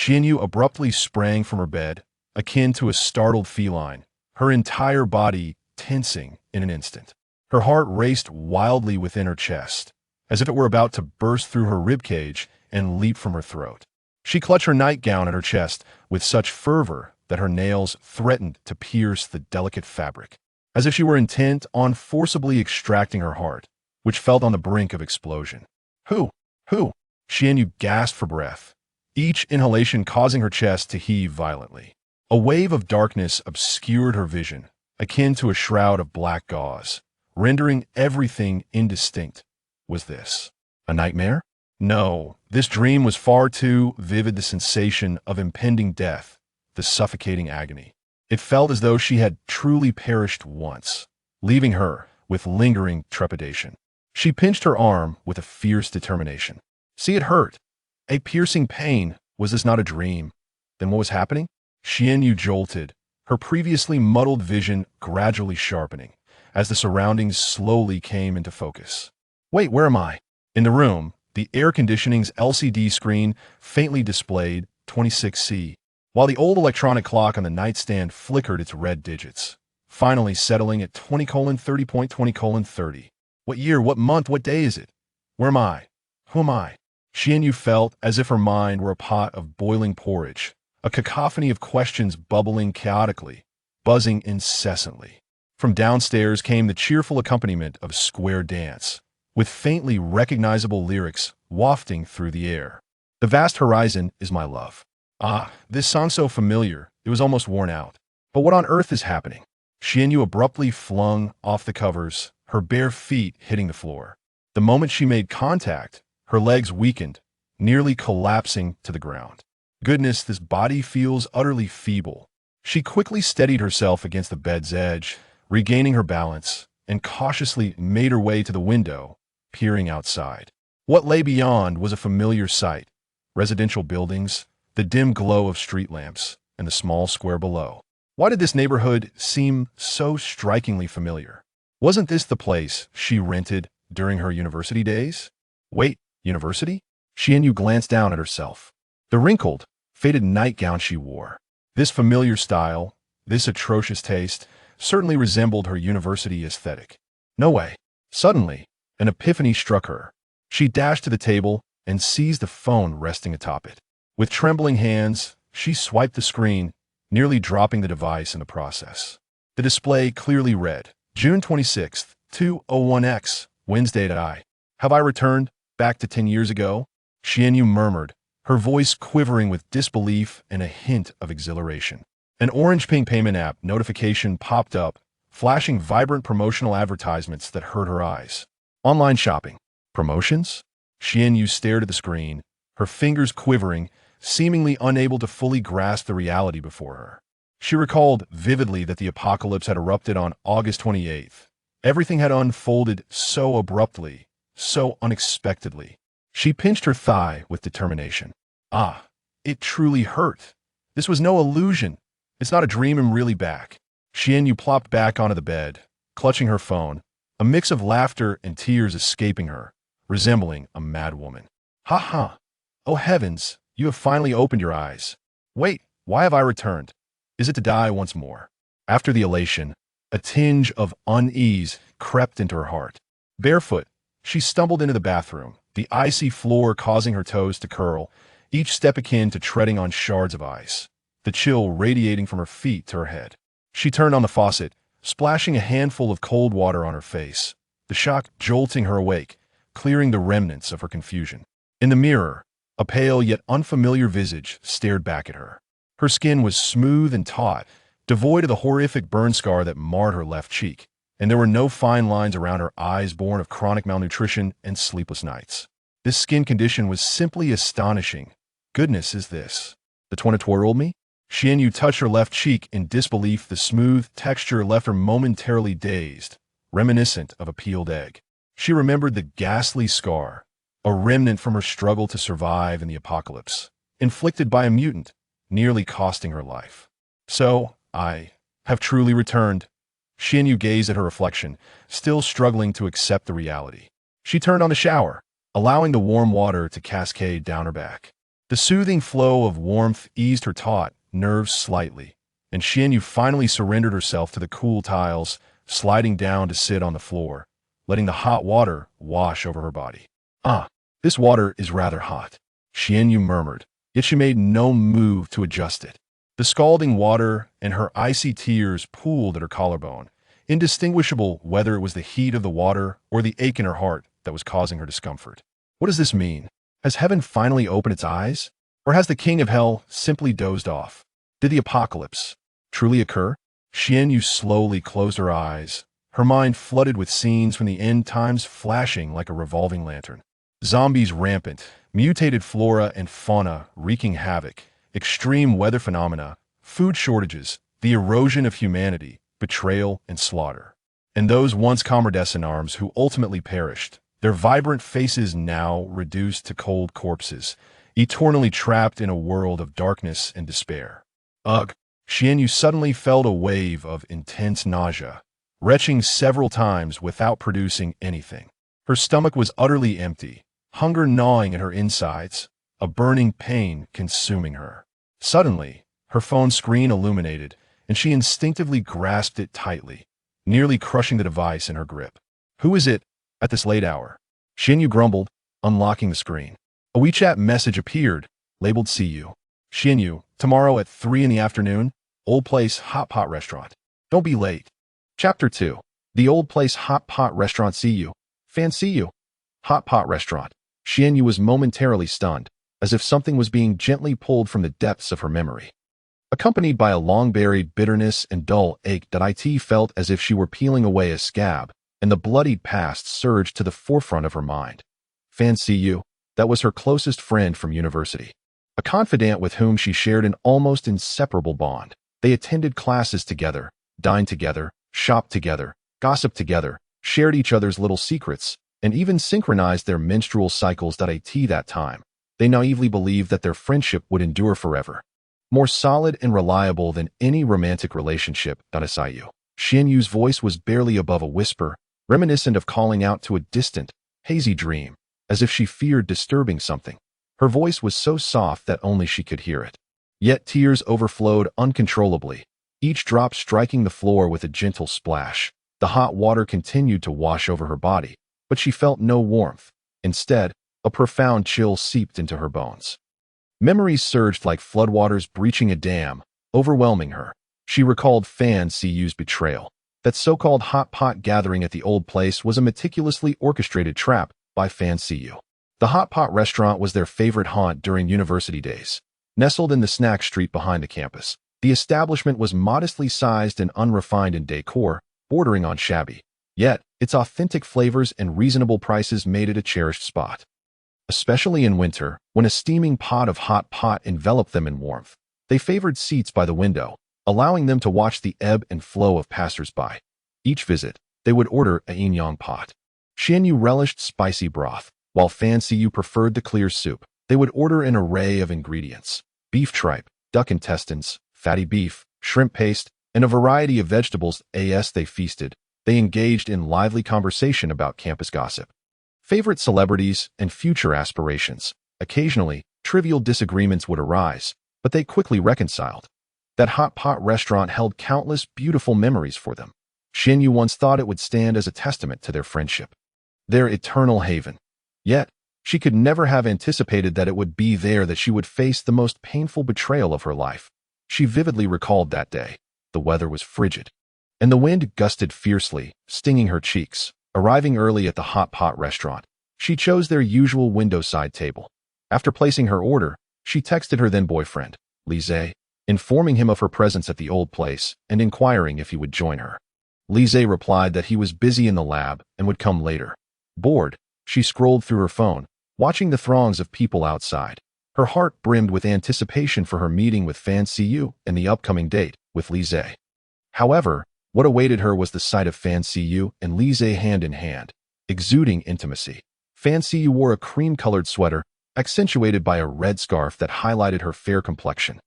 Xianyu abruptly sprang from her bed, akin to a startled feline, her entire body tensing in an instant. Her heart raced wildly within her chest, as if it were about to burst through her ribcage and leap from her throat. She clutched her nightgown at her chest with such fervor that her nails threatened to pierce the delicate fabric, as if she were intent on forcibly extracting her heart, which felt on the brink of explosion. Who? Who? Xianyu gasped for breath, each inhalation causing her chest to heave violently. A wave of darkness obscured her vision, akin to a shroud of black gauze, rendering everything indistinct. Was this a nightmare? No, this dream was far too vivid, the sensation of impending death, the suffocating agony. It felt as though she had truly perished once, leaving her with lingering trepidation. She pinched her arm with a fierce determination. See, it hurt. A piercing pain. Was this not a dream? Then what was happening? Xianyu jolted, her previously muddled vision gradually sharpening, as the surroundings slowly came into focus. Wait, where am I? In the room, the air conditioning's LCD screen faintly displayed 26C, while the old electronic clock on the nightstand flickered its red digits, finally settling at 20:30.20:30. What year, what month, what day is it? Where am I? Who am I? Xianyu felt as if her mind were a pot of boiling porridge, a cacophony of questions bubbling chaotically, buzzing incessantly. From downstairs came the cheerful accompaniment of square dance, with faintly recognizable lyrics wafting through the air. The vast horizon is my love. Ah, this song so familiar, it was almost worn out. But what on earth is happening? Xianyu abruptly flung off the covers, her bare feet hitting the floor. The moment she made contact, her legs weakened, nearly collapsing to the ground. Goodness, this body feels utterly feeble. She quickly steadied herself against the bed's edge, regaining her balance, and cautiously made her way to the window, peering outside. What lay beyond was a familiar sight: residential buildings, the dim glow of street lamps, and the small square below. Why did this neighborhood seem so strikingly familiar? Wasn't this the place she rented during her university days? Wait, university? Xianyu glanced down at herself. The wrinkled, faded nightgown she wore. This familiar style, this atrocious taste, certainly resembled her university aesthetic. No way. Suddenly, an epiphany struck her. She dashed to the table and seized the phone resting atop it. With trembling hands, she swiped the screen, nearly dropping the device in the process. The display clearly read, June 26th, 2:01x, Wednesday. Have I returned back to 10 years ago? Xianyu murmured, her voice quivering with disbelief and a hint of exhilaration. An orange-pink payment app notification popped up, flashing vibrant promotional advertisements that hurt her eyes. Online shopping. Promotions? Xianyu stared at the screen, her fingers quivering, seemingly unable to fully grasp the reality before her. She recalled vividly that the apocalypse had erupted on August 28th. Everything had unfolded so abruptly, so unexpectedly. She pinched her thigh with determination. Ah, it truly hurt. This was no illusion. It's not a dream. I'm really back. Xianyu plopped back onto the bed, clutching her phone, a mix of laughter and tears escaping her, resembling a mad woman. Ha ha! Oh heavens, you have finally opened your eyes. Wait, why have I returned? Is it to die once more? After the elation, a tinge of unease crept into her heart. Barefoot, she stumbled into the bathroom, the icy floor causing her toes to curl, each step akin to treading on shards of ice, the chill radiating from her feet to her head. She turned on the faucet, splashing a handful of cold water on her face, the shock jolting her awake, clearing the remnants of her confusion. In the mirror, a pale yet unfamiliar visage stared back at her. Her skin was smooth and taut, devoid of the horrific burn scar that marred her left cheek, and there were no fine lines around her eyes born of chronic malnutrition and sleepless nights. This skin condition was simply astonishing. Goodness, is this the 22-year-old me? Xianyu touched her left cheek in disbelief. The smooth texture left her momentarily dazed, reminiscent of a peeled egg. She remembered the ghastly scar, a remnant from her struggle to survive in the apocalypse, inflicted by a mutant, nearly costing her life. So, I have truly returned. Xianyu gazed at her reflection, still struggling to accept the reality. She turned on the shower, allowing the warm water to cascade down her back. The soothing flow of warmth eased her taut nerves slightly, and Xianyu finally surrendered herself to the cool tiles, sliding down to sit on the floor, letting the hot water wash over her body. "Ah, this water is rather hot," Xianyu murmured, yet she made no move to adjust it. The scalding water and her icy tears pooled at her collarbone, indistinguishable whether it was the heat of the water or the ache in her heart that was causing her discomfort. What does this mean? Has heaven finally opened its eyes? Or has the king of hell simply dozed off? Did the apocalypse truly occur? Xianyu slowly closed her eyes, her mind flooded with scenes from the end times flashing like a revolving lantern. Zombies rampant, mutated flora and fauna wreaking havoc, extreme weather phenomena, food shortages, the erosion of humanity, betrayal and slaughter. And those once comrades in arms who ultimately perished, their vibrant faces now reduced to cold corpses, eternally trapped in a world of darkness and despair. Ugh! Xianyu suddenly felt a wave of intense nausea, retching several times without producing anything. Her stomach was utterly empty, hunger gnawing at her insides, a burning pain consuming her. Suddenly, her phone screen illuminated, and she instinctively grasped it tightly, nearly crushing the device in her grip. "Who is it at this late hour?" Xianyu grumbled, unlocking the screen. A WeChat message appeared, labeled "See you." "Xianyu, tomorrow at 3 in the afternoon, Old Place Hot Pot Restaurant. Don't be late." Chapter 2. The Old Place Hot Pot Restaurant. See you. Fan see you. Hot Pot Restaurant. Xianyu was momentarily stunned, as if something was being gently pulled from the depths of her memory. Accompanied by a long-buried bitterness and dull ache that it felt as if she were peeling away a scab, and the bloodied past surged to the forefront of her mind. Fan see you. That was her closest friend from university. A confidant with whom she shared an almost inseparable bond. They attended classes together, dined together, shopped together, gossiped together, shared each other's little secrets, and even synchronized their menstrual cycles. That time, they naively believed that their friendship would endure forever. More solid and reliable than any romantic relationship. Xianyu's voice was barely above a whisper, reminiscent of calling out to a distant, hazy dream, as if she feared disturbing something. Her voice was so soft that only she could hear it. Yet tears overflowed uncontrollably, each drop striking the floor with a gentle splash. The hot water continued to wash over her body, but she felt no warmth. Instead, a profound chill seeped into her bones. Memories surged like floodwaters breaching a dam, overwhelming her. She recalled Fan Cuy's betrayal. That so-called hot pot gathering at the old place was a meticulously orchestrated trap by Fan Cuy. The hot pot restaurant was their favorite haunt during university days. Nestled in the snack street behind the campus, the establishment was modestly sized and unrefined in decor, bordering on shabby. Yet, its authentic flavors and reasonable prices made it a cherished spot. Especially in winter, when a steaming pot of hot pot enveloped them in warmth, they favored seats by the window, allowing them to watch the ebb and flow of passers-by. Each visit, they would order a yin-yang pot. Xianyu relished spicy broth, while Fan Cuy preferred the clear soup. They would order an array of ingredients: beef tripe, duck intestines, fatty beef, shrimp paste, and a variety of vegetables. As they feasted, they engaged in lively conversation about campus gossip, favorite celebrities, and future aspirations. Occasionally, trivial disagreements would arise, but they quickly reconciled. That hot pot restaurant held countless beautiful memories for them. Xianyu once thought it would stand as a testament to their friendship, their eternal haven. Yet, she could never have anticipated that it would be there that she would face the most painful betrayal of her life. She vividly recalled that day. The weather was frigid, and the wind gusted fiercely, stinging her cheeks. Arriving early at the hot pot restaurant, she chose their usual window-side table. After placing her order, she texted her then-boyfriend, Lise, informing him of her presence at the old place and inquiring if he would join her. Lise replied that he was busy in the lab and would come later. Bored, she scrolled through her phone, watching the throngs of people outside. Her heart brimmed with anticipation for her meeting with Fan Cuy and the upcoming date with Lise. However, what awaited her was the sight of Fan Cuy and Lise hand in hand, exuding intimacy. Fan Cuy wore a cream-colored sweater, accentuated by a red scarf that highlighted her fair complexion.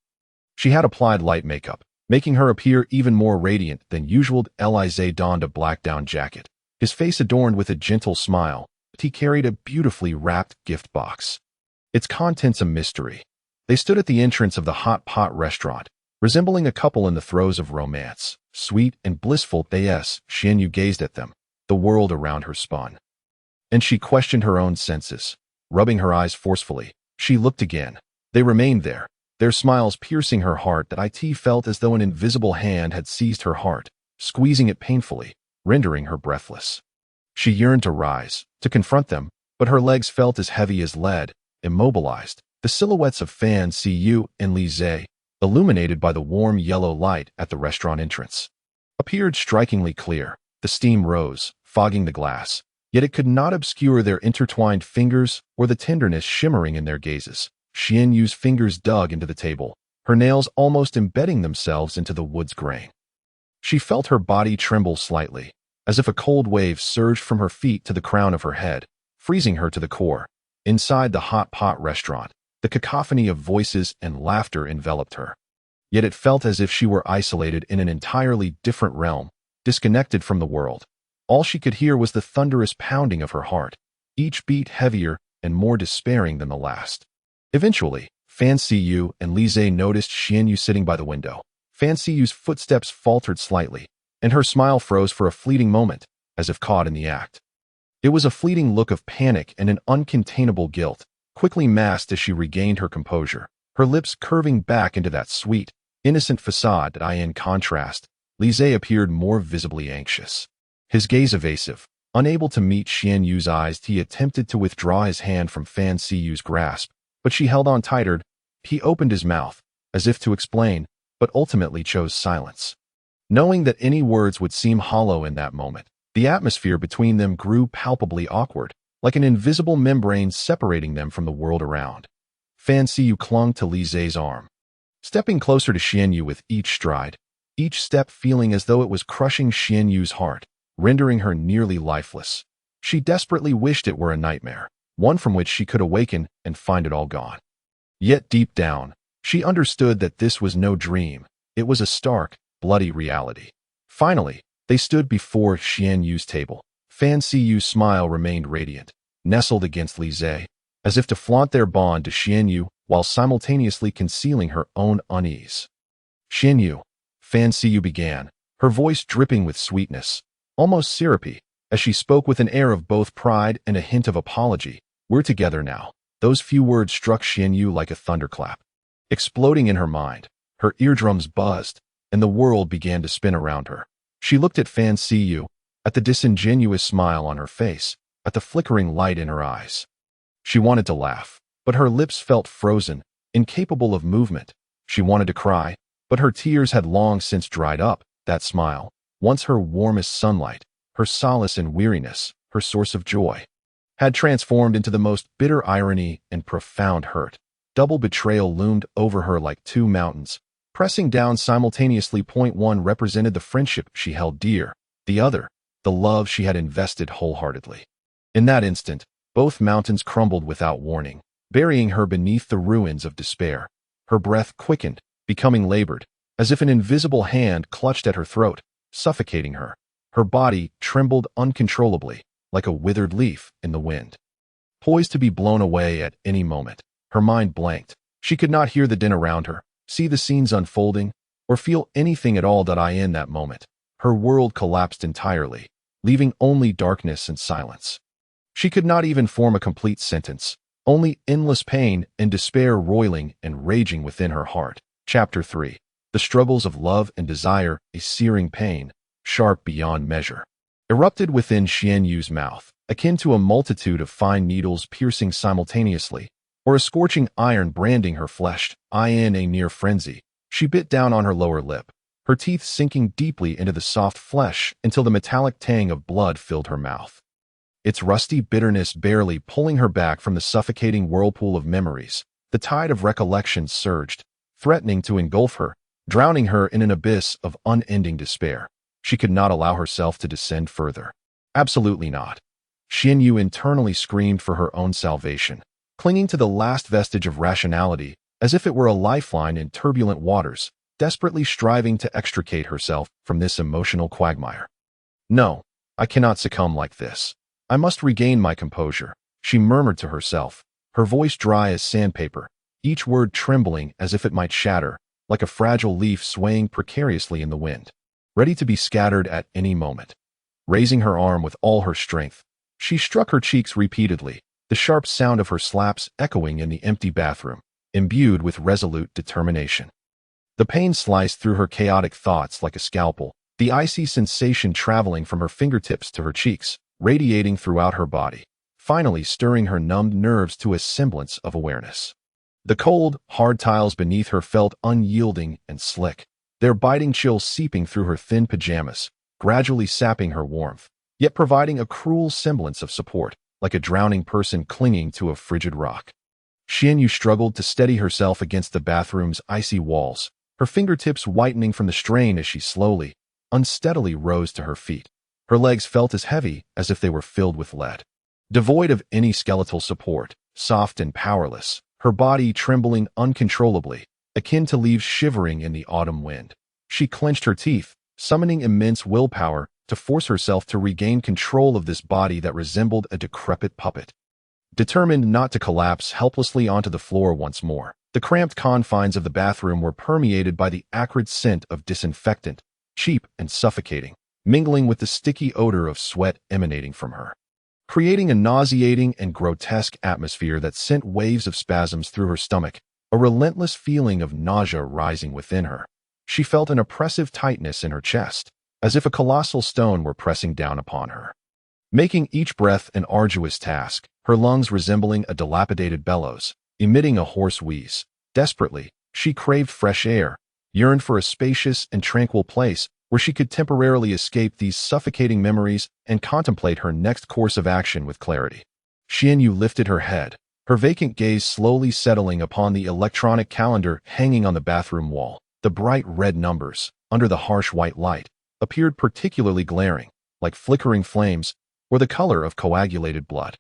She had applied light makeup, making her appear even more radiant than usual. Lise donned a black down jacket, his face adorned with a gentle smile. He carried a beautifully wrapped gift box, its contents a mystery. They stood at the entrance of the hot pot restaurant, resembling a couple in the throes of romance. Sweet and blissful, yes, Xianyu gazed at them. The world around her spun. And she questioned her own senses. Rubbing her eyes forcefully, she looked again. They remained there, their smiles piercing her heart that it felt as though an invisible hand had seized her heart, squeezing it painfully, rendering her breathless. She yearned to rise, to confront them, but her legs felt as heavy as lead, immobilized. The silhouettes of Fan Siyu and Li Zhe, illuminated by the warm yellow light at the restaurant entrance, appeared strikingly clear. The steam rose, fogging the glass, yet it could not obscure their intertwined fingers or the tenderness shimmering in their gazes. Xianyu's fingers dug into the table, her nails almost embedding themselves into the wood's grain. She felt her body tremble slightly, as if a cold wave surged from her feet to the crown of her head, freezing her to the core. Inside the hot pot restaurant, the cacophony of voices and laughter enveloped her. Yet it felt as if she were isolated in an entirely different realm, disconnected from the world. All she could hear was the thunderous pounding of her heart, each beat heavier and more despairing than the last. Eventually, Fan Siyu and Li Zhe noticed Xianyu sitting by the window. Fan Siyu's footsteps faltered slightly, and her smile froze for a fleeting moment, as if caught in the act. It was a fleeting look of panic and an uncontainable guilt, quickly masked as she regained her composure, her lips curving back into that sweet, innocent facade that in contrast, Li Zhe appeared more visibly anxious. His gaze evasive, unable to meet Xianyu's eyes, he attempted to withdraw his hand from Fan Siyu's grasp, but she held on tighter. He opened his mouth, as if to explain, but ultimately chose silence. Knowing that any words would seem hollow in that moment, the atmosphere between them grew palpably awkward, like an invisible membrane separating them from the world around. Fan Siyu clung to Li Zhe's arm, stepping closer to Xianyu with each stride, each step feeling as though it was crushing Xianyu's heart, rendering her nearly lifeless. She desperately wished it were a nightmare, one from which she could awaken and find it all gone. Yet deep down, she understood that this was no dream. It was a stark, bloody reality. Finally, they stood before Xianyu's table. Fan Siyu's smile remained radiant, nestled against Li Zhe, as if to flaunt their bond to Xianyu while simultaneously concealing her own unease. Xianyu, Fan Siyu began, her voice dripping with sweetness, almost syrupy, as she spoke with an air of both pride and a hint of apology. We're together now. Those few words struck Xianyu like a thunderclap. Exploding in her mind, her eardrums buzzed, and the world began to spin around her. She looked at Fan Siyu, at the disingenuous smile on her face, at the flickering light in her eyes. She wanted to laugh, but her lips felt frozen, incapable of movement. She wanted to cry, but her tears had long since dried up. That smile, once her warmest sunlight, her solace in weariness, her source of joy, had transformed into the most bitter irony and profound hurt. Double betrayal loomed over her like two mountains, pressing down simultaneously. One represented the friendship she held dear, the other, the love she had invested wholeheartedly. In that instant, both mountains crumbled without warning, burying her beneath the ruins of despair. Her breath quickened, becoming labored, as if an invisible hand clutched at her throat, suffocating her. Her body trembled uncontrollably, like a withered leaf in the wind, poised to be blown away at any moment. Her mind blanked. She could not hear the din around her, see the scenes unfolding, or feel anything at all. In that moment, her world collapsed entirely, leaving only darkness and silence. She could not even form a complete sentence, only endless pain and despair roiling and raging within her heart. Chapter 3. The struggles of love and desire, a searing pain, sharp beyond measure, erupted within Xianyu's mouth, akin to a multitude of fine needles piercing simultaneously, or a scorching iron branding her flesh. In a near frenzy, she bit down on her lower lip, her teeth sinking deeply into the soft flesh until the metallic tang of blood filled her mouth. Its rusty bitterness barely pulling her back from the suffocating whirlpool of memories. The tide of recollection surged, threatening to engulf her, drowning her in an abyss of unending despair. She could not allow herself to descend further. Absolutely not. Xianyu internally screamed for her own salvation, clinging to the last vestige of rationality, as if it were a lifeline in turbulent waters, desperately striving to extricate herself from this emotional quagmire. No, I cannot succumb like this. I must regain my composure, she murmured to herself, her voice dry as sandpaper, each word trembling as if it might shatter, like a fragile leaf swaying precariously in the wind, ready to be scattered at any moment. Raising her arm with all her strength, she struck her cheeks repeatedly, the sharp sound of her slaps echoing in the empty bathroom, imbued with resolute determination. The pain sliced through her chaotic thoughts like a scalpel, the icy sensation traveling from her fingertips to her cheeks, radiating throughout her body, finally stirring her numbed nerves to a semblance of awareness. The cold, hard tiles beneath her felt unyielding and slick, their biting chill seeping through her thin pajamas, gradually sapping her warmth, yet providing a cruel semblance of support, like a drowning person clinging to a frigid rock. Xianyu struggled to steady herself against the bathroom's icy walls, her fingertips whitening from the strain as she slowly, unsteadily rose to her feet. Her legs felt as heavy as if they were filled with lead. Devoid of any skeletal support, soft and powerless, her body trembling uncontrollably, akin to leaves shivering in the autumn wind. She clenched her teeth, summoning immense willpower to force herself to regain control of this body that resembled a decrepit puppet. Determined not to collapse helplessly onto the floor once more, the cramped confines of the bathroom were permeated by the acrid scent of disinfectant, cheap and suffocating, mingling with the sticky odor of sweat emanating from her, creating a nauseating and grotesque atmosphere that sent waves of spasms through her stomach, a relentless feeling of nausea rising within her. She felt an oppressive tightness in her chest, as if a colossal stone were pressing down upon her, making each breath an arduous task, her lungs resembling a dilapidated bellows, emitting a hoarse wheeze. Desperately, she craved fresh air, yearned for a spacious and tranquil place where she could temporarily escape these suffocating memories and contemplate her next course of action with clarity. Xianyu lifted her head, her vacant gaze slowly settling upon the electronic calendar hanging on the bathroom wall. The bright red numbers, under the harsh white light, appeared particularly glaring, like flickering flames, or the color of coagulated blood,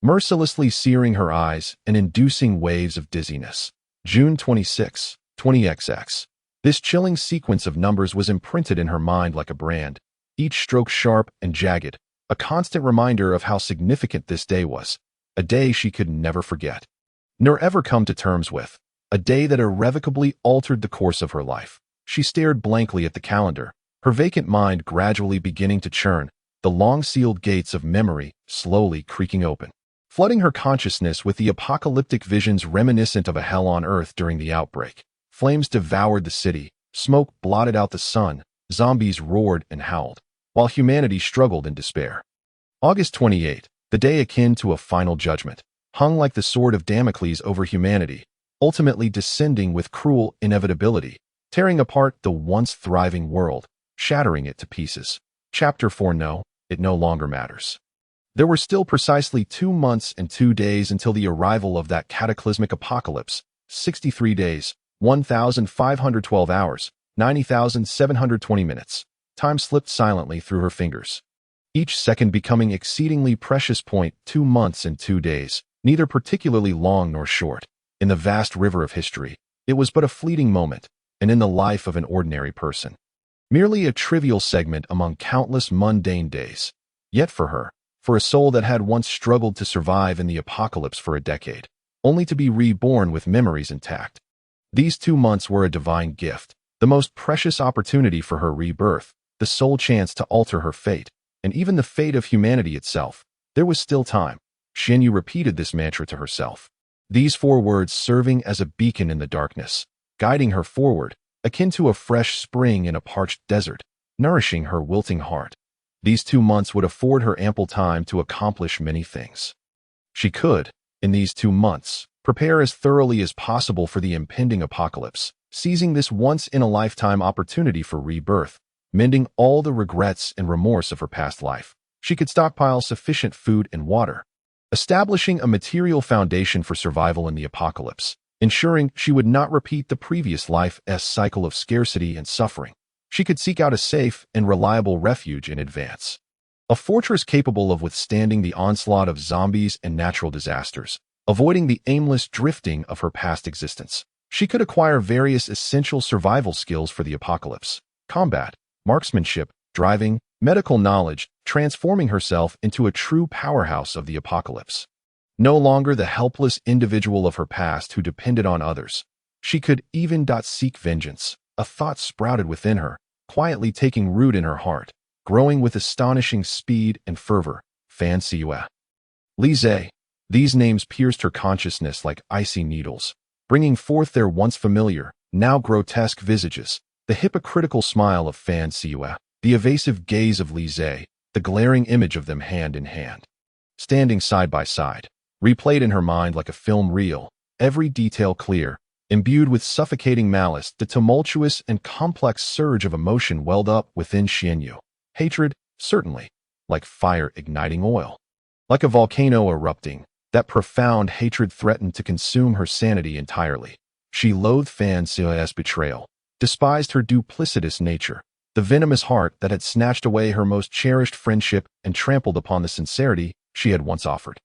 mercilessly searing her eyes and inducing waves of dizziness. June 26, 20XX. This chilling sequence of numbers was imprinted in her mind like a brand, each stroke sharp and jagged, a constant reminder of how significant this day was, a day she could never forget, nor ever come to terms with, a day that irrevocably altered the course of her life. She stared blankly at the calendar, her vacant mind gradually beginning to churn, the long-sealed gates of memory slowly creaking open, flooding her consciousness with the apocalyptic visions reminiscent of a hell on earth during the outbreak. Flames devoured the city, smoke blotted out the sun, zombies roared and howled, while humanity struggled in despair. August 28, the day akin to a final judgment, hung like the sword of Damocles over humanity, ultimately descending with cruel inevitability, tearing apart the once thriving world, shattering it to pieces. Chapter 4. No, it no longer matters. There were still precisely 2 months and 2 days until the arrival of that cataclysmic apocalypse. 63 days, 1,512 hours, 90,720 minutes. Time slipped silently through her fingers, each second becoming exceedingly precious. 2 months and 2 days, neither particularly long nor short. In the vast river of history, it was but a fleeting moment, and in the life of an ordinary person, merely a trivial segment among countless mundane days. Yet for her, for a soul that had once struggled to survive in the apocalypse for a decade, only to be reborn with memories intact, these 2 months were a divine gift, the most precious opportunity for her rebirth, the sole chance to alter her fate, and even the fate of humanity itself. There was still time. Xianyu repeated this mantra to herself, these 4 words serving as a beacon in the darkness, guiding her forward, akin to a fresh spring in a parched desert, nourishing her wilting heart. These 2 months would afford her ample time to accomplish many things. She could, in these 2 months, prepare as thoroughly as possible for the impending apocalypse, seizing this once-in-a-lifetime opportunity for rebirth, mending all the regrets and remorse of her past life. She could stockpile sufficient food and water, establishing a material foundation for survival in the apocalypse, ensuring she would not repeat the previous life's cycle of scarcity and suffering. She could seek out a safe and reliable refuge in advance, a fortress capable of withstanding the onslaught of zombies and natural disasters, avoiding the aimless drifting of her past existence. She could acquire various essential survival skills for the apocalypse: combat, marksmanship, driving, medical knowledge, transforming herself into a true powerhouse of the apocalypse. No longer the helpless individual of her past who depended on others. She could even seek vengeance. A thought sprouted within her, quietly taking root in her heart, growing with astonishing speed and fervor. Fan Siua. Lise. These names pierced her consciousness like icy needles, bringing forth their once familiar, now grotesque visages. The hypocritical smile of Fan Siua, the evasive gaze of Lise, the glaring image of them hand in hand, standing side by side, replayed in her mind like a film reel, every detail clear, imbued with suffocating malice. The tumultuous and complex surge of emotion welled up within Xianyu. Hatred, certainly, like fire igniting oil. Like a volcano erupting, that profound hatred threatened to consume her sanity entirely. She loathed Fan Siua's betrayal, despised her duplicitous nature, the venomous heart that had snatched away her most cherished friendship and trampled upon the sincerity she had once offered.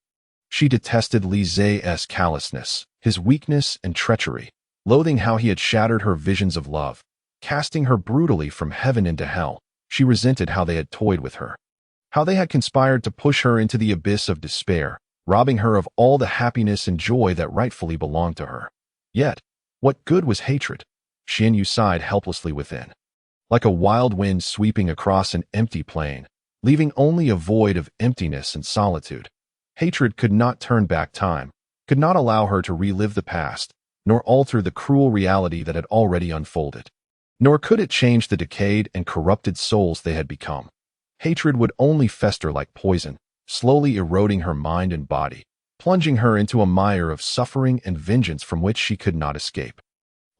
She detested Lise's callousness, his weakness and treachery, loathing how he had shattered her visions of love, casting her brutally from heaven into hell. She resented how they had toyed with her, how they had conspired to push her into the abyss of despair, robbing her of all the happiness and joy that rightfully belonged to her. Yet, what good was hatred? Xianyu sighed helplessly within. Like a wild wind sweeping across an empty plain, leaving only a void of emptiness and solitude. Hatred could not turn back time, could not allow her to relive the past, nor alter the cruel reality that had already unfolded. Nor could it change the decayed and corrupted souls they had become. Hatred would only fester like poison, slowly eroding her mind and body, plunging her into a mire of suffering and vengeance from which she could not escape,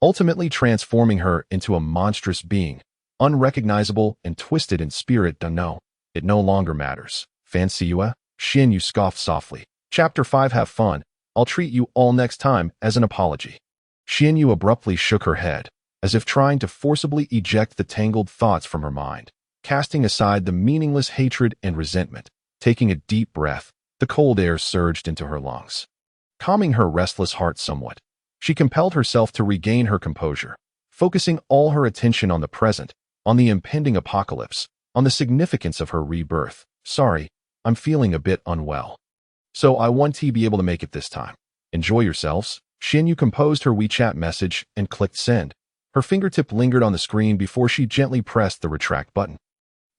ultimately transforming her into a monstrous being, unrecognizable and twisted in spirit. No, it no longer matters. Fan Siua, Xianyu scoffed softly. Chapter 5. Have fun. I'll treat you all next time as an apology. Xianyu abruptly shook her head, as if trying to forcibly eject the tangled thoughts from her mind, casting aside the meaningless hatred and resentment. Taking a deep breath, the cold air surged into her lungs, calming her restless heart somewhat. She compelled herself to regain her composure, focusing all her attention on the present, on the impending apocalypse, on the significance of her rebirth. Sorry, I'm feeling a bit unwell, so I want to be able to make it this time. Enjoy yourselves. Xianyu composed her WeChat message and clicked send. Her fingertip lingered on the screen before she gently pressed the retract button.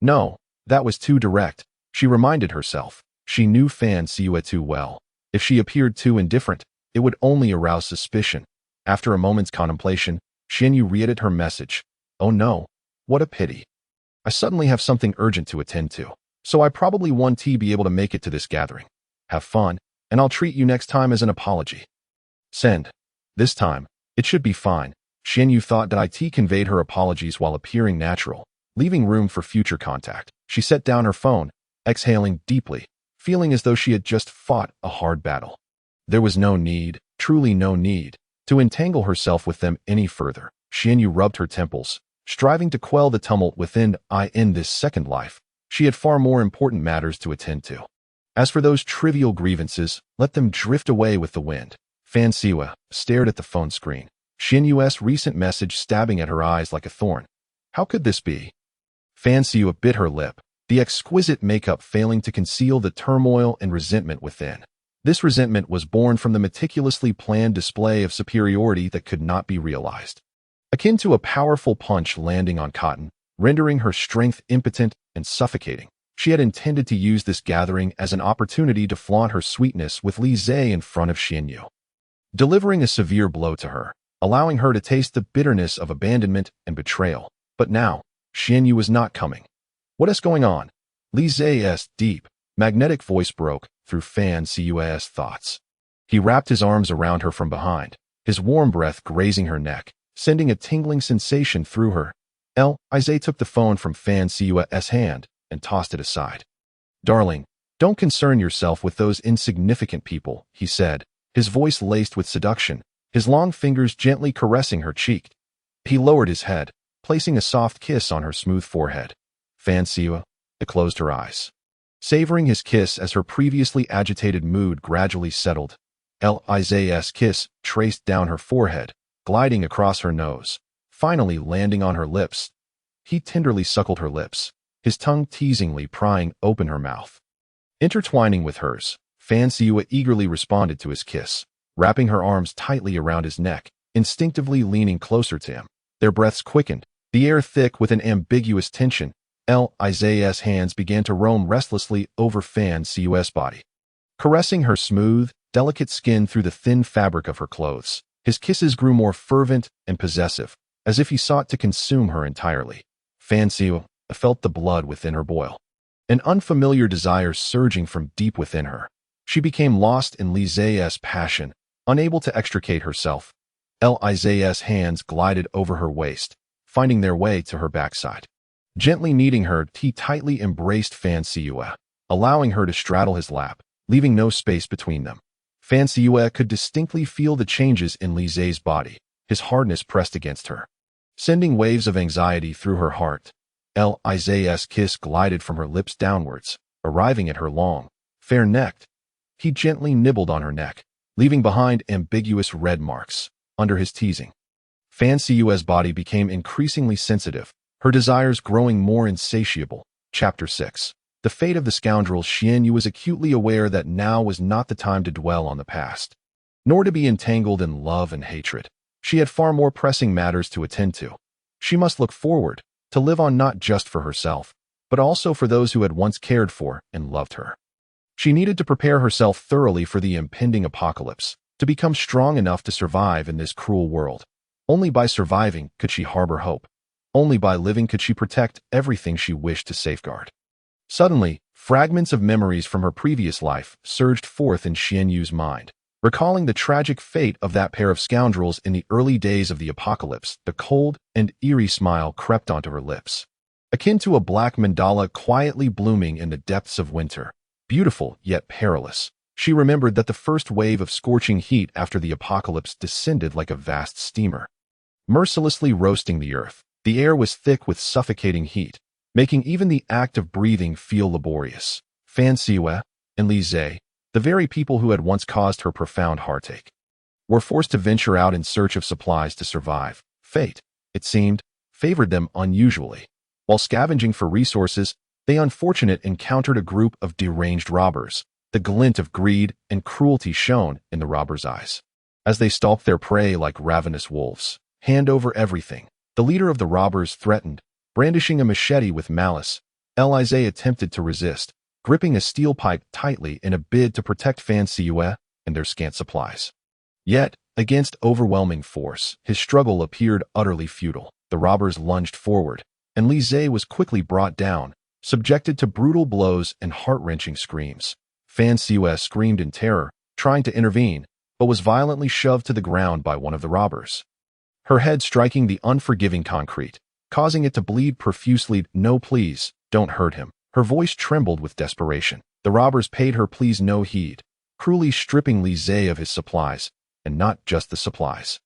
No, that was too direct. She reminded herself. She knew Fan Siua too well. If she appeared too indifferent, it would only arouse suspicion. After a moment's contemplation, Xianyu reedited her message. Oh no, what a pity. I suddenly have something urgent to attend to, so I probably won't be able to make it to this gathering. Have fun, and I'll treat you next time as an apology. Send. This time, it should be fine. Xianyu thought that it conveyed her apologies while appearing natural, leaving room for future contact. She set down her phone, exhaling deeply, feeling as though she had just fought a hard battle. There was no need, truly no need, to entangle herself with them any further. Xianyu rubbed her temples, striving to quell the tumult within. In this second life, she had far more important matters to attend to. As for those trivial grievances, let them drift away with the wind. Fan Siua stared at the phone screen, Xianyu's recent message stabbing at her eyes like a thorn. How could this be? Fan Siua bit her lip, the exquisite makeup failing to conceal the turmoil and resentment within. This resentment was born from the meticulously planned display of superiority that could not be realized. Akin to a powerful punch landing on cotton, rendering her strength impotent and suffocating, she had intended to use this gathering as an opportunity to flaunt her sweetness with Lise in front of Xianyu, delivering a severe blow to her, allowing her to taste the bitterness of abandonment and betrayal. But now, Xianyu was not coming. What is going on? Lise's deep, magnetic voice broke through Fan Siua's thoughts. He wrapped his arms around her from behind, his warm breath grazing her neck, sending a tingling sensation through her. Lise took the phone from Fan Siua's hand and tossed it aside. Darling, don't concern yourself with those insignificant people, he said, his voice laced with seduction, his long fingers gently caressing her cheek. He lowered his head, placing a soft kiss on her smooth forehead. Fan Siua closed her eyes, savoring his kiss as her previously agitated mood gradually settled. Lise's kiss traced down her forehead, gliding across her nose, finally landing on her lips. He tenderly suckled her lips, his tongue teasingly prying open her mouth. Intertwining with hers, Fan Siua eagerly responded to his kiss, wrapping her arms tightly around his neck, instinctively leaning closer to him. Their breaths quickened, the air thick with an ambiguous tension. Isaiah's hands began to roam restlessly over Fan Siua's body, caressing her smooth, delicate skin through the thin fabric of her clothes. His kisses grew more fervent and possessive, as if he sought to consume her entirely. Fan Siua felt the blood within her boil, an unfamiliar desire surging from deep within her. She became lost in Isaiah's passion, unable to extricate herself. Isaiah's hands glided over her waist, finding their way to her backside. Gently kneading her, he tightly embraced Fan Siua, allowing her to straddle his lap, leaving no space between them. Fan Siua could distinctly feel the changes in Li Zhe's body, his hardness pressed against her, sending waves of anxiety through her heart. Isaiah's kiss glided from her lips downwards, arriving at her long, fair neck. He gently nibbled on her neck, leaving behind ambiguous red marks. Under his teasing, Fan Siua's body became increasingly sensitive, her desires growing more insatiable. Chapter 6. The fate of the scoundrel. Xian Yu was acutely aware that now was not the time to dwell on the past, nor to be entangled in love and hatred. She had far more pressing matters to attend to. She must look forward, to live on not just for herself, but also for those who had once cared for and loved her. She needed to prepare herself thoroughly for the impending apocalypse, to become strong enough to survive in this cruel world. Only by surviving could she harbor hope. Only by living could she protect everything she wished to safeguard. Suddenly, fragments of memories from her previous life surged forth in Xian Yu's mind. Recalling the tragic fate of that pair of scoundrels in the early days of the apocalypse, the cold and eerie smile crept onto her lips, akin to a black mandala quietly blooming in the depths of winter. Beautiful yet perilous. She remembered that the first wave of scorching heat after the apocalypse descended like a vast steamer, mercilessly roasting the earth. The air was thick with suffocating heat, making even the act of breathing feel laborious. Fan Siua and Li Zhe, the very people who had once caused her profound heartache, were forced to venture out in search of supplies to survive. Fate, it seemed, favored them unusually. While scavenging for resources, they unfortunate encountered a group of deranged robbers. The glint of greed and cruelty shone in the robbers' eyes, as they stalked their prey like ravenous wolves. Hand over everything, the leader of the robbers threatened, brandishing a machete with malice. Elise attempted to resist, gripping a steel pipe tightly in a bid to protect Fan Siua and their scant supplies. Yet, against overwhelming force, his struggle appeared utterly futile. The robbers lunged forward, and Li Zhe was quickly brought down, subjected to brutal blows and heart-wrenching screams. Fan Siua screamed in terror, trying to intervene, but was violently shoved to the ground by one of the robbers, her head striking the unforgiving concrete, causing it to bleed profusely. "No, please, don't hurt him." Her voice trembled with desperation. The robbers paid her please no heed, cruelly stripping Li Zhe of his supplies, and not just the supplies,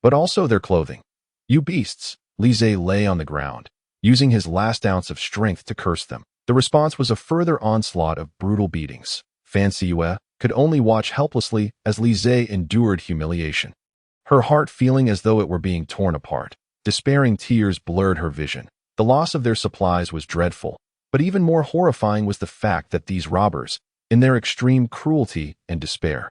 but also their clothing. "You beasts!" Li Zhe lay on the ground, using his last ounce of strength to curse them. The response was a further onslaught of brutal beatings. Fan Siua could only watch helplessly as Li Zhe endured humiliation, her heart feeling as though it were being torn apart. Despairing tears blurred her vision. The loss of their supplies was dreadful, but even more horrifying was the fact that these robbers, in their extreme cruelty and despair,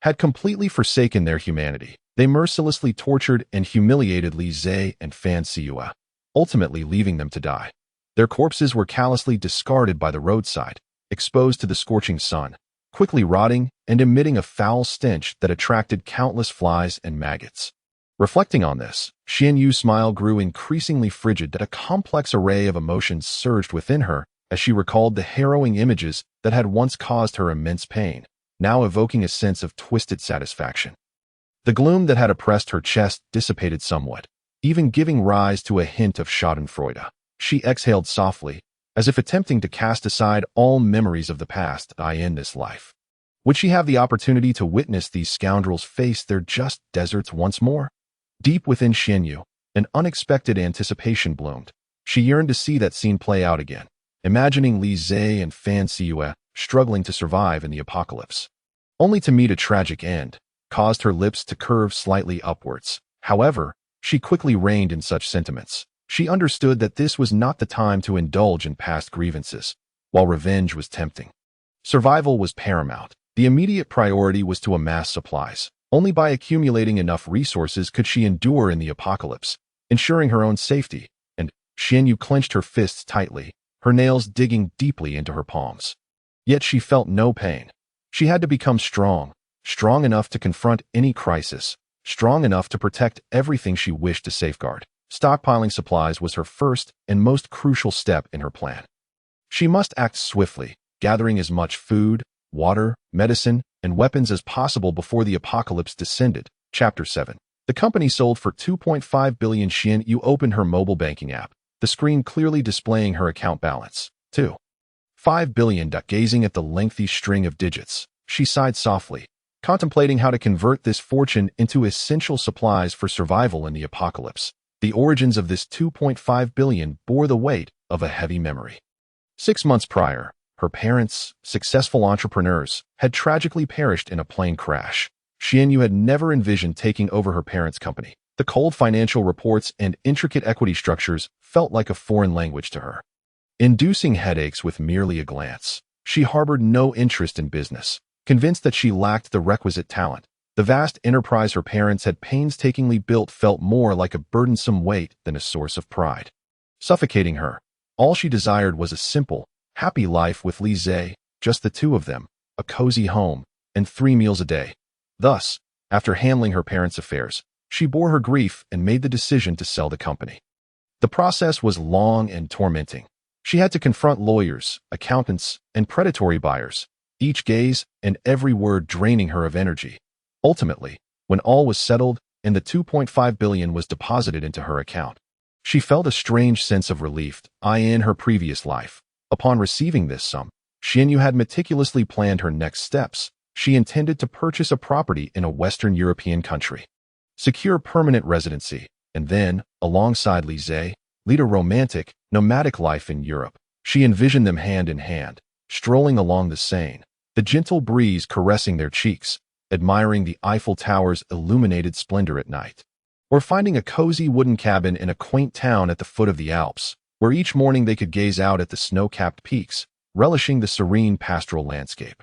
had completely forsaken their humanity. They mercilessly tortured and humiliated Li Zhe and Fan Siua, ultimately leaving them to die. Their corpses were callously discarded by the roadside, exposed to the scorching sun, quickly rotting and emitting a foul stench that attracted countless flies and maggots. Reflecting on this, Xian Yu's smile grew increasingly frigid. That a complex array of emotions surged within her as she recalled the harrowing images that had once caused her immense pain, now evoking a sense of twisted satisfaction. The gloom that had oppressed her chest dissipated somewhat, even giving rise to a hint of schadenfreude. She exhaled softly, as if attempting to cast aside all memories of the past. In this life, would she have the opportunity to witness these scoundrels face their just deserts once more? Deep within Xian Yu, an unexpected anticipation bloomed. She yearned to see that scene play out again, imagining Li Zhe and Fan Siua struggling to survive in the apocalypse, only to meet a tragic end, caused her lips to curve slightly upwards. However, she quickly reined in such sentiments. She understood that this was not the time to indulge in past grievances, while revenge was tempting. Survival was paramount. The immediate priority was to amass supplies. Only by accumulating enough resources could she endure in the apocalypse, ensuring her own safety, and Xianyu clenched her fists tightly, her nails digging deeply into her palms. Yet she felt no pain. She had to become strong, strong enough to confront any crisis, strong enough to protect everything she wished to safeguard. Stockpiling supplies was her first and most crucial step in her plan. She must act swiftly, gathering as much food, water, medicine, and weapons as possible before the apocalypse descended. Chapter 7. The company sold for 2.5 billion Xian Yu opened her mobile banking app, the screen clearly displaying her account balance. 2.5 billion. Gazing at the lengthy string of digits, she sighed softly, contemplating how to convert this fortune into essential supplies for survival in the apocalypse. The origins of this 2.5 billion bore the weight of a heavy memory. 6 months prior, her parents, successful entrepreneurs, had tragically perished in a plane crash. Xianyu had never envisioned taking over her parents' company. The cold financial reports and intricate equity structures felt like a foreign language to her, inducing headaches with merely a glance. She harbored no interest in business, convinced that she lacked the requisite talent. The vast enterprise her parents had painstakingly built felt more like a burdensome weight than a source of pride. Suffocating her, all she desired was a simple, happy life with Li Zhe, just the two of them, a cozy home, and 3 meals a day. Thus, after handling her parents' affairs, she bore her grief and made the decision to sell the company. The process was long and tormenting. She had to confront lawyers, accountants, and predatory buyers, each gaze and every word draining her of energy. Ultimately, when all was settled and the 2.5 billion was deposited into her account, she felt a strange sense of relief in her previous life. Upon receiving this sum, Xianyu had meticulously planned her next steps. She intended to purchase a property in a Western European country, secure permanent residency, and then, alongside Li Zhe, lead a romantic, nomadic life in Europe. She envisioned them hand in hand, strolling along the Seine, the gentle breeze caressing their cheeks, admiring the Eiffel Tower's illuminated splendor at night, or finding a cozy wooden cabin in a quaint town at the foot of the Alps, where each morning they could gaze out at the snow-capped peaks, relishing the serene pastoral landscape.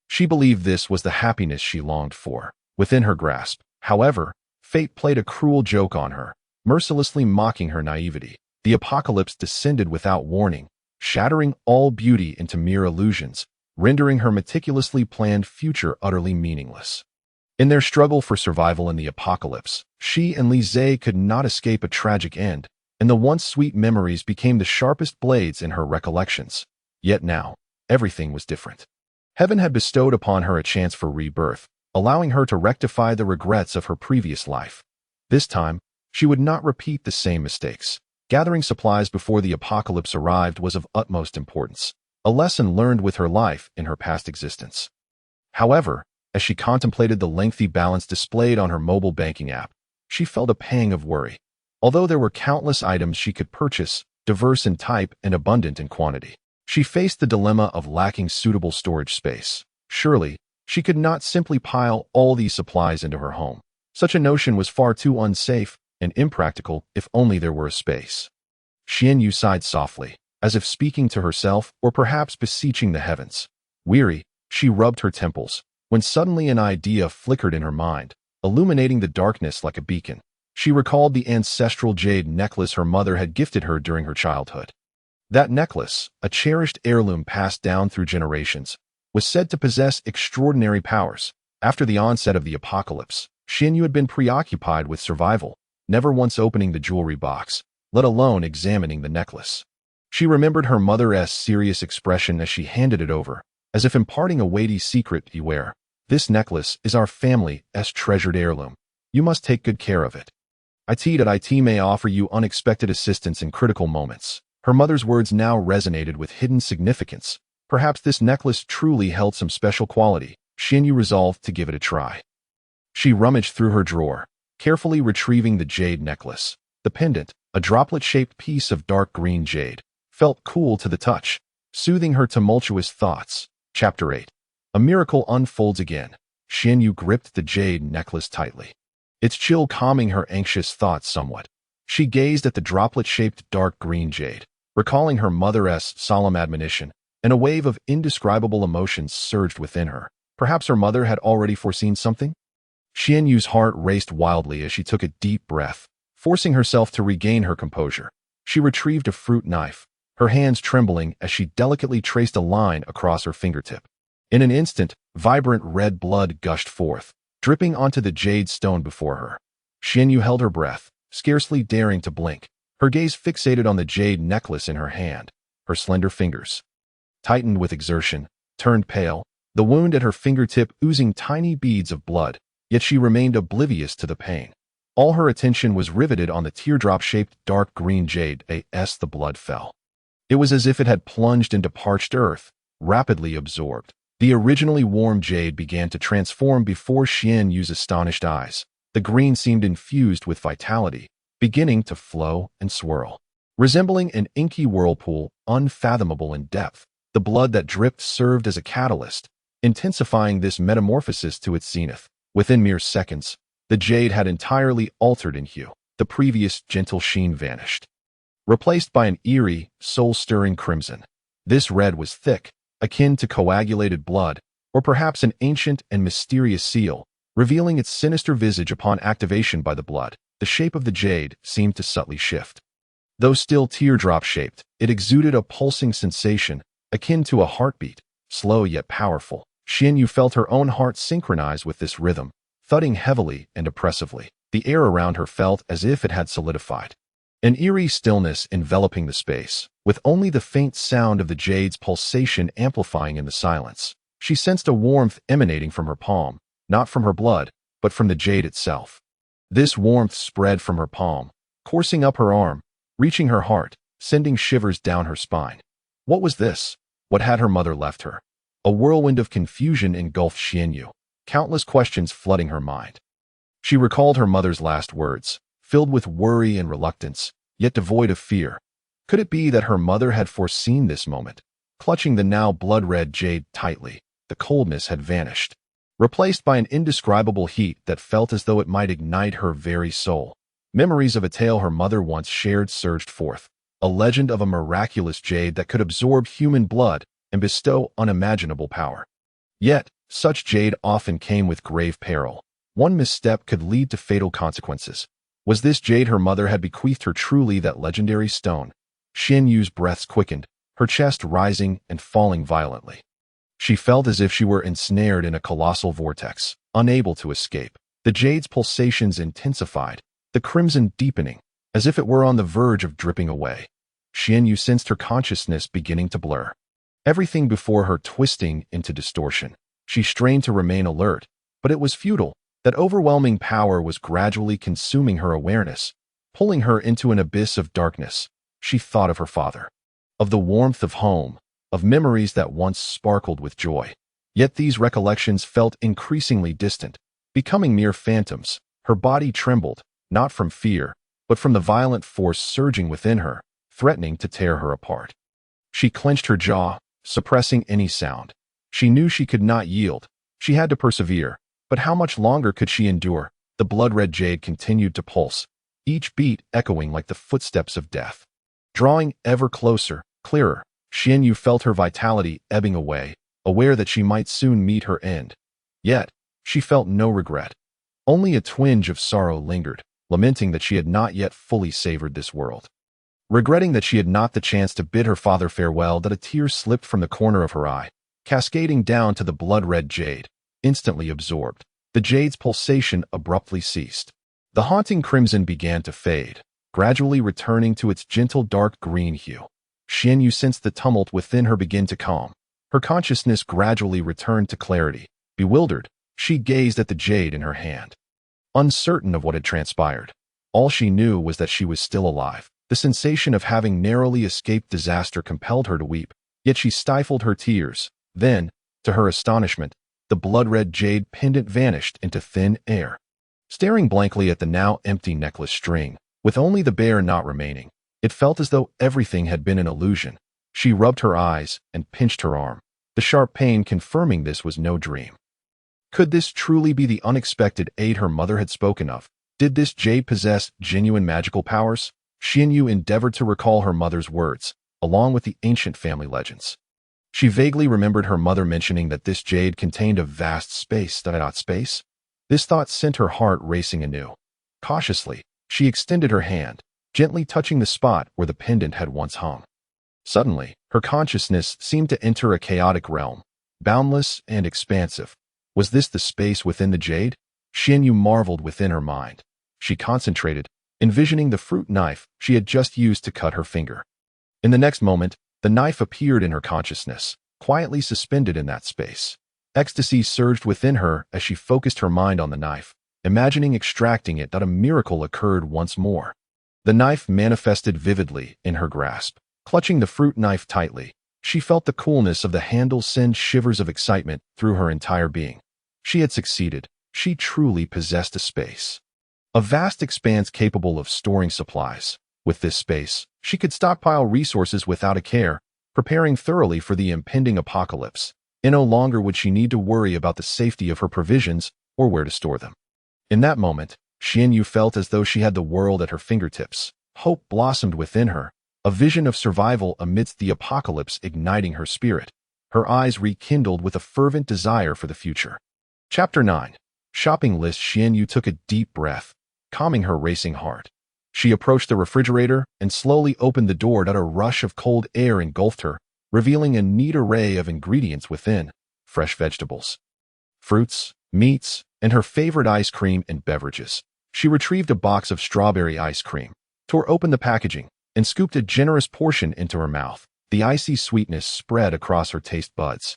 She believed this was the happiness she longed for, within her grasp. However, fate played a cruel joke on her, mercilessly mocking her naivety. The apocalypse descended without warning, shattering all beauty into mere illusions, rendering her meticulously planned future utterly meaningless. In their struggle for survival in the apocalypse, she and Li Zhe could not escape a tragic end, and the once sweet memories became the sharpest blades in her recollections. Yet now, everything was different. Heaven had bestowed upon her a chance for rebirth, allowing her to rectify the regrets of her previous life. This time, she would not repeat the same mistakes. Gathering supplies before the apocalypse arrived was of utmost importance, a lesson learned with her life in her past existence. However, as she contemplated the lengthy balance displayed on her mobile banking app, she felt a pang of worry. Although there were countless items she could purchase, diverse in type and abundant in quantity, she faced the dilemma of lacking suitable storage space. Surely, she could not simply pile all these supplies into her home. Such a notion was far too unsafe and impractical if only there were a space. Xianyu sighed softly, as if speaking to herself or perhaps beseeching the heavens. Weary, she rubbed her temples, when suddenly an idea flickered in her mind, illuminating the darkness like a beacon. She recalled the ancestral jade necklace her mother had gifted her during her childhood. That necklace, a cherished heirloom passed down through generations, was said to possess extraordinary powers. After the onset of the apocalypse, Xianyu had been preoccupied with survival, never once opening the jewelry box, let alone examining the necklace. She remembered her mother's serious expression as she handed it over, as if imparting a weighty secret. Beware, this necklace is our family's treasured heirloom. You must take good care of it. It may offer you unexpected assistance in critical moments. Her mother's words now resonated with hidden significance. Perhaps this necklace truly held some special quality. Xianyu resolved to give it a try. She rummaged through her drawer, carefully retrieving the jade necklace. The pendant, a droplet-shaped piece of dark green jade, felt cool to the touch, soothing her tumultuous thoughts. Chapter 8. A miracle unfolds again. Xianyu gripped the jade necklace tightly, its chill calming her anxious thoughts somewhat. She gazed at the droplet-shaped dark green jade, recalling her mother's solemn admonition, and a wave of indescribable emotions surged within her. Perhaps her mother had already foreseen something? Xian Yu's heart raced wildly as she took a deep breath, forcing herself to regain her composure. She retrieved a fruit knife, her hands trembling as she delicately traced a line across her fingertip. In an instant, vibrant red blood gushed forth, dripping onto the jade stone before her. Xian Yu held her breath, scarcely daring to blink, her gaze fixated on the jade necklace in her hand. Her slender fingers, tightened with exertion, turned pale, the wound at her fingertip oozing tiny beads of blood, yet she remained oblivious to the pain. All her attention was riveted on the teardrop-shaped dark green jade as the blood fell. It was as if it had plunged into parched earth, rapidly absorbed. The originally warm jade began to transform before Xian Yu's astonished eyes. The green seemed infused with vitality, beginning to flow and swirl. Resembling an inky whirlpool, unfathomable in depth, the blood that dripped served as a catalyst, intensifying this metamorphosis to its zenith. Within mere seconds, the jade had entirely altered in hue. The previous gentle sheen vanished, replaced by an eerie, soul-stirring crimson. This red was thick, akin to coagulated blood, or perhaps an ancient and mysterious seal, revealing its sinister visage upon activation by the blood. The shape of the jade seemed to subtly shift. Though still teardrop-shaped, it exuded a pulsing sensation, akin to a heartbeat, slow yet powerful. Xian Yu felt her own heart synchronize with this rhythm, thudding heavily and oppressively. The air around her felt as if it had solidified. An eerie stillness enveloping the space, with only the faint sound of the jade's pulsation amplifying in the silence. She sensed a warmth emanating from her palm, not from her blood, but from the jade itself. This warmth spread from her palm, coursing up her arm, reaching her heart, sending shivers down her spine. What was this? What had her mother left her? A whirlwind of confusion engulfed Xian Yu, countless questions flooding her mind. She recalled her mother's last words, filled with worry and reluctance, yet devoid of fear. Could it be that her mother had foreseen this moment? Clutching the now blood-red jade tightly, the coldness had vanished, replaced by an indescribable heat that felt as though it might ignite her very soul. Memories of a tale her mother once shared surged forth, a legend of a miraculous jade that could absorb human blood and bestow unimaginable power. Yet, such jade often came with grave peril. One misstep could lead to fatal consequences. Was this jade her mother had bequeathed her truly that legendary stone? Xian Yu's breaths quickened, her chest rising and falling violently. She felt as if she were ensnared in a colossal vortex, unable to escape. The jade's pulsations intensified, the crimson deepening, as if it were on the verge of dripping away. Xian Yu sensed her consciousness beginning to blur, everything before her twisting into distortion. She strained to remain alert, but it was futile. That overwhelming power was gradually consuming her awareness, pulling her into an abyss of darkness. She thought of her father, of the warmth of home, of memories that once sparkled with joy. Yet these recollections felt increasingly distant, becoming mere phantoms. Her body trembled, not from fear, but from the violent force surging within her, threatening to tear her apart. She clenched her jaw, suppressing any sound. She knew she could not yield. She had to persevere. But how much longer could she endure? The blood-red jade continued to pulse, each beat echoing like the footsteps of death. Drawing ever closer, clearer, Xian Yu felt her vitality ebbing away, aware that she might soon meet her end. Yet, she felt no regret. Only a twinge of sorrow lingered, lamenting that she had not yet fully savored this world. Regretting that she had not the chance to bid her father farewell, that a tear slipped from the corner of her eye, cascading down to the blood-red jade. Instantly absorbed, the jade's pulsation abruptly ceased. The haunting crimson began to fade, gradually returning to its gentle dark green hue. Xian Yu sensed the tumult within her begin to calm. Her consciousness gradually returned to clarity. Bewildered, she gazed at the jade in her hand, uncertain of what had transpired. All she knew was that she was still alive. The sensation of having narrowly escaped disaster compelled her to weep, yet she stifled her tears. Then, to her astonishment, the blood-red jade pendant vanished into thin air. Staring blankly at the now empty necklace string, with only the bear knot remaining, it felt as though everything had been an illusion. She rubbed her eyes and pinched her arm, the sharp pain confirming this was no dream. Could this truly be the unexpected aid her mother had spoken of? Did this jade possess genuine magical powers? Xian Yu endeavored to recall her mother's words, along with the ancient family legends. She vaguely remembered her mother mentioning that this jade contained a vast space. This thought sent her heart racing anew. Cautiously, she extended her hand, gently touching the spot where the pendant had once hung. Suddenly, her consciousness seemed to enter a chaotic realm, boundless and expansive. Was this the space within the jade? Xianyu marveled within her mind. She concentrated, envisioning the fruit knife she had just used to cut her finger. In the next moment, the knife appeared in her consciousness, quietly suspended in that space. Ecstasy surged within her as she focused her mind on the knife, imagining extracting it. That a miracle occurred once more. The knife manifested vividly in her grasp. Clutching the fruit knife tightly, she felt the coolness of the handle send shivers of excitement through her entire being. She had succeeded. She truly possessed a space. A vast expanse capable of storing supplies. With this space, she could stockpile resources without a care, preparing thoroughly for the impending apocalypse. And no longer would she need to worry about the safety of her provisions or where to store them. In that moment, Xianyu felt as though she had the world at her fingertips. Hope blossomed within her, a vision of survival amidst the apocalypse igniting her spirit. Her eyes rekindled with a fervent desire for the future. Chapter 9. Shopping List. Xianyu took a deep breath, calming her racing heart. She approached the refrigerator and slowly opened the door. A rush of cold air engulfed her, revealing a neat array of ingredients within: fresh vegetables, fruits, meats, and her favorite ice cream and beverages. She retrieved a box of strawberry ice cream, tore open the packaging, and scooped a generous portion into her mouth. The icy sweetness spread across her taste buds,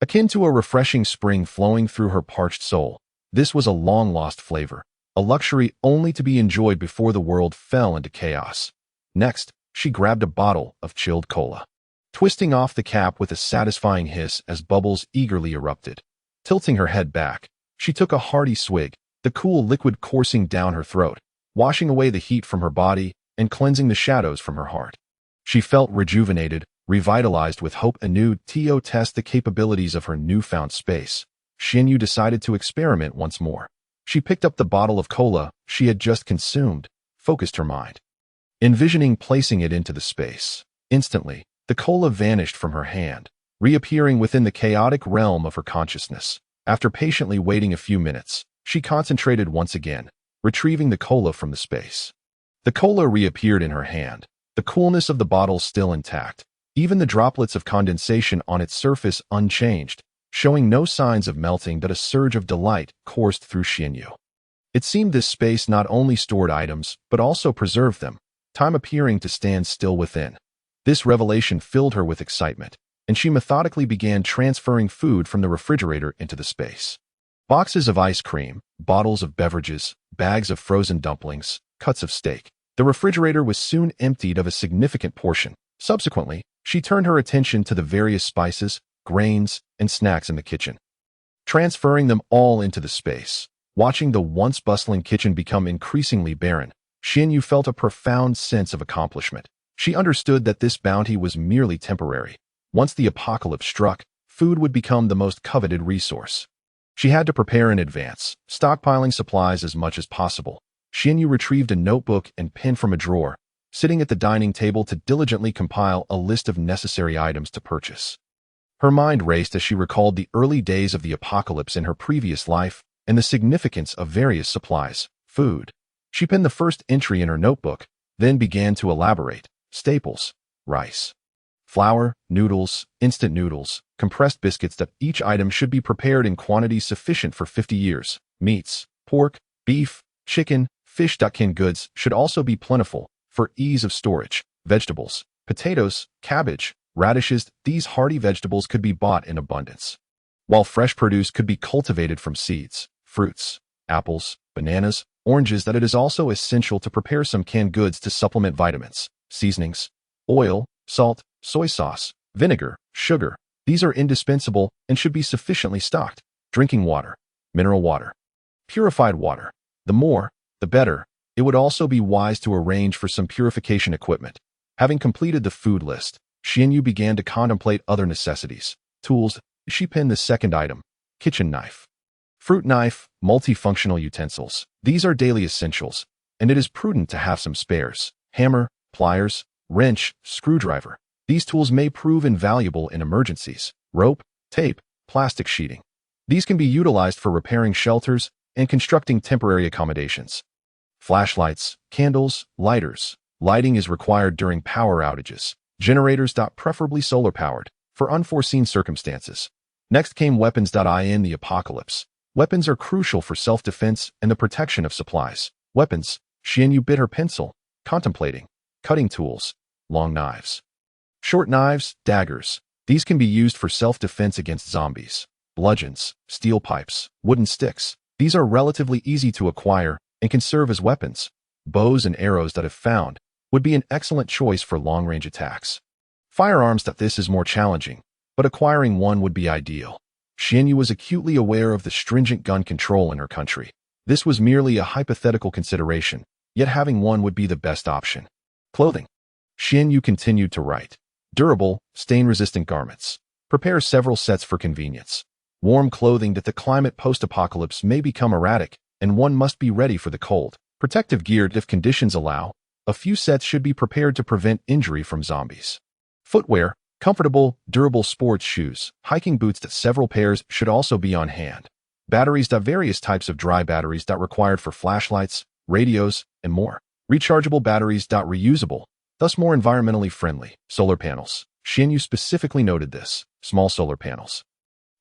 akin to a refreshing spring flowing through her parched soul. This was a long-lost flavor, a luxury only to be enjoyed before the world fell into chaos. Next, she grabbed a bottle of chilled cola, twisting off the cap with a satisfying hiss as bubbles eagerly erupted. Tilting her head back, she took a hearty swig, the cool liquid coursing down her throat, washing away the heat from her body and cleansing the shadows from her heart. She felt rejuvenated, revitalized with hope anew. To test the capabilities of her newfound space, Xianyu decided to experiment once more. She picked up the bottle of cola she had just consumed, focused her mind, envisioning placing it into the space. Instantly, the cola vanished from her hand, reappearing within the chaotic realm of her consciousness. After patiently waiting a few minutes, she concentrated once again, retrieving the cola from the space. The cola reappeared in her hand, the coolness of the bottle still intact, even the droplets of condensation on its surface unchanged, showing no signs of melting. But a surge of delight coursed through Xianyu. It seemed this space not only stored items, but also preserved them, time appearing to stand still within. This revelation filled her with excitement, and she methodically began transferring food from the refrigerator into the space. Boxes of ice cream, bottles of beverages, bags of frozen dumplings, cuts of steak. The refrigerator was soon emptied of a significant portion. Subsequently, she turned her attention to the various spices, grains, and snacks in the kitchen, transferring them all into the space. Watching the once bustling kitchen become increasingly barren, Xianyu felt a profound sense of accomplishment. She understood that this bounty was merely temporary. Once the apocalypse struck, food would become the most coveted resource. She had to prepare in advance, stockpiling supplies as much as possible. Xianyu retrieved a notebook and pen from a drawer, sitting at the dining table to diligently compile a list of necessary items to purchase. Her mind raced as she recalled the early days of the apocalypse in her previous life and the significance of various supplies, food. She penned the first entry in her notebook, then began to elaborate: staples, rice, flour, noodles, instant noodles, compressed biscuits. That each item should be prepared in quantities sufficient for 50 years. Meats, pork, beef, chicken, fish. Canned goods should also be plentiful for ease of storage. Vegetables, potatoes, cabbage, radishes. These hardy vegetables could be bought in abundance, while fresh produce could be cultivated from seeds. Fruits, apples, bananas, oranges. That it is also essential to prepare some canned goods to supplement vitamins. Seasonings, oil, salt, soy sauce, vinegar, sugar. These are indispensable and should be sufficiently stocked. Drinking water, mineral water, purified water. The more, the better. It would also be wise to arrange for some purification equipment. Having completed the food list, Xianyu began to contemplate other necessities. Tools. She penned the second item: kitchen knife, fruit knife, multifunctional utensils. These are daily essentials, and it is prudent to have some spares. Hammer, pliers, wrench, screwdriver. These tools may prove invaluable in emergencies. Rope, tape, plastic sheeting. These can be utilized for repairing shelters and constructing temporary accommodations. Flashlights, candles, lighters. Lighting is required during power outages. Generators, preferably solar-powered, for unforeseen circumstances. Next came weapons. In the apocalypse, weapons are crucial for self-defense and the protection of supplies. Weapons. Xianyu bit her pencil, contemplating. Cutting tools, long knives. Short knives, daggers. These can be used for self-defense against zombies. Bludgeons, steel pipes, wooden sticks. These are relatively easy to acquire and can serve as weapons. Bows and arrows, if found, would be an excellent choice for long-range attacks. Firearms. This is more challenging, but acquiring one would be ideal. Xianyu was acutely aware of the stringent gun control in her country. This was merely a hypothetical consideration, yet having one would be the best option. Clothing. Xianyu continued to write. Durable, stain-resistant garments. Prepare several sets for convenience. Warm clothing. The climate post-apocalypse may become erratic, and one must be ready for the cold. Protective gear. If conditions allow, a few sets should be prepared to prevent injury from zombies. Footwear. Comfortable, durable sports shoes, hiking boots. Several pairs should also be on hand. Batteries. Various types of dry batteries. Required for flashlights, radios, and more. Rechargeable batteries. Reusable, thus more environmentally friendly. Solar panels. Xianyu specifically noted this. Small solar panels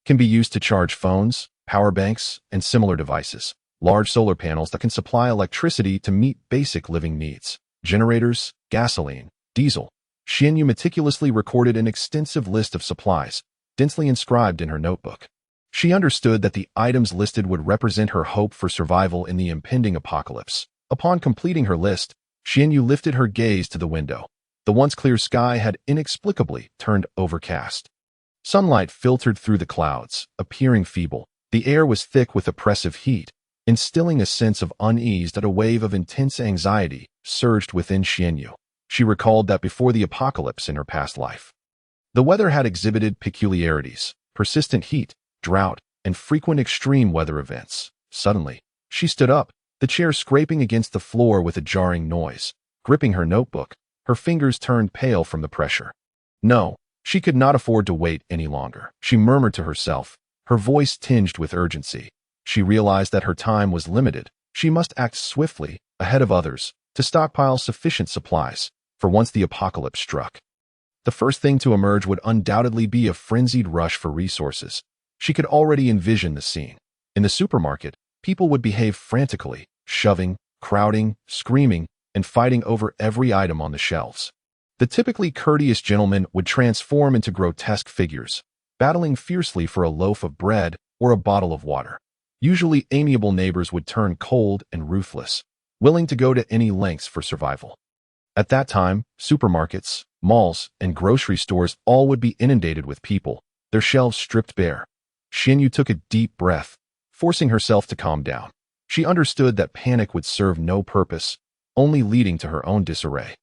can be used to charge phones, power banks, and similar devices. Large solar panels that can supply electricity to meet basic living needs. Generators, gasoline, diesel. Xianyu meticulously recorded an extensive list of supplies, densely inscribed in her notebook. She understood that the items listed would represent her hope for survival in the impending apocalypse. Upon completing her list, Xianyu lifted her gaze to the window. The once clear sky had inexplicably turned overcast. Sunlight filtered through the clouds, appearing feeble. The air was thick with oppressive heat, instilling a sense of unease. A wave of intense anxiety surged within Xianyu. She recalled that before the apocalypse in her past life, the weather had exhibited peculiarities, persistent heat, drought, and frequent extreme weather events. Suddenly, she stood up, the chair scraping against the floor with a jarring noise. Gripping her notebook, her fingers turned pale from the pressure. No, she could not afford to wait any longer. She murmured to herself, her voice tinged with urgency. She realized that her time was limited. She must act swiftly, ahead of others, to stockpile sufficient supplies, for once the apocalypse struck. The first thing to emerge would undoubtedly be a frenzied rush for resources. She could already envision the scene. In the supermarket, people would behave frantically, shoving, crowding, screaming, and fighting over every item on the shelves. The typically courteous gentleman would transform into grotesque figures, battling fiercely for a loaf of bread or a bottle of water. Usually amiable neighbors would turn cold and ruthless, willing to go to any lengths for survival. At that time, supermarkets, malls, and grocery stores all would be inundated with people, their shelves stripped bare. Xianyu took a deep breath, forcing herself to calm down. She understood that panic would serve no purpose, only leading to her own disarray.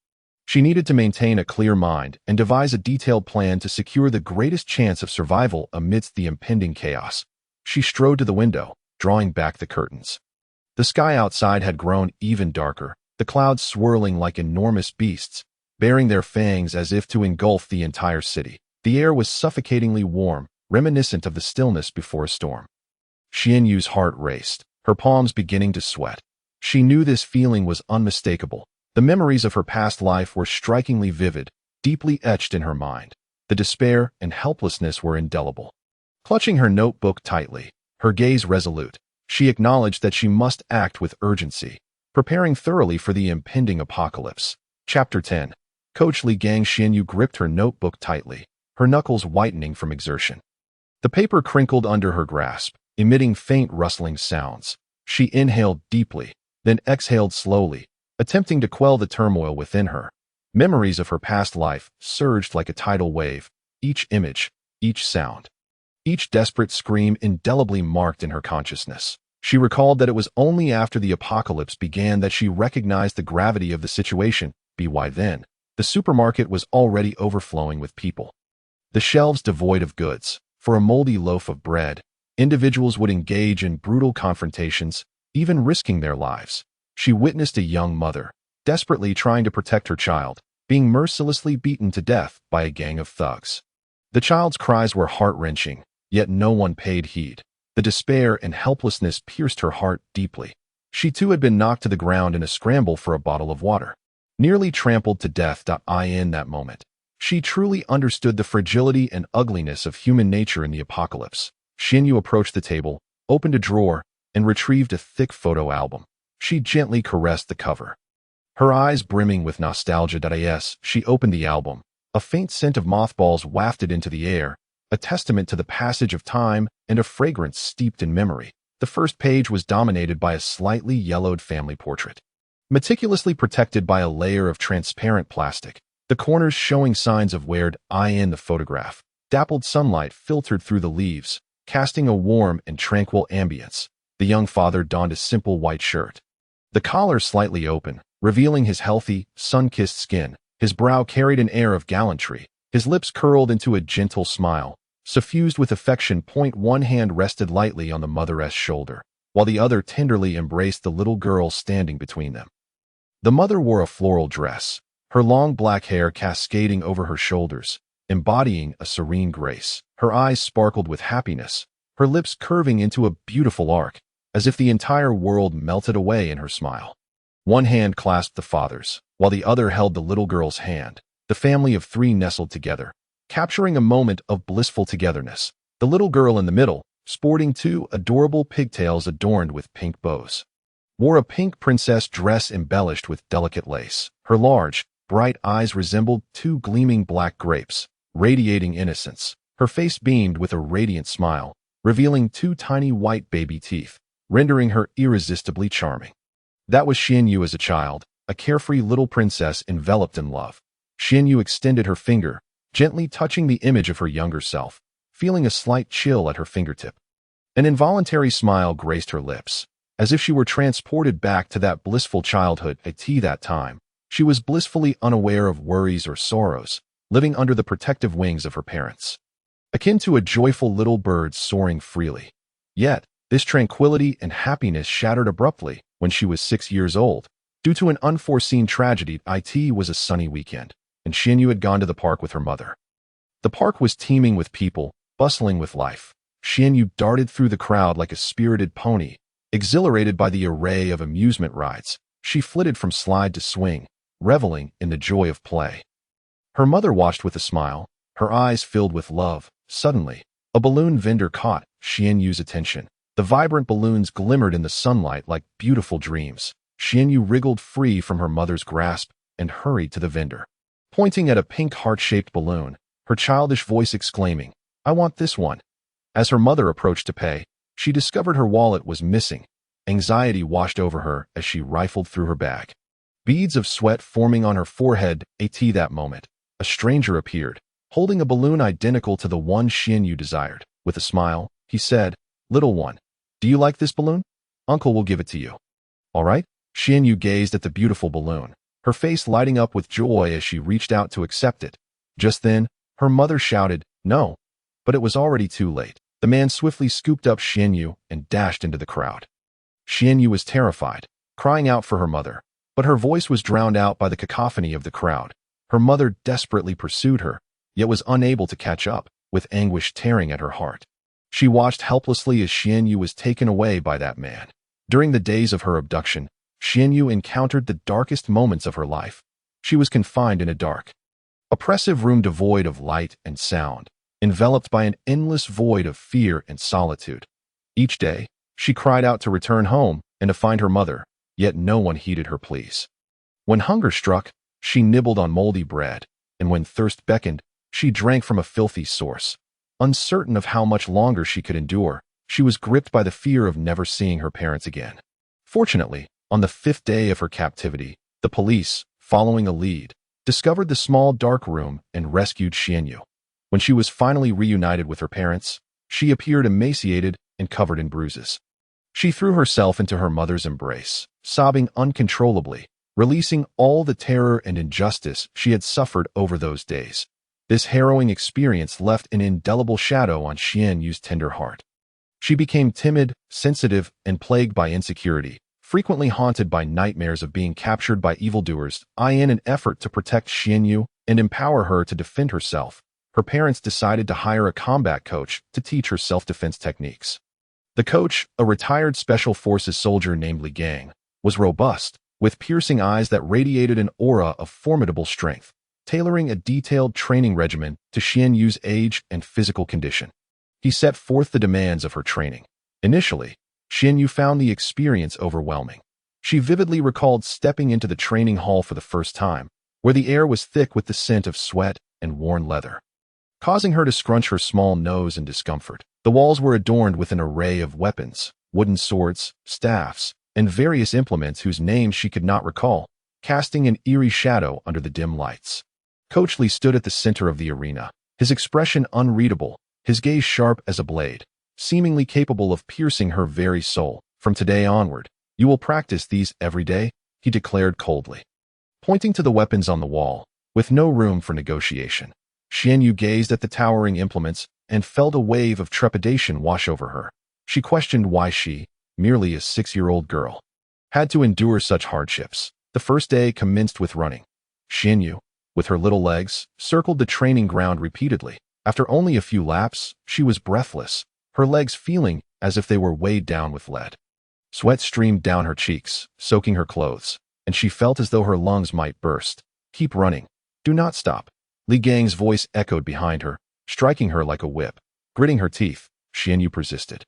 She needed to maintain a clear mind and devise a detailed plan to secure the greatest chance of survival amidst the impending chaos. She strode to the window, drawing back the curtains. The sky outside had grown even darker, the clouds swirling like enormous beasts, baring their fangs as if to engulf the entire city. The air was suffocatingly warm, reminiscent of the stillness before a storm. Xianyu's heart raced, her palms beginning to sweat. She knew this feeling was unmistakable. The memories of her past life were strikingly vivid, deeply etched in her mind. The despair and helplessness were indelible. Clutching her notebook tightly, her gaze resolute, she acknowledged that she must act with urgency, preparing thoroughly for the impending apocalypse. Chapter 10. Coach Li Gang. Xianyu gripped her notebook tightly, her knuckles whitening from exertion. The paper crinkled under her grasp, emitting faint rustling sounds. She inhaled deeply, then exhaled slowly, attempting to quell the turmoil within her. Memories of her past life surged like a tidal wave, each image, each sound, each desperate scream indelibly marked in her consciousness. She recalled that it was only after the apocalypse began that she recognized the gravity of the situation. By then, the supermarket was already overflowing with people. The shelves devoid of goods. For a moldy loaf of bread, individuals would engage in brutal confrontations, even risking their lives. She witnessed a young mother, desperately trying to protect her child, being mercilessly beaten to death by a gang of thugs. The child's cries were heart-wrenching, yet no one paid heed. The despair and helplessness pierced her heart deeply. She too had been knocked to the ground in a scramble for a bottle of water. Nearly trampled to death. In that moment, she truly understood the fragility and ugliness of human nature in the apocalypse. Xianyu approached the table, opened a drawer, and retrieved a thick photo album. She gently caressed the cover. Her eyes brimming with nostalgia. She opened the album. A faint scent of mothballs wafted into the air, a testament to the passage of time and a fragrance steeped in memory. The first page was dominated by a slightly yellowed family portrait, meticulously protected by a layer of transparent plastic, the corners showing signs of wear. In the photograph, dappled sunlight filtered through the leaves, casting a warm and tranquil ambience. The young father donned a simple white shirt, the collar slightly open, revealing his healthy, sun-kissed skin. His brow carried an air of gallantry, his lips curled into a gentle smile, suffused with affection. One hand rested lightly on the mother's shoulder, while the other tenderly embraced the little girl standing between them. The mother wore a floral dress, her long black hair cascading over her shoulders, embodying a serene grace. Her eyes sparkled with happiness, her lips curving into a beautiful arc, as if the entire world melted away in her smile. One hand clasped the father's, while the other held the little girl's hand. The family of three nestled together, capturing a moment of blissful togetherness. The little girl in the middle, sporting two adorable pigtails adorned with pink bows, wore a pink princess dress embellished with delicate lace. Her large, bright eyes resembled two gleaming black grapes, radiating innocence. Her face beamed with a radiant smile, revealing two tiny white baby teeth, rendering her irresistibly charming. That was Xianyu as a child, a carefree little princess enveloped in love. Xianyu extended her finger, gently touching the image of her younger self, feeling a slight chill at her fingertip. An involuntary smile graced her lips, as if she were transported back to that blissful childhood. At that time, she was blissfully unaware of worries or sorrows, living under the protective wings of her parents, akin to a joyful little bird soaring freely. Yet, this tranquility and happiness shattered abruptly when she was 6 years old, due to an unforeseen tragedy. It was a sunny weekend, and Xianyu had gone to the park with her mother. The park was teeming with people, bustling with life. Xianyu darted through the crowd like a spirited pony, exhilarated by the array of amusement rides. She flitted from slide to swing, reveling in the joy of play. Her mother watched with a smile, her eyes filled with love. Suddenly, a balloon vendor caught Xianyu's attention. The vibrant balloons glimmered in the sunlight like beautiful dreams. Xianyu wriggled free from her mother's grasp and hurried to the vendor, pointing at a pink heart-shaped balloon, her childish voice exclaiming, "I want this one." As her mother approached to pay, she discovered her wallet was missing. Anxiety washed over her as she rifled through her bag, beads of sweat forming on her forehead. At that moment, a stranger appeared, holding a balloon identical to the one Xianyu desired. With a smile, he said, "Little one, do you like this balloon? Uncle will give it to you." "All right." Xianyu gazed at the beautiful balloon, her face lighting up with joy as she reached out to accept it. Just then, her mother shouted, "No!" But it was already too late. The man swiftly scooped up Xianyu and dashed into the crowd. Xianyu was terrified, crying out for her mother, but her voice was drowned out by the cacophony of the crowd. Her mother desperately pursued her, yet was unable to catch up, with anguish tearing at her heart. She watched helplessly as Xianyu was taken away by that man. During the days of her abduction, Xianyu encountered the darkest moments of her life. She was confined in a dark, oppressive room devoid of light and sound, enveloped by an endless void of fear and solitude. Each day, she cried out to return home and to find her mother, yet no one heeded her pleas. When hunger struck, she nibbled on moldy bread, and when thirst beckoned, she drank from a filthy source. Uncertain of how much longer she could endure, she was gripped by the fear of never seeing her parents again. Fortunately, on the 5th day of her captivity, the police, following a lead, discovered the small dark room and rescued Xianyu. When she was finally reunited with her parents, she appeared emaciated and covered in bruises. She threw herself into her mother's embrace, sobbing uncontrollably, releasing all the terror and injustice she had suffered over those days. This harrowing experience left an indelible shadow on Xianyu's tender heart. She became timid, sensitive, and plagued by insecurity, frequently haunted by nightmares of being captured by evildoers. In an effort to protect Xianyu and empower her to defend herself, her parents decided to hire a combat coach to teach her self-defense techniques. The coach, a retired Special Forces soldier named Li Gang, was robust, with piercing eyes that radiated an aura of formidable strength, tailoring a detailed training regimen to Xianyu's age and physical condition. He set forth the demands of her training. Initially, Xianyu found the experience overwhelming. She vividly recalled stepping into the training hall for the first time, where the air was thick with the scent of sweat and worn leather, causing her to scrunch her small nose in discomfort. The walls were adorned with an array of weapons, wooden swords, staffs, and various implements whose names she could not recall, casting an eerie shadow under the dim lights. Coach Lee stood at the center of the arena, his expression unreadable, his gaze sharp as a blade, seemingly capable of piercing her very soul. From today onward, you will practice these every day, he declared coldly. Pointing to the weapons on the wall, with no room for negotiation, Xianyu gazed at the towering implements and felt a wave of trepidation wash over her. She questioned why she, merely a 6-year-old girl, had to endure such hardships. The first day commenced with running. Xianyu, with her little legs, circled the training ground repeatedly. After only a few laps, she was breathless, her legs feeling as if they were weighed down with lead. Sweat streamed down her cheeks, soaking her clothes, and she felt as though her lungs might burst. Keep running. Do not stop. Li Gang's voice echoed behind her, striking her like a whip. Gritting her teeth, Xianyu persisted.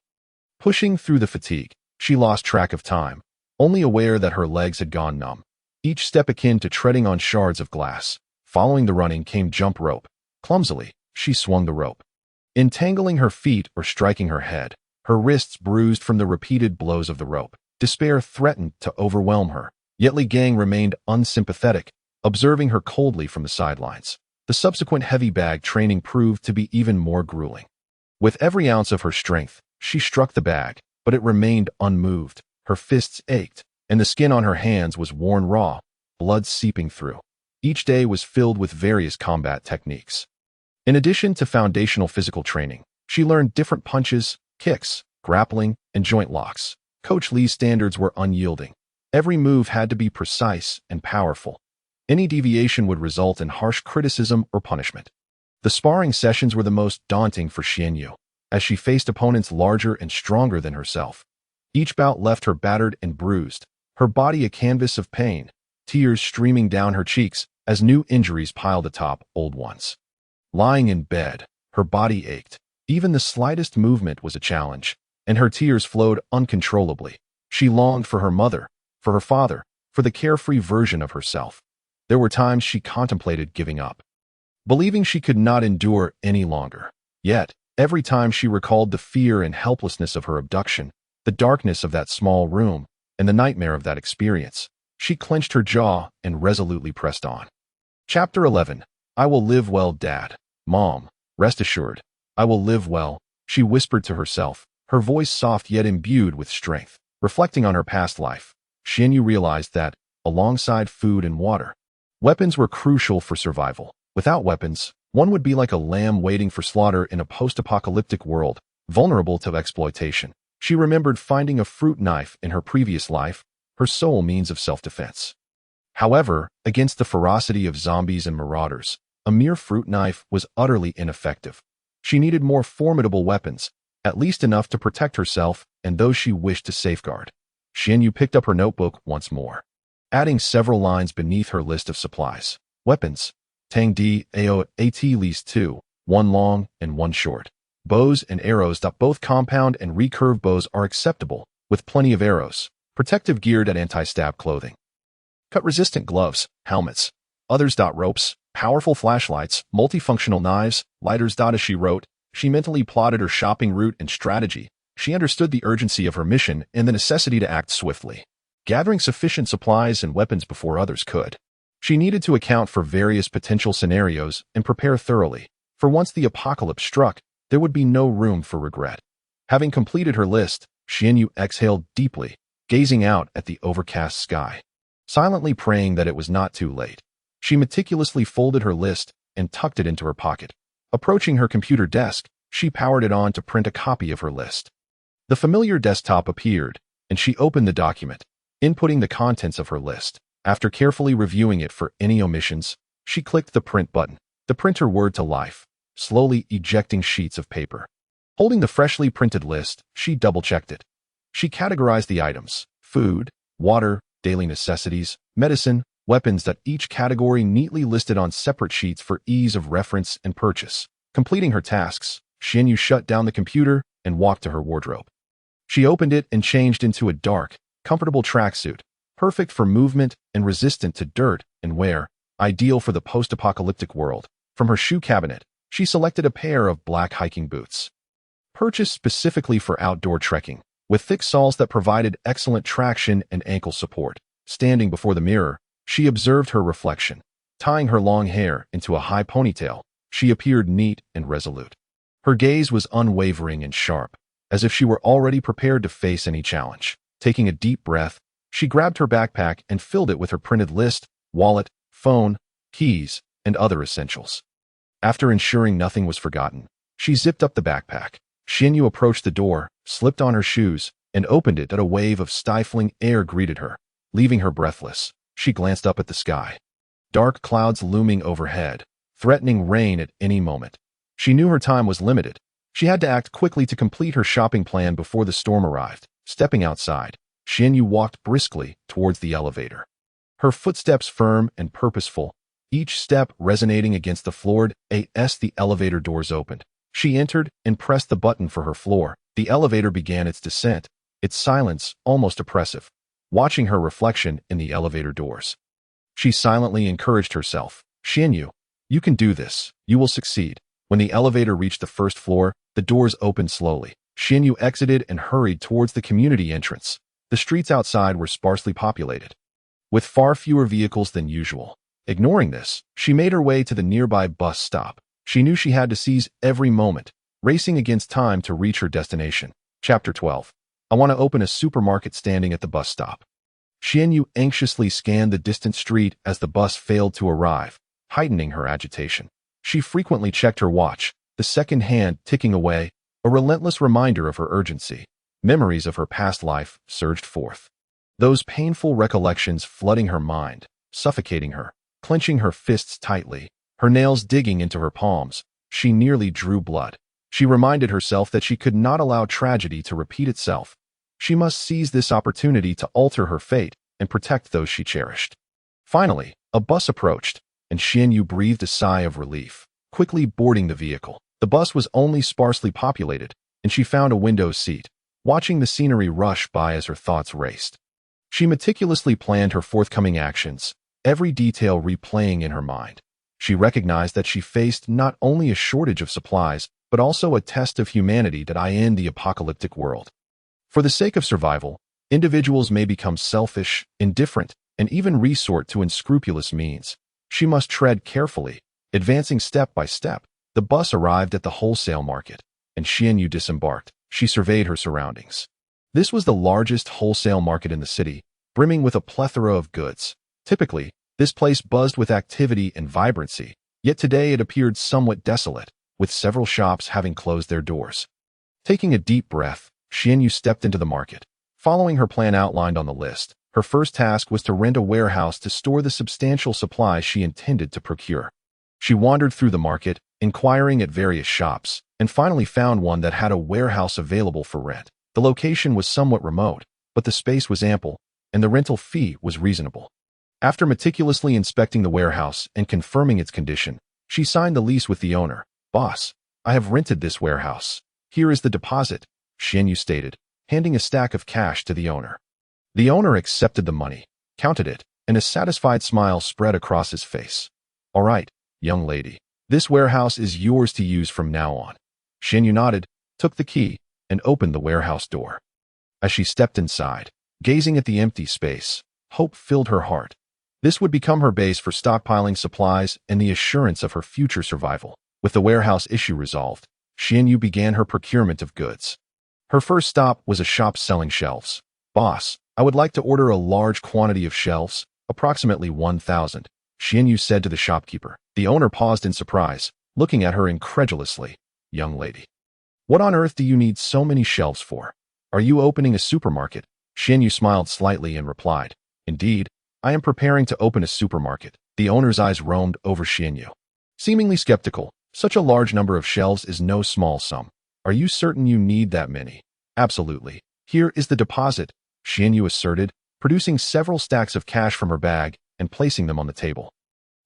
Pushing through the fatigue, she lost track of time, only aware that her legs had gone numb. Each step akin to treading on shards of glass. Following the running came jump rope. Clumsily, she swung the rope, entangling her feet or striking her head, her wrists bruised from the repeated blows of the rope. Despair threatened to overwhelm her, yet Li Gang remained unsympathetic, observing her coldly from the sidelines. The subsequent heavy bag training proved to be even more grueling. With every ounce of her strength, she struck the bag, but it remained unmoved. Her fists ached, and the skin on her hands was worn raw, blood seeping through. Each day was filled with various combat techniques. In addition to foundational physical training, she learned different punches, kicks, grappling, and joint locks. Coach Lee's standards were unyielding. Every move had to be precise and powerful. Any deviation would result in harsh criticism or punishment. The sparring sessions were the most daunting for Xianyu, as she faced opponents larger and stronger than herself. Each bout left her battered and bruised, her body a canvas of pain, tears streaming down her cheeks as new injuries piled atop old ones. Lying in bed, her body ached. Even the slightest movement was a challenge, and her tears flowed uncontrollably. She longed for her mother, for her father, for the carefree version of herself. There were times she contemplated giving up, believing she could not endure any longer. Yet, every time she recalled the fear and helplessness of her abduction, the darkness of that small room, and the nightmare of that experience, she clenched her jaw and resolutely pressed on. Chapter 11. I will live well, Dad. Mom, rest assured, I will live well, she whispered to herself, her voice soft yet imbued with strength. Reflecting on her past life, Xianyu realized that, alongside food and water, weapons were crucial for survival. Without weapons, one would be like a lamb waiting for slaughter in a post-apocalyptic world, vulnerable to exploitation. She remembered finding a fruit knife in her previous life, her sole means of self-defense. However, against the ferocity of zombies and marauders, a mere fruit knife was utterly ineffective. She needed more formidable weapons, at least enough to protect herself and those she wished to safeguard. Xianyu picked up her notebook once more, adding several lines beneath her list of supplies. Weapons. Tang Di Ao At least 2, 1 long and 1 short. Bows and arrows. Both compound and recurve bows are acceptable, with plenty of arrows. Protective gear. Anti-stab clothing. Cut-resistant gloves, helmets. Others. Ropes, powerful flashlights, multifunctional knives, lighters. As she wrote, she mentally plotted her shopping route and strategy. She understood the urgency of her mission and the necessity to act swiftly, gathering sufficient supplies and weapons before others could. She needed to account for various potential scenarios and prepare thoroughly, for once the apocalypse struck, there would be no room for regret. Having completed her list, Xianyu exhaled deeply, gazing out at the overcast sky, silently praying that it was not too late. She meticulously folded her list and tucked it into her pocket. Approaching her computer desk, she powered it on to print a copy of her list. The familiar desktop appeared, and she opened the document. inputting the contents of her list. After carefully reviewing it for any omissions, she clicked the print button. The printer whirred to life, slowly ejecting sheets of paper. Holding the freshly printed list, she double-checked it. She categorized the items: food, water, daily necessities, medicine, weapons, that each category neatly listed on separate sheets for ease of reference and purchase. Completing her tasks, Xianyu shut down the computer and walked to her wardrobe. She opened it and changed into a dark, comfortable tracksuit, perfect for movement and resistant to dirt and wear, ideal for the post-apocalyptic world. From her shoe cabinet, she selected a pair of black hiking boots, purchased specifically for outdoor trekking, with thick soles that provided excellent traction and ankle support. Standing before the mirror, she observed her reflection. Tying her long hair into a high ponytail, she appeared neat and resolute. Her gaze was unwavering and sharp, as if she were already prepared to face any challenge. Taking a deep breath, she grabbed her backpack and filled it with her printed list, wallet, phone, keys, and other essentials. After ensuring nothing was forgotten, she zipped up the backpack. Xianyu approached the door, slipped on her shoes, and opened it. A wave of stifling air greeted her, leaving her breathless. She glanced up at the sky. Dark clouds looming overhead, threatening rain at any moment. She knew her time was limited. She had to act quickly to complete her shopping plan before the storm arrived. Stepping outside, Xianyu walked briskly towards the elevator. Her footsteps firm and purposeful, each step resonating against the floored as the elevator doors opened. She entered and pressed the button for her floor. The elevator began its descent, its silence almost oppressive. Watching her reflection in the elevator doors, she silently encouraged herself. Xianyu, you can do this. You will succeed. When the elevator reached the first floor, the doors opened slowly. Xianyu exited and hurried towards the community entrance. The streets outside were sparsely populated, with far fewer vehicles than usual. Ignoring this, she made her way to the nearby bus stop. She knew she had to seize every moment, racing against time to reach her destination. Chapter 12. I want to open a supermarket. Standing at the bus stop, Xianyu anxiously scanned the distant street as the bus failed to arrive, heightening her agitation. She frequently checked her watch, the second hand ticking away, a relentless reminder of her urgency. Memories of her past life surged forth, those painful recollections flooding her mind, suffocating her. Clenching her fists tightly, her nails digging into her palms, she nearly drew blood. She reminded herself that she could not allow tragedy to repeat itself. She must seize this opportunity to alter her fate and protect those she cherished. Finally, a bus approached, and Xianyu breathed a sigh of relief, quickly boarding the vehicle. The bus was only sparsely populated, and she found a window seat, watching the scenery rush by as her thoughts raced. She meticulously planned her forthcoming actions, every detail replaying in her mind. She recognized that she faced not only a shortage of supplies, but also a test of humanity that in the apocalyptic world. For the sake of survival, individuals may become selfish, indifferent, and even resort to unscrupulous means. She must tread carefully, advancing step by step. The bus arrived at the wholesale market, and Xianyu disembarked. She surveyed her surroundings. This was the largest wholesale market in the city, brimming with a plethora of goods. Typically, this place buzzed with activity and vibrancy, yet today it appeared somewhat desolate, with several shops having closed their doors. Taking a deep breath, Xianyu stepped into the market. Following her plan outlined on the list, her first task was to rent a warehouse to store the substantial supplies she intended to procure. She wandered through the market, inquiring at various shops, and finally found one that had a warehouse available for rent. The location was somewhat remote, but the space was ample, and the rental fee was reasonable. After meticulously inspecting the warehouse and confirming its condition, she signed the lease with the owner. "Boss, I have rented this warehouse. Here is the deposit," Xianyu stated, handing a stack of cash to the owner. The owner accepted the money, counted it, and a satisfied smile spread across his face. "All right, young lady. This warehouse is yours to use from now on." Xianyu nodded, took the key, and opened the warehouse door. As she stepped inside, gazing at the empty space, hope filled her heart. This would become her base for stockpiling supplies and the assurance of her future survival. With the warehouse issue resolved, Xianyu began her procurement of goods. Her first stop was a shop selling shelves. "Boss, I would like to order a large quantity of shelves, approximately 1,000, Xianyu said to the shopkeeper. The owner paused in surprise, looking at her incredulously. "Young lady, what on earth do you need so many shelves for? Are you opening a supermarket?" Xian Yu smiled slightly and replied, "Indeed, I am preparing to open a supermarket." The owner's eyes roamed over Xian Yu. Seemingly skeptical, such a large number of shelves is no small sum. Are you certain you need that many? Absolutely. Here is the deposit, Xian Yu asserted, producing several stacks of cash from her bag and placing them on the table.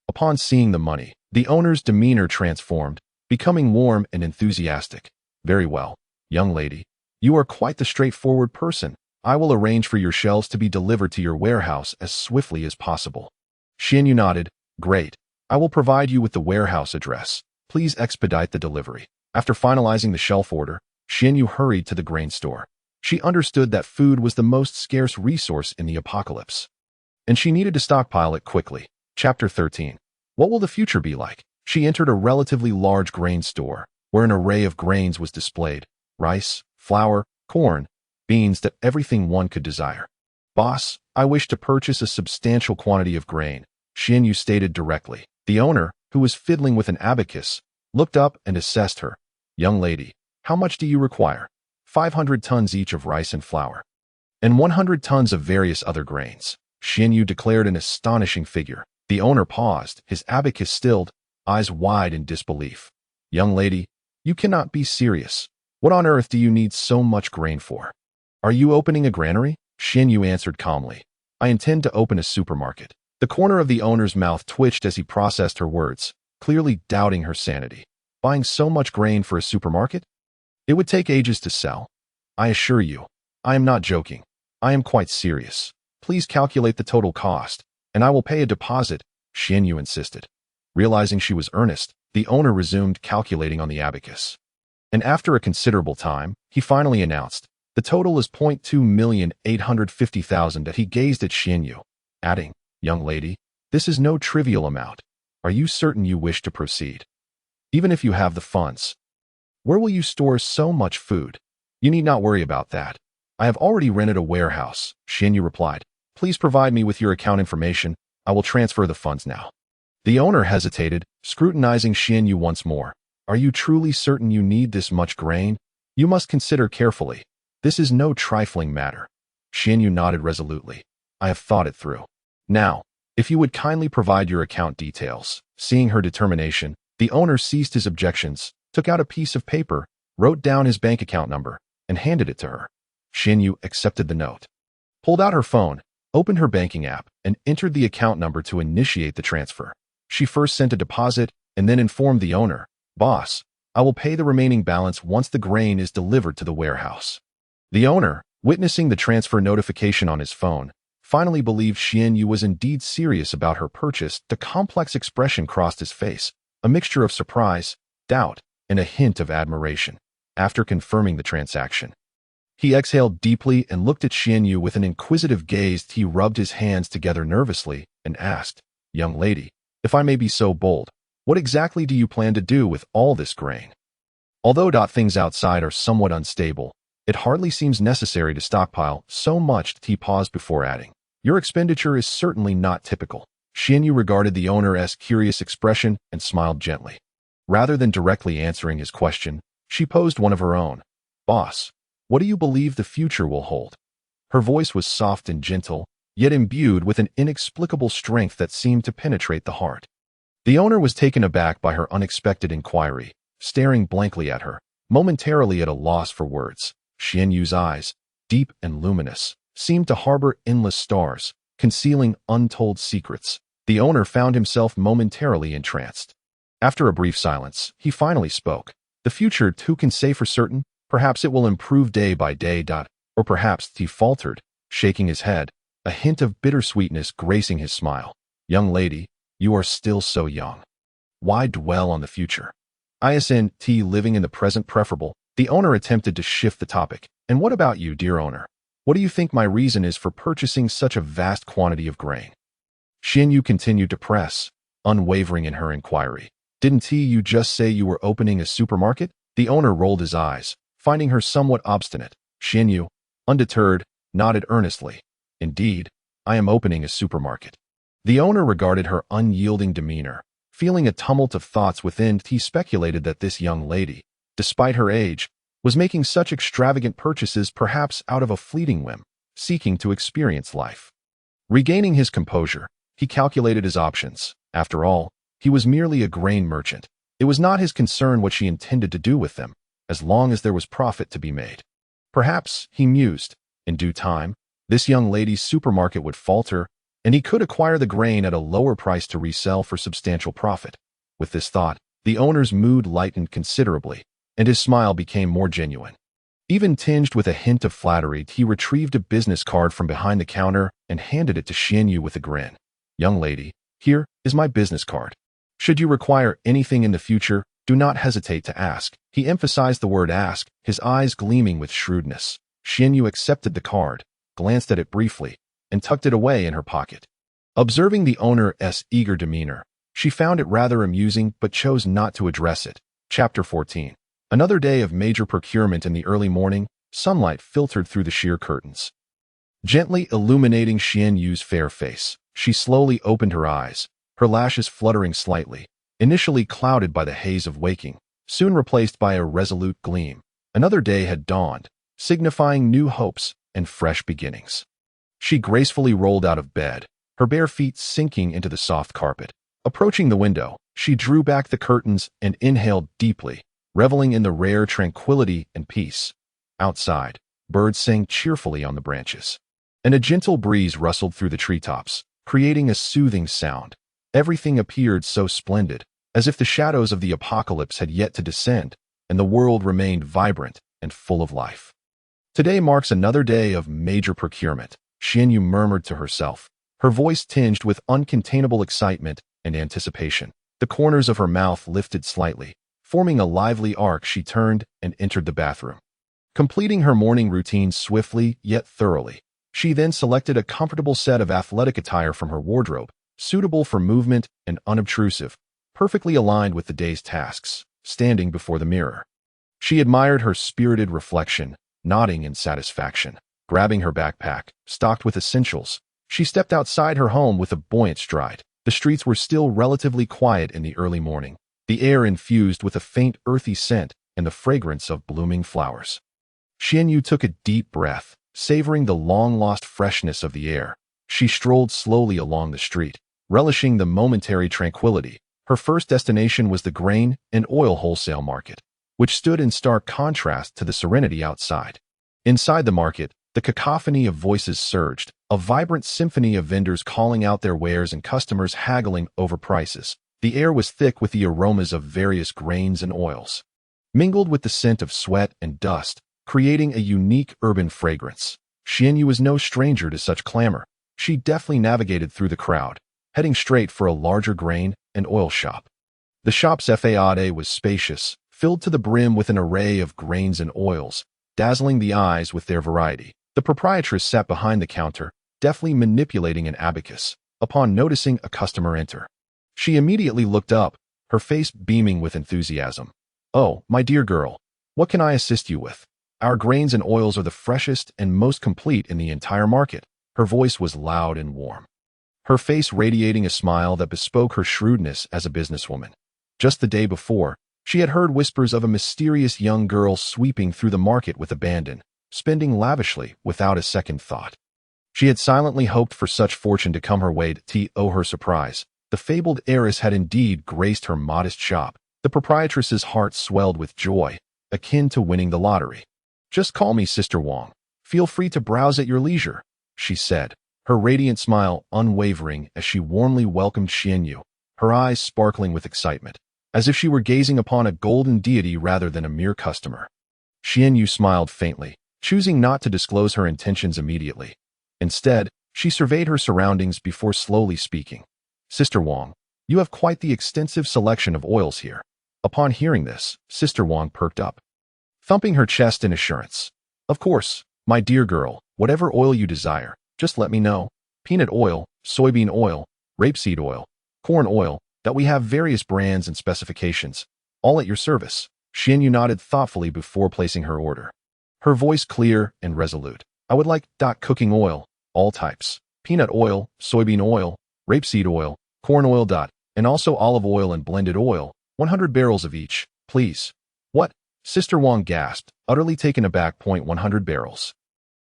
Upon seeing the money, the owner's demeanor transformed, becoming warm and enthusiastic. Very well, young lady. You are quite the straightforward person. I will arrange for your shelves to be delivered to your warehouse as swiftly as possible. Xian Yu nodded. Great. I will provide you with the warehouse address. Please expedite the delivery. After finalizing the shelf order, Xian Yu hurried to the grain store. She understood that food was the most scarce resource in the apocalypse, and she needed to stockpile it quickly. Chapter 13. What will the future be like? She entered a relatively large grain store, where an array of grains was displayed. Rice, flour, corn, beans, that everything one could desire. Boss, I wish to purchase a substantial quantity of grain, Xian Yu stated directly. The owner, who was fiddling with an abacus, looked up and assessed her. Young lady, how much do you require? 500 tons each of rice and flour, and 100 tons of various other grains. Xian Yu declared an astonishing figure. The owner paused, his abacus stilled, eyes wide in disbelief. Young lady, you cannot be serious. What on earth do you need so much grain for? Are you opening a granary? Xian Yu answered calmly. I intend to open a supermarket. The corner of the owner's mouth twitched as he processed her words, clearly doubting her sanity. Buying so much grain for a supermarket? It would take ages to sell. I assure you, I am not joking. I am quite serious. Please calculate the total cost, and I will pay a deposit, Xian Yu insisted. Realizing she was earnest, the owner resumed calculating on the abacus. And after a considerable time, he finally announced, the total is 2,850,000. He gazed at Xian Yu, adding, young lady, this is no trivial amount. Are you certain you wish to proceed? Even if you have the funds, where will you store so much food? You need not worry about that. I have already rented a warehouse, Xian Yu replied. Please provide me with your account information. I will transfer the funds now. The owner hesitated, scrutinizing Xian Yu once more. Are you truly certain you need this much grain? You must consider carefully. This is no trifling matter. Xian Yu nodded resolutely. I have thought it through. Now, if you would kindly provide your account details. Seeing her determination, the owner ceased his objections, took out a piece of paper, wrote down his bank account number, and handed it to her. Xian Yu accepted the note, pulled out her phone, opened her banking app, and entered the account number to initiate the transfer. She first sent a deposit and then informed the owner, Boss, I will pay the remaining balance once the grain is delivered to the warehouse. The owner, witnessing the transfer notification on his phone, finally believed Xian Yu was indeed serious about her purchase. The complex expression crossed his face, a mixture of surprise, doubt, and a hint of admiration. After confirming the transaction, he exhaled deeply and looked at Xian Yu with an inquisitive gaze. He rubbed his hands together nervously and asked, Young lady, if I may be so bold, what exactly do you plan to do with all this grain? Although things outside are somewhat unstable, it hardly seems necessary to stockpile so much. He paused before adding, Your expenditure is certainly not typical. Xian Yu regarded the owner's curious expression and smiled gently. Rather than directly answering his question, she posed one of her own. Boss, what do you believe the future will hold? Her voice was soft and gentle, yet imbued with an inexplicable strength that seemed to penetrate the heart. The owner was taken aback by her unexpected inquiry, staring blankly at her, momentarily at a loss for words. Xian Yu's eyes, deep and luminous, seemed to harbor endless stars, concealing untold secrets. The owner found himself momentarily entranced. After a brief silence, he finally spoke. The future, who can say for certain? Perhaps it will improve day by day. Or perhaps, he faltered, shaking his head, a hint of bittersweetness gracing his smile. Young lady, you are still so young. Why dwell on the future? Isn't living in the present preferable? The owner attempted to shift the topic. And what about you, dear owner? What do you think my reason is for purchasing such a vast quantity of grain? Xian Yu continued to press, unwavering in her inquiry. Didn't you just say you were opening a supermarket? The owner rolled his eyes, finding her somewhat obstinate. Xian Yu, undeterred, nodded earnestly. Indeed, I am opening a supermarket. The owner regarded her unyielding demeanor. Feeling a tumult of thoughts within, he speculated that this young lady, despite her age, was making such extravagant purchases perhaps out of a fleeting whim. seeking to experience life. Regaining his composure, he calculated his options. After all, he was merely a grain merchant. It was not his concern what she intended to do with them, as long as there was profit to be made. Perhaps, he mused, in due time, this young lady's supermarket would falter, and he could acquire the grain at a lower price to resell for substantial profit. With this thought, the owner's mood lightened considerably, and his smile became more genuine. Even tinged with a hint of flattery, he retrieved a business card from behind the counter and handed it to Xianyu with a grin. Young lady, here is my business card. Should you require anything in the future, do not hesitate to ask. He emphasized the word ask, his eyes gleaming with shrewdness. Xianyu accepted the card, glanced at it briefly, and tucked it away in her pocket. Observing the owner's eager demeanor, she found it rather amusing but chose not to address it. Chapter 14. Another day of major procurement. In the early morning, sunlight filtered through the sheer curtains, gently illuminating Xianyu's fair face. She slowly opened her eyes, her lashes fluttering slightly, initially clouded by the haze of waking, soon replaced by a resolute gleam. Another day had dawned, signifying new hopes and fresh beginnings. She gracefully rolled out of bed, her bare feet sinking into the soft carpet. Approaching the window, she drew back the curtains and inhaled deeply, reveling in the rare tranquility and peace. Outside, birds sang cheerfully on the branches, and a gentle breeze rustled through the treetops, creating a soothing sound. Everything appeared so splendid, as if the shadows of the apocalypse had yet to descend, and the world remained vibrant and full of life. Today marks another day of major procurement, Xianyu murmured to herself, her voice tinged with uncontainable excitement and anticipation. The corners of her mouth lifted slightly, forming a lively arc. She turned and entered the bathroom. Completing her morning routine swiftly yet thoroughly, she then selected a comfortable set of athletic attire from her wardrobe, suitable for movement and unobtrusive, perfectly aligned with the day's tasks. Standing before the mirror, she admired her spirited reflection, nodding in satisfaction. Grabbing her backpack, stocked with essentials, she stepped outside her home with a buoyant stride. The streets were still relatively quiet in the early morning, the air infused with a faint earthy scent and the fragrance of blooming flowers. Xianyu took a deep breath, savoring the long-lost freshness of the air. She strolled slowly along the street, relishing the momentary tranquility. Her first destination was the grain and oil wholesale market, which stood in stark contrast to the serenity outside. Inside the market, the cacophony of voices surged, a vibrant symphony of vendors calling out their wares and customers haggling over prices. The air was thick with the aromas of various grains and oils, mingled with the scent of sweat and dust, creating a unique urban fragrance. Xianyu was no stranger to such clamor. She deftly navigated through the crowd, heading straight for a larger grain and oil shop. The shop's faade was spacious, filled to the brim with an array of grains and oils, dazzling the eyes with their variety. The proprietress sat behind the counter, deftly manipulating an abacus. Upon noticing a customer enter, she immediately looked up, her face beaming with enthusiasm. "Oh, my dear girl, what can I assist you with? Our grains and oils are the freshest and most complete in the entire market." Her voice was loud and warm, her face radiating a smile that bespoke her shrewdness as a businesswoman. Just the day before, she had heard whispers of a mysterious young girl sweeping through the market with abandon, spending lavishly without a second thought. She had silently hoped for such fortune to come her way. To her surprise, the fabled heiress had indeed graced her modest shop. The proprietress's heart swelled with joy, akin to winning the lottery. "Just call me Sister Wang. Feel free to browse at your leisure," she said, her radiant smile unwavering as she warmly welcomed Xianyu, her eyes sparkling with excitement, as if she were gazing upon a golden deity rather than a mere customer. Xianyu smiled faintly, choosing not to disclose her intentions immediately. Instead, she surveyed her surroundings before slowly speaking. "Sister Wang, you have quite the extensive selection of oils here." Upon hearing this, Sister Wang perked up, thumping her chest in assurance. "Of course, my dear girl, whatever oil you desire, just let me know. Peanut oil, soybean oil, rapeseed oil, corn oil, that we have various brands and specifications, all at your service." Xianyu nodded thoughtfully before placing her order, her voice clear and resolute. "I would like cooking oil, all types, peanut oil, soybean oil, rapeseed oil, corn oil, and also olive oil and blended oil, 100 barrels of each, please." "What?" Sister Wang gasped, utterly taken aback. 100 barrels.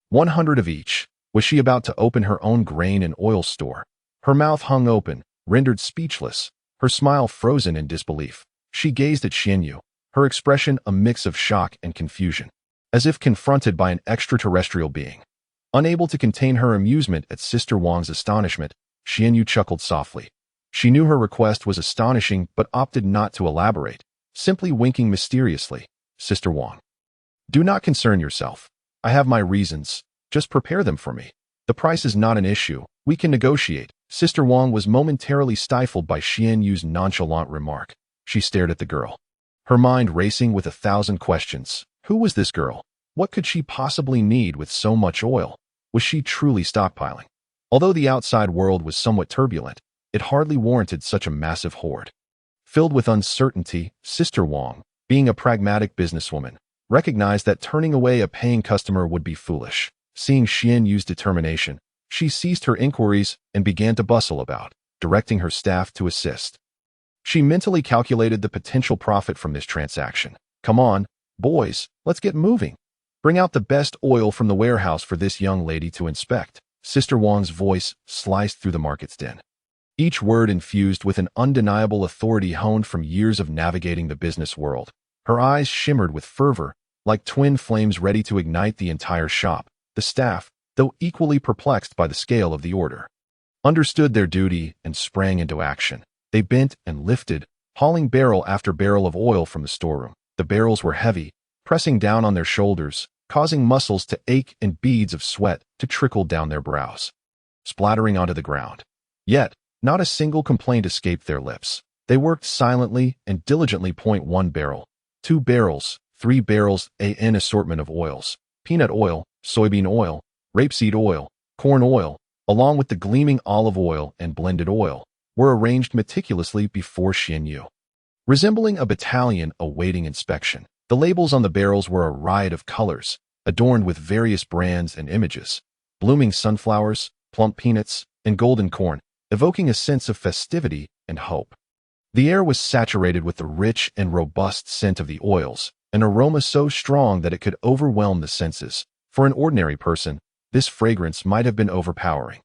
100 of each. Was she about to open her own grain and oil store? Her mouth hung open, rendered speechless, her smile frozen in disbelief. She gazed at Xianyu, her expression a mix of shock and confusion, as if confronted by an extraterrestrial being. Unable to contain her amusement at Sister Wang's astonishment, Xianyu chuckled softly. She knew her request was astonishing but opted not to elaborate, simply winking mysteriously. Sister Wang, do not concern yourself. I have my reasons. Just prepare them for me. The price is not an issue. We can negotiate. Sister Wang was momentarily stifled by Xianyu's nonchalant remark. She stared at the girl, her mind racing with 1,000 questions. Who was this girl? What could she possibly need with so much oil? Was she truly stockpiling? Although the outside world was somewhat turbulent, it hardly warranted such a massive hoard. Filled with uncertainty, Sister Wang, being a pragmatic businesswoman, recognized that turning away a paying customer would be foolish. Seeing Xianyu's determination, she ceased her inquiries and began to bustle about, directing her staff to assist. She mentally calculated the potential profit from this transaction. Come on, boys, let's get moving. Bring out the best oil from the warehouse for this young lady to inspect. Sister Wang's voice sliced through the market's din, each word infused with an undeniable authority honed from years of navigating the business world. Her eyes shimmered with fervor, like twin flames ready to ignite the entire shop. The staff, though equally perplexed by the scale of the order, understood their duty and sprang into action. They bent and lifted, hauling barrel after barrel of oil from the storeroom. The barrels were heavy, pressing down on their shoulders, causing muscles to ache and beads of sweat to trickle down their brows, splattering onto the ground. Yet, not a single complaint escaped their lips. They worked silently and diligently. 1 barrel, 2 barrels, 3 barrels, an assortment of oils, peanut oil, soybean oil, rapeseed oil, corn oil, along with the gleaming olive oil and blended oil, were arranged meticulously before Xianyu, resembling a battalion awaiting inspection. The labels on the barrels were a riot of colors, adorned with various brands and images: blooming sunflowers, plump peanuts, and golden corn, evoking a sense of festivity and hope. The air was saturated with the rich and robust scent of the oils, an aroma so strong that it could overwhelm the senses. For an ordinary person, this fragrance might have been overpowering.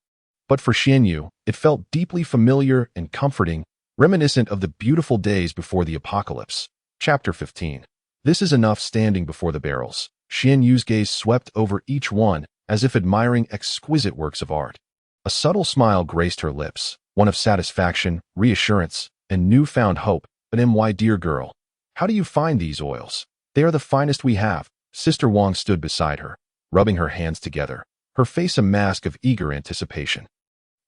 But for Xianyu, it felt deeply familiar and comforting, reminiscent of the beautiful days before the apocalypse. Chapter 15. This is enough. Standing before the barrels, Xianyu's gaze swept over each one, as if admiring exquisite works of art. A subtle smile graced her lips, one of satisfaction, reassurance, and newfound hope. But my dear girl, how do you find these oils? They are the finest we have. Sister Wang stood beside her, rubbing her hands together, her face a mask of eager anticipation.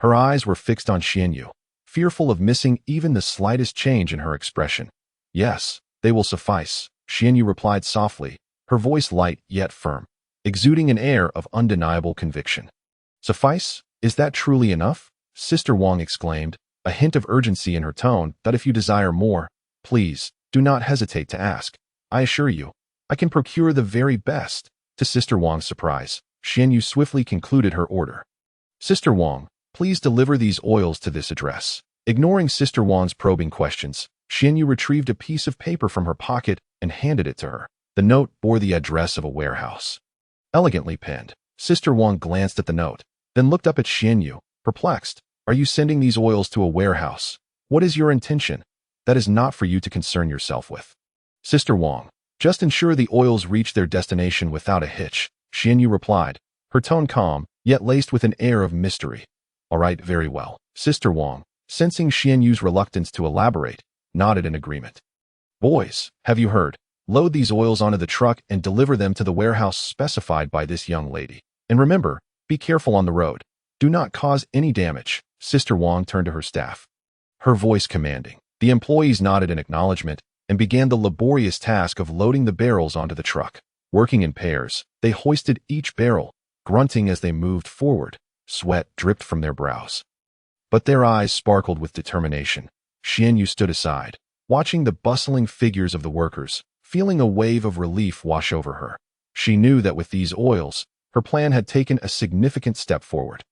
Her eyes were fixed on Xianyu, fearful of missing even the slightest change in her expression. Yes, they will suffice, Xianyu replied softly, her voice light yet firm, exuding an air of undeniable conviction. Suffice? Is that truly enough? Sister Wang exclaimed, a hint of urgency in her tone. That if you desire more, please, do not hesitate to ask. I assure you, I can procure the very best. To Sister Wang's surprise, Xianyu swiftly concluded her order. Sister Wang, please deliver these oils to this address. Ignoring Sister Wang's probing questions, Xianyu retrieved a piece of paper from her pocket and handed it to her. The note bore the address of a warehouse, elegantly penned. Sister Wang glanced at the note, then looked up at Xianyu, perplexed. Are you sending these oils to a warehouse? What is your intention? That is not for you to concern yourself with. Sister Wang, just ensure the oils reach their destination without a hitch, Xianyu replied, her tone calm, yet laced with an air of mystery. All right, very well. Sister Wang, sensing Xianyu's reluctance to elaborate, nodded in agreement. Boys, have you heard? Load these oils onto the truck and deliver them to the warehouse specified by this young lady. And remember, be careful on the road. Do not cause any damage. Sister Wang turned to her staff, her voice commanding. The employees nodded in acknowledgement and began the laborious task of loading the barrels onto the truck. Working in pairs, they hoisted each barrel, grunting as they moved forward. Sweat dripped from their brows, but their eyes sparkled with determination. Xianyu stood aside, watching the bustling figures of the workers, feeling a wave of relief wash over her. She knew that with these oils, her plan had taken a significant step forward.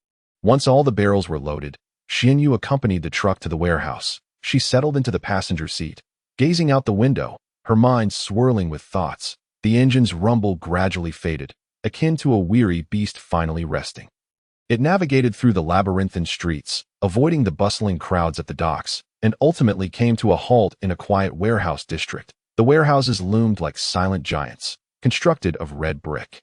Once all the barrels were loaded, Xianyu accompanied the truck to the warehouse. She settled into the passenger seat, gazing out the window, her mind swirling with thoughts. The engine's rumble gradually faded, akin to a weary beast finally resting. It navigated through the labyrinthine streets, avoiding the bustling crowds at the docks, and ultimately came to a halt in a quiet warehouse district. The warehouses loomed like silent giants, constructed of red brick.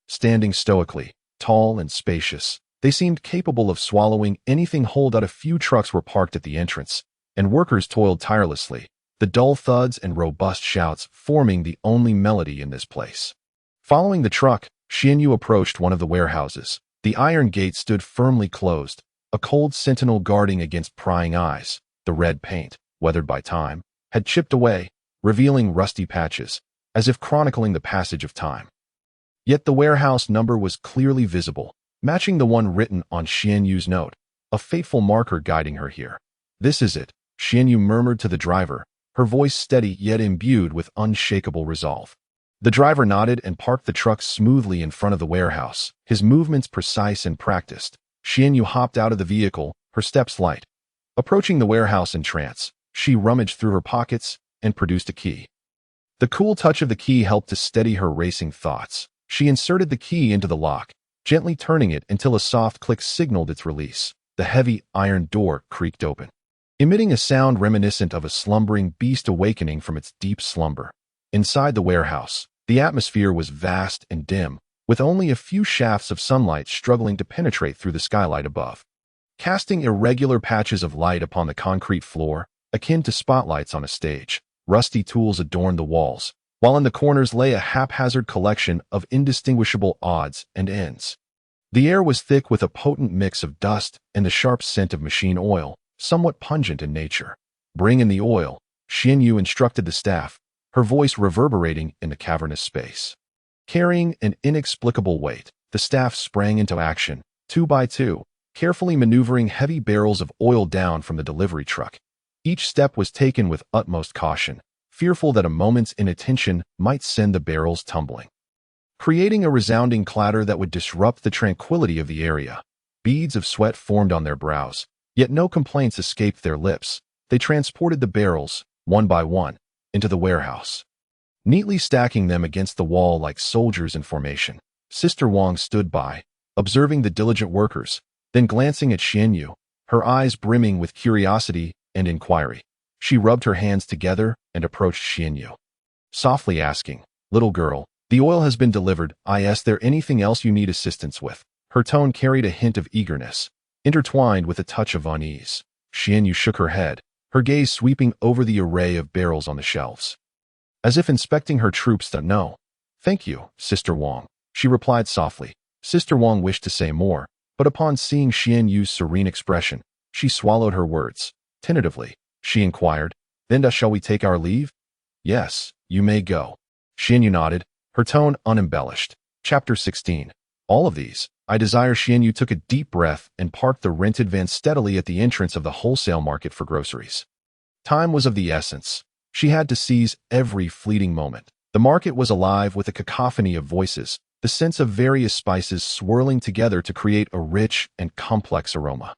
Standing stoically, tall and spacious, they seemed capable of swallowing anything whole. A few trucks were parked at the entrance, and workers toiled tirelessly, the dull thuds and robust shouts forming the only melody in this place. Following the truck, Xianyu approached one of the warehouses. The iron gate stood firmly closed, a cold sentinel guarding against prying eyes. The red paint, weathered by time, had chipped away, revealing rusty patches, as if chronicling the passage of time. Yet the warehouse number was clearly visible, matching the one written on Xianyu's note, a fateful marker guiding her here. "This is it," Xianyu murmured to the driver, her voice steady yet imbued with unshakable resolve. The driver nodded and parked the truck smoothly in front of the warehouse, his movements precise and practiced. Xianyu hopped out of the vehicle, her steps light. Approaching the warehouse in trance, she rummaged through her pockets and produced a key. The cool touch of the key helped to steady her racing thoughts. She inserted the key into the lock, gently turning it until a soft click signaled its release. The heavy iron door creaked open, emitting a sound reminiscent of a slumbering beast awakening from its deep slumber. Inside the warehouse, the atmosphere was vast and dim, with only a few shafts of sunlight struggling to penetrate through the skylight above, casting irregular patches of light upon the concrete floor, akin to spotlights on a stage. Rusty tools adorned the walls, while in the corners lay a haphazard collection of indistinguishable odds and ends. The air was thick with a potent mix of dust and the sharp scent of machine oil, somewhat pungent in nature. "Bring in the oil," Xianyu instructed the staff, her voice reverberating in the cavernous space. Carrying an inexplicable weight, the staff sprang into action, 2 by 2, carefully maneuvering heavy barrels of oil down from the delivery truck. Each step was taken with utmost caution, fearful that a moment's inattention might send the barrels tumbling, creating a resounding clatter that would disrupt the tranquility of the area. Beads of sweat formed on their brows, yet no complaints escaped their lips. They transported the barrels, one by one, into the warehouse, neatly stacking them against the wall like soldiers in formation. Sister Wang stood by, observing the diligent workers, then glancing at Xianyu, her eyes brimming with curiosity and inquiry. She rubbed her hands together and approached Xianyu, softly asking, "Little girl, the oil has been delivered. Is there anything else you need assistance with?" Her tone carried a hint of eagerness, intertwined with a touch of unease. Xianyu shook her head, her gaze sweeping over the array of barrels on the shelves, as if inspecting her troops. "No, thank you, Sister Wang," she replied softly. Sister Wang wished to say more, but upon seeing Xianyu's serene expression, she swallowed her words. Tentatively, she inquired, "Then shall we take our leave?" "Yes, you may go." Xianyu nodded, her tone unembellished. Chapter 16. All of these, I desire. Xianyu took a deep breath and parked the rented van steadily at the entrance of the wholesale market for groceries. Time was of the essence. She had to seize every fleeting moment. The market was alive with a cacophony of voices, the scents of various spices swirling together to create a rich and complex aroma.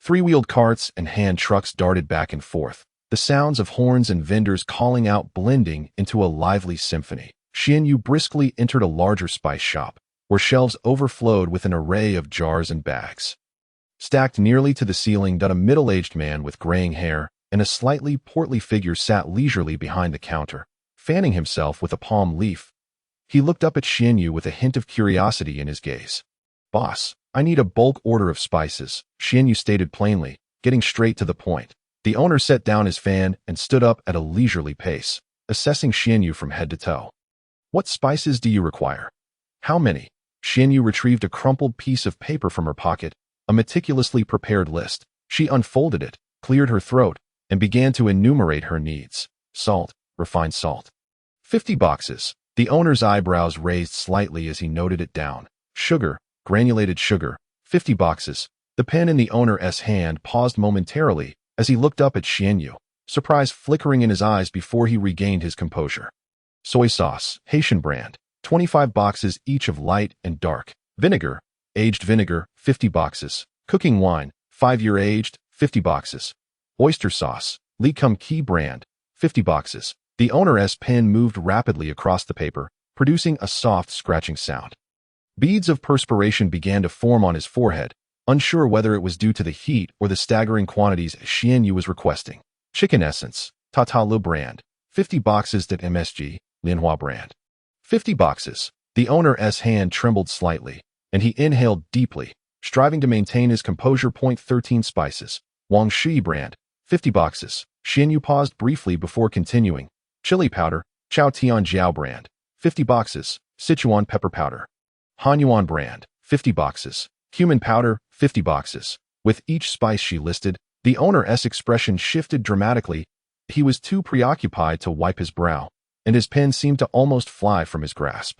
Three-wheeled carts and hand trucks darted back and forth, the sounds of horns and vendors calling out blending into a lively symphony. Xianyu briskly entered a larger spice shop, where shelves overflowed with an array of jars and bags. Stacked nearly to the ceiling, a middle-aged man with graying hair and a slightly portly figure sat leisurely behind the counter, fanning himself with a palm leaf. He looked up at Xianyu with a hint of curiosity in his gaze. "Boss, I need a bulk order of spices," Xianyu stated plainly, getting straight to the point. The owner set down his fan and stood up at a leisurely pace, assessing Xianyu from head to toe. "What spices do you require? How many?" Xianyu retrieved a crumpled piece of paper from her pocket, a meticulously prepared list. She unfolded it, cleared her throat, and began to enumerate her needs. "Salt, refined salt. 50 boxes. The owner's eyebrows raised slightly as he noted it down. "Sugar, granulated sugar, 50 boxes. The pen in the owner's hand paused momentarily as he looked up at Xianyu, surprise flickering in his eyes before he regained his composure. "Soy sauce, Haitian brand, 25 boxes each of light and dark. Vinegar, aged vinegar, 50 boxes. Cooking wine, 5-year aged, 50 boxes. Oyster sauce, Lecum Key brand, 50 boxes. The owner's pen moved rapidly across the paper, producing a soft scratching sound. Beads of perspiration began to form on his forehead, unsure whether it was due to the heat or the staggering quantities Xianyu was requesting. Chicken essence, Tata Le brand, 50 boxes at MSG, Lianhua brand. 50 boxes. The owner's hand trembled slightly, and he inhaled deeply, striving to maintain his composure. 13 spices, Wang Shi brand, 50 boxes. Xianyu paused briefly before continuing. Chili powder, Chao Tian Jiao brand, 50 boxes. Sichuan pepper powder. Hanyuan brand, 50 boxes. Cumin powder, 50 boxes. With each spice she listed, the owner's expression shifted dramatically. He was too preoccupied to wipe his brow, and his pen seemed to almost fly from his grasp.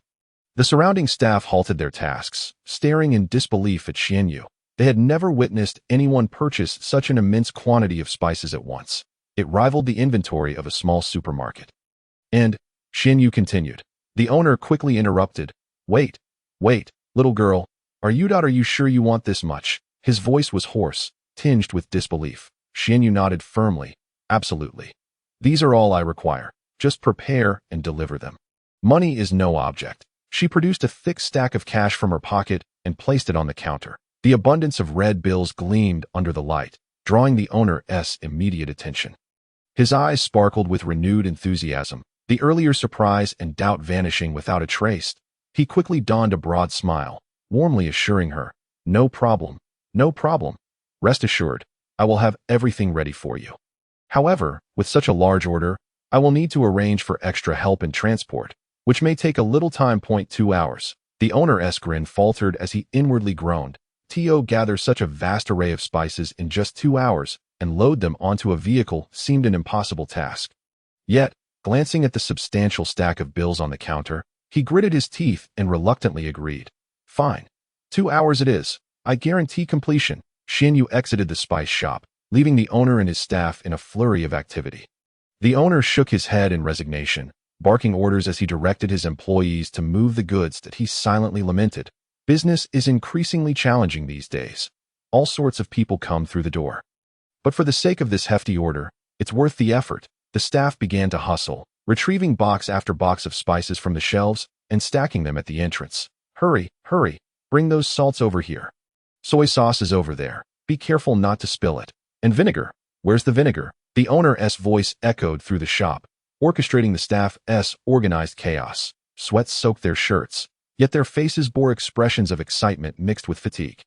The surrounding staff halted their tasks, staring in disbelief at Xianyu. They had never witnessed anyone purchase such an immense quantity of spices at once. It rivaled the inventory of a small supermarket. And, Xianyu continued. The owner quickly interrupted. Wait, little girl, are you sure you want this much? His voice was hoarse, tinged with disbelief. Xianyu nodded firmly. Absolutely. These are all I require. Just prepare and deliver them. Money is no object. She produced a thick stack of cash from her pocket and placed it on the counter. The abundance of red bills gleamed under the light, drawing the owner's immediate attention. His eyes sparkled with renewed enthusiasm, the earlier surprise and doubt vanishing without a trace. He quickly donned a broad smile, warmly assuring her, No problem. Rest assured, I will have everything ready for you. However, with such a large order, I will need to arrange for extra help in transport, which may take a little time. 2 hours. The owner's grin faltered as he inwardly groaned. To gather such a vast array of spices in just 2 hours and load them onto a vehicle seemed an impossible task. Yet, glancing at the substantial stack of bills on the counter, he gritted his teeth and reluctantly agreed. Fine. 2 hours it is. I guarantee completion. Xianyu exited the spice shop, leaving the owner and his staff in a flurry of activity. The owner shook his head in resignation, barking orders as he directed his employees to move the goods that he silently lamented. Business is increasingly challenging these days. All sorts of people come through the door. But for the sake of this hefty order, it's worth the effort. The staff began to hustle, retrieving box after box of spices from the shelves and stacking them at the entrance. Hurry, bring those salts over here. Soy sauce is over there. Be careful not to spill it. And vinegar. Where's the vinegar? The owner's voice echoed through the shop, orchestrating the staff's organized chaos. Sweat soaked their shirts, yet their faces bore expressions of excitement mixed with fatigue.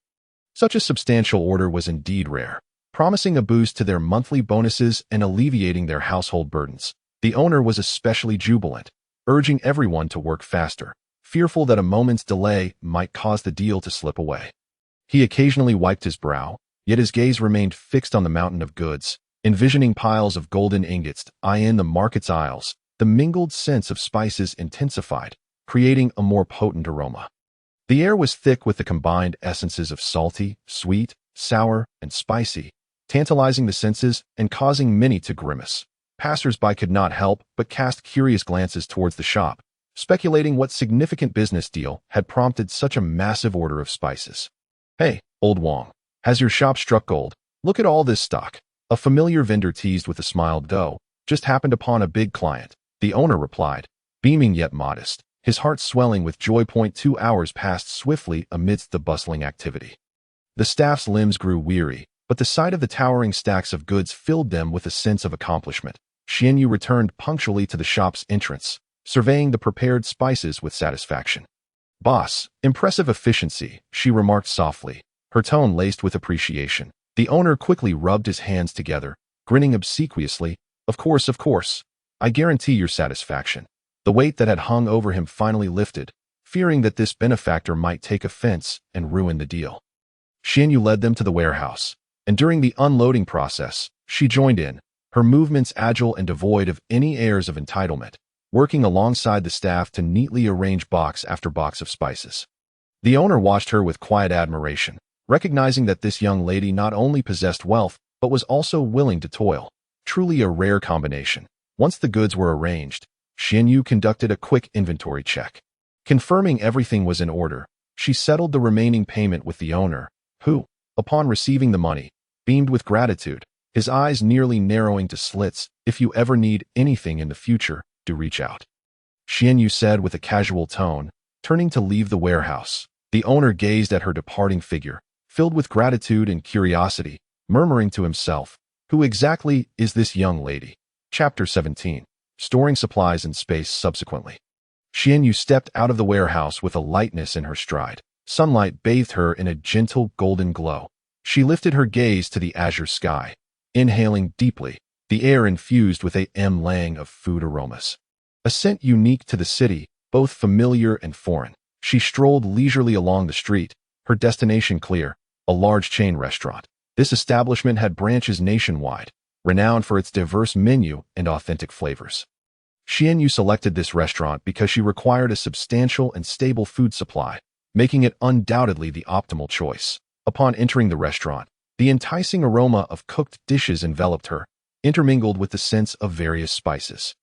Such a substantial order was indeed rare, promising a boost to their monthly bonuses and alleviating their household burdens. The owner was especially jubilant, urging everyone to work faster, fearful that a moment's delay might cause the deal to slip away. He occasionally wiped his brow, yet his gaze remained fixed on the mountain of goods, envisioning piles of golden ingots in the market's aisles. The mingled scents of spices intensified, creating a more potent aroma. The air was thick with the combined essences of salty, sweet, sour, and spicy, tantalizing the senses and causing many to grimace. Passers-by could not help but cast curious glances towards the shop, speculating what significant business deal had prompted such a massive order of spices. Hey, old Wang, has your shop struck gold? Look at all this stock. A familiar vendor teased with a smile. Just happened upon a big client, the owner replied, beaming yet modest, his heart swelling with joy. 2 hours passed swiftly amidst the bustling activity. The staff's limbs grew weary, but the sight of the towering stacks of goods filled them with a sense of accomplishment. Xianyu returned punctually to the shop's entrance, surveying the prepared spices with satisfaction. Boss, impressive efficiency, she remarked softly, her tone laced with appreciation. The owner quickly rubbed his hands together, grinning obsequiously. Of course. I guarantee your satisfaction. The weight that had hung over him finally lifted, fearing that this benefactor might take offense and ruin the deal. Xianyu led them to the warehouse, and during the unloading process, she joined in, her movements agile and devoid of any airs of entitlement, working alongside the staff to neatly arrange box after box of spices. The owner watched her with quiet admiration, recognizing that this young lady not only possessed wealth, but was also willing to toil. Truly a rare combination. Once the goods were arranged, Xianyu conducted a quick inventory check. Confirming everything was in order, she settled the remaining payment with the owner, who, upon receiving the money, beamed with gratitude, his eyes nearly narrowing to slits. If you ever need anything in the future, do reach out, Xianyu said with a casual tone, turning to leave the warehouse. The owner gazed at her departing figure, filled with gratitude and curiosity, murmuring to himself, "Who exactly is this young lady?" Chapter 17. Storing supplies in space subsequently. Xianyu stepped out of the warehouse with a lightness in her stride. Sunlight bathed her in a gentle golden glow. She lifted her gaze to the azure sky. Inhaling deeply, the air infused with a lang of food aromas. A scent unique to the city, both familiar and foreign. She strolled leisurely along the street, her destination clear, a large chain restaurant. This establishment had branches nationwide, renowned for its diverse menu and authentic flavors. Xianyu selected this restaurant because she required a substantial and stable food supply, making it undoubtedly the optimal choice. Upon entering the restaurant, the enticing aroma of cooked dishes enveloped her, intermingled with the scents of various spices.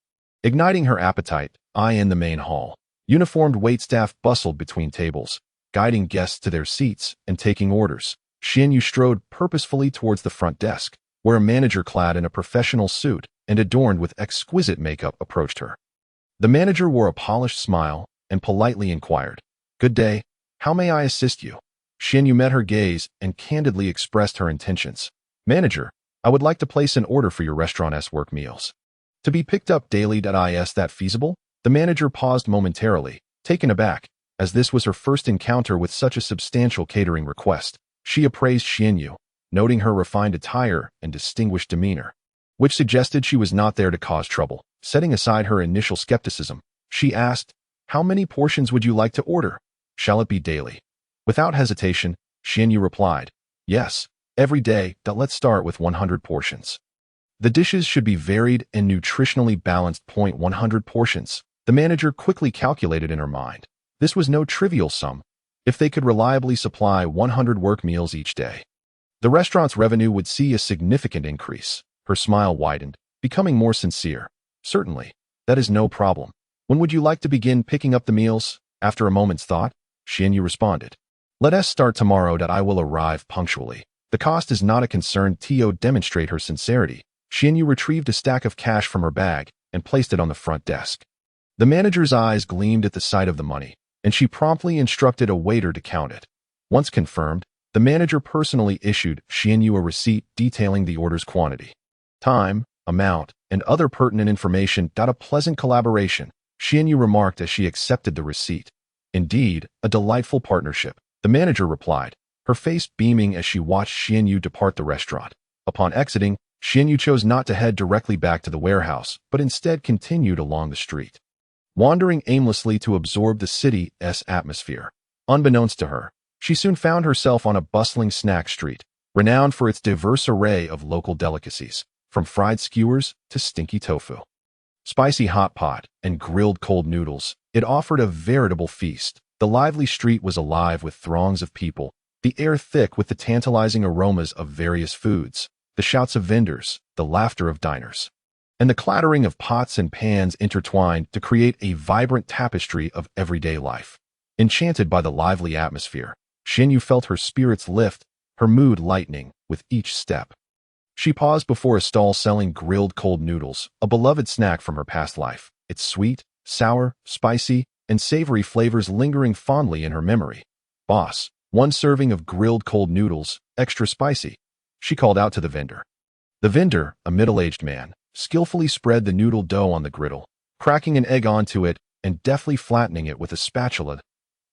Igniting her appetite, in the main hall, uniformed waitstaff bustled between tables, guiding guests to their seats and taking orders. Xianyu strode purposefully towards the front desk, where a manager clad in a professional suit and adorned with exquisite makeup approached her. The manager wore a polished smile and politely inquired, "Good day, how may I assist you?" Xianyu met her gaze and candidly expressed her intentions. "Manager, I would like to place an order for your restaurant's work meals. To be picked up daily. Is that feasible?" The manager paused momentarily, taken aback, as this was her first encounter with such a substantial catering request. She appraised Xianyu, noting her refined attire and distinguished demeanor, which suggested she was not there to cause trouble. Setting aside her initial skepticism, she asked, "How many portions would you like to order? Shall it be daily?" Without hesitation, Xianyu replied, "Yes, every day. Let's start with 100 portions. The dishes should be varied and nutritionally balanced. 100 portions. The manager quickly calculated in her mind. This was no trivial sum. If they could reliably supply 100 work meals each day, the restaurant's revenue would see a significant increase. Her smile widened, becoming more sincere. "Certainly, that is no problem. When would you like to begin picking up the meals?" After a moment's thought, Xianyu responded, "Let us start tomorrow. I will arrive punctually. The cost is not a concern." To demonstrate her sincerity, Xianyu retrieved a stack of cash from her bag and placed it on the front desk. The manager's eyes gleamed at the sight of the money, and she promptly instructed a waiter to count it. Once confirmed, the manager personally issued Xianyu a receipt detailing the order's quantity, time, amount, and other pertinent information. A pleasant collaboration, Xianyu remarked as she accepted the receipt. "Indeed, a delightful partnership," the manager replied, her face beaming as she watched Xianyu depart the restaurant. Upon exiting, Xianyu chose not to head directly back to the warehouse, but instead continued along the street, wandering aimlessly to absorb the city's atmosphere. Unbeknownst to her, she soon found herself on a bustling snack street, renowned for its diverse array of local delicacies, from fried skewers to stinky tofu, spicy hot pot, and grilled cold noodles. It offered a veritable feast. The lively street was alive with throngs of people, the air thick with the tantalizing aromas of various foods, the shouts of vendors, the laughter of diners, and the clattering of pots and pans intertwined to create a vibrant tapestry of everyday life. Enchanted by the lively atmosphere, Xianyu felt her spirits lift, her mood lightening with each step. She paused before a stall selling grilled cold noodles, a beloved snack from her past life, its sweet, sour, spicy, and savory flavors lingering fondly in her memory. "Boss, one serving of grilled cold noodles, extra spicy," she called out to the vendor. The vendor, a middle-aged man, skillfully spread the noodle dough on the griddle, cracking an egg onto it and deftly flattening it with a spatula.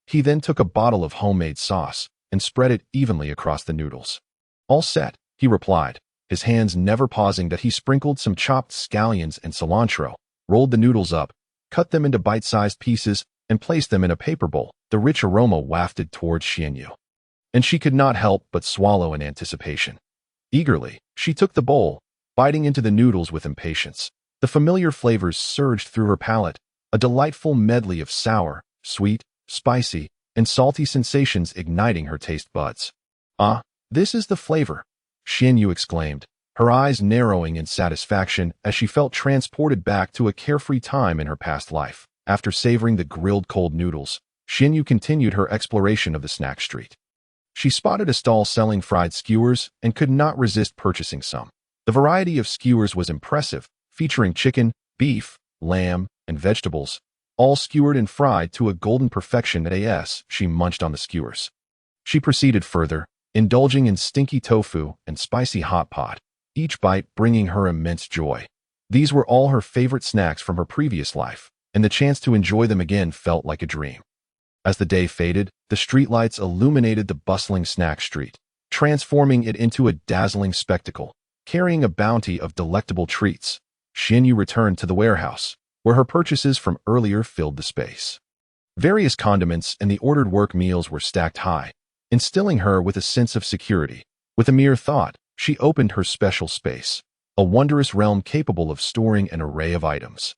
He then took a bottle of homemade sauce and spread it evenly across the noodles. "All set," he replied, his hands never pausing. He sprinkled some chopped scallions and cilantro, rolled the noodles up, cut them into bite-sized pieces, and placed them in a paper bowl. The rich aroma wafted towards Xianyu, and she could not help but swallow in anticipation. Eagerly, she took the bowl, biting into the noodles with impatience. The familiar flavors surged through her palate, a delightful medley of sour, sweet, spicy, and salty sensations igniting her taste buds. "Ah, this is the flavor," Xianyu exclaimed, her eyes narrowing in satisfaction as she felt transported back to a carefree time in her past life. After savoring the grilled cold noodles, Xianyu continued her exploration of the snack street. She spotted a stall selling fried skewers and could not resist purchasing some. The variety of skewers was impressive, featuring chicken, beef, lamb, and vegetables, all skewered and fried to a golden perfection as she munched on the skewers. She proceeded further, indulging in stinky tofu and spicy hot pot, each bite bringing her immense joy. These were all her favorite snacks from her previous life, and the chance to enjoy them again felt like a dream. As the day faded, the streetlights illuminated the bustling snack street, transforming it into a dazzling spectacle. Carrying a bounty of delectable treats, Xianyu returned to the warehouse, where her purchases from earlier filled the space. Various condiments and the ordered work meals were stacked high, instilling her with a sense of security. With a mere thought, she opened her special space, a wondrous realm capable of storing an array of items.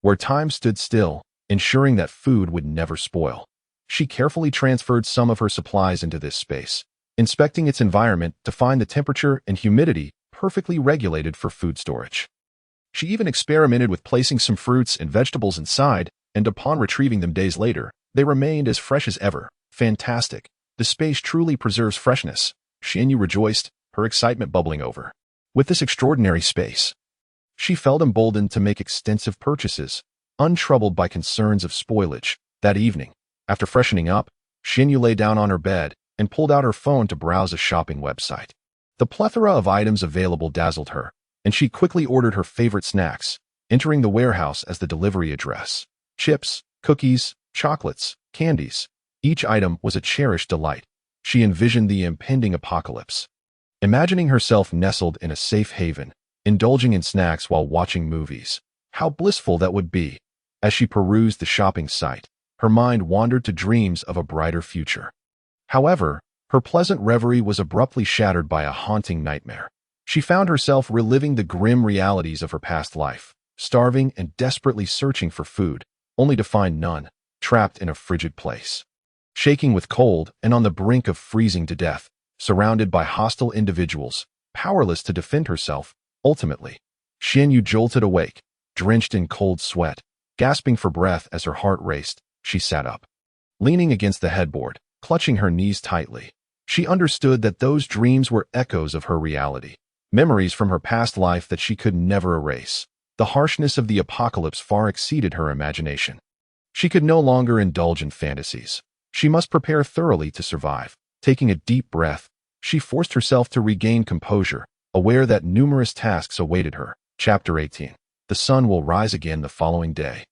Where time stood still, ensuring that food would never spoil. She carefully transferred some of her supplies into this space, inspecting its environment to find the temperature and humidity perfectly regulated for food storage. She even experimented with placing some fruits and vegetables inside, and upon retrieving them days later, they remained as fresh as ever. Fantastic. The space truly preserves freshness. Xianyu rejoiced, her excitement bubbling over. With this extraordinary space, she felt emboldened to make extensive purchases, untroubled by concerns of spoilage. That evening, after freshening up, Xianyu lay down on her bed and pulled out her phone to browse a shopping website. The plethora of items available dazzled her, and she quickly ordered her favorite snacks, entering the warehouse as the delivery address. Chips, cookies, chocolates, candies. Each item was a cherished delight. She envisioned the impending apocalypse, imagining herself nestled in a safe haven, indulging in snacks while watching movies. How blissful that would be! As she perused the shopping site, her mind wandered to dreams of a brighter future. However, her pleasant reverie was abruptly shattered by a haunting nightmare. She found herself reliving the grim realities of her past life, starving and desperately searching for food, only to find none, trapped in a frigid place. Shaking with cold and on the brink of freezing to death, surrounded by hostile individuals, powerless to defend herself, ultimately, Xianyu jolted awake, drenched in cold sweat, gasping for breath as her heart raced. She sat up, leaning against the headboard, clutching her knees tightly. She understood that those dreams were echoes of her reality, memories from her past life that she could never erase. The harshness of the apocalypse far exceeded her imagination. She could no longer indulge in fantasies. She must prepare thoroughly to survive. Taking a deep breath, she forced herself to regain composure, aware that numerous tasks awaited her. Chapter 18. The sun will rise again the following day.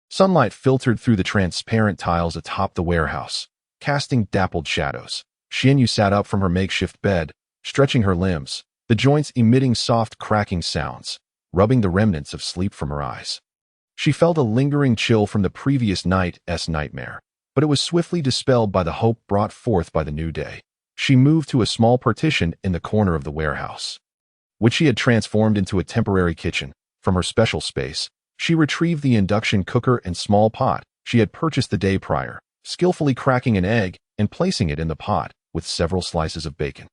Sunlight filtered through the transparent tiles atop the warehouse, casting dappled shadows. Xianyu sat up from her makeshift bed, stretching her limbs, the joints emitting soft cracking sounds, rubbing the remnants of sleep from her eyes. She felt a lingering chill from the previous night's nightmare, but it was swiftly dispelled by the hope brought forth by the new day. She moved to a small partition in the corner of the warehouse, which she had transformed into a temporary kitchen. From her special space, she retrieved the induction cooker and small pot she had purchased the day prior, skillfully cracking an egg and placing it in the pot with several slices of bacon.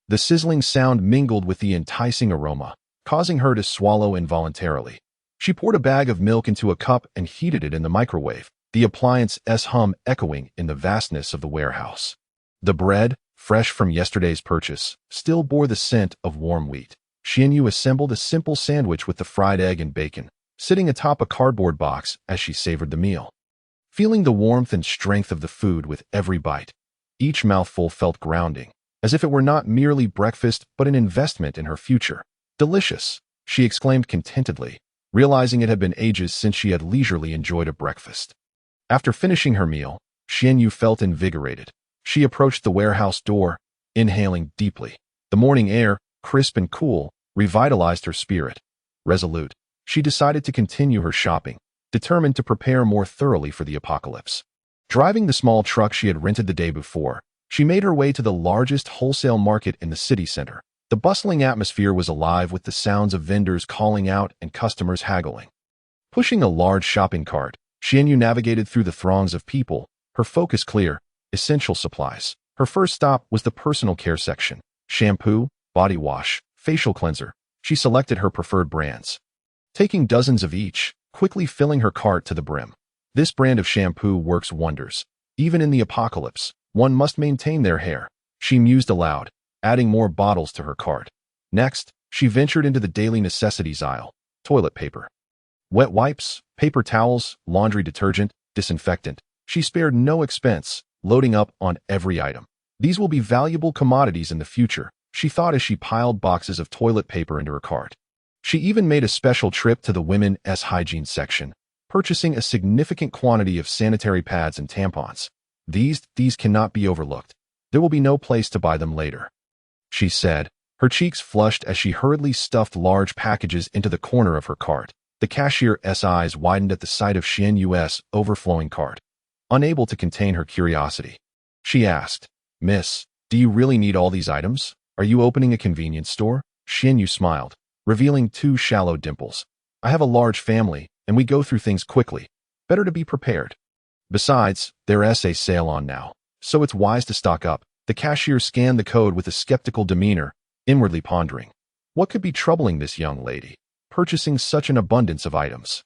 The sizzling sound mingled with the enticing aroma, causing her to swallow involuntarily. She poured a bag of milk into a cup and heated it in the microwave, the appliance's hum echoing in the vastness of the warehouse. The bread, fresh from yesterday's purchase, still bore the scent of warm wheat. Xianyu assembled a simple sandwich with the fried egg and bacon, sitting atop a cardboard box as she savored the meal. Feeling the warmth and strength of the food with every bite, each mouthful felt grounding, as if it were not merely breakfast but an investment in her future. Delicious, she exclaimed contentedly, realizing it had been ages since she had leisurely enjoyed a breakfast. After finishing her meal, Xianyu felt invigorated. She approached the warehouse door, inhaling deeply. The morning air, crisp and cool, revitalized her spirit. Resolute, she decided to continue her shopping, determined to prepare more thoroughly for the apocalypse. Driving the small truck she had rented the day before, she made her way to the largest wholesale market in the city center. The bustling atmosphere was alive with the sounds of vendors calling out and customers haggling. Pushing a large shopping cart, Xianyu navigated through the throngs of people, her focus clear: essential supplies. Her first stop was the personal care section. Shampoo, body wash, facial cleanser. She selected her preferred brands, taking dozens of each, quickly filling her cart to the brim. This brand of shampoo works wonders. Even in the apocalypse, one must maintain their hair, she mused aloud, adding more bottles to her cart. Next, she ventured into the daily necessities aisle: toilet paper, wet wipes, Paper towels, laundry detergent, disinfectant. She spared no expense, loading up on every item. These will be valuable commodities in the future, she thought as she piled boxes of toilet paper into her cart. She even made a special trip to the women's hygiene section, purchasing a significant quantity of sanitary pads and tampons. These cannot be overlooked. There will be no place to buy them later, she said, her cheeks flushed as she hurriedly stuffed large packages into the corner of her cart. The cashier's eyes widened at the sight of Xianyu's overflowing cart. Unable to contain her curiosity, she asked, "Miss, do you really need all these items? Are you opening a convenience store?" Xianyu smiled, revealing two shallow dimples. "I have a large family, and we go through things quickly. Better to be prepared. Besides, there's a sale on now, so it's wise to stock up." The cashier scanned the code with a skeptical demeanor, inwardly pondering. What could be troubling this young lady, purchasing such an abundance of items?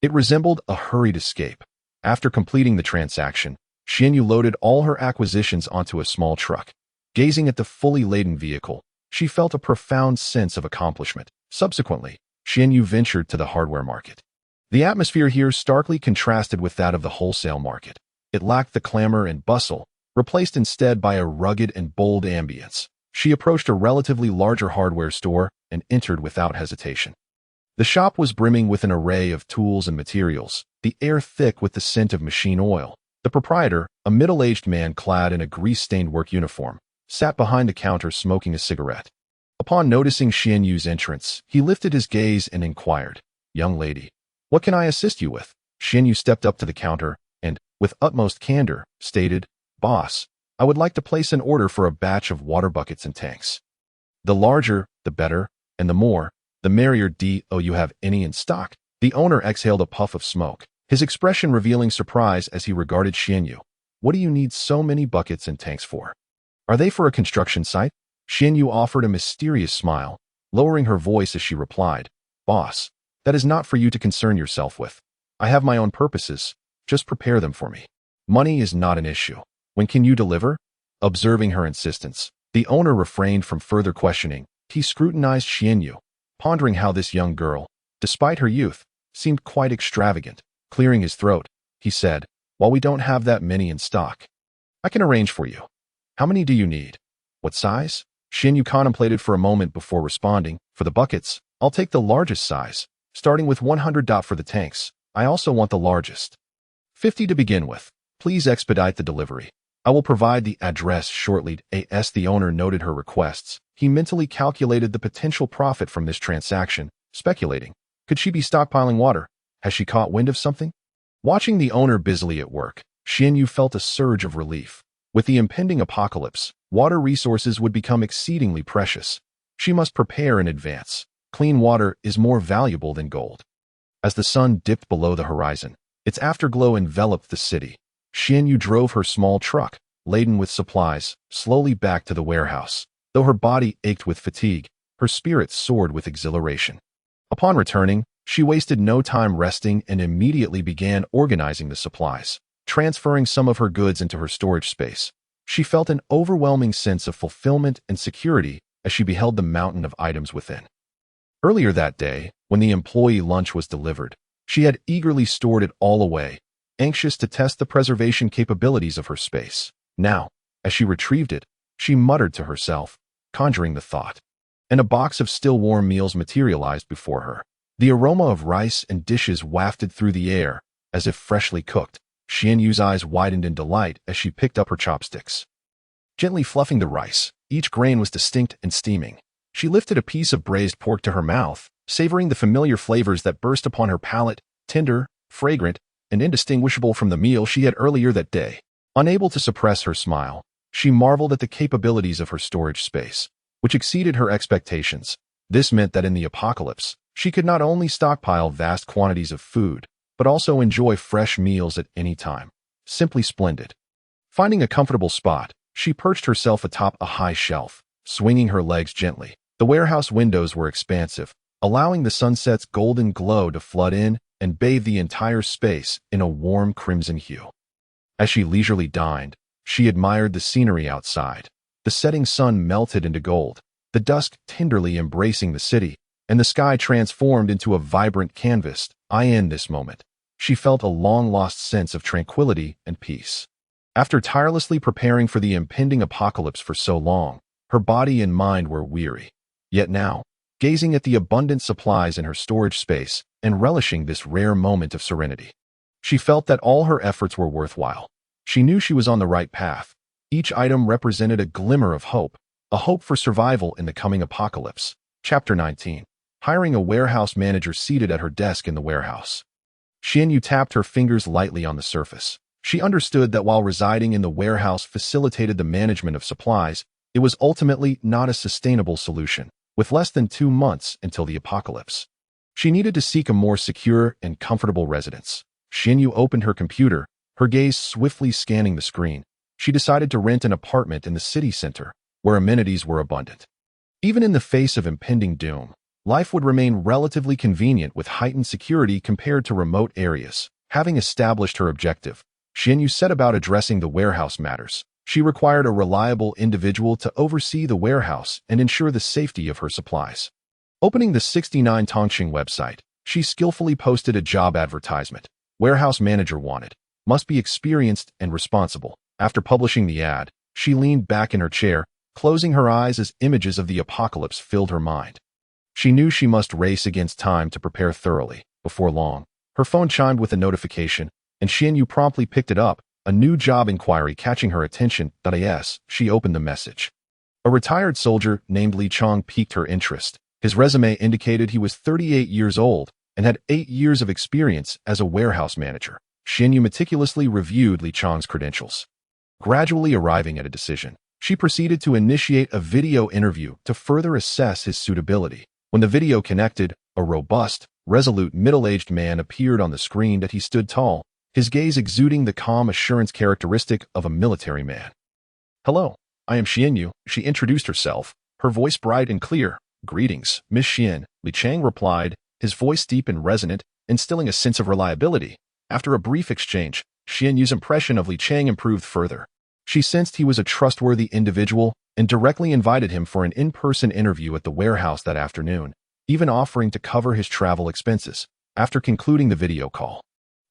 It resembled a hurried escape. After completing the transaction, Xianyu loaded all her acquisitions onto a small truck. Gazing at the fully laden vehicle, she felt a profound sense of accomplishment. Subsequently, Xianyu ventured to the hardware market. The atmosphere here starkly contrasted with that of the wholesale market. It lacked the clamor and bustle, replaced instead by a rugged and bold ambience. She approached a relatively larger hardware store and entered without hesitation. The shop was brimming with an array of tools and materials, the air thick with the scent of machine oil. The proprietor, a middle-aged man clad in a grease-stained work uniform, sat behind the counter smoking a cigarette. Upon noticing Xianyu's entrance, he lifted his gaze and inquired, "Young lady, what can I assist you with?" Xianyu stepped up to the counter and, with utmost candor, stated, "Boss, I would like to place an order for a batch of water buckets and tanks. The larger, the better, and the more, the merrier. Do you have any in stock?" The owner exhaled a puff of smoke, his expression revealing surprise as he regarded Xianyu. "What do you need so many buckets and tanks for? Are they for a construction site?" Xianyu offered a mysterious smile, lowering her voice as she replied, "Boss, that is not for you to concern yourself with. I have my own purposes. Just prepare them for me. Money is not an issue. When can you deliver?" Observing her insistence, the owner refrained from further questioning. He scrutinized Xianyu, pondering how this young girl, despite her youth, seemed quite extravagant. Clearing his throat, he said, "While we don't have that many in stock, I can arrange for you. How many do you need? What size?" Xianyu contemplated for a moment before responding, "For the buckets, I'll take the largest size, starting with 100. For the tanks, I also want the largest. 50 to begin with. Please expedite the delivery. I will provide the address shortly." As the owner noted her requests, he mentally calculated the potential profit from this transaction, speculating, could she be stockpiling water? Has she caught wind of something? Watching the owner busily at work, Xianyu felt a surge of relief. With the impending apocalypse, water resources would become exceedingly precious. She must prepare in advance. Clean water is more valuable than gold. As the sun dipped below the horizon, its afterglow enveloped the city. Xianyu drove her small truck, laden with supplies, slowly back to the warehouse. Though her body ached with fatigue, her spirits soared with exhilaration. Upon returning, she wasted no time resting and immediately began organizing the supplies, transferring some of her goods into her storage space. She felt an overwhelming sense of fulfillment and security as she beheld the mountain of items within. Earlier that day, when the employee lunch was delivered, she had eagerly stored it all away, anxious to test the preservation capabilities of her space. Now, as she retrieved it, she muttered to herself, conjuring the thought, and a box of still warm meals materialized before her. The aroma of rice and dishes wafted through the air, as if freshly cooked. Xianyu's eyes widened in delight as she picked up her chopsticks. Gently fluffing the rice, each grain was distinct and steaming. She lifted a piece of braised pork to her mouth, savoring the familiar flavors that burst upon her palate, tender, fragrant, and indistinguishable from the meal she had earlier that day. Unable to suppress her smile, she marveled at the capabilities of her storage space, which exceeded her expectations. This meant that in the apocalypse, she could not only stockpile vast quantities of food, but also enjoy fresh meals at any time. Simply splendid. Finding a comfortable spot, she perched herself atop a high shelf, swinging her legs gently. The warehouse windows were expansive, allowing the sunset's golden glow to flood in and bathe the entire space in a warm crimson hue. As she leisurely dined, she admired the scenery outside. The setting sun melted into gold, the dusk tenderly embracing the city, and the sky transformed into a vibrant canvas. In this moment, she felt a long-lost sense of tranquility and peace. After tirelessly preparing for the impending apocalypse for so long, her body and mind were weary. Yet now, gazing at the abundant supplies in her storage space and relishing this rare moment of serenity, she felt that all her efforts were worthwhile. She knew she was on the right path. Each item represented a glimmer of hope, a hope for survival in the coming apocalypse. Chapter 19. Hiring a warehouse manager seated at her desk in the warehouse. Xianyu tapped her fingers lightly on the surface. She understood that while residing in the warehouse facilitated the management of supplies, it was ultimately not a sustainable solution, with less than 2 months until the apocalypse. She needed to seek a more secure and comfortable residence. Xianyu opened her computer, her gaze swiftly scanning the screen. She decided to rent an apartment in the city center, where amenities were abundant. Even in the face of impending doom, life would remain relatively convenient with heightened security compared to remote areas. Having established her objective, Xianyu set about addressing the warehouse matters. She required a reliable individual to oversee the warehouse and ensure the safety of her supplies. Opening the 69 Tongxing website, she skillfully posted a job advertisement. Warehouse manager wanted. Must be experienced and responsible. After publishing the ad, she leaned back in her chair, closing her eyes as images of the apocalypse filled her mind. She knew she must race against time to prepare thoroughly. Before long, her phone chimed with a notification, and Xianyu promptly picked it up, a new job inquiry catching her attention. Yes, she opened the message. A retired soldier named Li Chong piqued her interest. His resume indicated he was 38 years old and had 8 years of experience as a warehouse manager. Xianyu meticulously reviewed Li Chong's credentials. Gradually arriving at a decision, she proceeded to initiate a video interview to further assess his suitability. When the video connected, a robust, resolute middle-aged man appeared on the screen. That he stood tall, his gaze exuding the calm assurance characteristic of a military man. "Hello, I am Xianyu," she introduced herself, her voice bright and clear. "Greetings, Miss Xian," Li Chang replied, his voice deep and resonant, instilling a sense of reliability. After a brief exchange, Xianyu's impression of Li Chang improved further. She sensed he was a trustworthy individual and directly invited him for an in-person interview at the warehouse that afternoon, even offering to cover his travel expenses. After concluding the video call,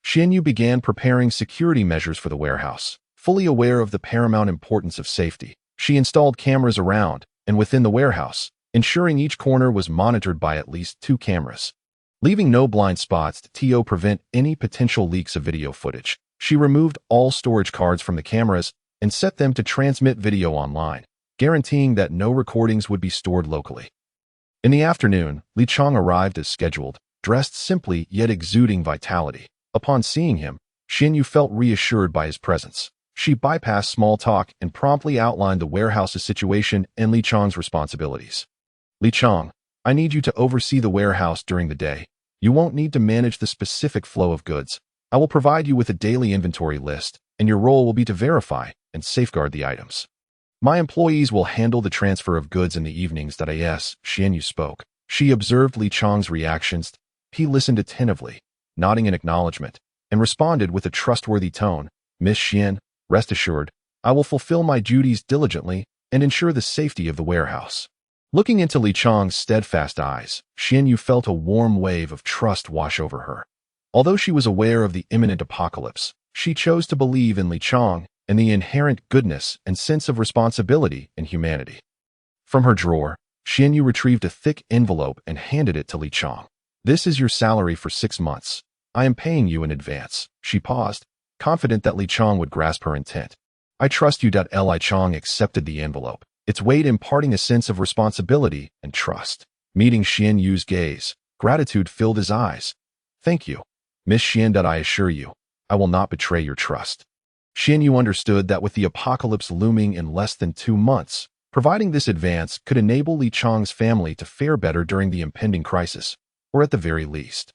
Xianyu began preparing security measures for the warehouse. Fully aware of the paramount importance of safety, she installed cameras around and within the warehouse, ensuring each corner was monitored by at least 2 cameras. Leaving no blind spots to prevent any potential leaks of video footage, she removed all storage cards from the cameras and set them to transmit video online, guaranteeing that no recordings would be stored locally. In the afternoon, Li Chong arrived as scheduled, dressed simply yet exuding vitality. Upon seeing him, Xianyu felt reassured by his presence. She bypassed small talk and promptly outlined the warehouse's situation and Li Chong's responsibilities. "Li Chong, I need you to oversee the warehouse during the day. You won't need to manage the specific flow of goods. I will provide you with a daily inventory list, and your role will be to verify and safeguard the items. My employees will handle the transfer of goods in the evenings." Yes, Xianyu spoke. She observed Li Chong's reactions. He listened attentively, nodding in acknowledgement, and responded with a trustworthy tone. "Miss Xian, rest assured, I will fulfill my duties diligently and ensure the safety of the warehouse." Looking into Li Chong's steadfast eyes, Xianyu felt a warm wave of trust wash over her. Although she was aware of the imminent apocalypse, she chose to believe in Li Chong and the inherent goodness and sense of responsibility and humanity. From her drawer, Xianyu retrieved a thick envelope and handed it to Li Chong. "This is your salary for 6 months. I am paying you in advance." She paused, confident that Li Chong would grasp her intent. "I trust you." Li Chong accepted the envelope, its weight imparting a sense of responsibility and trust. Meeting Xianyu's gaze, gratitude filled his eyes. "Thank you, Miss Xian. I assure you, I will not betray your trust." Xianyu understood that with the apocalypse looming in less than 2 months, providing this advance could enable Li Chong's family to fare better during the impending crisis, or at the very least,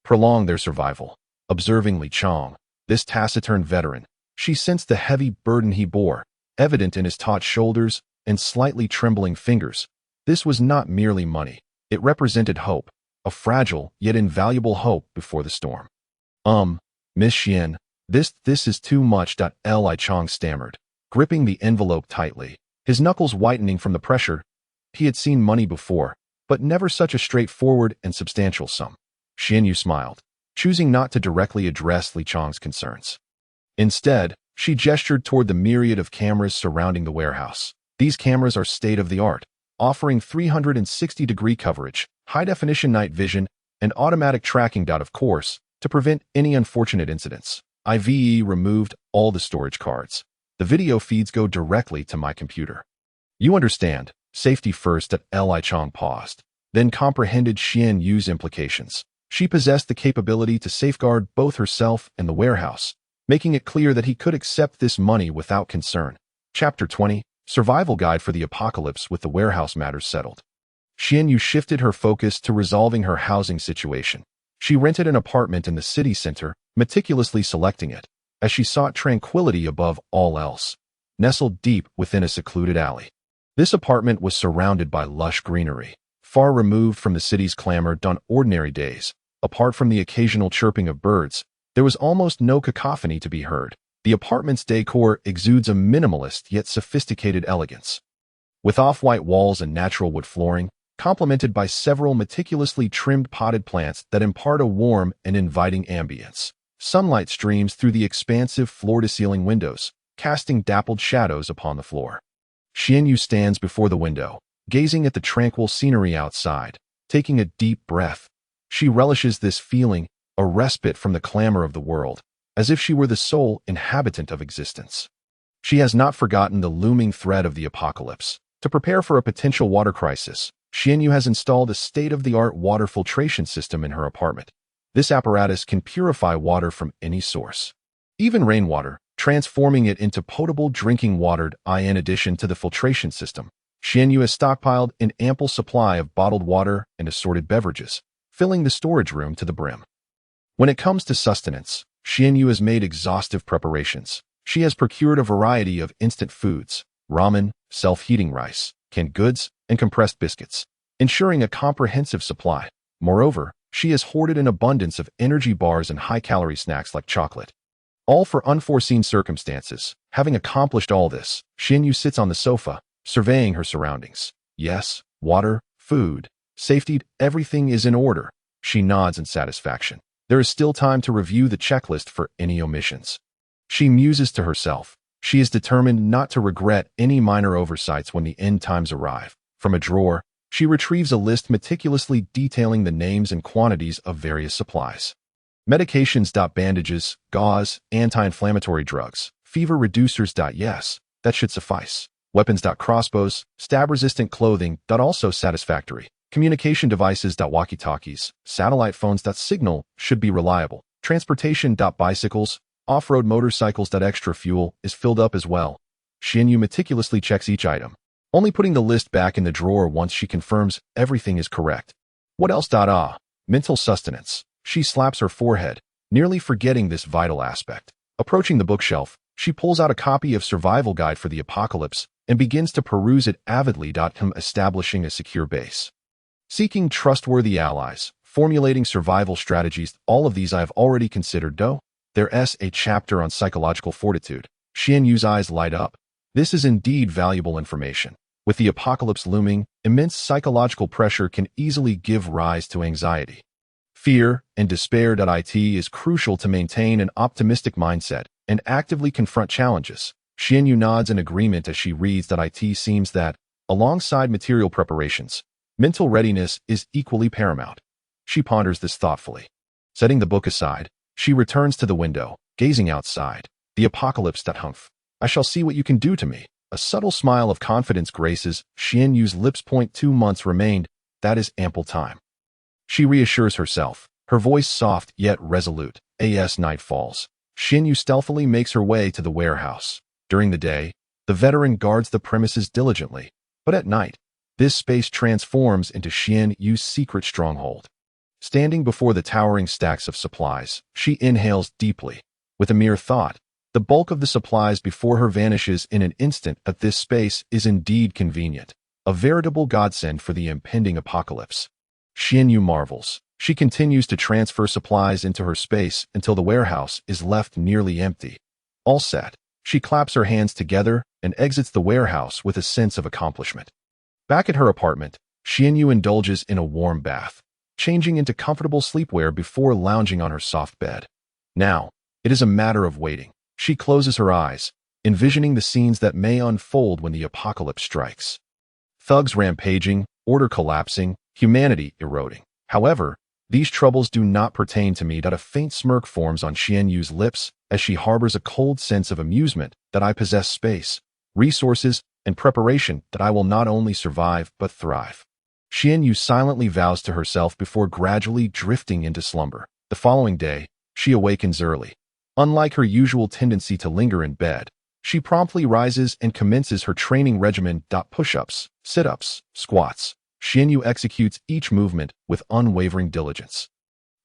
prolong their survival. Observing Li Chong, this taciturn veteran, she sensed the heavy burden he bore, evident in his taut shoulders and slightly trembling fingers. This was not merely money. It represented hope, a fragile yet invaluable hope before the storm. Miss Xian, this is too much." Li Chong stammered, gripping the envelope tightly, his knuckles whitening from the pressure. He had seen money before, but never such a straightforward and substantial sum. Xianyu smiled. choosing not to directly address Li Chang's concerns. Instead, she gestured toward the myriad of cameras surrounding the warehouse. These cameras are state-of-the-art, offering 360-degree coverage, high-definition night vision, and automatic tracking. Of course, to prevent any unfortunate incidents, I've removed all the storage cards. The video feeds go directly to my computer. You understand, safety first. Li Chang paused, then comprehended Xian Yu's implications. She possessed the capability to safeguard both herself and the warehouse, making it clear that he could accept this money without concern. Chapter 20, Survival Guide for the Apocalypse. With the warehouse matters settled, Xian Yu shifted her focus to resolving her housing situation. She rented an apartment in the city center, meticulously selecting it, as she sought tranquility above all else. Nestled deep within a secluded alley, this apartment was surrounded by lush greenery, far removed from the city's clamor. On ordinary days, apart from the occasional chirping of birds, there was almost no cacophony to be heard. The apartment's decor exudes a minimalist yet sophisticated elegance. With off-white walls and natural wood flooring, complemented by several meticulously trimmed potted plants that impart a warm and inviting ambience. Sunlight streams through the expansive floor-to-ceiling windows, casting dappled shadows upon the floor. Xian Yu stands before the window, gazing at the tranquil scenery outside, taking a deep breath. She relishes this feeling, a respite from the clamor of the world, as if she were the sole inhabitant of existence. She has not forgotten the looming threat of the apocalypse. To prepare for a potential water crisis, Xian Yu has installed a state-of-the-art water filtration system in her apartment. This apparatus can purify water from any source, even rainwater, transforming it into potable drinking water. In addition to the filtration system, Xian Yu has stockpiled an ample supply of bottled water and assorted beverages, filling the storage room to the brim. When it comes to sustenance, Xian Yu has made exhaustive preparations. She has procured a variety of instant foods, ramen, self-heating rice, canned goods, and compressed biscuits, ensuring a comprehensive supply. Moreover, she has hoarded an abundance of energy bars and high-calorie snacks like chocolate, all for unforeseen circumstances. Having accomplished all this, Xian Yu sits on the sofa, surveying her surroundings. Yes, water, food, safety, everything is in order. She nods in satisfaction. There is still time to review the checklist for any omissions. She muses to herself. She is determined not to regret any minor oversights when the end times arrive. From a drawer, she retrieves a list meticulously detailing the names and quantities of various supplies. Medications. Bandages, gauze, anti-inflammatory drugs, fever reducers. Yes, that should suffice. Weapons. Crossbows, stab-resistant clothing. Also satisfactory. Communication devices. Walkie-talkies, satellite phones. Signal should be reliable. Transportation. Bicycles, off-road motorcycles. Extra fuel is filled up as well. Xian Yu meticulously checks each item, only putting the list back in the drawer once she confirms everything is correct. What else? Mental sustenance. She slaps her forehead, nearly forgetting this vital aspect. Approaching the bookshelf, she pulls out a copy of Survival Guide for the Apocalypse and begins to peruse it avidly. Establishing a secure base, seeking trustworthy allies, formulating survival strategies. All of these I have already considered. There's a chapter on psychological fortitude. Xian Yu's eyes light up. This is indeed valuable information. With the apocalypse looming, immense psychological pressure can easily give rise to anxiety, fear, and despair. It is crucial to maintain an optimistic mindset and actively confront challenges. Xian Yu nods in agreement as she reads. It seems that, alongside material preparations, mental readiness is equally paramount. She ponders this thoughtfully. Setting the book aside, she returns to the window, gazing outside. The apocalypse. Humph. I shall see what you can do to me. A subtle smile of confidence graces Xian Yu's lips. 2 months remained. That is ample time. She reassures herself, her voice soft yet resolute. As night falls, Xian Yu stealthily makes her way to the warehouse. During the day, the veteran guards the premises diligently, but at night, this space transforms into Xian Yu's secret stronghold. Standing before the towering stacks of supplies, she inhales deeply. With a mere thought, the bulk of the supplies before her vanishes in an instant. This space is indeed convenient, a veritable godsend for the impending apocalypse. Xian Yu marvels. She continues to transfer supplies into her space until the warehouse is left nearly empty. All set, she claps her hands together and exits the warehouse with a sense of accomplishment. Back at her apartment, Xian Yu indulges in a warm bath. changing into comfortable sleepwear before lounging on her soft bed. Now, it is a matter of waiting. She closes her eyes, envisioning the scenes that may unfold when the apocalypse strikes. Thugs rampaging, order collapsing, humanity eroding. However, these troubles do not pertain to me. A faint smirk forms on Xianyu's lips as she harbors a cold sense of amusement that I possess space, resources, and preparation that I will not only survive but thrive. Xianyu silently vows to herself before gradually drifting into slumber. The following day, she awakens early. Unlike her usual tendency to linger in bed, she promptly rises and commences her training regimen. Push-ups, sit-ups, squats. Xianyu executes each movement with unwavering diligence.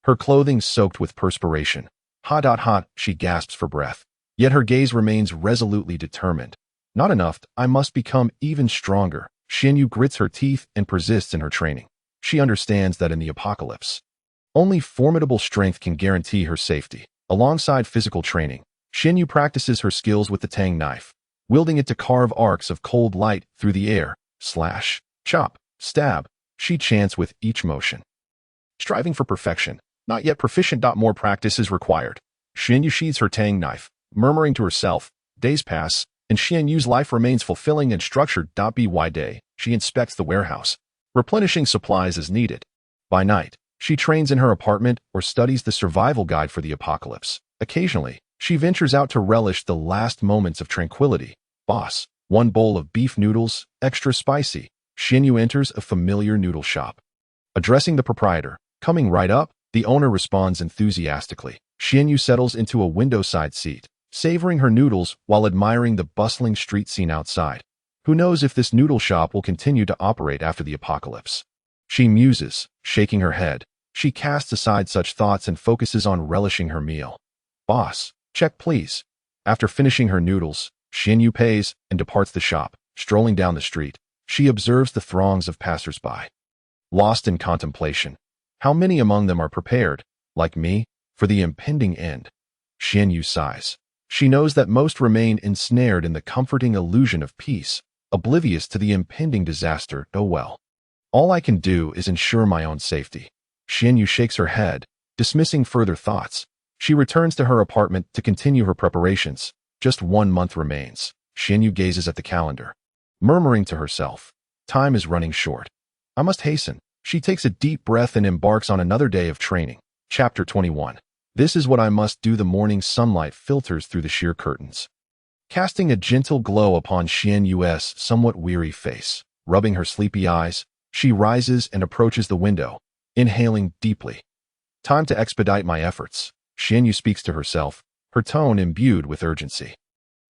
Her clothing soaked with perspiration. Hot, she gasps for breath. Yet her gaze remains resolutely determined. Not enough, I must become even stronger. Xianyu grits her teeth and persists in her training. She understands that in the apocalypse, only formidable strength can guarantee her safety. Alongside physical training, Xianyu practices her skills with the tang knife, wielding it to carve arcs of cold light through the air. Slash, chop, stab, she chants with each motion. Striving for perfection, not yet proficient. More practice is required. Xianyu sheathes her tang knife, murmuring to herself. Days pass, and Xianyu's life remains fulfilling and structured. By day, she inspects the warehouse, replenishing supplies as needed. By night, she trains in her apartment or studies the survival guide for the apocalypse. Occasionally, she ventures out to relish the last moments of tranquility. Boss, one bowl of beef noodles, extra spicy. Xianyu enters a familiar noodle shop. Addressing the proprietor, coming right up, the owner responds enthusiastically. Xianyu settles into a window-side seat, savoring her noodles while admiring the bustling street scene outside. Who knows if this noodle shop will continue to operate after the apocalypse? She muses, shaking her head. She casts aside such thoughts and focuses on relishing her meal. Boss, check please. After finishing her noodles, Xianyu pays and departs the shop. Strolling down the street, she observes the throngs of passers-by. Lost in contemplation, how many among them are prepared, like me, for the impending end? Xianyu sighs. She knows that most remain ensnared in the comforting illusion of peace, oblivious to the impending disaster. Oh well. All I can do is ensure my own safety. Xianyu shakes her head, dismissing further thoughts. She returns to her apartment to continue her preparations. Just 1 month remains. Xianyu gazes at the calendar, murmuring to herself, time is running short. I must hasten. She takes a deep breath and embarks on another day of training. Chapter 21. This is what I must do. The morning sunlight filters through the sheer curtains, casting a gentle glow upon Xianyu's somewhat weary face. Rubbing her sleepy eyes, she rises and approaches the window, inhaling deeply. Time to expedite my efforts. Xianyu speaks to herself, her tone imbued with urgency.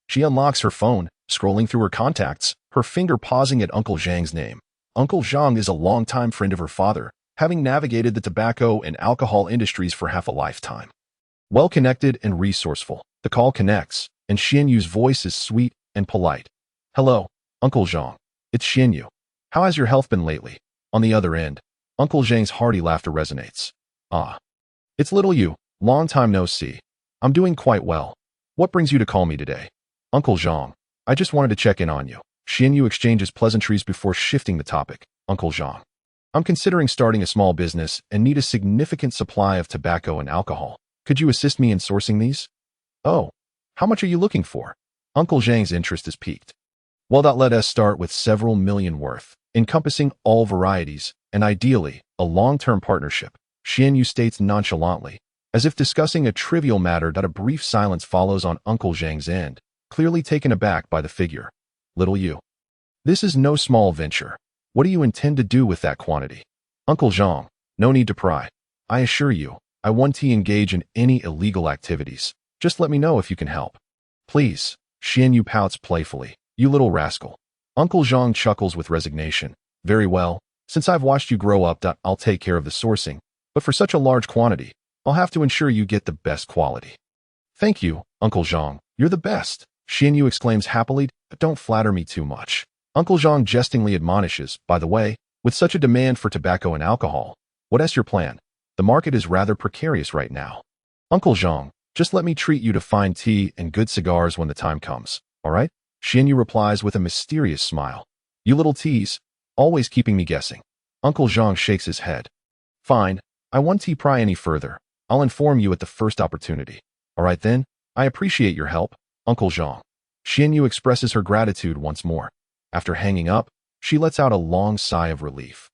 She unlocks her phone, scrolling through her contacts, her finger pausing at Uncle Zhang's name. Uncle Zhang is a longtime friend of her father, having navigated the tobacco and alcohol industries for half a lifetime. Well-connected and resourceful, the call connects, and Xianyu's voice is sweet and polite. Hello, Uncle Zhang. It's Xianyu. How has your health been lately? On the other end, Uncle Zhang's hearty laughter resonates. Ah. It's little you. Long time no see. I'm doing quite well. What brings you to call me today? Uncle Zhang. I just wanted to check in on you. Xianyu exchanges pleasantries before shifting the topic. Uncle Zhang. I'm considering starting a small business and need a significant supply of tobacco and alcohol. Could you assist me in sourcing these? Oh. How much are you looking for? Uncle Zhang's interest is piqued. Well, let us start with several million worth, encompassing all varieties, and ideally, a long-term partnership. Xianyu states nonchalantly, as if discussing a trivial matter. A brief silence follows on Uncle Zhang's end, clearly taken aback by the figure. Little you. This is no small venture. What do you intend to do with that quantity? Uncle Zhang, no need to pry. I assure you, I won't engage in any illegal activities. Just let me know if you can help. Please. Xianyu pouts playfully. You little rascal. Uncle Zhang chuckles with resignation. Very well. Since I've watched you grow up, I'll take care of the sourcing. But for such a large quantity, I'll have to ensure you get the best quality. Thank you, Uncle Zhang. You're the best. Xianyu exclaims happily, but don't flatter me too much. Uncle Zhang jestingly admonishes, by the way, with such a demand for tobacco and alcohol, what's your plan? The market is rather precarious right now. Uncle Zhang, just let me treat you to fine tea and good cigars when the time comes, all right? Xianyu replies with a mysterious smile. You little tease, always keeping me guessing. Uncle Zhang shakes his head. Fine, I won't pry any further. I'll inform you at the first opportunity. All right then, I appreciate your help, Uncle Zhang. Xianyu expresses her gratitude once more. After hanging up, she lets out a long sigh of relief.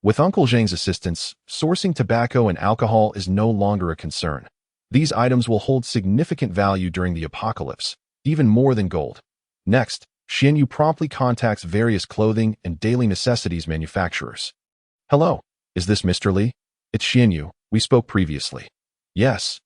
With Uncle Zhang's assistance, sourcing tobacco and alcohol is no longer a concern. These items will hold significant value during the apocalypse, even more than gold. Next, Xianyu promptly contacts various clothing and daily necessities manufacturers. Hello, is this Mr. Li? It's Xianyu, we spoke previously. Yes,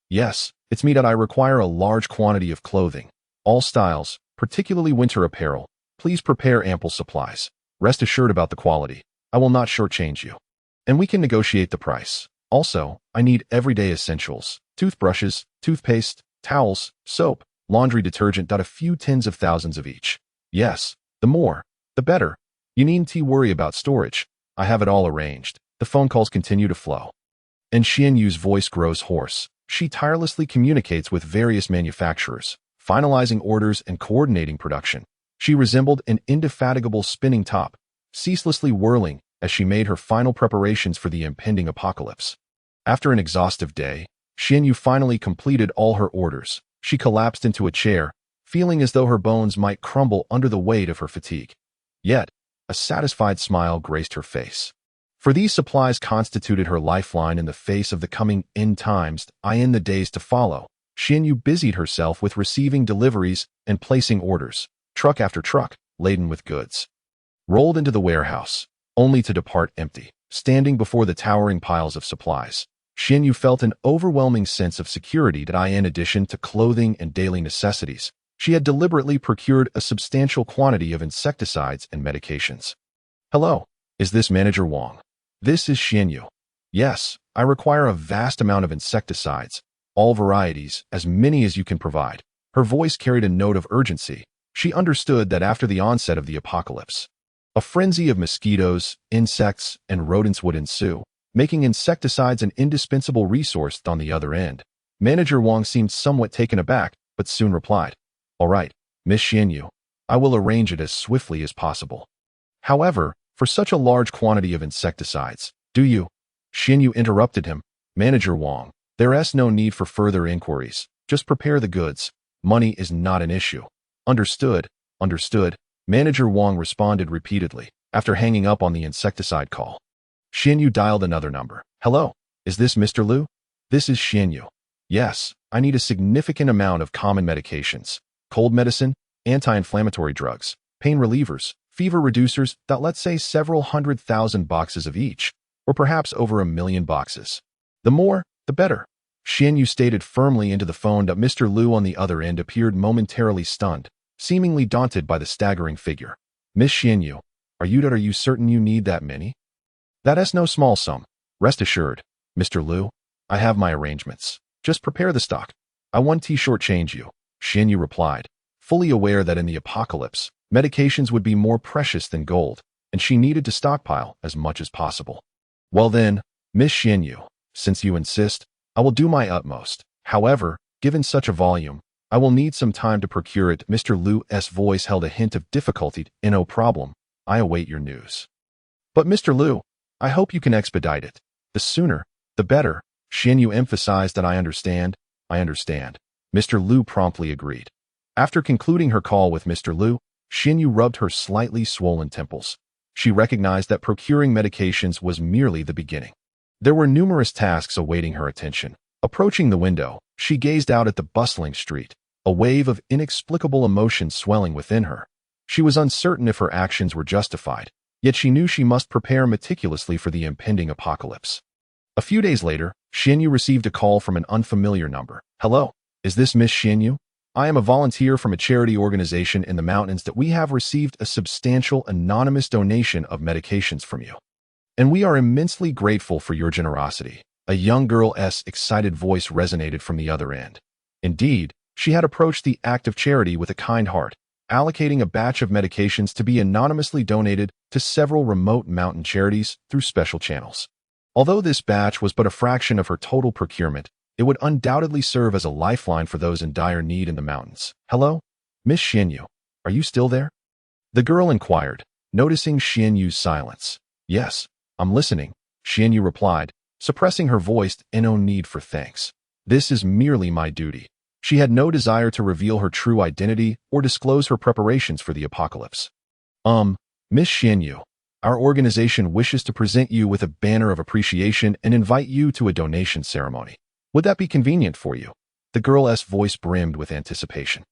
it's me that I require a large quantity of clothing. All styles, particularly winter apparel. Please prepare ample supplies. Rest assured about the quality. I will not shortchange you. And we can negotiate the price. Also, I need everyday essentials. Toothbrushes, toothpaste, towels, soap, laundry detergent. A few tens of thousands of each. Yes, the more, the better. You needn't worry about storage. I have it all arranged. The phone calls continue to flow. And Xianyu's voice grows hoarse. She tirelessly communicates with various manufacturers, finalizing orders and coordinating production. She resembled an indefatigable spinning top, ceaselessly whirling as she made her final preparations for the impending apocalypse. After an exhaustive day, Xianyu finally completed all her orders. She collapsed into a chair, feeling as though her bones might crumble under the weight of her fatigue. Yet, a satisfied smile graced her face. For these supplies constituted her lifeline in the face of the coming end times. In the days to follow, Xianyu busied herself with receiving deliveries and placing orders. Truck after truck, laden with goods, rolled into the warehouse, only to depart empty. Standing before the towering piles of supplies, Xianyu felt an overwhelming sense of security that in addition to clothing and daily necessities, she had deliberately procured a substantial quantity of insecticides and medications. Hello, is this Manager Wang? This is Xianyu. Yes, I require a vast amount of insecticides, all varieties, as many as you can provide. Her voice carried a note of urgency. She understood that after the onset of the apocalypse, a frenzy of mosquitoes, insects, and rodents would ensue, making insecticides an indispensable resource on the other end. Manager Wang seemed somewhat taken aback, but soon replied, All right, Miss Xianyu, I will arrange it as swiftly as possible. However, for such a large quantity of insecticides, do you? Xianyu interrupted him. Manager Wang, there's no need for further inquiries. Just prepare the goods. Money is not an issue. Understood. Manager Wang responded repeatedly, after hanging up on the insecticide call. Xianyu dialed another number. Hello, is this Mr. Liu? This is Xianyu. Yes, I need a significant amount of common medications. Cold medicine, anti-inflammatory drugs, pain relievers, fever reducers. Let's say several 100,000 boxes of each, or perhaps over 1 million boxes. The more, the better. Xianyu stated firmly into the phone. Mr. Liu on the other end appeared momentarily stunned, seemingly daunted by the staggering figure. Miss Xianyu, are you certain you need that many? That's no small sum. Rest assured, Mr. Liu, I have my arrangements. Just prepare the stock. I won't shortchange you, Xianyu replied, fully aware that in the apocalypse, medications would be more precious than gold, and she needed to stockpile as much as possible. Well then, Miss Xianyu, since you insist, I will do my utmost. However, given such a volume, I will need some time to procure it. Mr. Liu's voice held a hint of difficulty. No problem. I await your news. But Mr. Liu, I hope you can expedite it. The sooner, the better. Xianyu emphasized that I understand. Mr. Liu promptly agreed. After concluding her call with Mr. Liu, Xianyu rubbed her slightly swollen temples. She recognized that procuring medications was merely the beginning. There were numerous tasks awaiting her attention. Approaching the window, she gazed out at the bustling street, a wave of inexplicable emotion swelling within her. She was uncertain if her actions were justified, yet she knew she must prepare meticulously for the impending apocalypse. A few days later, Xianyu received a call from an unfamiliar number. Hello, is this Miss Xianyu? I am a volunteer from a charity organization in the mountains that we have received a substantial anonymous donation of medications from you. And we are immensely grateful for your generosity. A young girl's excited voice resonated from the other end. Indeed, she had approached the act of charity with a kind heart, allocating a batch of medications to be anonymously donated to several remote mountain charities through special channels. Although this batch was but a fraction of her total procurement, it would undoubtedly serve as a lifeline for those in dire need in the mountains. Hello? Miss Xianyu, are you still there? The girl inquired, noticing Xianyu's silence. Yes, I'm listening, Xianyu replied, suppressing her voice in no need for thanks. This is merely my duty. She had no desire to reveal her true identity or disclose her preparations for the apocalypse. Miss Xianyu, our organization wishes to present you with a banner of appreciation and invite you to a donation ceremony. Would that be convenient for you? The girl's voice brimmed with anticipation.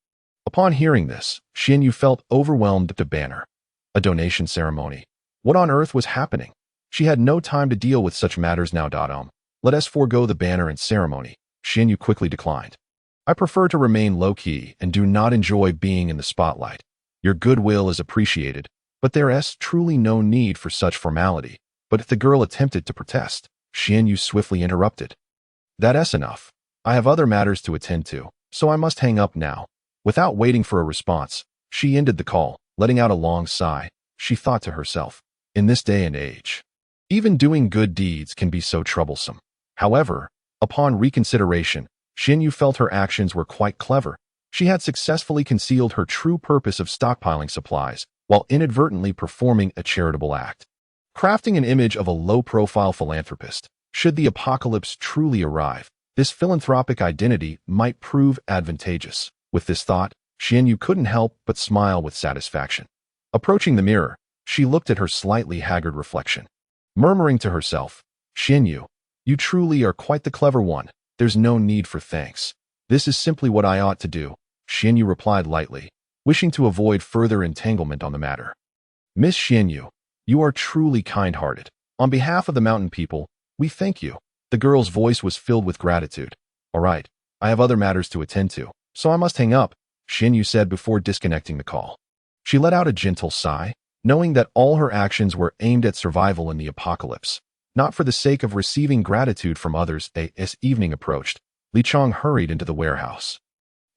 Upon hearing this, Xianyu felt overwhelmed at the banner. A donation ceremony. What on earth was happening? She had no time to deal with such matters now. Let us forego the banner and ceremony. Xianyu quickly declined. I prefer to remain low-key and do not enjoy being in the spotlight. Your goodwill is appreciated, but there is truly no need for such formality. But if the girl attempted to protest, Xianyu swiftly interrupted. That's enough. I have other matters to attend to, so I must hang up now. Without waiting for a response, she ended the call, letting out a long sigh. She thought to herself, in this day and age, even doing good deeds can be so troublesome. However, upon reconsideration, Xianyu felt her actions were quite clever. She had successfully concealed her true purpose of stockpiling supplies while inadvertently performing a charitable act. Crafting an image of a low-profile philanthropist, should the apocalypse truly arrive, this philanthropic identity might prove advantageous. With this thought, Xianyu couldn't help but smile with satisfaction. Approaching the mirror, she looked at her slightly haggard reflection. Murmuring to herself, Xianyu, you truly are quite the clever one. There's no need for thanks. This is simply what I ought to do, Xianyu replied lightly, wishing to avoid further entanglement on the matter. Miss Xianyu, you are truly kind-hearted. On behalf of the mountain people, we thank you. The girl's voice was filled with gratitude. All right, I have other matters to attend to, so I must hang up, Xianyu said before disconnecting the call. She let out a gentle sigh, knowing that all her actions were aimed at survival in the apocalypse, not for the sake of receiving gratitude from others. As evening approached, Li Chong hurried into the warehouse.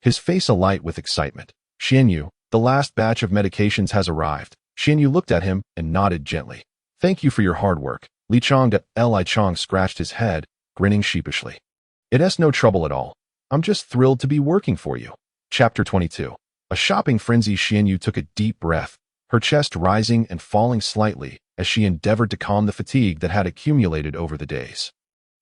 His face alight with excitement. Xianyu, the last batch of medications has arrived. Xianyu looked at him and nodded gently. Thank you for your hard work. Li Chong scratched his head, grinning sheepishly. It's no trouble at all. I'm just thrilled to be working for you. Chapter 22. A shopping frenzy. Xianyu took a deep breath, her chest rising and falling slightly as she endeavored to calm the fatigue that had accumulated over the days.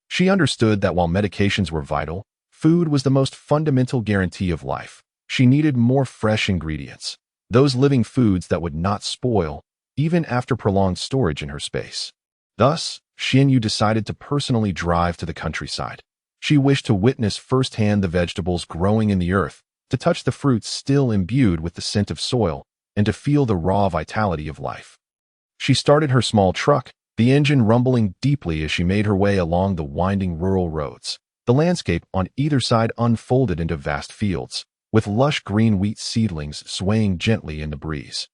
She understood that while medications were vital, food was the most fundamental guarantee of life. She needed more fresh ingredients, those living foods that would not spoil, even after prolonged storage in her space. Thus, Xianyu decided to personally drive to the countryside. She wished to witness firsthand the vegetables growing in the earth, to touch the fruits still imbued with the scent of soil, and to feel the raw vitality of life. She started her small truck, the engine rumbling deeply as she made her way along the winding rural roads. The landscape on either side unfolded into vast fields, with lush green wheat seedlings swaying gently in the breeze.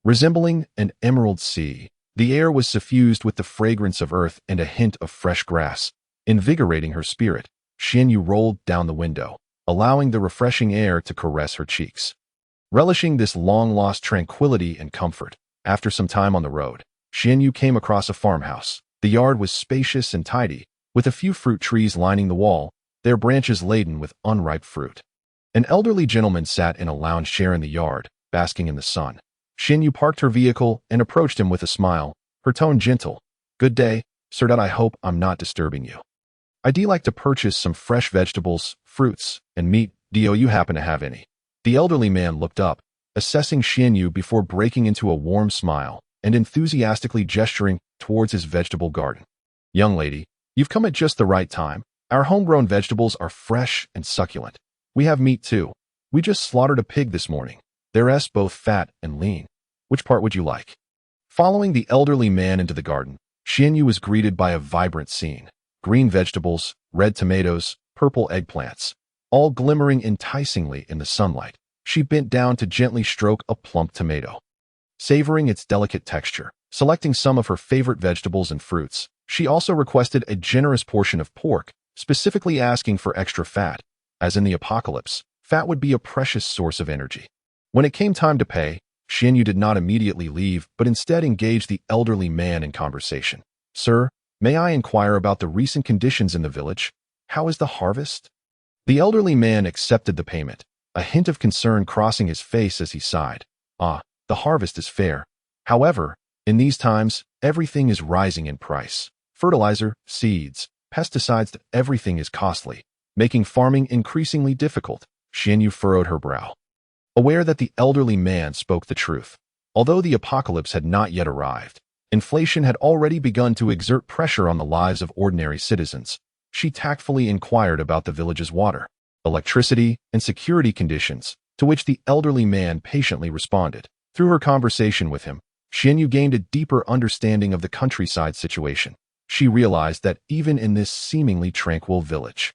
Resembling an emerald sea, the air was suffused with the fragrance of earth and a hint of fresh grass, invigorating her spirit. Xianyu rolled down the window, allowing the refreshing air to caress her cheeks. Relishing this long-lost tranquility and comfort, after some time on the road, Xianyu came across a farmhouse. The yard was spacious and tidy, with a few fruit trees lining the wall, their branches laden with unripe fruit. An elderly gentleman sat in a lounge chair in the yard, basking in the sun. Xianyu parked her vehicle and approached him with a smile, her tone gentle. Good day, sir. I hope I'm not disturbing you. I'd like to purchase some fresh vegetables, fruits, and meat. Do you happen to have any? The elderly man looked up, assessing Xianyu before breaking into a warm smile and enthusiastically gesturing towards his vegetable garden. Young lady, you've come at just the right time. Our homegrown vegetables are fresh and succulent. We have meat too. We just slaughtered a pig this morning. They're both fat and lean. Which part would you like? Following the elderly man into the garden, Xianyu was greeted by a vibrant scene. Green vegetables, red tomatoes, purple eggplants, all glimmering enticingly in the sunlight. She bent down to gently stroke a plump tomato. Savoring its delicate texture, selecting some of her favorite vegetables and fruits, she also requested a generous portion of pork, specifically asking for extra fat. As in the apocalypse, fat would be a precious source of energy. When it came time to pay, Xianyu did not immediately leave, but instead engaged the elderly man in conversation. Sir, may I inquire about the recent conditions in the village? How is the harvest? The elderly man accepted the payment, a hint of concern crossing his face as he sighed. The harvest is fair. However, in these times, everything is rising in price. Fertilizer, seeds, pesticides, everything is costly, making farming increasingly difficult. Xianyu furrowed her brow, aware that the elderly man spoke the truth. Although the apocalypse had not yet arrived, inflation had already begun to exert pressure on the lives of ordinary citizens. She tactfully inquired about the village's water, electricity, and security conditions, to which the elderly man patiently responded. Through her conversation with him, Xianyu gained a deeper understanding of the countryside situation. She realized that even in this seemingly tranquil village,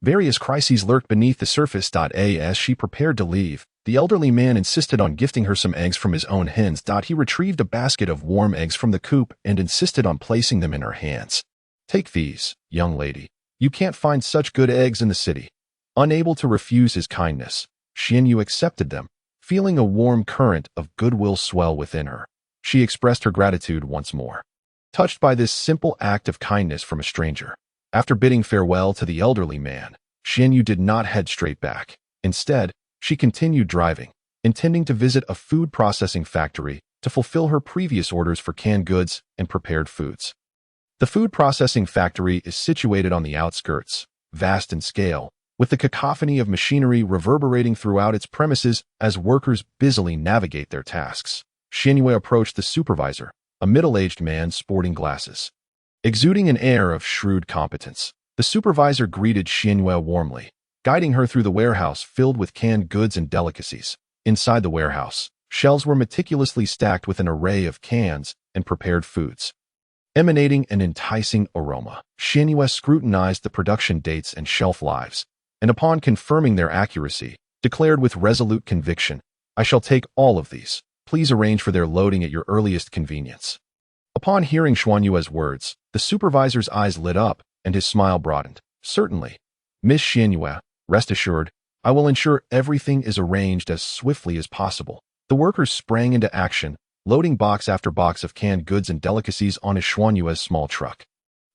various crises lurked beneath the surface. As she prepared to leave, the elderly man insisted on gifting her some eggs from his own hens. He retrieved a basket of warm eggs from the coop and insisted on placing them in her hands. Take these, young lady. You can't find such good eggs in the city. Unable to refuse his kindness, Xianyu accepted them, feeling a warm current of goodwill swell within her. She expressed her gratitude once more, touched by this simple act of kindness from a stranger. After bidding farewell to the elderly man, Xianyu did not head straight back. Instead, she continued driving, intending to visit a food processing factory to fulfill her previous orders for canned goods and prepared foods. The food processing factory is situated on the outskirts, vast in scale, with the cacophony of machinery reverberating throughout its premises as workers busily navigate their tasks. Xianyu approached the supervisor, a middle-aged man sporting glasses. Exuding an air of shrewd competence, the supervisor greeted Xianyu warmly, guiding her through the warehouse filled with canned goods and delicacies. Inside the warehouse, shelves were meticulously stacked with an array of cans and prepared foods, emanating an enticing aroma. Xianyu scrutinized the production dates and shelf lives, and upon confirming their accuracy, declared with resolute conviction, "I shall take all of these. Please arrange for their loading at your earliest convenience." Upon hearing Xuanyue's words, the supervisor's eyes lit up and his smile broadened. "Certainly, Miss Xianyue, rest assured, I will ensure everything is arranged as swiftly as possible." The workers sprang into action, loading box after box of canned goods and delicacies onto Xuanyue's small truck.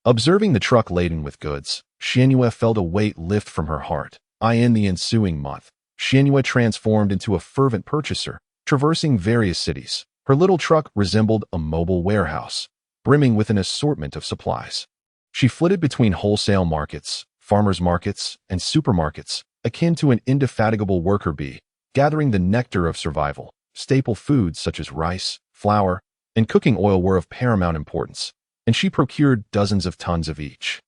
Observing the truck laden with goods, Xianyue felt a weight lift from her heart. In the ensuing month, Xianyue transformed into a fervent purchaser, traversing various cities. Her little truck resembled a mobile warehouse, brimming with an assortment of supplies. She flitted between wholesale markets, farmers' markets, and supermarkets, akin to an indefatigable worker bee, gathering the nectar of survival. Staple foods such as rice, flour, and cooking oil were of paramount importance, and she procured dozens of tons of each.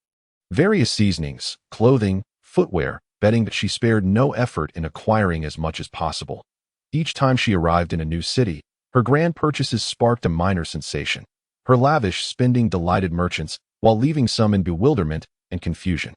Various seasonings, clothing, footwear, bedding, but she spared no effort in acquiring as much as possible. Each time she arrived in a new city, her grand purchases sparked a minor sensation. Her lavish spending delighted merchants, while leaving some in bewilderment and confusion.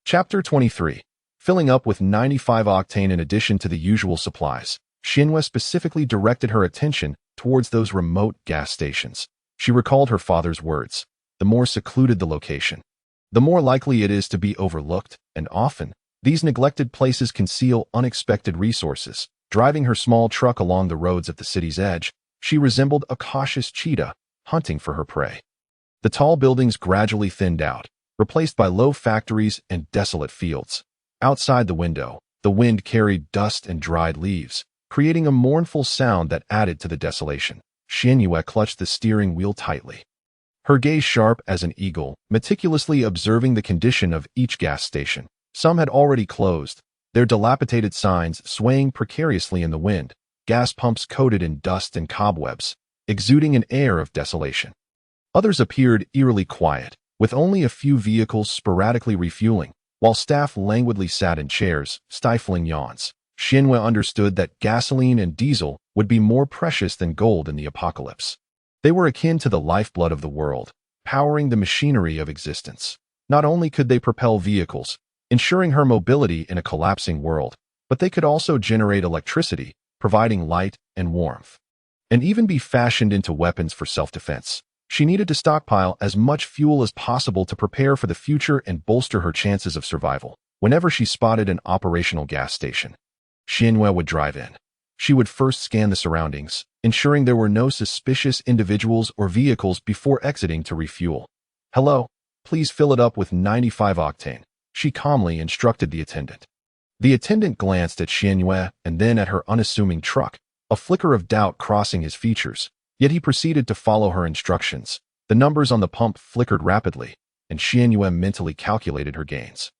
Chapter 23. Filling up with 95 octane in addition to the usual supplies, Xianyue specifically directed her attention towards those remote gas stations. She recalled her father's words: "The more secluded the location, the more likely it is to be overlooked, and often, these neglected places conceal unexpected resources." Driving her small truck along the roads at the city's edge, she resembled a cautious cheetah hunting for her prey. The tall buildings gradually thinned out, replaced by low factories and desolate fields. Outside the window, the wind carried dust and dried leaves, creating a mournful sound that added to the desolation. Xianyue clutched the steering wheel tightly, her gaze sharp as an eagle, meticulously observing the condition of each gas station. Some had already closed, their dilapidated signs swaying precariously in the wind, gas pumps coated in dust and cobwebs, exuding an air of desolation. Others appeared eerily quiet, with only a few vehicles sporadically refueling, while staff languidly sat in chairs, stifling yawns. Xianyue understood that gasoline and diesel would be more precious than gold in the apocalypse. They were akin to the lifeblood of the world, powering the machinery of existence. Not only could they propel vehicles, ensuring her mobility in a collapsing world, but they could also generate electricity, providing light and warmth, and even be fashioned into weapons for self-defense. She needed to stockpile as much fuel as possible to prepare for the future and bolster her chances of survival. Whenever she spotted an operational gas station, Xianyue would drive in. She would first scan the surroundings, ensuring there were no suspicious individuals or vehicles before exiting to refuel. "Hello, please fill it up with 95 octane. She calmly instructed the attendant. The attendant glanced at Xianyue and then at her unassuming truck, a flicker of doubt crossing his features, yet he proceeded to follow her instructions. The numbers on the pump flickered rapidly, and Xianyue mentally calculated her gains.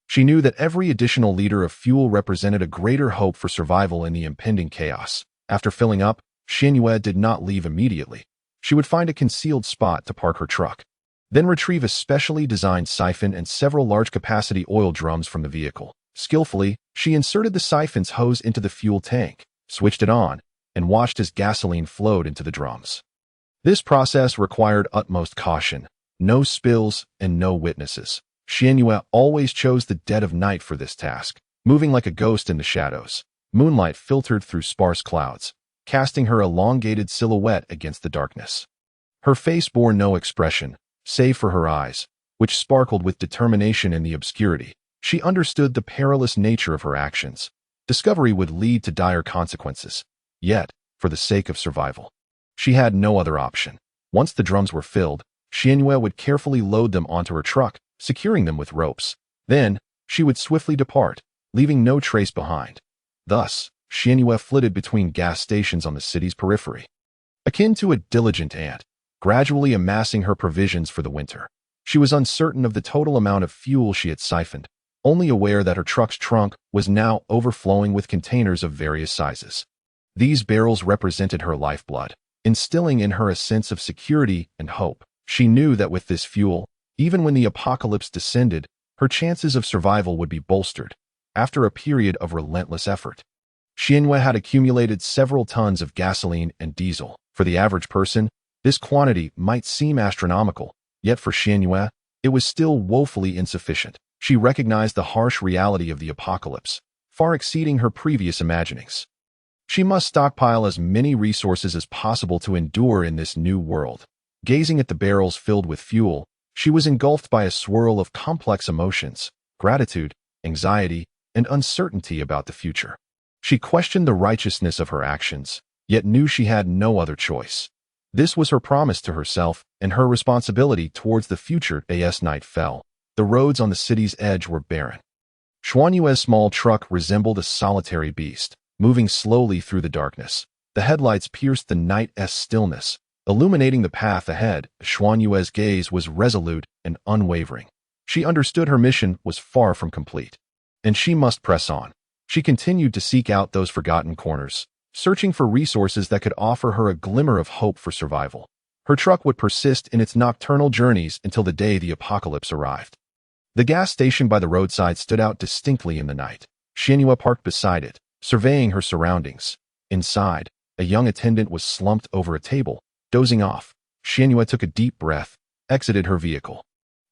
She knew that every additional liter of fuel represented a greater hope for survival in the impending chaos. After filling up, Xianyue did not leave immediately. She would find a concealed spot to park her truck, then retrieve a specially designed siphon and several large-capacity oil drums from the vehicle. Skillfully, she inserted the siphon's hose into the fuel tank, switched it on, and watched as gasoline flowed into the drums. This process required utmost caution, no spills and no witnesses. Xianyue always chose the dead of night for this task, moving like a ghost in the shadows. Moonlight filtered through sparse clouds, casting her elongated silhouette against the darkness. Her face bore no expression, save for her eyes, which sparkled with determination in the obscurity. She understood the perilous nature of her actions. Discovery would lead to dire consequences. Yet, for the sake of survival, she had no other option. Once the drums were filled, Xianyue would carefully load them onto her truck, securing them with ropes. Then, she would swiftly depart, leaving no trace behind. Thus, Xianyue flitted between gas stations on the city's periphery, akin to a diligent ant, gradually amassing her provisions for the winter. She was uncertain of the total amount of fuel she had siphoned, only aware that her truck's trunk was now overflowing with containers of various sizes. These barrels represented her lifeblood, instilling in her a sense of security and hope. She knew that with this fuel, even when the apocalypse descended, her chances of survival would be bolstered. After a period of relentless effort, Xianyue had accumulated several tons of gasoline and diesel. For the average person, this quantity might seem astronomical, yet for Xianyue, it was still woefully insufficient. She recognized the harsh reality of the apocalypse, far exceeding her previous imaginings. She must stockpile as many resources as possible to endure in this new world. Gazing at the barrels filled with fuel, she was engulfed by a swirl of complex emotions, gratitude, anxiety, and uncertainty about the future. She questioned the righteousness of her actions, yet knew she had no other choice. This was her promise to herself and her responsibility towards the future. As night fell, the roads on the city's edge were barren. Xianyue's small truck resembled a solitary beast, moving slowly through the darkness. The headlights pierced the night's stillness, illuminating the path ahead. Xianyue's gaze was resolute and unwavering. She understood her mission was far from complete, and she must press on. She continued to seek out those forgotten corners, searching for resources that could offer her a glimmer of hope for survival. Her truck would persist in its nocturnal journeys until the day the apocalypse arrived. The gas station by the roadside stood out distinctly in the night. Xianyue parked beside it, surveying her surroundings. Inside, a young attendant was slumped over a table, dozing off. Xianyue took a deep breath, exited her vehicle,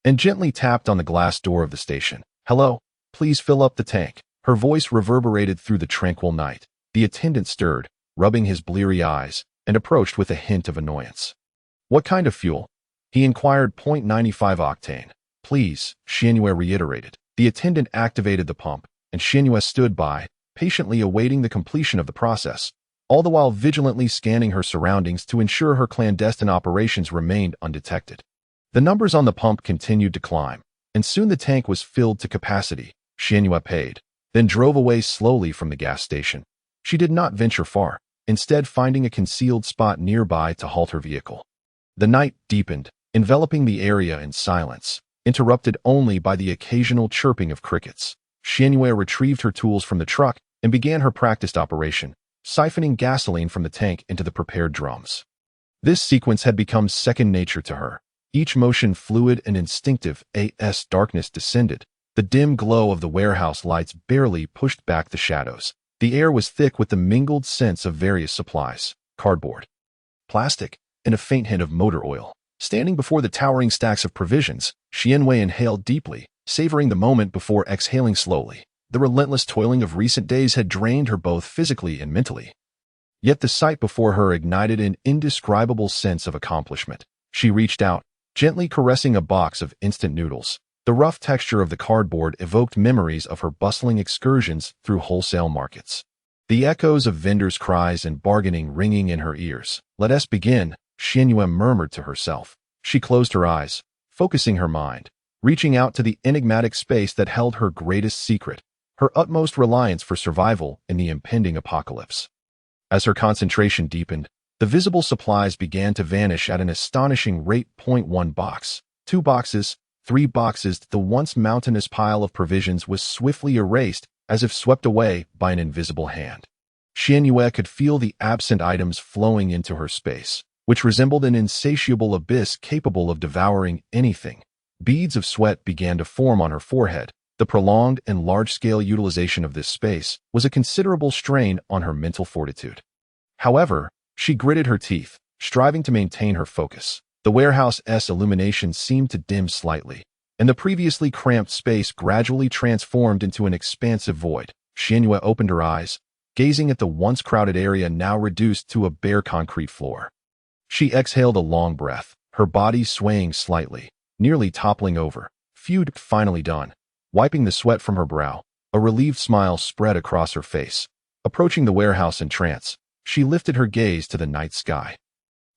and gently tapped on the glass door of the station. "Hello, please fill up the tank." Her voice reverberated through the tranquil night. The attendant stirred, rubbing his bleary eyes, and approached with a hint of annoyance. "What kind of fuel?" he inquired. .95 octane. "Please," Xianyue reiterated. The attendant activated the pump, and Xianyue stood by, patiently awaiting the completion of the process, all the while vigilantly scanning her surroundings to ensure her clandestine operations remained undetected. The numbers on the pump continued to climb, and soon the tank was filled to capacity. Xianyue paid, then drove away slowly from the gas station. She did not venture far, instead finding a concealed spot nearby to halt her vehicle. The night deepened, enveloping the area in silence, interrupted only by the occasional chirping of crickets. Xianyue retrieved her tools from the truck and began her practiced operation, siphoning gasoline from the tank into the prepared drums. This sequence had become second nature to her, each motion fluid and instinctive. As darkness descended, the dim glow of the warehouse lights barely pushed back the shadows. The air was thick with the mingled scents of various supplies, cardboard, plastic, and a faint hint of motor oil. Standing before the towering stacks of provisions, Xianyue inhaled deeply, savoring the moment before exhaling slowly. The relentless toiling of recent days had drained her both physically and mentally. Yet the sight before her ignited an indescribable sense of accomplishment. She reached out, gently caressing a box of instant noodles. The rough texture of the cardboard evoked memories of her bustling excursions through wholesale markets, the echoes of vendors' cries and bargaining ringing in her ears. "Let us begin," Xianyue murmured to herself. She closed her eyes, focusing her mind, reaching out to the enigmatic space that held her greatest secret, her utmost reliance for survival in the impending apocalypse. As her concentration deepened, the visible supplies began to vanish at an astonishing rate. 1 box, 2 boxes, 3 boxes. The once mountainous pile of provisions was swiftly erased, as if swept away by an invisible hand. Xianyue could feel the absent items flowing into her space, which resembled an insatiable abyss capable of devouring anything. Beads of sweat began to form on her forehead. The prolonged and large-scale utilization of this space was a considerable strain on her mental fortitude. However, she gritted her teeth, striving to maintain her focus. The warehouse's illumination seemed to dim slightly, and the previously cramped space gradually transformed into an expansive void. Xianyue opened her eyes, gazing at the once crowded area now reduced to a bare concrete floor. She exhaled a long breath, her body swaying slightly, nearly toppling over. Phew, finally done. Wiping the sweat from her brow, a relieved smile spread across her face. Approaching the warehouse in trance, she lifted her gaze to the night sky.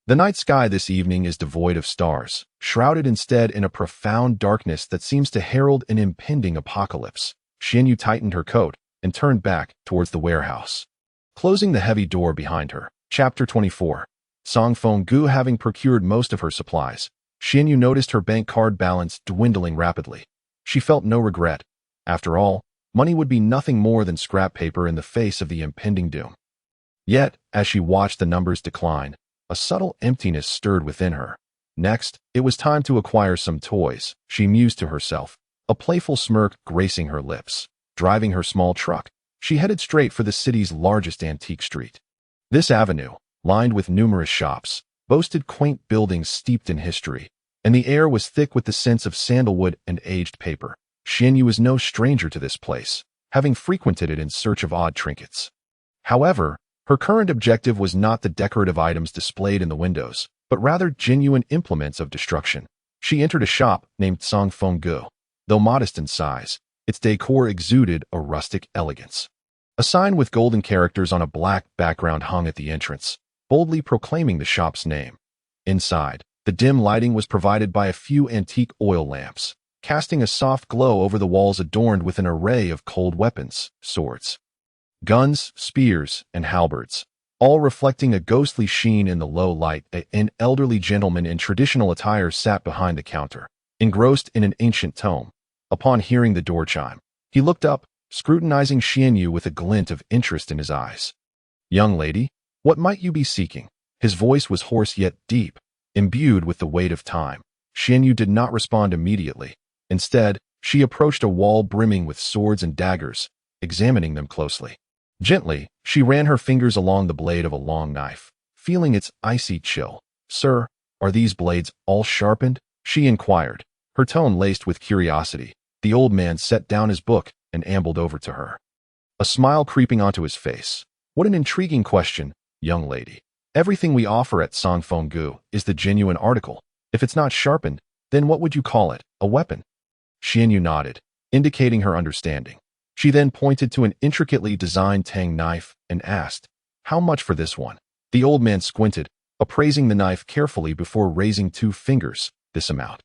The night sky this evening is devoid of stars, shrouded instead in a profound darkness that seems to herald an impending apocalypse. Xianyue tightened her coat and turned back towards the warehouse, closing the heavy door behind her. Chapter 24. Song Fenggu having procured most of her supplies, Xianyue noticed her bank card balance dwindling rapidly. She felt no regret. After all, money would be nothing more than scrap paper in the face of the impending doom. Yet, as she watched the numbers decline, a subtle emptiness stirred within her. Next, it was time to acquire some toys, she mused to herself, a playful smirk gracing her lips. Driving her small truck, she headed straight for the city's largest antique street. This avenue, lined with numerous shops, boasted quaint buildings steeped in history, and the air was thick with the scents of sandalwood and aged paper. Xianyue was no stranger to this place, having frequented it in search of odd trinkets. However, her current objective was not the decorative items displayed in the windows, but rather genuine implements of destruction. She entered a shop named Song Fenggu. Though modest in size, its decor exuded a rustic elegance. A sign with golden characters on a black background hung at the entrance, boldly proclaiming the shop's name. Inside, the dim lighting was provided by a few antique oil lamps, casting a soft glow over the walls adorned with an array of cold weapons, swords, guns, spears, and halberds, all reflecting a ghostly sheen in the low light. An elderly gentleman in traditional attire sat behind the counter, engrossed in an ancient tome. Upon hearing the door chime, he looked up, scrutinizing Xianyue with a glint of interest in his eyes. "Young lady, what might you be seeking?" His voice was hoarse yet deep, imbued with the weight of time. Xianyue did not respond immediately. Instead, she approached a wall brimming with swords and daggers, examining them closely. Gently, she ran her fingers along the blade of a long knife, feeling its icy chill. "Sir, are these blades all sharpened?" she inquired, her tone laced with curiosity. The old man set down his book and ambled over to her, a smile creeping onto his face. "What an intriguing question, young lady. Everything we offer at Song Fenggu is the genuine article. If it's not sharpened, then what would you call it? A weapon?" Xianyue nodded, indicating her understanding. She then pointed to an intricately designed tang knife and asked, "How much for this one?" The old man squinted, appraising the knife carefully before raising 2 fingers. "This amount."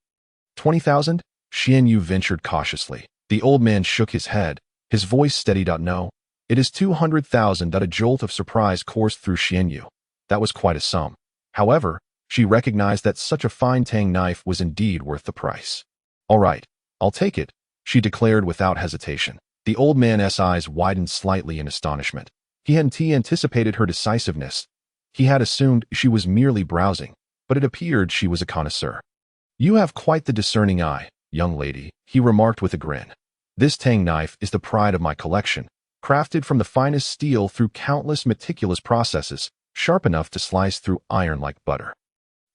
20,000? Xianyue ventured cautiously. The old man shook his head, his voice steadied out. "No, it is 200,000." A jolt of surprise coursed through Xianyue. That was quite a sum. However, she recognized that such a fine tang knife was indeed worth the price. "All right, I'll take it," she declared without hesitation. The old man's eyes widened slightly in astonishment. He hadn't anticipated her decisiveness. He had assumed she was merely browsing, but it appeared she was a connoisseur. "You have quite the discerning eye, young lady," he remarked with a grin. "This tang knife is the pride of my collection, crafted from the finest steel through countless meticulous processes, sharp enough to slice through iron like butter."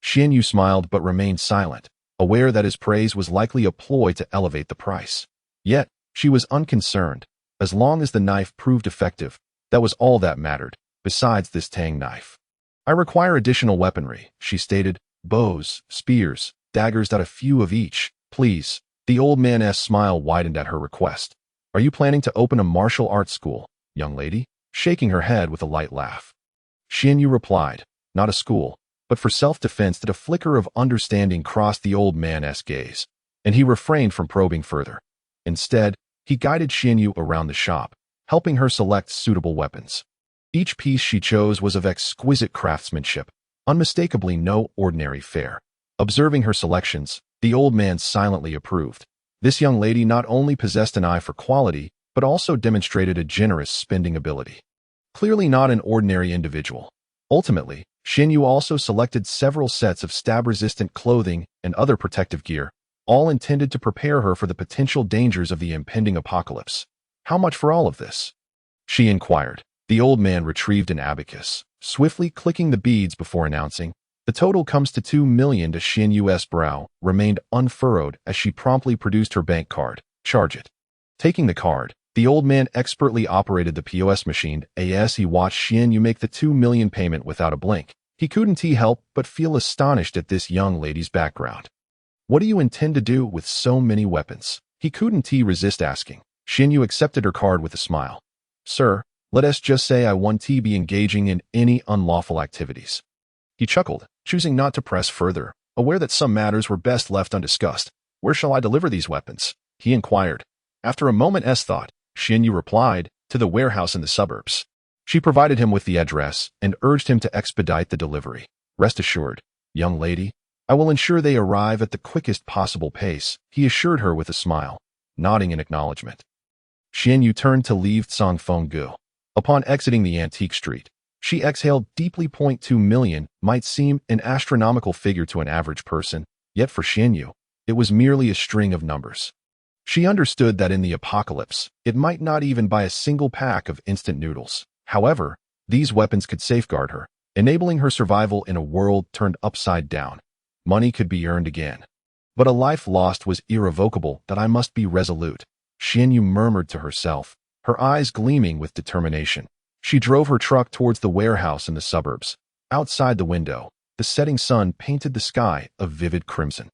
Xianyue smiled but remained silent, aware that his praise was likely a ploy to elevate the price. Yet, she was unconcerned. As long as the knife proved effective, that was all that mattered. Besides this tang knife, "I require additional weaponry," she stated. "Bows, spears, daggers, a few of each, please." The old man's smile widened at her request. "Are you planning to open a martial arts school, young lady?" Shaking her head with a light laugh, Xianyue replied, "Not a school, but for self-defense." That a flicker of understanding crossed the old man's gaze, and he refrained from probing further. Instead, he guided Xianyue around the shop, helping her select suitable weapons. Each piece she chose was of exquisite craftsmanship, unmistakably no ordinary fare. Observing her selections, The old man silently approved. This young lady not only possessed an eye for quality, but also demonstrated a generous spending ability. Clearly not an ordinary individual. Ultimately, Xinyu also selected several sets of stab-resistant clothing and other protective gear, all intended to prepare her for the potential dangers of the impending apocalypse. How much for all of this? She inquired. The old man retrieved an abacus, swiftly clicking the beads before announcing, "The total comes to 2 million." To Xinyu's brow remained unfurrowed as she promptly produced her bank card. "Charge it." Taking the card, the old man expertly operated the POS machine as he watched Xinyu make the 2 million payment without a blink. He couldn't help but feel astonished at this young lady's background. "What do you intend to do with so many weapons?" He couldn't resist asking. Xinyu accepted her card with a smile. "Sir, let us just say I won't be engaging in any unlawful activities." He chuckled, choosing not to press further, aware that some matters were best left undiscussed. "Where shall I deliver these weapons?" he inquired. After a moment's thought, Xinyu replied, "To the warehouse in the suburbs." She provided him with the address and urged him to expedite the delivery. "Rest assured, young lady, I will ensure they arrive at the quickest possible pace," he assured her with a smile, nodding in acknowledgement. Xinyu turned to leave Cangfenggu. Upon exiting the antique street, she exhaled deeply. 2 million might seem an astronomical figure to an average person, yet for Xinyu, it was merely a string of numbers. She understood that in the apocalypse, it might not even buy a single pack of instant noodles. However, these weapons could safeguard her, enabling her survival in a world turned upside down. Money could be earned again. But a life lost was irrevocable. "That I must be resolute," Xinyu murmured to herself, her eyes gleaming with determination. She drove her truck towards the warehouse in the suburbs. Outside the window, the setting sun painted the sky a vivid crimson.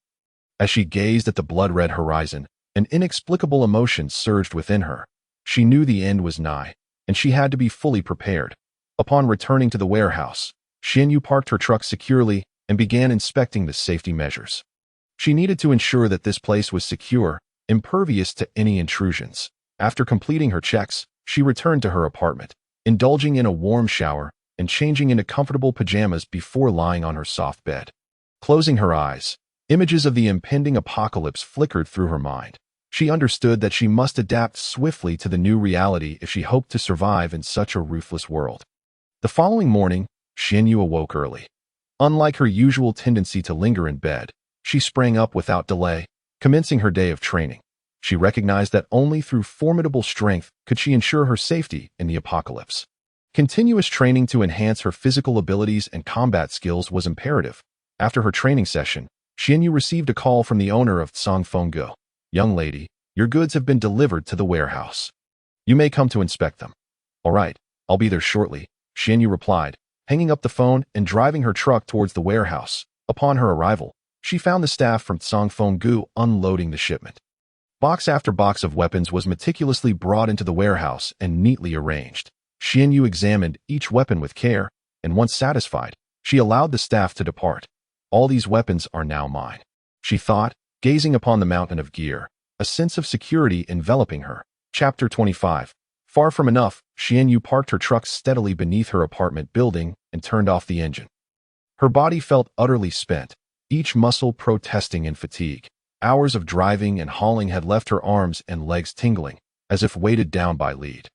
As she gazed at the blood-red horizon, an inexplicable emotion surged within her. She knew the end was nigh, and she had to be fully prepared. Upon returning to the warehouse, Xinyu parked her truck securely and began inspecting the safety measures. She needed to ensure that this place was secure, impervious to any intrusions. After completing her checks, she returned to her apartment, indulging in a warm shower and changing into comfortable pajamas before lying on her soft bed. Closing her eyes, images of the impending apocalypse flickered through her mind. She understood that she must adapt swiftly to the new reality if she hoped to survive in such a ruthless world. The following morning, Xinyu awoke early. Unlike her usual tendency to linger in bed, she sprang up without delay, commencing her day of training. She recognized that only through formidable strength could she ensure her safety in the apocalypse. Continuous training to enhance her physical abilities and combat skills was imperative. After her training session, Xinyu received a call from the owner of Cangfenggu. "Young lady, your goods have been delivered to the warehouse. You may come to inspect them." "All right, I'll be there shortly," Xinyu replied, hanging up the phone and driving her truck towards the warehouse. Upon her arrival, she found the staff from Cangfenggu unloading the shipment. Box after box of weapons was meticulously brought into the warehouse and neatly arranged. Xinyu examined each weapon with care, and once satisfied, she allowed the staff to depart. "All these weapons are now mine," she thought, gazing upon the mountain of gear, a sense of security enveloping her. Chapter 25. Far from enough, Xinyu parked her truck steadily beneath her apartment building and turned off the engine. Her body felt utterly spent, each muscle protesting in fatigue. Hours of driving and hauling had left her arms and legs tingling, as if weighted down by lead.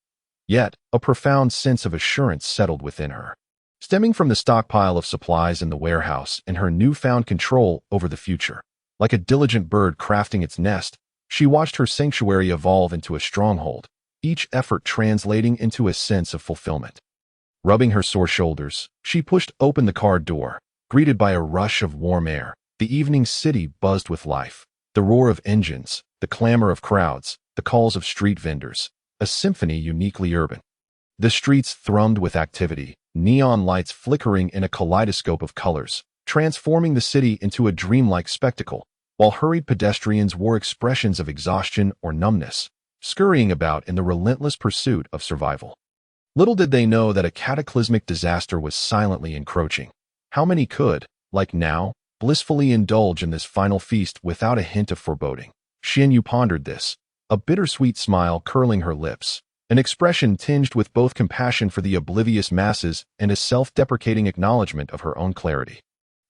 Yet, a profound sense of assurance settled within her, stemming from the stockpile of supplies in the warehouse and her newfound control over the future. Like a diligent bird crafting its nest, she watched her sanctuary evolve into a stronghold, each effort translating into a sense of fulfillment. Rubbing her sore shoulders, she pushed open the car door, greeted by a rush of warm air. The evening city buzzed with life. The roar of engines, the clamor of crowds, the calls of street vendors, a symphony uniquely urban. The streets thrummed with activity, neon lights flickering in a kaleidoscope of colors, transforming the city into a dreamlike spectacle, while hurried pedestrians wore expressions of exhaustion or numbness, scurrying about in the relentless pursuit of survival. Little did they know that a cataclysmic disaster was silently encroaching. How many could, like now, blissfully indulge in this final feast without a hint of foreboding? Xinyu pondered this, a bittersweet smile curling her lips, an expression tinged with both compassion for the oblivious masses and a self-deprecating acknowledgement of her own clarity.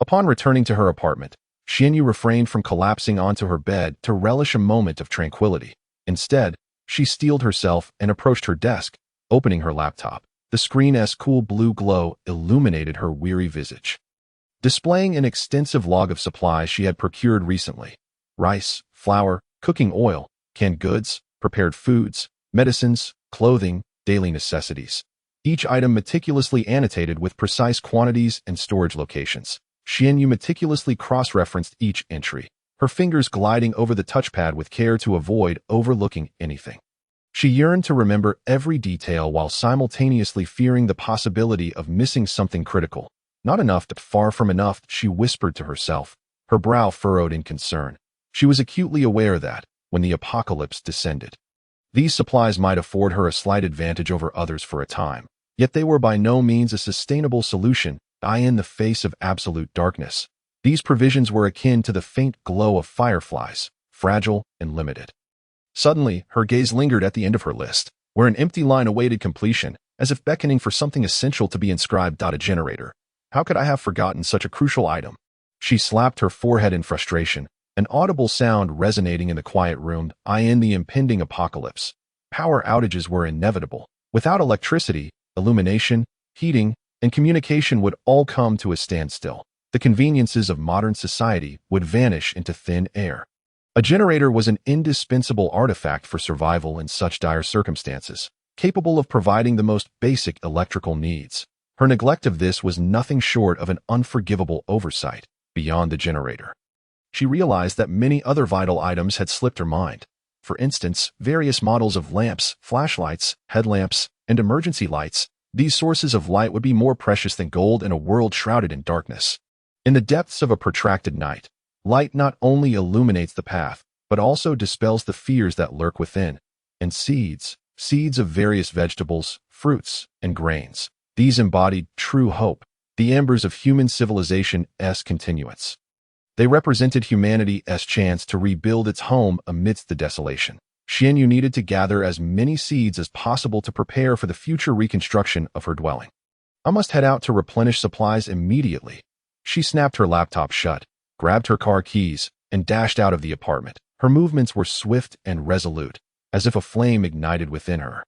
Upon returning to her apartment, Xianyu refrained from collapsing onto her bed to relish a moment of tranquility. Instead, she steeled herself and approached her desk, opening her laptop. The screen's cool blue glow illuminated her weary visage, displaying an extensive log of supplies she had procured recently: rice, flour, cooking oil, canned goods, prepared foods, medicines, clothing, daily necessities. Each item meticulously annotated with precise quantities and storage locations. Xianyu meticulously cross-referenced each entry, her fingers gliding over the touchpad with care to avoid overlooking anything. She yearned to remember every detail while simultaneously fearing the possibility of missing something critical. Not enough, but far from enough, she whispered to herself, her brow furrowed in concern. She was acutely aware that, when the apocalypse descended, these supplies might afford her a slight advantage over others for a time, yet they were by no means a sustainable solution in the face of absolute darkness. These provisions were akin to the faint glow of fireflies, fragile and limited. Suddenly, her gaze lingered at the end of her list, where an empty line awaited completion, as if beckoning for something essential to be inscribed. A generator. How could I have forgotten such a crucial item? She slapped her forehead in frustration, an audible sound resonating in the quiet room. In the impending apocalypse, power outages were inevitable. Without electricity, illumination, heating, and communication would all come to a standstill. The conveniences of modern society would vanish into thin air. A generator was an indispensable artifact for survival in such dire circumstances, capable of providing the most basic electrical needs. Her neglect of this was nothing short of an unforgivable oversight. Beyond the generator, she realized that many other vital items had slipped her mind. For instance, various models of lamps, flashlights, headlamps, and emergency lights. These sources of light would be more precious than gold in a world shrouded in darkness. In the depths of a protracted night, light not only illuminates the path, but also dispels the fears that lurk within. And seeds of various vegetables, fruits, and grains. These embodied true hope, the embers of human civilization's continuance. They represented humanity's chance to rebuild its home amidst the desolation. Xianyu needed to gather as many seeds as possible to prepare for the future reconstruction of her dwelling. I must head out to replenish supplies immediately. She snapped her laptop shut, grabbed her car keys, and dashed out of the apartment. Her movements were swift and resolute, as if a flame ignited within her,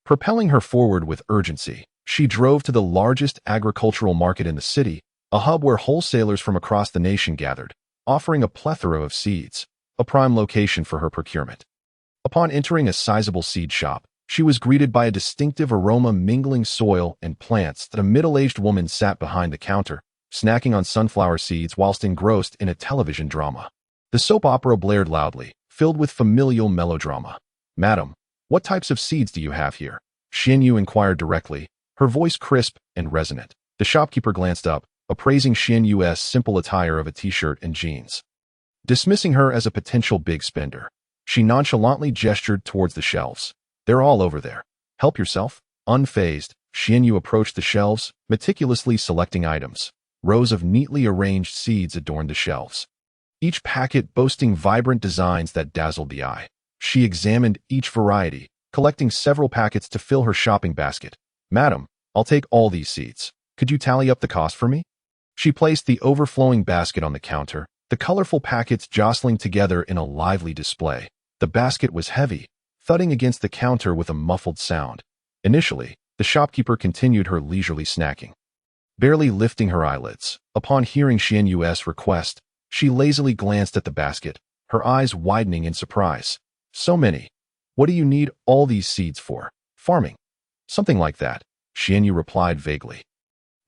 propelling her forward with urgency. She drove to the largest agricultural market in the city, a hub where wholesalers from across the nation gathered, offering a plethora of seeds, a prime location for her procurement. Upon entering a sizable seed shop, she was greeted by a distinctive aroma mingling soil and plants. A middle-aged woman sat behind the counter, snacking on sunflower seeds whilst engrossed in a television drama. The soap opera blared loudly, filled with familial melodrama. "Madam, what types of seeds do you have here?" Xianyu inquired directly, her voice crisp and resonant. The shopkeeper glanced up, appraising Xianyu's simple attire of a t-shirt and jeans. Dismissing her as a potential big spender, she nonchalantly gestured towards the shelves. "They're all over there. Help yourself." Unfazed, Xianyu approached the shelves, meticulously selecting items. Rows of neatly arranged seeds adorned the shelves, each packet boasting vibrant designs that dazzled the eye. She examined each variety, collecting several packets to fill her shopping basket. "Madam, I'll take all these seeds. Could you tally up the cost for me?" She placed the overflowing basket on the counter, the colorful packets jostling together in a lively display. The basket was heavy, thudding against the counter with a muffled sound. Initially, the shopkeeper continued her leisurely snacking, barely lifting her eyelids. Upon hearing Xianyu's request, she lazily glanced at the basket, her eyes widening in surprise. "So many. What do you need all these seeds for?" "Farming." "Something like that," Xianyu replied vaguely,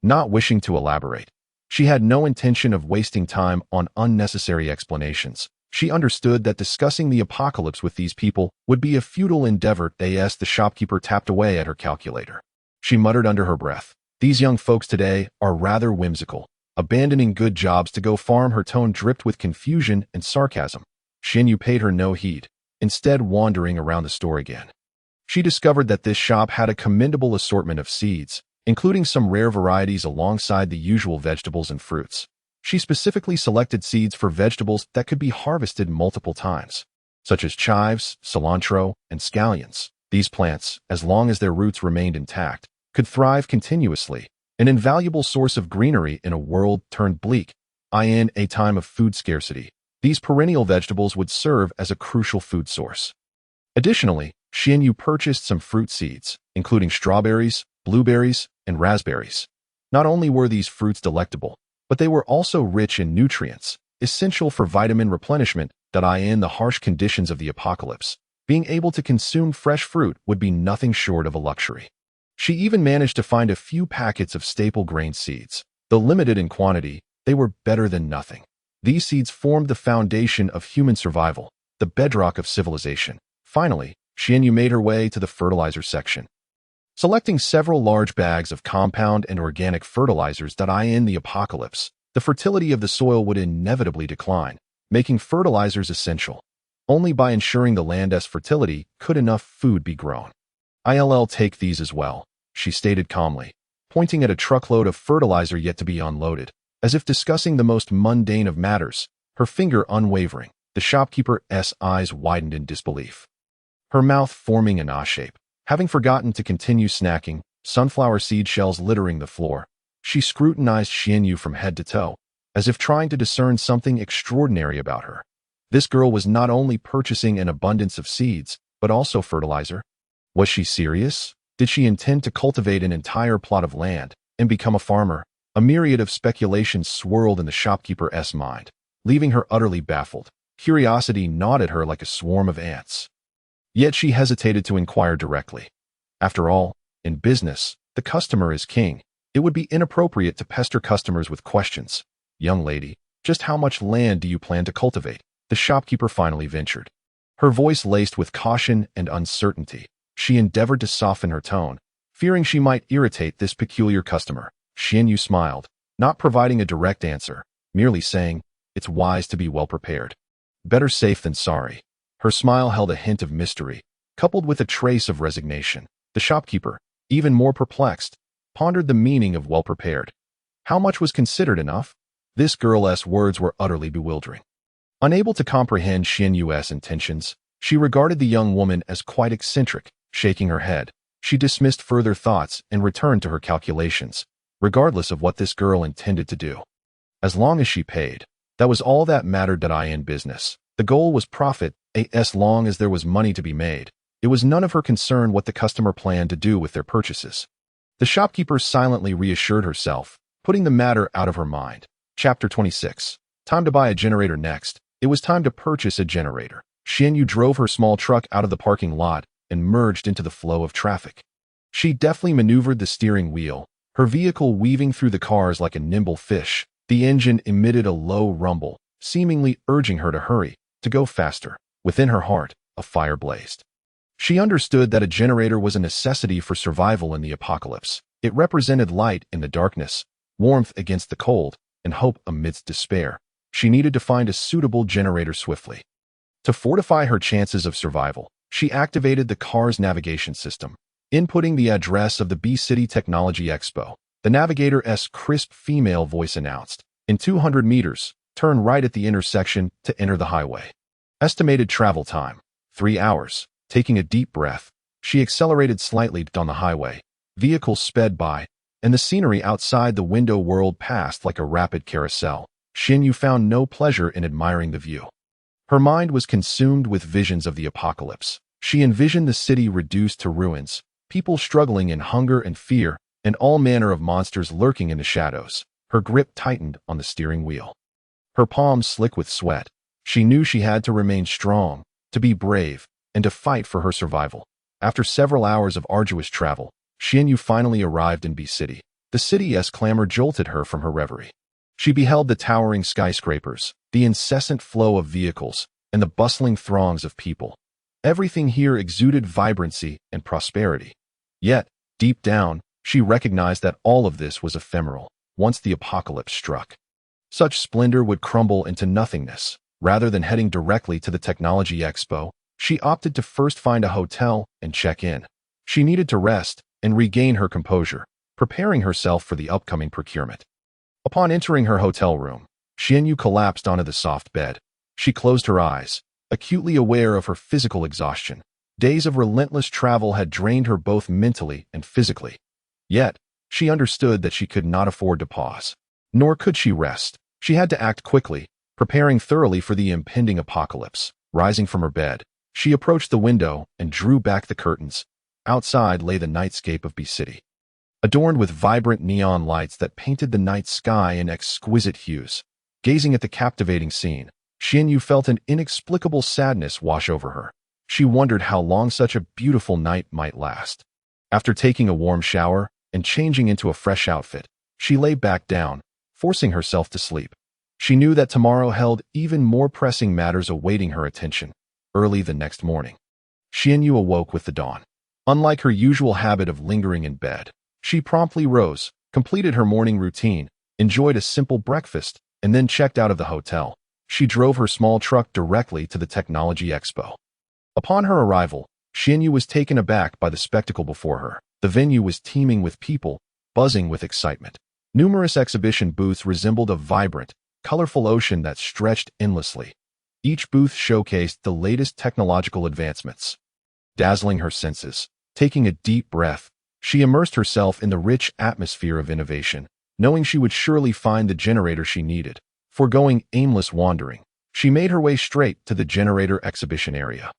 not wishing to elaborate. She had no intention of wasting time on unnecessary explanations. She understood that discussing the apocalypse with these people would be a futile endeavor. The shopkeeper tapped away at her calculator. She muttered under her breath, "These young folks today are rather whimsical, abandoning good jobs to go farm." Her tone dripped with confusion and sarcasm. Xianyu paid her no heed, instead wandering around the store again. She discovered that this shop had a commendable assortment of seeds, including some rare varieties alongside the usual vegetables and fruits. She specifically selected seeds for vegetables that could be harvested multiple times, such as chives, cilantro, and scallions. These plants, as long as their roots remained intact, could thrive continuously, an invaluable source of greenery in a world turned bleak. in a time of food scarcity, these perennial vegetables would serve as a crucial food source. Additionally, Xianyu purchased some fruit seeds, including strawberries, blueberries, and raspberries. Not only were these fruits delectable, but they were also rich in nutrients, essential for vitamin replenishment. In the harsh conditions of the apocalypse, being able to consume fresh fruit would be nothing short of a luxury. She even managed to find a few packets of staple grain seeds. Though limited in quantity, they were better than nothing. These seeds formed the foundation of human survival, the bedrock of civilization. Finally, Xianyu made her way to the fertilizer section. Selecting several large bags of compound and organic fertilizers in the apocalypse, the fertility of the soil would inevitably decline, making fertilizers essential. Only by ensuring the land's fertility could enough food be grown. "I'll take these as well," she stated calmly, pointing at a truckload of fertilizer yet to be unloaded, as if discussing the most mundane of matters, her finger unwavering. The shopkeeper's eyes widened in disbelief, her mouth forming an shape. Having forgotten to continue snacking, sunflower seed shells littering the floor, she scrutinized Xianyu from head to toe, as if trying to discern something extraordinary about her. This girl was not only purchasing an abundance of seeds, but also fertilizer. Was she serious? Did she intend to cultivate an entire plot of land and become a farmer? A myriad of speculations swirled in the shopkeeper's mind, leaving her utterly baffled. Curiosity gnawed at her like a swarm of ants. Yet she hesitated to inquire directly. After all, in business, the customer is king. It would be inappropriate to pester customers with questions. "Young lady, just how much land do you plan to cultivate?" the shopkeeper finally ventured. Her voice laced with caution and uncertainty. She endeavored to soften her tone, fearing she might irritate this peculiar customer. Xianyu smiled, not providing a direct answer, merely saying, "It's wise to be well prepared. Better safe than sorry." Her smile held a hint of mystery, coupled with a trace of resignation. The shopkeeper, even more perplexed, pondered the meaning of well prepared. How much was considered enough? This girl's words were utterly bewildering. Unable to comprehend Xianyu's intentions, she regarded the young woman as quite eccentric. Shaking her head, she dismissed further thoughts and returned to her calculations, regardless of what this girl intended to do. As long as she paid, that was all that mattered in business. The goal was profit, as long as there was money to be made. It was none of her concern what the customer planned to do with their purchases. The shopkeeper silently reassured herself, putting the matter out of her mind. Chapter 26. Time to buy a generator next. It was time to purchase a generator. Xianyu drove her small truck out of the parking lot and merged into the flow of traffic. She deftly maneuvered the steering wheel, her vehicle weaving through the cars like a nimble fish. The engine emitted a low rumble, seemingly urging her to hurry, to go faster. Within her heart, a fire blazed. She understood that a generator was a necessity for survival in the apocalypse. It represented light in the darkness, warmth against the cold, and hope amidst despair. She needed to find a suitable generator swiftly. To fortify her chances of survival, she activated the car's navigation system, inputting the address of the B-City Technology Expo. The navigator's crisp female voice announced, "In 200 meters, turn right at the intersection to enter the highway." Estimated travel time, 3 hours. Taking a deep breath, she accelerated slightly on the highway. Vehicles sped by, and the scenery outside the window whirled past like a rapid carousel. Xianyu found no pleasure in admiring the view. Her mind was consumed with visions of the apocalypse. She envisioned the city reduced to ruins, people struggling in hunger and fear, and all manner of monsters lurking in the shadows. Her grip tightened on the steering wheel, her palms slick with sweat. She knew she had to remain strong, to be brave, and to fight for her survival. After several hours of arduous travel, Xianyu finally arrived in B-City. The city's clamor jolted her from her reverie. She beheld the towering skyscrapers, the incessant flow of vehicles, and the bustling throngs of people. Everything here exuded vibrancy and prosperity. Yet, deep down, she recognized that all of this was ephemeral. Once the apocalypse struck, such splendor would crumble into nothingness. Rather than heading directly to the Technology Expo, she opted to first find a hotel and check in. She needed to rest and regain her composure, preparing herself for the upcoming procurement. Upon entering her hotel room, Xianyu collapsed onto the soft bed. She closed her eyes, acutely aware of her physical exhaustion. Days of relentless travel had drained her both mentally and physically. Yet, she understood that she could not afford to pause. Nor could she rest. She had to act quickly, preparing thoroughly for the impending apocalypse. Rising from her bed, she approached the window and drew back the curtains. Outside lay the nightscape of B City, adorned with vibrant neon lights that painted the night sky in exquisite hues. Gazing at the captivating scene, Xianyu felt an inexplicable sadness wash over her. She wondered how long such a beautiful night might last. After taking a warm shower and changing into a fresh outfit, she lay back down, forcing herself to sleep. She knew that tomorrow held even more pressing matters awaiting her attention. Early the next morning, Xianyu awoke with the dawn. Unlike her usual habit of lingering in bed, she promptly rose, completed her morning routine, enjoyed a simple breakfast, and then checked out of the hotel. She drove her small truck directly to the Technology Expo. Upon her arrival, Xianyu was taken aback by the spectacle before her. The venue was teeming with people, buzzing with excitement. Numerous exhibition booths resembled a vibrant, colorful ocean that stretched endlessly. Each booth showcased the latest technological advancements. Dazzling her senses, taking a deep breath, she immersed herself in the rich atmosphere of innovation, knowing she would surely find the generator she needed. Foregoing aimless wandering, she made her way straight to the generator exhibition area.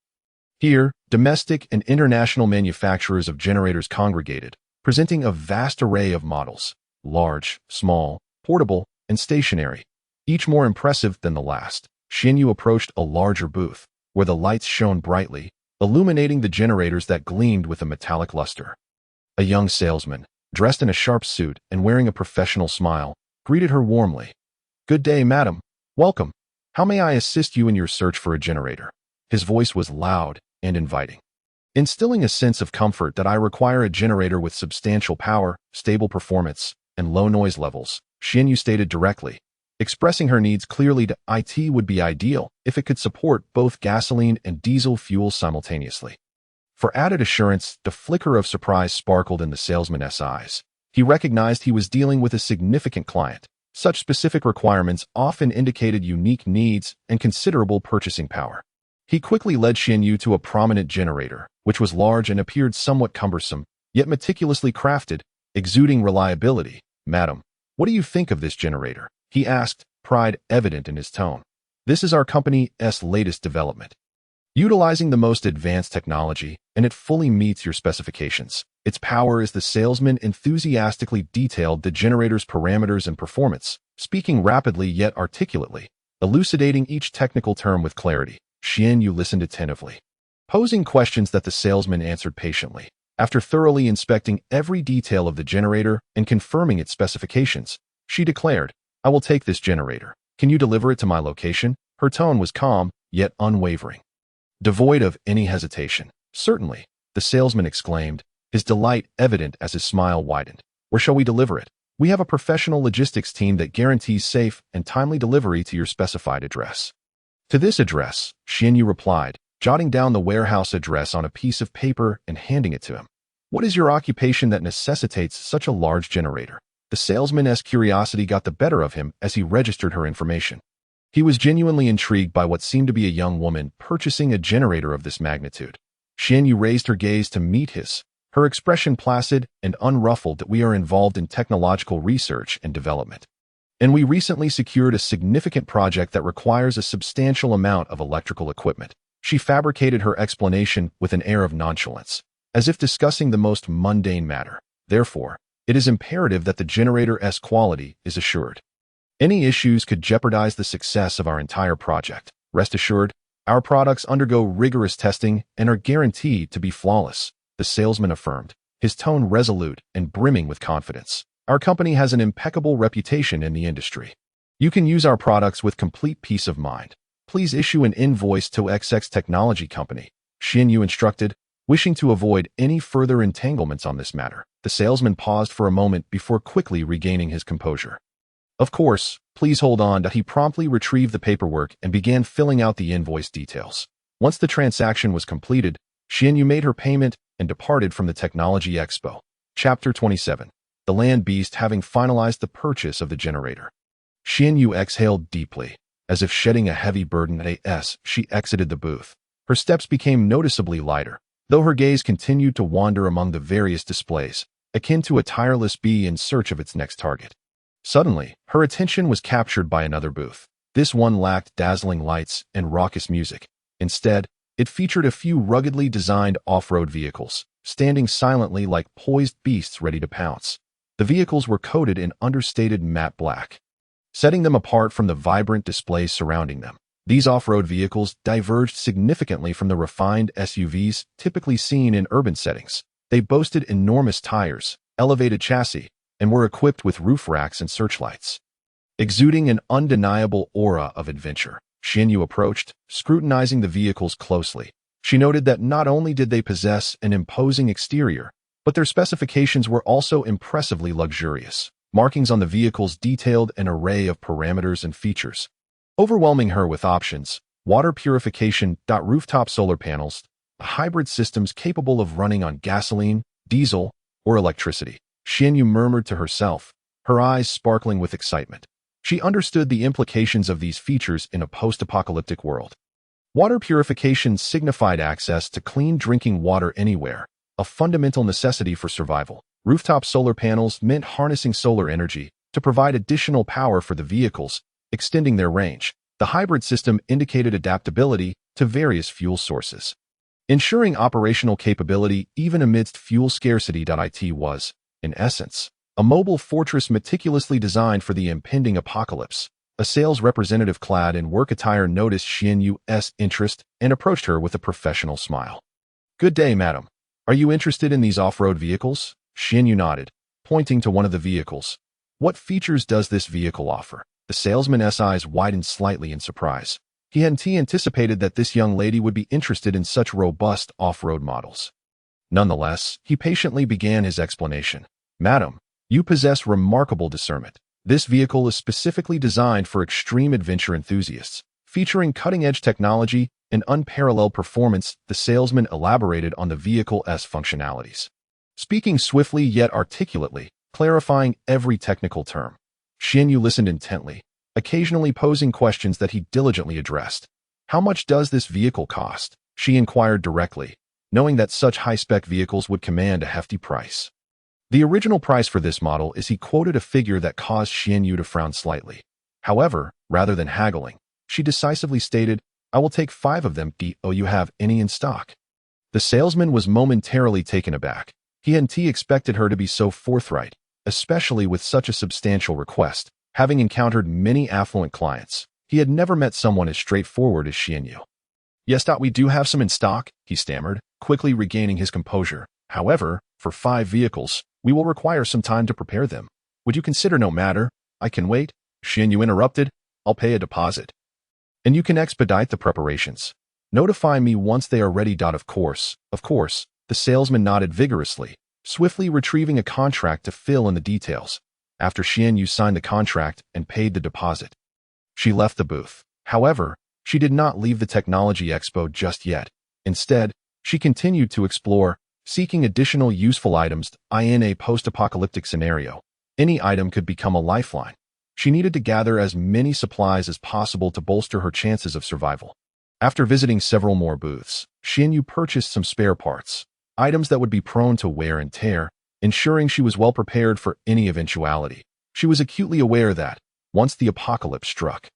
Here, domestic and international manufacturers of generators congregated, presenting a vast array of models, large, small, portable, and stationary, each more impressive than the last. Xianyu approached a larger booth, where the lights shone brightly, illuminating the generators that gleamed with a metallic luster. A young salesman, dressed in a sharp suit and wearing a professional smile, greeted her warmly. "Good day, madam. Welcome. How may I assist you in your search for a generator?" His voice was loud and inviting, instilling a sense of comfort that I require a generator with substantial power, stable performance, and low noise levels, Xianyu stated directly. Expressing her needs clearly to IT would be ideal if it could support both gasoline and diesel fuels simultaneously. For added assurance, the flicker of surprise sparkled in the salesman's eyes. He recognized he was dealing with a significant client. Such specific requirements often indicated unique needs and considerable purchasing power. He quickly led Xianyu to a prominent generator, which was large and appeared somewhat cumbersome, yet meticulously crafted, exuding reliability. "Madam, what do you think of this generator?" he asked, pride evident in his tone. "This is our company's latest development, utilizing the most advanced technology, and it fully meets your specifications. Its power." As the salesman enthusiastically detailed the generator's parameters and performance, speaking rapidly yet articulately, elucidating each technical term with clarity. Xianyu listened attentively, posing questions that the salesman answered patiently. After thoroughly inspecting every detail of the generator and confirming its specifications, she declared, "I will take this generator. Can you deliver it to my location?" Her tone was calm, yet unwavering, devoid of any hesitation. "Certainly," the salesman exclaimed, his delight evident as his smile widened. "Where shall we deliver it?" "We have a professional logistics team that guarantees safe and timely delivery to your specified address." "To this address," Xianyu replied, jotting down the warehouse address on a piece of paper and handing it to him. "What is your occupation that necessitates such a large generator?" The salesman's curiosity got the better of him as he registered her information. He was genuinely intrigued by what seemed to be a young woman purchasing a generator of this magnitude. Xianyu raised her gaze to meet his, her expression placid and unruffled. "That we are involved in technological research and development, and we recently secured a significant project that requires a substantial amount of electrical equipment." She fabricated her explanation with an air of nonchalance, as if discussing the most mundane matter. "Therefore, it is imperative that the generator's quality is assured. Any issues could jeopardize the success of our entire project. Rest assured, our products undergo rigorous testing and are guaranteed to be flawless," the salesman affirmed, his tone resolute and brimming with confidence. "Our company has an impeccable reputation in the industry. You can use our products with complete peace of mind. Please issue an invoice to XX Technology Company," Xianyu instructed, wishing to avoid any further entanglements on this matter. The salesman paused for a moment before quickly regaining his composure. "Of course, please hold on." He promptly retrieved the paperwork and began filling out the invoice details. Once the transaction was completed, Xianyu made her payment and departed from the Technology Expo. Chapter 27. The Land Beast. Having finalized the purchase of the generator, Xianyu exhaled deeply, as if shedding a heavy burden. As she exited the booth, her steps became noticeably lighter, though her gaze continued to wander among the various displays, akin to a tireless bee in search of its next target. Suddenly, her attention was captured by another booth. This one lacked dazzling lights and raucous music. Instead, it featured a few ruggedly designed off-road vehicles, standing silently like poised beasts ready to pounce. The vehicles were coated in understated matte black, setting them apart from the vibrant displays surrounding them. These off-road vehicles diverged significantly from the refined SUVs typically seen in urban settings. They boasted enormous tires, elevated chassis, and were equipped with roof racks and searchlights. Exuding an undeniable aura of adventure, Xianyu approached, scrutinizing the vehicles closely. She noted that not only did they possess an imposing exterior, but their specifications were also impressively luxurious. Markings on the vehicles detailed an array of parameters and features, overwhelming her with options: water purification, rooftop solar panels, hybrid systems capable of running on gasoline, diesel, or electricity. Xianyu murmured to herself, her eyes sparkling with excitement. She understood the implications of these features in a post-apocalyptic world. Water purification signified access to clean drinking water anywhere, a fundamental necessity for survival. Rooftop solar panels meant harnessing solar energy to provide additional power for the vehicles, extending their range. The hybrid system indicated adaptability to various fuel sources, ensuring operational capability even amidst fuel scarcity. It was, in essence, a mobile fortress meticulously designed for the impending apocalypse. A sales representative clad in work attire noticed Xianyu's interest and approached her with a professional smile. "Good day, madam. Are you interested in these off-road vehicles?" Xianyu nodded, pointing to one of the vehicles. "What features does this vehicle offer?" The salesman's eyes widened slightly in surprise. He hadn't anticipated that this young lady would be interested in such robust off-road models. Nonetheless, he patiently began his explanation. "Madam, you possess remarkable discernment. This vehicle is specifically designed for extreme adventure enthusiasts, featuring cutting-edge technology and unparalleled performance." The salesman elaborated on the vehicle's functionalities, speaking swiftly yet articulately, clarifying every technical term. Xianyu listened intently, occasionally posing questions that he diligently addressed. "How much does this vehicle cost?" she inquired directly, knowing that such high-spec vehicles would command a hefty price. "The original price for this model is," he quoted a figure that caused Xianyu to frown slightly. However, rather than haggling, she decisively stated, "I will take 5 of them. Do you have any in stock?" The salesman was momentarily taken aback. He hadn't expected her to be so forthright, especially with such a substantial request. Having encountered many affluent clients, he had never met someone as straightforward as Xianyu. "Yes, we do have some in stock," he stammered, quickly regaining his composure. "However, for 5 vehicles, we will require some time to prepare them. Would you consider?" "No matter. I can wait," Xianyu interrupted. "I'll pay a deposit, and you can expedite the preparations. Notify me once they are ready." Of course. The salesman nodded vigorously, swiftly retrieving a contract to fill in the details. After Xianyu signed the contract and paid the deposit, she left the booth. However, she did not leave the technology expo just yet. Instead, she continued to explore, seeking additional useful items. In a post-apocalyptic scenario, any item could become a lifeline. She needed to gather as many supplies as possible to bolster her chances of survival. After visiting several more booths, Xianyu purchased some spare parts, items that would be prone to wear and tear, ensuring she was well prepared for any eventuality. She was acutely aware that, once the apocalypse struck,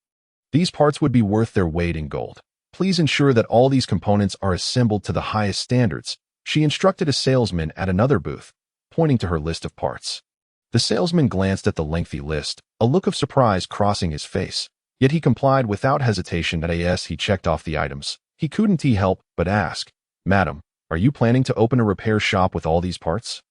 these parts would be worth their weight in gold. "Please ensure that all these components are assembled to the highest standards," she instructed a salesman at another booth, pointing to her list of parts. The salesman glanced at the lengthy list, a look of surprise crossing his face. Yet he complied without hesitation. As he checked off the items, he couldn't help but ask, "Madam, are you planning to open a repair shop with all these parts?"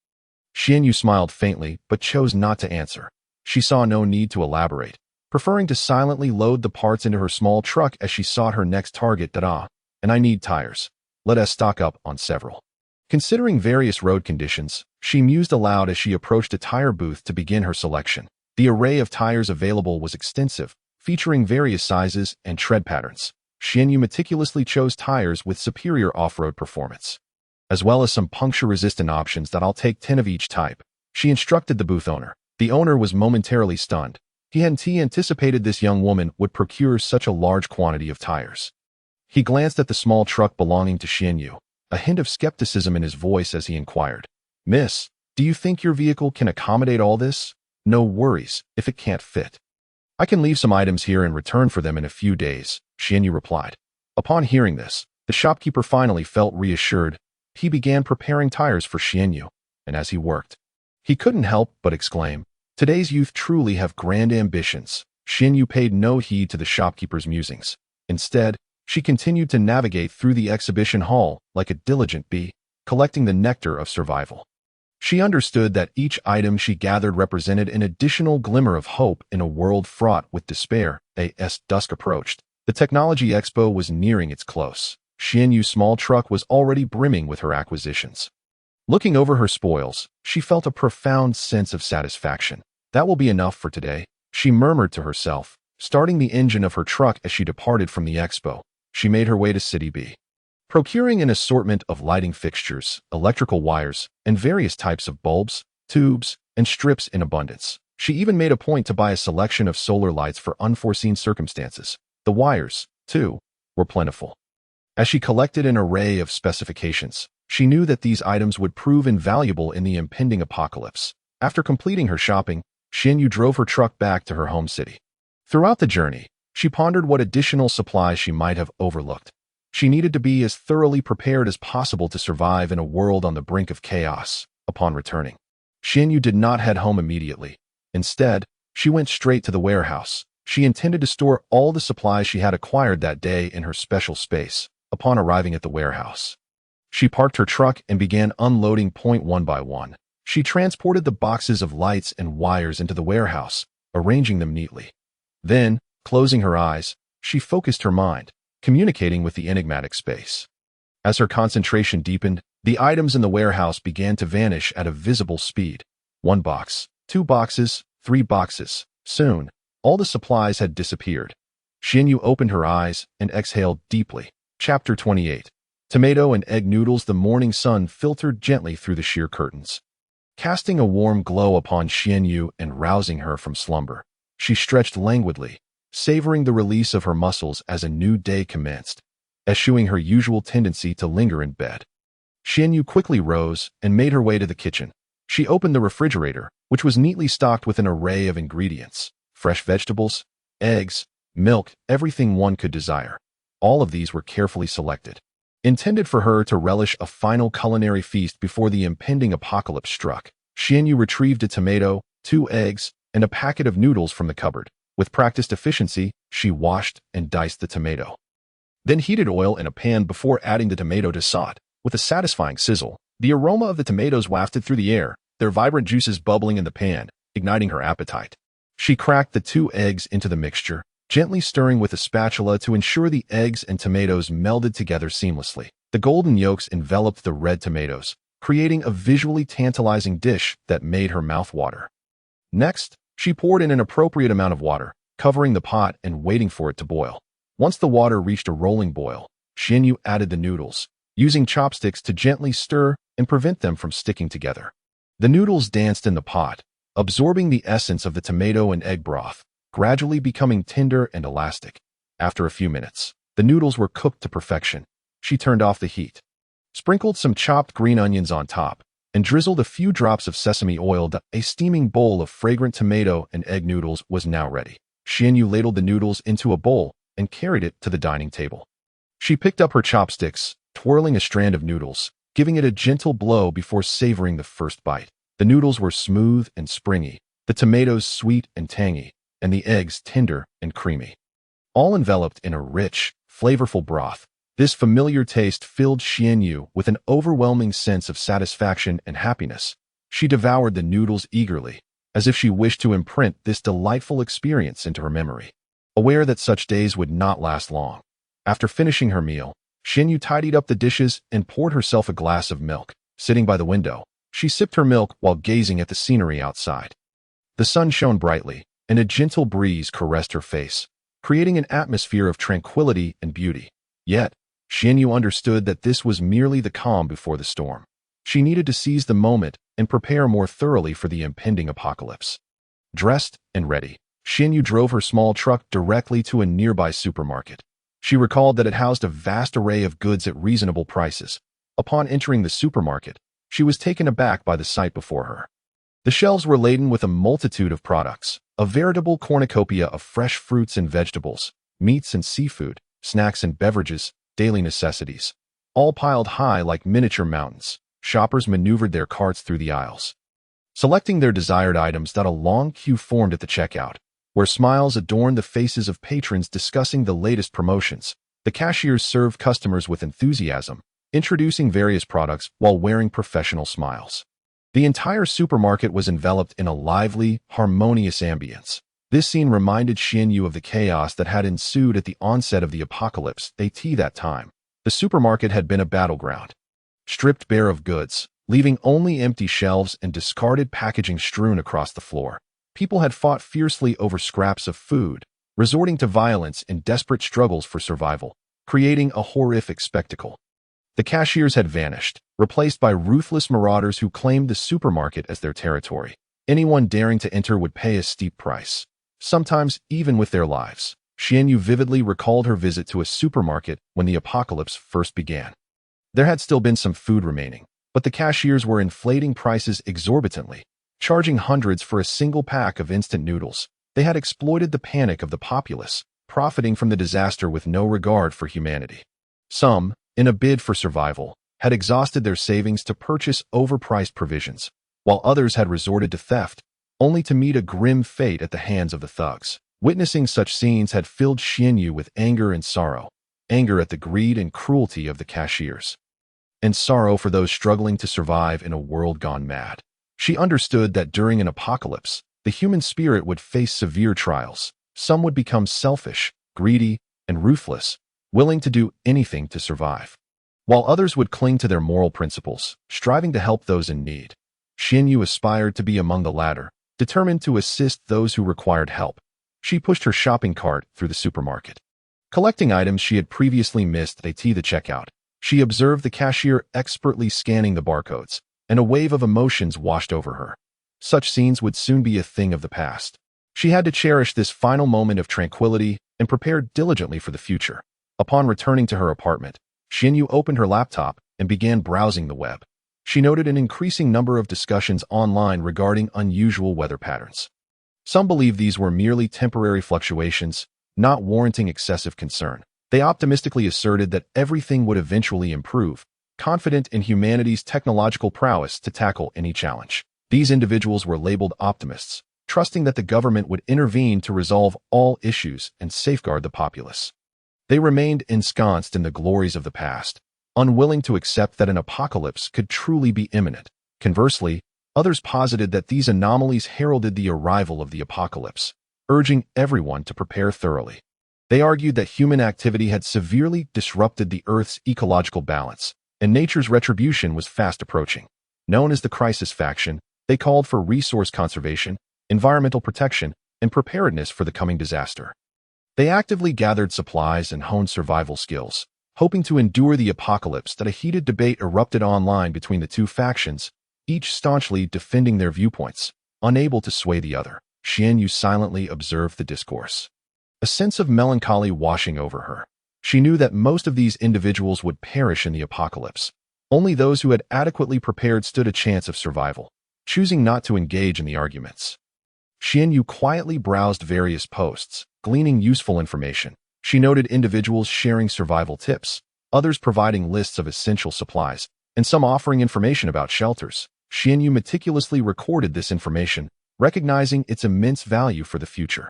Xianyu smiled faintly, but chose not to answer. She saw no need to elaborate, preferring to silently load the parts into her small truck as she sought her next target. "And I need tires. Let us stock up on several." Considering various road conditions, she mused aloud as she approached a tire booth to begin her selection. The array of tires available was extensive, featuring various sizes and tread patterns. Xianyu meticulously chose tires with superior off-road performance, as well as some puncture-resistant options. "I'll take 10 of each type," she instructed the booth owner. The owner was momentarily stunned. He hadn't anticipated this young woman would procure such a large quantity of tires. He glanced at the small truck belonging to Xianyu, a hint of skepticism in his voice as he inquired, "Miss, do you think your vehicle can accommodate all this?" No worries if it can't fit. I can leave some items here and return for them in a few days, Xianyu replied. Upon hearing this, the shopkeeper finally felt reassured. He began preparing tires for Xianyu, and as he worked, he couldn't help but exclaim, "Today's youth truly have grand ambitions." Xianyu paid no heed to the shopkeeper's musings. Instead, she continued to navigate through the exhibition hall like a diligent bee, collecting the nectar of survival. She understood that each item she gathered represented an additional glimmer of hope in a world fraught with despair. As dusk approached, the Technology Expo was nearing its close. Xianyu's small truck was already brimming with her acquisitions. Looking over her spoils, she felt a profound sense of satisfaction. "That will be enough for today," she murmured to herself, starting the engine of her truck as she departed from the expo. She made her way to City B, procuring an assortment of lighting fixtures, electrical wires, and various types of bulbs, tubes, and strips in abundance. She even made a point to buy a selection of solar lights for unforeseen circumstances. The wires, too, were plentiful. As she collected an array of specifications, she knew that these items would prove invaluable in the impending apocalypse. After completing her shopping, Xianyu drove her truck back to her home city. Throughout the journey, she pondered what additional supplies she might have overlooked. She needed to be as thoroughly prepared as possible to survive in a world on the brink of chaos. Upon returning, Xianyu did not head home immediately. Instead, she went straight to the warehouse. She intended to store all the supplies she had acquired that day in her special space. Upon arriving at the warehouse, she parked her truck and began unloading one by one. She transported the boxes of lights and wires into the warehouse, arranging them neatly. Then, closing her eyes, she focused her mind, communicating with the enigmatic space. As her concentration deepened, the items in the warehouse began to vanish at a visible speed. 1 box, 2 boxes, 3 boxes. Soon, all the supplies had disappeared. Xianyu opened her eyes and exhaled deeply. Chapter 28. Tomato and egg noodles. The morning sun filtered gently through the sheer curtains, casting a warm glow upon Xianyu and rousing her from slumber. She stretched languidly, savoring the release of her muscles as a new day commenced, eschewing her usual tendency to linger in bed. Xianyu quickly rose and made her way to the kitchen. She opened the refrigerator, which was neatly stocked with an array of ingredients: fresh vegetables, eggs, milk, everything one could desire. All of these were carefully selected, intended for her to relish a final culinary feast before the impending apocalypse struck. Xianyu retrieved a tomato, 2 eggs, and a packet of noodles from the cupboard. With practiced efficiency, she washed and diced the tomato, then heated oil in a pan before adding the tomato to saute. With a satisfying sizzle, the aroma of the tomatoes wafted through the air, their vibrant juices bubbling in the pan, igniting her appetite. She cracked the 2 eggs into the mixture, gently stirring with a spatula to ensure the eggs and tomatoes melded together seamlessly. The golden yolks enveloped the red tomatoes, creating a visually tantalizing dish that made her mouth water. Next, she poured in an appropriate amount of water, covering the pot and waiting for it to boil. Once the water reached a rolling boil, Xianyu added the noodles, using chopsticks to gently stir and prevent them from sticking together. The noodles danced in the pot, absorbing the essence of the tomato and egg broth, gradually becoming tender and elastic. After a few minutes, the noodles were cooked to perfection. She turned off the heat, sprinkled some chopped green onions on top, and drizzled a few drops of sesame oil. A steaming bowl of fragrant tomato and egg noodles was now ready. Xianyu ladled the noodles into a bowl and carried it to the dining table. She picked up her chopsticks, twirling a strand of noodles, giving it a gentle blow before savoring the first bite. The noodles were smooth and springy, the tomatoes sweet and tangy, and the eggs tender and creamy, all enveloped in a rich, flavorful broth. This familiar taste filled Xianyu with an overwhelming sense of satisfaction and happiness. She devoured the noodles eagerly, as if she wished to imprint this delightful experience into her memory, aware that such days would not last long. After finishing her meal, Xianyu tidied up the dishes and poured herself a glass of milk. Sitting by the window, she sipped her milk while gazing at the scenery outside. The sun shone brightly, and a gentle breeze caressed her face, creating an atmosphere of tranquility and beauty. Yet, Xianyu understood that this was merely the calm before the storm. She needed to seize the moment and prepare more thoroughly for the impending apocalypse. Dressed and ready, Xianyu drove her small truck directly to a nearby supermarket. She recalled that it housed a vast array of goods at reasonable prices. Upon entering the supermarket, she was taken aback by the sight before her. The shelves were laden with a multitude of products, a veritable cornucopia of fresh fruits and vegetables, meats and seafood, snacks and beverages, daily necessities, all piled high like miniature mountains. Shoppers maneuvered their carts through the aisles, selecting their desired items. A long queue formed at the checkout, where smiles adorned the faces of patrons discussing the latest promotions. The cashiers served customers with enthusiasm, introducing various products while wearing professional smiles. The entire supermarket was enveloped in a lively, harmonious ambience. This scene reminded Xianyu of the chaos that had ensued at the onset of the apocalypse. At that time, the supermarket had been a battleground, stripped bare of goods, leaving only empty shelves and discarded packaging strewn across the floor. People had fought fiercely over scraps of food, resorting to violence in desperate struggles for survival, creating a horrific spectacle. The cashiers had vanished, replaced by ruthless marauders who claimed the supermarket as their territory. Anyone daring to enter would pay a steep price, sometimes even with their lives. Xianyu vividly recalled her visit to a supermarket when the apocalypse first began. There had still been some food remaining, but the cashiers were inflating prices exorbitantly, charging hundreds for a single pack of instant noodles. They had exploited the panic of the populace, profiting from the disaster with no regard for humanity. Some, in a bid for survival, had exhausted their savings to purchase overpriced provisions, while others had resorted to theft, only to meet a grim fate at the hands of the thugs. Witnessing such scenes had filled Xianyu with anger and sorrow, anger at the greed and cruelty of the cashiers, and sorrow for those struggling to survive in a world gone mad. She understood that during an apocalypse, the human spirit would face severe trials. Some would become selfish, greedy, and ruthless, willing to do anything to survive, while others would cling to their moral principles, striving to help those in need. Xianyu aspired to be among the latter, determined to assist those who required help. She pushed her shopping cart through the supermarket, collecting items she had previously missed at the checkout. She observed the cashier expertly scanning the barcodes, and a wave of emotions washed over her. Such scenes would soon be a thing of the past. She had to cherish this final moment of tranquility and prepare diligently for the future. Upon returning to her apartment, Xianyu opened her laptop and began browsing the web. She noted an increasing number of discussions online regarding unusual weather patterns. Some believed these were merely temporary fluctuations, not warranting excessive concern. They optimistically asserted that everything would eventually improve, confident in humanity's technological prowess to tackle any challenge. These individuals were labeled optimists, trusting that the government would intervene to resolve all issues and safeguard the populace. They remained ensconced in the glories of the past, unwilling to accept that an apocalypse could truly be imminent. Conversely, others posited that these anomalies heralded the arrival of the apocalypse, urging everyone to prepare thoroughly. They argued that human activity had severely disrupted the Earth's ecological balance, and nature's retribution was fast approaching. Known as the Crisis Faction, they called for resource conservation, environmental protection, and preparedness for the coming disaster. They actively gathered supplies and honed survival skills, hoping to endure the apocalypse. That a heated debate erupted online between the two factions, each staunchly defending their viewpoints, unable to sway the other. Xianyu silently observed the discourse, a sense of melancholy washing over her. She knew that most of these individuals would perish in the apocalypse. Only those who had adequately prepared stood a chance of survival. Choosing not to engage in the arguments, Xianyu quietly browsed various posts, gleaning useful information. She noted individuals sharing survival tips, others providing lists of essential supplies, and some offering information about shelters. Xianyu meticulously recorded this information, recognizing its immense value for the future.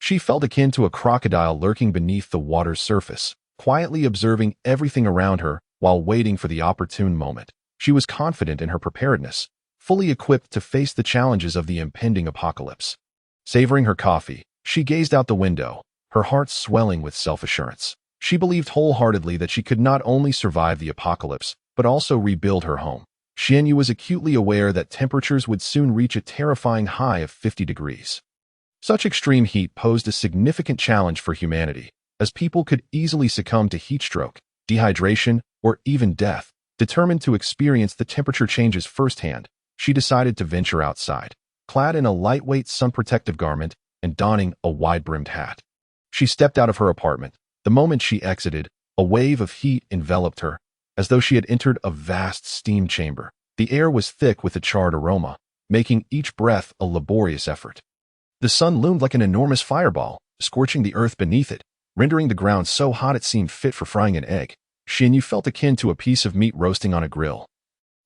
She felt akin to a crocodile lurking beneath the water's surface, quietly observing everything around her while waiting for the opportune moment. She was confident in her preparedness, fully equipped to face the challenges of the impending apocalypse. Savoring her coffee, she gazed out the window, her heart swelling with self-assurance. She believed wholeheartedly that she could not only survive the apocalypse, but also rebuild her home. Xianyu was acutely aware that temperatures would soon reach a terrifying high of 50 degrees. Such extreme heat posed a significant challenge for humanity, as people could easily succumb to heat stroke, dehydration, or even death. Determined to experience the temperature changes firsthand, she decided to venture outside, clad in a lightweight sun-protective garment and donning a wide-brimmed hat. She stepped out of her apartment. The moment she exited, a wave of heat enveloped her, as though she had entered a vast steam chamber. The air was thick with a charred aroma, making each breath a laborious effort. The sun loomed like an enormous fireball, scorching the earth beneath it, rendering the ground so hot it seemed fit for frying an egg. Xianyu felt akin to a piece of meat roasting on a grill,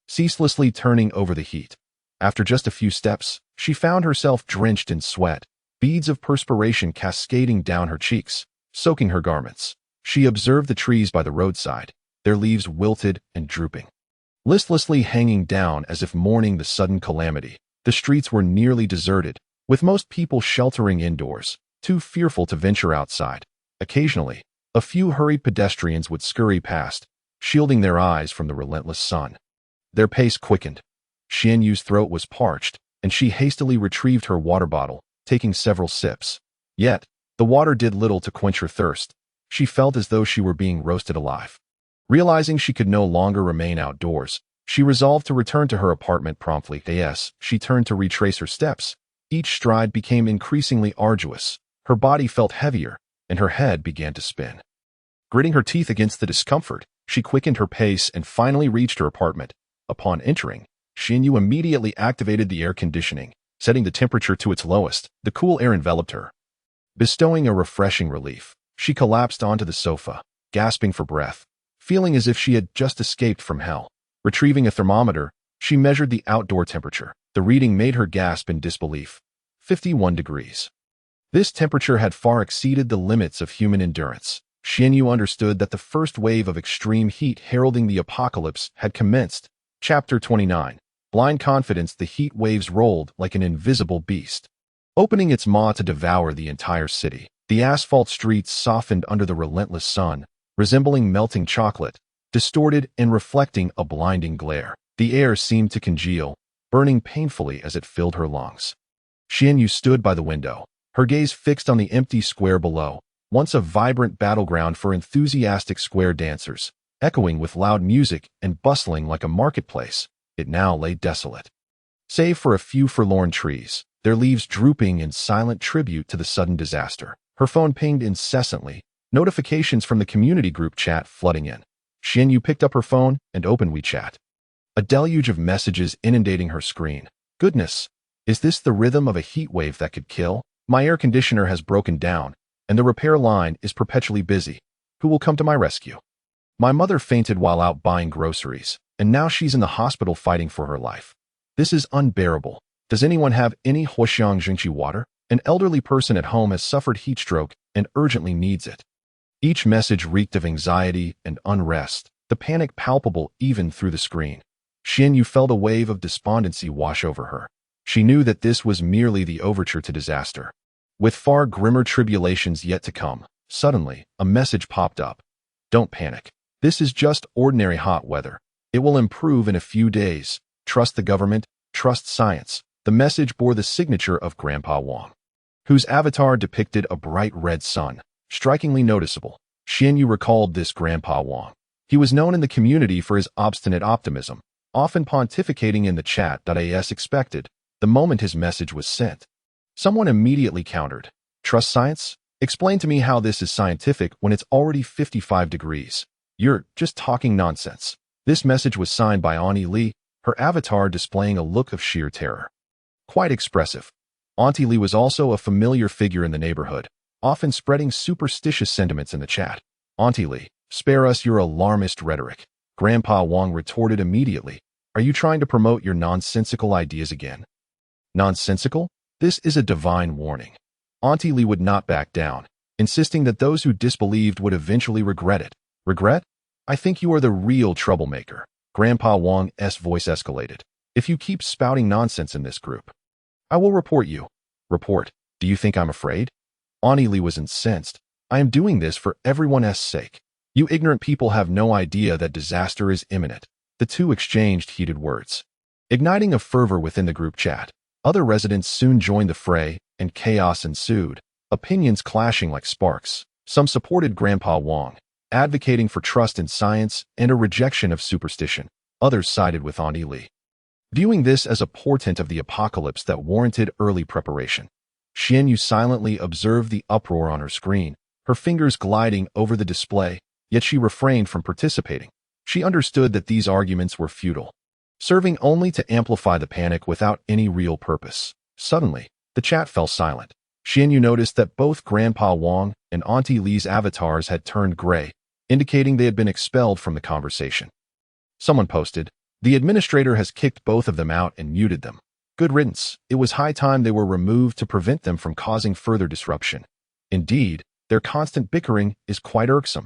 ceaselessly turning over the heat. After just a few steps, she found herself drenched in sweat, beads of perspiration cascading down her cheeks, soaking her garments. She observed the trees by the roadside, their leaves wilted and drooping, listlessly hanging down as if mourning the sudden calamity. The streets were nearly deserted, with most people sheltering indoors, too fearful to venture outside. Occasionally, a few hurried pedestrians would scurry past, shielding their eyes from the relentless sun. Their pace quickened. Xianyu's throat was parched, and she hastily retrieved her water bottle, taking several sips. Yet, the water did little to quench her thirst. She felt as though she were being roasted alive. Realizing she could no longer remain outdoors, she resolved to return to her apartment promptly. As she turned to retrace her steps, each stride became increasingly arduous. Her body felt heavier, and her head began to spin. Gritting her teeth against the discomfort, she quickened her pace and finally reached her apartment. Upon entering, Xianyu immediately activated the air conditioning, setting the temperature to its lowest. The cool air enveloped her, bestowing a refreshing relief. She collapsed onto the sofa, gasping for breath, feeling as if she had just escaped from hell. Retrieving a thermometer, she measured the outdoor temperature. The reading made her gasp in disbelief. 51 degrees. This temperature had far exceeded the limits of human endurance. Xianyu understood that the first wave of extreme heat heralding the apocalypse had commenced. Chapter 29. Blind confidence. The heat waves rolled like an invisible beast, opening its maw to devour the entire city. The asphalt streets softened under the relentless sun, resembling melting chocolate, distorted and reflecting a blinding glare. The air seemed to congeal, burning painfully as it filled her lungs. Xianyu stood by the window, her gaze fixed on the empty square below, once a vibrant battleground for enthusiastic square dancers, echoing with loud music and bustling like a marketplace. It now lay desolate, save for a few forlorn trees, their leaves drooping in silent tribute to the sudden disaster. Her phone pinged incessantly, notifications from the community group chat flooding in. Xianyu picked up her phone and opened WeChat. A deluge of messages inundating her screen. Goodness, is this the rhythm of a heat wave that could kill? My air conditioner has broken down, and the repair line is perpetually busy. Who will come to my rescue? My mother fainted while out buying groceries, and now she's in the hospital fighting for her life. This is unbearable. Does anyone have any Huoxiang Jingqi water? An elderly person at home has suffered heat stroke and urgently needs it. Each message reeked of anxiety and unrest, the panic palpable even through the screen. Xianyu felt a wave of despondency wash over her. She knew that this was merely the overture to disaster, with far grimmer tribulations yet to come. Suddenly, a message popped up. Don't panic. This is just ordinary hot weather. It will improve in a few days. Trust the government, trust science. The message bore the signature of Grandpa Wang, whose avatar depicted a bright red sun, strikingly noticeable. Xianyu recalled this Grandpa Wang. He was known in the community for his obstinate optimism, often pontificating in the chat. As expected, the moment his message was sent, someone immediately countered. Trust science? Explain to me how this is scientific when it's already 55 degrees. You're just talking nonsense. This message was signed by Auntie Li, her avatar displaying a look of sheer terror. Quite expressive. Auntie Li was also a familiar figure in the neighborhood, often spreading superstitious sentiments in the chat. Auntie Li, spare us your alarmist rhetoric. Grandpa Wang retorted immediately. Are you trying to promote your nonsensical ideas again? Nonsensical? This is a divine warning. Auntie Li would not back down, insisting that those who disbelieved would eventually regret it. Regret? I think you are the real troublemaker. Grandpa Wang's voice escalated. If you keep spouting nonsense in this group, I will report you. Report? Do you think I'm afraid? Auntie Li was incensed. I am doing this for everyone's sake. You ignorant people have no idea that disaster is imminent. The two exchanged heated words, igniting a fervor within the group chat. Other residents soon joined the fray, and chaos ensued, opinions clashing like sparks. Some supported Grandpa Wang, advocating for trust in science and a rejection of superstition. Others sided with Auntie Li, viewing this as a portent of the apocalypse that warranted early preparation. Xianyu silently observed the uproar on her screen, her fingers gliding over the display, yet she refrained from participating. She understood that these arguments were futile. serving only to amplify the panic without any real purpose. Suddenly, the chat fell silent. Xianyu noticed that both Grandpa Wang and Auntie Li's avatars had turned gray, indicating they had been expelled from the conversation. Someone posted, "The administrator has kicked both of them out and muted them. Good riddance. It was high time they were removed to prevent them from causing further disruption. Indeed, their constant bickering is quite irksome.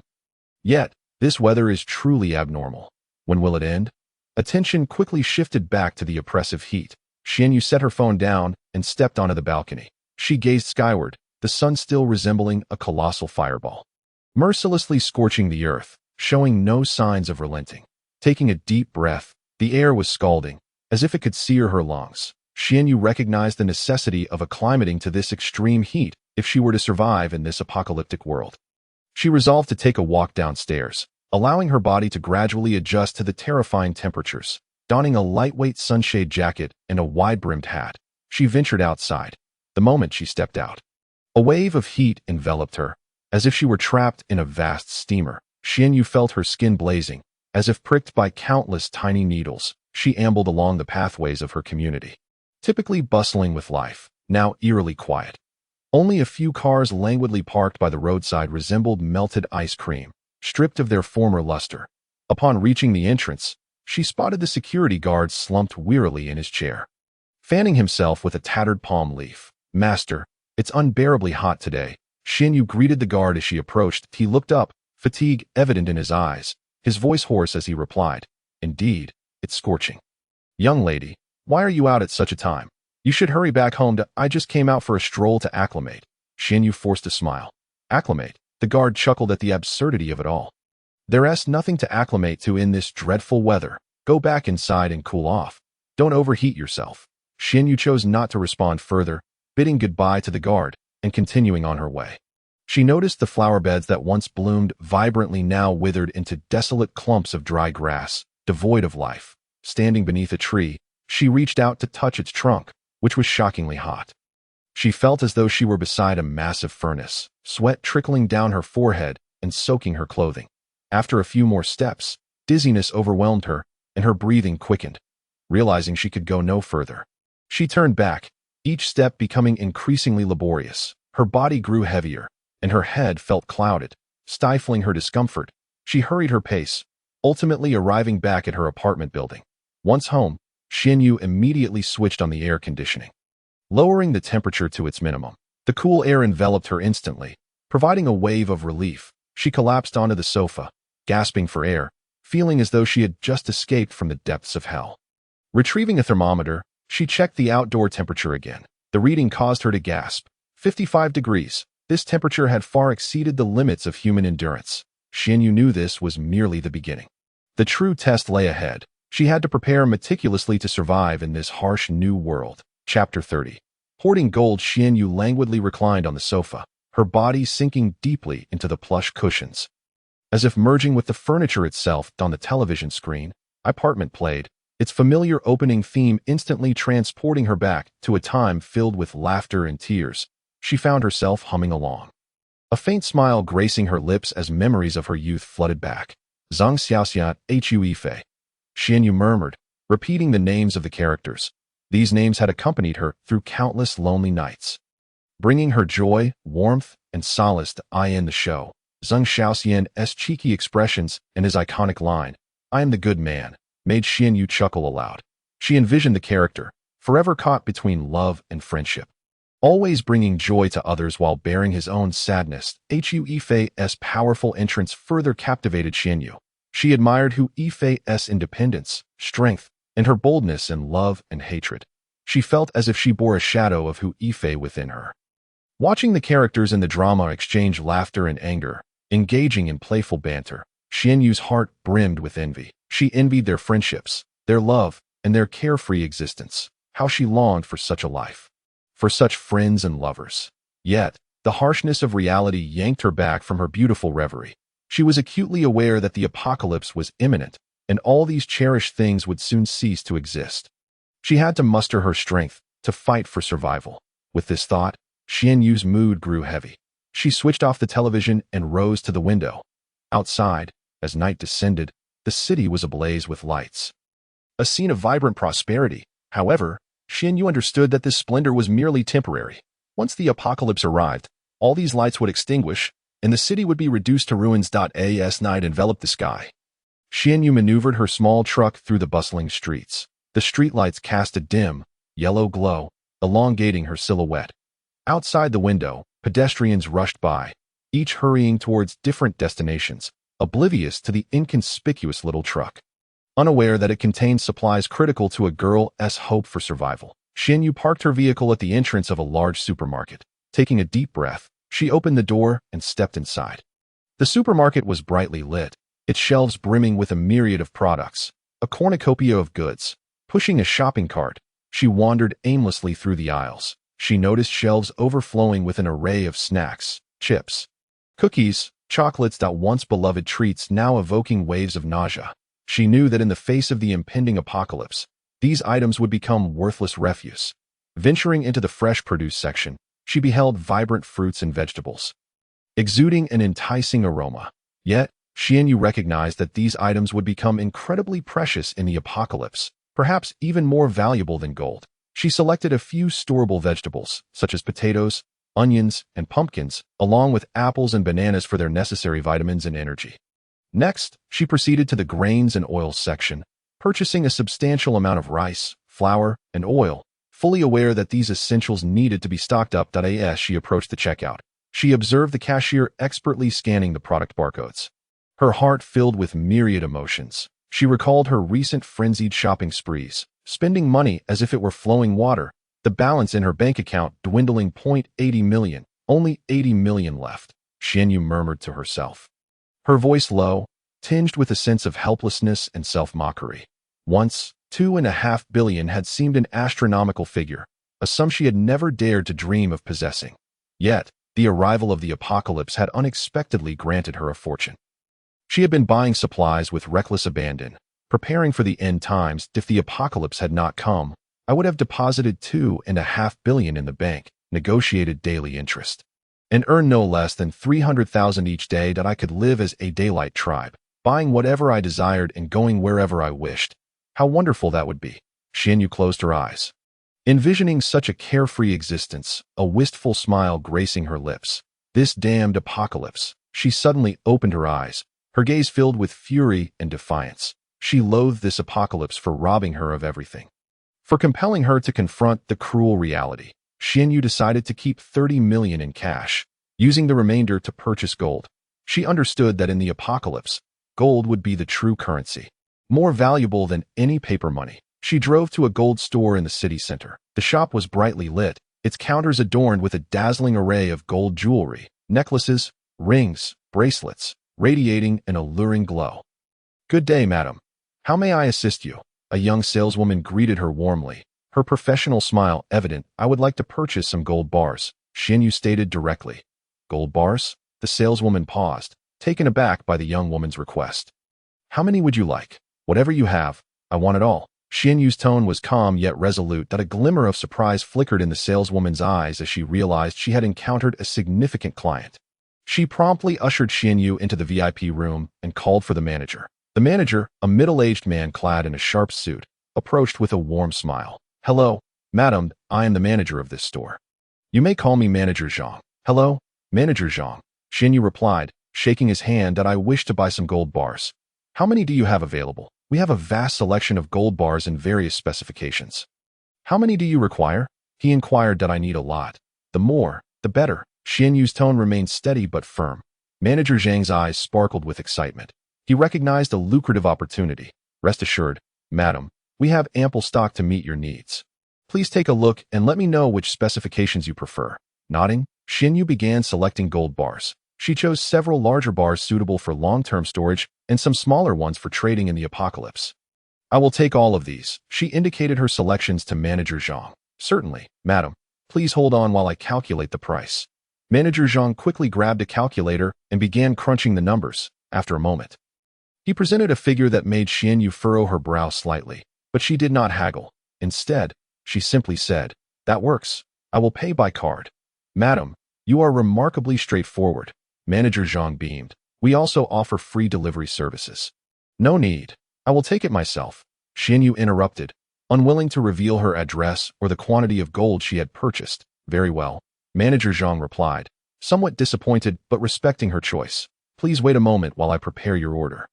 Yet, this weather is truly abnormal. When will it end?" Attention quickly shifted back to the oppressive heat. Xianyu set her phone down and stepped onto the balcony. She gazed skyward, the sun still resembling a colossal fireball, mercilessly scorching the earth, showing no signs of relenting. Taking a deep breath, the air was scalding, as if it could sear her lungs. Xianyu recognized the necessity of acclimating to this extreme heat if she were to survive in this apocalyptic world. She resolved to take a walk downstairs, allowing her body to gradually adjust to the terrifying temperatures. Donning a lightweight sunshade jacket and a wide-brimmed hat, she ventured outside. The moment she stepped out, a wave of heat enveloped her, as if she were trapped in a vast steamer. Xianyu felt her skin blazing, as if pricked by countless tiny needles. She ambled along the pathways of her community, typically bustling with life, now eerily quiet. Only a few cars languidly parked by the roadside resembled melted ice cream, stripped of their former luster. Upon reaching the entrance, she spotted the security guard slumped wearily in his chair, fanning himself with a tattered palm leaf. "Master, it's unbearably hot today." Xianyu greeted the guard as she approached. He looked up, fatigue evident in his eyes, his voice hoarse as he replied, "Indeed, it's scorching." "Young lady, why are you out at such a time? You should hurry back home I just came out for a stroll to acclimate." Xianyu forced a smile. "Acclimate?" The guard chuckled at the absurdity of it all. "There's nothing to acclimate to in this dreadful weather. Go back inside and cool off. Don't overheat yourself." Xianyu chose not to respond further, bidding goodbye to the guard and continuing on her way. She noticed the flower beds that once bloomed vibrantly now withered into desolate clumps of dry grass, devoid of life. Standing beneath a tree, she reached out to touch its trunk, which was shockingly hot. She felt as though she were beside a massive furnace, sweat trickling down her forehead and soaking her clothing. After a few more steps, dizziness overwhelmed her and her breathing quickened. Realizing she could go no further, she turned back, each step becoming increasingly laborious. Her body grew heavier, and her head felt clouded, stifling her discomfort. She hurried her pace, ultimately arriving back at her apartment building. Once home, Xianyu immediately switched on the air conditioning, lowering the temperature to its minimum. The cool air enveloped her instantly, providing a wave of relief. She collapsed onto the sofa, gasping for air, feeling as though she had just escaped from the depths of hell. Retrieving a thermometer, she checked the outdoor temperature again. The reading caused her to gasp. 55 degrees. This temperature had far exceeded the limits of human endurance. Xianyu knew this was merely the beginning. The true test lay ahead. She had to prepare meticulously to survive in this harsh new world. Chapter 30. Hoarding gold, Xianyu languidly reclined on the sofa, her body sinking deeply into the plush cushions. As if merging with the furniture itself on the television screen, apartment played, its familiar opening theme instantly transporting her back to a time filled with laughter and tears. She found herself humming along, a faint smile gracing her lips as memories of her youth flooded back. Zhang Xiaoxian, Hu Yifei. Xianyu murmured, repeating the names of the characters. These names had accompanied her through countless lonely nights, bringing her joy, warmth, and solace to in the show. Zhang Xiaoxian's cheeky expressions and his iconic line, "I am the good man," made Xianyu chuckle aloud. She envisioned the character, forever caught between love and friendship, always bringing joy to others while bearing his own sadness. Hu Yifei's powerful entrance further captivated Xianyu. She admired Hu Yifei's independence, strength, and her boldness in love and hatred. She felt as if she bore a shadow of Hu Yifei within her. Watching the characters in the drama exchange laughter and anger, engaging in playful banter, Xianyu's heart brimmed with envy. She envied their friendships, their love, and their carefree existence. How she longed for such a life, for such friends and lovers. Yet, the harshness of reality yanked her back from her beautiful reverie. She was acutely aware that the apocalypse was imminent, and all these cherished things would soon cease to exist. She had to muster her strength to fight for survival. With this thought, Xianyu's mood grew heavy. She switched off the television and rose to the window. Outside, as night descended, the city was ablaze with lights. a scene of vibrant prosperity. However, Xian Yu understood that this splendor was merely temporary. Once the apocalypse arrived, all these lights would extinguish, and the city would be reduced to ruins. As night enveloped the sky, Xian Yu maneuvered her small truck through the bustling streets. The streetlights cast a dim, yellow glow, elongating her silhouette. Outside the window, pedestrians rushed by, each hurrying towards different destinations, oblivious to the inconspicuous little truck. Unaware that it contained supplies critical to a girl's hope for survival, Xian Yu parked her vehicle at the entrance of a large supermarket. Taking a deep breath, she opened the door and stepped inside. The supermarket was brightly lit, its shelves brimming with a myriad of products, a cornucopia of goods. Pushing a shopping cart, she wandered aimlessly through the aisles. She noticed shelves overflowing with an array of snacks, chips, cookies, chocolates. Once beloved treats now evoking waves of nausea. She knew that in the face of the impending apocalypse, these items would become worthless refuse. Venturing into the fresh produce section, she beheld vibrant fruits and vegetables, exuding an enticing aroma. Yet, Xian Yu recognized that these items would become incredibly precious in the apocalypse, perhaps even more valuable than gold. She selected a few storable vegetables, such as potatoes, onions, and pumpkins, along with apples and bananas for their necessary vitamins and energy. Next, she proceeded to the grains and oils section, purchasing a substantial amount of rice, flour, and oil, fully aware that these essentials needed to be stocked up. As she approached the checkout, she observed the cashier expertly scanning the product barcodes. Her heart filled with myriad emotions. She recalled her recent frenzied shopping sprees, spending money as if it were flowing water, the balance in her bank account dwindling. 80 million, only 80 million left, Xian Yu murmured to herself. Her voice low, tinged with a sense of helplessness and self-mockery. Once, 2.5 billion had seemed an astronomical figure, a sum she had never dared to dream of possessing. Yet, the arrival of the apocalypse had unexpectedly granted her a fortune. She had been buying supplies with reckless abandon, preparing for the end times. If the apocalypse had not come, I would have deposited 2.5 billion in the bank, negotiated daily interest, and earned no less than 300,000 each day. That I could live as a daylight tribe, buying whatever I desired and going wherever I wished. How wonderful that would be. Xian Yu closed her eyes, envisioning such a carefree existence, a wistful smile gracing her lips. This damned apocalypse. She suddenly opened her eyes, her gaze filled with fury and defiance. She loathed this apocalypse for robbing her of everything, for compelling her to confront the cruel reality. Xian Yu decided to keep 30 million in cash, using the remainder to purchase gold. She understood that in the apocalypse, gold would be the true currency, more valuable than any paper money. She drove to a gold store in the city center. The shop was brightly lit, its counters adorned with a dazzling array of gold jewelry, necklaces, rings, bracelets, radiating an alluring glow. "Good day, madam. How may I assist you?" A young saleswoman greeted her warmly, her professional smile evident. "I would like to purchase some gold bars," Xian Yu stated directly. "Gold bars?" The saleswoman paused, taken aback by the young woman's request. "How many would you like?" "Whatever you have. I want it all." Xian Yu's tone was calm yet resolute. A glimmer of surprise flickered in the saleswoman's eyes as she realized she had encountered a significant client. She promptly ushered Xian Yu into the VIP room and called for the manager. The manager, a middle-aged man clad in a sharp suit, approached with a warm smile. "Hello, madam, I am the manager of this store. You may call me Manager Zhang." "Hello, Manager Zhang," Xian Yu replied, shaking his hand. "I wish to buy some gold bars. How many do you have available?" "We have a vast selection of gold bars in various specifications." "How many do you require?" he inquired. "I need a lot. The more, the better." Xian Yu's tone remained steady but firm. Manager Zhang's eyes sparkled with excitement. He recognized a lucrative opportunity. "Rest assured, madam, we have ample stock to meet your needs. Please take a look and let me know which specifications you prefer." Nodding, Xian Yu began selecting gold bars. She chose several larger bars suitable for long-term storage and some smaller ones for trading in the apocalypse. "I will take all of these." She indicated her selections to Manager Zhang. "Certainly, madam. Please hold on while I calculate the price." Manager Zhang quickly grabbed a calculator and began crunching the numbers. After a moment, he presented a figure that made Xian Yu furrow her brow slightly, but she did not haggle. Instead, she simply said, "That works. I will pay by card." "Madam, you are remarkably straightforward." Manager Zhang beamed. "We also offer free delivery services." "No need. I will take it myself." Xianyu interrupted, unwilling to reveal her address or the quantity of gold she had purchased. Very well, Manager Zhang replied, somewhat disappointed but respecting her choice. Please wait a moment while I prepare your order.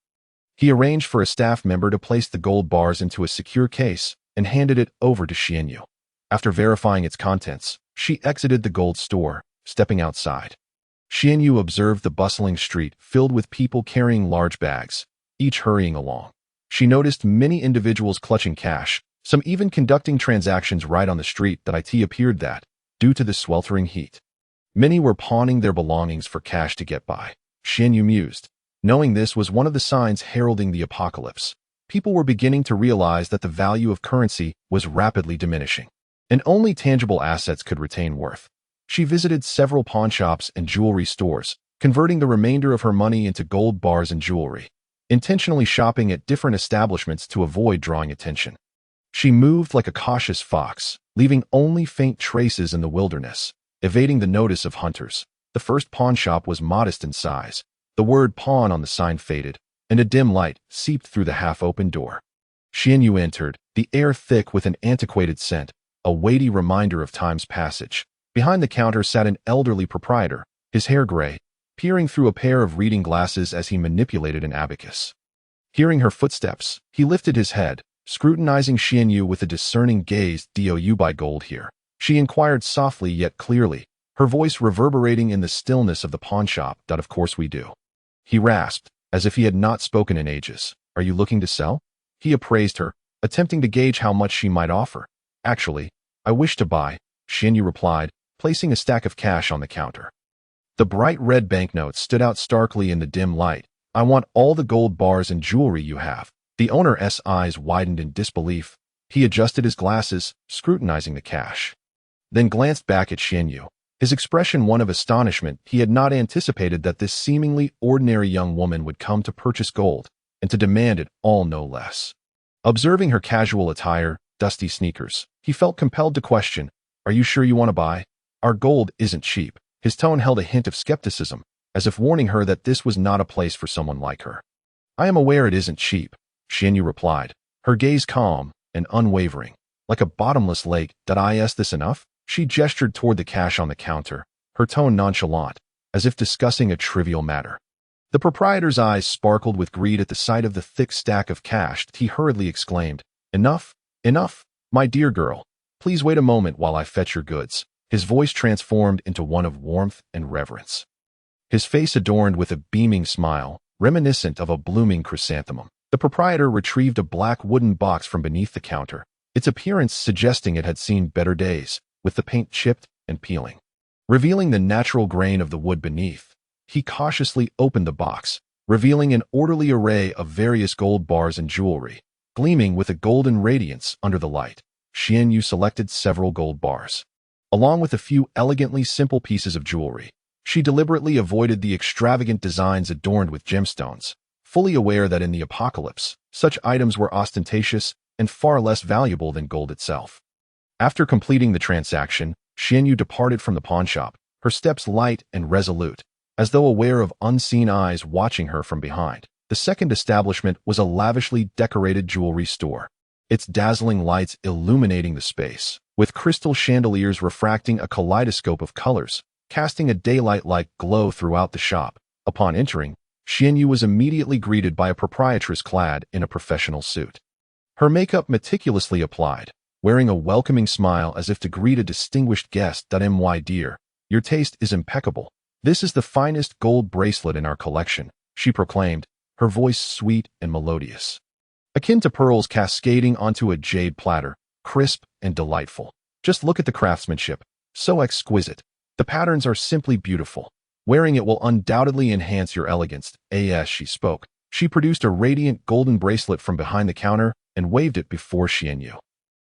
He arranged for a staff member to place the gold bars into a secure case and handed it over to Xianyu. After verifying its contents, she exited the gold store, stepping outside. Xianyu observed the bustling street filled with people carrying large bags, each hurrying along. She noticed many individuals clutching cash, some even conducting transactions right on the street. It appeared that, due to the sweltering heat, many were pawning their belongings for cash to get by. Xianyu mused, knowing this was one of the signs heralding the apocalypse. People were beginning to realize that the value of currency was rapidly diminishing, and only tangible assets could retain worth. She visited several pawnshops and jewelry stores, converting the remainder of her money into gold bars and jewelry, intentionally shopping at different establishments to avoid drawing attention. She moved like a cautious fox, leaving only faint traces in the wilderness, evading the notice of hunters. The first pawnshop was modest in size. The word pawn on the sign faded, and a dim light seeped through the half-open door. Xianyu entered, the air thick with an antiquated scent, a weighty reminder of time's passage. Behind the counter sat an elderly proprietor, his hair gray, peering through a pair of reading glasses as he manipulated an abacus. Hearing her footsteps, he lifted his head, scrutinizing Xianyu with a discerning gaze. "Do you buy gold here?" She inquired softly yet clearly, her voice reverberating in the stillness of the pawnshop. "Of course we do," he rasped, as if he had not spoken in ages. "Are you looking to sell?" He appraised her, attempting to gauge how much she might offer. "Actually, I wish to buy," Xianyu replied, placing a stack of cash on the counter. The bright red banknotes stood out starkly in the dim light. "I want all the gold bars and jewelry you have." The owner's eyes widened in disbelief. He adjusted his glasses, scrutinizing the cash, then glanced back at Xianyu, his expression one of astonishment. He had not anticipated that this seemingly ordinary young woman would come to purchase gold, and to demand it all no less. Observing her casual attire, dusty sneakers, he felt compelled to question, "Are you sure you want to buy? Our gold isn't cheap." His tone held a hint of skepticism, as if warning her that this was not a place for someone like her. "I am aware it isn't cheap," Xianyu replied, her gaze calm and unwavering, like a bottomless lake. "Is this enough?" She gestured toward the cash on the counter, her tone nonchalant, as if discussing a trivial matter. The proprietor's eyes sparkled with greed at the sight of the thick stack of cash. He hurriedly exclaimed, "Enough, enough, my dear girl. Please wait a moment while I fetch your goods." His voice transformed into one of warmth and reverence, his face adorned with a beaming smile, reminiscent of a blooming chrysanthemum. The proprietor retrieved a black wooden box from beneath the counter, its appearance suggesting it had seen better days, with the paint chipped and peeling, revealing the natural grain of the wood beneath. He cautiously opened the box, revealing an orderly array of various gold bars and jewelry, gleaming with a golden radiance under the light. Xianyu selected several gold bars, along with a few elegantly simple pieces of jewelry. She deliberately avoided the extravagant designs adorned with gemstones, fully aware that in the apocalypse, such items were ostentatious and far less valuable than gold itself. After completing the transaction, Xianyu departed from the pawnshop, her steps light and resolute, as though aware of unseen eyes watching her from behind. The second establishment was a lavishly decorated jewelry store, its dazzling lights illuminating the space, with crystal chandeliers refracting a kaleidoscope of colors, casting a daylight-like glow throughout the shop. Upon entering, Xianyu was immediately greeted by a proprietress clad in a professional suit, her makeup meticulously applied, wearing a welcoming smile as if to greet a distinguished guest. "My dear, your taste is impeccable. This is the finest gold bracelet in our collection," she proclaimed, her voice sweet and melodious, akin to pearls cascading onto a jade platter, crisp and delightful. "Just look at the craftsmanship, so exquisite. The patterns are simply beautiful. Wearing it will undoubtedly enhance your elegance." As she spoke, she produced a radiant golden bracelet from behind the counter and waved it before Xianyu.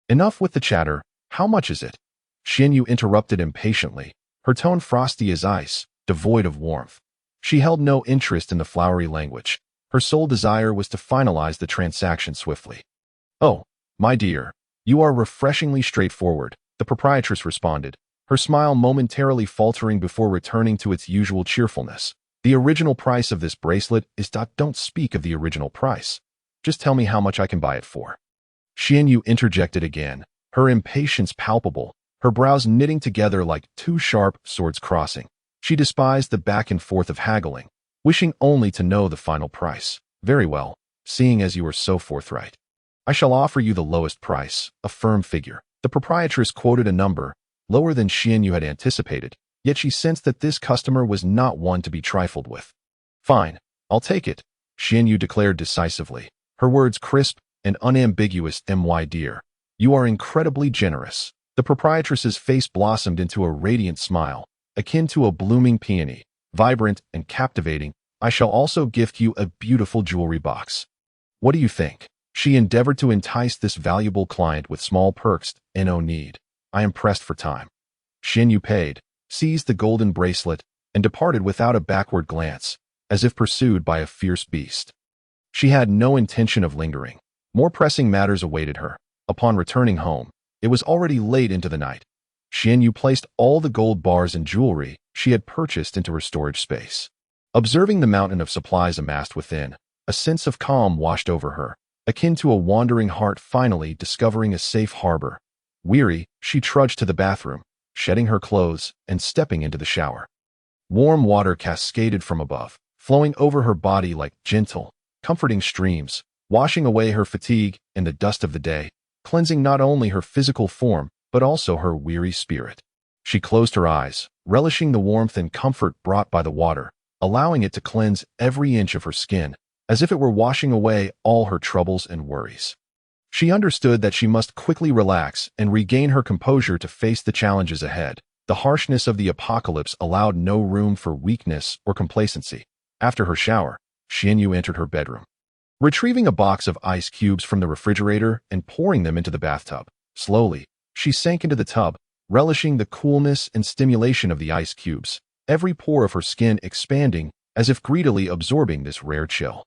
"Enough with the chatter. How much is it?" Xianyu interrupted impatiently, her tone frosty as ice, devoid of warmth. She held no interest in the flowery language. Her sole desire was to finalize the transaction swiftly. "Oh, my dear, you are refreshingly straightforward," the proprietress responded, her smile momentarily faltering before returning to its usual cheerfulness. "The original price of this bracelet is..." "Don't speak of the original price. Just tell me how much I can buy it for." Xianyu interjected again, her impatience palpable, her brows knitting together like two sharp swords crossing. She despised the back and forth of haggling, wishing only to know the final price. Very well, seeing as you are so forthright. I shall offer you the lowest price, a firm figure. The proprietress quoted a number, lower than Xianyu had anticipated, yet she sensed that this customer was not one to be trifled with. Fine, I'll take it, Xianyu declared decisively, her words crisp and unambiguous. My dear, you are incredibly generous. The proprietress's face blossomed into a radiant smile, akin to a blooming peony, vibrant and captivating. I shall also gift you a beautiful jewelry box. What do you think? She endeavored to entice this valuable client with small perks. No need. I am pressed for time. Xianyu paid, seized the golden bracelet, and departed without a backward glance, as if pursued by a fierce beast. She had no intention of lingering. More pressing matters awaited her. Upon returning home, it was already late into the night. Xianyu placed all the gold bars and jewelry she had purchased into her storage space. Observing the mountain of supplies amassed within, a sense of calm washed over her, akin to a wandering heart finally discovering a safe harbor. Weary, she trudged to the bathroom, shedding her clothes and stepping into the shower. Warm water cascaded from above, flowing over her body like gentle, comforting streams, washing away her fatigue and the dust of the day, cleansing not only her physical form, but also her weary spirit. She closed her eyes, relishing the warmth and comfort brought by the water, allowing it to cleanse every inch of her skin, as if it were washing away all her troubles and worries. She understood that she must quickly relax and regain her composure to face the challenges ahead. The harshness of the apocalypse allowed no room for weakness or complacency. After her shower, Xianyu entered her bedroom. Retrieving a box of ice cubes from the refrigerator and pouring them into the bathtub, slowly, she sank into the tub, relishing the coolness and stimulation of the ice cubes, every pore of her skin expanding as if greedily absorbing this rare chill.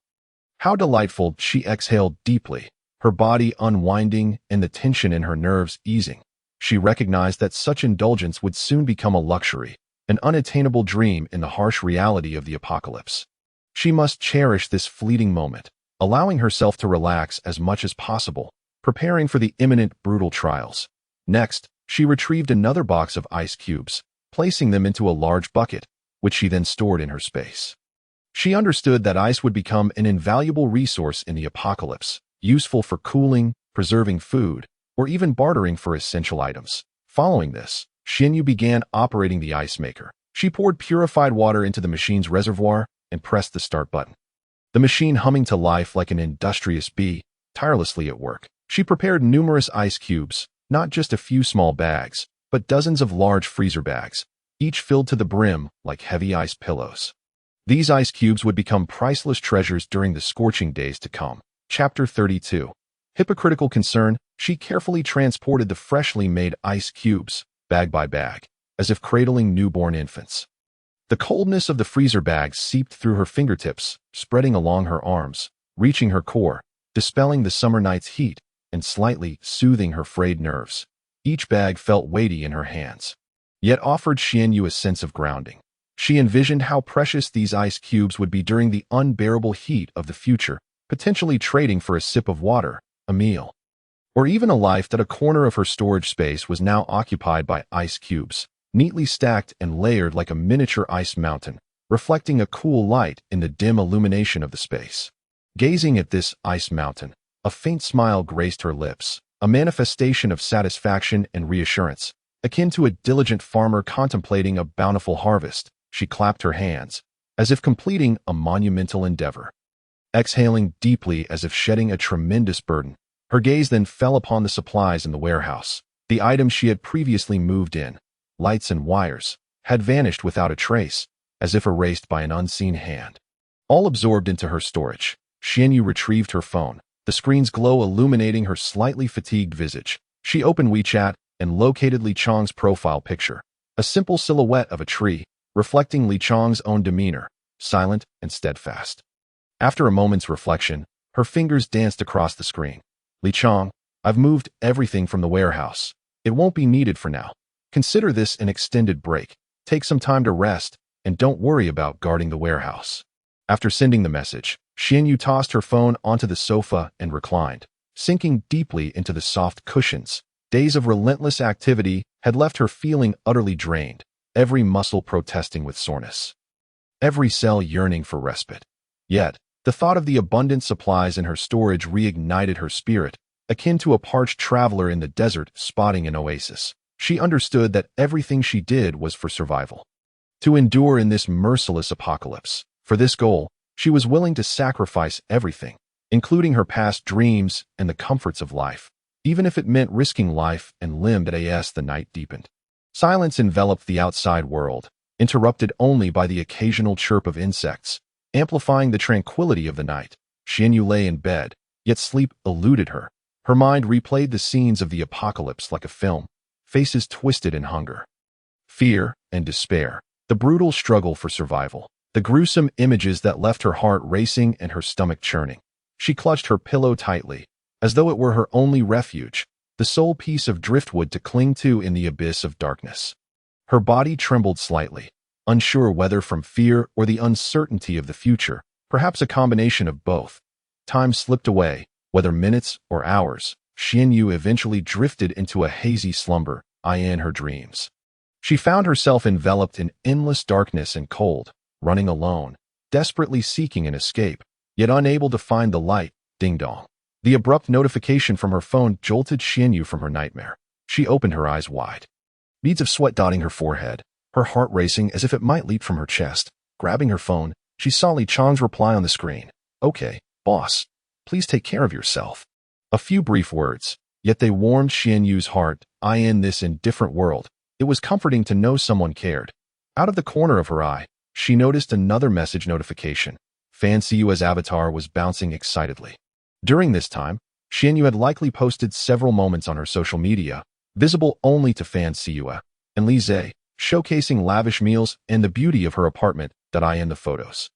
How delightful! She exhaled deeply, her body unwinding and the tension in her nerves easing. She recognized that such indulgence would soon become a luxury, an unattainable dream in the harsh reality of the apocalypse. She must cherish this fleeting moment, allowing herself to relax as much as possible, preparing for the imminent brutal trials. Next, she retrieved another box of ice cubes, placing them into a large bucket, which she then stored in her space. She understood that ice would become an invaluable resource in the apocalypse, useful for cooling, preserving food, or even bartering for essential items. Following this, Xianyu began operating the ice maker. She poured purified water into the machine's reservoir and pressed the start button. The machine humming to life like an industrious bee, tirelessly at work. She prepared numerous ice cubes, not just a few small bags, but dozens of large freezer bags, each filled to the brim like heavy ice pillows. These ice cubes would become priceless treasures during the scorching days to come. Chapter 32. Hypocritical concern, she carefully transported the freshly made ice cubes, bag by bag, as if cradling newborn infants. The coldness of the freezer bags seeped through her fingertips, spreading along her arms, reaching her core, dispelling the summer night's heat, and slightly soothing her frayed nerves. Each bag felt weighty in her hands, yet offered Xianyu a sense of grounding. She envisioned how precious these ice cubes would be during the unbearable heat of the future, potentially trading for a sip of water, a meal, or even a life. That a corner of her storage space was now occupied by ice cubes, neatly stacked and layered like a miniature ice mountain, reflecting a cool light in the dim illumination of the space. Gazing at this ice mountain, a faint smile graced her lips, a manifestation of satisfaction and reassurance, akin to a diligent farmer contemplating a bountiful harvest. She clapped her hands, as if completing a monumental endeavor. Exhaling deeply as if shedding a tremendous burden, her gaze then fell upon the supplies in the warehouse. The items she had previously moved in, lights and wires, had vanished without a trace, as if erased by an unseen hand. All absorbed into her storage, Xianyu retrieved her phone, the screen's glow illuminating her slightly fatigued visage. She opened WeChat and located Li Chong's profile picture, a simple silhouette of a tree, reflecting Li Chong's own demeanor, silent and steadfast. After a moment's reflection, her fingers danced across the screen. Li Chong, I've moved everything from the warehouse. It won't be needed for now. Consider this an extended break. Take some time to rest, and don't worry about guarding the warehouse. After sending the message, Xianyu tossed her phone onto the sofa and reclined, sinking deeply into the soft cushions. Days of relentless activity had left her feeling utterly drained, every muscle protesting with soreness, every cell yearning for respite. Yet, the thought of the abundant supplies in her storage reignited her spirit, akin to a parched traveler in the desert spotting an oasis. She understood that everything she did was for survival. To endure in this merciless apocalypse. For this goal, she was willing to sacrifice everything, including her past dreams and the comforts of life, even if it meant risking life and limb. As the night deepened, silence enveloped the outside world, interrupted only by the occasional chirp of insects, amplifying the tranquility of the night. Xianyu lay in bed, yet sleep eluded her. Her mind replayed the scenes of the apocalypse like a film, faces twisted in hunger, fear, and despair, the brutal struggle for survival, the gruesome images that left her heart racing and her stomach churning. She clutched her pillow tightly, as though it were her only refuge, the sole piece of driftwood to cling to in the abyss of darkness. Her body trembled slightly, unsure whether from fear or the uncertainty of the future, perhaps a combination of both. Time slipped away, whether minutes or hours. Xianyu eventually drifted into a hazy slumber, in her dreams. She found herself enveloped in endless darkness and cold, running alone, desperately seeking an escape, yet unable to find the light. Ding-dong. The abrupt notification from her phone jolted Xianyu from her nightmare. She opened her eyes wide, beads of sweat dotting her forehead, her heart racing as if it might leap from her chest. Grabbing her phone, she saw Li Chang's reply on the screen. "Okay, boss. Please take care of yourself." A few brief words, yet they warmed Xianyu's heart. In this indifferent world, it was comforting to know someone cared. Out of the corner of her eye, she noticed another message notification. Fan Siyue's avatar was bouncing excitedly. During this time, Xianyu had likely posted several moments on her social media, visible only to Fan Siyue and Li Zhe, showcasing lavish meals and the beauty of her apartment. In the photos,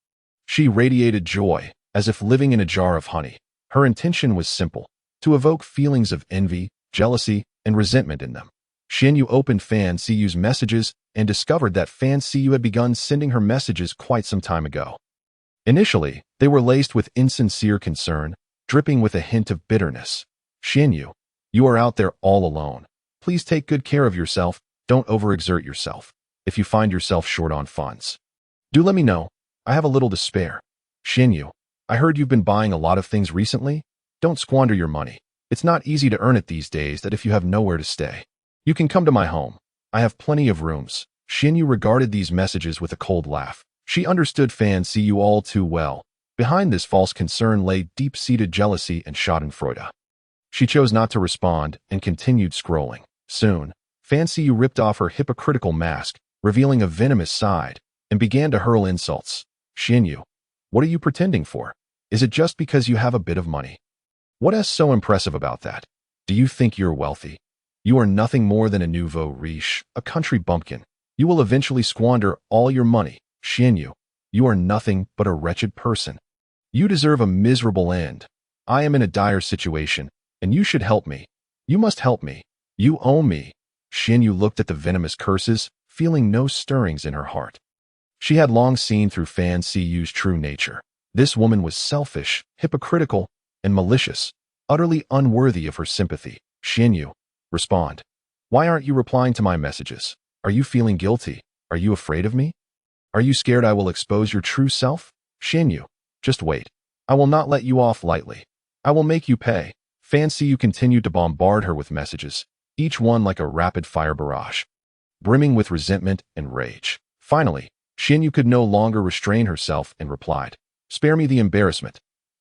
she radiated joy, as if living in a jar of honey. Her intention was simple: to evoke feelings of envy, jealousy, and resentment in them. Xianyu opened Fan Siyue's messages and discovered that Fan Siyue had begun sending her messages quite some time ago. Initially, they were laced with insincere concern, dripping with a hint of bitterness. "Xianyu, you are out there all alone. Please take good care of yourself. Don't overexert yourself. If you find yourself short on funds, do let me know. I have a little to spare. Xianyu, I heard you've been buying a lot of things recently. Don't squander your money. It's not easy to earn it these days if you have nowhere to stay. You can come to my home. I have plenty of rooms." Xianyu regarded these messages with a cold laugh. She understood Fan Siyue all too well. Behind this false concern lay deep-seated jealousy and schadenfreude. She chose not to respond and continued scrolling. Soon, Fan Siyue ripped off her hypocritical mask, revealing a venomous side, and began to hurl insults. "Xianyu, what are you pretending for? Is it just because you have a bit of money? What is so impressive about that? Do you think you're wealthy? You are nothing more than a nouveau riche, a country bumpkin. You will eventually squander all your money. Xianyu, you are nothing but a wretched person. You deserve a miserable end. I am in a dire situation, and you should help me. You must help me. You owe me." Xianyu looked at the venomous curses, feeling no stirrings in her heart. She had long seen through Fan Siyue's true nature. This woman was selfish, hypocritical, and malicious, utterly unworthy of her sympathy. "Xianyu, respond. Why aren't you replying to my messages? Are you feeling guilty? Are you afraid of me? Are you scared I will expose your true self? Xianyu, just wait. I will not let you off lightly. I will make you pay." Fan Siyue continued to bombard her with messages, each one like a rapid-fire barrage, brimming with resentment and rage. Finally, Xianyu could no longer restrain herself and replied, "Spare me the embarrassment.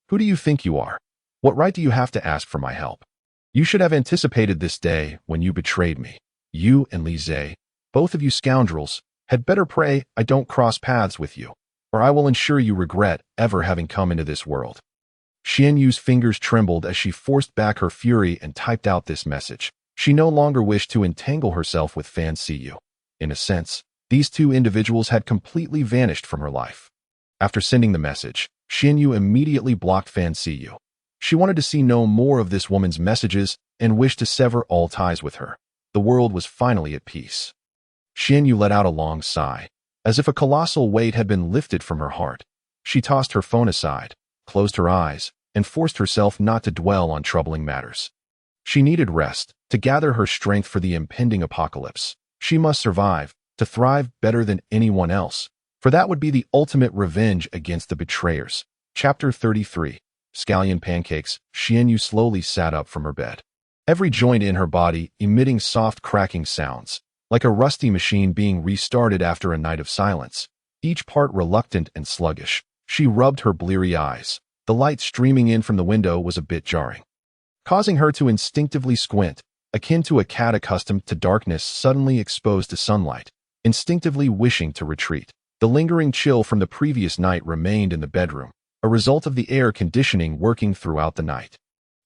Who do you think you are? What right do you have to ask for my help? You should have anticipated this day when you betrayed me. You and Li Zhe, both of you scoundrels, had better pray I don't cross paths with you, or I will ensure you regret ever having come into this world." Xianyu's fingers trembled as she forced back her fury and typed out this message. She no longer wished to entangle herself with Fan Siyue. In a sense, these two individuals had completely vanished from her life. After sending the message, Xianyu immediately blocked Fan Siyue. She wanted to see no more of this woman's messages and wished to sever all ties with her. The world was finally at peace. Xianyu let out a long sigh, as if a colossal weight had been lifted from her heart. She tossed her phone aside, closed her eyes, and forced herself not to dwell on troubling matters. She needed rest, to gather her strength for the impending apocalypse. She must survive, to thrive better than anyone else, for that would be the ultimate revenge against the betrayers. Chapter 33. Scallion Pancakes. Xianyu slowly sat up from her bed, every joint in her body emitting soft cracking sounds, like a rusty machine being restarted after a night of silence, each part reluctant and sluggish. She rubbed her bleary eyes. The light streaming in from the window was a bit jarring, causing her to instinctively squint, akin to a cat accustomed to darkness suddenly exposed to sunlight, instinctively wishing to retreat. The lingering chill from the previous night remained in the bedroom, a result of the air conditioning working throughout the night.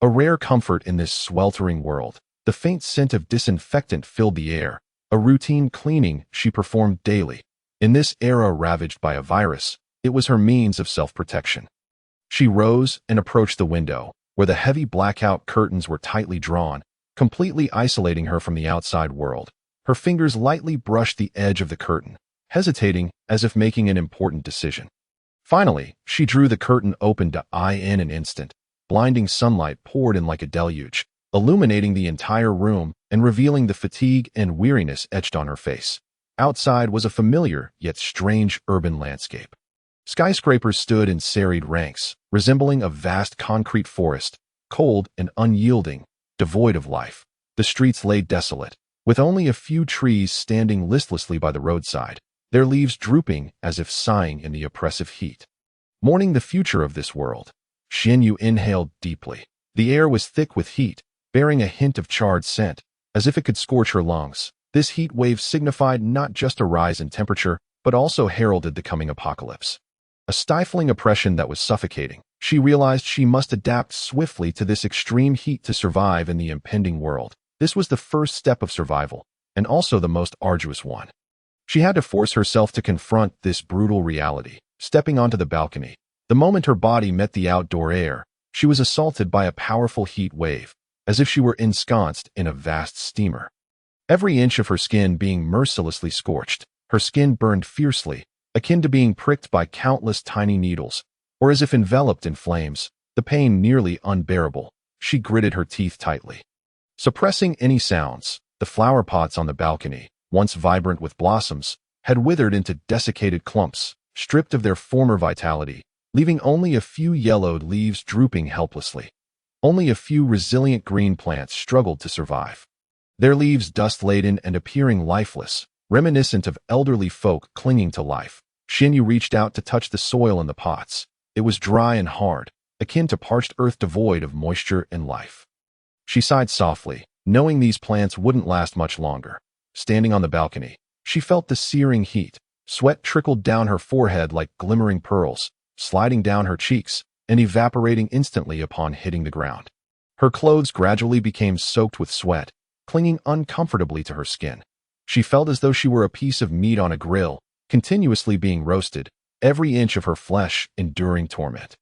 A rare comfort in this sweltering world, the faint scent of disinfectant filled the air, a routine cleaning she performed daily. In this era ravaged by a virus, it was her means of self-protection. She rose and approached the window, where the heavy blackout curtains were tightly drawn, completely isolating her from the outside world. Her fingers lightly brushed the edge of the curtain, hesitating as if making an important decision. Finally, she drew the curtain open to eye in an instant. Blinding sunlight poured in like a deluge, illuminating the entire room and revealing the fatigue and weariness etched on her face. Outside was a familiar yet strange urban landscape. Skyscrapers stood in serried ranks, resembling a vast concrete forest, cold and unyielding, devoid of life. The streets lay desolate, with only a few trees standing listlessly by the roadside, their leaves drooping as if sighing in the oppressive heat. Mourning the future of this world, Xianyu inhaled deeply. The air was thick with heat, bearing a hint of charred scent, as if it could scorch her lungs. This heat wave signified not just a rise in temperature, but also heralded the coming apocalypse. A stifling oppression that was suffocating. She realized she must adapt swiftly to this extreme heat to survive in the impending world. This was the first step of survival, and also the most arduous one. She had to force herself to confront this brutal reality. Stepping onto the balcony, the moment her body met the outdoor air, she was assaulted by a powerful heat wave, as if she were ensconced in a vast steamer. Every inch of her skin being mercilessly scorched, her skin burned fiercely, akin to being pricked by countless tiny needles, or as if enveloped in flames, the pain nearly unbearable. She gritted her teeth tightly, suppressing any sounds. The flower pots on the balcony, once vibrant with blossoms, had withered into desiccated clumps, stripped of their former vitality, leaving only a few yellowed leaves drooping helplessly. Only a few resilient green plants struggled to survive, their leaves dust-laden and appearing lifeless, reminiscent of elderly folk clinging to life. Xianyu reached out to touch the soil in the pots. It was dry and hard, akin to parched earth devoid of moisture and life. She sighed softly, knowing these plants wouldn't last much longer. Standing on the balcony, she felt the searing heat. Sweat trickled down her forehead like glimmering pearls, sliding down her cheeks and evaporating instantly upon hitting the ground. Her clothes gradually became soaked with sweat, clinging uncomfortably to her skin. She felt as though she were a piece of meat on a grill, continuously being roasted, every inch of her flesh enduring torment.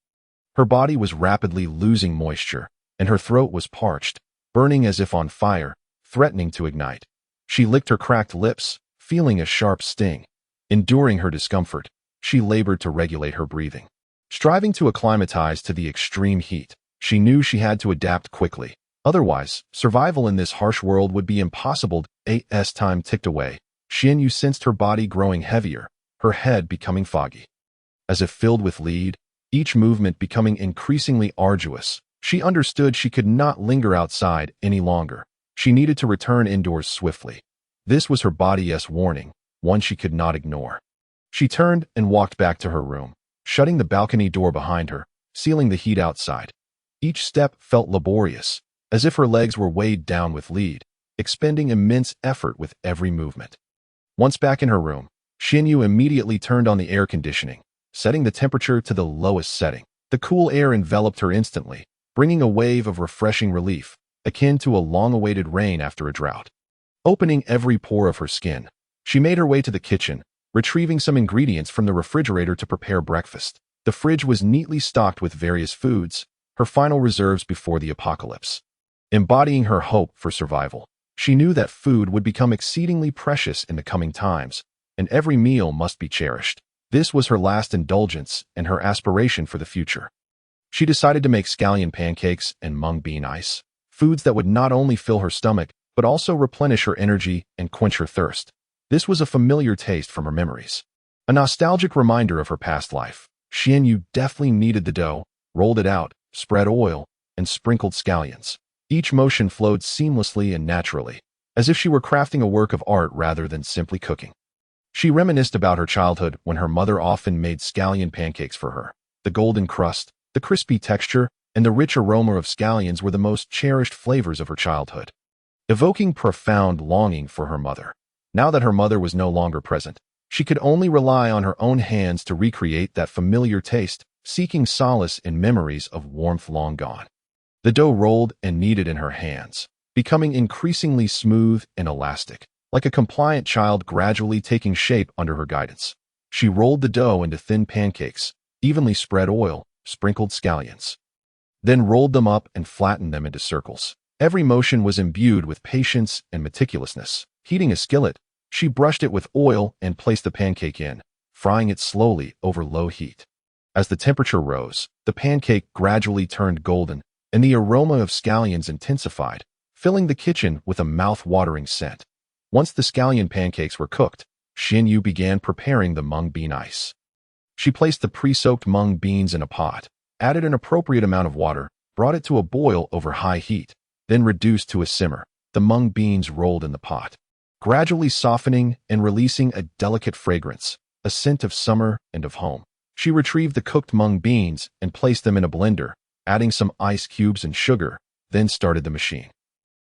Her body was rapidly losing moisture, and her throat was parched, burning as if on fire, threatening to ignite. She licked her cracked lips, feeling a sharp sting. Enduring her discomfort, she labored to regulate her breathing. Striving to acclimatize to the extreme heat, she knew she had to adapt quickly. Otherwise, survival in this harsh world would be impossible. As time ticked away, Xianyu sensed her body growing heavier, her head becoming foggy, as if filled with lead, each movement becoming increasingly arduous. She understood she could not linger outside any longer. She needed to return indoors swiftly. This was her body's warning, one she could not ignore. She turned and walked back to her room, shutting the balcony door behind her, sealing the heat outside. Each step felt laborious, as if her legs were weighed down with lead, expending immense effort with every movement. Once back in her room, Xianyu immediately turned on the air conditioning, setting the temperature to the lowest setting. The cool air enveloped her instantly, bringing a wave of refreshing relief, akin to a long-awaited rain after a drought. Opening every pore of her skin, she made her way to the kitchen, retrieving some ingredients from the refrigerator to prepare breakfast. The fridge was neatly stocked with various foods, her final reserves before the apocalypse. Embodying her hope for survival, she knew that food would become exceedingly precious in the coming times, and every meal must be cherished. This was her last indulgence and her aspiration for the future. She decided to make scallion pancakes and mung bean ice, foods that would not only fill her stomach, but also replenish her energy and quench her thirst. This was a familiar taste from her memories. A nostalgic reminder of her past life. Xianyu deftly kneaded the dough, rolled it out, spread oil, and sprinkled scallions. Each motion flowed seamlessly and naturally, as if she were crafting a work of art rather than simply cooking. She reminisced about her childhood when her mother often made scallion pancakes for her. The golden crust, the crispy texture, and the rich aroma of scallions were the most cherished flavors of her childhood, evoking profound longing for her mother. Now that her mother was no longer present, she could only rely on her own hands to recreate that familiar taste, seeking solace in memories of warmth long gone. The dough rolled and kneaded in her hands, becoming increasingly smooth and elastic, like a compliant child gradually taking shape under her guidance. She rolled the dough into thin pancakes, evenly spread oil, sprinkled scallions, then rolled them up and flattened them into circles. Every motion was imbued with patience and meticulousness. Heating a skillet, she brushed it with oil and placed the pancake in, frying it slowly over low heat. As the temperature rose, the pancake gradually turned golden, and the aroma of scallions intensified, filling the kitchen with a mouth-watering scent. Once the scallion pancakes were cooked, Xianyu began preparing the mung bean ice. She placed the pre-soaked mung beans in a pot, added an appropriate amount of water, brought it to a boil over high heat, then reduced to a simmer. The mung beans rolled in the pot, gradually softening and releasing a delicate fragrance, a scent of summer and of home. She retrieved the cooked mung beans and placed them in a blender, adding some ice cubes and sugar, then started the machine.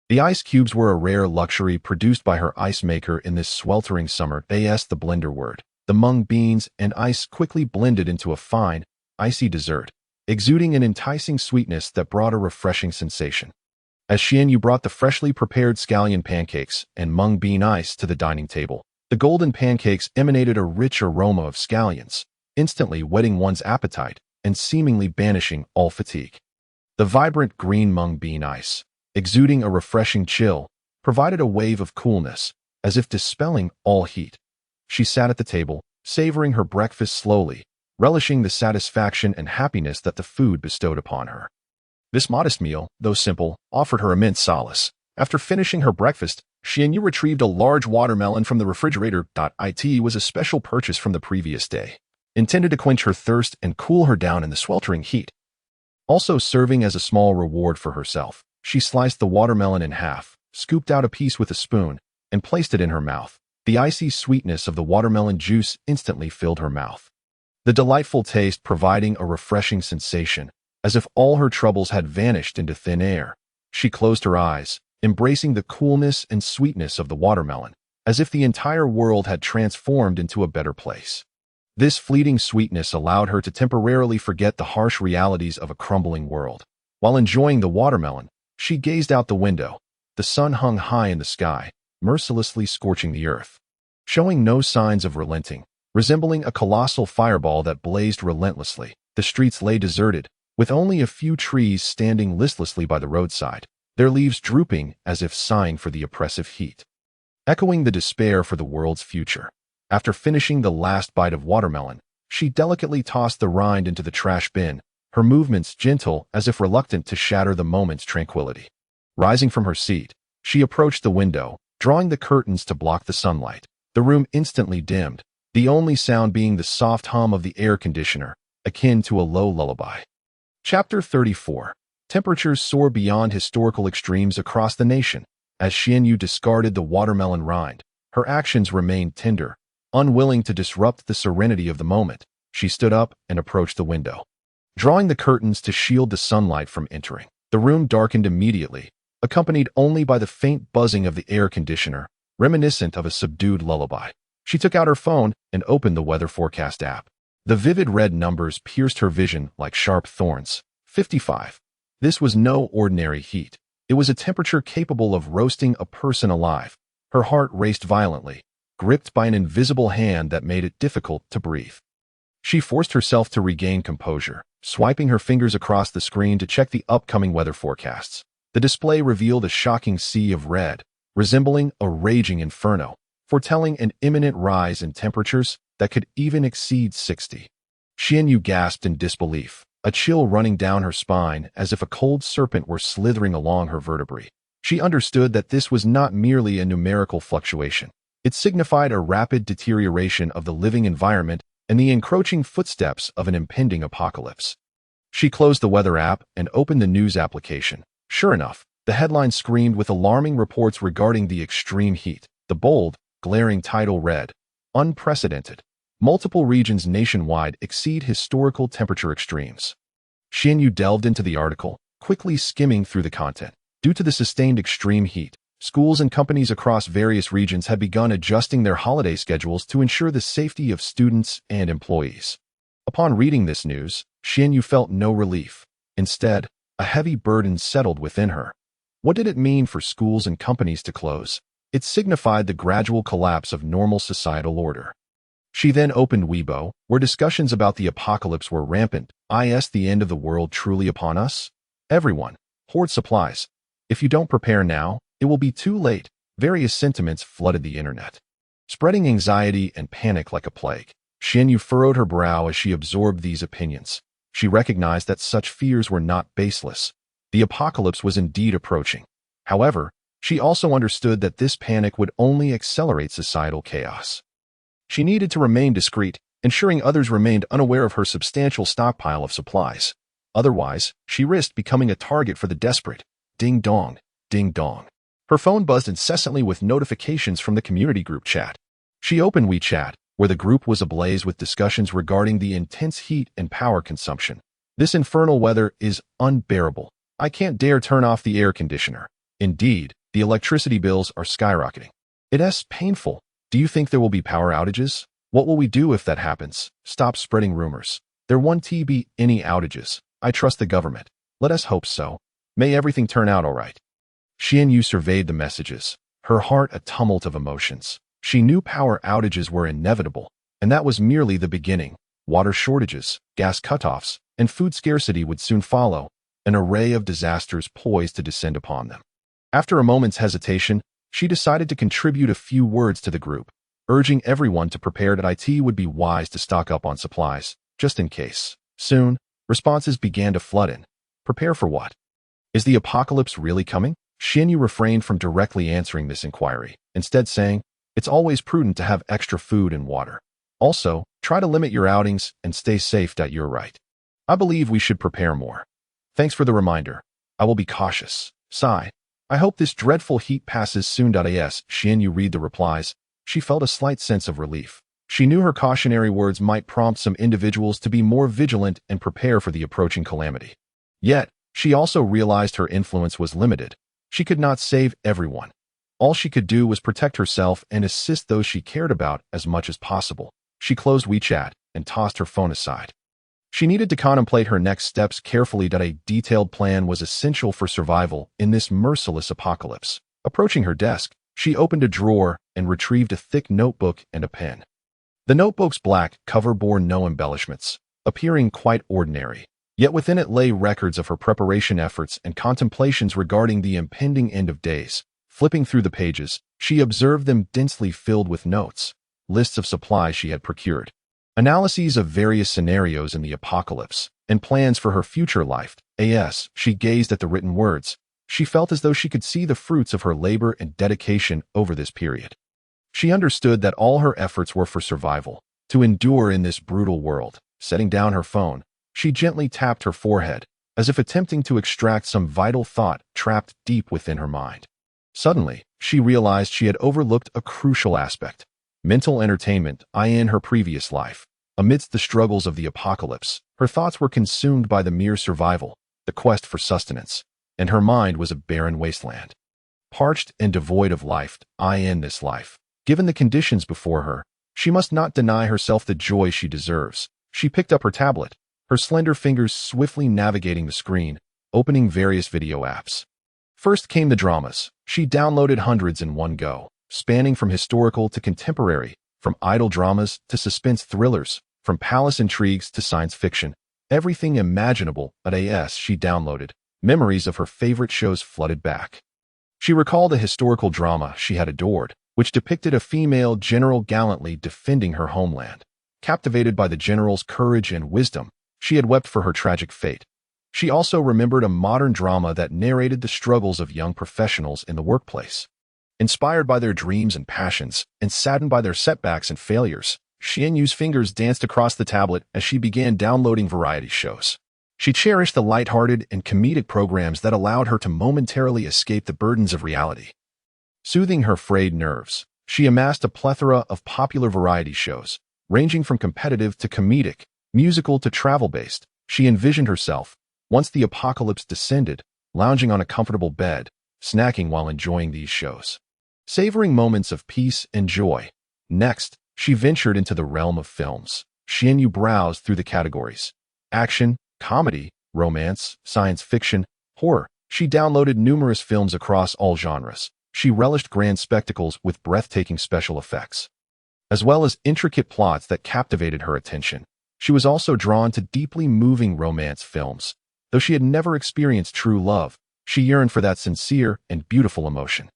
The ice cubes were a rare luxury produced by her ice maker in this sweltering summer. The blender word. The mung beans and ice quickly blended into a fine, icy dessert, exuding an enticing sweetness that brought a refreshing sensation. As Xianyu brought the freshly prepared scallion pancakes and mung bean ice to the dining table, the golden pancakes emanated a rich aroma of scallions, instantly whetting one's appetite and seemingly banishing all fatigue. The vibrant green mung bean ice, exuding a refreshing chill, provided a wave of coolness, as if dispelling all heat. She sat at the table, savoring her breakfast slowly, relishing the satisfaction and happiness that the food bestowed upon her. This modest meal, though simple, offered her immense solace. After finishing her breakfast, Xianyu retrieved a large watermelon from the refrigerator. It was a special purchase from the previous day, intended to quench her thirst and cool her down in the sweltering heat. Also serving as a small reward for herself, she sliced the watermelon in half, scooped out a piece with a spoon, and placed it in her mouth. The icy sweetness of the watermelon juice instantly filled her mouth, the delightful taste providing a refreshing sensation, as if all her troubles had vanished into thin air. She closed her eyes, embracing the coolness and sweetness of the watermelon, as if the entire world had transformed into a better place. This fleeting sweetness allowed her to temporarily forget the harsh realities of a crumbling world. While enjoying the watermelon, she gazed out the window. The sun hung high in the sky, mercilessly scorching the earth, showing no signs of relenting. Resembling a colossal fireball that blazed relentlessly, the streets lay deserted, with only a few trees standing listlessly by the roadside, their leaves drooping as if sighing for the oppressive heat, echoing the despair for the world's future. After finishing the last bite of watermelon, she delicately tossed the rind into the trash bin, her movements gentle as if reluctant to shatter the moment's tranquility. Rising from her seat, she approached the window, drawing the curtains to block the sunlight. The room instantly dimmed, the only sound being the soft hum of the air conditioner, akin to a low lullaby. Chapter 34. Temperatures soar beyond historical extremes across the nation. As Xianyu discarded the watermelon rind, her actions remained tender. Unwilling to disrupt the serenity of the moment, she stood up and approached the window, drawing the curtains to shield the sunlight from entering. The room darkened immediately, accompanied only by the faint buzzing of the air conditioner, reminiscent of a subdued lullaby. She took out her phone and opened the weather forecast app. The vivid red numbers pierced her vision like sharp thorns. 55. This was no ordinary heat. It was a temperature capable of roasting a person alive. Her heart raced violently, gripped by an invisible hand that made it difficult to breathe. She forced herself to regain composure, swiping her fingers across the screen to check the upcoming weather forecasts. The display revealed a shocking sea of red, resembling a raging inferno, foretelling an imminent rise in temperatures that could even exceed 60. Xianyu gasped in disbelief. a chill running down her spine as if a cold serpent were slithering along her vertebrae. She understood that this was not merely a numerical fluctuation. It signified a rapid deterioration of the living environment and the encroaching footsteps of an impending apocalypse. She closed the weather app and opened the news application. Sure enough, the headline screamed with alarming reports regarding the extreme heat. The bold, glaring title read, "Unprecedented. Multiple regions nationwide exceed historical temperature extremes." Xianyu delved into the article, quickly skimming through the content. Due to the sustained extreme heat, schools and companies across various regions had begun adjusting their holiday schedules to ensure the safety of students and employees. Upon reading this news, Xianyu felt no relief. Instead, a heavy burden settled within her. What did it mean for schools and companies to close? It signified the gradual collapse of normal societal order. She then opened Weibo, where discussions about the apocalypse were rampant. Is the end of the world truly upon us? Everyone, hoard supplies. If you don't prepare now, it will be too late. Various sentiments flooded the internet, spreading anxiety and panic like a plague. Xianyu furrowed her brow as she absorbed these opinions. She recognized that such fears were not baseless. The apocalypse was indeed approaching. However, she also understood that this panic would only accelerate societal chaos. She needed to remain discreet, ensuring others remained unaware of her substantial stockpile of supplies. Otherwise, she risked becoming a target for the desperate. Ding dong, ding dong. Her phone buzzed incessantly with notifications from the community group chat. She opened WeChat, where the group was ablaze with discussions regarding the intense heat and power consumption. This infernal weather is unbearable. I can't dare turn off the air conditioner. Indeed, the electricity bills are skyrocketing. It's painful. Do you think there will be power outages? What will we do if that happens? Stop spreading rumors. There won't be any outages. I trust the government. Let us hope so. May everything turn out all right. Xianyu surveyed the messages, her heart a tumult of emotions. She knew power outages were inevitable, and that was merely the beginning. Water shortages, gas cutoffs, and food scarcity would soon follow, an array of disasters poised to descend upon them. After a moment's hesitation, she decided to contribute a few words to the group, urging everyone to prepare that it would be wise to stock up on supplies, just in case. Soon, responses began to flood in. Prepare for what? Is the apocalypse really coming? Xianyu refrained from directly answering this inquiry, instead saying, "It's always prudent to have extra food and water. Also, try to limit your outings and stay safe. You're right. I believe we should prepare more. Thanks for the reminder. I will be cautious." Sigh. I hope this dreadful heat passes soon. As Xianyu read the replies, she felt a slight sense of relief. She knew her cautionary words might prompt some individuals to be more vigilant and prepare for the approaching calamity. Yet, she also realized her influence was limited. She could not save everyone. All she could do was protect herself and assist those she cared about as much as possible. She closed WeChat and tossed her phone aside. She needed to contemplate her next steps carefully. A detailed plan was essential for survival in this merciless apocalypse. Approaching her desk, she opened a drawer and retrieved a thick notebook and a pen. The notebook's black cover bore no embellishments, appearing quite ordinary. Yet within it lay records of her preparation efforts and contemplations regarding the impending end of days. Flipping through the pages, she observed them densely filled with notes, lists of supplies she had procured, analyses of various scenarios in the apocalypse, and plans for her future life. As she gazed at the written words, she felt as though she could see the fruits of her labor and dedication over this period. She understood that all her efforts were for survival, to endure in this brutal world. Setting down her phone, she gently tapped her forehead, as if attempting to extract some vital thought trapped deep within her mind. Suddenly, she realized she had overlooked a crucial aspect: mental entertainment. In her previous life, amidst the struggles of the apocalypse, her thoughts were consumed by the mere survival, the quest for sustenance, and her mind was a barren wasteland, parched and devoid of life. In this life, given the conditions before her, she must not deny herself the joy she deserves. She picked up her tablet, her slender fingers swiftly navigating the screen, opening various video apps. First came the dramas. She downloaded hundreds in one go, spanning from historical to contemporary, from idle dramas to suspense thrillers, from palace intrigues to science fiction. Everything imaginable. As she downloaded, memories of her favorite shows flooded back. She recalled a historical drama she had adored, which depicted a female general gallantly defending her homeland. Captivated by the general's courage and wisdom, She had wept for her tragic fate. She also remembered a modern drama that narrated the struggles of young professionals in the workplace. Inspired by their dreams and passions, and saddened by their setbacks and failures, Xianyu's fingers danced across the tablet as she began downloading variety shows. She cherished the lighthearted and comedic programs that allowed her to momentarily escape the burdens of reality. Soothing her frayed nerves, she amassed a plethora of popular variety shows, ranging from competitive to comedic, musical to travel-based. She envisioned herself, once the apocalypse descended, lounging on a comfortable bed, snacking while enjoying these shows, savoring moments of peace and joy. Next, she ventured into the realm of films. Xianyu browsed through the categories: action, comedy, romance, science fiction, horror. She downloaded numerous films across all genres. She relished grand spectacles with breathtaking special effects, as well as intricate plots that captivated her attention. She was also drawn to deeply moving romance films. Though she had never experienced true love, she yearned for that sincere and beautiful emotion.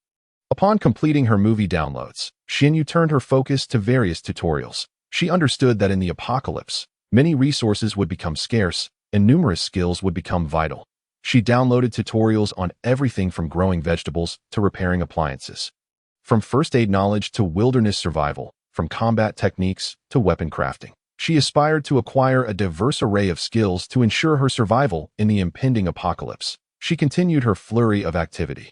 Upon completing her movie downloads, Xianyu turned her focus to various tutorials. She understood that in the apocalypse, many resources would become scarce, and numerous skills would become vital. She downloaded tutorials on everything from growing vegetables to repairing appliances, from first aid knowledge to wilderness survival, from combat techniques to weapon crafting. She aspired to acquire a diverse array of skills to ensure her survival in the impending apocalypse. She continued her flurry of activity,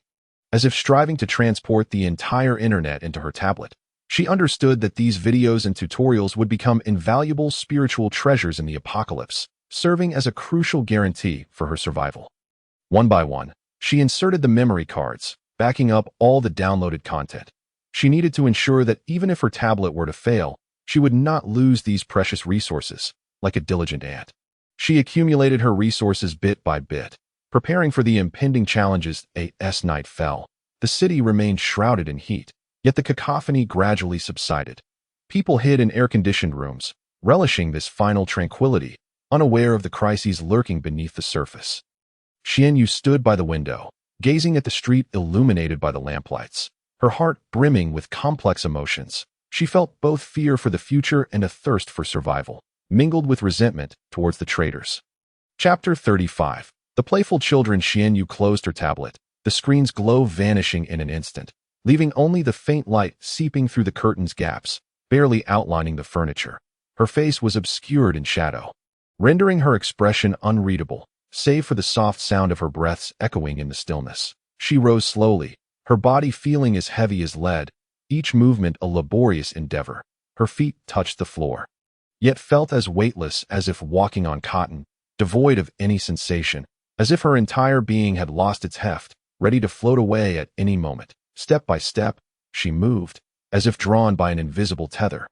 as if striving to transport the entire internet into her tablet. She understood that these videos and tutorials would become invaluable spiritual treasures in the apocalypse, serving as a crucial guarantee for her survival. One by one, she inserted the memory cards, backing up all the downloaded content. She needed to ensure that even if her tablet were to fail, she would not lose these precious resources. Like a diligent ant, she accumulated her resources bit by bit, preparing for the impending challenges. As night fell, the city remained shrouded in heat, yet the cacophony gradually subsided. People hid in air-conditioned rooms, relishing this final tranquility, unaware of the crises lurking beneath the surface. Xianyu stood by the window, gazing at the street illuminated by the lamplights, her heart brimming with complex emotions. She felt both fear for the future and a thirst for survival, mingled with resentment towards the traitors. Chapter 35. The playful children. Xianyu closed her tablet, the screen's glow vanishing in an instant, leaving only the faint light seeping through the curtain's gaps, barely outlining the furniture. Her face was obscured in shadow, rendering her expression unreadable, save for the soft sound of her breaths echoing in the stillness. She rose slowly, her body feeling as heavy as lead, each movement a laborious endeavor. Her feet touched the floor, yet felt as weightless as if walking on cotton, devoid of any sensation, as if her entire being had lost its heft, ready to float away at any moment. Step by step, she moved, as if drawn by an invisible tether.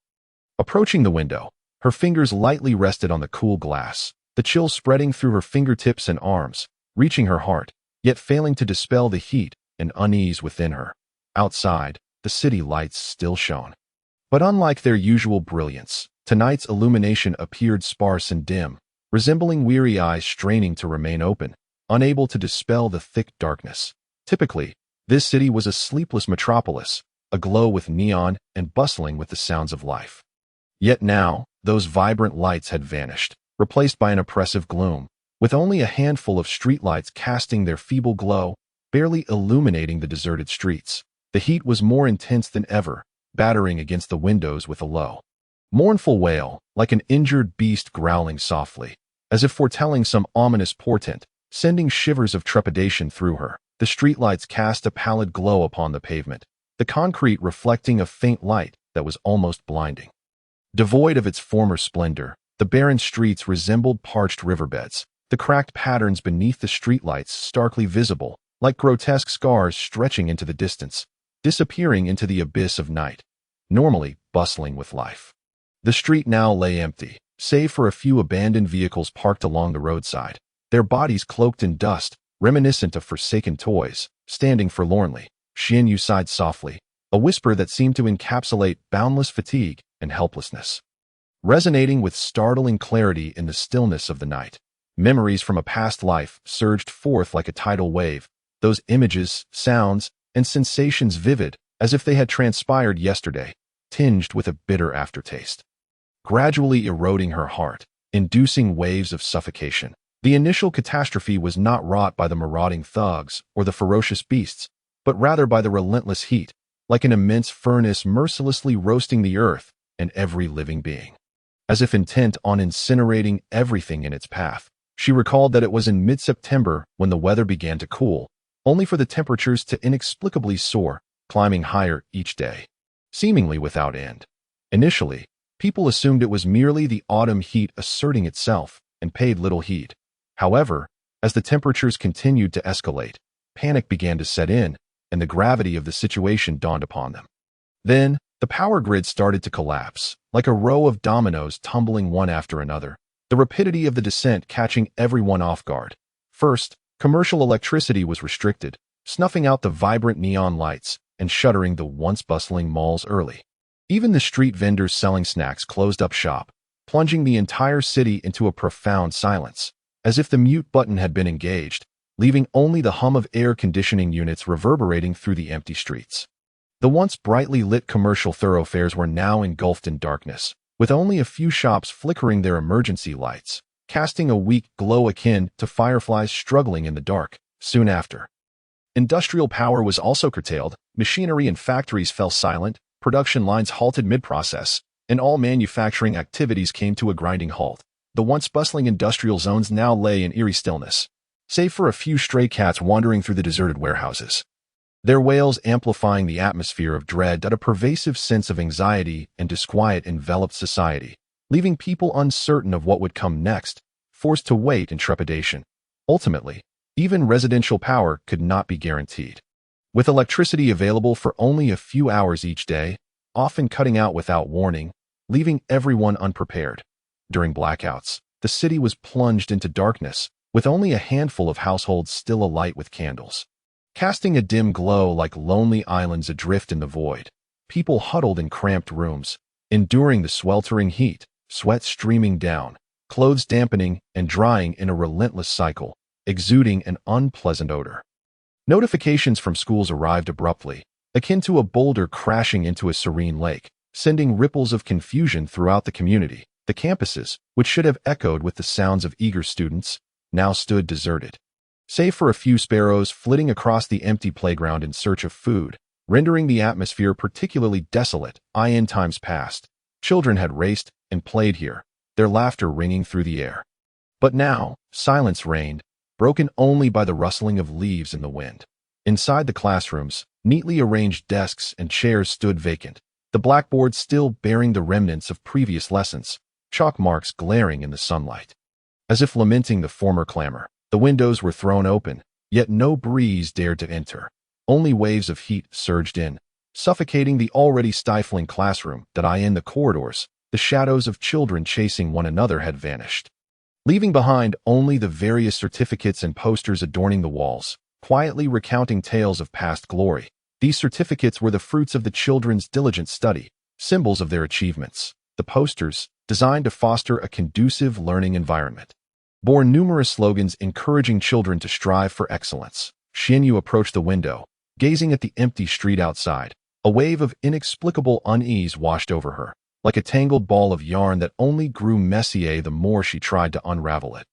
Approaching the window, her fingers lightly rested on the cool glass, the chill spreading through her fingertips and arms, reaching her heart, yet failing to dispel the heat and unease within her. Outside, the city lights still shone, but unlike their usual brilliance, tonight's illumination appeared sparse and dim, resembling weary eyes straining to remain open, unable to dispel the thick darkness. Typically, this city was a sleepless metropolis, aglow with neon and bustling with the sounds of life. Yet now, those vibrant lights had vanished, replaced by an oppressive gloom, with only a handful of streetlights casting their feeble glow, barely illuminating the deserted streets. The heat was more intense than ever, battering against the windows with a low, mournful wail, like an injured beast growling softly, as if foretelling some ominous portent, sending shivers of trepidation through her. The streetlights cast a pallid glow upon the pavement, the concrete reflecting a faint light that was almost blinding. Devoid of its former splendor, the barren streets resembled parched riverbeds, the cracked patterns beneath the streetlights starkly visible, like grotesque scars stretching into the distance, disappearing into the abyss of night, normally bustling with life. The street now lay empty, save for a few abandoned vehicles parked along the roadside, their bodies cloaked in dust, reminiscent of forsaken toys, standing forlornly. Xianyu sighed softly, a whisper that seemed to encapsulate boundless fatigue and helplessness, resonating with startling clarity in the stillness of the night. Memories from a past life surged forth like a tidal wave, those images, sounds, and sensations vivid, as if they had transpired yesterday, tinged with a bitter aftertaste. Gradually eroding her heart, inducing waves of suffocation. The initial catastrophe was not wrought by the marauding thugs or the ferocious beasts, but rather by the relentless heat, like an immense furnace mercilessly roasting the earth and every living being. As if intent on incinerating everything in its path, she recalled that it was in mid-September when the weather began to cool, only for the temperatures to inexplicably soar, climbing higher each day, seemingly without end. Initially, people assumed it was merely the autumn heat asserting itself and paid little heed. However, as the temperatures continued to escalate, panic began to set in, and the gravity of the situation dawned upon them. Then, the power grid started to collapse, like a row of dominoes tumbling one after another, the rapidity of the descent catching everyone off guard. First, commercial electricity was restricted, snuffing out the vibrant neon lights and shuttering the once bustling malls early. Even the street vendors selling snacks closed up shop, plunging the entire city into a profound silence, as if the mute button had been engaged, leaving only the hum of air conditioning units reverberating through the empty streets. The once brightly lit commercial thoroughfares were now engulfed in darkness, with only a few shops flickering their emergency lights, casting a weak glow akin to fireflies struggling in the dark. Soon after, industrial power was also curtailed, machinery in factories fell silent, production lines halted mid-process, and all manufacturing activities came to a grinding halt. The once bustling industrial zones now lay in eerie stillness, save for a few stray cats wandering through the deserted warehouses, their wails amplifying the atmosphere of dread that a pervasive sense of anxiety and disquiet enveloped society, leaving people uncertain of what would come next, forced to wait in trepidation. Ultimately, even residential power could not be guaranteed. With electricity available for only a few hours each day, often cutting out without warning, leaving everyone unprepared. During blackouts, the city was plunged into darkness, with only a handful of households still alight with candles, casting a dim glow like lonely islands adrift in the void. People huddled in cramped rooms, enduring the sweltering heat, sweat streaming down, clothes dampening and drying in a relentless cycle, exuding an unpleasant odor. Notifications from schools arrived abruptly, akin to a boulder crashing into a serene lake, sending ripples of confusion throughout the community. The campuses, which should have echoed with the sounds of eager students, now stood deserted, save for a few sparrows flitting across the empty playground in search of food, rendering the atmosphere particularly desolate. In times past, children had raced and played here, their laughter ringing through the air. But now, silence reigned, broken only by the rustling of leaves in the wind. Inside the classrooms, neatly arranged desks and chairs stood vacant, the blackboard still bearing the remnants of previous lessons, chalk marks glaring in the sunlight. As if lamenting the former clamor, the windows were thrown open, yet no breeze dared to enter. Only waves of heat surged in, suffocating the already stifling classroom. In the corridors, the shadows of children chasing one another had vanished, leaving behind only the various certificates and posters adorning the walls, quietly recounting tales of past glory. These certificates were the fruits of the children's diligent study, symbols of their achievements. The posters, designed to foster a conducive learning environment, bore numerous slogans encouraging children to strive for excellence. Xianyu approached the window, gazing at the empty street outside. A wave of inexplicable unease washed over her, like a tangled ball of yarn that only grew messier the more she tried to unravel it,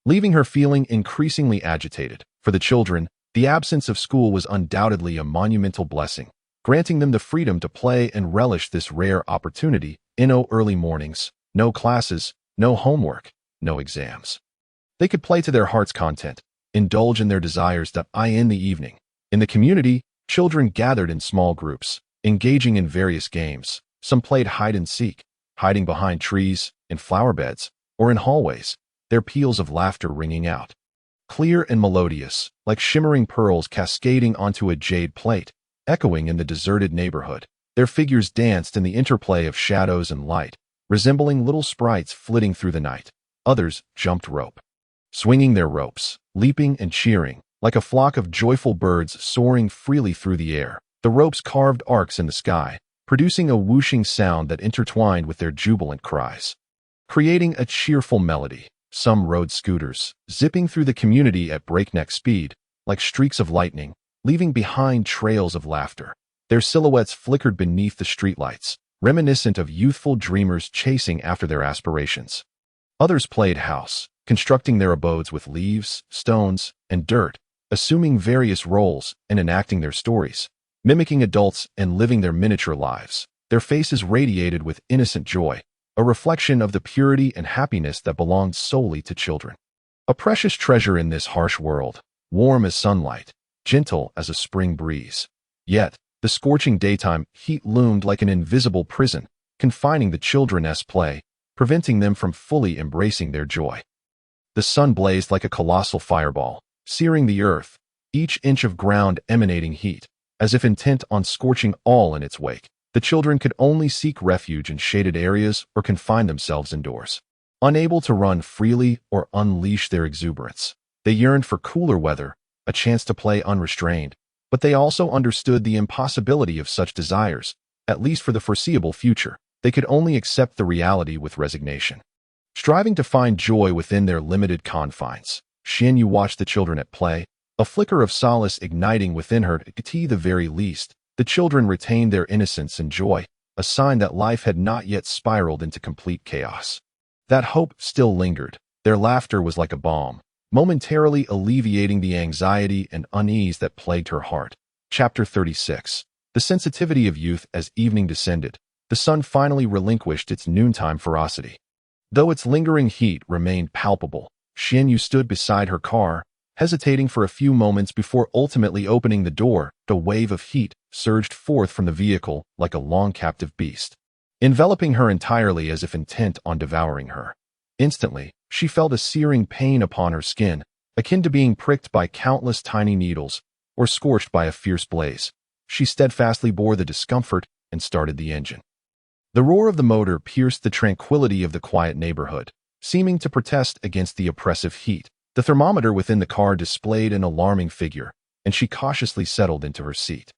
leaving her feeling increasingly agitated. For the children, the absence of school was undoubtedly a monumental blessing, granting them the freedom to play and relish this rare opportunity. No early mornings, no classes, no homework, no exams. They could play to their heart's content, indulge in their desires. In the evening, in the community, children gathered in small groups, engaging in various games. Some played hide and seek, hiding behind trees, in flower beds, or in hallways, their peals of laughter ringing out, clear and melodious, like shimmering pearls cascading onto a jade plate, echoing in the deserted neighborhood. Their figures danced in the interplay of shadows and light, resembling little sprites flitting through the night. Others jumped rope, swinging their ropes, leaping and cheering, like a flock of joyful birds soaring freely through the air. The ropes carved arcs in the sky, producing a whooshing sound that intertwined with their jubilant cries, creating a cheerful melody. Some rode scooters, zipping through the community at breakneck speed, like streaks of lightning, leaving behind trails of laughter. Their silhouettes flickered beneath the streetlights, reminiscent of youthful dreamers chasing after their aspirations. Others played house, constructing their abodes with leaves, stones, and dirt, assuming various roles and enacting their stories, mimicking adults and living their miniature lives. Their faces radiated with innocent joy, a reflection of the purity and happiness that belonged solely to children. A precious treasure in this harsh world, warm as sunlight, gentle as a spring breeze. Yet, the scorching daytime heat loomed like an invisible prison, confining the children's play, preventing them from fully embracing their joy. The sun blazed like a colossal fireball, searing the earth, each inch of ground emanating heat, as if intent on scorching all in its wake. The children could only seek refuge in shaded areas or confine themselves indoors. Unable to run freely or unleash their exuberance, they yearned for cooler weather, a chance to play unrestrained, but they also understood the impossibility of such desires, at least for the foreseeable future. They could only accept the reality with resignation. Striving to find joy within their limited confines, Xianyu watched the children at play, a flicker of solace igniting within her. At the very least, the children retained their innocence and joy, a sign that life had not yet spiraled into complete chaos. That hope still lingered. Their laughter was like a balm, momentarily alleviating the anxiety and unease that plagued her heart. Chapter 36. The sensitivity of youth. As evening descended, the sun finally relinquished its noontime ferocity. Though its lingering heat remained palpable, Xianyu stood beside her car, hesitating for a few moments before ultimately opening the door. A wave of heat surged forth from the vehicle like a long captive beast, enveloping her entirely as if intent on devouring her. Instantly, she felt a searing pain upon her skin, akin to being pricked by countless tiny needles or scorched by a fierce blaze. She steadfastly bore the discomfort and started the engine. The roar of the motor pierced the tranquility of the quiet neighborhood, seeming to protest against the oppressive heat. The thermometer within the car displayed an alarming figure, and she cautiously settled into her seat.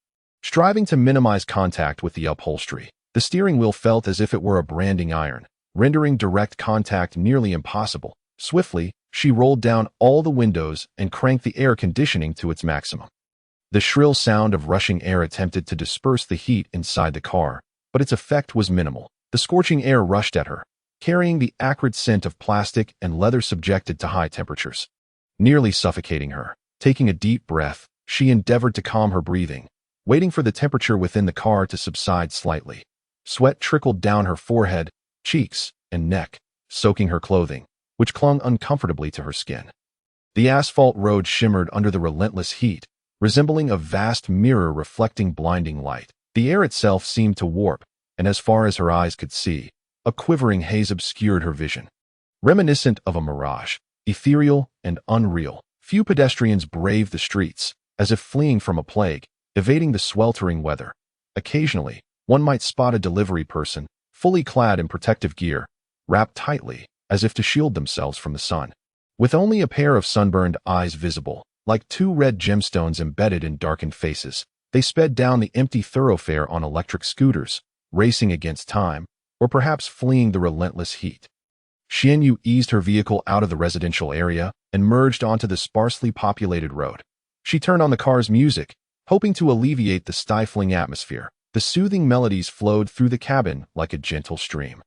Striving to minimize contact with the upholstery, the steering wheel felt as if it were a branding iron, rendering direct contact nearly impossible. Swiftly, she rolled down all the windows and cranked the air conditioning to its maximum. The shrill sound of rushing air attempted to disperse the heat inside the car, but its effect was minimal. The scorching air rushed at her, carrying the acrid scent of plastic and leather subjected to high temperatures, nearly suffocating her. Taking a deep breath, she endeavored to calm her breathing, waiting for the temperature within the car to subside slightly. Sweat trickled down her forehead, cheeks, and neck, soaking her clothing, which clung uncomfortably to her skin. The asphalt road shimmered under the relentless heat, resembling a vast mirror reflecting blinding light. The air itself seemed to warp, and as far as her eyes could see, a quivering haze obscured her vision. Reminiscent of a mirage, ethereal and unreal, few pedestrians braved the streets, as if fleeing from a plague, evading the sweltering weather. Occasionally, one might spot a delivery person, fully clad in protective gear, wrapped tightly, as if to shield themselves from the sun. With only a pair of sunburned eyes visible, like two red gemstones embedded in darkened faces, they sped down the empty thoroughfare on electric scooters, racing against time, or perhaps fleeing the relentless heat. Xianyu eased her vehicle out of the residential area and merged onto the sparsely populated road. She turned on the car's music, hoping to alleviate the stifling atmosphere. The soothing melodies flowed through the cabin like a gentle stream,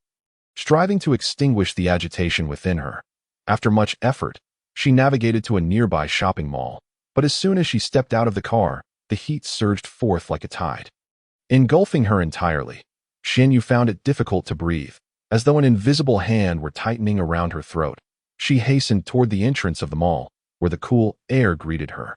striving to extinguish the agitation within her. After much effort, she navigated to a nearby shopping mall, but as soon as she stepped out of the car, the heat surged forth like a tide, engulfing her entirely. Xianyu found it difficult to breathe, as though an invisible hand were tightening around her throat. She hastened toward the entrance of the mall, where the cool air greeted her,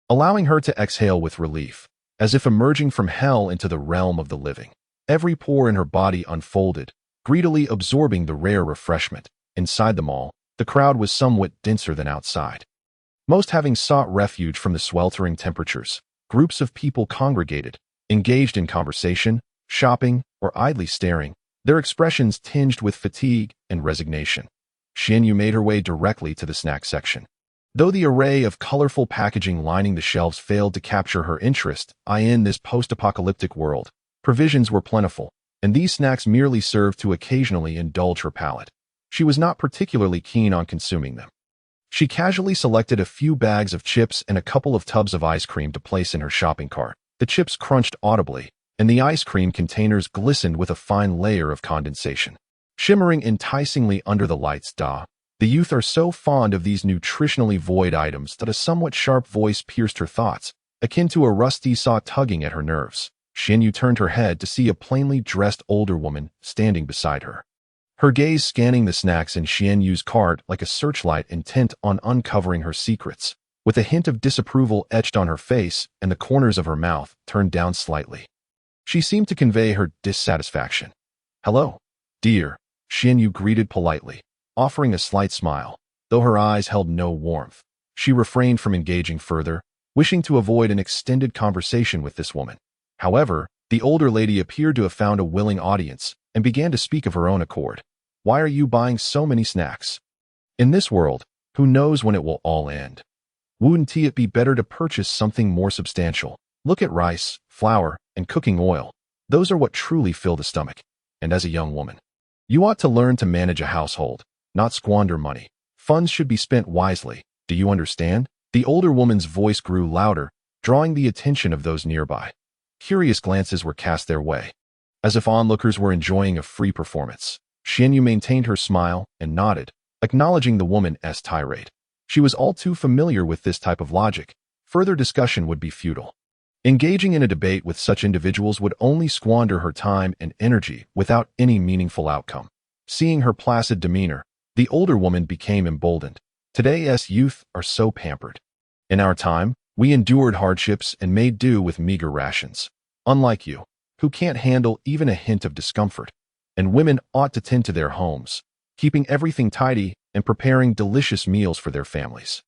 allowing her to exhale with relief, as if emerging from hell into the realm of the living. Every pore in her body unfolded, greedily absorbing the rare refreshment. Inside the mall, the crowd was somewhat denser than outside. Most having sought refuge from the sweltering temperatures, groups of people congregated, engaged in conversation, shopping, or idly staring, their expressions tinged with fatigue and resignation. Xianyu made her way directly to the snack section. Though the array of colorful packaging lining the shelves failed to capture her interest, in this post-apocalyptic world, provisions were plentiful, and these snacks merely served to occasionally indulge her palate. She was not particularly keen on consuming them. She casually selected a few bags of chips and a couple of tubs of ice cream to place in her shopping cart. The chips crunched audibly, and the ice cream containers glistened with a fine layer of condensation. shimmering enticingly under the lights. The youth are so fond of these nutritionally void items that a somewhat sharp voice pierced her thoughts, akin to a rusty saw tugging at her nerves. Xianyu turned her head to see a plainly dressed older woman standing beside her. Her gaze scanning the snacks in Xianyu's cart like a searchlight intent on uncovering her secrets, with a hint of disapproval etched on her face and the corners of her mouth turned down slightly. She seemed to convey her dissatisfaction. "Hello, dear," Xianyu greeted politely, offering a slight smile, though her eyes held no warmth. She refrained from engaging further, wishing to avoid an extended conversation with this woman. However, the older lady appeared to have found a willing audience and began to speak of her own accord. "Why are you buying so many snacks? In this world, who knows when it will all end? Wouldn't it be better to purchase something more substantial? Look at rice, flour, and cooking oil. Those are what truly fill the stomach. And as a young woman, you ought to learn to manage a household, not squander money. Funds should be spent wisely. Do you understand?" The older woman's voice grew louder, drawing the attention of those nearby. Curious glances were cast their way, as if onlookers were enjoying a free performance. Xianyu maintained her smile and nodded, acknowledging the woman's tirade. She was all too familiar with this type of logic. Further discussion would be futile. Engaging in a debate with such individuals would only squander her time and energy without any meaningful outcome. Seeing her placid demeanor, the older woman became emboldened. Today's youth are so pampered. In our time, we endured hardships and made do with meager rations. Unlike you, who can't handle even a hint of discomfort. And women ought to tend to their homes, keeping everything tidy and preparing delicious meals for their families.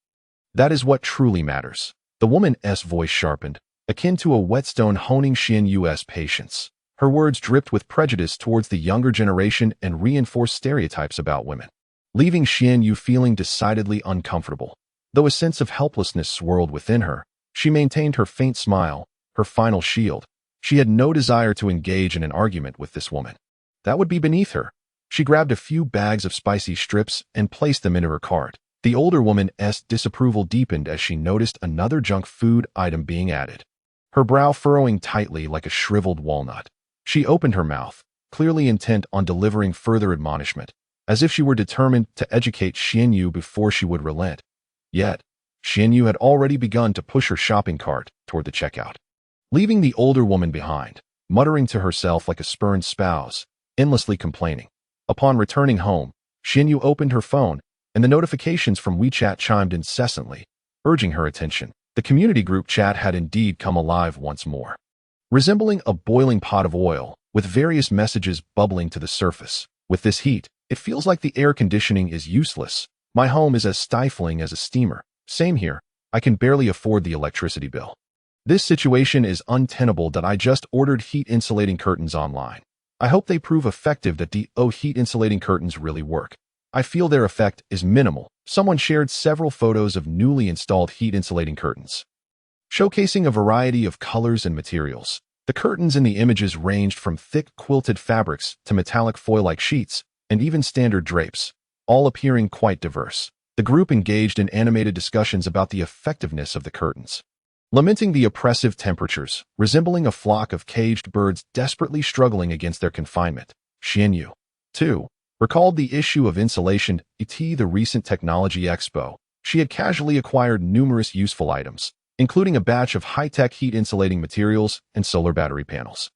That is what truly matters. The woman's voice sharpened, akin to a whetstone honing Xianyu's patience. Her words dripped with prejudice towards the younger generation and reinforced stereotypes about women, leaving Xianyu feeling decidedly uncomfortable. Though a sense of helplessness swirled within her, she maintained her faint smile, her final shield. She had no desire to engage in an argument with this woman. That would be beneath her. She grabbed a few bags of spicy strips and placed them into her cart. The older woman's disapproval deepened as she noticed another junk food item being added, her brow furrowing tightly like a shriveled walnut. She opened her mouth, clearly intent on delivering further admonishment, as if she were determined to educate Xianyu before she would relent. Yet, Xianyu had already begun to push her shopping cart toward the checkout, leaving the older woman behind, muttering to herself like a spurned spouse, endlessly complaining. Upon returning home, Xianyu opened her phone, and the notifications from WeChat chimed incessantly, urging her attention. The community group chat had indeed come alive once more, resembling a boiling pot of oil, with various messages bubbling to the surface. With this heat, it feels like the air conditioning is useless. My home is as stifling as a steamer. Same here. I can barely afford the electricity bill. This situation is untenable that I just ordered heat-insulating curtains online. I hope they prove effective that the heat-insulating curtains really work. I feel their effect is minimal. Someone shared several photos of newly installed heat-insulating curtains, showcasing a variety of colors and materials. The curtains in the images ranged from thick quilted fabrics to metallic foil-like sheets, and even standard drapes, all appearing quite diverse. The group engaged in animated discussions about the effectiveness of the curtains, lamenting the oppressive temperatures, resembling a flock of caged birds desperately struggling against their confinement. Xianyu, too, recalled the issue of insulation at the recent technology expo. She had casually acquired numerous useful items, including a batch of high-tech heat-insulating materials and solar battery panels.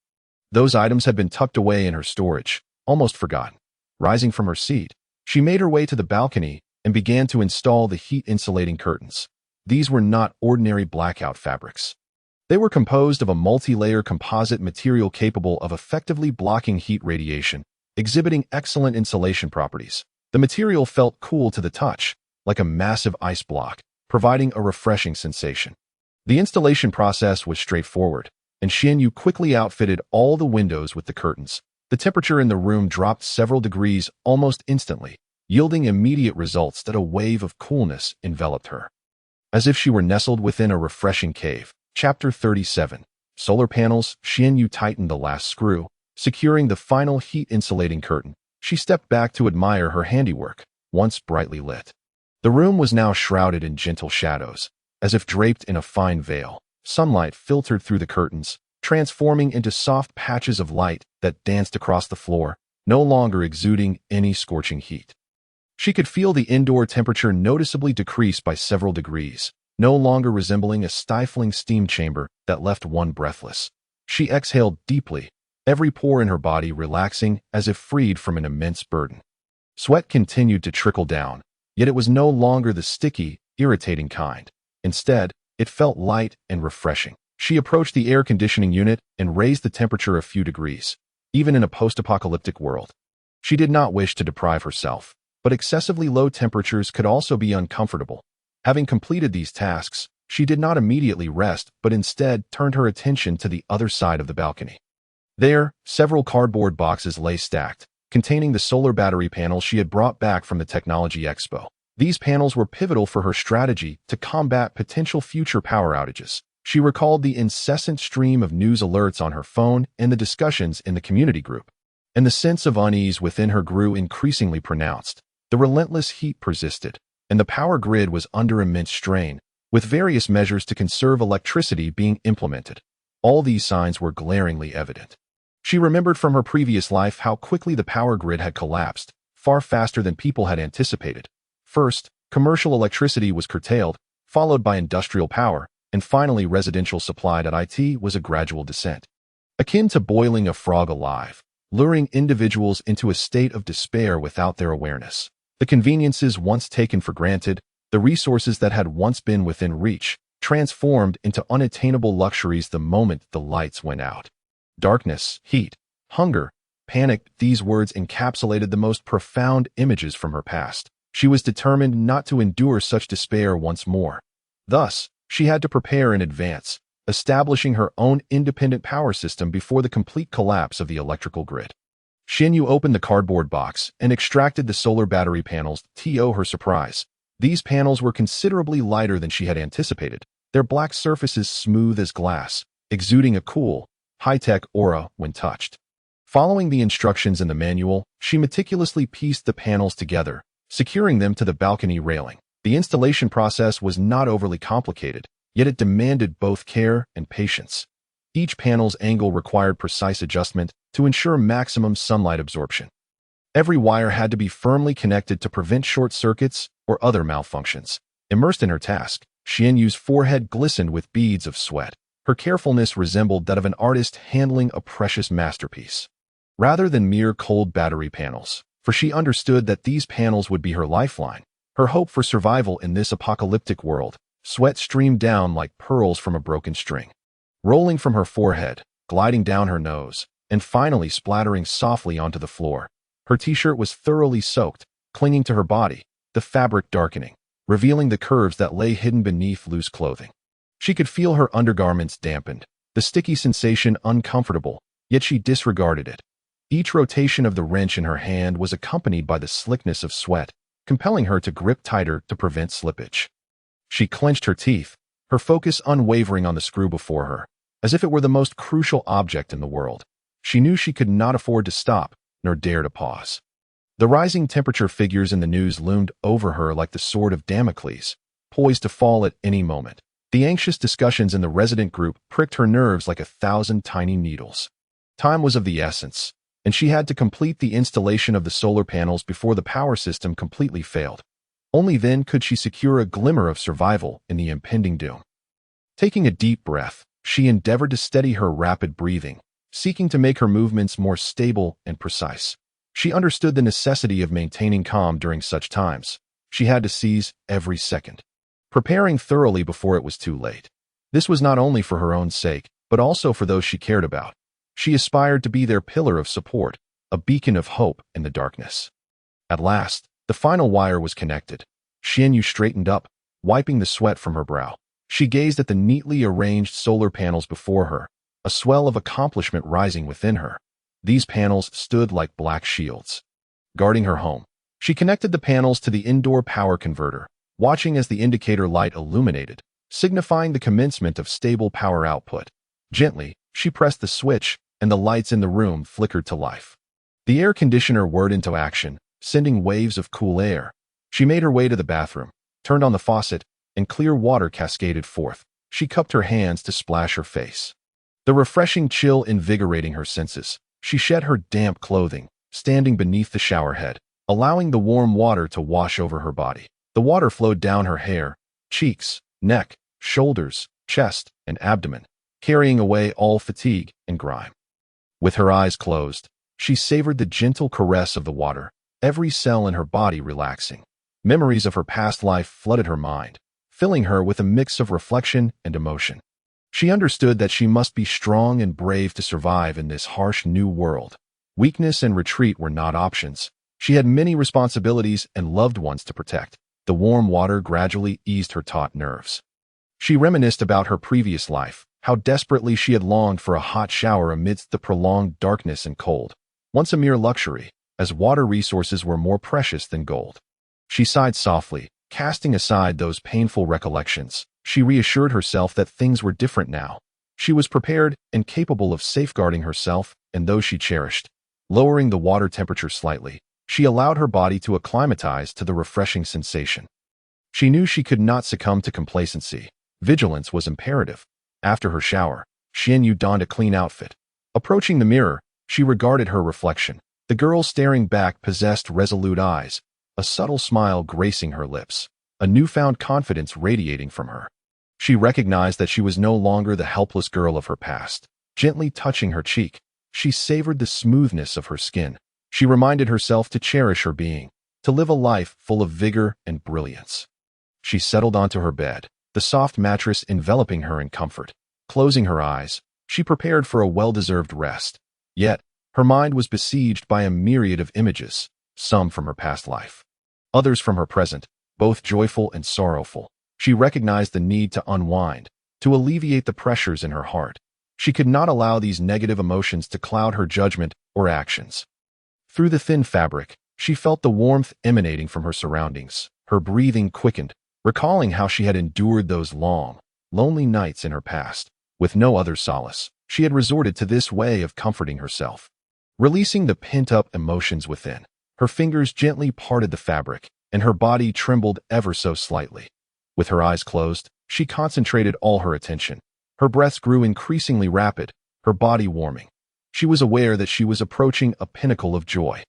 Those items had been tucked away in her storage, almost forgotten. Rising from her seat, she made her way to the balcony and began to install the heat-insulating curtains. These were not ordinary blackout fabrics. They were composed of a multi-layer composite material capable of effectively blocking heat radiation, exhibiting excellent insulation properties. The material felt cool to the touch, like a massive ice block, providing a refreshing sensation. The installation process was straightforward, and Xianyu quickly outfitted all the windows with the curtains. The temperature in the room dropped several degrees almost instantly, yielding immediate results that a wave of coolness enveloped her, as if she were nestled within a refreshing cave. Chapter 37. Solar panels. Xianyu tightened the last screw, securing the final heat-insulating curtain. She stepped back to admire her handiwork, once brightly lit. The room was now shrouded in gentle shadows, as if draped in a fine veil. Sunlight filtered through the curtains, transforming into soft patches of light that danced across the floor, no longer exuding any scorching heat. She could feel the indoor temperature noticeably decrease by several degrees, no longer resembling a stifling steam chamber that left one breathless. She exhaled deeply, every pore in her body relaxing as if freed from an immense burden. Sweat continued to trickle down, yet it was no longer the sticky, irritating kind. Instead, it felt light and refreshing. She approached the air conditioning unit and raised the temperature a few degrees, even in a post-apocalyptic world. She did not wish to deprive herself, but excessively low temperatures could also be uncomfortable. Having completed these tasks, she did not immediately rest, but instead turned her attention to the other side of the balcony. There, several cardboard boxes lay stacked, containing the solar battery panels she had brought back from the Technology Expo. These panels were pivotal for her strategy to combat potential future power outages. She recalled the incessant stream of news alerts on her phone and the discussions in the community group, and the sense of unease within her grew increasingly pronounced. The relentless heat persisted, and the power grid was under immense strain, with various measures to conserve electricity being implemented. All these signs were glaringly evident. She remembered from her previous life how quickly the power grid had collapsed, far faster than people had anticipated. First, commercial electricity was curtailed, followed by industrial power, and finally residential supply. It was a gradual descent, akin to boiling a frog alive, luring individuals into a state of despair without their awareness. The conveniences once taken for granted, the resources that had once been within reach, transformed into unattainable luxuries the moment the lights went out. Darkness, heat, hunger, panic, these words encapsulated the most profound images from her past. She was determined not to endure such despair once more. Thus, she had to prepare in advance, establishing her own independent power system before the complete collapse of the electrical grid. Xinyu opened the cardboard box and extracted the solar battery panels. To her surprise, these panels were considerably lighter than she had anticipated, their black surfaces smooth as glass, exuding a cool, high-tech aura when touched. Following the instructions in the manual, she meticulously pieced the panels together, securing them to the balcony railing. The installation process was not overly complicated, yet it demanded both care and patience. Each panel's angle required precise adjustment to ensure maximum sunlight absorption. Every wire had to be firmly connected to prevent short circuits or other malfunctions. Immersed in her task, Xianyu's forehead glistened with beads of sweat. Her carefulness resembled that of an artist handling a precious masterpiece, rather than mere cold battery panels, for she understood that these panels would be her lifeline, her hope for survival in this apocalyptic world. Sweat streamed down like pearls from a broken string, rolling from her forehead, gliding down her nose, and finally splattering softly onto the floor. Her t-shirt was thoroughly soaked, clinging to her body, the fabric darkening, revealing the curves that lay hidden beneath loose clothing. She could feel her undergarments dampened, the sticky sensation uncomfortable, yet she disregarded it. Each rotation of the wrench in her hand was accompanied by the slickness of sweat, compelling her to grip tighter to prevent slippage. She clenched her teeth, her focus unwavering on the screw before her, as if it were the most crucial object in the world. She knew she could not afford to stop, nor dare to pause. The rising temperature figures in the news loomed over her like the sword of Damocles, poised to fall at any moment. The anxious discussions in the resident group pricked her nerves like 1,000 tiny needles. Time was of the essence, and she had to complete the installation of the solar panels before the power system completely failed. Only then could she secure a glimmer of survival in the impending doom. Taking a deep breath, she endeavored to steady her rapid breathing, seeking to make her movements more stable and precise. She understood the necessity of maintaining calm during such times. She had to seize every second, preparing thoroughly before it was too late. This was not only for her own sake, but also for those she cared about. She aspired to be their pillar of support, a beacon of hope in the darkness. At last, the final wire was connected. Xianyu straightened up, wiping the sweat from her brow. She gazed at the neatly arranged solar panels before her, a swell of accomplishment rising within her. These panels stood like black shields, guarding her home. She connected the panels to the indoor power converter, watching as the indicator light illuminated, signifying the commencement of stable power output. Gently, she pressed the switch, and the lights in the room flickered to life. The air conditioner whirred into action, sending waves of cool air. She made her way to the bathroom, turned on the faucet, and clear water cascaded forth. She cupped her hands to splash her face, the refreshing chill invigorating her senses. She shed her damp clothing, standing beneath the shower head, allowing the warm water to wash over her body. The water flowed down her hair, cheeks, neck, shoulders, chest, and abdomen, carrying away all fatigue and grime. With her eyes closed, she savored the gentle caress of the water, every cell in her body relaxing. Memories of her past life flooded her mind, filling her with a mix of reflection and emotion. She understood that she must be strong and brave to survive in this harsh new world. Weakness and retreat were not options. She had many responsibilities and loved ones to protect. The warm water gradually eased her taut nerves. She reminisced about her previous life, how desperately she had longed for a hot shower amidst the prolonged darkness and cold, once a mere luxury, as water resources were more precious than gold. She sighed softly, casting aside those painful recollections. She reassured herself that things were different now. She was prepared and capable of safeguarding herself and those she cherished. Lowering the water temperature slightly, she allowed her body to acclimatize to the refreshing sensation. She knew she could not succumb to complacency. Vigilance was imperative. After her shower, Xianyu donned a clean outfit. Approaching the mirror, she regarded her reflection. The girl staring back possessed resolute eyes, a subtle smile gracing her lips, a newfound confidence radiating from her. She recognized that she was no longer the helpless girl of her past. Gently touching her cheek, she savored the smoothness of her skin. She reminded herself to cherish her being, to live a life full of vigor and brilliance. She settled onto her bed, the soft mattress enveloping her in comfort. Closing her eyes, she prepared for a well-deserved rest. Yet, her mind was besieged by a myriad of images, some from her past life, others from her present, both joyful and sorrowful. She recognized the need to unwind, to alleviate the pressures in her heart. She could not allow these negative emotions to cloud her judgment or actions. Through the thin fabric, she felt the warmth emanating from her surroundings. Her breathing quickened, recalling how she had endured those long, lonely nights in her past. With no other solace, she had resorted to this way of comforting herself. Releasing the pent-up emotions within, her fingers gently parted the fabric, and her body trembled ever so slightly. With her eyes closed, she concentrated all her attention. Her breaths grew increasingly rapid, her body warming. She was aware that she was approaching a pinnacle of joy.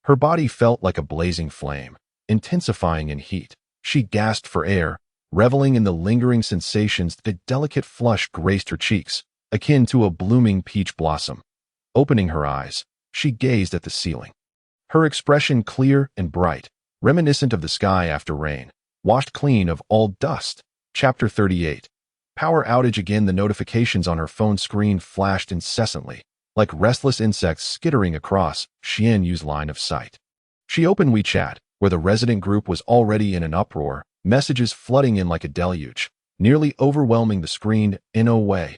Her body felt like a blazing flame, intensifying in heat. She gasped for air, reveling in the lingering sensations. The delicate flush graced her cheeks, akin to a blooming peach blossom. Opening her eyes, she gazed at the ceiling. Her expression clear and bright, reminiscent of the sky after rain, washed clean of all dust. Chapter 38. Power outage again. The notifications on her phone screen flashed incessantly, like restless insects skittering across Xianyu's line of sight. She opened WeChat, where the resident group was already in an uproar, messages flooding in like a deluge, nearly overwhelming the screen. No way.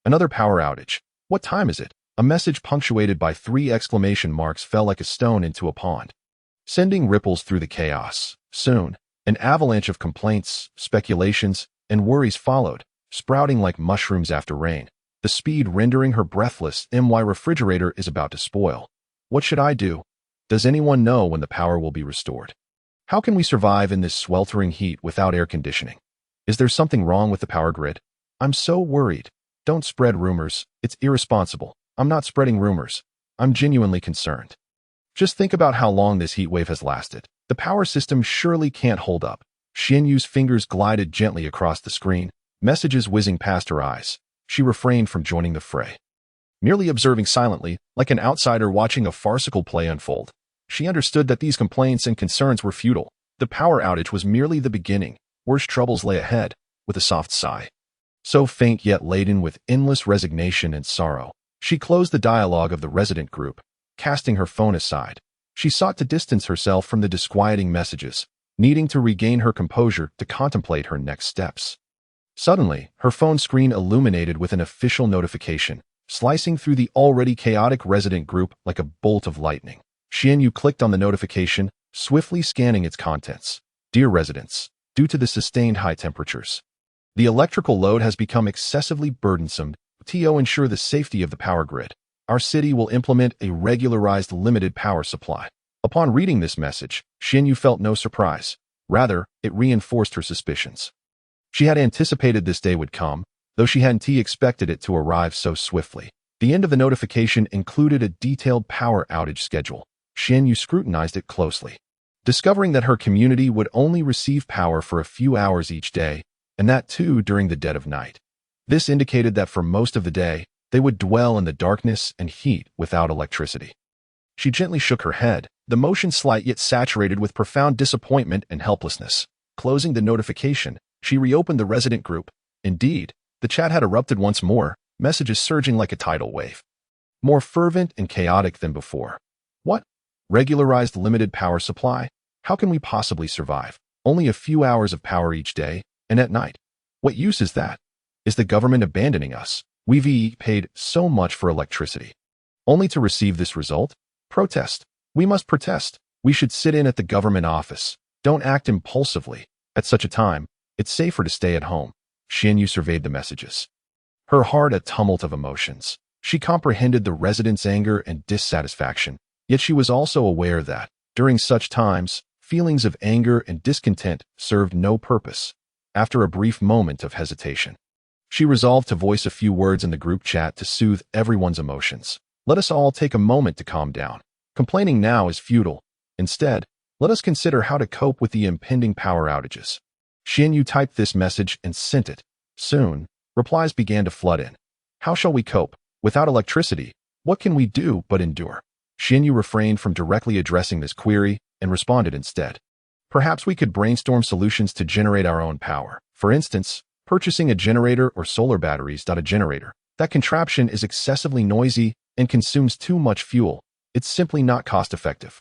Another power outage. What time is it? A message punctuated by 3 exclamation marks fell like a stone into a pond, sending ripples through the chaos. Soon, an avalanche of complaints, speculations, and worries followed, sprouting like mushrooms after rain, the speed rendering her breathless. My refrigerator is about to spoil. What should I do? Does anyone know when the power will be restored? How can we survive in this sweltering heat without air conditioning? Is there something wrong with the power grid? I'm so worried. Don't spread rumors. It's irresponsible. I'm not spreading rumors. I'm genuinely concerned. Just think about how long this heat wave has lasted. The power system surely can't hold up. Xianyu's fingers glided gently across the screen, messages whizzing past her eyes. She refrained from joining the fray. Merely observing silently, like an outsider watching a farcical play unfold, she understood that these complaints and concerns were futile. The power outage was merely the beginning. Worse troubles lay ahead. With a soft sigh, so faint yet laden with endless resignation and sorrow, she closed the dialogue of the resident group. Casting her phone aside, she sought to distance herself from the disquieting messages, needing to regain her composure to contemplate her next steps. Suddenly, her phone screen illuminated with an official notification, slicing through the already chaotic resident group like a bolt of lightning. Xianyu clicked on the notification, swiftly scanning its contents. Dear residents, due to the sustained high temperatures, the electrical load has become excessively burdensome. To ensure the safety of the power grid, our city will implement a regularized limited power supply. Upon reading this message, Xianyu felt no surprise. Rather, it reinforced her suspicions. She had anticipated this day would come, though she hadn't expected it to arrive so swiftly. The end of the notification included a detailed power outage schedule, Xianyu scrutinized it closely, discovering that her community would only receive power for a few hours each day, and that too during the dead of night. This indicated that for most of the day, they would dwell in the darkness and heat without electricity. She gently shook her head, the motion slight yet saturated with profound disappointment and helplessness. Closing the notification, she reopened the resident group. Indeed, the chat had erupted once more, messages surging like a tidal wave. More fervent and chaotic than before. What? Regularized limited power supply? How can we possibly survive? Only a few hours of power each day, and at night. What use is that? Is the government abandoning us? We've paid so much for electricity. Only to receive this result? Protest. We must protest. We should sit in at the government office. Don't act impulsively. At such a time, it's safer to stay at home. Xianyu surveyed the messages. Her heart a tumult of emotions. She comprehended the residents' anger and dissatisfaction, yet she was also aware that, during such times, feelings of anger and discontent served no purpose. After a brief moment of hesitation, she resolved to voice a few words in the group chat to soothe everyone's emotions. Let us all take a moment to calm down. Complaining now is futile. Instead, let us consider how to cope with the impending power outages. Xianyu typed this message and sent it. Soon, replies began to flood in. How shall we cope? Without electricity, what can we do but endure? Xianyu refrained from directly addressing this query and responded instead. Perhaps we could brainstorm solutions to generate our own power. For instance, purchasing a generator or solar batteries. A generator. That contraption is excessively noisy and consumes too much fuel. It's simply not cost-effective.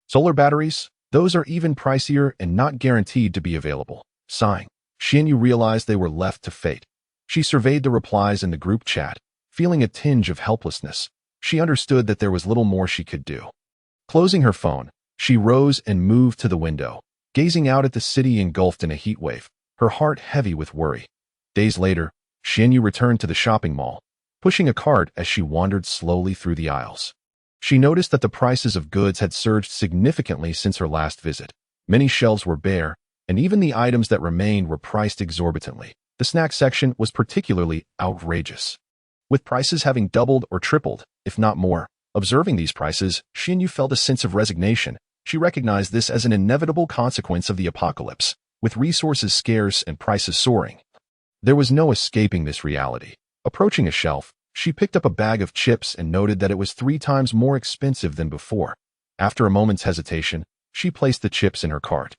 Solar batteries? Those are even pricier and not guaranteed to be available. Sighing, Xianyu realized they were left to fate. She surveyed the replies in the group chat, feeling a tinge of helplessness. She understood that there was little more she could do. Closing her phone, she rose and moved to the window, gazing out at the city engulfed in a heat wave, her heart heavy with worry. Days later, Xianyu returned to the shopping mall, pushing a cart as she wandered slowly through the aisles. She noticed that the prices of goods had surged significantly since her last visit. Many shelves were bare, and even the items that remained were priced exorbitantly. The snack section was particularly outrageous, with prices having doubled or tripled, if not more. Observing these prices, Xianyu felt a sense of resignation. She recognized this as an inevitable consequence of the apocalypse, with resources scarce and prices soaring. There was no escaping this reality. Approaching a shelf, she picked up a bag of chips and noted that it was 3 times more expensive than before. After a moment's hesitation, she placed the chips in her cart.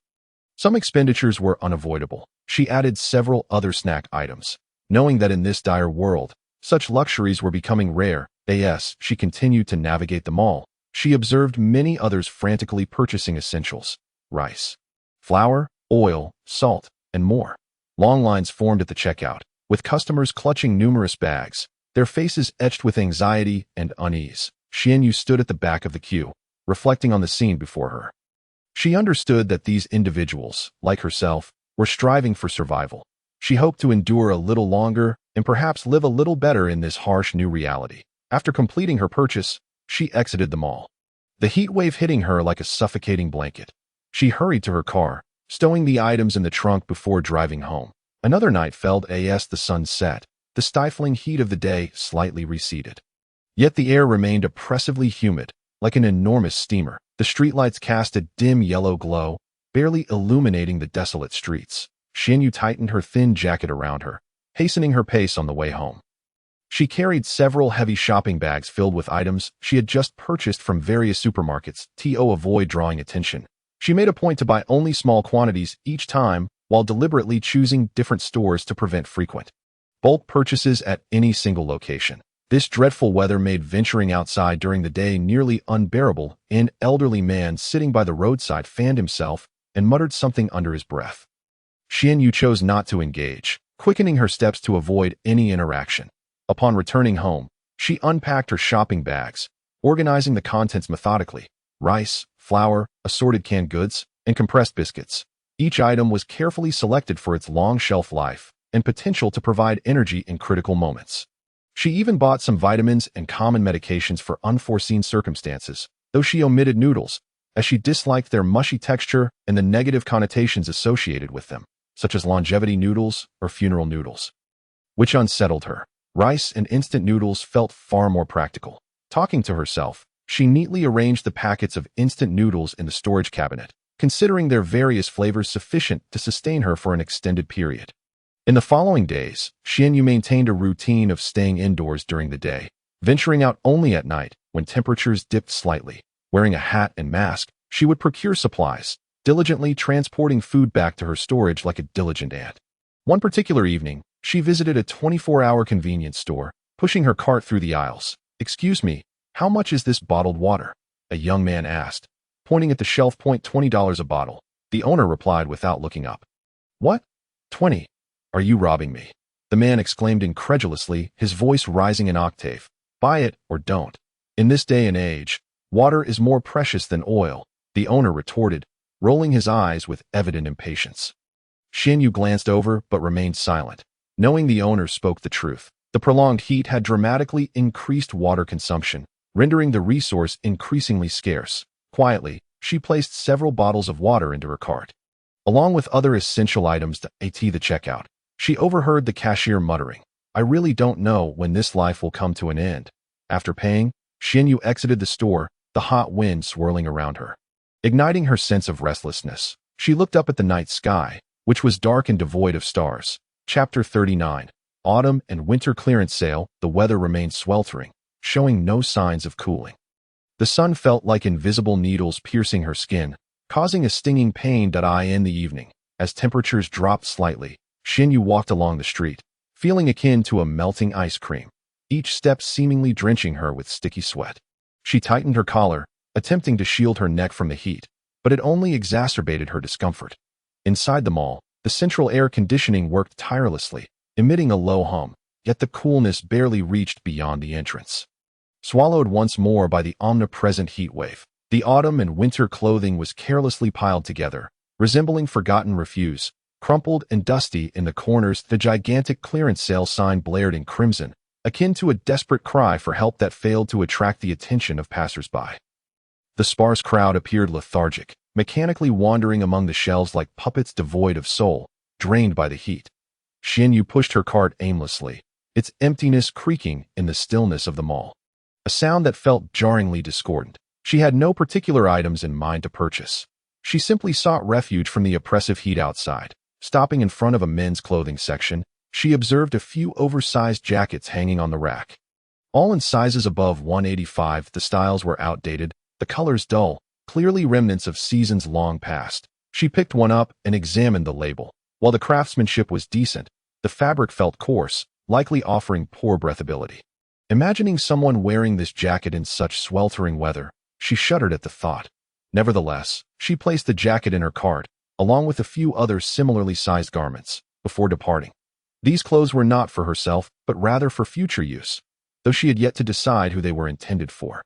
Some expenditures were unavoidable. She added several other snack items, knowing that in this dire world, such luxuries were becoming rare. As she continued to navigate the mall, she observed many others frantically purchasing essentials: rice, flour, oil, salt, and more. Long lines formed at the checkout, with customers clutching numerous bags, their faces etched with anxiety and unease. Xianyu stood at the back of the queue, reflecting on the scene before her. She understood that these individuals, like herself, were striving for survival. She hoped to endure a little longer and perhaps live a little better in this harsh new reality. After completing her purchase, she exited the mall, the heat wave hitting her like a suffocating blanket. She hurried to her car, stowing the items in the trunk before driving home. Another night fell as the sun set. The stifling heat of the day slightly receded. Yet the air remained oppressively humid, like an enormous steamer. The streetlights cast a dim yellow glow, barely illuminating the desolate streets. Xianyu tightened her thin jacket around her, hastening her pace on the way home. She carried several heavy shopping bags filled with items she had just purchased from various supermarkets to avoid drawing attention. She made a point to buy only small quantities each time, while deliberately choosing different stores to prevent frequent bulk purchases at any single location. This dreadful weather made venturing outside during the day nearly unbearable. An elderly man sitting by the roadside fanned himself and muttered something under his breath. Xianyu chose not to engage, quickening her steps to avoid any interaction. Upon returning home, she unpacked her shopping bags, organizing the contents methodically: rice, flour, assorted canned goods, and compressed biscuits. Each item was carefully selected for its long shelf life and potential to provide energy in critical moments. She even bought some vitamins and common medications for unforeseen circumstances, though she omitted noodles, as she disliked their mushy texture and the negative connotations associated with them, such as longevity noodles or funeral noodles, which unsettled her. Rice and instant noodles felt far more practical. Talking to herself, She neatly arranged the packets of instant noodles in the storage cabinet, considering their various flavors sufficient to sustain her for an extended period. In the following days, Xianyu maintained a routine of staying indoors during the day, venturing out only at night when temperatures dipped slightly. Wearing a hat and mask, she would procure supplies, diligently transporting food back to her storage like a diligent ant. One particular evening, she visited a 24-hour convenience store, pushing her cart through the aisles. "Excuse me, how much is this bottled water?" a young man asked, pointing at the shelf. $20 a bottle. The owner replied without looking up. "What? 20? Are you robbing me?" the man exclaimed incredulously, his voice rising an octave. "Buy it or don't. In this day and age, water is more precious than oil," the owner retorted, rolling his eyes with evident impatience. Xianyu glanced over but remained silent, knowing the owner spoke the truth. The prolonged heat had dramatically increased water consumption, rendering the resource increasingly scarce. Quietly, she placed several bottles of water into her cart. Along with other essential items to the checkout, she overheard the cashier muttering, "I really don't know when this life will come to an end." After paying, Xianyu exited the store, the hot wind swirling around her. Igniting her sense of restlessness, she looked up at the night sky, which was dark and devoid of stars. Chapter 39. Autumn and Winter Clearance Sale. The weather remained sweltering, showing no signs of cooling. The sun felt like invisible needles piercing her skin, causing a stinging pain. In the evening, as temperatures dropped slightly, Xianyu walked along the street, feeling akin to a melting ice cream, each step seemingly drenching her with sticky sweat. She tightened her collar, attempting to shield her neck from the heat, but it only exacerbated her discomfort. Inside the mall, the central air conditioning worked tirelessly, emitting a low hum, yet the coolness barely reached beyond the entrance. Swallowed once more by the omnipresent heat wave, the autumn and winter clothing was carelessly piled together, resembling forgotten refuse. Crumpled and dusty in the corners, the gigantic clearance sale sign blared in crimson, akin to a desperate cry for help that failed to attract the attention of passers-by. The sparse crowd appeared lethargic, mechanically wandering among the shelves like puppets devoid of soul, drained by the heat. Xianyu pushed her cart aimlessly, its emptiness creaking in the stillness of the mall. A sound that felt jarringly discordant. She had no particular items in mind to purchase. She simply sought refuge from the oppressive heat outside. Stopping in front of a men's clothing section, she observed a few oversized jackets hanging on the rack. All in sizes above 185, the styles were outdated, the colors dull, clearly remnants of seasons long past. She picked one up and examined the label. While the craftsmanship was decent, the fabric felt coarse, likely offering poor breathability. Imagining someone wearing this jacket in such sweltering weather, she shuddered at the thought. Nevertheless, she placed the jacket in her cart, along with a few other similarly sized garments, before departing. These clothes were not for herself, but rather for future use, though she had yet to decide who they were intended for.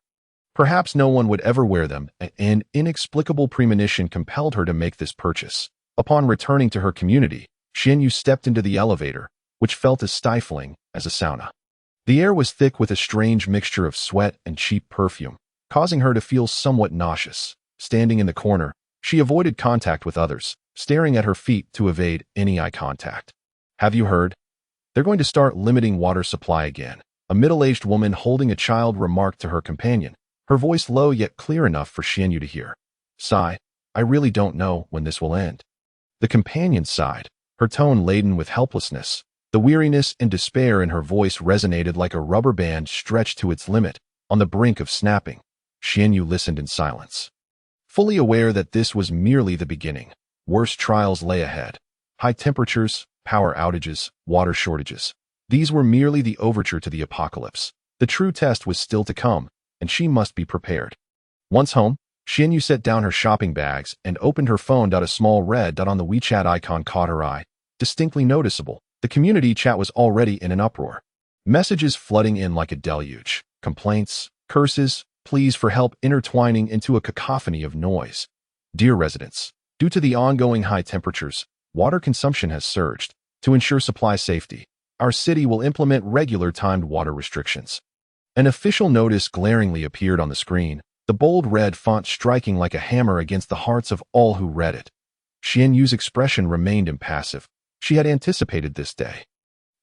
Perhaps no one would ever wear them, and an inexplicable premonition compelled her to make this purchase. Upon returning to her community, Xianyu stepped into the elevator, which felt as stifling as a sauna. The air was thick with a strange mixture of sweat and cheap perfume, causing her to feel somewhat nauseous. Standing in the corner, she avoided contact with others, staring at her feet to evade any eye contact. "Have you heard? They're going to start limiting water supply again," a middle-aged woman holding a child remarked to her companion, her voice low yet clear enough for Xianyu to hear. "Sigh, I really don't know when this will end." The companion sighed, her tone laden with helplessness. The weariness and despair in her voice resonated like a rubber band stretched to its limit, on the brink of snapping. Xianyu listened in silence, fully aware that this was merely the beginning. Worse trials lay ahead. High temperatures, power outages, water shortages. These were merely the overture to the apocalypse. The true test was still to come, and she must be prepared. Once home, Xianyu set down her shopping bags and opened her phone. A small red dot on the WeChat icon caught her eye, distinctly noticeable. The community chat was already in an uproar. Messages flooding in like a deluge. Complaints, curses, pleas for help intertwining into a cacophony of noise. Dear residents, due to the ongoing high temperatures, water consumption has surged. To ensure supply safety, our city will implement regular timed water restrictions. An official notice glaringly appeared on the screen, the bold red font striking like a hammer against the hearts of all who read it. Xianyu's expression remained impassive. She had anticipated this day.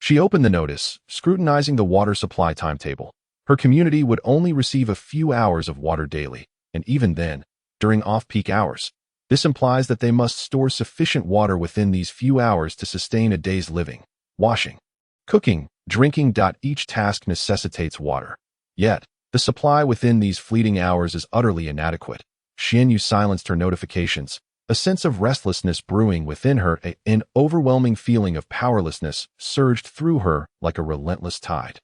She opened the notice, scrutinizing the water supply timetable. Her community would only receive a few hours of water daily, and even then, during off-peak hours. This implies that they must store sufficient water within these few hours to sustain a day's living, washing, cooking, drinking. Each task necessitates water. Yet, the supply within these fleeting hours is utterly inadequate. Xianyu silenced her notifications, a sense of restlessness brewing within her. An overwhelming feeling of powerlessness surged through her like a relentless tide.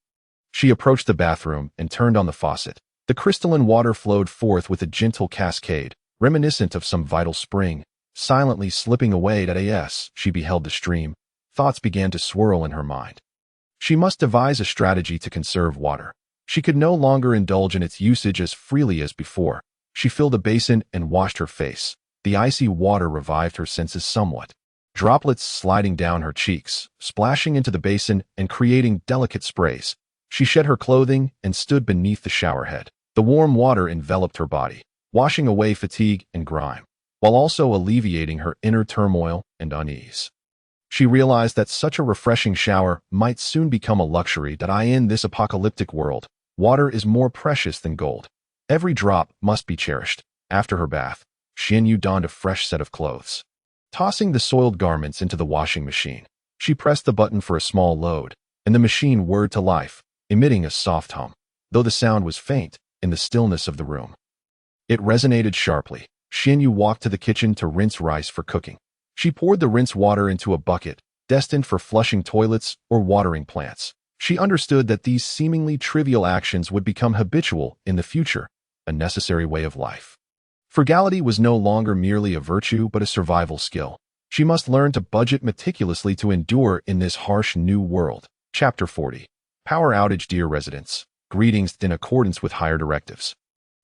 She approached the bathroom and turned on the faucet. The crystalline water flowed forth with a gentle cascade, reminiscent of some vital spring, silently slipping away. As she beheld the stream, thoughts began to swirl in her mind. She must devise a strategy to conserve water. She could no longer indulge in its usage as freely as before. She filled a basin and washed her face. The icy water revived her senses somewhat. Droplets sliding down her cheeks, splashing into the basin and creating delicate sprays. She shed her clothing and stood beneath the showerhead. The warm water enveloped her body, washing away fatigue and grime, while also alleviating her inner turmoil and unease. She realized that such a refreshing shower might soon become a luxury. In this apocalyptic world, water is more precious than gold. Every drop must be cherished. After her bath, Xianyu donned a fresh set of clothes. Tossing the soiled garments into the washing machine, she pressed the button for a small load, and the machine whirred to life, emitting a soft hum, though the sound was faint in the stillness of the room. It resonated sharply. Xianyu walked to the kitchen to rinse rice for cooking. She poured the rinse water into a bucket, destined for flushing toilets or watering plants. She understood that these seemingly trivial actions would become habitual in the future, a necessary way of life. Frugality was no longer merely a virtue but a survival skill. She must learn to budget meticulously to endure in this harsh new world. Chapter 40. Power outage. Dear residents, greetings. In accordance with higher directives,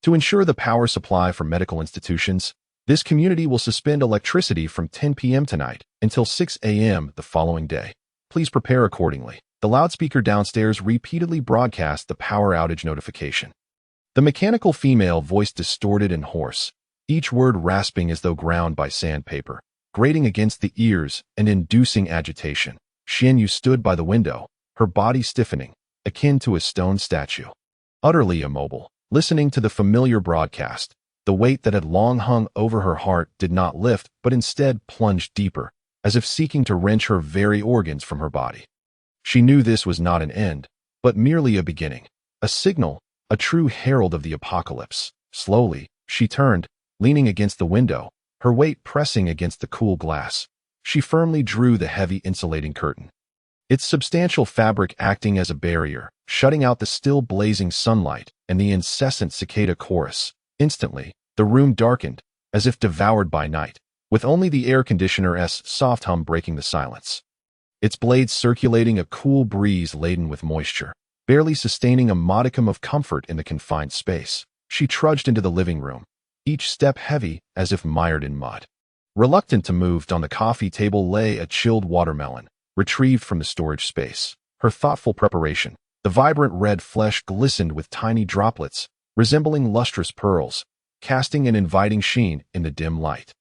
to ensure the power supply for medical institutions, this community will suspend electricity from 10 p.m. tonight until 6 a.m. the following day. Please prepare accordingly. The loudspeaker downstairs repeatedly broadcast the power outage notification. The mechanical female voice distorted and hoarse, each word rasping as though ground by sandpaper, grating against the ears and inducing agitation. Xianyu stood by the window, her body stiffening, akin to a stone statue. Utterly immobile, listening to the familiar broadcast, the weight that had long hung over her heart did not lift but instead plunged deeper, as if seeking to wrench her very organs from her body. She knew this was not an end, but merely a beginning, a signal, a true herald of the apocalypse. Slowly, she turned, leaning against the window, her weight pressing against the cool glass. She firmly drew the heavy insulating curtain, its substantial fabric acting as a barrier, shutting out the still blazing sunlight and the incessant cicada chorus. Instantly, the room darkened, as if devoured by night, with only the air conditioner's soft hum breaking the silence. Its blades circulating a cool breeze laden with moisture, barely sustaining a modicum of comfort in the confined space. She trudged into the living room, each step heavy as if mired in mud. Reluctant to move, on the coffee table lay a chilled watermelon, retrieved from the storage space. Her thoughtful preparation, the vibrant red flesh glistened with tiny droplets, resembling lustrous pearls, casting an inviting sheen in the dim light.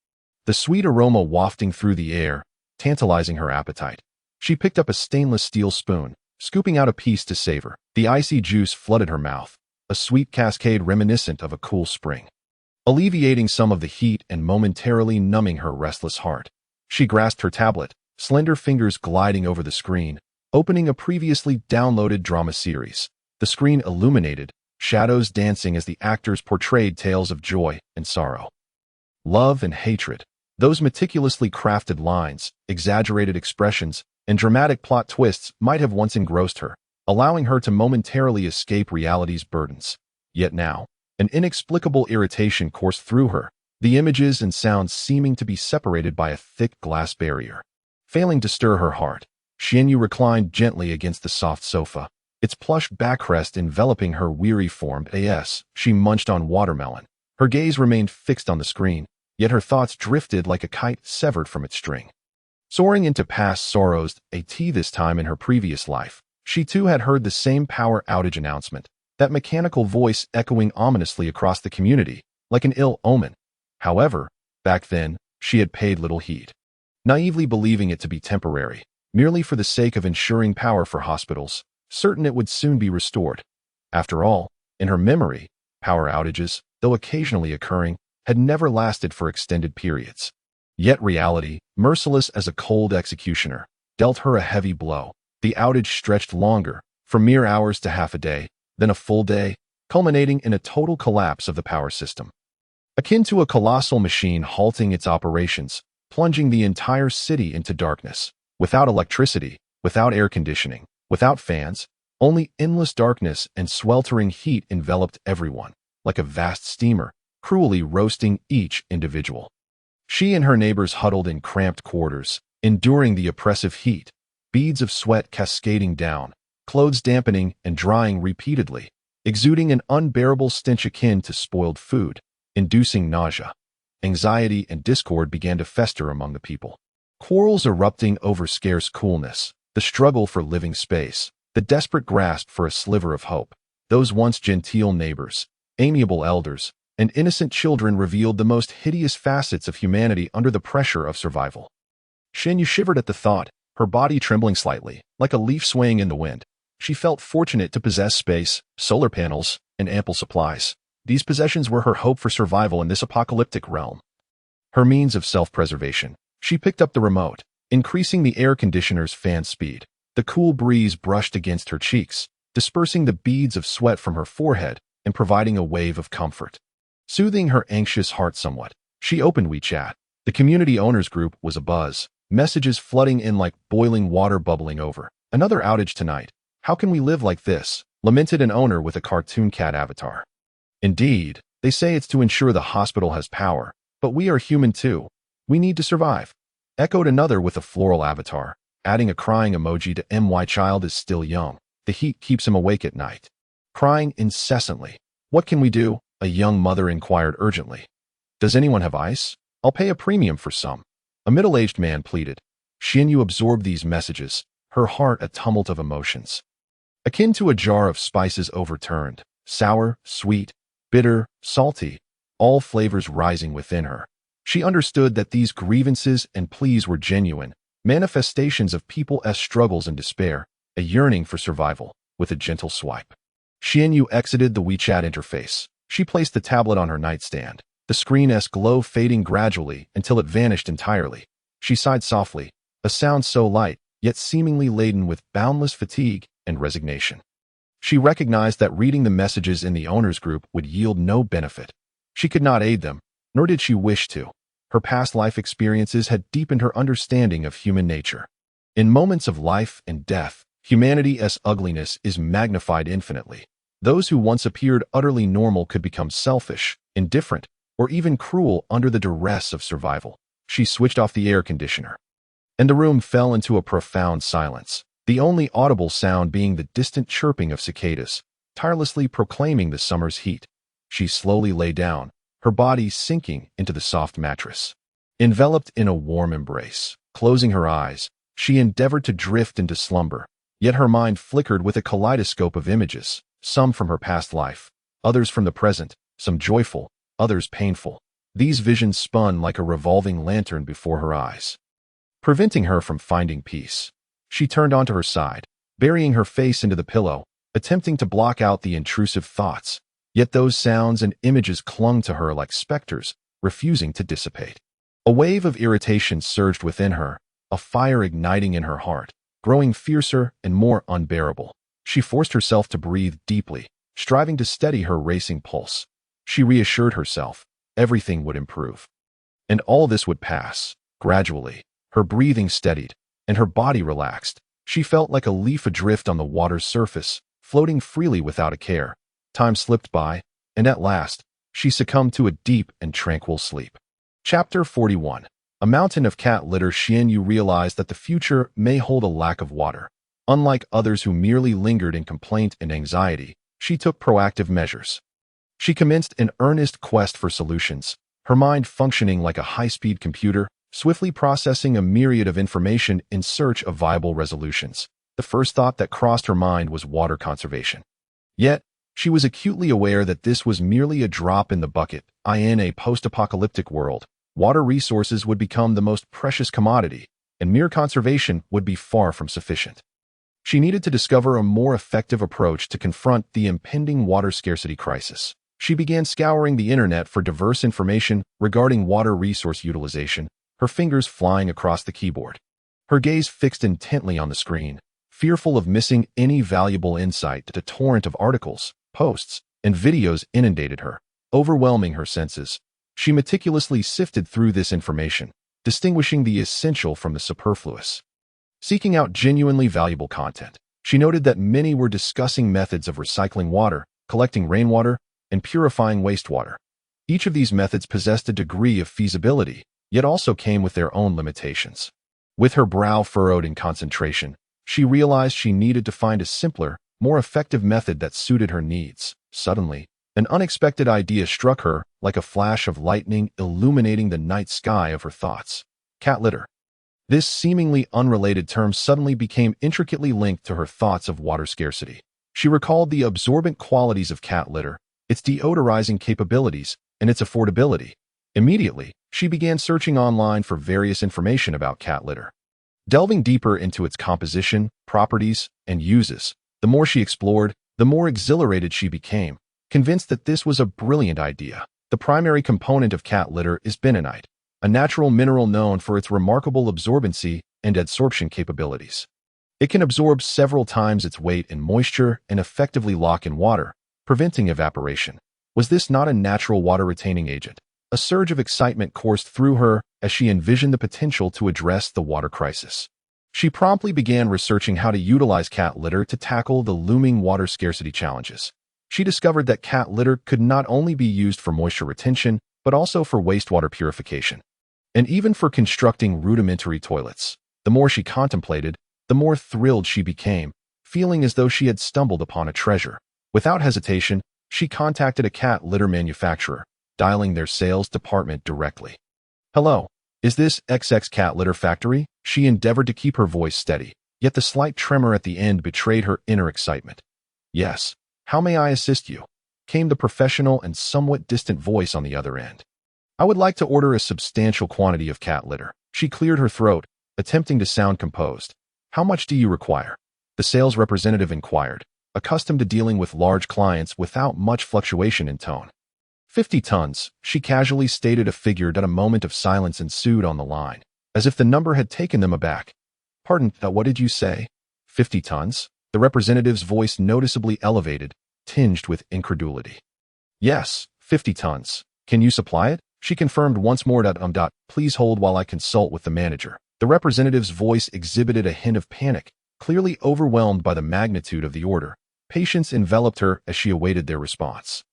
The sweet aroma wafting through the air, tantalizing her appetite. She picked up a stainless steel spoon, scooping out a piece to savor. The icy juice flooded her mouth, a sweet cascade reminiscent of a cool spring, alleviating some of the heat and momentarily numbing her restless heart. She grasped her tablet, slender fingers gliding over the screen, opening a previously downloaded drama series. The screen illuminated, shadows dancing as the actors portrayed tales of joy and sorrow, love and hatred. Those meticulously crafted lines, exaggerated expressions, and dramatic plot twists might have once engrossed her, allowing her to momentarily escape reality's burdens. Yet now, an inexplicable irritation coursed through her, the images and sounds seeming to be separated by a thick glass barrier. Failing to stir her heart, Xianyu reclined gently against the soft sofa, its plush backrest enveloping her weary form. As she munched on watermelon, her gaze remained fixed on the screen, yet her thoughts drifted like a kite severed from its string. Soaring into past sorrows, this time in her previous life, she too had heard the same power outage announcement, that mechanical voice echoing ominously across the community, like an ill omen. However, back then, she had paid little heed, naively believing it to be temporary, merely for the sake of ensuring power for hospitals, certain it would soon be restored. After all, in her memory, power outages, though occasionally occurring, had never lasted for extended periods. Yet reality, merciless as a cold executioner, dealt her a heavy blow. The outage stretched longer, from mere hours to half a day, then a full day, culminating in a total collapse of the power system. Akin to a colossal machine halting its operations, plunging the entire city into darkness. Without electricity, without air conditioning, without fans, only endless darkness and sweltering heat enveloped everyone, like a vast steamer, cruelly roasting each individual. She and her neighbors huddled in cramped quarters, enduring the oppressive heat, beads of sweat cascading down, clothes dampening and drying repeatedly, exuding an unbearable stench akin to spoiled food, inducing nausea. Anxiety and discord began to fester among the people. Quarrels erupting over scarce coolness, the struggle for living space, the desperate grasp for a sliver of hope. Those once genteel neighbors, amiable elders, and innocent children revealed the most hideous facets of humanity under the pressure of survival. Xianyu shivered at the thought, her body trembling slightly, like a leaf swaying in the wind. She felt fortunate to possess space, solar panels, and ample supplies. These possessions were her hope for survival in this apocalyptic realm. Her means of self-preservation. She picked up the remote, increasing the air conditioner's fan speed. The cool breeze brushed against her cheeks, dispersing the beads of sweat from her forehead and providing a wave of comfort. Soothing her anxious heart somewhat, she opened WeChat. The community owners group was abuzz, messages flooding in like boiling water bubbling over. Another outage tonight. How can we live like this? Lamented an owner with a cartoon cat avatar. Indeed, they say it's to ensure the hospital has power, but we are human too. We need to survive. Echoed another with a floral avatar, adding a crying emoji to my child is still young. The heat keeps him awake at night. Crying incessantly. What can we do? A young mother inquired urgently. Does anyone have ice? I'll pay a premium for some. A middle-aged man pleaded. Xianyu absorbed these messages, her heart a tumult of emotions. Akin to a jar of spices overturned, sour, sweet, bitter, salty, all flavors rising within her. She understood that these grievances and pleas were genuine, manifestations of people's struggles and despair, a yearning for survival, with a gentle swipe. Xianyu exited the WeChat interface. She placed the tablet on her nightstand, the screen's glow fading gradually until it vanished entirely. She sighed softly, a sound so light, yet seemingly laden with boundless fatigue and resignation. She recognized that reading the messages in the owners group would yield no benefit. She could not aid them, nor did she wish to. Her past life experiences had deepened her understanding of human nature. In moments of life and death, humanity's ugliness is magnified infinitely. Those who once appeared utterly normal could become selfish, indifferent, or even cruel under the duress of survival. She switched off the air conditioner, and the room fell into a profound silence, the only audible sound being the distant chirping of cicadas, tirelessly proclaiming the summer's heat. She slowly lay down, her body sinking into the soft mattress. Enveloped in a warm embrace, closing her eyes, she endeavored to drift into slumber, yet her mind flickered with a kaleidoscope of images, some from her past life, others from the present, some joyful, others painful. These visions spun like a revolving lantern before her eyes, preventing her from finding peace. She turned onto her side, burying her face into the pillow, attempting to block out the intrusive thoughts. Yet those sounds and images clung to her like specters, refusing to dissipate. A wave of irritation surged within her, a fire igniting in her heart, growing fiercer and more unbearable. She forced herself to breathe deeply, striving to steady her racing pulse. She reassured herself, everything would improve. And all this would pass, gradually. Her breathing steadied, and her body relaxed. She felt like a leaf adrift on the water's surface, floating freely without a care. Time slipped by, and at last, she succumbed to a deep and tranquil sleep. Chapter 41. A mountain of cat litter. Xianyu realized that the future may hold a lack of water. Unlike others who merely lingered in complaint and anxiety, she took proactive measures. She commenced an earnest quest for solutions, her mind functioning like a high-speed computer, swiftly processing a myriad of information in search of viable resolutions. The first thought that crossed her mind was water conservation. Yet, she was acutely aware that this was merely a drop in the bucket. In a post-apocalyptic world, water resources would become the most precious commodity, and mere conservation would be far from sufficient. She needed to discover a more effective approach to confront the impending water scarcity crisis. She began scouring the internet for diverse information regarding water resource utilization, her fingers flying across the keyboard. Her gaze fixed intently on the screen, fearful of missing any valuable insight. A torrent of articles, posts, and videos inundated her, overwhelming her senses. She meticulously sifted through this information, distinguishing the essential from the superfluous. Seeking out genuinely valuable content, she noted that many were discussing methods of recycling water, collecting rainwater, and purifying wastewater. Each of these methods possessed a degree of feasibility, yet also came with their own limitations. With her brow furrowed in concentration, she realized she needed to find a simpler, more effective method that suited her needs. Suddenly, an unexpected idea struck her like a flash of lightning, illuminating the night sky of her thoughts. Cat litter. This seemingly unrelated term suddenly became intricately linked to her thoughts of water scarcity. She recalled the absorbent qualities of cat litter, its deodorizing capabilities, and its affordability. Immediately, she began searching online for various information about cat litter. Delving deeper into its composition, properties, and uses, the more she explored, the more exhilarated she became, convinced that this was a brilliant idea. The primary component of cat litter is bentonite, a natural mineral known for its remarkable absorbency and adsorption capabilities. It can absorb several times its weight in moisture and effectively lock in water, preventing evaporation. Was this not a natural water-retaining agent? A surge of excitement coursed through her as she envisioned the potential to address the water crisis. She promptly began researching how to utilize cat litter to tackle the looming water scarcity challenges. She discovered that cat litter could not only be used for moisture retention, but also for wastewater purification, and even for constructing rudimentary toilets. The more she contemplated, the more thrilled she became, feeling as though she had stumbled upon a treasure. Without hesitation, she contacted a cat litter manufacturer, dialing their sales department directly. "Hello, is this XX Cat Litter Factory?" She endeavored to keep her voice steady, yet the slight tremor at the end betrayed her inner excitement. "Yes, how may I assist you?" came the professional and somewhat distant voice on the other end. "I would like to order a substantial quantity of cat litter." She cleared her throat, attempting to sound composed. "How much do you require?" the sales representative inquired, accustomed to dealing with large clients without much fluctuation in tone. 50 tons, she casually stated, a figure. A moment of silence ensued on the line, as if the number had taken them aback. "Pardon, what did you say? 50 tons? The representative's voice noticeably elevated, tinged with incredulity. "Yes, 50 tons. Can you supply it?" She confirmed once more. "Please hold while I consult with the manager." The representative's voice exhibited a hint of panic, clearly overwhelmed by the magnitude of the order. Patience enveloped her as she awaited their response.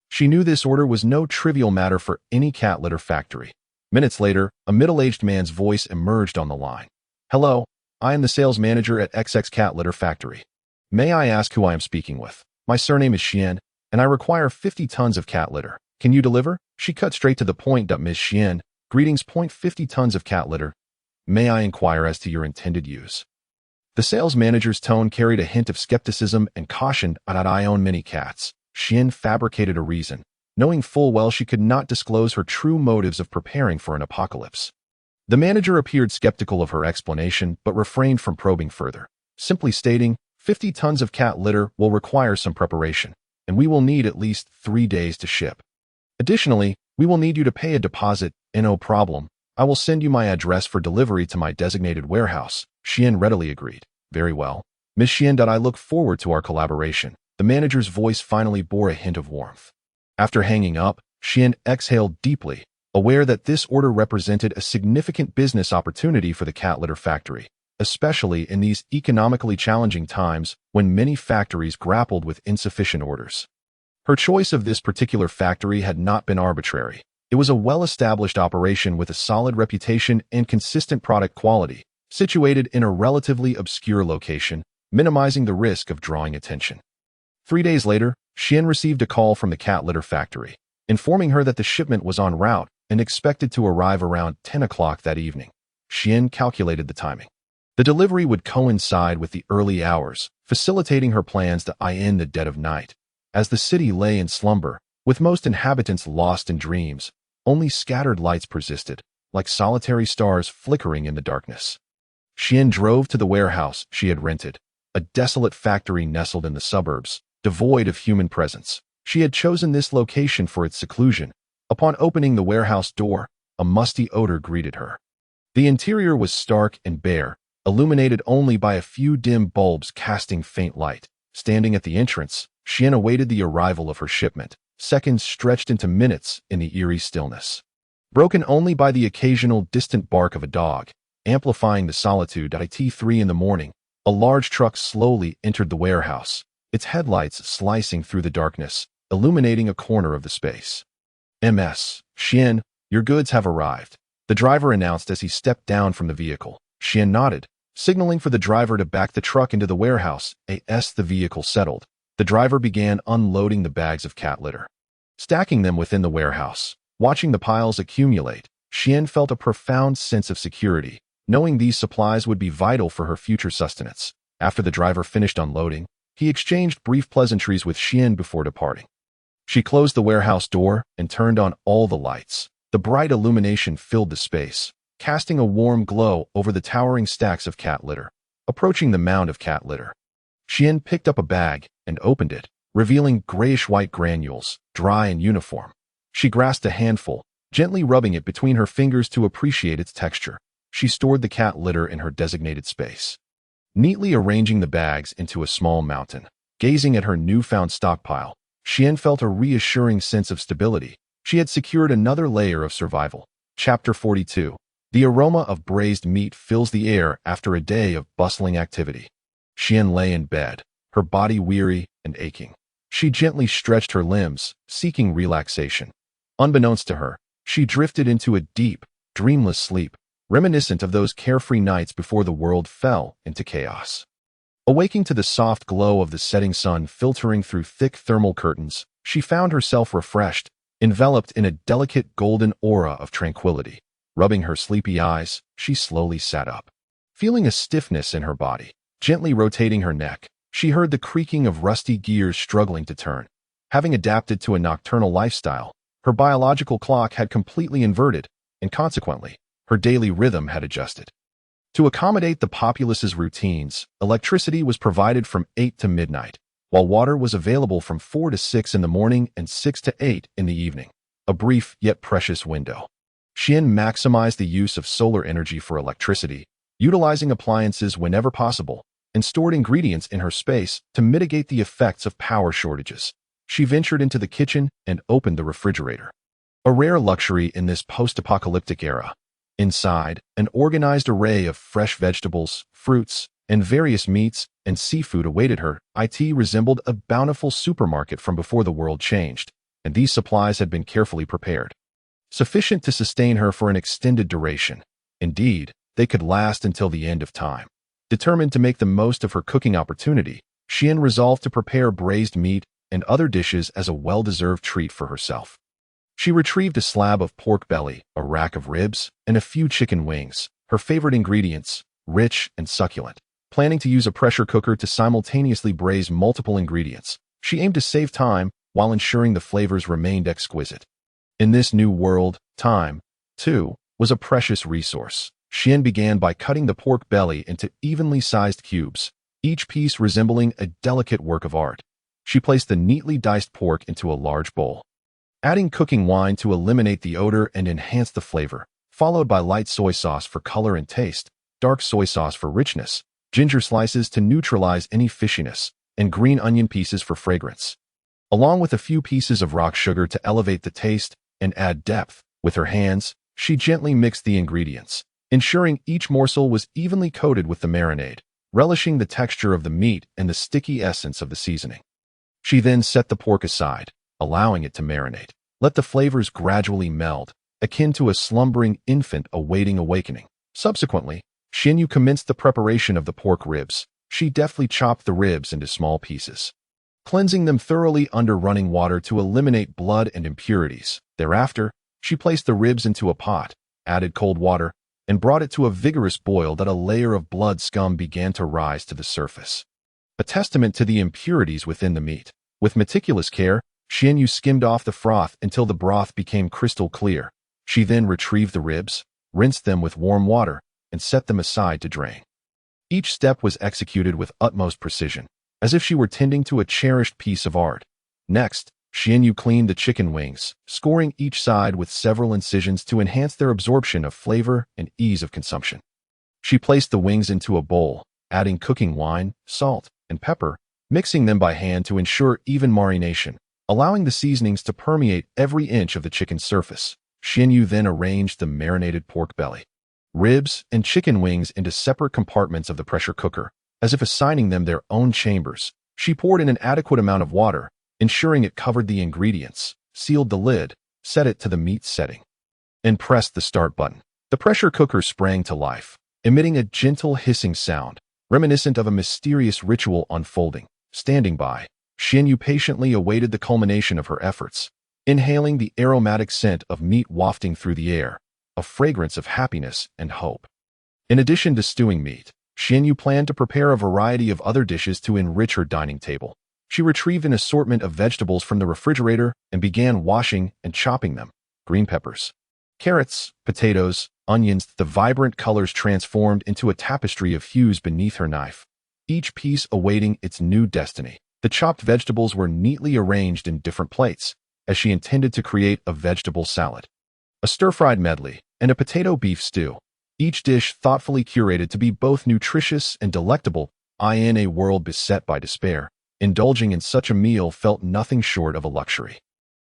She knew this order was no trivial matter for any cat litter factory. Minutes later, a middle-aged man's voice emerged on the line. "Hello, I am the sales manager at XX Cat Litter Factory. May I ask who I am speaking with? My surname is Xian, and I require 50 tons of cat litter. Can you deliver?" She cut straight to the point. "Ms. Xian, greetings. 50 tons of cat litter. May I inquire as to your intended use?" The sales manager's tone carried a hint of skepticism and caution. "I own many cats." Xian fabricated a reason, knowing full well she could not disclose her true motives of preparing for an apocalypse. The manager appeared skeptical of her explanation, but refrained from probing further, simply stating, 50 tons of cat litter will require some preparation, and we will need at least 3 days to ship. Additionally, we will need you to pay a deposit. No problem. I will send you my address for delivery to my designated warehouse." Xian readily agreed. "Very well, Miss Xian. I look forward to our collaboration." The manager's voice finally bore a hint of warmth. After hanging up, Xian exhaled deeply, aware that this order represented a significant business opportunity for the cat litter factory, especially in these economically challenging times when many factories grappled with insufficient orders. Her choice of this particular factory had not been arbitrary. It was a well-established operation with a solid reputation and consistent product quality, situated in a relatively obscure location, minimizing the risk of drawing attention. 3 days later, Xian received a call from the cat litter factory, informing her that the shipment was en route and expected to arrive around 10 o'clock that evening. Xian calculated the timing. The delivery would coincide with the early hours, facilitating her plans to in the dead of night. As the city lay in slumber, with most inhabitants lost in dreams, only scattered lights persisted, like solitary stars flickering in the darkness. Xian drove to the warehouse she had rented, a desolate factory nestled in the suburbs, devoid of human presence. She had chosen this location for its seclusion. Upon opening the warehouse door, a musty odor greeted her. The interior was stark and bare, illuminated only by a few dim bulbs casting faint light. Standing at the entrance, Xian awaited the arrival of her shipment. Seconds stretched into minutes in the eerie stillness, broken only by the occasional distant bark of a dog, amplifying the solitude. At 3 in the morning, a large truck slowly entered the warehouse, its headlights slicing through the darkness, illuminating a corner of the space. "Ms. Xian, your goods have arrived," the driver announced as he stepped down from the vehicle. Xian nodded, signaling for the driver to back the truck into the warehouse. As the vehicle settled, the driver began unloading the bags of cat litter, stacking them within the warehouse. Watching the piles accumulate, Xian felt a profound sense of security, knowing these supplies would be vital for her future sustenance. After the driver finished unloading, he exchanged brief pleasantries with Xian before departing. She closed the warehouse door and turned on all the lights. The bright illumination filled the space, casting a warm glow over the towering stacks of cat litter. Approaching the mound of cat litter, Xian picked up a bag and opened it, revealing grayish-white granules, dry and uniform. She grasped a handful, gently rubbing it between her fingers to appreciate its texture. She stored the cat litter in her designated space, neatly arranging the bags into a small mountain. Gazing at her newfound stockpile, Xian felt a reassuring sense of stability. She had secured another layer of survival. Chapter 42. The aroma of braised meat fills the air after a day of bustling activity. Xian lay in bed, her body weary and aching. She gently stretched her limbs, seeking relaxation. Unbeknownst to her, she drifted into a deep, dreamless sleep, reminiscent of those carefree nights before the world fell into chaos. Awaking to the soft glow of the setting sun filtering through thick thermal curtains, she found herself refreshed, enveloped in a delicate golden aura of tranquility. Rubbing her sleepy eyes, she slowly sat up, feeling a stiffness in her body. Gently rotating her neck, she heard the creaking of rusty gears struggling to turn. Having adapted to a nocturnal lifestyle, her biological clock had completely inverted, and consequently, her daily rhythm had adjusted. To accommodate the populace's routines, electricity was provided from 8 to midnight, while water was available from 4 to 6 in the morning and 6 to 8 in the evening. A brief yet precious window. Xian maximized the use of solar energy for electricity, utilizing appliances whenever possible, and stored ingredients in her space to mitigate the effects of power shortages. She ventured into the kitchen and opened the refrigerator, a rare luxury in this post-apocalyptic era. Inside, an organized array of fresh vegetables, fruits, and various meats and seafood awaited her. It resembled a bountiful supermarket from before the world changed, and these supplies had been carefully prepared, sufficient to sustain her for an extended duration. Indeed, they could last until the end of time. Determined to make the most of her cooking opportunity, Xian resolved to prepare braised meat and other dishes as a well-deserved treat for herself. She retrieved a slab of pork belly, a rack of ribs, and a few chicken wings, her favorite ingredients, rich and succulent. Planning to use a pressure cooker to simultaneously braise multiple ingredients, she aimed to save time while ensuring the flavors remained exquisite. In this new world, time, too, was a precious resource. Xian began by cutting the pork belly into evenly sized cubes, each piece resembling a delicate work of art. She placed the neatly diced pork into a large bowl, adding cooking wine to eliminate the odor and enhance the flavor, followed by light soy sauce for color and taste, dark soy sauce for richness, ginger slices to neutralize any fishiness, and green onion pieces for fragrance, along with a few pieces of rock sugar to elevate the taste and add depth. With her hands, she gently mixed the ingredients, ensuring each morsel was evenly coated with the marinade, relishing the texture of the meat and the sticky essence of the seasoning. She then set the pork aside, allowing it to marinate. Let the flavors gradually meld, akin to a slumbering infant awaiting awakening. Subsequently, Xinyu commenced the preparation of the pork ribs. She deftly chopped the ribs into small pieces, cleansing them thoroughly under running water to eliminate blood and impurities. Thereafter, she placed the ribs into a pot, added cold water, and brought it to a vigorous boil that a layer of blood scum began to rise to the surface, a testament to the impurities within the meat. With meticulous care, Xianyu skimmed off the froth until the broth became crystal clear. She then retrieved the ribs, rinsed them with warm water, and set them aside to drain. Each step was executed with utmost precision, as if she were tending to a cherished piece of art. Next, Xianyu cleaned the chicken wings, scoring each side with several incisions to enhance their absorption of flavor and ease of consumption. She placed the wings into a bowl, adding cooking wine, salt, and pepper, mixing them by hand to ensure even marination, allowing the seasonings to permeate every inch of the chicken's surface. Xianyu then arranged the marinated pork belly, ribs, and chicken wings into separate compartments of the pressure cooker, as if assigning them their own chambers. She poured in an adequate amount of water, ensuring it covered the ingredients, sealed the lid, set it to the meat setting, and pressed the start button. The pressure cooker sprang to life, emitting a gentle hissing sound, reminiscent of a mysterious ritual unfolding. Standing by, Xianyu patiently awaited the culmination of her efforts, inhaling the aromatic scent of meat wafting through the air, a fragrance of happiness and hope. In addition to stewing meat, Xianyu planned to prepare a variety of other dishes to enrich her dining table. She retrieved an assortment of vegetables from the refrigerator and began washing and chopping them. Green peppers, carrots, potatoes, onions, the vibrant colors transformed into a tapestry of hues beneath her knife, each piece awaiting its new destiny. The chopped vegetables were neatly arranged in different plates, as she intended to create a vegetable salad, a stir-fried medley, and a potato beef stew, each dish thoughtfully curated to be both nutritious and delectable. In a world beset by despair, indulging in such a meal felt nothing short of a luxury.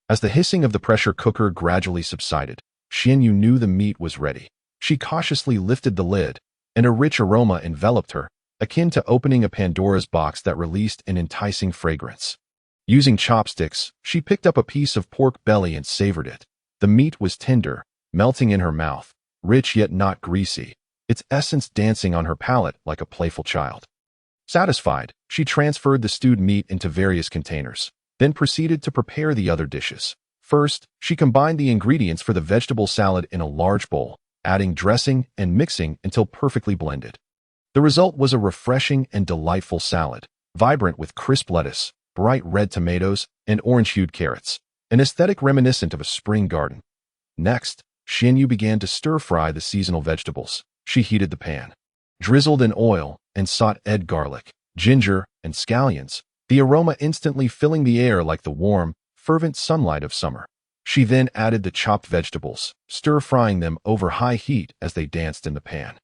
As the hissing of the pressure cooker gradually subsided, Xianyu knew the meat was ready. She cautiously lifted the lid, and a rich aroma enveloped her, akin to opening a Pandora's box that released an enticing fragrance. Using chopsticks, she picked up a piece of pork belly and savored it. The meat was tender, melting in her mouth, rich yet not greasy, its essence dancing on her palate like a playful child. Satisfied, she transferred the stewed meat into various containers, then proceeded to prepare the other dishes. First, she combined the ingredients for the vegetable salad in a large bowl, adding dressing and mixing until perfectly blended. The result was a refreshing and delightful salad, vibrant with crisp lettuce, bright red tomatoes, and orange-hued carrots, an aesthetic reminiscent of a spring garden. Next, Xianyu began to stir-fry the seasonal vegetables. She heated the pan, drizzled in oil, and sauteed garlic, ginger, and scallions, the aroma instantly filling the air like the warm, fervent sunlight of summer. She then added the chopped vegetables, stir-frying them over high heat as they danced in the pan,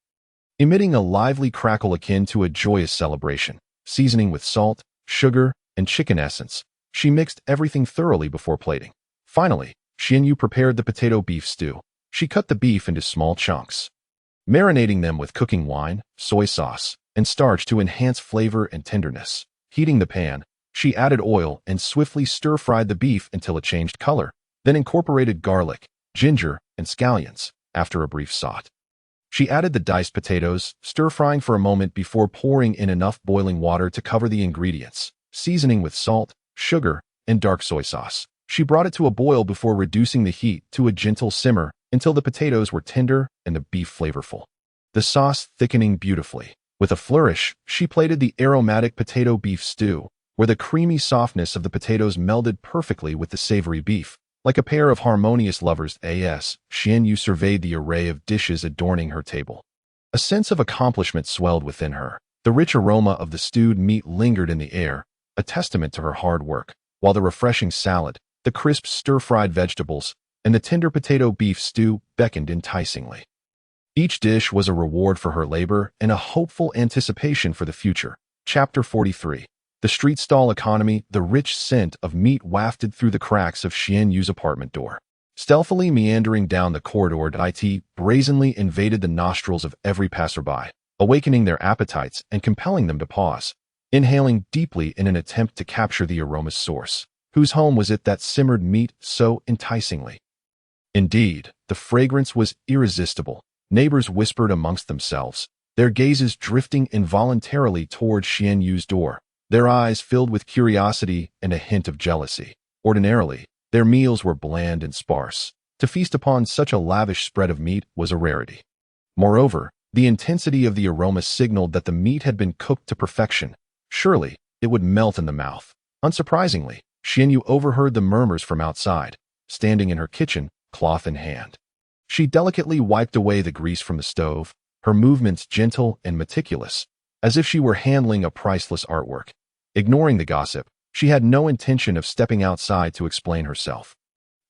emitting a lively crackle akin to a joyous celebration. Seasoning with salt, sugar, and chicken essence, she mixed everything thoroughly before plating. Finally, Xianyu prepared the potato beef stew. She cut the beef into small chunks, marinating them with cooking wine, soy sauce, and starch to enhance flavor and tenderness. Heating the pan, she added oil and swiftly stir-fried the beef until it changed color, then incorporated garlic, ginger, and scallions. After a brief saute, she added the diced potatoes, stir-frying for a moment before pouring in enough boiling water to cover the ingredients. Seasoning with salt, sugar, and dark soy sauce, she brought it to a boil before reducing the heat to a gentle simmer until the potatoes were tender and the beef flavorful, the sauce thickening beautifully. With a flourish, she plated the aromatic potato beef stew, where the creamy softness of the potatoes melded perfectly with the savory beef. Like a pair of harmonious lovers, Xianyu surveyed the array of dishes adorning her table. A sense of accomplishment swelled within her. The rich aroma of the stewed meat lingered in the air, a testament to her hard work, while the refreshing salad, the crisp stir-fried vegetables, and the tender potato beef stew beckoned enticingly. Each dish was a reward for her labor and a hopeful anticipation for the future. Chapter 43. The street stall economy. The rich scent of meat wafted through the cracks of Xianyu's apartment door, stealthily meandering down the corridor. It brazenly invaded the nostrils of every passerby, awakening their appetites and compelling them to pause, inhaling deeply in an attempt to capture the aroma's source. Whose home was it that simmered meat so enticingly? Indeed, the fragrance was irresistible. Neighbors whispered amongst themselves, their gazes drifting involuntarily toward Xianyu's door, their eyes filled with curiosity and a hint of jealousy. Ordinarily, their meals were bland and sparse. To feast upon such a lavish spread of meat was a rarity. Moreover, the intensity of the aroma signaled that the meat had been cooked to perfection. Surely, it would melt in the mouth. Unsurprisingly, Xianyu overheard the murmurs from outside, standing in her kitchen, cloth in hand. She delicately wiped away the grease from the stove, her movements gentle and meticulous, as if she were handling a priceless artwork. Ignoring the gossip, she had no intention of stepping outside to explain herself.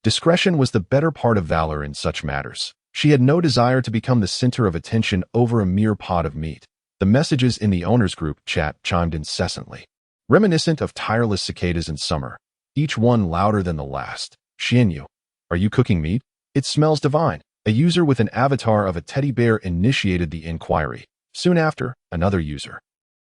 Discretion was the better part of valor in such matters. She had no desire to become the center of attention over a mere pot of meat. The messages in the owner's group chat chimed incessantly, reminiscent of tireless cicadas in summer, each one louder than the last. Xianyu, are you cooking meat? It smells divine. A user with an avatar of a teddy bear initiated the inquiry. Soon after, another user,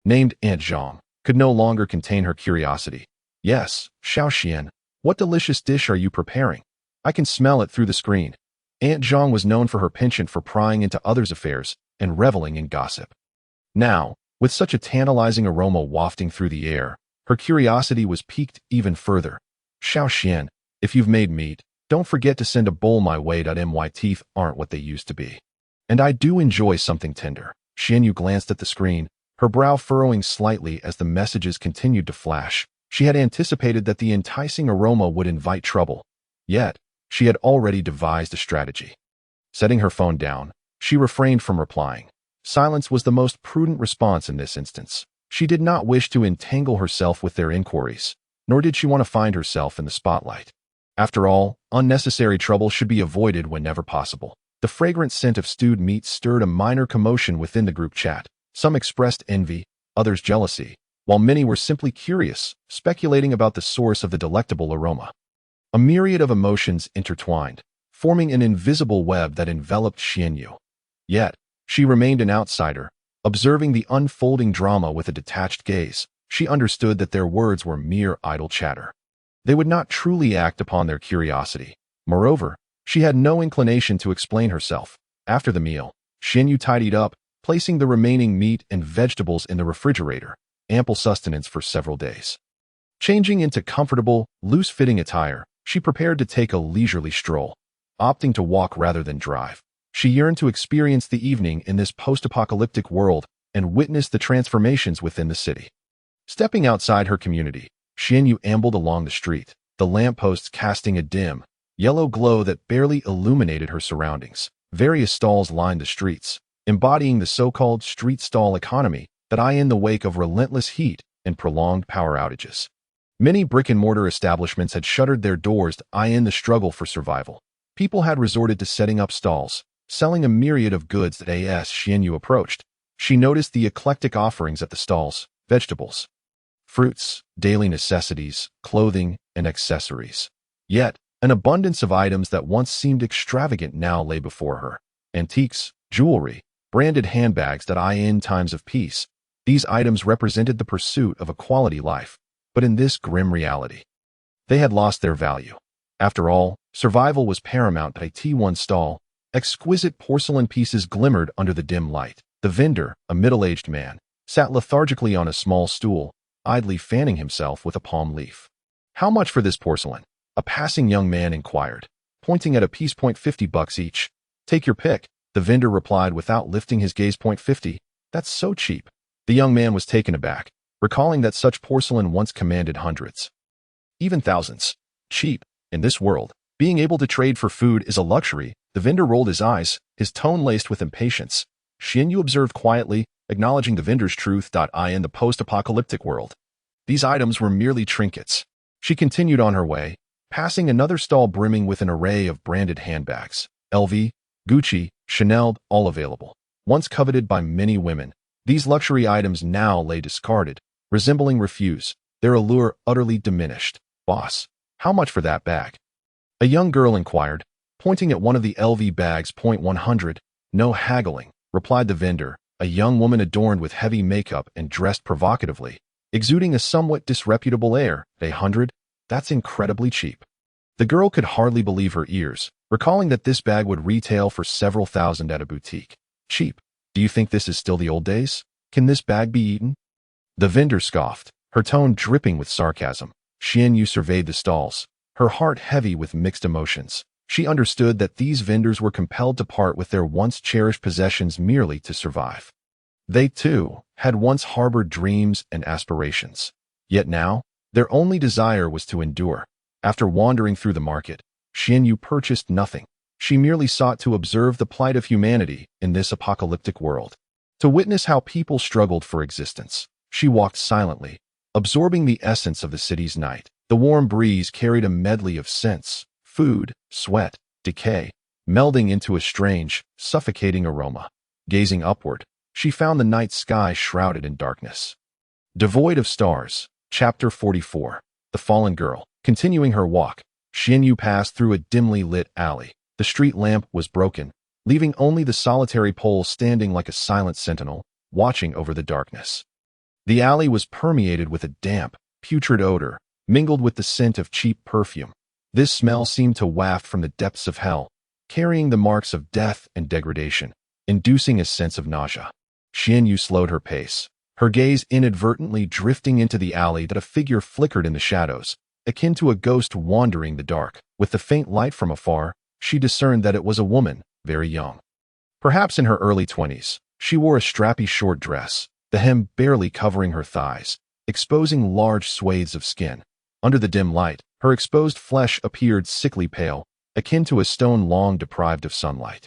named Aunt Zhang, could no longer contain her curiosity. Yes, Xiaoxian, what delicious dish are you preparing? I can smell it through the screen. Aunt Zhang was known for her penchant for prying into others' affairs and reveling in gossip. Now, with such a tantalizing aroma wafting through the air, her curiosity was piqued even further. Xiaoxian, if you've made meat, don't forget to send a bowl my way. My teeth aren't what they used to be. And I do enjoy something tender. Xianyu glanced at the screen, her brow furrowing slightly as the messages continued to flash. She had anticipated that the enticing aroma would invite trouble. Yet, she had already devised a strategy. Setting her phone down, she refrained from replying. Silence was the most prudent response in this instance. She did not wish to entangle herself with their inquiries, nor did she want to find herself in the spotlight. After all, unnecessary trouble should be avoided whenever possible. The fragrant scent of stewed meat stirred a minor commotion within the group chat. Some expressed envy, others jealousy, while many were simply curious, speculating about the source of the delectable aroma. A myriad of emotions intertwined, forming an invisible web that enveloped Xianyu. Yet, she remained an outsider, observing the unfolding drama with a detached gaze. She understood that their words were mere idle chatter. They would not truly act upon their curiosity. Moreover, she had no inclination to explain herself. After the meal, Xianyu tidied up, placing the remaining meat and vegetables in the refrigerator, ample sustenance for several days. Changing into comfortable, loose-fitting attire, she prepared to take a leisurely stroll, opting to walk rather than drive. She yearned to experience the evening in this post-apocalyptic world and witness the transformations within the city. Stepping outside her community, Xianyu ambled along the street, the lampposts casting a dim, yellow glow that barely illuminated her surroundings. Various stalls lined the streets, embodying the so-called street stall economy that in the wake of relentless heat and prolonged power outages. Many brick-and-mortar establishments had shuttered their doors in the struggle for survival. People had resorted to setting up stalls, selling a myriad of goods that as Xianyu approached, she noticed the eclectic offerings at the stalls: vegetables, fruits, daily necessities, clothing, and accessories. Yet, an abundance of items that once seemed extravagant now lay before her. Antiques, jewelry, branded handbags that in times of peace. These items represented the pursuit of a quality life, but in this grim reality, they had lost their value. After all, survival was paramount at a T1 stall. Exquisite porcelain pieces glimmered under the dim light. The vendor, a middle-aged man, sat lethargically on a small stool, idly fanning himself with a palm leaf. How much for this porcelain? A passing young man inquired, pointing at a piece. $50 each. Take your pick, the vendor replied without lifting his gaze. $50? That's so cheap. The young man was taken aback, recalling that such porcelain once commanded hundreds, even thousands. Cheap. In this world, being able to trade for food is a luxury. The vendor rolled his eyes, his tone laced with impatience. Xianyu observed quietly, acknowledging the vendor's truth. In the post-apocalyptic world, these items were merely trinkets. She continued on her way, passing another stall brimming with an array of branded handbags. LV, Gucci, Chanel, all available. Once coveted by many women, these luxury items now lay discarded, resembling refuse, their allure utterly diminished. Boss, how much for that bag? A young girl inquired, pointing at one of the LV bags. 100. No haggling, replied the vendor, a young woman adorned with heavy makeup and dressed provocatively, exuding a somewhat disreputable air. 100? That's incredibly cheap. The girl could hardly believe her ears, recalling that this bag would retail for several thousand at a boutique. Cheap? Do you think this is still the old days? Can this bag be eaten? The vendor scoffed, her tone dripping with sarcasm. Xianyu surveyed the stalls, her heart heavy with mixed emotions. She understood that these vendors were compelled to part with their once cherished possessions merely to survive. They, too, had once harbored dreams and aspirations. Yet now, their only desire was to endure. After wandering through the market, Xianyu purchased nothing. She merely sought to observe the plight of humanity in this apocalyptic world. To witness how people struggled for existence, she walked silently, absorbing the essence of the city's night. The warm breeze carried a medley of scents, food, sweat, decay, melding into a strange, suffocating aroma. Gazing upward, she found the night sky shrouded in darkness. Devoid of stars. Chapter 44. The Fallen Girl. Continuing her walk, Xianyu passed through a dimly lit alley. The street lamp was broken, leaving only the solitary pole standing like a silent sentinel, watching over the darkness. The alley was permeated with a damp, putrid odor, mingled with the scent of cheap perfume. This smell seemed to waft from the depths of hell, carrying the marks of death and degradation, inducing a sense of nausea. Xianyu slowed her pace, her gaze inadvertently drifting into the alley that a figure flickered in the shadows, akin to a ghost wandering the dark. With the faint light from afar, she discerned that it was a woman, very young. Perhaps in her early 20s, she wore a strappy short dress, the hem barely covering her thighs, exposing large swathes of skin. Under the dim light, her exposed flesh appeared sickly pale, akin to a stone long deprived of sunlight.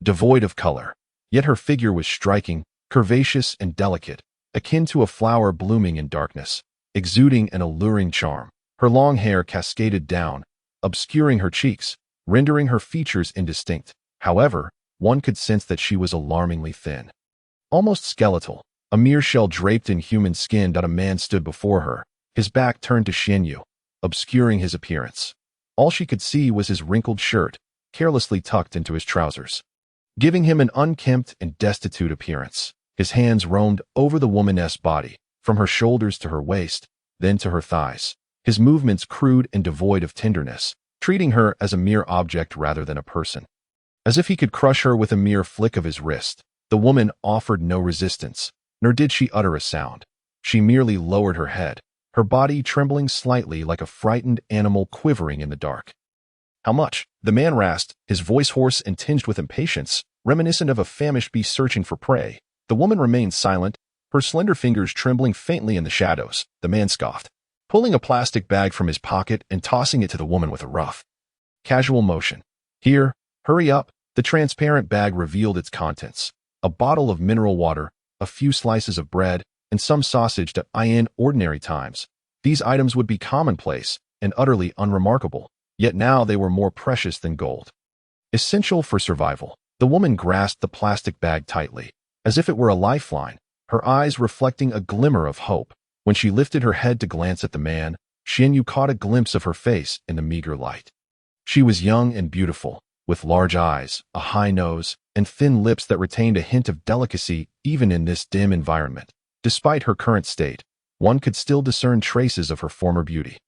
Devoid of color, yet her figure was striking, curvaceous and delicate, akin to a flower blooming in darkness, exuding an alluring charm. Her long hair cascaded down, obscuring her cheeks, rendering her features indistinct. However, one could sense that she was alarmingly thin. Almost skeletal, a mere shell draped in human skin. A man stood before her, his back turned to Xianyu, obscuring his appearance. All she could see was his wrinkled shirt, carelessly tucked into his trousers, giving him an unkempt and destitute appearance. His hands roamed over the woman's body, from her shoulders to her waist, then to her thighs. His movements crude and devoid of tenderness, treating her as a mere object rather than a person. As if he could crush her with a mere flick of his wrist, the woman offered no resistance, nor did she utter a sound. She merely lowered her head, her body trembling slightly like a frightened animal quivering in the dark. "How much?" The man rasped, his voice hoarse and tinged with impatience, reminiscent of a famished beast searching for prey. The woman remained silent, her slender fingers trembling faintly in the shadows. The man scoffed, pulling a plastic bag from his pocket and tossing it to the woman with a rough, casual motion. "Here, hurry up." The transparent bag revealed its contents: a bottle of mineral water, a few slices of bread, and some sausage. In ordinary times, these items would be commonplace and utterly unremarkable, yet now they were more precious than gold. Essential for survival. The woman grasped the plastic bag tightly, as if it were a lifeline, her eyes reflecting a glimmer of hope. When she lifted her head to glance at the man, Xianyu caught a glimpse of her face in the meager light. She was young and beautiful, with large eyes, a high nose, and thin lips that retained a hint of delicacy even in this dim environment. Despite her current state, one could still discern traces of her former beauty.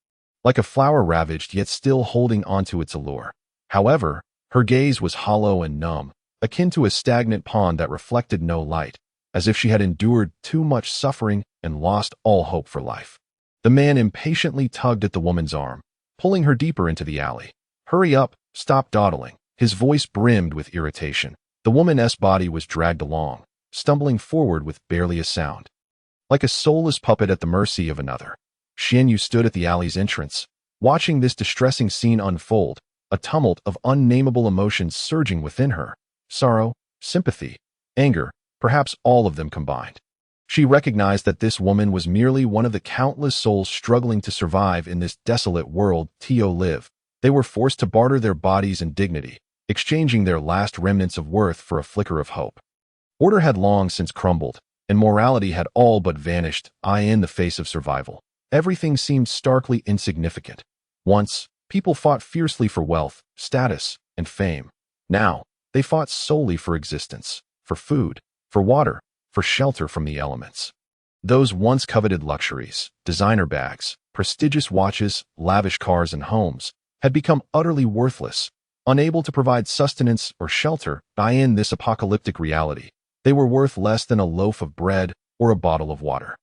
Like a flower ravaged yet still holding onto its allure. However, her gaze was hollow and numb, akin to a stagnant pond that reflected no light, as if she had endured too much suffering and lost all hope for life. The man impatiently tugged at the woman's arm, pulling her deeper into the alley. "Hurry up, stop dawdling." His voice brimmed with irritation. The woman's body was dragged along, stumbling forward with barely a sound. Like a soulless puppet at the mercy of another, Xianyu stood at the alley's entrance, watching this distressing scene unfold, a tumult of unnameable emotions surging within her: sorrow, sympathy, anger, perhaps all of them combined. She recognized that this woman was merely one of the countless souls struggling to survive in this desolate world to live. They were forced to barter their bodies and dignity, exchanging their last remnants of worth for a flicker of hope. Order had long since crumbled, and morality had all but vanished. In the face of survival, everything seemed starkly insignificant. Once, people fought fiercely for wealth, status, and fame. Now, they fought solely for existence, for food, for water, for shelter from the elements. Those once coveted luxuries, designer bags, prestigious watches, lavish cars, and homes, had become utterly worthless, unable to provide sustenance or shelter. In this apocalyptic reality, they were worth less than a loaf of bread or a bottle of water.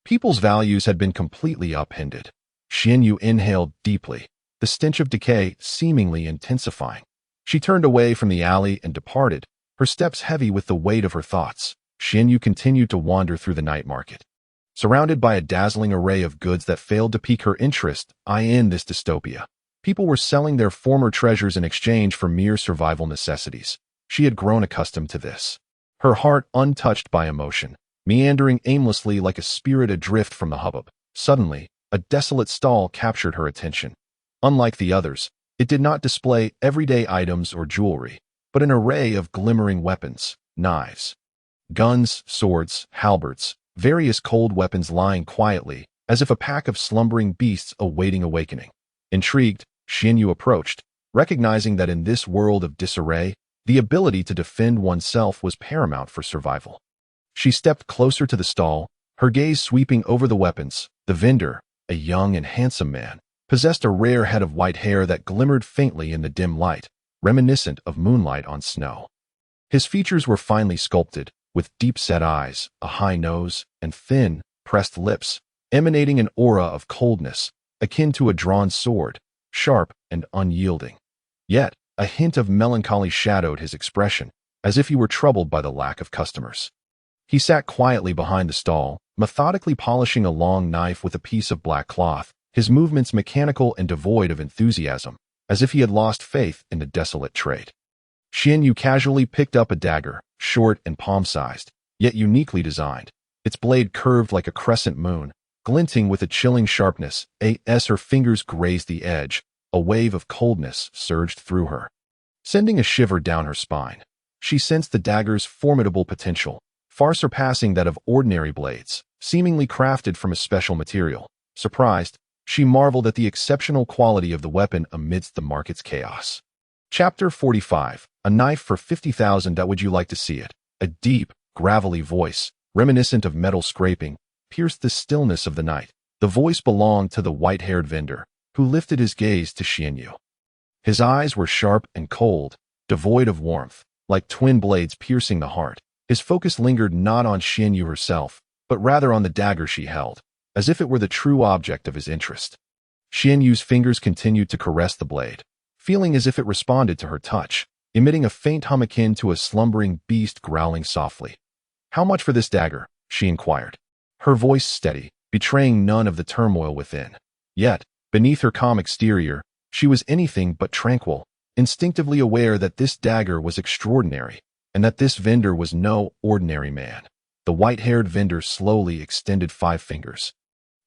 People's values had been completely upended. Xianyu inhaled deeply, the stench of decay seemingly intensifying. She turned away from the alley and departed, her steps heavy with the weight of her thoughts. Xianyu continued to wander through the night market, surrounded by a dazzling array of goods that failed to pique her interest. In this dystopia, people were selling their former treasures in exchange for mere survival necessities. She had grown accustomed to this. her heart untouched by emotion, meandering aimlessly like a spirit adrift from the hubbub. Suddenly, a desolate stall captured her attention. Unlike the others, it did not display everyday items or jewelry, but an array of glimmering weapons, knives, guns, swords, halberds, various cold weapons lying quietly, as if a pack of slumbering beasts awaiting awakening. Intrigued, Xianyu approached, recognizing that in this world of disarray, the ability to defend oneself was paramount for survival. She stepped closer to the stall, her gaze sweeping over the weapons. The vendor, a young and handsome man, possessed a rare head of white hair that glimmered faintly in the dim light, reminiscent of moonlight on snow. His features were finely sculpted, with deep-set eyes, a high nose, and thin, pressed lips, emanating an aura of coldness, akin to a drawn sword, sharp and unyielding. Yet, a hint of melancholy shadowed his expression, as if he were troubled by the lack of customers. He sat quietly behind the stall, methodically polishing a long knife with a piece of black cloth, his movements mechanical and devoid of enthusiasm, as if he had lost faith in the desolate trade. Xianyu casually picked up a dagger, short and palm-sized, yet uniquely designed, its blade curved like a crescent moon, glinting with a chilling sharpness. As her fingers grazed the edge, a wave of coldness surged through her, sending a shiver down her spine. She sensed the dagger's formidable potential, far surpassing that of ordinary blades, seemingly crafted from a special material. Surprised, she marveled at the exceptional quality of the weapon amidst the market's chaos. Chapter 45. A knife for 50,000. Would you like to see it? A deep, gravelly voice, reminiscent of metal scraping, pierced the stillness of the night. The voice belonged to the white-haired vendor, who lifted his gaze to Xianyu. His eyes were sharp and cold, devoid of warmth, like twin blades piercing the heart. His focus lingered not on Xianyu herself, but rather on the dagger she held, as if it were the true object of his interest. Xianyu's fingers continued to caress the blade, feeling as if it responded to her touch, emitting a faint hum akin to a slumbering beast growling softly. "How much for this dagger?" she inquired, her voice steady, betraying none of the turmoil within. Yet, beneath her calm exterior, she was anything but tranquil, instinctively aware that this dagger was extraordinary, and that this vendor was no ordinary man. The white-haired vendor slowly extended 5 fingers.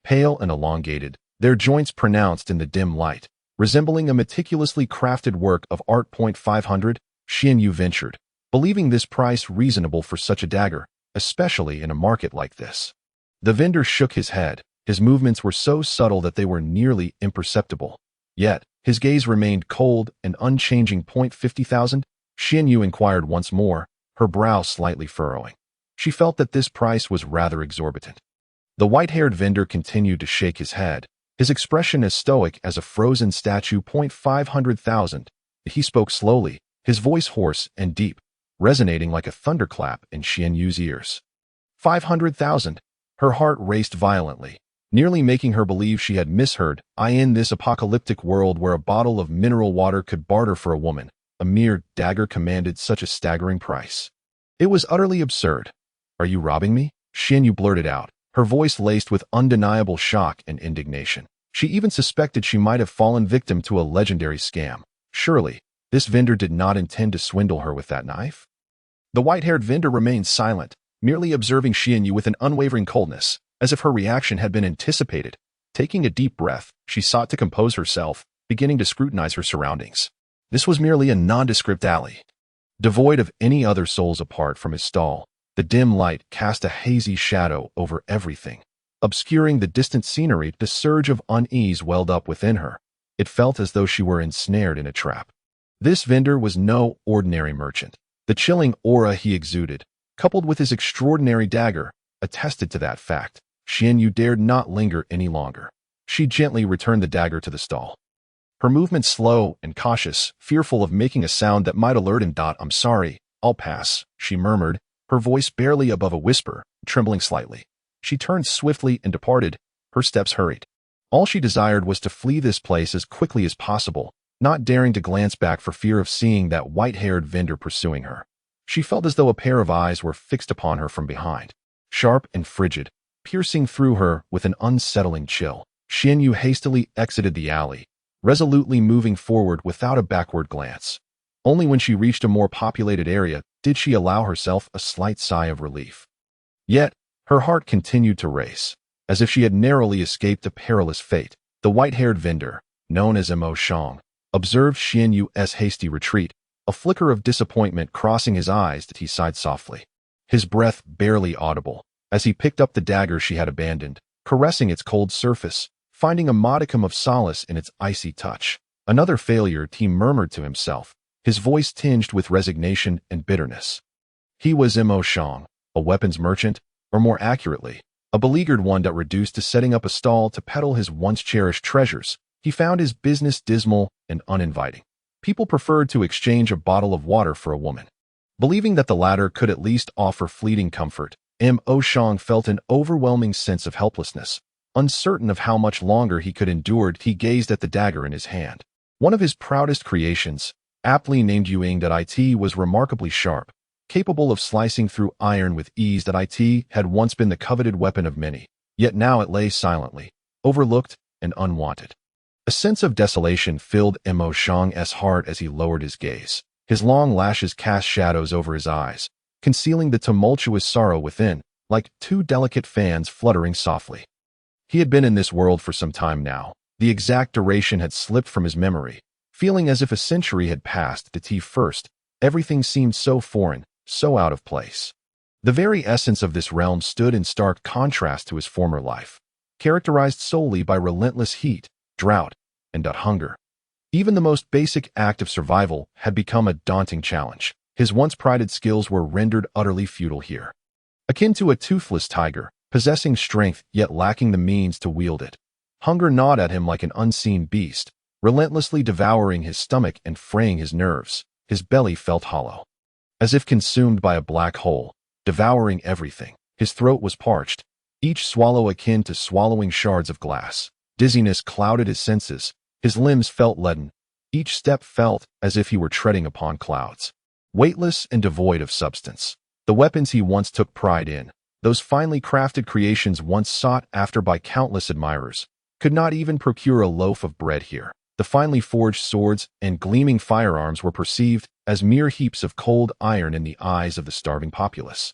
Pale and elongated, their joints pronounced in the dim light, resembling a meticulously crafted work of art. 500, Xianyu ventured, believing this price reasonable for such a dagger, especially in a market like this. The vendor shook his head. His movements were so subtle that they were nearly imperceptible. Yet, his gaze remained cold and unchanging. 50,000? Xianyu inquired once more, her brow slightly furrowing. She felt that this price was rather exorbitant. The white-haired vendor continued to shake his head, his expression as stoic as a frozen statue. 500,000. He spoke slowly, his voice hoarse and deep, resonating like a thunderclap in Xianyu's ears. 500,000. Her heart raced violently, nearly making her believe she had misheard. In this apocalyptic world where a bottle of mineral water could barter for a woman, a mere dagger commanded such a staggering price. It was utterly absurd. "Are you robbing me?" Xianyu blurted out, her voice laced with undeniable shock and indignation. She even suspected she might have fallen victim to a legendary scam. Surely, this vendor did not intend to swindle her with that knife? The white-haired vendor remained silent, merely observing Xianyu with an unwavering coldness, as if her reaction had been anticipated. Taking a deep breath, she sought to compose herself, beginning to scrutinize her surroundings. This was merely a nondescript alley, devoid of any other souls apart from his stall. The dim light cast a hazy shadow over everything, obscuring the distant scenery. The surge of unease welled up within her. It felt as though she were ensnared in a trap. This vendor was no ordinary merchant. The chilling aura he exuded, coupled with his extraordinary dagger, attested to that fact. Xianyu dared not linger any longer. She gently returned the dagger to the stall, her movements slow and cautious, fearful of making a sound that might alert him. "I'm sorry, I'll pass," she murmured, her voice barely above a whisper, trembling slightly. She turned swiftly and departed, her steps hurried. All she desired was to flee this place as quickly as possible, not daring to glance back for fear of seeing that white-haired vendor pursuing her. She felt as though a pair of eyes were fixed upon her from behind, sharp and frigid, piercing through her with an unsettling chill. Xianyu hastily exited the alley, resolutely moving forward without a backward glance. Only when she reached a more populated area did she allow herself a slight sigh of relief. Yet, her heart continued to race, as if she had narrowly escaped a perilous fate. The white-haired vendor, known as Mo Shang, observed Xian Yu's hasty retreat, a flicker of disappointment crossing his eyes that he sighed softly. His breath barely audible, as he picked up the dagger she had abandoned, caressing its cold surface, finding a modicum of solace in its icy touch. Another failure, he murmured to himself, his voice tinged with resignation and bitterness. He was Mo Shang, a weapons merchant, or more accurately, a beleaguered one that reduced to setting up a stall to peddle his once-cherished treasures. He found his business dismal and uninviting. People preferred to exchange a bottle of water for a woman. Believing that the latter could at least offer fleeting comfort, Mo Shang felt an overwhelming sense of helplessness. Uncertain of how much longer he could endure, he gazed at the dagger in his hand. One of his proudest creations, aptly named It, was remarkably sharp, capable of slicing through iron with ease. It had once been the coveted weapon of many, yet now it lay silently, overlooked and unwanted. A sense of desolation filled Mo Shang's heart as he lowered his gaze. His long lashes cast shadows over his eyes, concealing the tumultuous sorrow within, like two delicate fans fluttering softly. He had been in this world for some time now. The exact duration had slipped from his memory. Feeling as if a century had passed first, everything seemed so foreign, so out of place. The very essence of this realm stood in stark contrast to his former life, characterized solely by relentless heat, drought, and hunger. Even the most basic act of survival had become a daunting challenge. His once prided skills were rendered utterly futile here. Akin to a toothless tiger, possessing strength yet lacking the means to wield it, hunger gnawed at him like an unseen beast, relentlessly devouring his stomach and fraying his nerves. His belly felt hollow, as if consumed by a black hole, devouring everything. His throat was parched, each swallow akin to swallowing shards of glass. Dizziness clouded his senses. His limbs felt leaden. Each step felt as if he were treading upon clouds. Weightless and devoid of substance, the weapons he once took pride in, those finely crafted creations once sought after by countless admirers, could not even procure a loaf of bread here. The finely forged swords and gleaming firearms were perceived as mere heaps of cold iron in the eyes of the starving populace.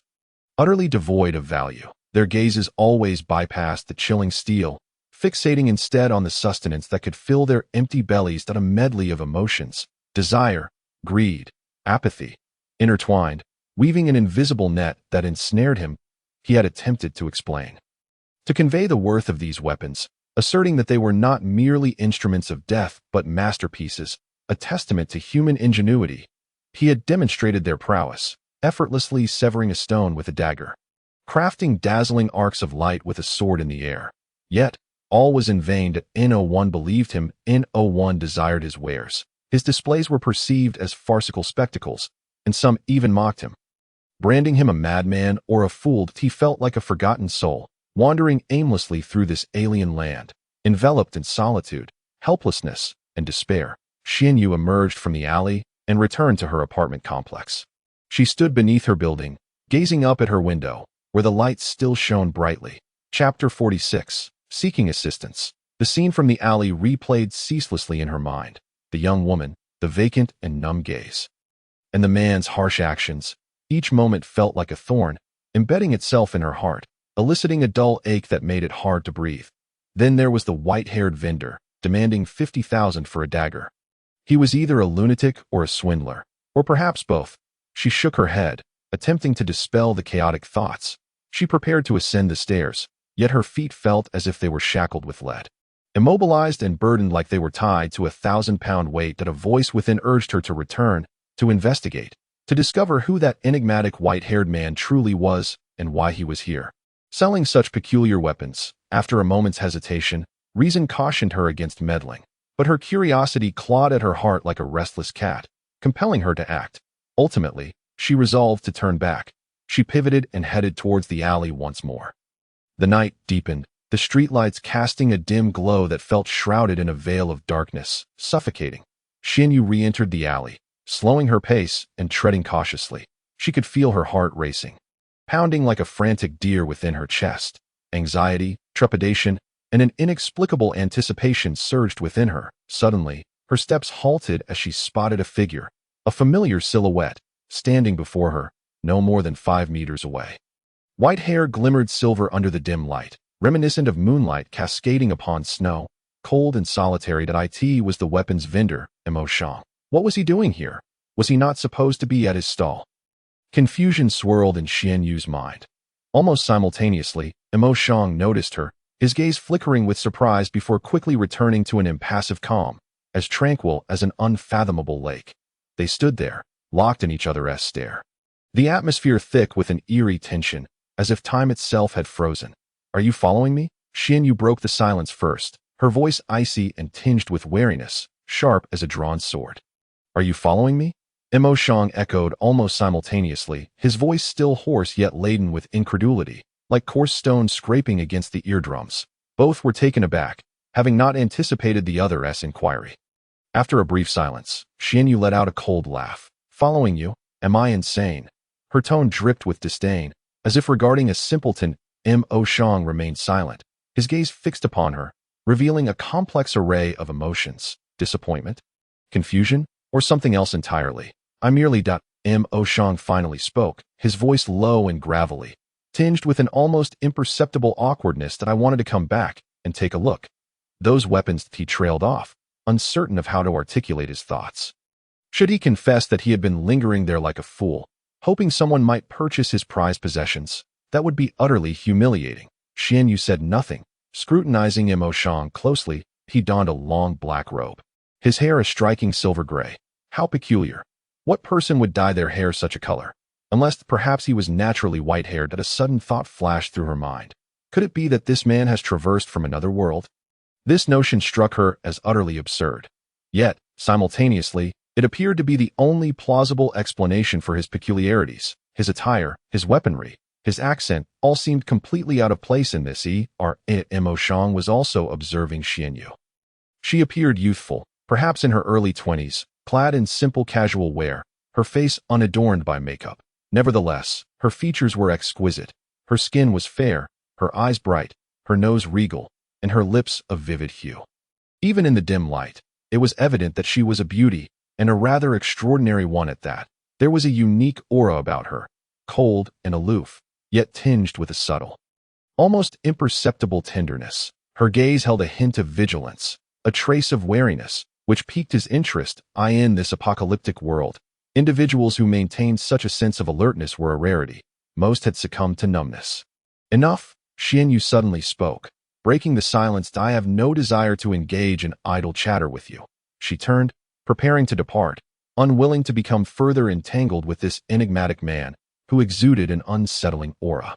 Utterly devoid of value, their gazes always bypassed the chilling steel, fixating instead on the sustenance that could fill their empty bellies. A medley of emotions, desire, greed, apathy, intertwined, weaving an invisible net that ensnared him. He had attempted to explain, to convey the worth of these weapons, asserting that they were not merely instruments of death but masterpieces, a testament to human ingenuity. He had demonstrated their prowess, effortlessly severing a stone with a dagger, crafting dazzling arcs of light with a sword in the air. Yet, all was in vain. No one believed him. No one desired his wares. His displays were perceived as farcical spectacles, and some even mocked him, branding him a madman or a fool. He felt like a forgotten soul, wandering aimlessly through this alien land, enveloped in solitude, helplessness, and despair. Xian Yu emerged from the alley and returned to her apartment complex. She stood beneath her building, gazing up at her window, where the lights still shone brightly. Chapter 46. Seeking assistance. The scene from the alley replayed ceaselessly in her mind. The young woman, the vacant and numb gaze, and the man's harsh actions. Each moment felt like a thorn, embedding itself in her heart, eliciting a dull ache that made it hard to breathe. Then there was the white-haired vendor, demanding 50,000 for a dagger. He was either a lunatic or a swindler, or perhaps both. She shook her head, attempting to dispel the chaotic thoughts. She prepared to ascend the stairs, yet her feet felt as if they were shackled with lead. Immobilized and burdened like they were tied to a 1,000-pound weight, that a voice within urged her to return, to investigate, to discover who that enigmatic white-haired man truly was and why he was here, selling such peculiar weapons. After a moment's hesitation, reason cautioned her against meddling, but her curiosity clawed at her heart like a restless cat, compelling her to act. Ultimately, she resolved to turn back. She pivoted and headed towards the alley once more. The night deepened, the streetlights casting a dim glow that felt shrouded in a veil of darkness, suffocating. Xian Yu re-entered the alley, slowing her pace and treading cautiously. She could feel her heart racing, pounding like a frantic deer within her chest. Anxiety, trepidation, and an inexplicable anticipation surged within her. Suddenly, her steps halted as she spotted a figure, A familiar silhouette, standing before her, no more than 5 meters away. White hair glimmered silver under the dim light, reminiscent of moonlight cascading upon snow. Cold and solitary, that it was the weapons vendor, Mo Shang. What was he doing here? Was he not supposed to be at his stall? Confusion swirled in Xian Yu's mind. Almost simultaneously, Mo Shang noticed her, his gaze flickering with surprise before quickly returning to an impassive calm, as tranquil as an unfathomable lake. They stood there, locked in each other's stare. The atmosphere thick with an eerie tension, as if time itself had frozen. Are you following me? Xian Yu broke the silence first, her voice icy and tinged with wariness, sharp as a drawn sword. Are you following me? Mo Shang echoed almost simultaneously, his voice still hoarse yet laden with incredulity, like coarse stones scraping against the eardrums. Both were taken aback, having not anticipated the other's inquiry. After a brief silence, Xian Yu let out a cold laugh. Following you? Am I insane? Her tone dripped with disdain, as if regarding a simpleton. Mo Shang remained silent, his gaze fixed upon her, revealing a complex array of emotions. Disappointment? Confusion? Or something else entirely? I merely. Mo Shang finally spoke, his voice low and gravelly, tinged with an almost imperceptible awkwardness. That I wanted to come back and take a look. Those weapons. He trailed off, uncertain of how to articulate his thoughts. Should he confess that he had been lingering there like a fool, hoping someone might purchase his prized possessions? That would be utterly humiliating. Xian Yu said nothing, scrutinizing Mo Shang closely. He donned a long black robe, his hair a striking silver gray. How peculiar. What person would dye their hair such a color? Unless perhaps he was naturally white-haired. That a sudden thought flashed through her mind. Could it be that this man has traversed from another world? This notion struck her as utterly absurd. Yet, simultaneously, it appeared to be the only plausible explanation for his peculiarities. His attire, his weaponry, his accent, all seemed completely out of place in this. Mo Shang was also observing Xian Yu. She appeared youthful, perhaps in her early 20s, clad in simple casual wear, her face unadorned by makeup. Nevertheless, her features were exquisite. Her skin was fair, her eyes bright, her nose regal, and her lips of vivid hue. Even in the dim light, it was evident that she was a beauty, and a rather extraordinary one at that. There was a unique aura about her, cold and aloof, yet tinged with a subtle, almost imperceptible tenderness. Her gaze held a hint of vigilance, a trace of wariness, which piqued his interest. In this apocalyptic world, individuals who maintained such a sense of alertness were a rarity. Most had succumbed to numbness. Enough, Xian Yu suddenly spoke, breaking the silence. I have no desire to engage in idle chatter with you. She turned, preparing to depart, unwilling to become further entangled with this enigmatic man, who exuded an unsettling aura.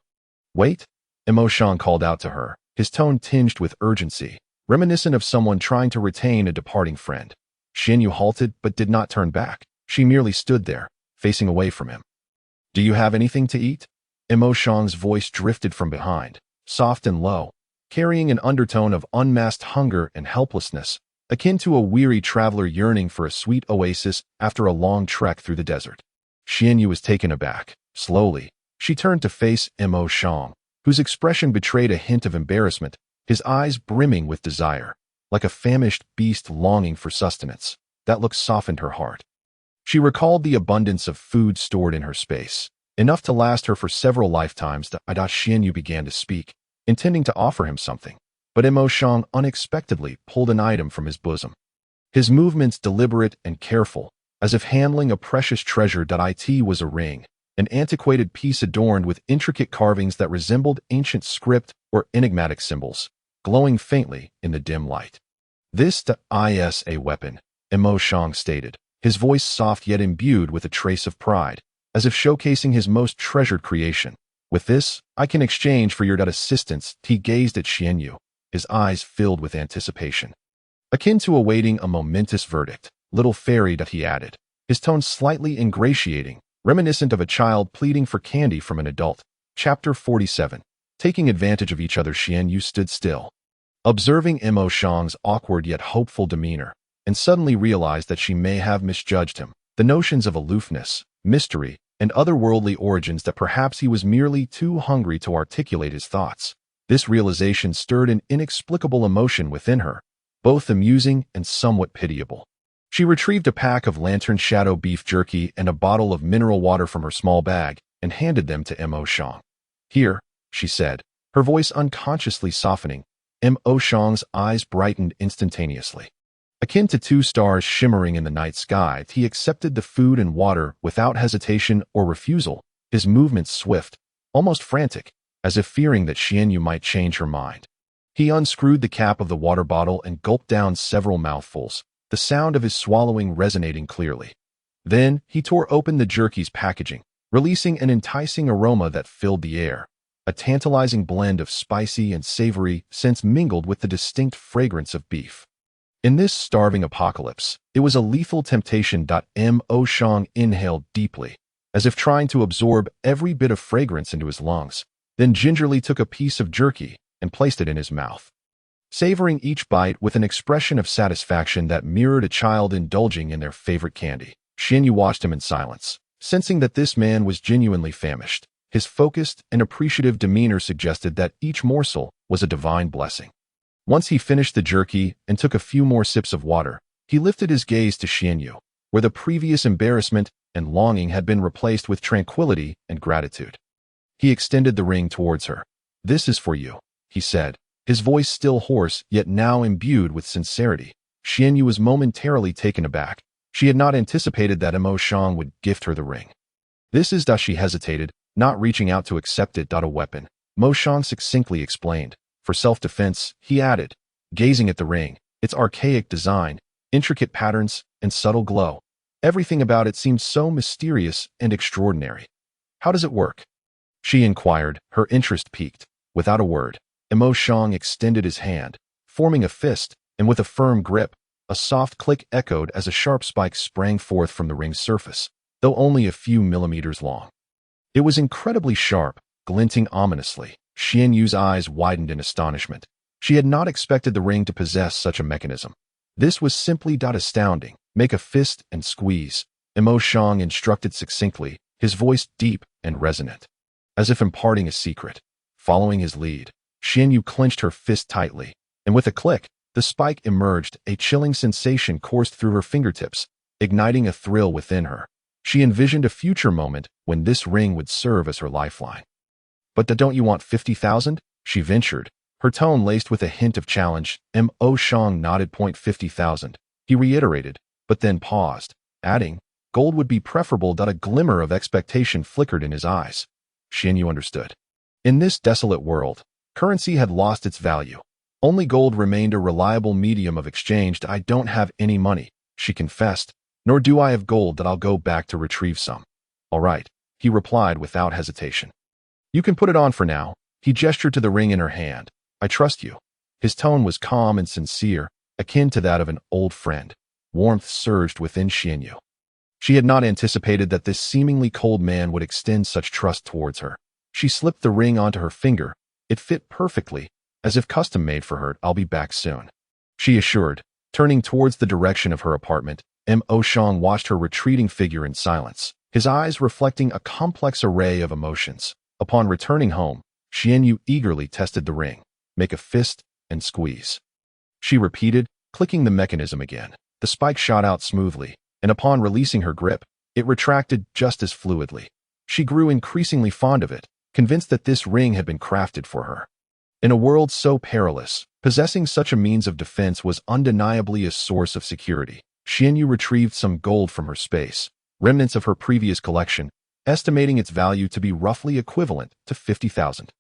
Wait, Mo Shang called out to her, his tone tinged with urgency, reminiscent of someone trying to retain a departing friend. Xian Yu halted but did not turn back. She merely stood there, facing away from him. Do you have anything to eat? Mo Shang's voice drifted from behind, soft and low, carrying an undertone of unmasked hunger and helplessness, akin to a weary traveler yearning for a sweet oasis after a long trek through the desert. Xian Yu was taken aback. Slowly, she turned to face Mo Shang, whose expression betrayed a hint of embarrassment, his eyes brimming with desire, like a famished beast longing for sustenance. That look softened her heart. She recalled the abundance of food stored in her space, enough to last her for several lifetimes. Xian Yu began to speak, intending to offer him something, but Mo Shang unexpectedly pulled an item from his bosom. His movements deliberate and careful, as if handling a precious treasure. It was a ring, an antiquated piece adorned with intricate carvings that resembled ancient script or enigmatic symbols, glowing faintly in the dim light. This is a weapon, Mo Shang stated, his voice soft yet imbued with a trace of pride, as if showcasing his most treasured creation. With this, I can exchange for your assistance. He gazed at Xian Yu, his eyes filled with anticipation, akin to awaiting a momentous verdict. Little fairy, he added, his tone slightly ingratiating, reminiscent of a child pleading for candy from an adult. Chapter 47. Taking advantage of each other. Xian Yu stood still, observing Mo Shang's awkward yet hopeful demeanor, and suddenly realized that she may have misjudged him. The notions of aloofness, mystery, and otherworldly origins, that perhaps he was merely too hungry to articulate his thoughts. This realization stirred an inexplicable emotion within her, both amusing and somewhat pitiable. She retrieved a pack of lantern shadow beef jerky and a bottle of mineral water from her small bag and handed them to Mo Shang. "Here," she said, her voice unconsciously softening. Mo Shang's eyes brightened instantaneously. Akin to two stars shimmering in the night sky, he accepted the food and water without hesitation or refusal, his movements swift, almost frantic, as if fearing that Xianyu might change her mind. He unscrewed the cap of the water bottle and gulped down several mouthfuls, the sound of his swallowing resonating clearly. Then he tore open the jerky's packaging, releasing an enticing aroma that filled the air, a tantalizing blend of spicy and savory scents mingled with the distinct fragrance of beef. In this starving apocalypse, it was a lethal temptation. Mo Shang inhaled deeply, as if trying to absorb every bit of fragrance into his lungs, then gingerly took a piece of jerky and placed it in his mouth. Savoring each bite with an expression of satisfaction that mirrored a child indulging in their favorite candy, Xianyu watched him in silence, sensing that this man was genuinely famished. His focused and appreciative demeanor suggested that each morsel was a divine blessing. Once he finished the jerky and took a few more sips of water, he lifted his gaze to Xianyu, where the previous embarrassment and longing had been replaced with tranquility and gratitude. He extended the ring towards her. "This is for you," he said, his voice still hoarse yet now imbued with sincerity. Xianyu was momentarily taken aback. She had not anticipated that Mo Shang would gift her the ring. "This is," she hesitated, not reaching out to accept it. "A weapon," Mo Shang succinctly explained. "For self-defense," he added, gazing at the ring, its archaic design, intricate patterns, and subtle glow. Everything about it seemed so mysterious and extraordinary. "How does it work?" she inquired, her interest piqued. Without a word, Mo Shang extended his hand, forming a fist, and with a firm grip, a soft click echoed as a sharp spike sprang forth from the ring's surface, though only a few millimeters long. It was incredibly sharp, glinting ominously. Xianyu's eyes widened in astonishment. She had not expected the ring to possess such a mechanism. This was simply astounding. "Make a fist and squeeze," Mo Shang instructed succinctly, his voice deep and resonant, as if imparting a secret. Following his lead, Xianyu clenched her fist tightly, and with a click, the spike emerged. A chilling sensation coursed through her fingertips, igniting a thrill within her. She envisioned a future moment when this ring would serve as her lifeline. "But don't you want 50,000? She ventured, her tone laced with a hint of challenge. Mo Shang nodded. "50,000, he reiterated, but then paused, adding, "Gold would be preferable." A glimmer of expectation flickered in his eyes. Xianyu understood. In this desolate world, currency had lost its value. Only gold remained a reliable medium of exchange. "I don't have any money," she confessed, "nor do I have gold. I'll go back to retrieve some." "All right," he replied without hesitation. "You can put it on for now." He gestured to the ring in her hand. "I trust you." His tone was calm and sincere, akin to that of an old friend. Warmth surged within Xianyu. She had not anticipated that this seemingly cold man would extend such trust towards her. She slipped the ring onto her finger. It fit perfectly, as if custom made for her. "I'll be back soon," she assured, turning towards the direction of her apartment. Mo Shang watched her retreating figure in silence, his eyes reflecting a complex array of emotions. Upon returning home, Xianyu eagerly tested the ring. "Make a fist and squeeze," she repeated, clicking the mechanism again. The spike shot out smoothly, and upon releasing her grip, it retracted just as fluidly. She grew increasingly fond of it, convinced that this ring had been crafted for her. In a world so perilous, possessing such a means of defense was undeniably a source of security. Xianyu retrieved some gold from her space, remnants of her previous collection, estimating its value to be roughly equivalent to 50,000.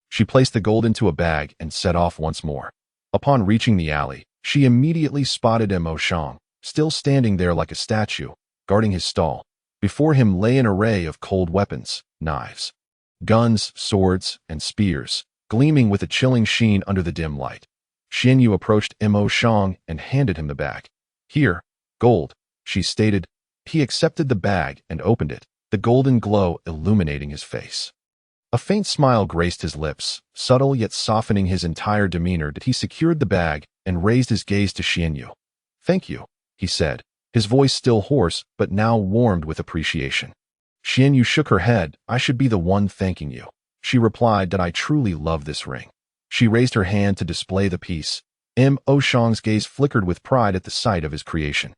She placed the gold into a bag and set off once more. Upon reaching the alley, she immediately spotted Mo Shang, still standing there like a statue, guarding his stall. Before him lay an array of cold weapons, knives, guns, swords, and spears, gleaming with a chilling sheen under the dim light. Xianyu approached Mo Shang and handed him the bag. "Here, gold," she stated. He accepted the bag and opened it, the golden glow illuminating his face. A faint smile graced his lips, subtle yet softening his entire demeanor. He secured the bag and raised his gaze to Xianyu. "Thank you," he said, his voice still hoarse but now warmed with appreciation. Xianyu shook her head. "I should be the one thanking you," she replied. "That I truly love this ring." She raised her hand to display the piece. Mo Shang's gaze flickered with pride at the sight of his creation.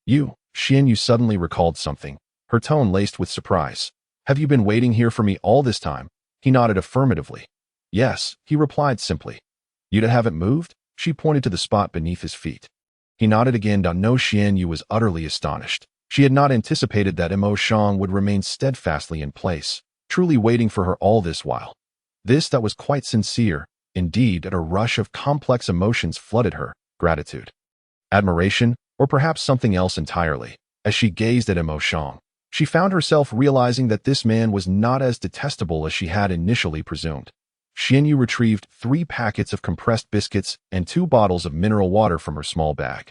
You, Xianyu suddenly recalled something, her tone laced with surprise. Have you been waiting here for me all this time? He nodded affirmatively. Yes, he replied simply. You haven't moved? She pointed to the spot beneath his feet. He nodded again. No, Xianyu was utterly astonished. She had not anticipated that Mo Shang would remain steadfastly in place, truly waiting for her all this while. That was quite sincere. Indeed, a rush of complex emotions flooded her, gratitude, admiration, or perhaps something else entirely. As she gazed at Mo Shang, she found herself realizing that this man was not as detestable as she had initially presumed. Xianyu retrieved 3 packets of compressed biscuits and 2 bottles of mineral water from her small bag,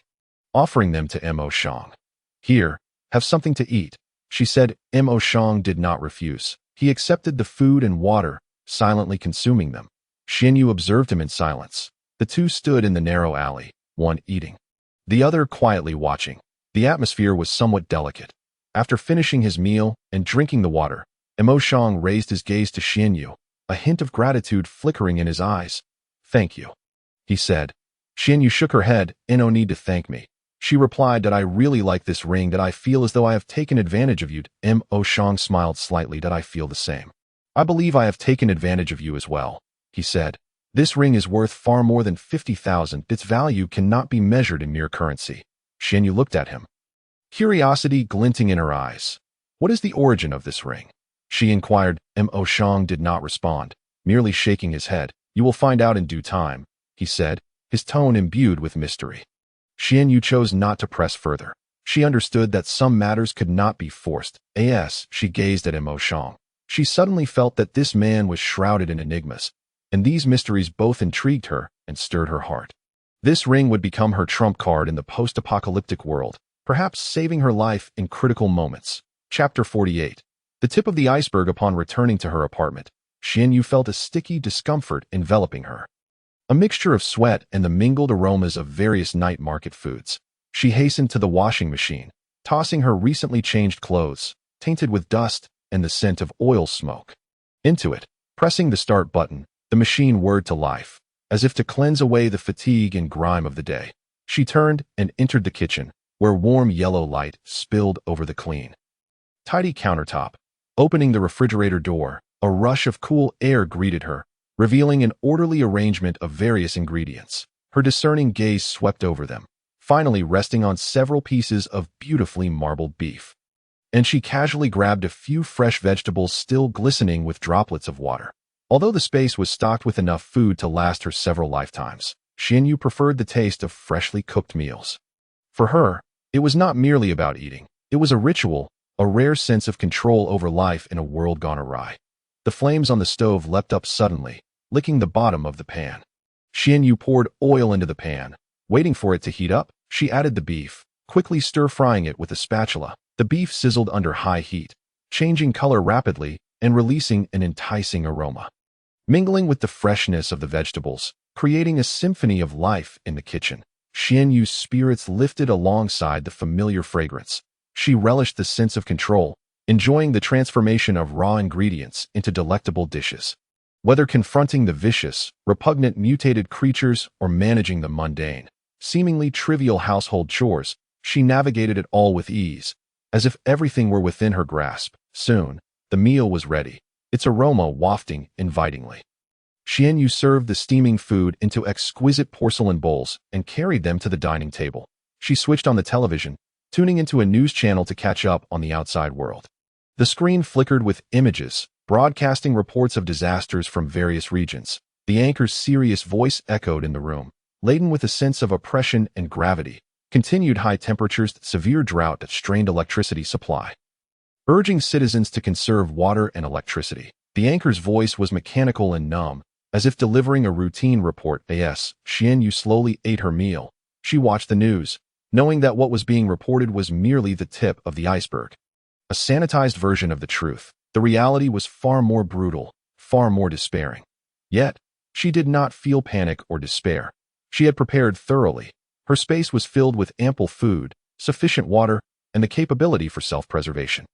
offering them to Mo Shang. Here, have something to eat, she said. Mo Shang did not refuse. He accepted the food and water, silently consuming them. Xianyu observed him in silence. The two stood in the narrow alley, one eating, the other quietly watching. The atmosphere was somewhat delicate. After finishing his meal and drinking the water, Mo Shang raised his gaze to Xianyu, a hint of gratitude flickering in his eyes. Thank you, he said. Xianyu shook her head. No need to thank me. She replied that I really like this ring, that I feel as though I have taken advantage of you. Mo Shang smiled slightly. That I feel the same. I believe I have taken advantage of you as well, he said. This ring is worth far more than 50,000. Its value cannot be measured in mere currency. Xianyu looked at him, curiosity glinting in her eyes. What is the origin of this ring? She inquired. Mo Shang did not respond, merely shaking his head. You will find out in due time, he said, his tone imbued with mystery. Xianyu chose not to press further. She understood that some matters could not be forced. She gazed at Mo Shang. She suddenly felt that this man was shrouded in enigmas, and these mysteries both intrigued her and stirred her heart. This ring would become her trump card in the post-apocalyptic world, perhaps saving her life in critical moments. Chapter 48. The tip of the iceberg. Upon returning to her apartment, Xianyu felt a sticky discomfort enveloping her, a mixture of sweat and the mingled aromas of various night market foods. She hastened to the washing machine, tossing her recently changed clothes, tainted with dust and the scent of oil smoke, into it. Pressing the start button, the machine whirred to life, as if to cleanse away the fatigue and grime of the day. She turned and entered the kitchen, where warm yellow light spilled over the clean, tidy countertop. Opening the refrigerator door, a rush of cool air greeted her, revealing an orderly arrangement of various ingredients. Her discerning gaze swept over them, finally resting on several pieces of beautifully marbled beef. And she casually grabbed a few fresh vegetables still glistening with droplets of water. Although the space was stocked with enough food to last her several lifetimes, Xianyu preferred the taste of freshly cooked meals. For her, it was not merely about eating. It was a ritual, a rare sense of control over life in a world gone awry. The flames on the stove leapt up suddenly, licking the bottom of the pan. Xianyu poured oil into the pan. Waiting for it to heat up, she added the beef, quickly stir-frying it with a spatula. The beef sizzled under high heat, changing color rapidly and releasing an enticing aroma, mingling with the freshness of the vegetables, creating a symphony of life in the kitchen. Xianyu's spirits lifted alongside the familiar fragrance. She relished the sense of control, enjoying the transformation of raw ingredients into delectable dishes. Whether confronting the vicious, repugnant mutated creatures or managing the mundane, seemingly trivial household chores, she navigated it all with ease, as if everything were within her grasp. Soon, the meal was ready, its aroma wafting invitingly. Xianyu served the steaming food into exquisite porcelain bowls and carried them to the dining table. She switched on the television, tuning into a news channel to catch up on the outside world. The screen flickered with images, broadcasting reports of disasters from various regions. The anchor's serious voice echoed in the room, laden with a sense of oppression and gravity. Continued high temperatures, severe drought that strained electricity supply, urging citizens to conserve water and electricity. The anchor's voice was mechanical and numb, as if delivering a routine report. Xianyu slowly ate her meal. She watched the news, knowing that what was being reported was merely the tip of the iceberg, a sanitized version of the truth. The reality was far more brutal, far more despairing. Yet, she did not feel panic or despair. She had prepared thoroughly. Her space was filled with ample food, sufficient water, and the capability for self-preservation.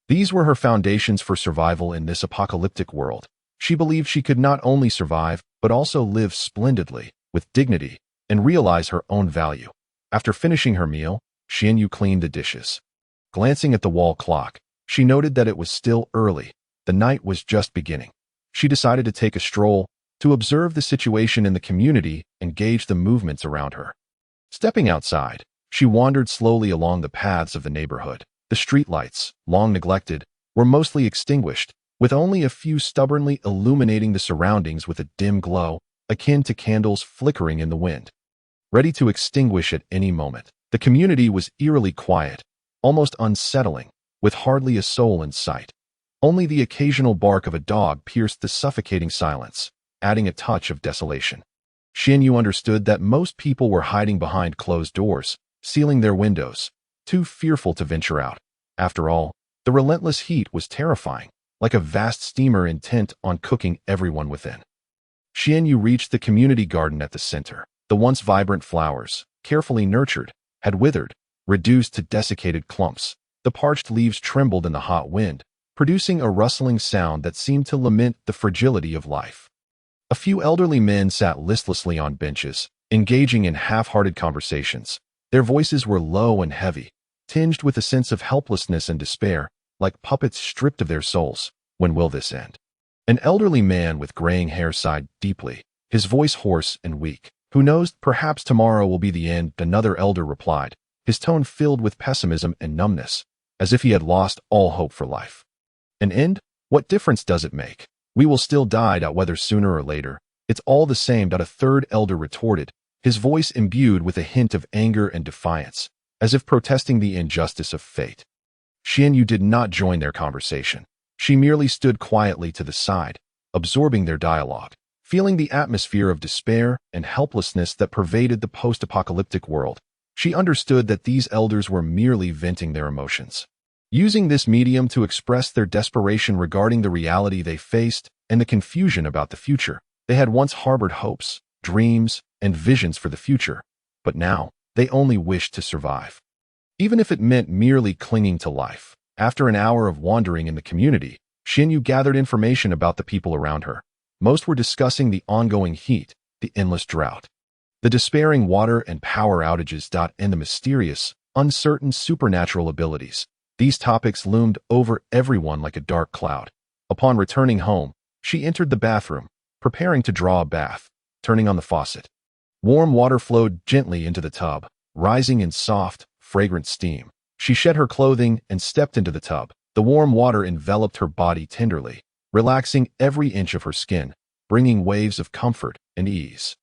These were her foundations for survival in this apocalyptic world. She believed she could not only survive, but also live splendidly, with dignity, and realize her own value. After finishing her meal, Xianyu cleaned the dishes. Glancing at the wall clock, she noted that it was still early. The night was just beginning. She decided to take a stroll to observe the situation in the community and gauge the movements around her. Stepping outside, she wandered slowly along the paths of the neighborhood. The streetlights, long neglected, were mostly extinguished, with only a few stubbornly illuminating the surroundings with a dim glow, akin to candles flickering in the wind, ready to extinguish at any moment. The community was eerily quiet, almost unsettling, with hardly a soul in sight. Only the occasional bark of a dog pierced the suffocating silence, adding a touch of desolation. Xianyu understood that most people were hiding behind closed doors, sealing their windows, too fearful to venture out. After all, the relentless heat was terrifying, like a vast steamer intent on cooking everyone within. Xianyu reached the community garden at the center. The once vibrant flowers, carefully nurtured, had withered, reduced to desiccated clumps. The parched leaves trembled in the hot wind, producing a rustling sound that seemed to lament the fragility of life. A few elderly men sat listlessly on benches, engaging in half-hearted conversations. Their voices were low and heavy, tinged with a sense of helplessness and despair, like puppets stripped of their souls. When will this end? An elderly man with graying hair sighed deeply, his voice hoarse and weak. Who knows, perhaps tomorrow will be the end, another elder replied, his tone filled with pessimism and numbness, as if he had lost all hope for life. An end? What difference does it make? We will still die, whether sooner or later. It's all the same, a third elder retorted, his voice imbued with a hint of anger and defiance, as if protesting the injustice of fate. Xianyu did not join their conversation. She merely stood quietly to the side, absorbing their dialogue, feeling the atmosphere of despair and helplessness that pervaded the post-apocalyptic world. She understood that these elders were merely venting their emotions, using this medium to express their desperation regarding the reality they faced and the confusion about the future. They had once harbored hopes, dreams, and visions for the future, but now they only wished to survive, even if it meant merely clinging to life. After an hour of wandering in the community, Xianyu gathered information about the people around her. Most were discussing the ongoing heat, the endless drought, the despairing water and power outages, and the mysterious, uncertain supernatural abilities. These topics loomed over everyone like a dark cloud. Upon returning home, she entered the bathroom, preparing to draw a bath. Turning on the faucet, warm water flowed gently into the tub, rising in soft, fragrant steam. She shed her clothing and stepped into the tub. The warm water enveloped her body tenderly, relaxing every inch of her skin, bringing waves of comfort and ease.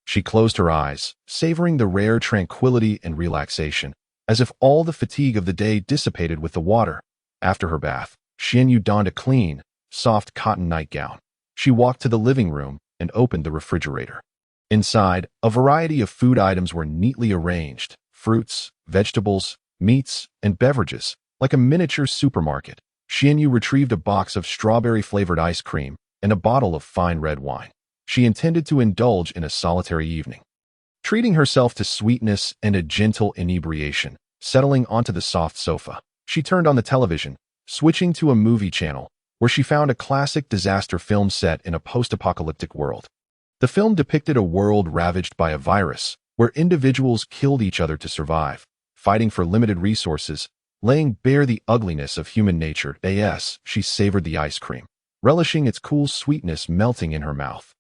She closed her eyes, savoring the rare tranquility and relaxation, as if all the fatigue of the day dissipated with the water. After her bath, Xianyu donned a clean, soft cotton nightgown. She walked to the living room and opened the refrigerator. Inside, a variety of food items were neatly arranged: fruits, vegetables, meats, and beverages. Like a miniature supermarket, Xianyu retrieved a box of strawberry-flavored ice cream and a bottle of fine red wine. She intended to indulge in a solitary evening, treating herself to sweetness and a gentle inebriation. Settling onto the soft sofa, she turned on the television, switching to a movie channel, where she found a classic disaster film set in a post-apocalyptic world. The film depicted a world ravaged by a virus, where individuals killed each other to survive, fighting for limited resources, laying bare the ugliness of human nature. She savored the ice cream, relishing its cool sweetness melting in her mouth.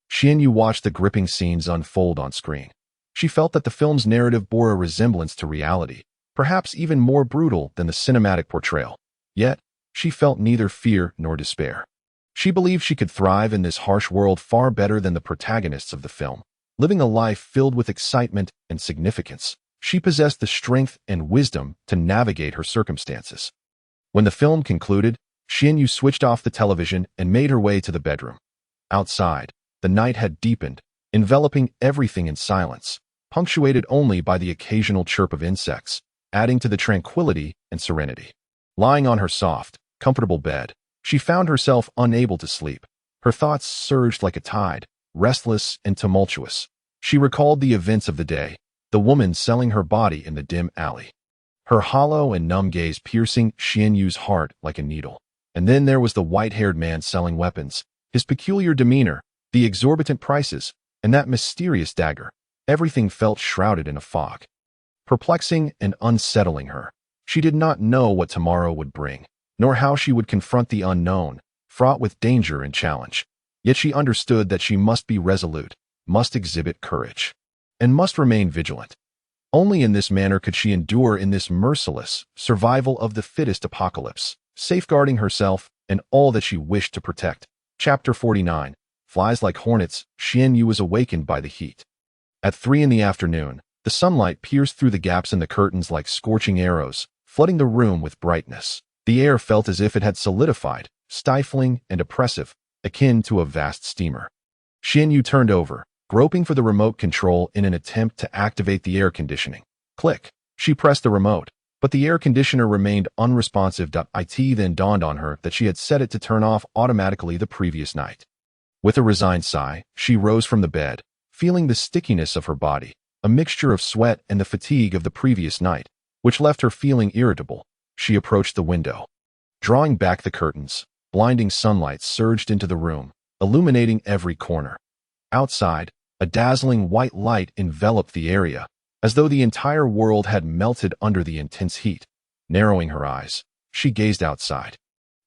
Xianyu watched the gripping scenes unfold on screen. She felt that the film's narrative bore a resemblance to reality, perhaps even more brutal than the cinematic portrayal. Yet, she felt neither fear nor despair. She believed she could thrive in this harsh world far better than the protagonists of the film, living a life filled with excitement and significance. She possessed the strength and wisdom to navigate her circumstances. When the film concluded, Xianyu switched off the television and made her way to the bedroom. Outside, the night had deepened, enveloping everything in silence, punctuated only by the occasional chirp of insects, adding to the tranquility and serenity. Lying on her soft, comfortable bed, she found herself unable to sleep. Her thoughts surged like a tide, restless and tumultuous. She recalled the events of the day, the woman selling her body in the dim alley, her hollow and numb gaze piercing Xianyu's heart like a needle. And then there was the white-haired man selling weapons, his peculiar demeanor, the exorbitant prices, and that mysterious dagger. Everything felt shrouded in a fog. perplexing and unsettling her. She did not know what tomorrow would bring, nor how she would confront the unknown, fraught with danger and challenge. Yet she understood that she must be resolute, must exhibit courage, and must remain vigilant. Only in this manner could she endure in this merciless survival of the fittest apocalypse, safeguarding herself and all that she wished to protect. Chapter 49. Flies like hornets, Xian Yu was awakened by the heat. At 3 in the afternoon, the sunlight pierced through the gaps in the curtains like scorching arrows, flooding the room with brightness. The air felt as if it had solidified, stifling and oppressive, akin to a vast steamer. Xian Yu turned over, groping for the remote control in an attempt to activate the air conditioning. Click. She pressed the remote, but the air conditioner remained unresponsive. It then dawned on her that she had set it to turn off automatically the previous night. With a resigned sigh, she rose from the bed, feeling the stickiness of her body, a mixture of sweat and the fatigue of the previous night, which left her feeling irritable. She approached the window. Drawing back the curtains, blinding sunlight surged into the room, illuminating every corner. Outside, a dazzling white light enveloped the area, as though the entire world had melted under the intense heat. Narrowing her eyes, she gazed outside.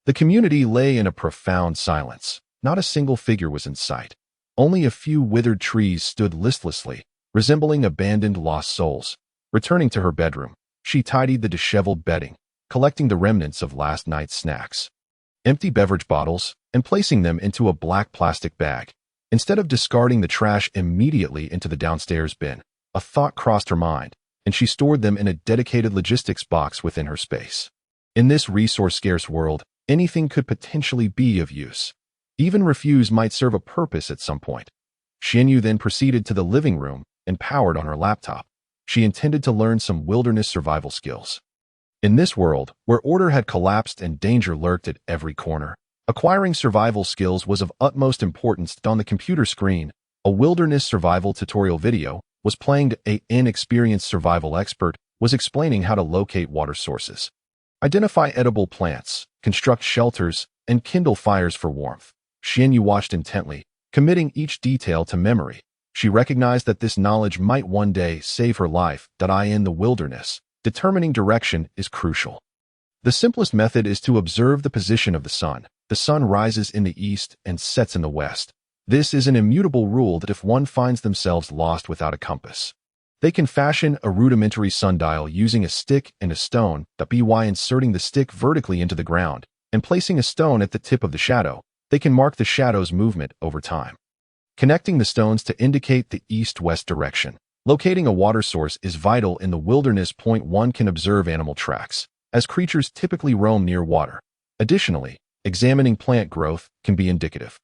The community lay in a profound silence. Not a single figure was in sight. Only a few withered trees stood listlessly, resembling abandoned lost souls. Returning to her bedroom, she tidied the disheveled bedding, collecting the remnants of last night's snacks. Empty beverage bottles, and placing them into a black plastic bag. Instead of discarding the trash immediately into the downstairs bin, a thought crossed her mind, and she stored them in a dedicated logistics box within her space. In this resource-scarce world, anything could potentially be of use. Even refuse might serve a purpose at some point. Xian Yu then proceeded to the living room and powered on her laptop. She intended to learn some wilderness survival skills. In this world, where order had collapsed and danger lurked at every corner, acquiring survival skills was of utmost importance. On the computer screen, a wilderness survival tutorial video was playing. An inexperienced survival expert was explaining how to locate water sources, identify edible plants, construct shelters, and kindle fires for warmth. Xian Yu watched intently, committing each detail to memory. She recognized that this knowledge might one day save her life. In the wilderness, determining direction is crucial. The simplest method is to observe the position of the sun. The sun rises in the east and sets in the west. This is an immutable rule that if one finds themselves lost without a compass, they can fashion a rudimentary sundial using a stick and a stone. By inserting the stick vertically into the ground and placing a stone at the tip of the shadow, they can mark the shadow's movement over time. Connecting the stones to indicate the east-west direction. Locating a water source is vital in the wilderness. One can observe animal tracks, as creatures typically roam near water. Additionally, examining plant growth can be indicative.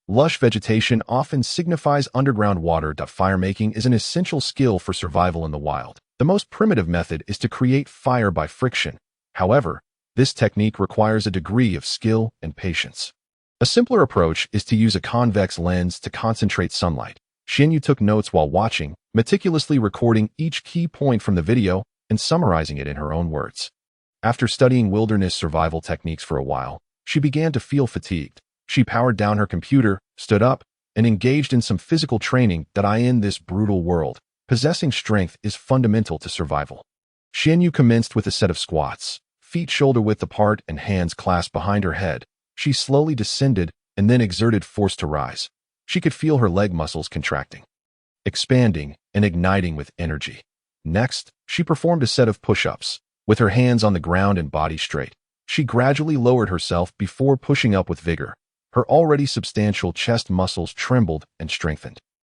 Lush vegetation often signifies underground water. Firemaking is an essential skill for survival in the wild. The most primitive method is to create fire by friction. However, this technique requires a degree of skill and patience. A simpler approach is to use a convex lens to concentrate sunlight. Xian Yu took notes while watching, meticulously recording each key point from the video and summarizing it in her own words. After studying wilderness survival techniques for a while, she began to feel fatigued. She powered down her computer, stood up, and engaged in some physical training. In this brutal world, possessing strength is fundamental to survival. Xian Yu commenced with a set of squats, feet shoulder-width apart and hands clasped behind her head. She slowly descended and then exerted force to rise. She could feel her leg muscles contracting, expanding, and igniting with energy. Next, she performed a set of push-ups. With her hands on the ground and body straight, she gradually lowered herself before pushing up with vigor. Her already substantial chest muscles trembled and strengthened.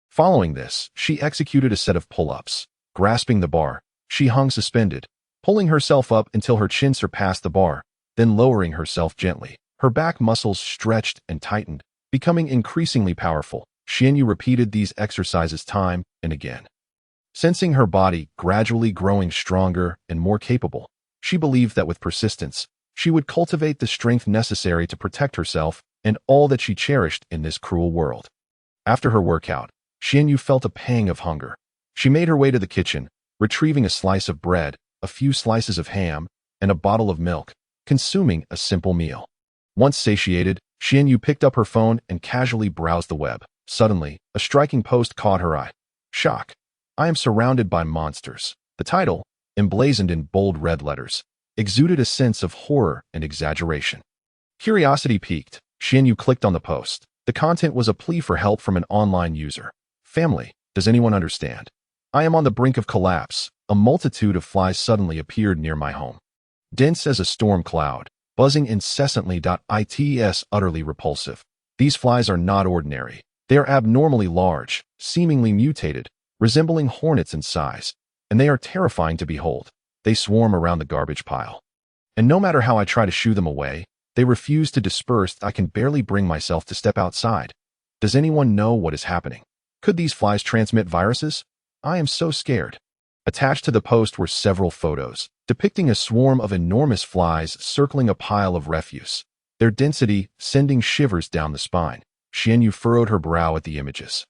Following this, she executed a set of pull-ups. Grasping the bar, she hung suspended, pulling herself up until her chin surpassed the bar, then lowering herself gently. Her back muscles stretched and tightened, becoming increasingly powerful. Xian Yu repeated these exercises time and again. Sensing her body gradually growing stronger and more capable, she believed that with persistence, she would cultivate the strength necessary to protect herself and all that she cherished in this cruel world. After her workout, Xian Yu felt a pang of hunger. She made her way to the kitchen, retrieving a slice of bread, a few slices of ham, and a bottle of milk, consuming a simple meal. Once satiated, Xian Yu picked up her phone and casually browsed the web. Suddenly, a striking post caught her eye. Shock. I am surrounded by monsters. The title, emblazoned in bold red letters, exuded a sense of horror and exaggeration. Curiosity piqued. Xianyu clicked on the post. The content was a plea for help from an online user. Family, does anyone understand? I am on the brink of collapse. A multitude of flies suddenly appeared near my home. Dense as a storm cloud, buzzing incessantly. It's utterly repulsive. These flies are not ordinary. They are abnormally large, seemingly mutated, resembling hornets in size, and they are terrifying to behold. They swarm around the garbage pile. And no matter how I try to shoo them away, they refuse to disperse. I can barely bring myself to step outside. Does anyone know what is happening? Could these flies transmit viruses? I am so scared. Attached to the post were several photos, depicting a swarm of enormous flies circling a pile of refuse, their density sending shivers down the spine. Xianyu furrowed her brow at the images.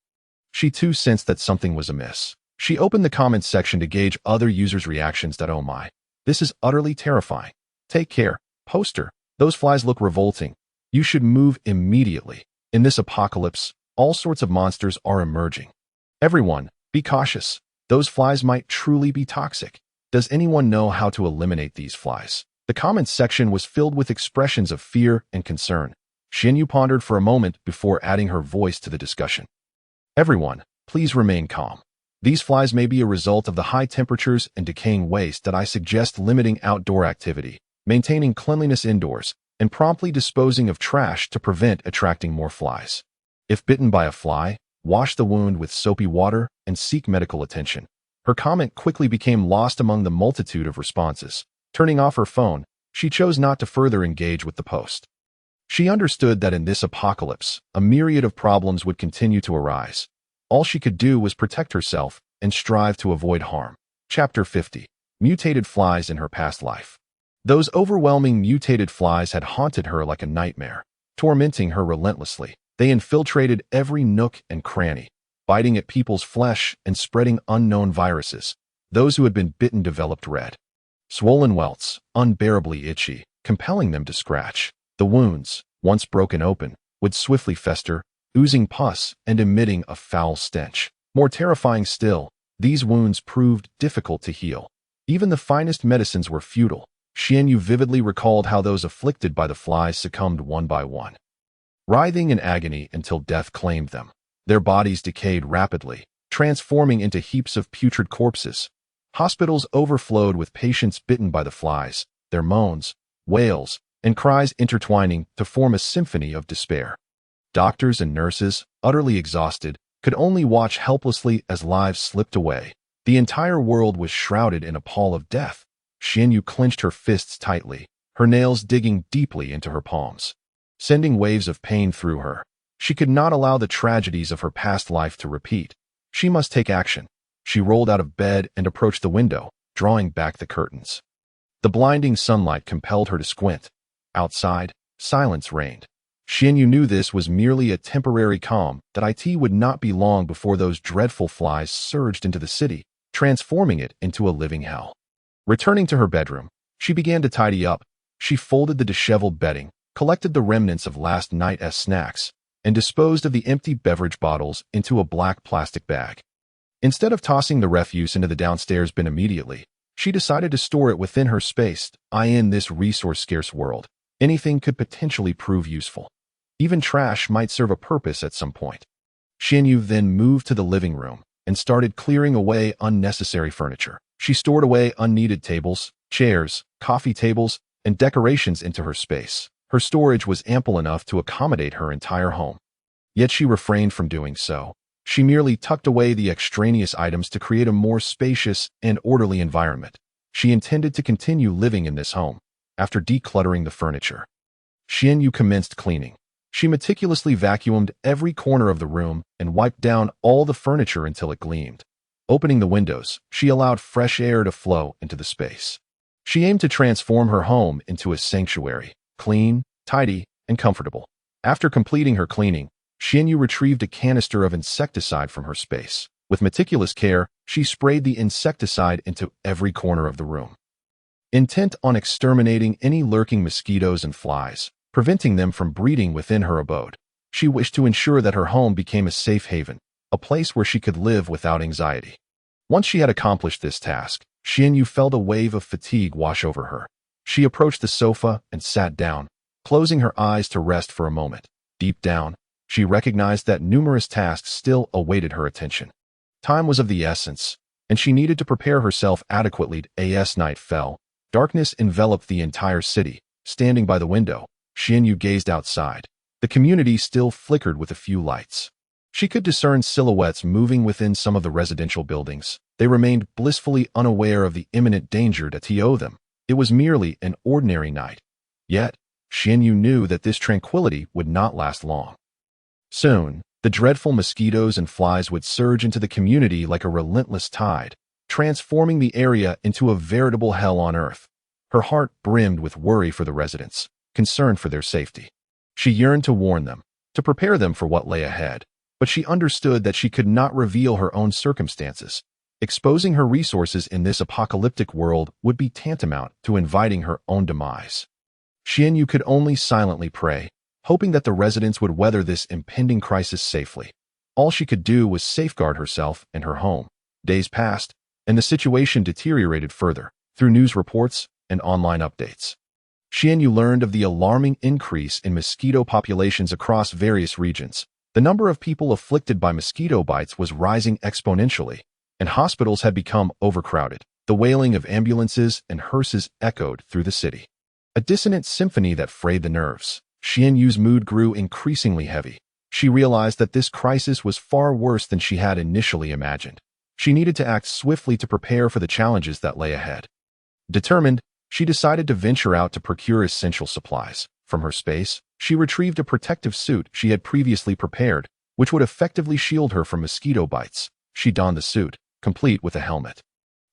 She too sensed that something was amiss. She opened the comments section to gauge other users' reactions. Oh my, this is utterly terrifying. Take care, poster. Those flies look revolting. You should move immediately. In this apocalypse, all sorts of monsters are emerging. Everyone, be cautious. Those flies might truly be toxic. Does anyone know how to eliminate these flies? The comments section was filled with expressions of fear and concern. Xianyu pondered for a moment before adding her voice to the discussion. Everyone, please remain calm. These flies may be a result of the high temperatures and decaying waste. I suggest limiting outdoor activity, maintaining cleanliness indoors, and promptly disposing of trash to prevent attracting more flies. If bitten by a fly, wash the wound with soapy water and seek medical attention. Her comment quickly became lost among the multitude of responses. Turning off her phone, she chose not to further engage with the post. She understood that in this apocalypse, a myriad of problems would continue to arise. All she could do was protect herself and strive to avoid harm. Chapter 50. Mutated flies in her past life. Those overwhelming mutated flies had haunted her like a nightmare, tormenting her relentlessly. They infiltrated every nook and cranny, biting at people's flesh and spreading unknown viruses. Those who had been bitten developed red, swollen welts, unbearably itchy, compelling them to scratch. The wounds, once broken open, would swiftly fester, oozing pus and emitting a foul stench. More terrifying still, these wounds proved difficult to heal. Even the finest medicines were futile. Xianyu vividly recalled how those afflicted by the flies succumbed one by one, writhing in agony until death claimed them. Their bodies decayed rapidly, transforming into heaps of putrid corpses. Hospitals overflowed with patients bitten by the flies, their moans, wails, and cries intertwining to form a symphony of despair. Doctors and nurses, utterly exhausted, could only watch helplessly as lives slipped away. The entire world was shrouded in a pall of death. Xianyu clenched her fists tightly, her nails digging deeply into her palms, sending waves of pain through her. She could not allow the tragedies of her past life to repeat. She must take action. She rolled out of bed and approached the window, drawing back the curtains. The blinding sunlight compelled her to squint. Outside, silence reigned. Xianyu knew this was merely a temporary calm, that it would not be long before those dreadful flies surged into the city, transforming it into a living hell. Returning to her bedroom, she began to tidy up. She folded the disheveled bedding, collected the remnants of last night's snacks, and disposed of the empty beverage bottles into a black plastic bag. Instead of tossing the refuse into the downstairs bin immediately, she decided to store it within her space. In this resource-scarce world, anything could potentially prove useful. Even trash might serve a purpose at some point. Xianyu then moved to the living room and started clearing away unnecessary furniture. She stored away unneeded tables, chairs, coffee tables, and decorations into her space. Her storage was ample enough to accommodate her entire home. Yet she refrained from doing so. She merely tucked away the extraneous items to create a more spacious and orderly environment. She intended to continue living in this home. After decluttering the furniture, Xianyu commenced cleaning. She meticulously vacuumed every corner of the room and wiped down all the furniture until it gleamed. Opening the windows, she allowed fresh air to flow into the space. She aimed to transform her home into a sanctuary, clean, tidy, and comfortable. After completing her cleaning, Xianyu retrieved a canister of insecticide from her space. With meticulous care, she sprayed the insecticide into every corner of the room, intent on exterminating any lurking mosquitoes and flies, preventing them from breeding within her abode. She wished to ensure that her home became a safe haven, a place where she could live without anxiety. Once she had accomplished this task, Xianyu felt a wave of fatigue wash over her. She approached the sofa and sat down, closing her eyes to rest for a moment. Deep down, she recognized that numerous tasks still awaited her attention. Time was of the essence, and she needed to prepare herself adequately. As night fell, darkness enveloped the entire city. Standing by the window, Xianyu gazed outside. The community still flickered with a few lights. She could discern silhouettes moving within some of the residential buildings. They remained blissfully unaware of the imminent danger that to them. It was merely an ordinary night. Yet, Xianyu knew that this tranquility would not last long. Soon, the dreadful mosquitoes and flies would surge into the community like a relentless tide, transforming the area into a veritable hell on earth. Her heart brimmed with worry for the residents, concerned for their safety. She yearned to warn them, to prepare them for what lay ahead, but she understood that she could not reveal her own circumstances. Exposing her resources in this apocalyptic world would be tantamount to inviting her own demise. Xianyu could only silently pray, hoping that the residents would weather this impending crisis safely. All she could do was safeguard herself and her home. Days passed, and the situation deteriorated further, through news reports and online updates. Xianyu learned of the alarming increase in mosquito populations across various regions. The number of people afflicted by mosquito bites was rising exponentially, and hospitals had become overcrowded. The wailing of ambulances and hearses echoed through the city. A dissonant symphony that frayed the nerves. Xianyu's mood grew increasingly heavy. She realized that this crisis was far worse than she had initially imagined. She needed to act swiftly to prepare for the challenges that lay ahead. Determined, she decided to venture out to procure essential supplies. From her space, she retrieved a protective suit she had previously prepared, which would effectively shield her from mosquito bites. She donned the suit, complete with a helmet,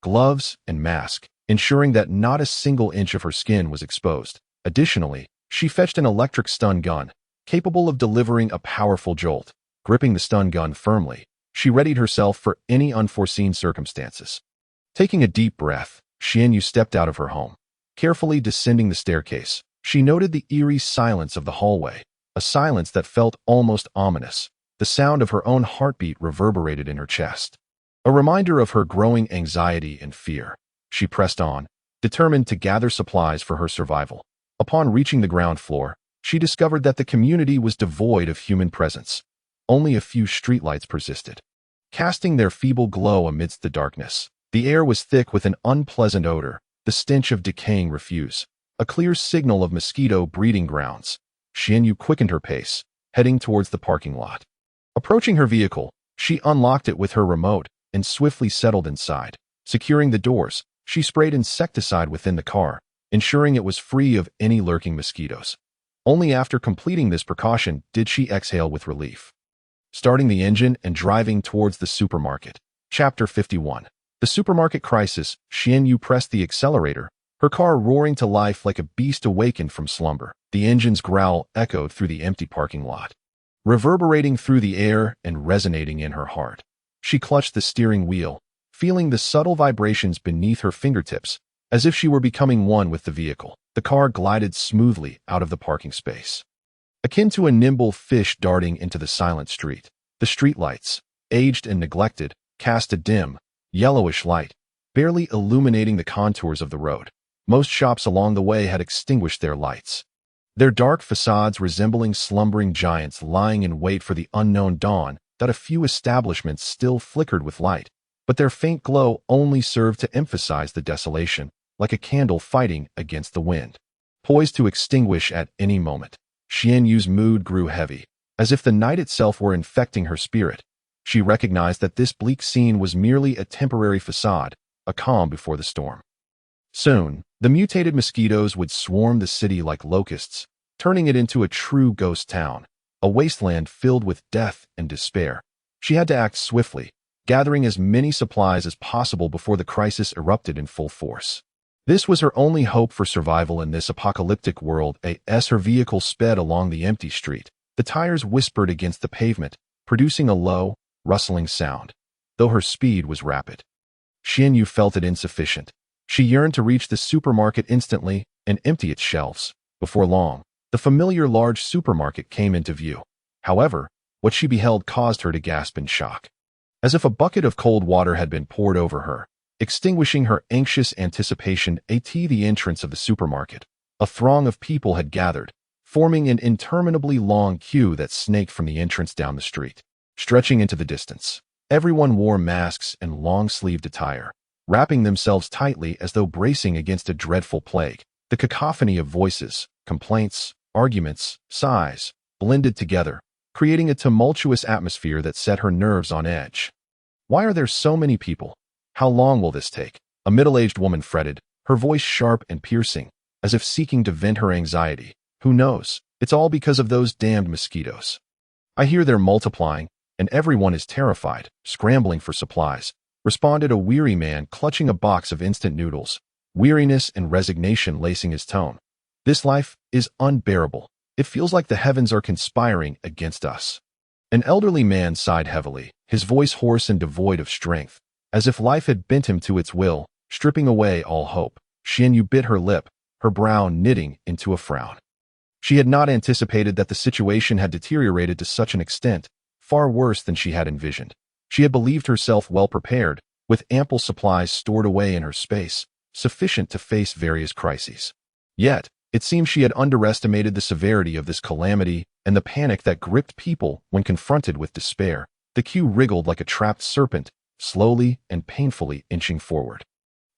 gloves, and mask, ensuring that not a single inch of her skin was exposed. Additionally, she fetched an electric stun gun, capable of delivering a powerful jolt. Gripping the stun gun firmly, she readied herself for any unforeseen circumstances. Taking a deep breath, Xianyu stepped out of her home. Carefully descending the staircase, she noted the eerie silence of the hallway, a silence that felt almost ominous. The sound of her own heartbeat reverberated in her chest, a reminder of her growing anxiety and fear. She pressed on, determined to gather supplies for her survival. Upon reaching the ground floor, she discovered that the community was devoid of human presence. Only a few streetlights persisted, casting their feeble glow amidst the darkness. The air was thick with an unpleasant odor, the stench of decaying refuse, a clear signal of mosquito breeding grounds. Xianyu quickened her pace, heading towards the parking lot. Approaching her vehicle, she unlocked it with her remote and swiftly settled inside. Securing the doors, she sprayed insecticide within the car, ensuring it was free of any lurking mosquitoes. Only after completing this precaution did she exhale with relief. Starting the engine and driving towards the supermarket. Chapter 51. The supermarket crisis. Xianyu pressed the accelerator, her car roaring to life like a beast awakened from slumber. The engine's growl echoed through the empty parking lot, reverberating through the air and resonating in her heart. She clutched the steering wheel, feeling the subtle vibrations beneath her fingertips, as if she were becoming one with the vehicle. The car glided smoothly out of the parking space, akin to a nimble fish darting into the silent street. The streetlights, aged and neglected, cast a dim, yellowish light, barely illuminating the contours of the road. Most shops along the way had extinguished their lights, their dark facades resembling slumbering giants lying in wait for the unknown dawn. That a few establishments still flickered with light, but their faint glow only served to emphasize the desolation, like a candle fighting against the wind, poised to extinguish at any moment. Xianyu's mood grew heavy, as if the night itself were infecting her spirit. She recognized that this bleak scene was merely a temporary facade, a calm before the storm. Soon, the mutated mosquitoes would swarm the city like locusts, turning it into a true ghost town, a wasteland filled with death and despair. She had to act swiftly, gathering as many supplies as possible before the crisis erupted in full force. This was her only hope for survival in this apocalyptic world. As her vehicle sped along the empty street, the tires whispered against the pavement, producing a low, rustling sound. Though her speed was rapid, Xianyu felt it insufficient. She yearned to reach the supermarket instantly and empty its shelves. Before long, the familiar large supermarket came into view. However, what she beheld caused her to gasp in shock. As if a bucket of cold water had been poured over her, extinguishing her anxious anticipation at the entrance of the supermarket. A throng of people had gathered, forming an interminably long queue that snaked from the entrance down the street, stretching into the distance. Everyone wore masks and long-sleeved attire, wrapping themselves tightly as though bracing against a dreadful plague. The cacophony of voices, complaints, arguments, sighs, blended together, creating a tumultuous atmosphere that set her nerves on edge. Why are there so many people? How long will this take? A middle-aged woman fretted, her voice sharp and piercing, as if seeking to vent her anxiety. Who knows? It's all because of those damned mosquitoes. I hear they're multiplying, and everyone is terrified, scrambling for supplies, responded a weary man clutching a box of instant noodles, weariness and resignation lacing his tone. This life is unbearable. It feels like the heavens are conspiring against us. An elderly man sighed heavily, his voice hoarse and devoid of strength, as if life had bent him to its will, stripping away all hope. Xianyu bit her lip, her brow knitting into a frown. She had not anticipated that the situation had deteriorated to such an extent, far worse than she had envisioned. She had believed herself well prepared, with ample supplies stored away in her space, sufficient to face various crises. Yet, it seemed she had underestimated the severity of this calamity and the panic that gripped people when confronted with despair. The queue wriggled like a trapped serpent, slowly and painfully inching forward.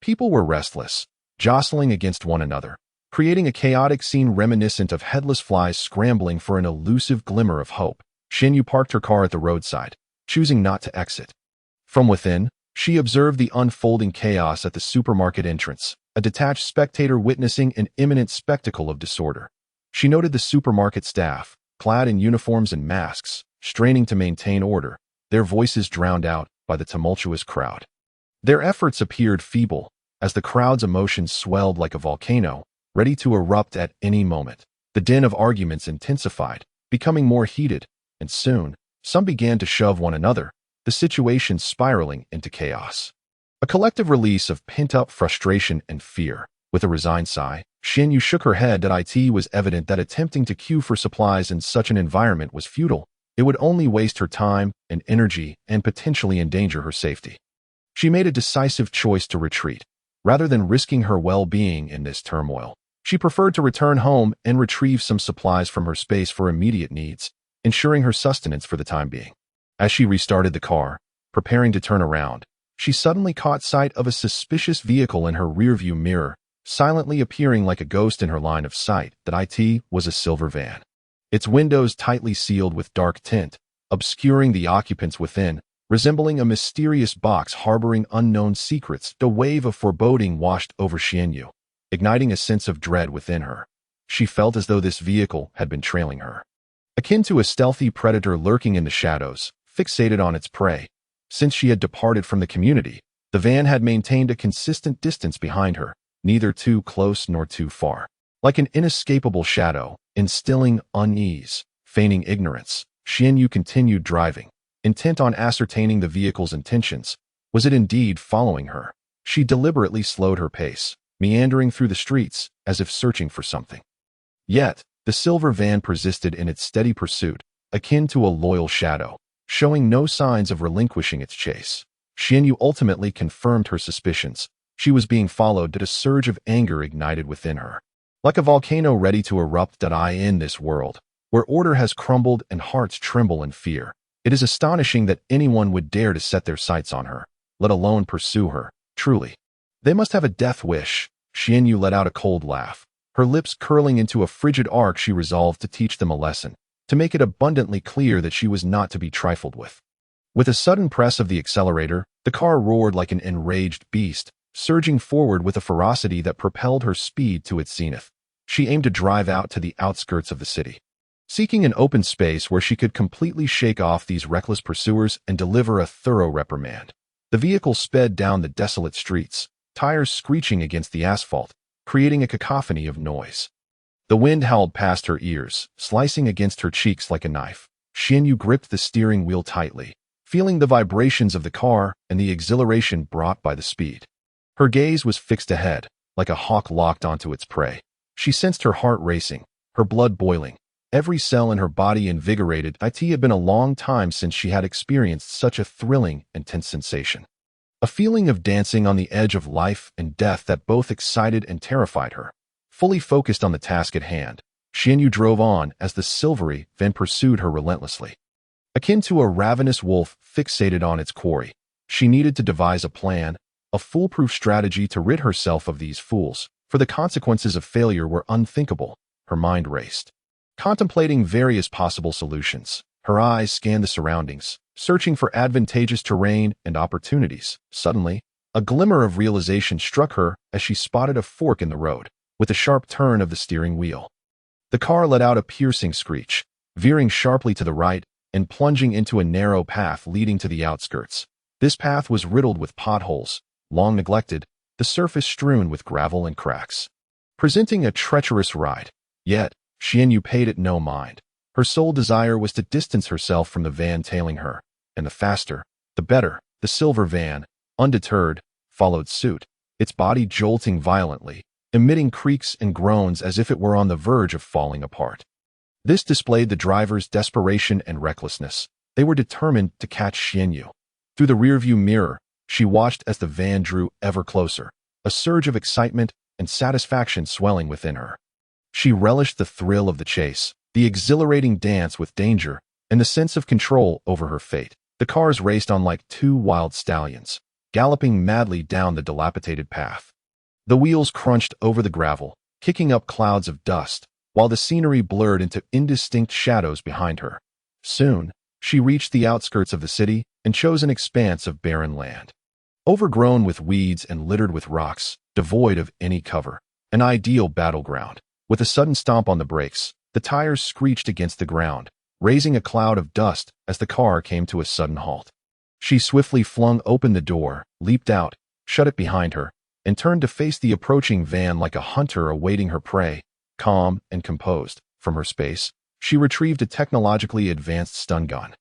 People were restless, jostling against one another, creating a chaotic scene reminiscent of headless flies scrambling for an elusive glimmer of hope. Xianyu parked her car at the roadside, choosing not to exit. From within, she observed the unfolding chaos at the supermarket entrance, a detached spectator witnessing an imminent spectacle of disorder. She noted the supermarket staff, clad in uniforms and masks, straining to maintain order, their voices drowned out by the tumultuous crowd. Their efforts appeared feeble, as the crowd's emotions swelled like a volcano, ready to erupt at any moment. The din of arguments intensified, becoming more heated, and soon, some began to shove one another, the situation spiraling into chaos. A collective release of pent-up frustration and fear. With a resigned sigh, Xianyu shook her head. It was evident that attempting to queue for supplies in such an environment was futile. It would only waste her time and energy and potentially endanger her safety. She made a decisive choice to retreat. Rather than risking her well-being in this turmoil, she preferred to return home and retrieve some supplies from her space for immediate needs, ensuring her sustenance for the time being. As she restarted the car, preparing to turn around, she suddenly caught sight of a suspicious vehicle in her rearview mirror, silently appearing like a ghost in her line of sight. It was a silver van. Its windows tightly sealed with dark tint, obscuring the occupants within, resembling a mysterious box harboring unknown secrets. A wave of foreboding washed over Xianyu, igniting a sense of dread within her. She felt as though this vehicle had been trailing her, akin to a stealthy predator lurking in the shadows, fixated on its prey. Since she had departed from the community, the van had maintained a consistent distance behind her, neither too close nor too far. Like an inescapable shadow, instilling unease, feigning ignorance, Xianyu continued driving, intent on ascertaining the vehicle's intentions. Was it indeed following her? She deliberately slowed her pace, meandering through the streets as if searching for something. Yet, the silver van persisted in its steady pursuit, akin to a loyal shadow, showing no signs of relinquishing its chase. Xianyu ultimately confirmed her suspicions. She was being followed. A surge of anger ignited within her, like a volcano ready to erupt. In this world, where order has crumbled and hearts tremble in fear, it is astonishing that anyone would dare to set their sights on her, let alone pursue her. Truly, they must have a death wish. Xianyu let out a cold laugh, her lips curling into a frigid arc. She resolved to teach them a lesson, to make it abundantly clear that she was not to be trifled with. With a sudden press of the accelerator, the car roared like an enraged beast, surging forward with a ferocity that propelled her speed to its zenith. She aimed to drive out to the outskirts of the city, seeking an open space where she could completely shake off these reckless pursuers and deliver a thorough reprimand. The vehicle sped down the desolate streets, tires screeching against the asphalt, creating a cacophony of noise. The wind howled past her ears, slicing against her cheeks like a knife. Xianyu gripped the steering wheel tightly, feeling the vibrations of the car and the exhilaration brought by the speed. Her gaze was fixed ahead, like a hawk locked onto its prey. She sensed her heart racing, her blood boiling, every cell in her body invigorated. It had been a long time since she had experienced such a thrilling and tense sensation. A feeling of dancing on the edge of life and death that both excited and terrified her. Fully focused on the task at hand, Xianyu drove on as the silvery then pursued her relentlessly. Akin to a ravenous wolf fixated on its quarry, she needed to devise a plan, a foolproof strategy to rid herself of these fools, for the consequences of failure were unthinkable. Her mind raced. Contemplating various possible solutions, her eyes scanned the surroundings, searching for advantageous terrain and opportunities. Suddenly, a glimmer of realization struck her as she spotted a fork in the road, with a sharp turn of the steering wheel. The car let out a piercing screech, veering sharply to the right and plunging into a narrow path leading to the outskirts. This path was riddled with potholes, long neglected, the surface strewn with gravel and cracks, presenting a treacherous ride. Yet, Xianyu paid it no mind. Her sole desire was to distance herself from the van tailing her, and the faster, the better. The silver van, undeterred, followed suit, its body jolting violently, emitting creaks and groans as if it were on the verge of falling apart. This displayed the driver's desperation and recklessness. They were determined to catch Xianyu. Through the rearview mirror, she watched as the van drew ever closer, a surge of excitement and satisfaction swelling within her. She relished the thrill of the chase, the exhilarating dance with danger, and the sense of control over her fate. The cars raced on like two wild stallions, galloping madly down the dilapidated path. The wheels crunched over the gravel, kicking up clouds of dust, while the scenery blurred into indistinct shadows behind her. Soon, she reached the outskirts of the city and chose an expanse of barren land. Overgrown with weeds and littered with rocks, devoid of any cover, an ideal battleground. With a sudden stomp on the brakes, the tires screeched against the ground, raising a cloud of dust as the car came to a sudden halt. She swiftly flung open the door, leaped out, shut it behind her, and turned to face the approaching van like a hunter awaiting her prey. Calm and composed, from her space, she retrieved a technologically advanced stun gun.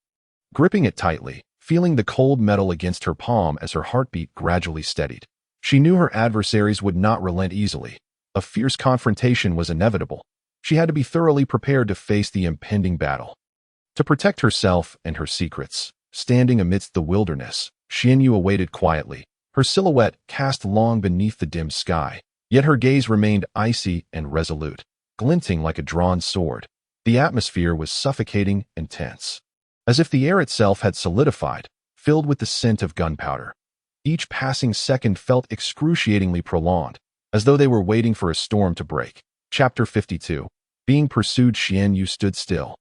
Gripping it tightly, feeling the cold metal against her palm as her heartbeat gradually steadied, she knew her adversaries would not relent easily. A fierce confrontation was inevitable. She had to be thoroughly prepared to face the impending battle. To protect herself and her secrets, standing amidst the wilderness, Xianyu awaited quietly, her silhouette cast long beneath the dim sky, yet her gaze remained icy and resolute, glinting like a drawn sword. The atmosphere was suffocating and tense, as if the air itself had solidified, filled with the scent of gunpowder. Each passing second felt excruciatingly prolonged, as though they were waiting for a storm to break. Chapter 52. Being pursued. Xianyu stood still,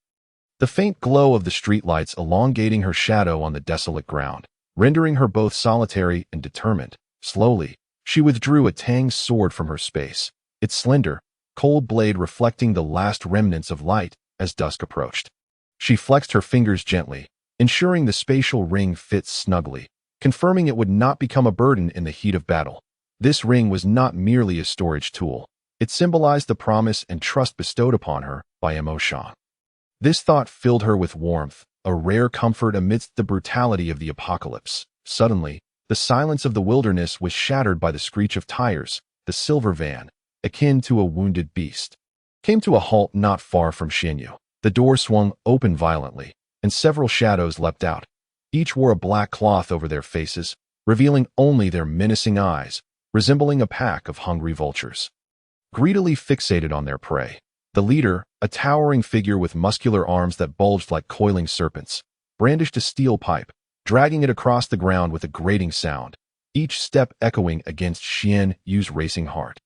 the faint glow of the streetlights elongating her shadow on the desolate ground, rendering her both solitary and determined. Slowly, she withdrew a tang sword from her space, its slender, cold blade reflecting the last remnants of light as dusk approached. She flexed her fingers gently, ensuring the spatial ring fits snugly, confirming it would not become a burden in the heat of battle. This ring was not merely a storage tool. It symbolized the promise and trust bestowed upon her by emotion. This thought filled her with warmth, a rare comfort amidst the brutality of the apocalypse. Suddenly, the silence of the wilderness was shattered by the screech of tires. The silver van, akin to a wounded beast, came to a halt not far from Xianyu. The door swung open violently, and several shadows leapt out. Each wore a black cloth over their faces, revealing only their menacing eyes, resembling a pack of hungry vultures, greedily fixated on their prey. The leader, a towering figure with muscular arms that bulged like coiling serpents, brandished a steel pipe, dragging it across the ground with a grating sound, each step echoing against Xianyu's racing heart.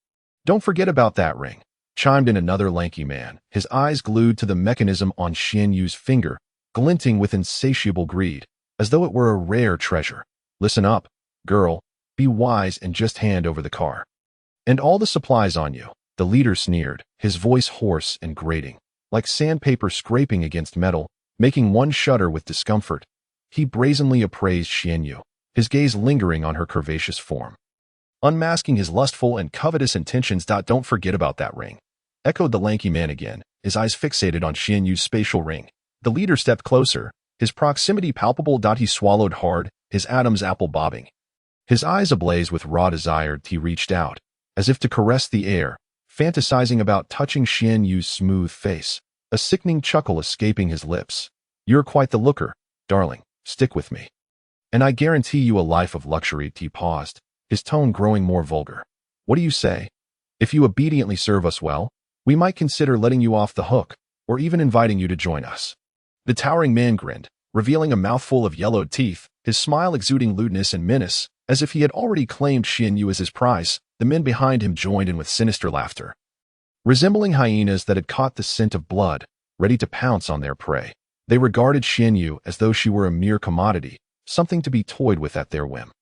"Don't forget about that ring," chimed in another lanky man, his eyes glued to the mechanism on Xianyu's finger, glinting with insatiable greed, as though it were a rare treasure. "Listen up, girl. Be wise and just hand over the car. And all the supplies on you." The leader sneered, his voice hoarse and grating, like sandpaper scraping against metal, making one shudder with discomfort. He brazenly appraised Xianyu, his gaze lingering on her curvaceous form, unmasking his lustful and covetous intentions. "Don't forget about that ring," echoed the lanky man again, his eyes fixated on Xianyu's spatial ring. The leader stepped closer, his proximity palpable. He swallowed hard, his Adam's apple bobbing. His eyes ablaze with raw desire. He reached out, as if to caress the air, fantasizing about touching Xianyu's smooth face, a sickening chuckle escaping his lips. "You're quite the looker, darling. Stick with me." And I guarantee you a life of luxury." He paused, his tone growing more vulgar. "What do you say? If you obediently serve us well, we might consider letting you off the hook, or even inviting you to join us." The towering man grinned, revealing a mouthful of yellowed teeth, his smile exuding lewdness and menace, as if he had already claimed Xian Yu as his prize. The men behind him joined in with sinister laughter. Resembling hyenas that had caught the scent of blood, ready to pounce on their prey, they regarded Xian Yu as though she were a mere commodity, something to be toyed with at their whim.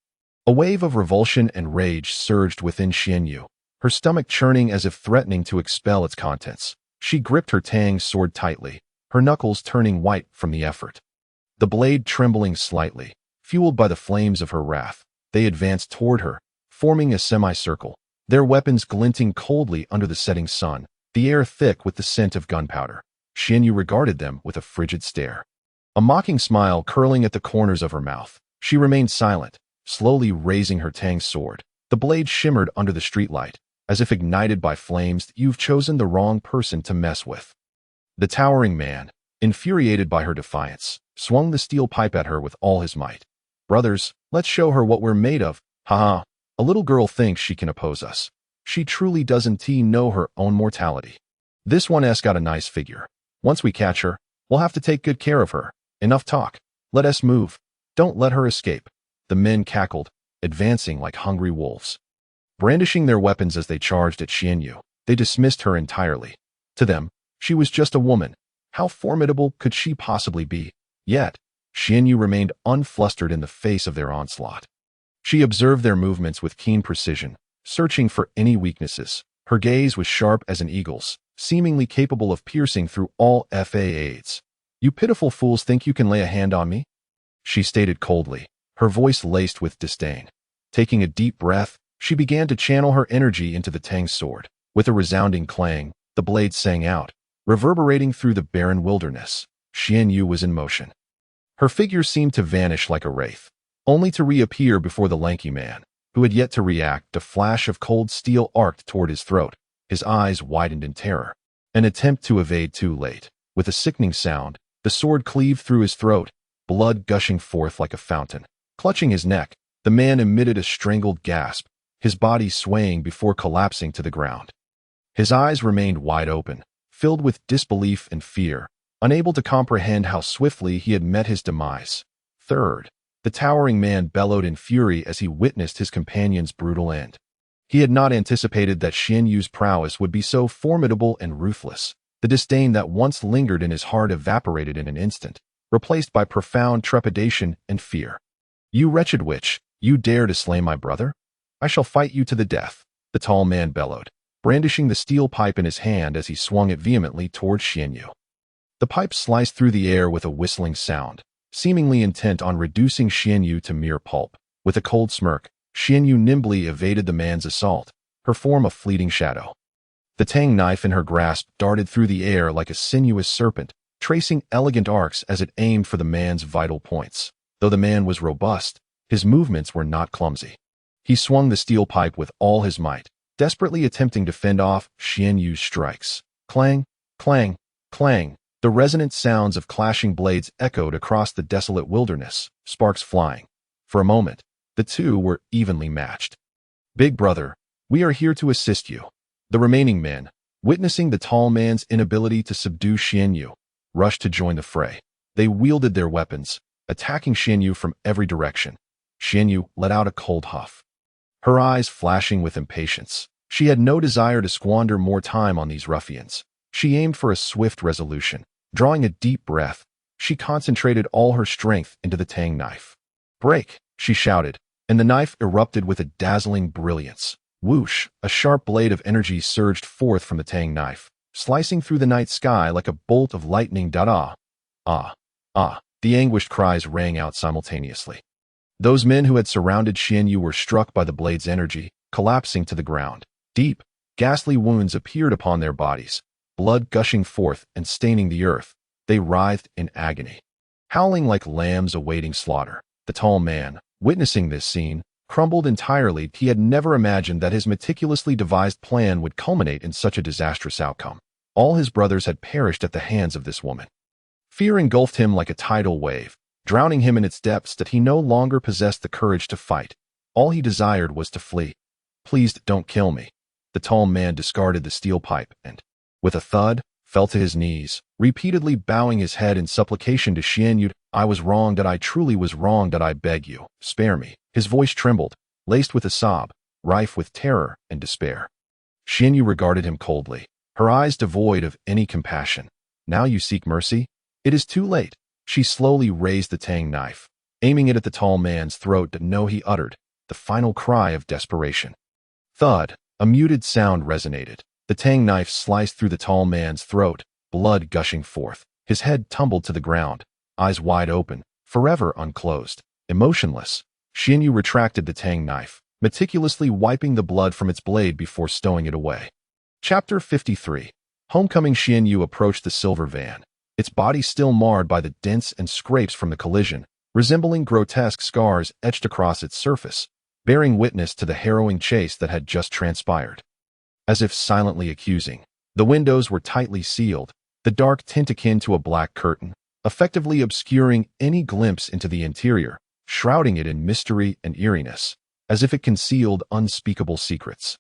A wave of revulsion and rage surged within Xian Yu, her stomach churning as if threatening to expel its contents. She gripped her tang sword tightly, her knuckles turning white from the effort. The blade trembling slightly, fueled by the flames of her wrath, they advanced toward her, forming a semicircle, their weapons glinting coldly under the setting sun, the air thick with the scent of gunpowder. Xian Yu regarded them with a frigid stare, a mocking smile curling at the corners of her mouth. She remained silent, slowly raising her tang sword. The blade shimmered under the streetlight, as if ignited by flames. "You've chosen the wrong person to mess with." The towering man, infuriated by her defiance, swung the steel pipe at her with all his might. "Brothers, let's show her what we're made of. Haha, a little girl thinks she can oppose us. She truly doesn't know her own mortality. This one's got a nice figure. Once we catch her, we'll have to take good care of her. Enough talk. Let us move. Don't let her escape." The men cackled, advancing like hungry wolves. Brandishing their weapons as they charged at Xian Yu, they dismissed her entirely. To them, she was just a woman. How formidable could she possibly be? Yet, Xian Yu remained unflustered in the face of their onslaught. She observed their movements with keen precision, searching for any weaknesses. Her gaze was sharp as an eagle's, seemingly capable of piercing through all facades. "You pitiful fools think you can lay a hand on me?" she stated coldly, her voice laced with disdain. Taking a deep breath, she began to channel her energy into the tang sword. With a resounding clang, the blade sang out, reverberating through the barren wilderness. Xian Yu was in motion. Her figure seemed to vanish like a wraith, only to reappear before the lanky man, who had yet to react. A flash of cold steel arced toward his throat. His eyes widened in terror. An attempt to evade too late. With a sickening sound, the sword cleaved through his throat, blood gushing forth like a fountain. Clutching his neck, the man emitted a strangled gasp, his body swaying before collapsing to the ground. His eyes remained wide open, filled with disbelief and fear, unable to comprehend how swiftly he had met his demise. Third, the towering man bellowed in fury as he witnessed his companion's brutal end. He had not anticipated that Xian Yu's prowess would be so formidable and ruthless. The disdain that once lingered in his heart evaporated in an instant, replaced by profound trepidation and fear. "You wretched witch, you dare to slay my brother? I shall fight you to the death," the tall man bellowed, brandishing the steel pipe in his hand as he swung it vehemently toward Xian Yu. The pipe sliced through the air with a whistling sound, seemingly intent on reducing Xian Yu to mere pulp. With a cold smirk, Xian Yu nimbly evaded the man's assault, her form a fleeting shadow. The tang knife in her grasp darted through the air like a sinuous serpent, tracing elegant arcs as it aimed for the man's vital points. Though the man was robust, his movements were not clumsy. He swung the steel pipe with all his might, desperately attempting to fend off Xian Yu's strikes. Clang, clang, clang. The resonant sounds of clashing blades echoed across the desolate wilderness, sparks flying. For a moment, the two were evenly matched. "Big brother, we are here to assist you." The remaining men, witnessing the tall man's inability to subdue Xian Yu, rushed to join the fray. They wielded their weapons, attacking Xian Yu from every direction. Xian Yu let out a cold huff, her eyes flashing with impatience. She had no desire to squander more time on these ruffians. She aimed for a swift resolution. Drawing a deep breath, she concentrated all her strength into the tang knife. "Break!" she shouted, and the knife erupted with a dazzling brilliance. Whoosh! A sharp blade of energy surged forth from the tang knife, slicing through the night sky like a bolt of lightning. "Ah! Ah! Ah!" The anguished cries rang out simultaneously. Those men who had surrounded Xian Yu were struck by the blade's energy, collapsing to the ground. Deep, ghastly wounds appeared upon their bodies, blood gushing forth and staining the earth. They writhed in agony, howling like lambs awaiting slaughter. The tall man, witnessing this scene, crumbled entirely. He had never imagined that his meticulously devised plan would culminate in such a disastrous outcome. All his brothers had perished at the hands of this woman. Fear engulfed him like a tidal wave, drowning him in its depths that he no longer possessed the courage to fight. All he desired was to flee. "Please don't kill me." The tall man discarded the steel pipe and, with a thud, fell to his knees, repeatedly bowing his head in supplication to Xianyu. "I was wrong, that I truly was wrong, that I beg you, spare me." His voice trembled, laced with a sob, rife with terror and despair. Xianyu regarded him coldly, her eyes devoid of any compassion. "Now you seek mercy? It is too late." She slowly raised the tang knife, aiming it at the tall man's throat. No, he uttered the final cry of desperation. Thud, a muted sound resonated. The tang knife sliced through the tall man's throat, blood gushing forth. His head tumbled to the ground, eyes wide open, forever unclosed. Emotionless, Xianyu retracted the tang knife, meticulously wiping the blood from its blade before stowing it away. Chapter 53. Homecoming. Xianyu approached the silver van, its body still marred by the dents and scrapes from the collision, resembling grotesque scars etched across its surface, bearing witness to the harrowing chase that had just transpired. As if silently accusing, the windows were tightly sealed, the dark tint akin to a black curtain, effectively obscuring any glimpse into the interior, shrouding it in mystery and eeriness, as if it concealed unspeakable secrets.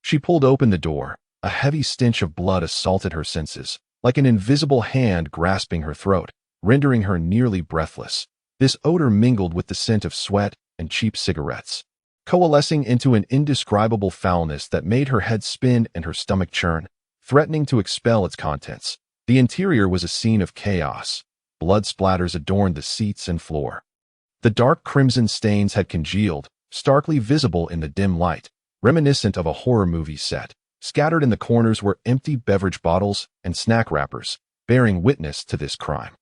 She pulled open the door. A heavy stench of blood assaulted her senses, like an invisible hand grasping her throat, rendering her nearly breathless. This odor mingled with the scent of sweat and cheap cigarettes, coalescing into an indescribable foulness that made her head spin and her stomach churn, threatening to expel its contents. The interior was a scene of chaos. Blood splatters adorned the seats and floor. The dark crimson stains had congealed, starkly visible in the dim light, reminiscent of a horror movie set. Scattered in the corners were empty beverage bottles and snack wrappers, bearing witness to this crime.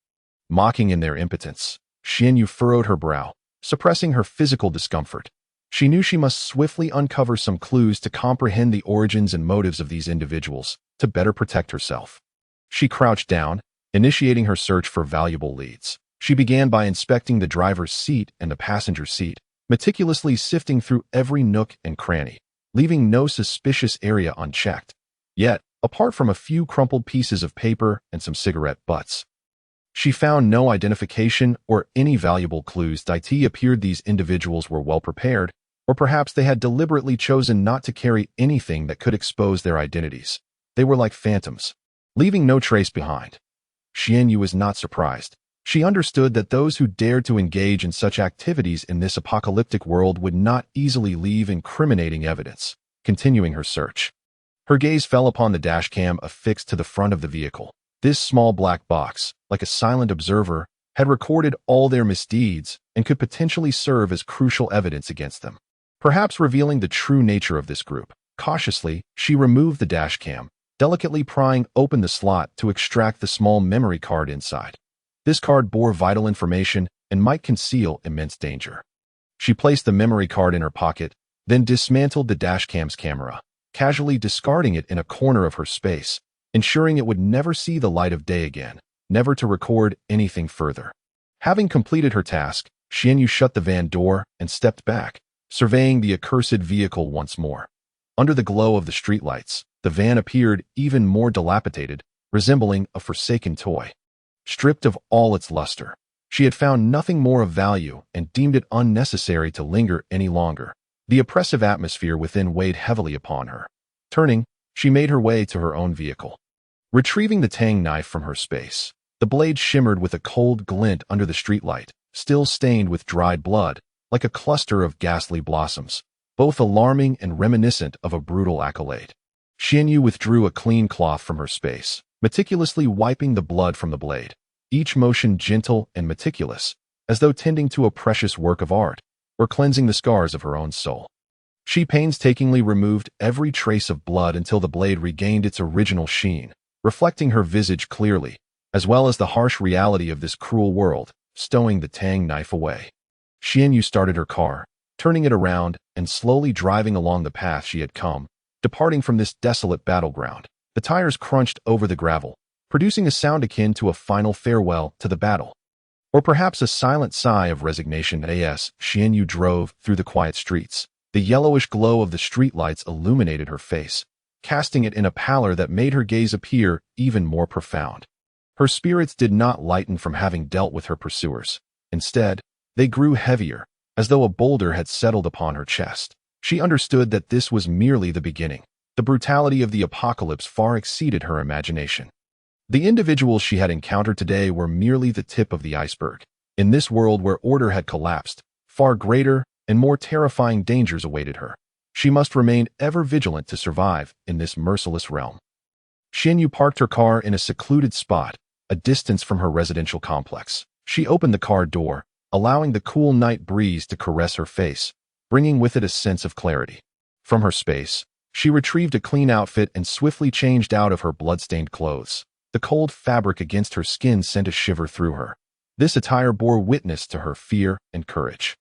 Mocking in their impotence, Xianyu furrowed her brow, suppressing her physical discomfort. She knew she must swiftly uncover some clues to comprehend the origins and motives of these individuals, to better protect herself. She crouched down, initiating her search for valuable leads. She began by inspecting the driver's seat and the passenger seat, meticulously sifting through every nook and cranny, leaving no suspicious area unchecked. Yet, apart from a few crumpled pieces of paper and some cigarette butts, she found no identification or any valuable clues. It appeared these individuals were well prepared, or perhaps they had deliberately chosen not to carry anything that could expose their identities. They were like phantoms, leaving no trace behind. Xianyu was not surprised. She understood that those who dared to engage in such activities in this apocalyptic world would not easily leave incriminating evidence. Continuing her search, her gaze fell upon the dashcam affixed to the front of the vehicle. This small black box, like a silent observer, had recorded all their misdeeds and could potentially serve as crucial evidence against them, perhaps revealing the true nature of this group. Cautiously, she removed the dashcam, delicately prying open the slot to extract the small memory card inside. This card bore vital information and might conceal immense danger. She placed the memory card in her pocket, then dismantled the dashcam's camera, casually discarding it in a corner of her space, ensuring it would never see the light of day again, never to record anything further. Having completed her task, Xianyu shut the van door and stepped back, surveying the accursed vehicle once more. Under the glow of the streetlights, the van appeared even more dilapidated, resembling a forsaken toy. Stripped of all its luster, she had found nothing more of value and deemed it unnecessary to linger any longer. The oppressive atmosphere within weighed heavily upon her. Turning, she made her way to her own vehicle. Retrieving the tang knife from her space, the blade shimmered with a cold glint under the streetlight, still stained with dried blood, like a cluster of ghastly blossoms, both alarming and reminiscent of a brutal accolade. Xianyu withdrew a clean cloth from her space, meticulously wiping the blood from the blade, each motion gentle and meticulous, as though tending to a precious work of art, or cleansing the scars of her own soul. She painstakingly removed every trace of blood until the blade regained its original sheen, reflecting her visage clearly, as well as the harsh reality of this cruel world, stowing the tang knife away. Xianyu started her car, turning it around and slowly driving along the path she had come, departing from this desolate battleground. The tires crunched over the gravel, producing a sound akin to a final farewell to the battle. Or perhaps a silent sigh of resignation. As Xianyu drove through the quiet streets, the yellowish glow of the streetlights illuminated her face, casting it in a pallor that made her gaze appear even more profound. Her spirits did not lighten from having dealt with her pursuers. Instead, they grew heavier, as though a boulder had settled upon her chest. She understood that this was merely the beginning. The brutality of the apocalypse far exceeded her imagination. The individuals she had encountered today were merely the tip of the iceberg. In this world where order had collapsed, far greater and more terrifying dangers awaited her. She must remain ever vigilant to survive in this merciless realm. Xianyu parked her car in a secluded spot, a distance from her residential complex. She opened the car door, allowing the cool night breeze to caress her face, bringing with it a sense of clarity. From her space, she retrieved a clean outfit and swiftly changed out of her blood-stained clothes. The cold fabric against her skin sent a shiver through her. This attire bore witness to her fear and courage,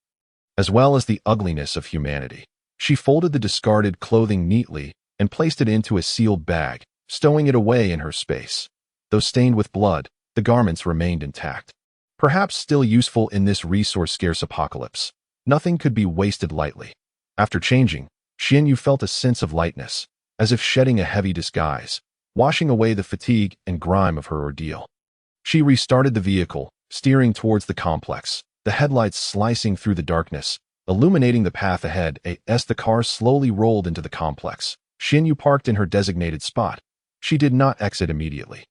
as well as the ugliness of humanity. She folded the discarded clothing neatly and placed it into a sealed bag, stowing it away in her space. Though stained with blood, the garments remained intact. Perhaps still useful in this resource-scarce apocalypse. Nothing could be wasted lightly. After changing, Xianyu felt a sense of lightness, as if shedding a heavy disguise, washing away the fatigue and grime of her ordeal. She restarted the vehicle, steering towards the complex, the headlights slicing through the darkness, illuminating the path ahead. As the car slowly rolled into the complex, Xianyu parked in her designated spot. She did not exit immediately.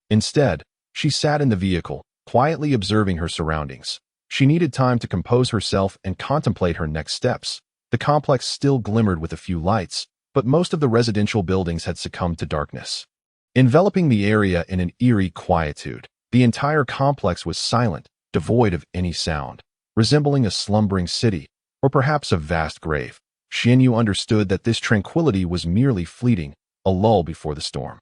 Instead, she sat in the vehicle, quietly observing her surroundings. She needed time to compose herself and contemplate her next steps. The complex still glimmered with a few lights, but most of the residential buildings had succumbed to darkness, enveloping the area in an eerie quietude. The entire complex was silent, devoid of any sound, resembling a slumbering city, or perhaps a vast grave. Xianyu understood that this tranquility was merely fleeting, a lull before the storm.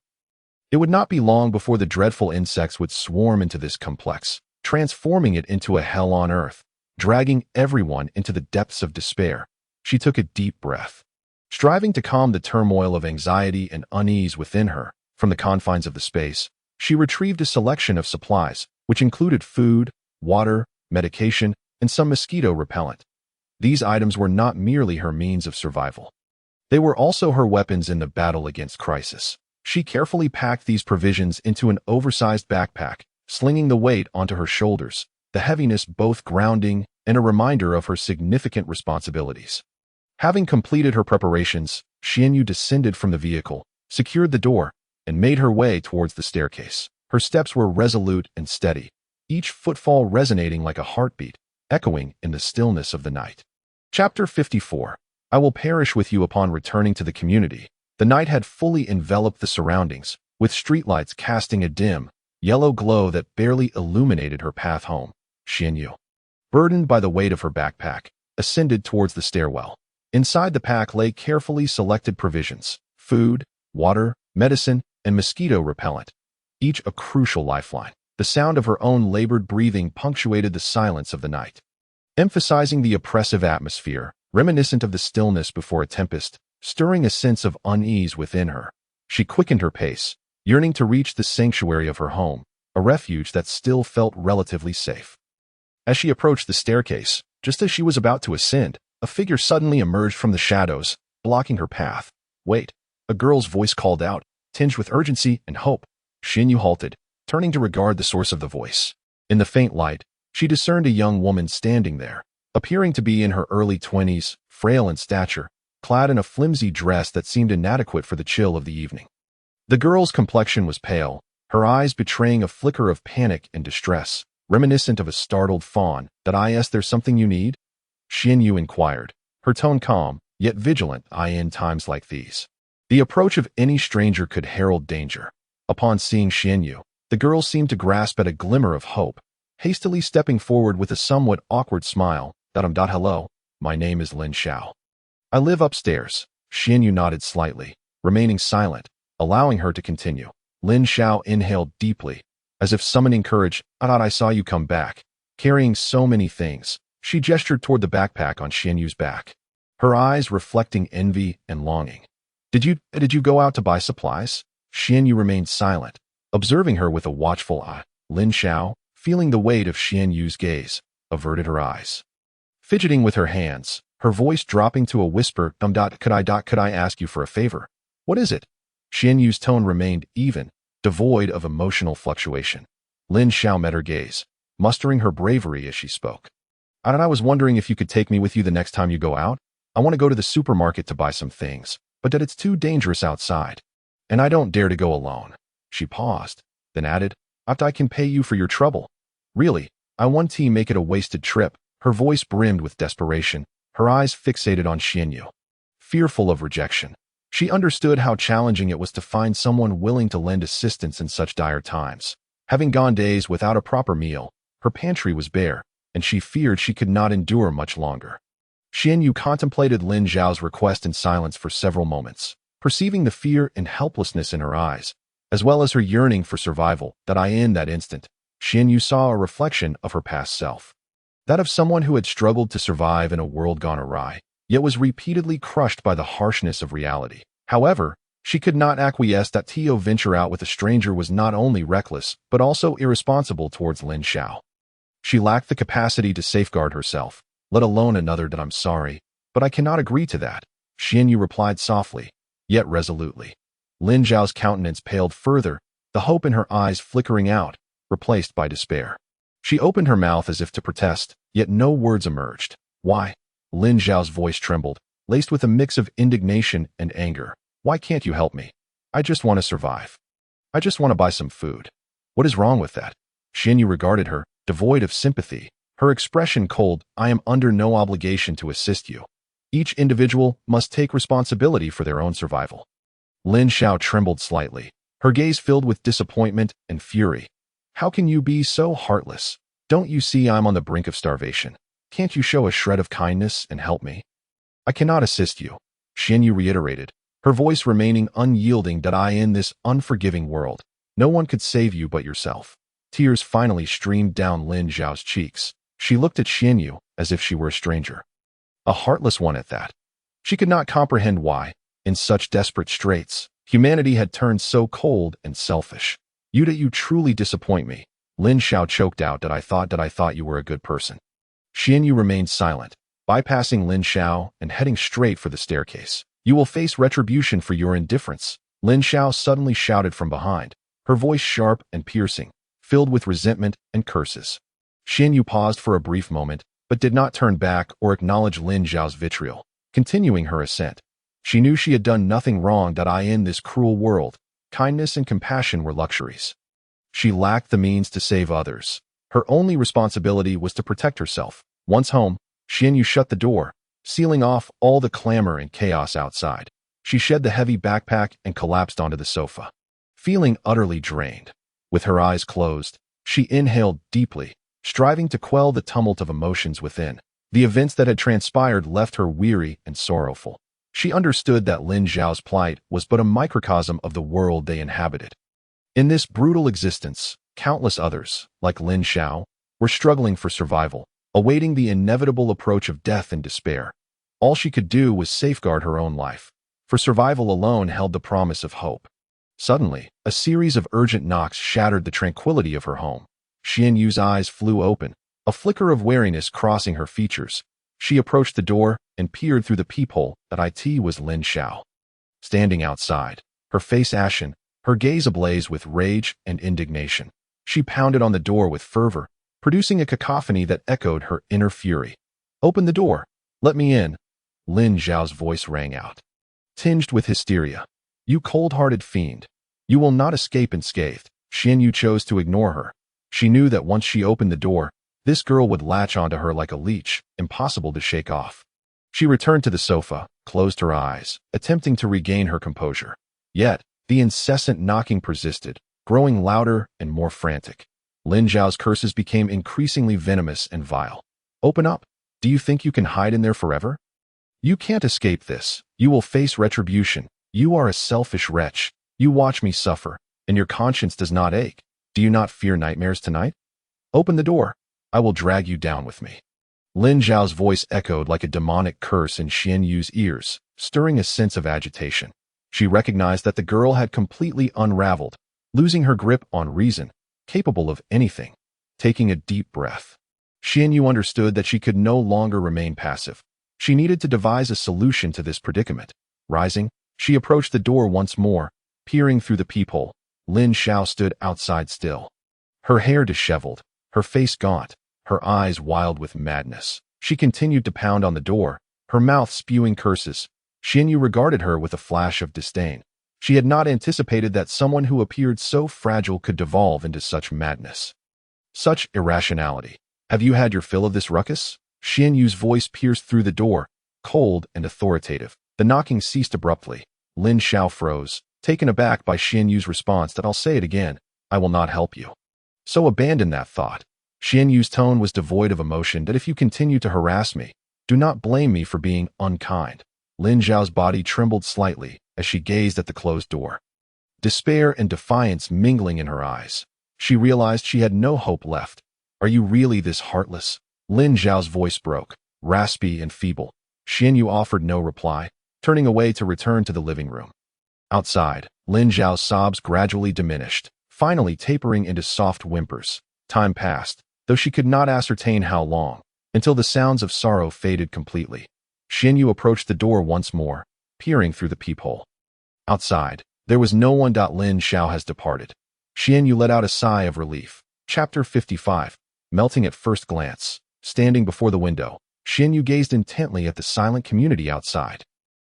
It would not be long before the dreadful insects would swarm into this complex, transforming it into a hell on earth, dragging everyone into the depths of despair. She took a deep breath, striving to calm the turmoil of anxiety and unease within her. From the confines of the space, she retrieved a selection of supplies, which included food, water, medication, and some mosquito repellent. These items were not merely her means of survival. They were also her weapons in the battle against crisis. She carefully packed these provisions into an oversized backpack, slinging the weight onto her shoulders, the heaviness both grounding and a reminder of her significant responsibilities. Having completed her preparations, Xianyu descended from the vehicle, secured the door, and made her way towards the staircase. Her steps were resolute and steady, each footfall resonating like a heartbeat, echoing in the stillness of the night. Chapter 54. I will perish with you upon returning to the community. The night had fully enveloped the surroundings, with streetlights casting a dim, yellow glow that barely illuminated her path home. Xianyu, burdened by the weight of her backpack, ascended towards the stairwell. Inside the pack lay carefully selected provisions, food, water, medicine, and mosquito repellent, each a crucial lifeline. The sound of her own labored breathing punctuated the silence of the night, emphasizing the oppressive atmosphere, reminiscent of the stillness before a tempest, stirring a sense of unease within her. She quickened her pace, yearning to reach the sanctuary of her home, a refuge that still felt relatively safe. As she approached the staircase, just as she was about to ascend, a figure suddenly emerged from the shadows, blocking her path. Wait, a girl's voice called out, tinged with urgency and hope. Xianyu halted, turning to regard the source of the voice. In the faint light, she discerned a young woman standing there, appearing to be in her early 20s, frail in stature, clad in a flimsy dress that seemed inadequate for the chill of the evening. The girl's complexion was pale, her eyes betraying a flicker of panic and distress, reminiscent of a startled fawn. There's something you need? Xianyu inquired, her tone calm, yet vigilant in times like these. The approach of any stranger could herald danger. Upon seeing Xianyu, the girl seemed to grasp at a glimmer of hope, hastily stepping forward with a somewhat awkward smile. Hello, my name is Lin Xiao. I live upstairs. Xianyu nodded slightly, remaining silent, allowing her to continue. Lin Xiao inhaled deeply, as if summoning courage. I saw you come back, carrying so many things. She gestured toward the backpack on Xianyu's back, her eyes reflecting envy and longing. Did you go out to buy supplies? Xianyu remained silent, observing her with a watchful eye. Lin Xiao, feeling the weight of Xianyu's gaze, averted her eyes, fidgeting with her hands, her voice dropping to a whisper. Could I ask you for a favor? What is it? Xianyu's tone remained even, devoid of emotional fluctuation. Lin Xiao met her gaze, mustering her bravery as she spoke. I was wondering if you could take me with you the next time you go out. I want to go to the supermarket to buy some things, but that it's too dangerous outside. And I don't dare to go alone. She paused, then added, I can pay you for your trouble. Really, I want to make it a wasted trip. Her voice brimmed with desperation, her eyes fixated on Xianyu. Fearful of rejection, she understood how challenging it was to find someone willing to lend assistance in such dire times. Having gone days without a proper meal, her pantry was bare, and she feared she could not endure much longer. Xianyu contemplated Lin Zhao's request in silence for several moments, perceiving the fear and helplessness in her eyes, as well as her yearning for survival, in that instant, Xianyu saw a reflection of her past self. That of someone who had struggled to survive in a world gone awry, yet was repeatedly crushed by the harshness of reality. However, she could not acquiesce that to venture out with a stranger was not only reckless, but also irresponsible towards Lin Zhao. She lacked the capacity to safeguard herself, let alone another. I'm sorry, but I cannot agree to that, Xianyu replied softly, yet resolutely. Lin Zhao's countenance paled further, the hope in her eyes flickering out, replaced by despair. She opened her mouth as if to protest, yet no words emerged. Why? Lin Zhao's voice trembled, laced with a mix of indignation and anger. Why can't you help me? I just want to survive. I just want to buy some food. What is wrong with that? Xianyu regarded her, devoid of sympathy, her expression cold. I am under no obligation to assist you. Each individual must take responsibility for their own survival. Lin Zhao trembled slightly, her gaze filled with disappointment and fury. How can you be so heartless? Don't you see I'm on the brink of starvation? Can't you show a shred of kindness and help me? I cannot assist you, Xianyu reiterated, her voice remaining unyielding. In this unforgiving world, no one could save you but yourself. Tears finally streamed down Lin Zhao's cheeks. She looked at Xianyu as if she were a stranger. A heartless one at that. She could not comprehend why, in such desperate straits, humanity had turned so cold and selfish. You truly disappoint me. Lin Zhao choked out. I thought you were a good person. Xianyu remained silent, bypassing Lin Zhao and heading straight for the staircase. You will face retribution for your indifference, Lin Zhao suddenly shouted from behind, her voice sharp and piercing, filled with resentment and curses. Xianyu paused for a brief moment, but did not turn back or acknowledge Lin Zhao's vitriol, continuing her ascent. She knew she had done nothing wrong. In this cruel world, kindness and compassion were luxuries. She lacked the means to save others. Her only responsibility was to protect herself. Once home, Xianyu shut the door, sealing off all the clamor and chaos outside. She shed the heavy backpack and collapsed onto the sofa. Feeling utterly drained, with her eyes closed, she inhaled deeply, striving to quell the tumult of emotions within. The events that had transpired left her weary and sorrowful. She understood that Lin Zhao's plight was but a microcosm of the world they inhabited. In this brutal existence, countless others, like Lin Zhao, were struggling for survival, awaiting the inevitable approach of death and despair. All she could do was safeguard her own life, for survival alone held the promise of hope. Suddenly, a series of urgent knocks shattered the tranquility of her home. Xianyu's eyes flew open, a flicker of wariness crossing her features. She approached the door and peered through the peephole. It was Lin Zhao. Standing outside, her face ashen, her gaze ablaze with rage and indignation. She pounded on the door with fervor, producing a cacophony that echoed her inner fury. Open the door. Let me in. Lin Zhao's voice rang out, tinged with hysteria. You cold-hearted fiend. You will not escape unscathed. Xianyu chose to ignore her. She knew that once she opened the door, this girl would latch onto her like a leech, impossible to shake off. She returned to the sofa, closed her eyes, attempting to regain her composure. Yet, the incessant knocking persisted, growing louder and more frantic. Lin Zhao's curses became increasingly venomous and vile. Open up. Do you think you can hide in there forever? You can't escape this. You will face retribution. You are a selfish wretch. You watch me suffer, and your conscience does not ache. Do you not fear nightmares tonight? Open the door. I will drag you down with me. Lin Zhao's voice echoed like a demonic curse in Xianyu's ears, stirring a sense of agitation. She recognized that the girl had completely unraveled, losing her grip on reason, capable of anything. Taking a deep breath, Xianyu understood that she could no longer remain passive. She needed to devise a solution to this predicament. Rising, she approached the door once more, peering through the peephole. Lin Zhao stood outside still, her hair disheveled, her face gaunt, her eyes wild with madness. She continued to pound on the door, her mouth spewing curses. Xianyu regarded her with a flash of disdain. She had not anticipated that someone who appeared so fragile could devolve into such madness. Such irrationality. Have you had your fill of this ruckus? Xianyu's voice pierced through the door, cold and authoritative. The knocking ceased abruptly. Lin Xiao froze, taken aback by Xianyu's response that I'll say it again, I will not help you. So abandon that thought. Xianyu's tone was devoid of emotion that if you continue to harass me, do not blame me for being unkind. Lin Xiao's body trembled slightly as she gazed at the closed door. Despair and defiance mingling in her eyes. She realized she had no hope left. Are you really this heartless? Lin Xiao's voice broke, raspy and feeble. Xianyu offered no reply, turning away to return to the living room. Outside, Lin Xiao's sobs gradually diminished, finally tapering into soft whimpers. Time passed, though she could not ascertain how long, until the sounds of sorrow faded completely. Xianyu approached the door once more, peering through the peephole. Outside, there was no one. Lin Xiao has departed. Xianyu let out a sigh of relief. Chapter 55. Melting at first glance. Standing before the window, Xianyu gazed intently at the silent community outside.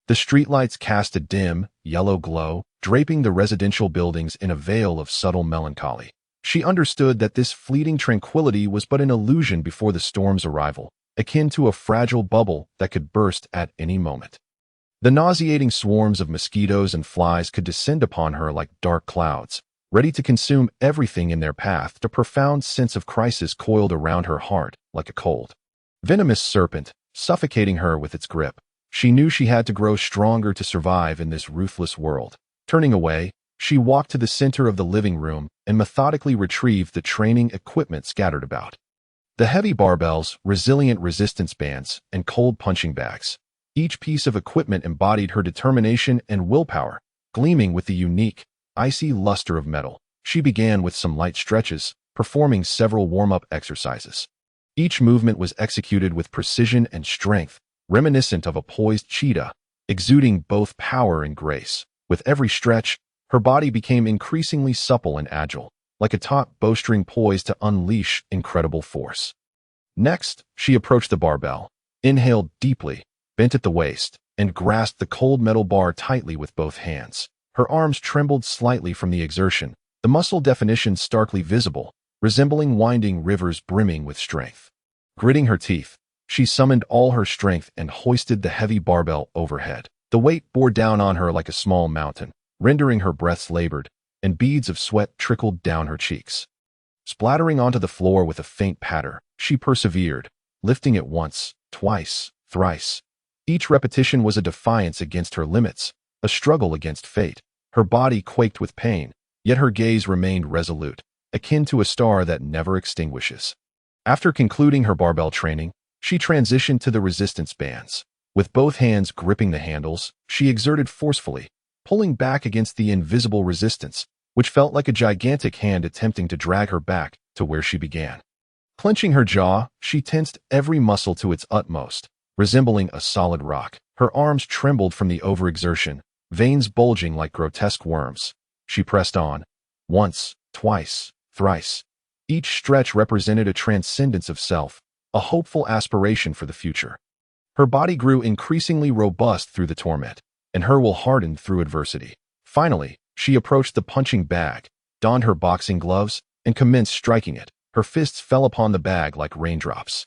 The streetlights cast a dim, yellow glow, draping the residential buildings in a veil of subtle melancholy. She understood that this fleeting tranquility was but an illusion before the storm's arrival, akin to a fragile bubble that could burst at any moment. The nauseating swarms of mosquitoes and flies could descend upon her like dark clouds, ready to consume everything in their path. A profound sense of crisis coiled around her heart like a cold, venomous serpent, suffocating her with its grip. She knew she had to grow stronger to survive in this ruthless world. Turning away, she walked to the center of the living room and methodically retrieved the training equipment scattered about. The heavy barbells, resilient resistance bands, and cold punching bags. Each piece of equipment embodied her determination and willpower, gleaming with the unique, icy luster of metal. She began with some light stretches, performing several warm-up exercises. Each movement was executed with precision and strength, reminiscent of a poised cheetah, exuding both power and grace. With every stretch, her body became increasingly supple and agile, like a taut bowstring poised to unleash incredible force. Next, she approached the barbell, inhaled deeply, bent at the waist, and grasped the cold metal bar tightly with both hands. Her arms trembled slightly from the exertion, the muscle definition starkly visible, resembling winding rivers brimming with strength. Gritting her teeth, she summoned all her strength and hoisted the heavy barbell overhead. The weight bore down on her like a small mountain, rendering her breaths labored, and beads of sweat trickled down her cheeks. Splattering onto the floor with a faint patter, she persevered, lifting it once, twice, thrice. Each repetition was a defiance against her limits, a struggle against fate. Her body quaked with pain, yet her gaze remained resolute, akin to a star that never extinguishes. After concluding her barbell training, she transitioned to the resistance bands. With both hands gripping the handles, she exerted forcefully, pulling back against the invisible resistance, which felt like a gigantic hand attempting to drag her back to where she began. Clenching her jaw, she tensed every muscle to its utmost, resembling a solid rock. Her arms trembled from the overexertion, veins bulging like grotesque worms. She pressed on. Once, twice, thrice. Each stretch represented a transcendence of self, a hopeful aspiration for the future. Her body grew increasingly robust through the torment, and her will hardened through adversity. Finally, she approached the punching bag, donned her boxing gloves, and commenced striking it. Her fists fell upon the bag like raindrops.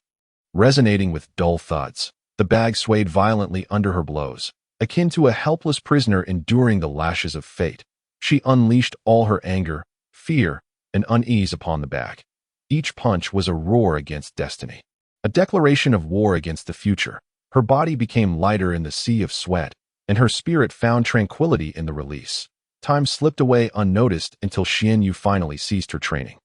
Resonating with dull thuds, the bag swayed violently under her blows, akin to a helpless prisoner enduring the lashes of fate. She unleashed all her anger, fear, and unease upon the bag. Each punch was a roar against destiny, a declaration of war against the future. Her body became lighter in the sea of sweat, and her spirit found tranquility in the release. Time slipped away unnoticed until Xianyu finally ceased her training.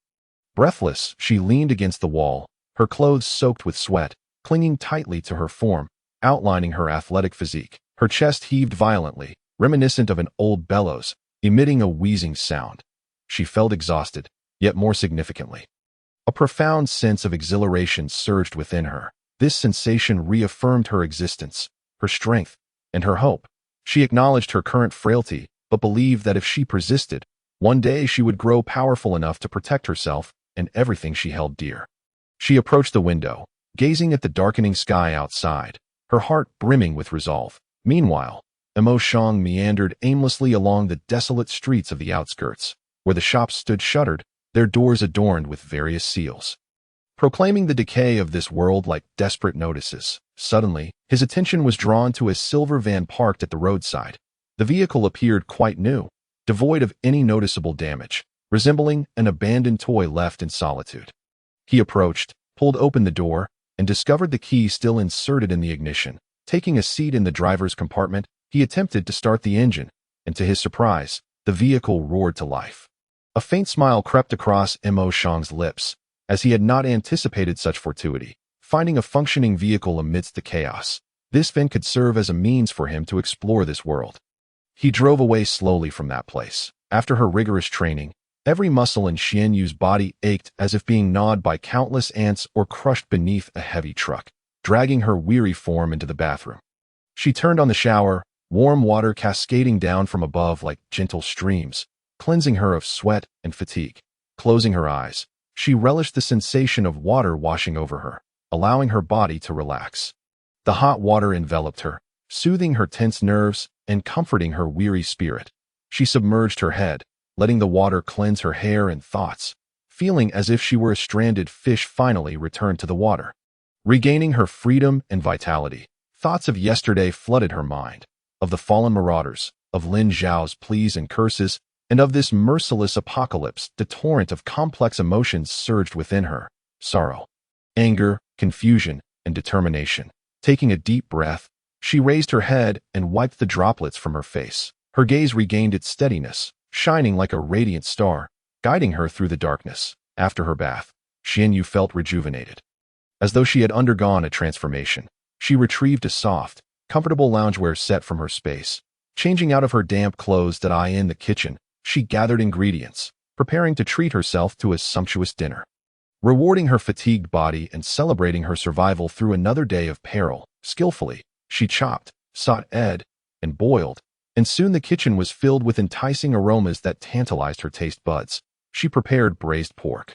Breathless, she leaned against the wall, her clothes soaked with sweat, clinging tightly to her form, outlining her athletic physique. Her chest heaved violently, reminiscent of an old bellows, emitting a wheezing sound. She felt exhausted, yet more significantly, a profound sense of exhilaration surged within her. This sensation reaffirmed her existence, her strength, and her hope. She acknowledged her current frailty, but believed that if she persisted, one day she would grow powerful enough to protect herself and everything she held dear. She approached the window, gazing at the darkening sky outside, her heart brimming with resolve. Meanwhile, Emo Shang meandered aimlessly along the desolate streets of the outskirts, where the shops stood shuttered, their doors adorned with various seals, proclaiming the decay of this world like desperate notices. Suddenly, his attention was drawn to a silver van parked at the roadside. The vehicle appeared quite new, devoid of any noticeable damage, resembling an abandoned toy left in solitude. He approached, pulled open the door, and discovered the key still inserted in the ignition. Taking a seat in the driver's compartment, he attempted to start the engine, and to his surprise, the vehicle roared to life. A faint smile crept across Emo Shang's lips, as he had not anticipated such fortuity. Finding a functioning vehicle amidst the chaos, this van could serve as a means for him to explore this world. He drove away slowly from that place. After her rigorous training, every muscle in Xian Yu's body ached as if being gnawed by countless ants or crushed beneath a heavy truck, dragging her weary form into the bathroom. She turned on the shower, warm water cascading down from above like gentle streams, cleansing her of sweat and fatigue. Closing her eyes, she relished the sensation of water washing over her, allowing her body to relax. The hot water enveloped her, soothing her tense nerves and comforting her weary spirit. She submerged her head, letting the water cleanse her hair and thoughts, feeling as if she were a stranded fish finally returned to the water. Regaining her freedom and vitality, thoughts of yesterday flooded her mind, of the fallen marauders, of Lin Zhao's pleas and curses, and of this merciless apocalypse. The torrent of complex emotions surged within her: sorrow, anger, confusion, and determination. Taking a deep breath, she raised her head and wiped the droplets from her face. Her gaze regained its steadiness, shining like a radiant star, guiding her through the darkness. After her bath, Xian Yu felt rejuvenated. As though she had undergone a transformation, she retrieved a soft, comfortable loungewear set from her space. Changing out of her damp clothes in the kitchen, she gathered ingredients, preparing to treat herself to a sumptuous dinner. Rewarding her fatigued body and celebrating her survival through another day of peril, skillfully, she chopped, sautéed, and boiled, and soon the kitchen was filled with enticing aromas that tantalized her taste buds. She prepared braised pork,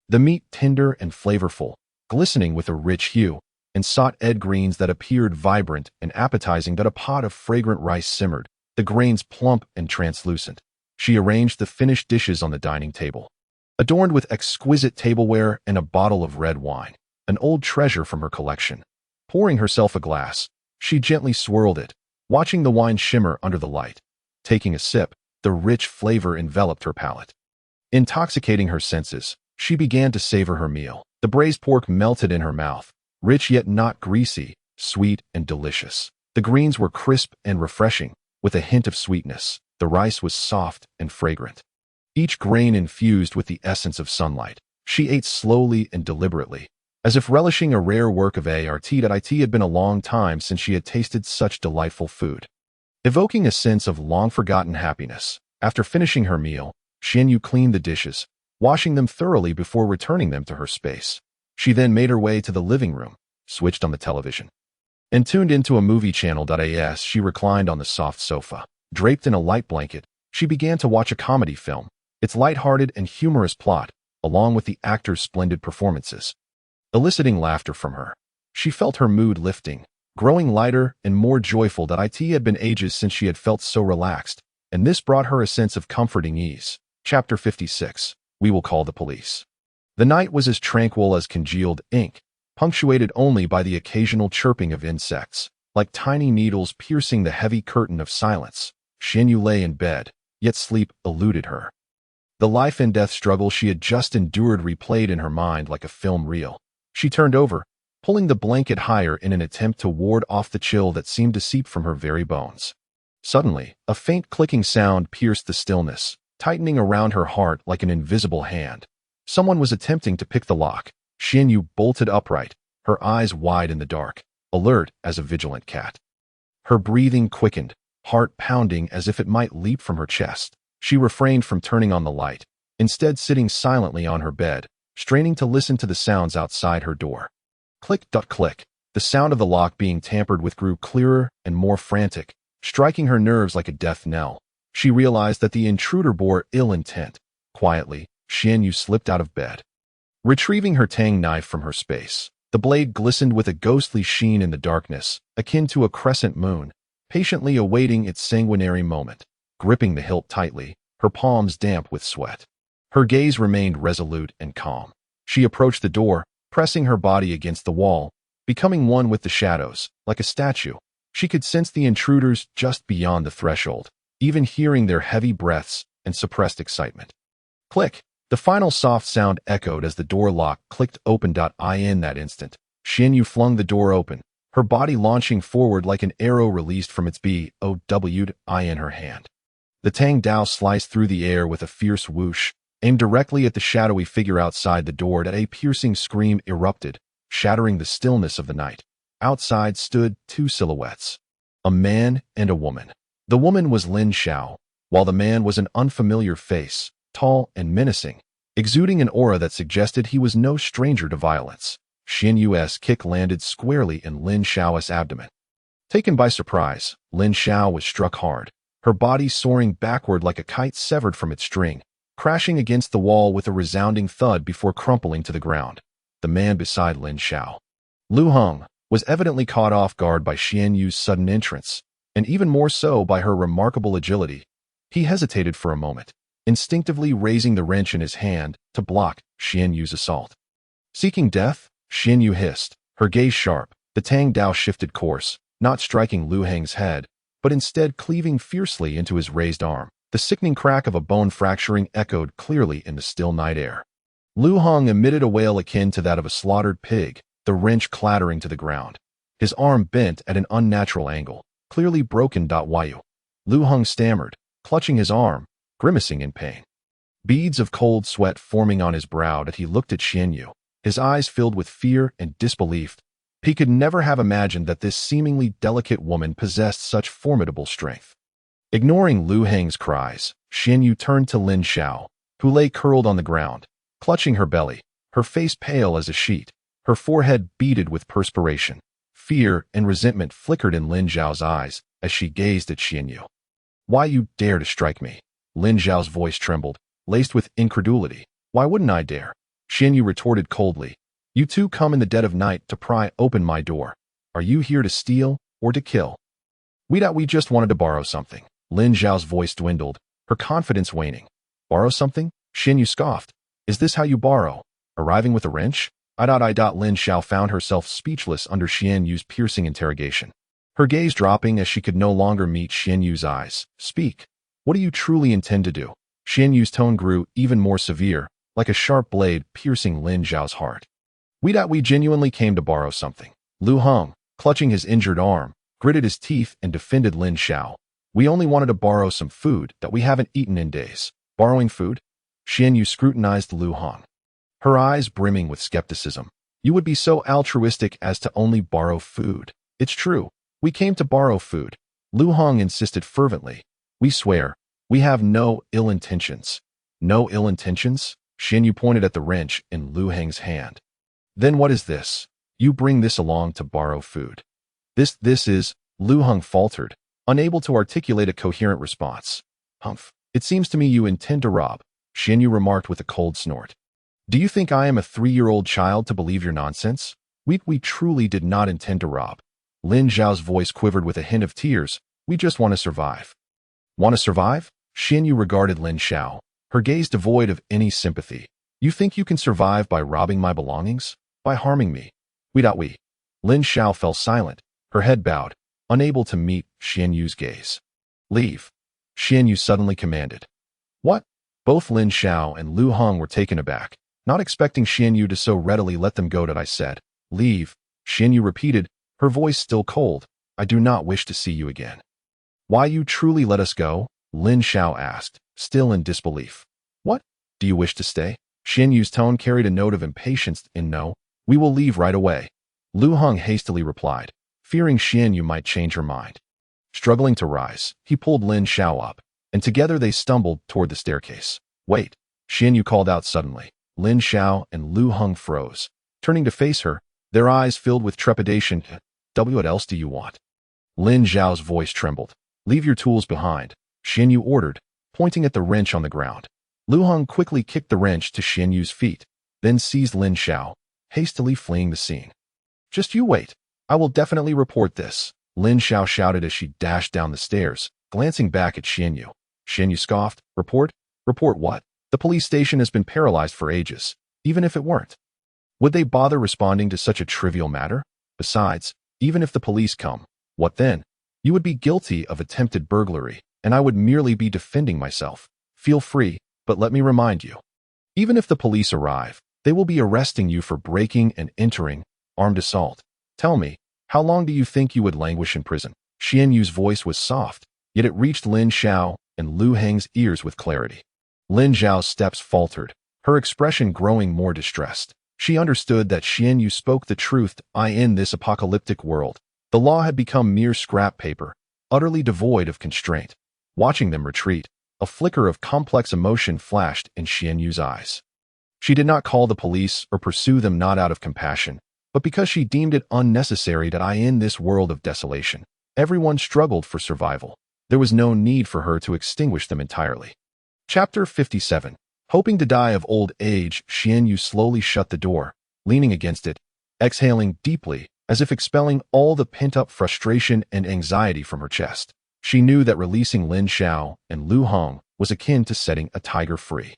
the meat tender and flavorful, glistening with a rich hue, and sautéed greens that appeared vibrant and appetizing. That a pot of fragrant rice simmered, the grains plump and translucent. She arranged the finished dishes on the dining table, adorned with exquisite tableware and a bottle of red wine, an old treasure from her collection. Pouring herself a glass, she gently swirled it, watching the wine shimmer under the light. Taking a sip, the rich flavor enveloped her palate. Intoxicating her senses, she began to savor her meal. The braised pork melted in her mouth, rich yet not greasy, sweet and delicious. The greens were crisp and refreshing, with a hint of sweetness. The rice was soft and fragrant, each grain infused with the essence of sunlight. She ate slowly and deliberately, as if relishing a rare work of art. It had been a long time since she had tasted such delightful food, evoking a sense of long-forgotten happiness. After finishing her meal, Xian Yu cleaned the dishes, washing them thoroughly before returning them to her space. She then made her way to the living room, switched on the television, and tuned into a movie channel. As she reclined on the soft sofa, draped in a light blanket, she began to watch a comedy film, its light-hearted and humorous plot, along with the actors' splendid performances, eliciting laughter from her. She felt her mood lifting, growing lighter and more joyful. It had been ages since she had felt so relaxed, and this brought her a sense of comforting ease. Chapter 56. We will call the police. The night was as tranquil as congealed ink, punctuated only by the occasional chirping of insects, like tiny needles piercing the heavy curtain of silence. Xian Yu lay in bed, yet sleep eluded her. The life and death struggle she had just endured replayed in her mind like a film reel. She turned over, pulling the blanket higher in an attempt to ward off the chill that seemed to seep from her very bones. Suddenly, a faint clicking sound pierced the stillness, tightening around her heart like an invisible hand. Someone was attempting to pick the lock. Xian Yu bolted upright, her eyes wide in the dark, alert as a vigilant cat. Her breathing quickened, heart pounding as if it might leap from her chest. She refrained from turning on the light, instead sitting silently on her bed, straining to listen to the sounds outside her door. Click-click. The sound of the lock being tampered with grew clearer and more frantic, striking her nerves like a death knell. She realized that the intruder bore ill intent. Quietly, Xian Yu slipped out of bed, Retrieving her tang knife from her space, the blade glistened with a ghostly sheen in the darkness, akin to a crescent moon, patiently awaiting its sanguinary moment. Gripping the hilt tightly, her palms damp with sweat. Her gaze remained resolute and calm. She approached the door, pressing her body against the wall, becoming one with the shadows, like a statue. She could sense the intruders just beyond the threshold, even hearing their heavy breaths and suppressed excitement. Click! The final soft sound echoed as the door lock clicked open. In that instant, Xianyu flung the door open, her body launching forward like an arrow released from its bow in her hand. The Tang Dao sliced through the air with a fierce whoosh, aimed directly at the shadowy figure outside the door. A piercing scream erupted, shattering the stillness of the night. Outside stood two silhouettes, a man and a woman. The woman was Lin Xiao, while the man was an unfamiliar face, tall and menacing, exuding an aura that suggested he was no stranger to violence. Xin Yu's kick landed squarely in Lin Xiao's abdomen. Taken by surprise, Lin Xiao was struck hard, her body soaring backward like a kite severed from its string, crashing against the wall with a resounding thud before crumpling to the ground. The man beside Lin Xiao, Lu Heng, was evidently caught off guard by Xian Yu's sudden entrance, and even more so by her remarkable agility. He hesitated for a moment, instinctively raising the wrench in his hand to block Xian Yu's assault. Seeking death? Xian Yu hissed, her gaze sharp. The Tang Dao shifted course, not striking Lu Heng's head, but instead cleaving fiercely into his raised arm. The sickening crack of a bone fracturing echoed clearly in the still night air. Lu Heng emitted a wail akin to that of a slaughtered pig, the wrench clattering to the ground. His arm bent at an unnatural angle, clearly broken. Yu. Lu Heng stammered, clutching his arm, grimacing in pain. Beads of cold sweat forming on his brow as he looked at Xian Yu, his eyes filled with fear and disbelief. He could never have imagined that this seemingly delicate woman possessed such formidable strength. Ignoring Lu Heng's cries, Xian Yu turned to Lin Xiao, who lay curled on the ground, clutching her belly, her face pale as a sheet, her forehead beaded with perspiration. Fear and resentment flickered in Lin Xiao's eyes as she gazed at Xian Yu. "Why you dare to strike me?" Lin Xiao's voice trembled, laced with incredulity. "Why wouldn't I dare?" Xian Yu retorted coldly. "You two come in the dead of night to pry open my door. Are you here to steal or to kill?" We just wanted to borrow something." Lin Xiao's voice dwindled, her confidence waning. "Borrow something?" Xian Yu scoffed. "Is this how you borrow? Arriving with a wrench?" Lin Xiao found herself speechless under Xian Yu's piercing interrogation, her gaze dropping as she could no longer meet Xian Yu's eyes. "Speak. What do you truly intend to do?" Xian Yu's tone grew even more severe, like a sharp blade piercing Lin Xiao's heart. We genuinely came to borrow something." Lu Heng, clutching his injured arm, gritted his teeth and defended Lin Xiao. "We only wanted to borrow some food that we haven't eaten in days." "Borrowing food?" Xian Yu scrutinized Lu Heng, her eyes brimming with skepticism. "You would be so altruistic as to only borrow food." "It's true. We came to borrow food." Lu Heng insisted fervently. "We swear, we have no ill intentions." "No ill intentions?" Xian Yu pointed at the wrench in Lu Heng's hand. "Then what is this? You bring this along to borrow food." This is," Lu Heng faltered, unable to articulate a coherent response. "Humph. It seems to me you intend to rob," Xian Yu remarked with a cold snort. "Do you think I am a 3-year-old child to believe your nonsense? We truly did not intend to rob." Lin Xiao's voice quivered with a hint of tears. "We just want to survive." "Want to survive?" Xian Yu regarded Lin Xiao, her gaze devoid of any sympathy. "You think you can survive by robbing my belongings? By harming me?" We. Lin Xiao fell silent, her head bowed, unable to meet Xian Yu's gaze. "Leave," Xian Yu suddenly commanded. "What?" Both Lin Xiao and Lu Heng were taken aback, not expecting Xian Yu to so readily let them go. "I said, leave," Xian Yu repeated, her voice still cold. "I do not wish to see you again." "Why you truly let us go?" Lin Xiao asked, still in disbelief. "What? Do you wish to stay?" Xian Yu's tone carried a note of impatience. "No, we will leave right away," Lu Heng hastily replied, fearing Xian Yu might change her mind. Struggling to rise, he pulled Lin Xiao up, and together they stumbled toward the staircase. "Wait," Xian Yu called out suddenly. Lin Xiao and Lu Heng froze, turning to face her, their eyes filled with trepidation. "What else do you want?" Lin Xiao's voice trembled. "Leave your tools behind," Xian Yu ordered, pointing at the wrench on the ground. Lu Heng quickly kicked the wrench to Xian Yu's feet. then seized Lin Xiao, hastily fleeing the scene. "Just you wait. I will definitely report this," Lin Xiao shouted as she dashed down the stairs, glancing back at Xianyu. Xianyu scoffed. "Report? Report what? The police station has been paralyzed for ages, even if it weren't. Would they bother responding to such a trivial matter? Besides, even if the police come, what then? You would be guilty of attempted burglary, and I would merely be defending myself. Feel free, but let me remind you. Even if the police arrive, they will be arresting you for breaking and entering, armed assault. Tell me, how long do you think you would languish in prison?" Xian Yu's voice was soft, yet it reached Lin Xiao and Lu Heng's ears with clarity. Lin Xiao's steps faltered, her expression growing more distressed. She understood that Xian Yu spoke the truth. In this apocalyptic world, the law had become mere scrap paper, utterly devoid of constraint. Watching them retreat, a flicker of complex emotion flashed in Xian Yu's eyes. She did not call the police or pursue them not out of compassion, but because she deemed it unnecessary that in this world of desolation, everyone struggled for survival. There was no need for her to extinguish them entirely. Chapter 57. Hoping to die of old age, Xian Yu slowly shut the door, leaning against it, exhaling deeply, as if expelling all the pent-up frustration and anxiety from her chest. She knew that releasing Lin Xiao and Lu Hong was akin to setting a tiger free.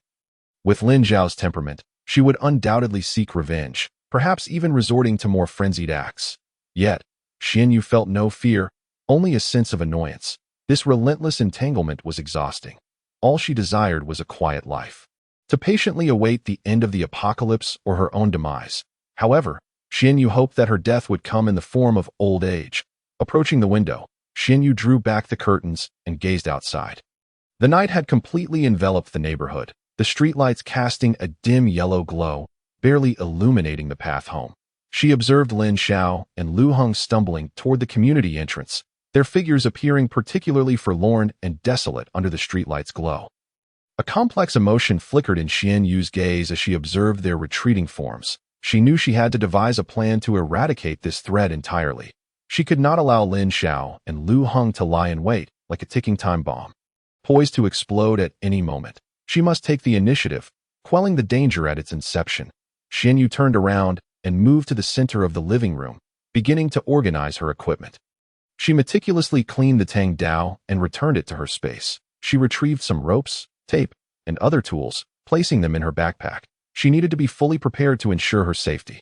With Lin Xiao's temperament, she would undoubtedly seek revenge, perhaps even resorting to more frenzied acts. Yet, Xian Yu felt no fear, only a sense of annoyance. This relentless entanglement was exhausting. All she desired was a quiet life, to patiently await the end of the apocalypse or her own demise. However, Xian Yu hoped that her death would come in the form of old age. Approaching the window, Xian Yu drew back the curtains and gazed outside. The night had completely enveloped the neighborhood, the streetlights casting a dim yellow glow, barely illuminating the path home. She observed Lin Xiao and Lu Hong stumbling toward the community entrance, their figures appearing particularly forlorn and desolate under the streetlight's glow. A complex emotion flickered in Xian Yu's gaze as she observed their retreating forms. She knew she had to devise a plan to eradicate this threat entirely. She could not allow Lin Xiao and Lu Hong to lie in wait like a ticking time bomb, poised to explode at any moment. She must take the initiative, quelling the danger at its inception. Xian Yu turned around and moved to the center of the living room, beginning to organize her equipment. She meticulously cleaned the Tang Dao and returned it to her space. She retrieved some ropes, tape, and other tools, placing them in her backpack. She needed to be fully prepared to ensure her safety.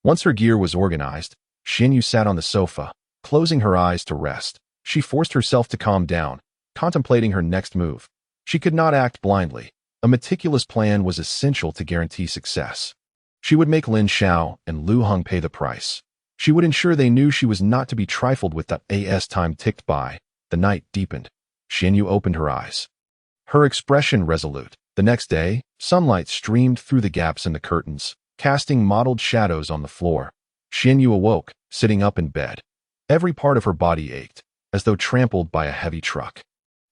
Once her gear was organized, Xian Yu sat on the sofa, closing her eyes to rest. She forced herself to calm down, contemplating her next move. She could not act blindly. A meticulous plan was essential to guarantee success. She would make Lin Xiao and Lu Hong pay the price. She would ensure they knew she was not to be trifled with. As time ticked by, the night deepened. Xian Yu opened her eyes, her expression resolute. The next day, sunlight streamed through the gaps in the curtains, casting mottled shadows on the floor. Xian Yu awoke, sitting up in bed. Every part of her body ached, as though trampled by a heavy truck.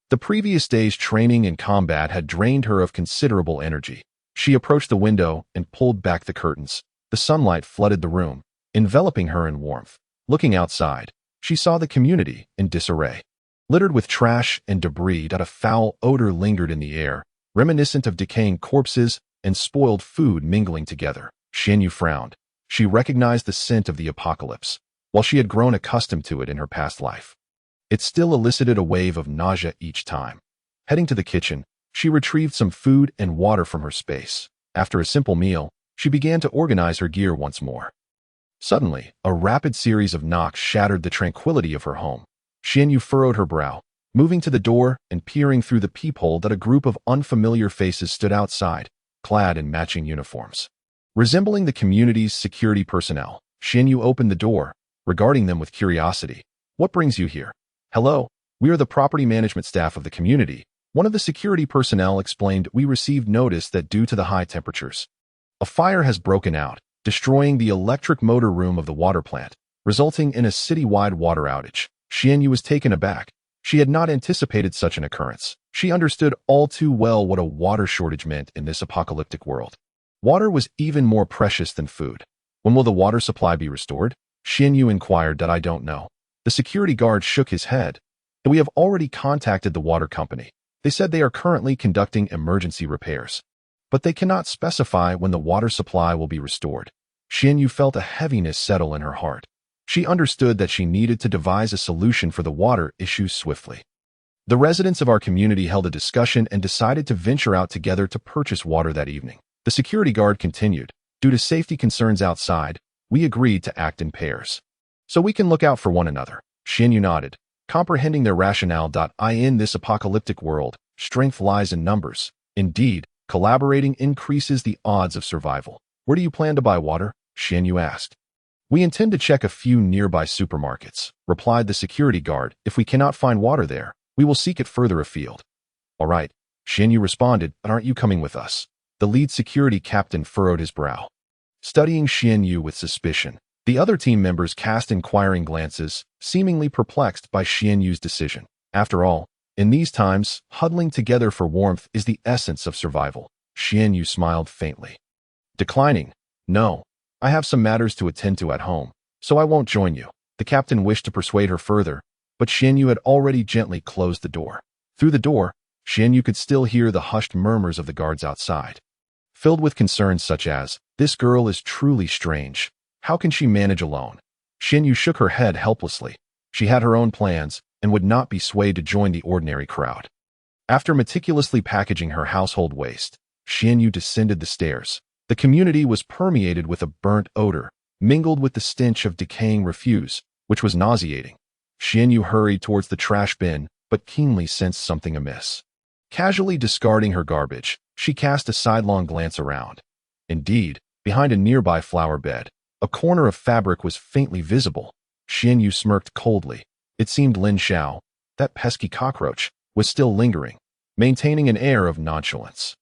The previous day's training and combat had drained her of considerable energy. She approached the window and pulled back the curtains. The sunlight flooded the room, enveloping her in warmth. Looking outside, she saw the community in disarray. Littered with trash and debris, a foul odor lingered in the air, reminiscent of decaying corpses and spoiled food mingling together. Xian Yu frowned. She recognized the scent of the apocalypse, while she had grown accustomed to it in her past life. It still elicited a wave of nausea each time. Heading to the kitchen, she retrieved some food and water from her space. After a simple meal, she began to organize her gear once more. Suddenly, a rapid series of knocks shattered the tranquility of her home. Xian Yu furrowed her brow, moving to the door and peering through the peephole that a group of unfamiliar faces stood outside, clad in matching uniforms. Resembling the community's security personnel, Xian Yu opened the door, regarding them with curiosity. "What brings you here?" "Hello, we are the property management staff of the community," one of the security personnel explained. "We received notice that due to the high temperatures, a fire has broken out, destroying the electric motor room of the water plant, resulting in a city-wide water outage." Xian Yu was taken aback. She had not anticipated such an occurrence. She understood all too well what a water shortage meant in this apocalyptic world. Water was even more precious than food. "When will the water supply be restored?" Xian Yu inquired. "I don't know." The security guard shook his head. "We have already contacted the water company. They said they are currently conducting emergency repairs. but they cannot specify when the water supply will be restored. Xianyu felt a heaviness settle in her heart. She understood that she needed to devise a solution for the water issue swiftly. The residents of our community held a discussion and decided to venture out together to purchase water that evening. The security guard continued, "Due to safety concerns outside, we agreed to act in pairs. So we can look out for one another." Xianyu nodded, comprehending their rationale. In this apocalyptic world, strength lies in numbers. Indeed, collaborating increases the odds of survival. "Where do you plan to buy water?" Xianyu asked. "We intend to check a few nearby supermarkets," replied the security guard. "If we cannot find water there, we will seek it further afield." "All right," Xianyu responded, "but aren't you coming with us?" The lead security captain furrowed his brow. Studying Xianyu with suspicion, the other team members cast inquiring glances, seemingly perplexed by Xianyu's decision. After all, in these times, huddling together for warmth is the essence of survival. Xianyu smiled faintly. Declining, "No, I have some matters to attend to at home, so I won't join you." The captain wished to persuade her further, but Xianyu had already gently closed the door. Through the door, Xianyu could still hear the hushed murmurs of the guards outside. Filled with concerns such as, "This girl is truly strange. How can she manage alone?" Xianyu shook her head helplessly. She had her own plans and would not be swayed to join the ordinary crowd. After meticulously packaging her household waste, Xianyu descended the stairs. The community was permeated with a burnt odor, mingled with the stench of decaying refuse, which was nauseating. Xianyu hurried towards the trash bin, but keenly sensed something amiss. Casually discarding her garbage, she cast a sidelong glance around. Indeed, behind a nearby flower bed, a corner of fabric was faintly visible. Xianyu smirked coldly. It seemed Lin Xiao, that pesky cockroach, was still lingering, maintaining an air of nonchalance.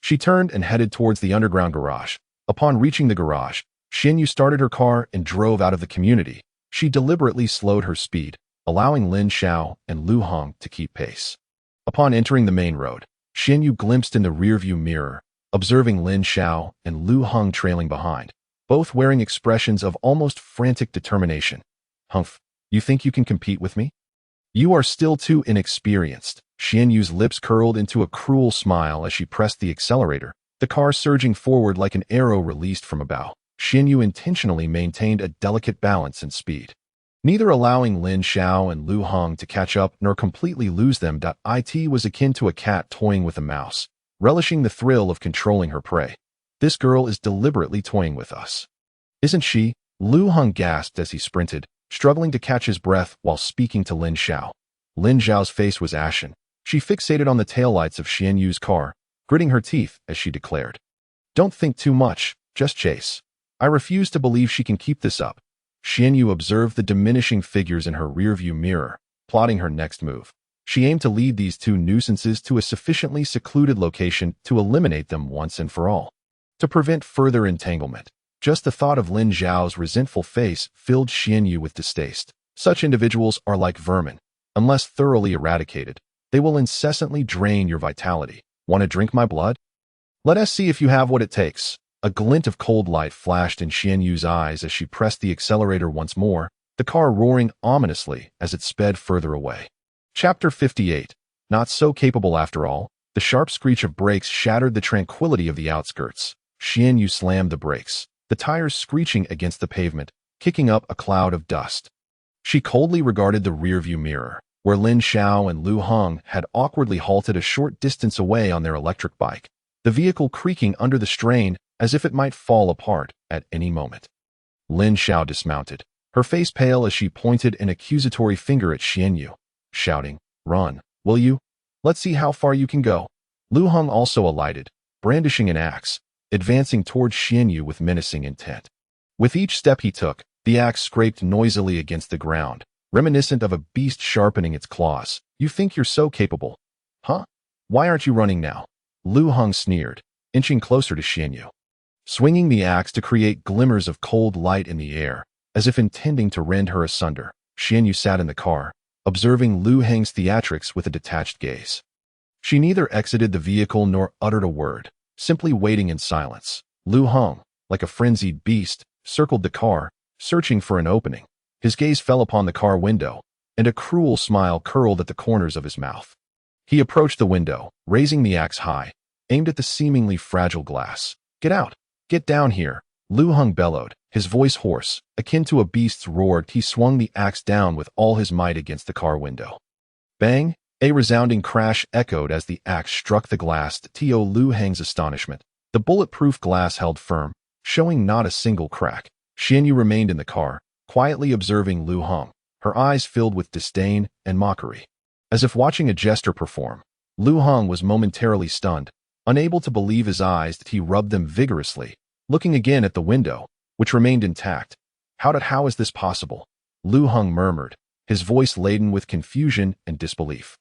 She turned and headed towards the underground garage. Upon reaching the garage, Xianyu started her car and drove out of the community. She deliberately slowed her speed, allowing Lin Xiao and Lu Hong to keep pace. Upon entering the main road, Xianyu glimpsed in the rearview mirror, observing Lin Xiao and Lu Hong trailing behind, both wearing expressions of almost frantic determination. "Humph, you think you can compete with me? You are still too inexperienced." Xianyu's lips curled into a cruel smile as she pressed the accelerator, the car surging forward like an arrow released from a bow. Xianyu intentionally maintained a delicate balance and speed, neither allowing Lin Xiao and Lu Hong to catch up nor completely lose them. It was akin to a cat toying with a mouse, relishing the thrill of controlling her prey. "This girl is deliberately toying with us, isn't she?" Lu Hong gasped as he sprinted, struggling to catch his breath while speaking to Lin Xiao. Lin Xiao's face was ashen. She fixated on the taillights of Xianyu's car, gritting her teeth as she declared, "Don't think too much, just chase. I refuse to believe she can keep this up." Xianyu observed the diminishing figures in her rearview mirror, plotting her next move. She aimed to lead these two nuisances to a sufficiently secluded location to eliminate them once and for all. To prevent further entanglement, just the thought of Lin Xiao's resentful face filled Xianyu with distaste. Such individuals are like vermin. Unless thoroughly eradicated, they will incessantly drain your vitality. "Want to drink my blood? Let us see if you have what it takes." A glint of cold light flashed in Xianyu's eyes as she pressed the accelerator once more, the car roaring ominously as it sped further away. Chapter 58. Not so capable after all. The sharp screech of brakes shattered the tranquility of the outskirts. Xianyu slammed the brakes, the tires screeching against the pavement, kicking up a cloud of dust. She coldly regarded the rearview mirror, where Lin Xiao and Lu Hong had awkwardly halted a short distance away on their electric bike, the vehicle creaking under the strain as if it might fall apart at any moment. Lin Xiao dismounted, her face pale as she pointed an accusatory finger at Xianyu, shouting, "Run, will you? Let's see how far you can go." Lu Hong also alighted, brandishing an axe, advancing towards Xianyu with menacing intent. With each step he took, the axe scraped noisily against the ground, reminiscent of a beast sharpening its claws. "You think you're so capable, huh? Why aren't you running now?" Lu Hong sneered, inching closer to Xianyu, swinging the axe to create glimmers of cold light in the air, as if intending to rend her asunder. Xianyu sat in the car, observing Lu Hong's theatrics with a detached gaze. She neither exited the vehicle nor uttered a word, simply waiting in silence. Lu Hong, like a frenzied beast, circled the car, searching for an opening. His gaze fell upon the car window, and a cruel smile curled at the corners of his mouth. He approached the window, raising the axe high, aimed at the seemingly fragile glass. "Get out! Get down here!" Lu Heng bellowed, his voice hoarse, akin to a beast's roar. He swung the axe down with all his might against the car window. Bang! A resounding crash echoed as the axe struck the glass. To Lu Heng's astonishment, the bulletproof glass held firm, showing not a single crack. Xianyu remained in the car, quietly observing Lu Heng, her eyes filled with disdain and mockery. As if watching a jester perform, Lu Heng was momentarily stunned, unable to believe his eyes. He rubbed them vigorously, looking again at the window, which remained intact. How is this possible?" Lu Heng murmured, his voice laden with confusion and disbelief.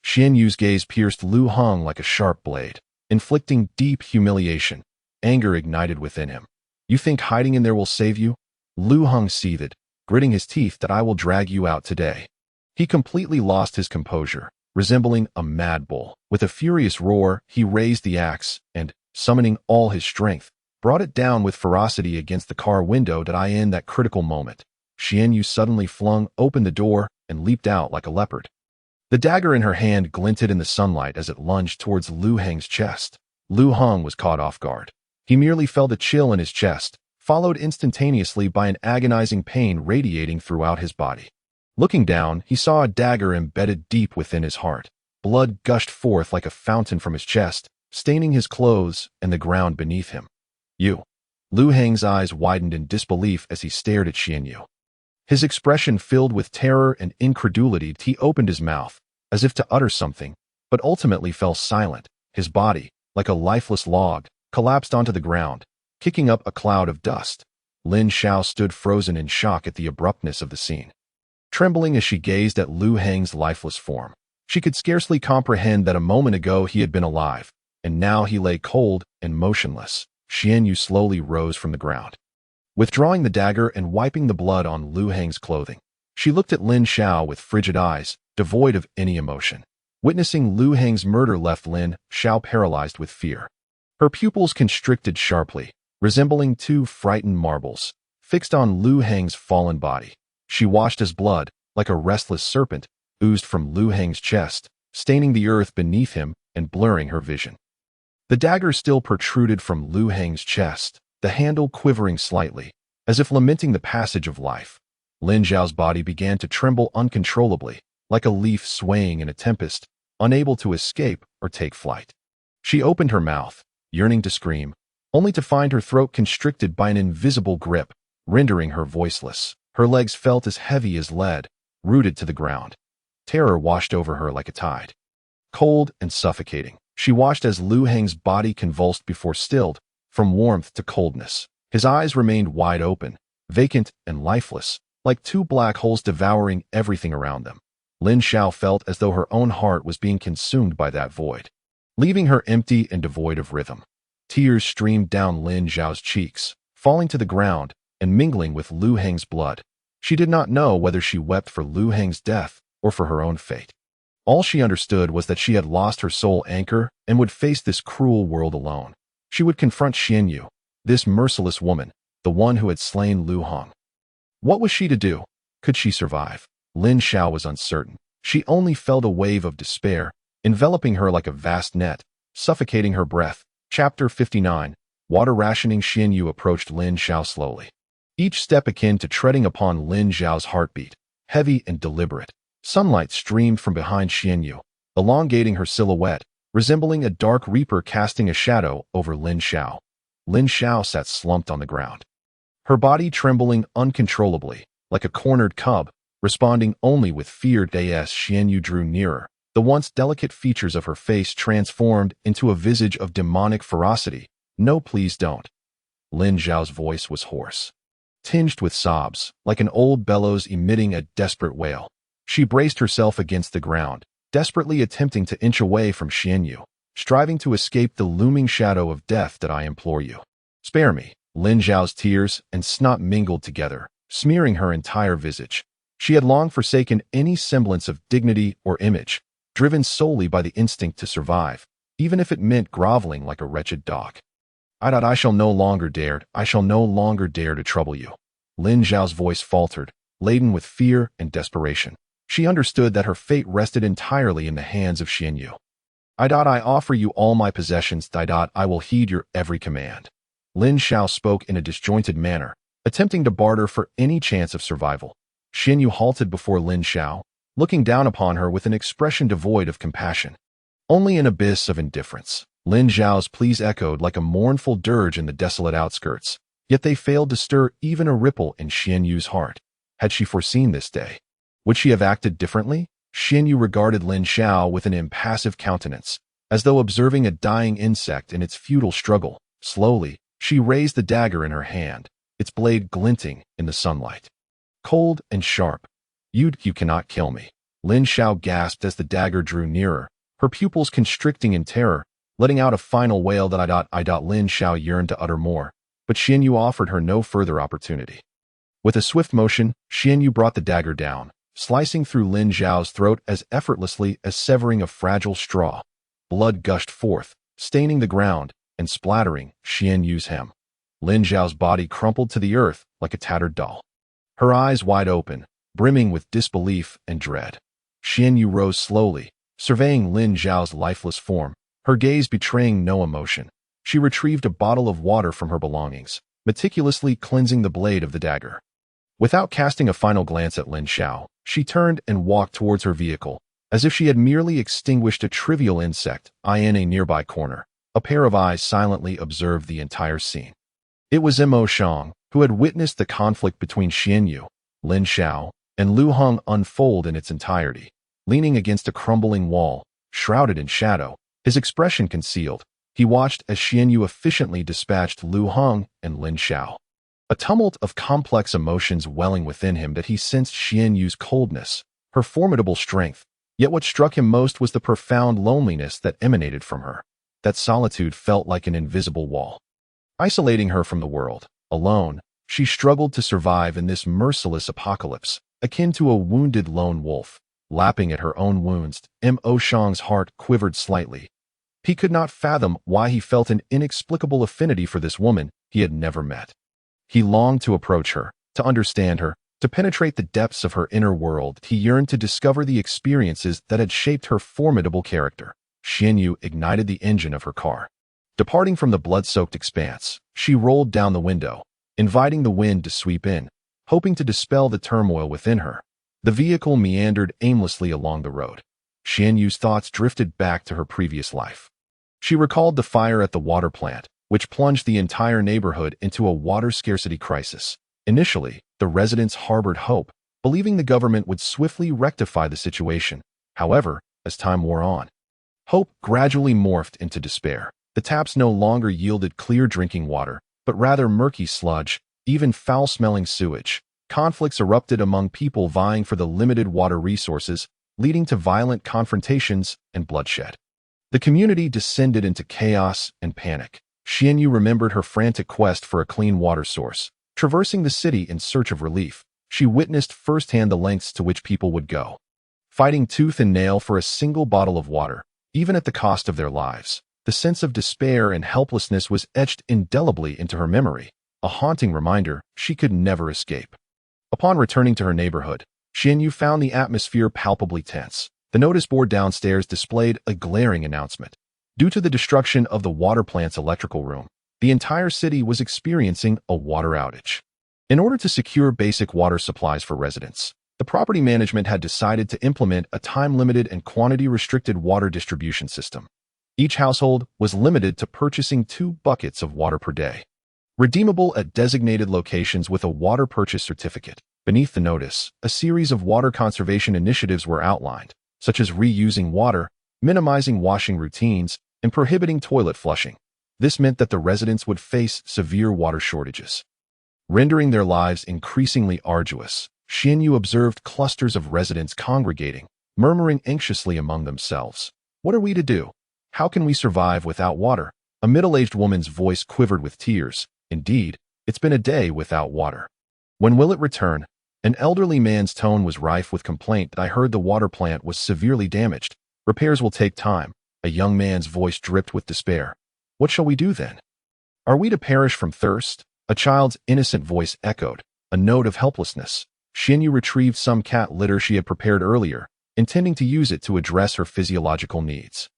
Xianyu's gaze pierced Lu Heng like a sharp blade, inflicting deep humiliation. Anger ignited within him. "You think hiding in there will save you?" Lu Heng seethed, gritting his teeth. "That I will drag you out today." He completely lost his composure, resembling a mad bull. With a furious roar, he raised the axe and, summoning all his strength, brought it down with ferocity against the car window. In that critical moment, Xianyu suddenly flung open the door and leaped out like a leopard. The dagger in her hand glinted in the sunlight as it lunged towards Lu Heng's chest. Lu Heng was caught off guard. He merely felt a chill in his chest, followed instantaneously by an agonizing pain radiating throughout his body. Looking down, he saw a dagger embedded deep within his heart. Blood gushed forth like a fountain from his chest, staining his clothes and the ground beneath him. "You." Lu Heng's eyes widened in disbelief as he stared at Xianyu. His expression filled with terror and incredulity. He opened his mouth, as if to utter something, but ultimately fell silent. His body, like a lifeless log, collapsed onto the ground, kicking up a cloud of dust. Lin Xiao stood frozen in shock at the abruptness of the scene. Trembling as she gazed at Lu Heng's lifeless form, she could scarcely comprehend that a moment ago he had been alive, and now he lay cold and motionless. Xianyu slowly rose from the ground. Withdrawing the dagger and wiping the blood on Lu Heng's clothing, she looked at Lin Xiao with frigid eyes, devoid of any emotion. Witnessing Lu Heng's murder left Lin Xiao paralyzed with fear. Her pupils constricted sharply, resembling two frightened marbles, fixed on Lu Heng's fallen body. She watched as blood, like a restless serpent, oozed from Lu Heng's chest, staining the earth beneath him and blurring her vision. The dagger still protruded from Lu Heng's chest, the handle quivering slightly, as if lamenting the passage of life. Lin Xiao's body began to tremble uncontrollably, like a leaf swaying in a tempest, unable to escape or take flight. She opened her mouth, yearning to scream, only to find her throat constricted by an invisible grip, rendering her voiceless. Her legs felt as heavy as lead, rooted to the ground. Terror washed over her like a tide. Cold and suffocating, she watched as Lu Heng's body convulsed before stilled, from warmth to coldness. His eyes remained wide open, vacant and lifeless, like two black holes devouring everything around them. Lin Xiao felt as though her own heart was being consumed by that void, leaving her empty and devoid of rhythm. Tears streamed down Lin Xiao's cheeks, falling to the ground and mingling with Lu Heng's blood. She did not know whether she wept for Lu Heng's death or for her own fate. All she understood was that she had lost her soul anchor and would face this cruel world alone. She would confront Xianyu, this merciless woman, the one who had slain Lu Heng. What was she to do? Could she survive? Lin Xiao was uncertain. She only felt a wave of despair, enveloping her like a vast net, suffocating her breath. Chapter 59. Water rationing. Xianyu approached Lin Xiao slowly, each step akin to treading upon Lin Xiao's heartbeat, heavy and deliberate. Sunlight streamed from behind Xianyu, elongating her silhouette, resembling a dark reaper casting a shadow over Lin Xiao. Lin Xiao sat slumped on the ground, her body trembling uncontrollably, like a cornered cub, responding only with fear. As Xianyu drew nearer, the once delicate features of her face transformed into a visage of demonic ferocity. "No, please don't." Lin Xiao's voice was hoarse, tinged with sobs, like an old bellows emitting a desperate wail. She braced herself against the ground, desperately attempting to inch away from Xianyu, striving to escape the looming shadow of death. "I implore you, spare me." Lin Xiao's tears and snot mingled together, smearing her entire visage. She had long forsaken any semblance of dignity or image, driven solely by the instinct to survive, even if it meant groveling like a wretched dog. I shall no longer dare to trouble you." Lin Xiao's voice faltered, laden with fear and desperation. She understood that her fate rested entirely in the hands of Xianyu. I offer you all my possessions. I will heed your every command. Lin Xiao spoke in a disjointed manner, attempting to barter for any chance of survival. Xian Yu halted before Lin Xiao, looking down upon her with an expression devoid of compassion. Only an abyss of indifference. Lin Xiao's pleas echoed like a mournful dirge in the desolate outskirts, yet they failed to stir even a ripple in Xian Yu's heart. Had she foreseen this day? Would she have acted differently? Xian Yu regarded Lin Xiao with an impassive countenance, as though observing a dying insect in its futile struggle. Slowly, she raised the dagger in her hand, its blade glinting in the sunlight. Cold and sharp. You cannot kill me. Lin Xiao gasped as the dagger drew nearer, her pupils constricting in terror, letting out a final wail that Lin Xiao yearned to utter more, but Xian Yu offered her no further opportunity. With a swift motion, Xian Yu brought the dagger down, slicing through Lin Xiao's throat as effortlessly as severing a fragile straw. Blood gushed forth, staining the ground and splattering Xian Yu's hem. Lin Xiao's body crumpled to the earth like a tattered doll. Her eyes wide open, brimming with disbelief and dread. Xian Yu rose slowly, surveying Lin Xiao's lifeless form, her gaze betraying no emotion. She retrieved a bottle of water from her belongings, meticulously cleansing the blade of the dagger. Without casting a final glance at Lin Xiao, she turned and walked towards her vehicle, as if she had merely extinguished a trivial insect in a nearby corner. A pair of eyes silently observed the entire scene. It was Mo Shang, who had witnessed the conflict between Xian Yu, Lin Xiao, and Lu Heng unfold in its entirety. Leaning against a crumbling wall, shrouded in shadow, his expression concealed, he watched as Xian Yu efficiently dispatched Lu Heng and Lin Xiao. A tumult of complex emotions welling within him that he sensed Xian Yu's coldness, her formidable strength, yet what struck him most was the profound loneliness that emanated from her. That solitude felt like an invisible wall, isolating her from the world. Alone, she struggled to survive in this merciless apocalypse, akin to a wounded lone wolf, lapping at her own wounds. Mo Shang's heart quivered slightly. He could not fathom why he felt an inexplicable affinity for this woman he had never met. He longed to approach her, to understand her, to penetrate the depths of her inner world. He yearned to discover the experiences that had shaped her formidable character. Xian Yu ignited the engine of her car. Departing from the blood-soaked expanse, she rolled down the window, inviting the wind to sweep in, hoping to dispel the turmoil within her. The vehicle meandered aimlessly along the road. Xian Yu's thoughts drifted back to her previous life. She recalled the fire at the water plant, which plunged the entire neighborhood into a water scarcity crisis. Initially, the residents harbored hope, believing the government would swiftly rectify the situation. However, as time wore on, hope gradually morphed into despair. The taps no longer yielded clear drinking water, but rather murky sludge, even foul-smelling sewage. Conflicts erupted among people vying for the limited water resources, leading to violent confrontations and bloodshed. The community descended into chaos and panic. Xian Yu remembered her frantic quest for a clean water source. Traversing the city in search of relief, she witnessed firsthand the lengths to which people would go, fighting tooth and nail for a single bottle of water, even at the cost of their lives. The sense of despair and helplessness was etched indelibly into her memory, a haunting reminder she could never escape. Upon returning to her neighborhood, Xian Yu found the atmosphere palpably tense. The notice board downstairs displayed a glaring announcement. Due to the destruction of the water plant's electrical room, the entire city was experiencing a water outage. In order to secure basic water supplies for residents, the property management had decided to implement a time-limited and quantity-restricted water distribution system. Each household was limited to purchasing 2 buckets of water per day, redeemable at designated locations with a water purchase certificate. Beneath the notice, a series of water conservation initiatives were outlined, such as reusing water, minimizing washing routines, and prohibiting toilet flushing. This meant that the residents would face severe water shortages, rendering their lives increasingly arduous. Xian Yu observed clusters of residents congregating, murmuring anxiously among themselves. What are we to do? How can we survive without water? A middle-aged woman's voice quivered with tears. Indeed, it's been a day without water. When will it return? An elderly man's tone was rife with complaint. I heard the water plant was severely damaged. Repairs will take time. A young man's voice dripped with despair. What shall we do then? Are we to perish from thirst? A child's innocent voice echoed, a note of helplessness. Xian Yu retrieved some cat litter she had prepared earlier, intending to use it to address her physiological needs.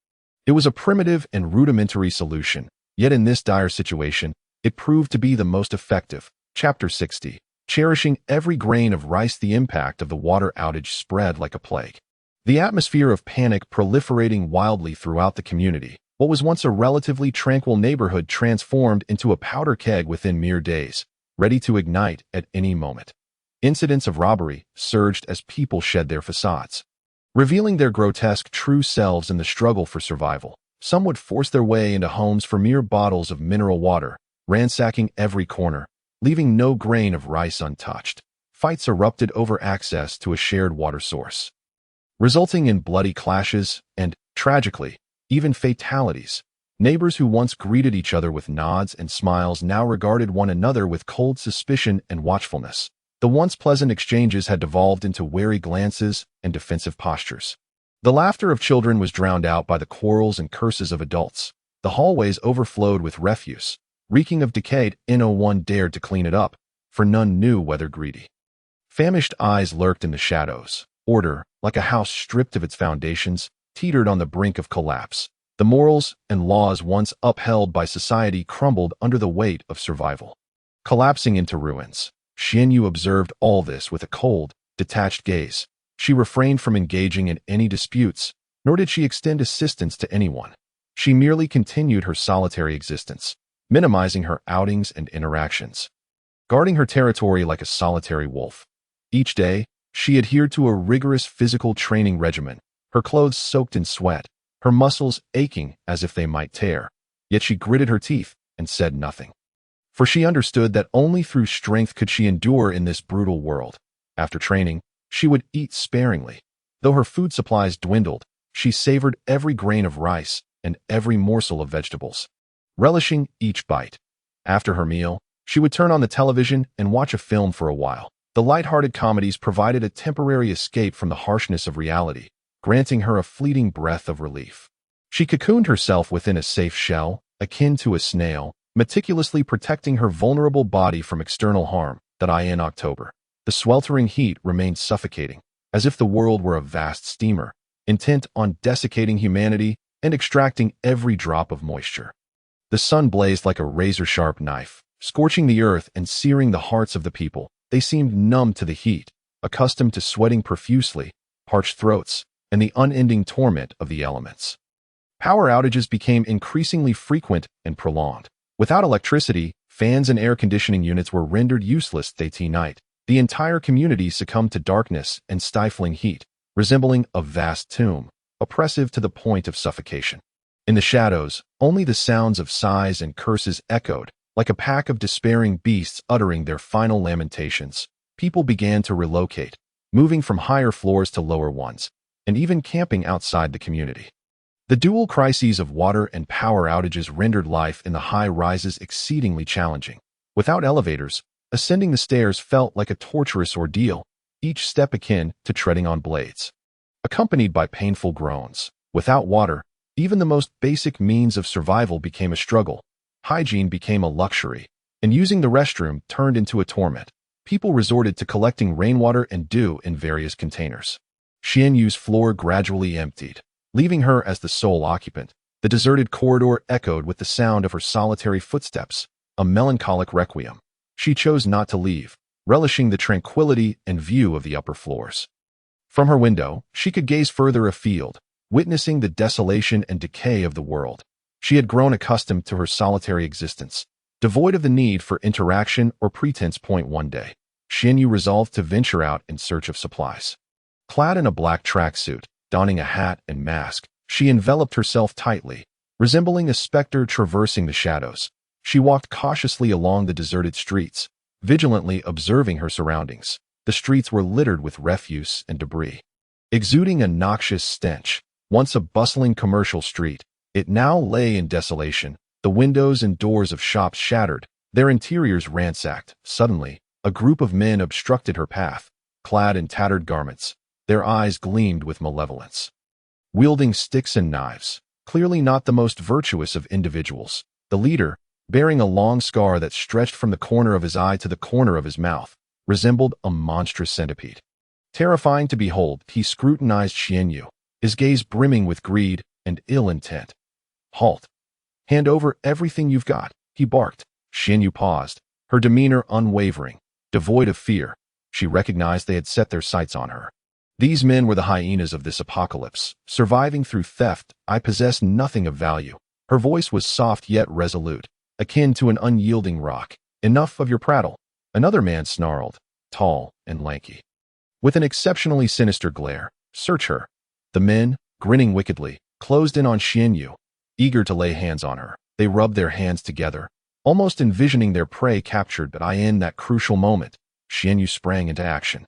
It was a primitive and rudimentary solution, yet in this dire situation, it proved to be the most effective. Chapter 60. Cherishing every grain of rice. The impact of the water outage spread like a plague. The atmosphere of panic proliferating wildly throughout the community. What was once a relatively tranquil neighborhood transformed into a powder keg within mere days, ready to ignite at any moment. Incidents of robbery surged as people shed their facades, revealing their grotesque true selves in the struggle for survival. Some would force their way into homes for mere bottles of mineral water, ransacking every corner, leaving no grain of rice untouched. Fights erupted over access to a shared water source, resulting in bloody clashes and, tragically, even fatalities. Neighbors who once greeted each other with nods and smiles now regarded one another with cold suspicion and watchfulness. The once pleasant exchanges had devolved into wary glances and defensive postures. The laughter of children was drowned out by the quarrels and curses of adults. The hallways overflowed with refuse, reeking of decay. No one dared to clean it up, for none knew whether greedy. Famished eyes lurked in the shadows. Order, like a house stripped of its foundations, teetered on the brink of collapse. The morals and laws once upheld by society crumbled under the weight of survival, collapsing into ruins. Xianyu observed all this with a cold, detached gaze. She refrained from engaging in any disputes, nor did she extend assistance to anyone. She merely continued her solitary existence, minimizing her outings and interactions, guarding her territory like a solitary wolf. Each day, she adhered to a rigorous physical training regimen, her clothes soaked in sweat, her muscles aching as if they might tear. Yet she gritted her teeth and said nothing. For she understood that only through strength could she endure in this brutal world. After training, she would eat sparingly. Though her food supplies dwindled, she savored every grain of rice and every morsel of vegetables, relishing each bite. After her meal, she would turn on the television and watch a film for a while. The light-hearted comedies provided a temporary escape from the harshness of reality, granting her a fleeting breath of relief. She cocooned herself within a safe shell, akin to a snail, meticulously protecting her vulnerable body from external harm. In October, the sweltering heat remained suffocating, as if the world were a vast steamer, intent on desiccating humanity and extracting every drop of moisture. The sun blazed like a razor-sharp knife, scorching the earth and searing the hearts of the people. They seemed numb to the heat, accustomed to sweating profusely, parched throats, and the unending torment of the elements. Power outages became increasingly frequent and prolonged. Without electricity, fans and air conditioning units were rendered useless day and night. The entire community succumbed to darkness and stifling heat, resembling a vast tomb, oppressive to the point of suffocation. In the shadows, only the sounds of sighs and curses echoed, like a pack of despairing beasts uttering their final lamentations. People began to relocate, moving from higher floors to lower ones, and even camping outside the community. The dual crises of water and power outages rendered life in the high rises exceedingly challenging. Without elevators, ascending the stairs felt like a torturous ordeal, each step akin to treading on blades, accompanied by painful groans. Without water, even the most basic means of survival became a struggle. Hygiene became a luxury, and using the restroom turned into a torment. People resorted to collecting rainwater and dew in various containers. Xianyu's floor gradually emptied, leaving her as the sole occupant. The deserted corridor echoed with the sound of her solitary footsteps, a melancholic requiem. She chose not to leave, relishing the tranquility and view of the upper floors. From her window, she could gaze further afield, witnessing the desolation and decay of the world. She had grown accustomed to her solitary existence, devoid of the need for interaction or pretense. One day, Xianyu resolved to venture out in search of supplies. Clad in a black tracksuit, donning a hat and mask, she enveloped herself tightly, resembling a specter traversing the shadows. She walked cautiously along the deserted streets, vigilantly observing her surroundings. The streets were littered with refuse and debris, exuding a noxious stench. Once a bustling commercial street, it now lay in desolation, the windows and doors of shops shattered, their interiors ransacked. Suddenly, a group of men obstructed her path, clad in tattered garments. Their eyes gleamed with malevolence, wielding sticks and knives, clearly not the most virtuous of individuals. The leader, bearing a long scar that stretched from the corner of his eye to the corner of his mouth, resembled a monstrous centipede. Terrifying to behold, he scrutinized Xianyu, his gaze brimming with greed and ill intent. Halt. Hand over everything you've got, he barked. Xianyu paused, her demeanor unwavering, devoid of fear. She recognized they had set their sights on her. These men were the hyenas of this apocalypse, surviving through theft. I possess nothing of value. Her voice was soft yet resolute, akin to an unyielding rock. Enough of your prattle. Another man snarled, tall and lanky, with an exceptionally sinister glare. Search her. The men, grinning wickedly, closed in on Xianyu, eager to lay hands on her. They rubbed their hands together, almost envisioning their prey captured. But in that crucial moment, Xianyu sprang into action.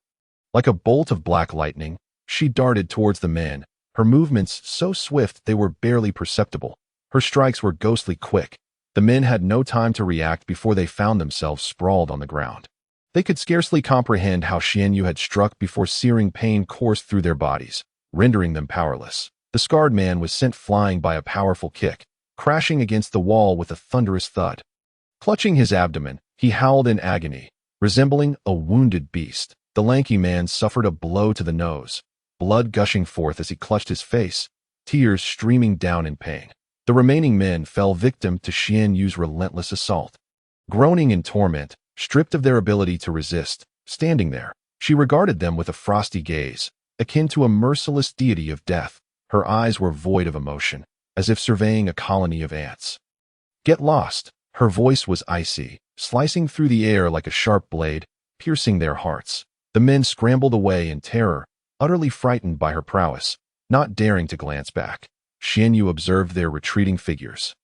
Like a bolt of black lightning, she darted towards the men, her movements so swift they were barely perceptible. Her strikes were ghostly quick. The men had no time to react before they found themselves sprawled on the ground. They could scarcely comprehend how Xianyu had struck before searing pain coursed through their bodies, rendering them powerless. The scarred man was sent flying by a powerful kick, crashing against the wall with a thunderous thud. Clutching his abdomen, he howled in agony, resembling a wounded beast. The lanky man suffered a blow to the nose, blood gushing forth as he clutched his face, tears streaming down in pain. The remaining men fell victim to Xianyu's relentless assault. Groaning in torment, stripped of their ability to resist, standing there, she regarded them with a frosty gaze, akin to a merciless deity of death. Her eyes were void of emotion, as if surveying a colony of ants. Get lost. Her voice was icy, slicing through the air like a sharp blade, piercing their hearts. The men scrambled away in terror, utterly frightened by her prowess, not daring to glance back. Xianyu observed their retreating figures,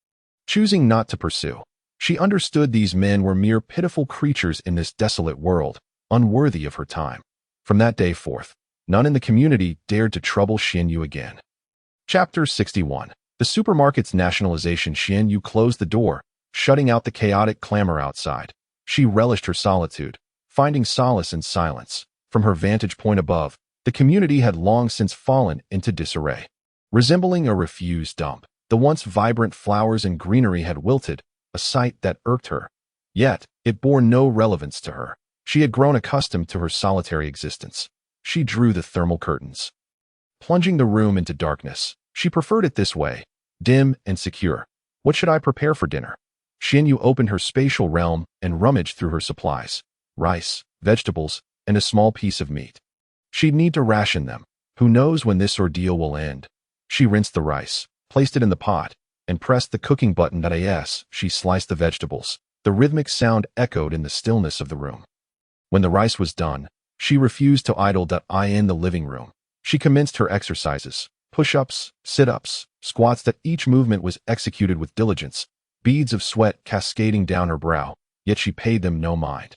choosing not to pursue. She understood these men were mere pitiful creatures in this desolate world, unworthy of her time. From that day forth, none in the community dared to trouble Xianyu again. Chapter 61. The supermarket's nationalization. Xianyu closed the door, shutting out the chaotic clamor outside. She relished her solitude, finding solace in silence. From her vantage point above, the community had long since fallen into disarray. Resembling a refuse dump, the once vibrant flowers and greenery had wilted, a sight that irked her. Yet, it bore no relevance to her. She had grown accustomed to her solitary existence. She drew the thermal curtains, plunging the room into darkness. She preferred it this way, dim and secure. What should I prepare for dinner? Xianyu opened her spatial realm and rummaged through her supplies. Rice, vegetables, and a small piece of meat. She'd need to ration them. Who knows when this ordeal will end? She rinsed the rice, placed it in the pot, and pressed the cooking button. As she sliced the vegetables, the rhythmic sound echoed in the stillness of the room. When the rice was done, she refused to idle. In the living room, she commenced her exercises, push-ups, sit-ups, squats. That each movement was executed with diligence, beads of sweat cascading down her brow, yet she paid them no mind.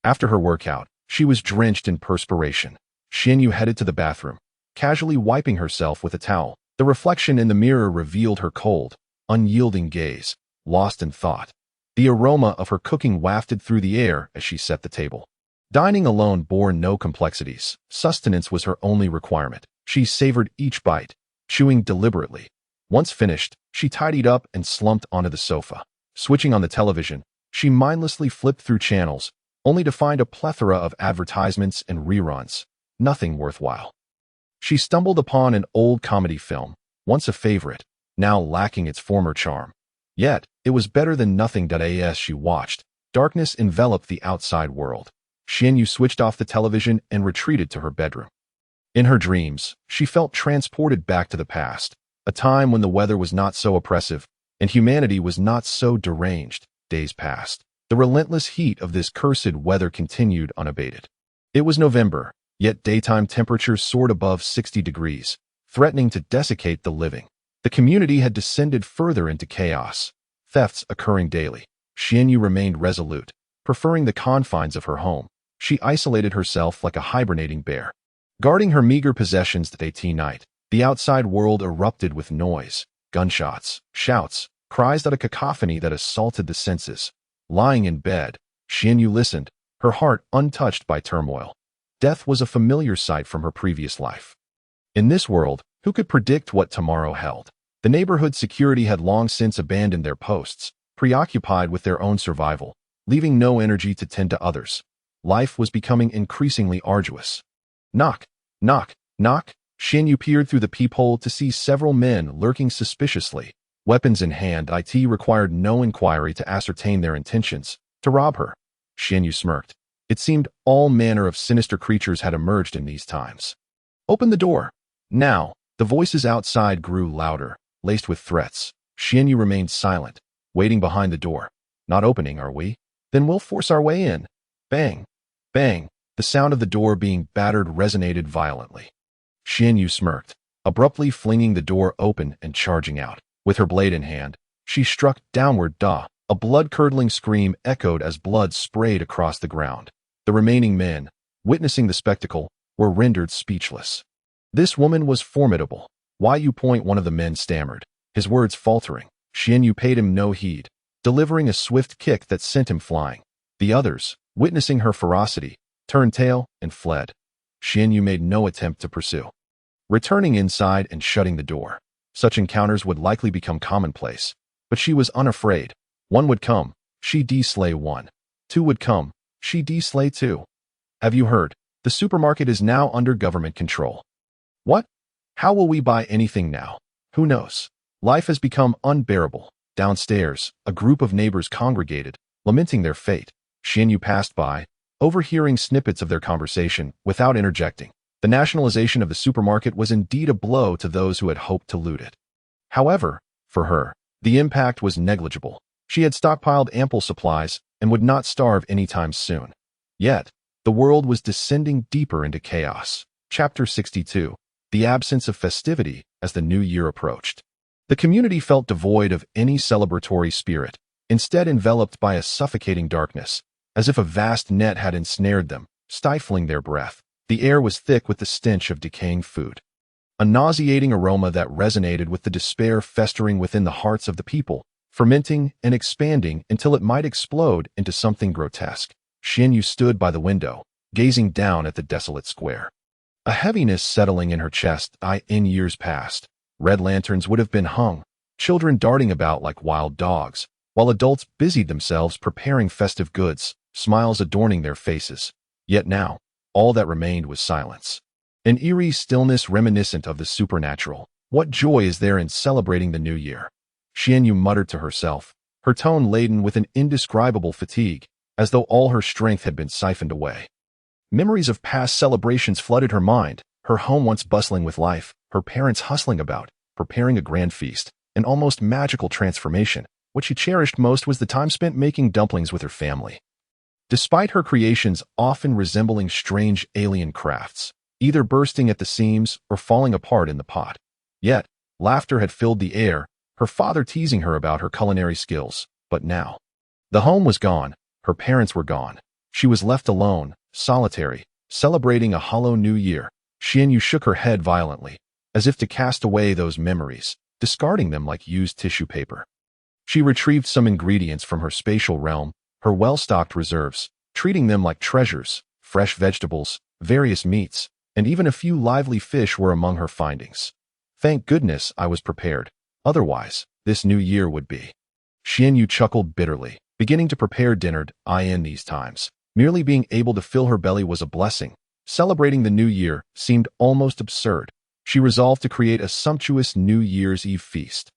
After her workout, she was drenched in perspiration. Xianyu headed to the bathroom, casually wiping herself with a towel. The reflection in the mirror revealed her cold, unyielding gaze, lost in thought. The aroma of her cooking wafted through the air as she set the table. Dining alone bore no complexities. Sustenance was her only requirement. She savored each bite, chewing deliberately. Once finished, she tidied up and slumped onto the sofa. Switching on the television, she mindlessly flipped through channels, only to find a plethora of advertisements and reruns. Nothing worthwhile. She stumbled upon an old comedy film, once a favorite, now lacking its former charm. Yet, it was better than nothing. As she watched, darkness enveloped the outside world. Xianyu switched off the television and retreated to her bedroom. In her dreams, she felt transported back to the past, a time when the weather was not so oppressive, and humanity was not so deranged. Days passed. The relentless heat of this cursed weather continued unabated. It was November, yet daytime temperatures soared above 60 degrees, threatening to desiccate the living. The community had descended further into chaos, thefts occurring daily. Xianyu remained resolute, preferring the confines of her home. She isolated herself like a hibernating bear, guarding her meager possessions. That night, the outside world erupted with noise, gunshots, shouts, cries. A cacophony that assaulted the senses. Lying in bed, Xianyu listened, her heart untouched by turmoil. Death was a familiar sight from her previous life. In this world, who could predict what tomorrow held? The neighborhood security had long since abandoned their posts, preoccupied with their own survival, leaving no energy to tend to others. Life was becoming increasingly arduous. Knock, knock, knock. Xianyu peered through the peephole to see several men lurking suspiciously, Weapons in hand, it required no inquiry to ascertain their intentions, to rob her. Xianyu smirked. It seemed all manner of sinister creatures had emerged in these times. Open the door. Now, the voices outside grew louder, laced with threats. Xianyu remained silent, waiting behind the door. Not opening, are we? Then we'll force our way in. Bang. Bang. The sound of the door being battered resonated violently. Xianyu smirked, abruptly flinging the door open and charging out. With her blade in hand, she struck downward. A blood-curdling scream echoed as blood sprayed across the ground. The remaining men, witnessing the spectacle, were rendered speechless. This woman was formidable. One of the men stammered, his words faltering. Xianyu paid him no heed, delivering a swift kick that sent him flying. The others, witnessing her ferocity, turned tail and fled. Xianyu made no attempt to pursue. Returning inside and shutting the door. Such encounters would likely become commonplace, but she was unafraid. One would come, she'd slay one. Two would come, she'd slay two. Have you heard? The supermarket is now under government control. What? How will we buy anything now? Who knows? Life has become unbearable. Downstairs, a group of neighbors congregated, lamenting their fate. Xianyu passed by, overhearing snippets of their conversation without interjecting. The nationalization of the supermarket was indeed a blow to those who had hoped to loot it. However, for her, the impact was negligible. She had stockpiled ample supplies and would not starve anytime soon. Yet, the world was descending deeper into chaos. Chapter 62. The absence of festivity as the new year approached. The community felt devoid of any celebratory spirit, instead enveloped by a suffocating darkness, as if a vast net had ensnared them, stifling their breath. The air was thick with the stench of decaying food. A nauseating aroma that resonated with the despair festering within the hearts of the people, fermenting and expanding until it might explode into something grotesque. Xianyu stood by the window, gazing down at the desolate square. A heaviness settling in her chest. In years past, red lanterns would have been hung, children darting about like wild dogs, while adults busied themselves preparing festive goods, smiles adorning their faces. Yet now, all that remained was silence. An eerie stillness reminiscent of the supernatural. What joy is there in celebrating the new year? Xianyu muttered to herself, her tone laden with an indescribable fatigue, as though all her strength had been siphoned away. Memories of past celebrations flooded her mind, her home once bustling with life, her parents hustling about, preparing a grand feast, an almost magical transformation. What she cherished most was the time spent making dumplings with her family. Despite her creations often resembling strange alien crafts, either bursting at the seams or falling apart in the pot. Yet, laughter had filled the air, her father teasing her about her culinary skills. But now, the home was gone, her parents were gone. She was left alone, solitary, celebrating a hollow new year. Xianyu shook her head violently, as if to cast away those memories, discarding them like used tissue paper. She retrieved some ingredients from her spatial realm, her well-stocked reserves, treating them like treasures. Fresh vegetables, various meats, and even a few lively fish were among her findings. Thank goodness I was prepared. Otherwise, this new year would be. Xianyu chuckled bitterly, beginning to prepare dinner. In these times, merely being able to fill her belly was a blessing. Celebrating the new year seemed almost absurd. She resolved to create a sumptuous New Year's Eve feast.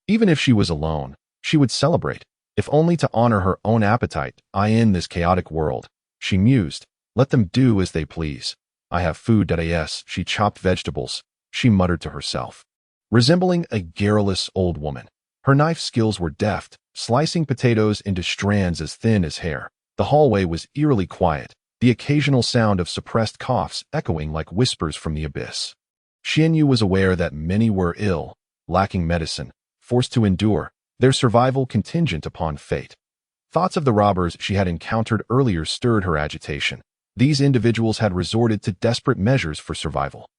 Even if she was alone, she would celebrate, if only to honor her own appetite. In this chaotic world, she mused, let them do as they please. I have food. She chopped vegetables, she muttered to herself. Resembling a garrulous old woman, her knife skills were deft, slicing potatoes into strands as thin as hair. The hallway was eerily quiet, the occasional sound of suppressed coughs echoing like whispers from the abyss. Xianyu was aware that many were ill, lacking medicine, forced to endure, their survival contingent upon fate. Thoughts of the robbers she had encountered earlier stirred her agitation. These individuals had resorted to desperate measures for survival.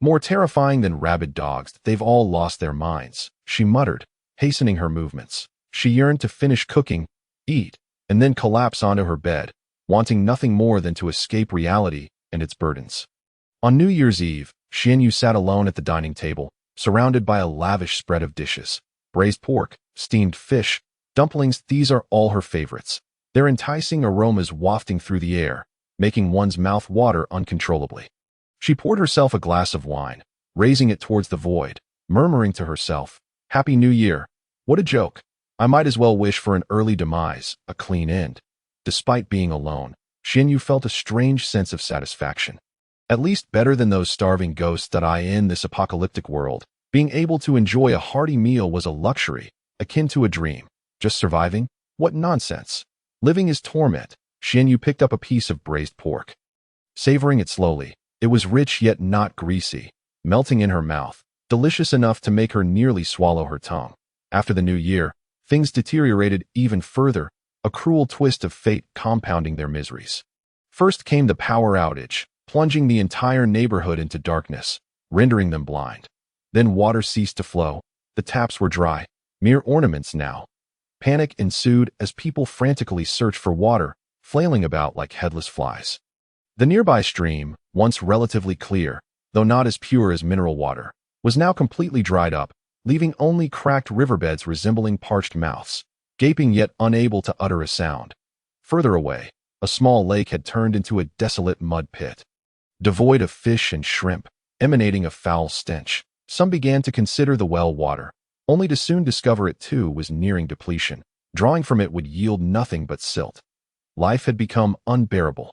More terrifying than rabid dogs, they've all lost their minds, she muttered, hastening her movements. She yearned to finish cooking, eat, and then collapse onto her bed, wanting nothing more than to escape reality and its burdens. On New Year's Eve, Xianyu sat alone at the dining table, surrounded by a lavish spread of dishes. Braised pork, steamed fish, dumplings, these are all her favorites, their enticing aromas wafting through the air, making one's mouth water uncontrollably. She poured herself a glass of wine, raising it towards the void, murmuring to herself, Happy New Year. What a joke. I might as well wish for an early demise, a clean end. Despite being alone, Xianyu felt a strange sense of satisfaction. At least better than those starving ghosts that I in this apocalyptic world. Being able to enjoy a hearty meal was a luxury, akin to a dream. Just surviving? What nonsense. Living is torment. Xianyu picked up a piece of braised pork. Savoring it slowly, it was rich yet not greasy, melting in her mouth, delicious enough to make her nearly swallow her tongue. After the new year, things deteriorated even further, a cruel twist of fate compounding their miseries. First came the power outage, plunging the entire neighborhood into darkness, rendering them blind. Then water ceased to flow. The taps were dry, mere ornaments now. Panic ensued as people frantically searched for water, flailing about like headless flies. The nearby stream, once relatively clear, though not as pure as mineral water, was now completely dried up, leaving only cracked riverbeds resembling parched mouths, gaping yet unable to utter a sound. Further away, a small lake had turned into a desolate mud pit. Devoid of fish and shrimp, emanating a foul stench, some began to consider the well water, only to soon discover it too was nearing depletion. Drawing from it would yield nothing but silt. Life had become unbearable.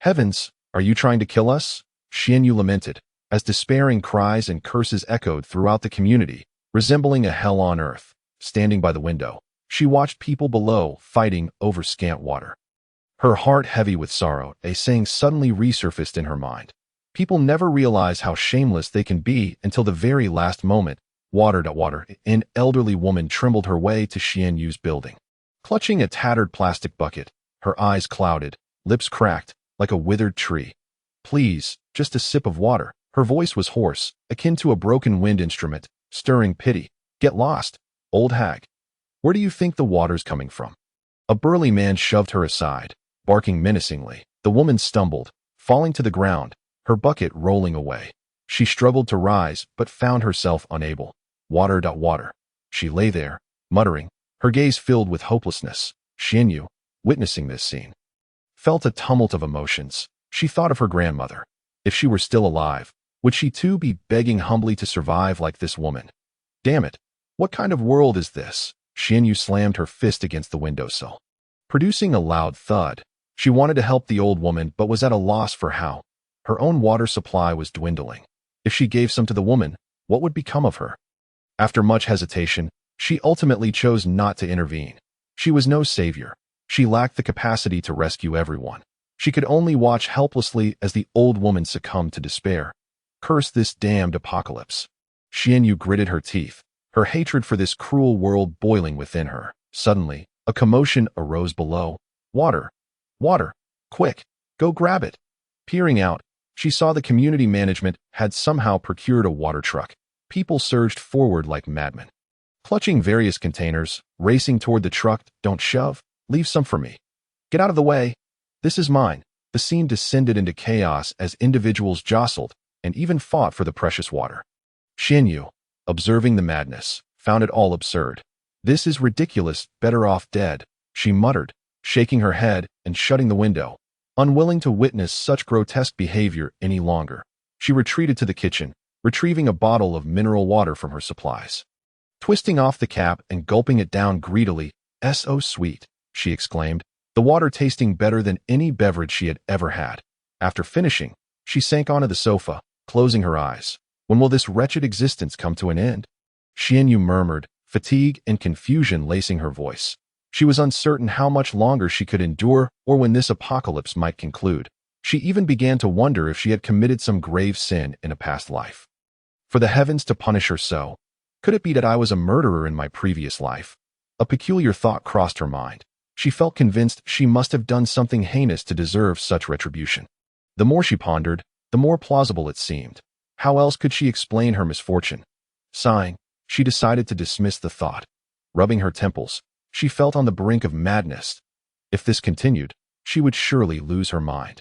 Heavens, are you trying to kill us? Xianyu lamented, as despairing cries and curses echoed throughout the community, resembling a hell on earth. Standing by the window, she watched people below fighting over scant water. Her heart heavy with sorrow, a saying suddenly resurfaced in her mind. People never realize how shameless they can be until the very last moment. Water. An elderly woman trembled her way to Xianyu's building. Clutching a tattered plastic bucket, her eyes clouded, lips cracked, like a withered tree. Please, just a sip of water. Her voice was hoarse, akin to a broken wind instrument, stirring pity. Get lost, old hag. Where do you think the water's coming from? A burly man shoved her aside, barking menacingly. The woman stumbled, falling to the ground, her bucket rolling away. She struggled to rise, but found herself unable. Water. She lay there, muttering, her gaze filled with hopelessness. Xianyu, witnessing this scene, felt a tumult of emotions. She thought of her grandmother. If she were still alive, would she too be begging humbly to survive like this woman? Damn it, what kind of world is this? Xianyu slammed her fist against the windowsill, producing a loud thud. She wanted to help the old woman but was at a loss for how. Her own water supply was dwindling. If she gave some to the woman, what would become of her? After much hesitation, she ultimately chose not to intervene. She was no savior. She lacked the capacity to rescue everyone. She could only watch helplessly as the old woman succumbed to despair. Curse this damned apocalypse. Xianyu gritted her teeth, her hatred for this cruel world boiling within her. Suddenly, a commotion arose below. Water! Quick, go grab it! Peering out, she saw the community management had somehow procured a water truck. People surged forward like madmen, clutching various containers, racing toward the truck. Don't shove, leave some for me. Get out of the way. This is mine. The scene descended into chaos as individuals jostled and even fought for the precious water. Xianyu, observing the madness, found it all absurd. This is ridiculous, better off dead, she muttered, shaking her head and shutting the window. Unwilling to witness such grotesque behavior any longer, she retreated to the kitchen, retrieving a bottle of mineral water from her supplies. Twisting off the cap and gulping it down greedily, "So sweet," she exclaimed, the water tasting better than any beverage she had ever had. After finishing, she sank onto the sofa, closing her eyes. When will this wretched existence come to an end? Xianyu murmured, fatigue and confusion lacing her voice. She was uncertain how much longer she could endure or when this apocalypse might conclude. She even began to wonder if she had committed some grave sin in a past life. For the heavens to punish her so. Could it be that I was a murderer in my previous life? A peculiar thought crossed her mind. She felt convinced she must have done something heinous to deserve such retribution. The more she pondered, the more plausible it seemed. How else could she explain her misfortune? Sighing, she decided to dismiss the thought. Rubbing her temples, she felt on the brink of madness. If this continued, she would surely lose her mind.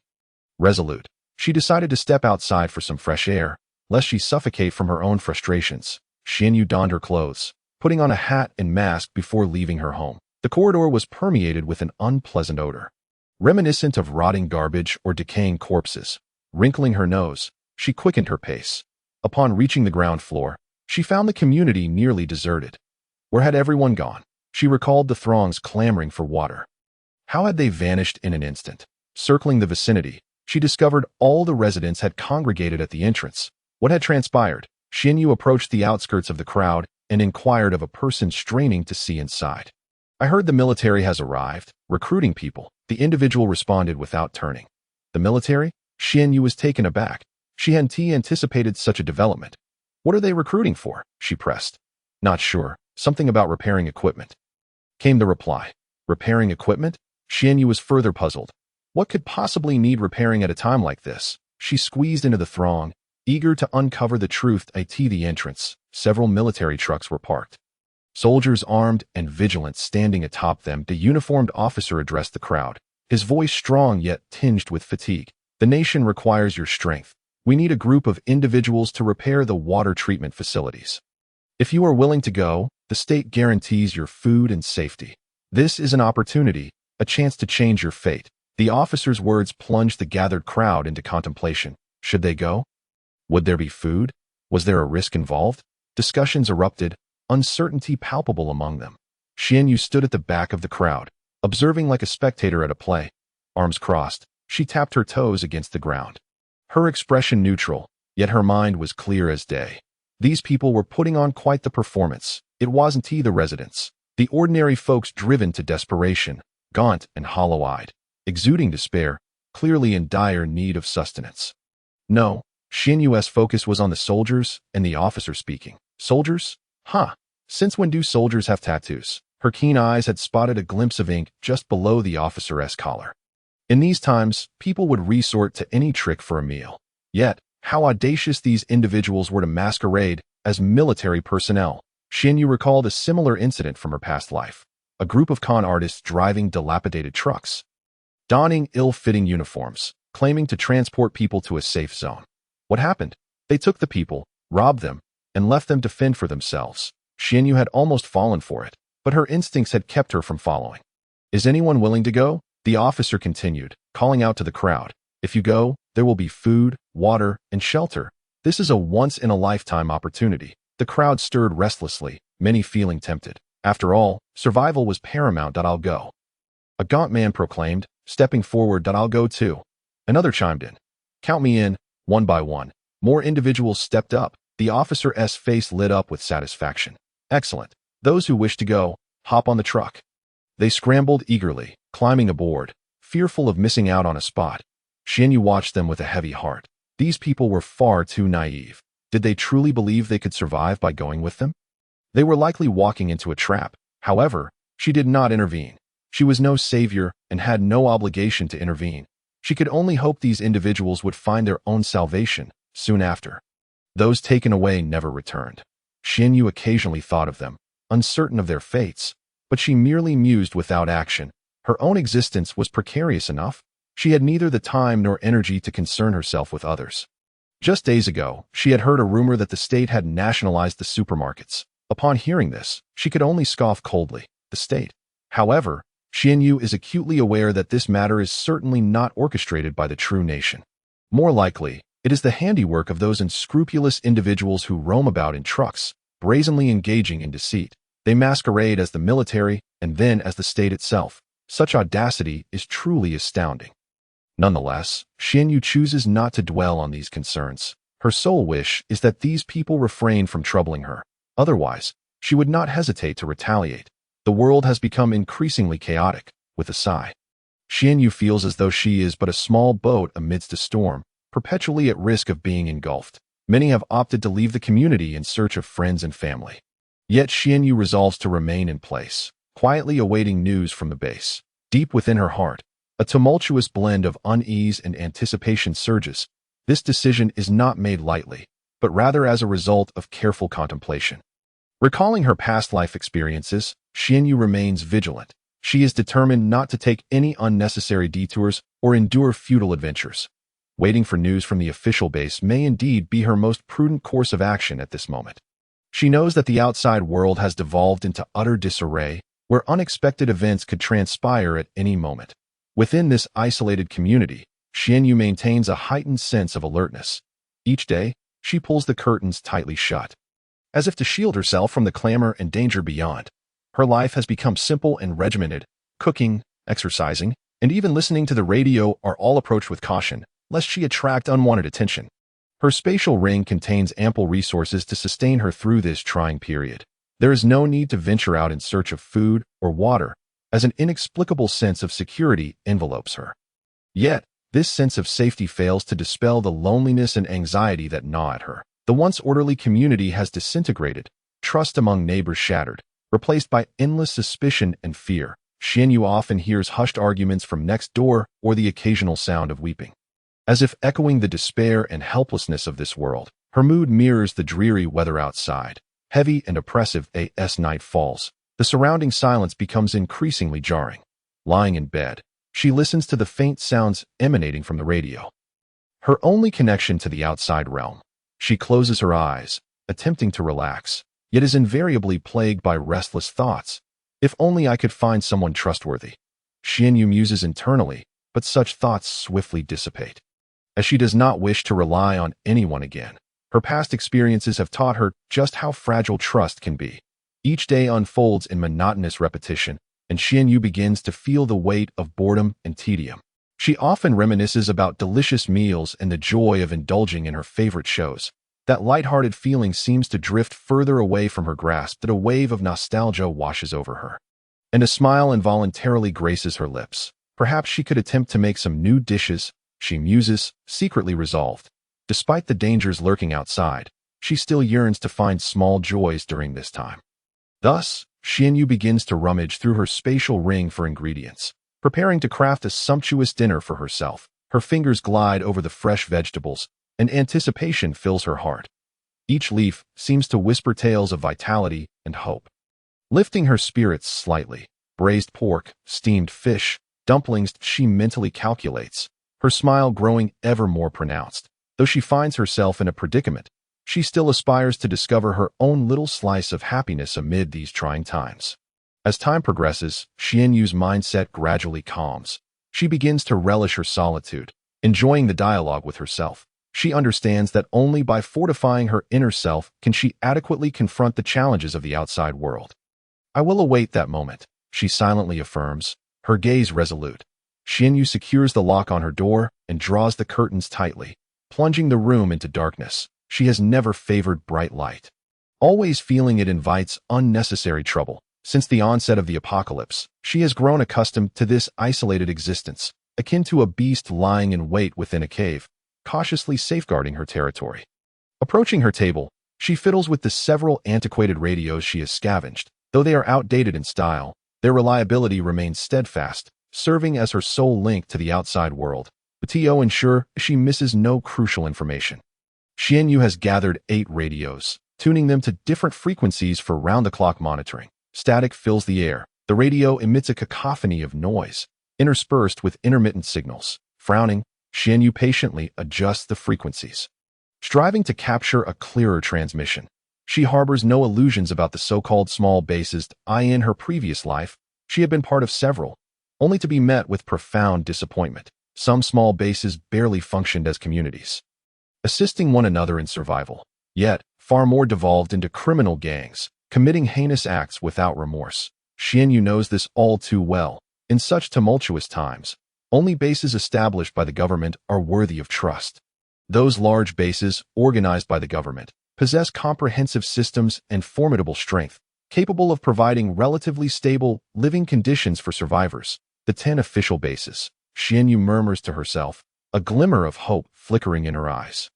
Resolute, she decided to step outside for some fresh air, lest she suffocate from her own frustrations. Xianyu donned her clothes, putting on a hat and mask before leaving her home. The corridor was permeated with an unpleasant odor, reminiscent of rotting garbage or decaying corpses. Wrinkling her nose, she quickened her pace. Upon reaching the ground floor, she found the community nearly deserted. Where had everyone gone? She recalled the throngs clamoring for water. How had they vanished in an instant? Circling the vicinity, she discovered all the residents had congregated at the entrance. What had transpired? Xianyu approached the outskirts of the crowd and inquired of a person straining to see inside. I heard the military has arrived, recruiting people. The individual responded without turning. The military? Xianyu was taken aback. She hadn't anticipated such a development. What are they recruiting for? She pressed. Not sure. Something about repairing equipment. Came the reply. Repairing equipment? Xianyu was further puzzled. What could possibly need repairing at a time like this? She squeezed into the throng, eager to uncover the truth. At the entrance, several military trucks were parked. Soldiers armed and vigilant standing atop them. The uniformed officer addressed the crowd, his voice strong yet tinged with fatigue. The nation requires your strength. We need a group of individuals to repair the water treatment facilities. If you are willing to go, the state guarantees your food and safety. This is an opportunity, a chance to change your fate. The officer's words plunged the gathered crowd into contemplation. Should they go? Would there be food? Was there a risk involved? Discussions erupted, uncertainty palpable among them. Xianyu stood at the back of the crowd, observing like a spectator at a play. Arms crossed, she tapped her toes against the ground. Her expression neutral, yet her mind was clear as day. These people were putting on quite the performance. It wasn't the residents, the ordinary folks driven to desperation, gaunt and hollow-eyed, exuding despair, clearly in dire need of sustenance. No, Xianyu's focus was on the soldiers and the officer speaking. Soldiers? Huh. Since when do soldiers have tattoos? Her keen eyes had spotted a glimpse of ink just below the officer's collar. In these times, people would resort to any trick for a meal. Yet, how audacious these individuals were to masquerade as military personnel. Xianyu recalled a similar incident from her past life. A group of con artists driving dilapidated trucks, donning ill-fitting uniforms, claiming to transport people to a safe zone. What happened? They took the people, robbed them, and left them to fend for themselves. Xianyu had almost fallen for it, but her instincts had kept her from following. Is anyone willing to go? The officer continued, calling out to the crowd. If you go, there will be food, water, and shelter. This is a once-in-a-lifetime opportunity. The crowd stirred restlessly, many feeling tempted. After all, survival was paramount. I'll go. A gaunt man proclaimed, stepping forward. I'll go too. Another chimed in. Count me in. One by one, more individuals stepped up. The officer's face lit up with satisfaction. Excellent. Those who wish to go, hop on the truck. They scrambled eagerly, climbing aboard, fearful of missing out on a spot. Xianyu watched them with a heavy heart. These people were far too naive. Did they truly believe they could survive by going with them? They were likely walking into a trap. However, she did not intervene. She was no savior and had no obligation to intervene. She could only hope these individuals would find their own salvation soon after. Those taken away never returned. Xianyu occasionally thought of them, uncertain of their fates, but she merely mused without action. Her own existence was precarious enough. She had neither the time nor energy to concern herself with others. Just days ago, she had heard a rumor that the state had nationalized the supermarkets. Upon hearing this, she could only scoff coldly. The state. However, Xianyu is acutely aware that this matter is certainly not orchestrated by the true nation. More likely, it is the handiwork of those unscrupulous individuals who roam about in trucks, brazenly engaging in deceit. They masquerade as the military and then as the state itself. Such audacity is truly astounding. Nonetheless, Xianyu chooses not to dwell on these concerns. Her sole wish is that these people refrain from troubling her. Otherwise, she would not hesitate to retaliate. The world has become increasingly chaotic. With a sigh, Xianyu feels as though she is but a small boat amidst a storm, perpetually at risk of being engulfed. Many have opted to leave the community in search of friends and family. Yet Xianyu resolves to remain in place, quietly awaiting news from the base. Deep within her heart, a tumultuous blend of unease and anticipation surges. This decision is not made lightly, but rather as a result of careful contemplation. Recalling her past life experiences, Xianyu remains vigilant. She is determined not to take any unnecessary detours or endure futile adventures. Waiting for news from the official base may indeed be her most prudent course of action at this moment. She knows that the outside world has devolved into utter disarray, where unexpected events could transpire at any moment. Within this isolated community, Xianyu maintains a heightened sense of alertness. Each day, she pulls the curtains tightly shut. as if to shield herself from the clamor and danger beyond. Her life has become simple and regimented. Cooking, exercising, and even listening to the radio are all approached with caution, lest she attract unwanted attention. Her spatial ring contains ample resources to sustain her through this trying period. There is no need to venture out in search of food or water, as an inexplicable sense of security envelopes her. Yet, this sense of safety fails to dispel the loneliness and anxiety that gnaw at her. The once orderly community has disintegrated, trust among neighbors shattered, replaced by endless suspicion and fear. Xianyu often hears hushed arguments from next door or the occasional sound of weeping. As if echoing the despair and helplessness of this world, her mood mirrors the dreary weather outside. Heavy and oppressive as night falls, the surrounding silence becomes increasingly jarring. Lying in bed, she listens to the faint sounds emanating from the radio. Her only connection to the outside realm. She closes her eyes, attempting to relax, yet is invariably plagued by restless thoughts. If only I could find someone trustworthy. Xianyu muses internally, but such thoughts swiftly dissipate. As she does not wish to rely on anyone again, her past experiences have taught her just how fragile trust can be. Each day unfolds in monotonous repetition, and Xianyu begins to feel the weight of boredom and tedium. She often reminisces about delicious meals and the joy of indulging in her favorite shows. That lighthearted feeling seems to drift further away from her grasp, that a wave of nostalgia washes over her. And a smile involuntarily graces her lips. Perhaps she could attempt to make some new dishes, she muses, secretly resolved. Despite the dangers lurking outside, she still yearns to find small joys during this time. Thus, Xianyu begins to rummage through her spatial ring for ingredients, preparing to craft a sumptuous dinner for herself. Her fingers glide over the fresh vegetables, and anticipation fills her heart. Each leaf seems to whisper tales of vitality and hope. Lifting her spirits slightly, braised pork, steamed fish, dumplings, she mentally calculates, her smile growing ever more pronounced. Though she finds herself in a predicament, she still aspires to discover her own little slice of happiness amid these trying times. As time progresses, Xianyu's mindset gradually calms. She begins to relish her solitude, enjoying the dialogue with herself. She understands that only by fortifying her inner self can she adequately confront the challenges of the outside world. I will await that moment, she silently affirms, her gaze resolute. Xianyu secures the lock on her door and draws the curtains tightly, plunging the room into darkness. She has never favored bright light, always feeling it invites unnecessary trouble. Since the onset of the apocalypse, she has grown accustomed to this isolated existence, akin to a beast lying in wait within a cave, cautiously safeguarding her territory. Approaching her table, she fiddles with the several antiquated radios she has scavenged. Though they are outdated in style, their reliability remains steadfast, serving as her sole link to the outside world. The TO ensure she misses no crucial information. Xianyu has gathered 8 radios, tuning them to different frequencies for round-the-clock monitoring. Static fills the air. The radio emits a cacophony of noise, interspersed with intermittent signals. Frowning, Xianyu patiently adjusts the frequencies, striving to capture a clearer transmission. She harbors no illusions about the so-called small bases. In her previous life, she had been part of several, only to be met with profound disappointment. Some small bases barely functioned as communities, assisting one another in survival. Yet, far more devolved into criminal gangs, committing heinous acts without remorse. Xianyu knows this all too well. In such tumultuous times, only bases established by the government are worthy of trust. Those large bases, organized by the government, possess comprehensive systems and formidable strength, capable of providing relatively stable, living conditions for survivors. The 10 official bases, Xianyu murmurs to herself, a glimmer of hope flickering in her eyes.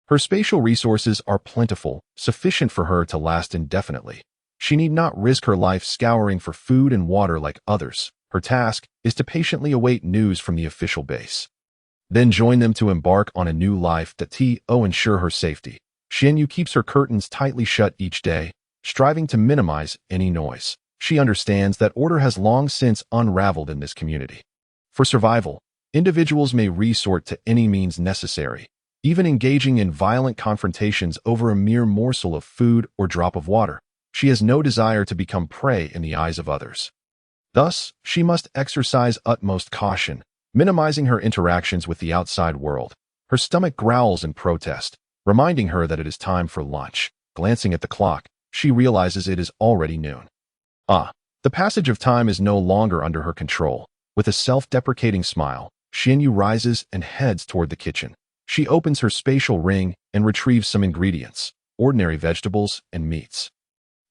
Her spatial resources are plentiful, sufficient for her to last indefinitely. She need not risk her life scouring for food and water like others. Her task is to patiently await news from the official base, then join them to embark on a new life that ensure her safety. Xianyu keeps her curtains tightly shut each day, striving to minimize any noise. She understands that order has long since unraveled in this community. For survival, individuals may resort to any means necessary, even engaging in violent confrontations over a mere morsel of food or drop of water. She has no desire to become prey in the eyes of others. Thus, she must exercise utmost caution, minimizing her interactions with the outside world. Her stomach growls in protest, reminding her that it is time for lunch. Glancing at the clock, she realizes it is already noon. The passage of time is no longer under her control. With a self-deprecating smile, Xianyu rises and heads toward the kitchen. She opens her spatial ring and retrieves some ingredients, ordinary vegetables and meats.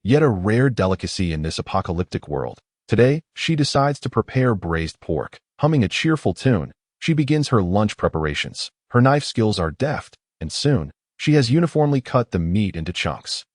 Yet a rare delicacy in this apocalyptic world. Today, she decides to prepare braised pork. Humming a cheerful tune, she begins her lunch preparations. Her knife skills are deft, and soon, she has uniformly cut the meat into chunks.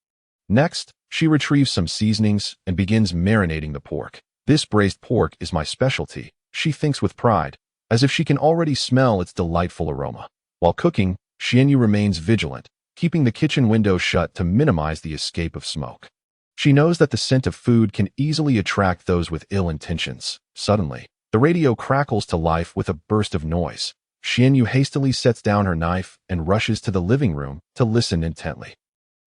Next, she retrieves some seasonings and begins marinating the pork. This braised pork is my specialty, she thinks with pride, as if she can already smell its delightful aroma. While cooking, Xianyu remains vigilant, keeping the kitchen window shut to minimize the escape of smoke. She knows that the scent of food can easily attract those with ill intentions. Suddenly, the radio crackles to life with a burst of noise. Xianyu hastily sets down her knife and rushes to the living room to listen intently.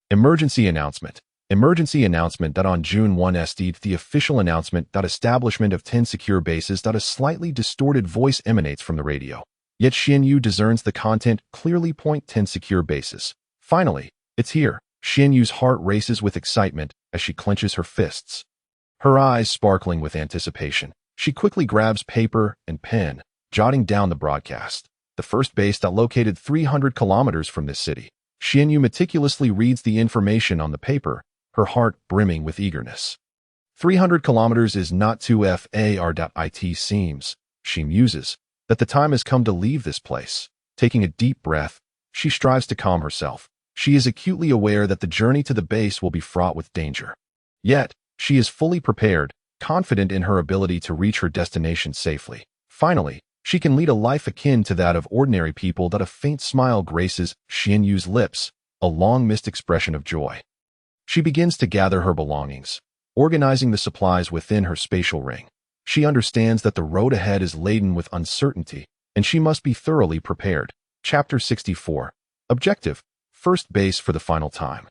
Emergency announcement. Emergency announcement that on June 1 the official announcement that establishment of 10 secure bases that a slightly distorted voice emanates from the radio. Yet Xianyu discerns the content clearly point 10 secure bases. Finally, it's here. Xianyu's heart races with excitement as she clenches her fists. Her eyes sparkling with anticipation, she quickly grabs paper and pen, jotting down the broadcast. The first base that located 300 kilometers from this city. Xianyu meticulously reads the information on the paper, her heart brimming with eagerness. 300 kilometers is not too far. It seems, she muses, that the time has come to leave this place. Taking a deep breath, she strives to calm herself. She is acutely aware that the journey to the base will be fraught with danger. Yet, she is fully prepared, confident in her ability to reach her destination safely. Finally, she can lead a life akin to that of ordinary people. That a faint smile graces Xianyu's lips, a long-missed expression of joy. She begins to gather her belongings, organizing the supplies within her spatial ring. She understands that the road ahead is laden with uncertainty, and she must be thoroughly prepared. Chapter 64. Objective. First base for the final time.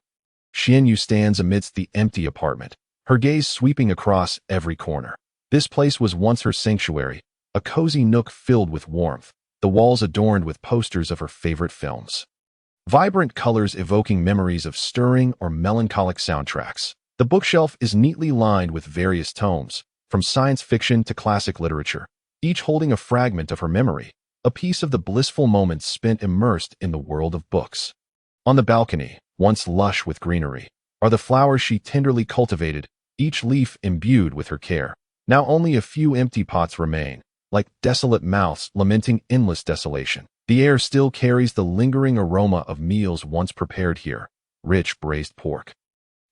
Xianyu stands amidst the empty apartment, her gaze sweeping across every corner. This place was once her sanctuary, a cozy nook filled with warmth, the walls adorned with posters of her favorite films. Vibrant colors evoking memories of stirring or melancholic soundtracks. The bookshelf is neatly lined with various tomes, from science fiction to classic literature, each holding a fragment of her memory, a piece of the blissful moments spent immersed in the world of books. On the balcony, once lush with greenery, are the flowers she tenderly cultivated, each leaf imbued with her care. Now only a few empty pots remain, like desolate mouths lamenting endless desolation. The air still carries the lingering aroma of meals once prepared here, rich braised pork,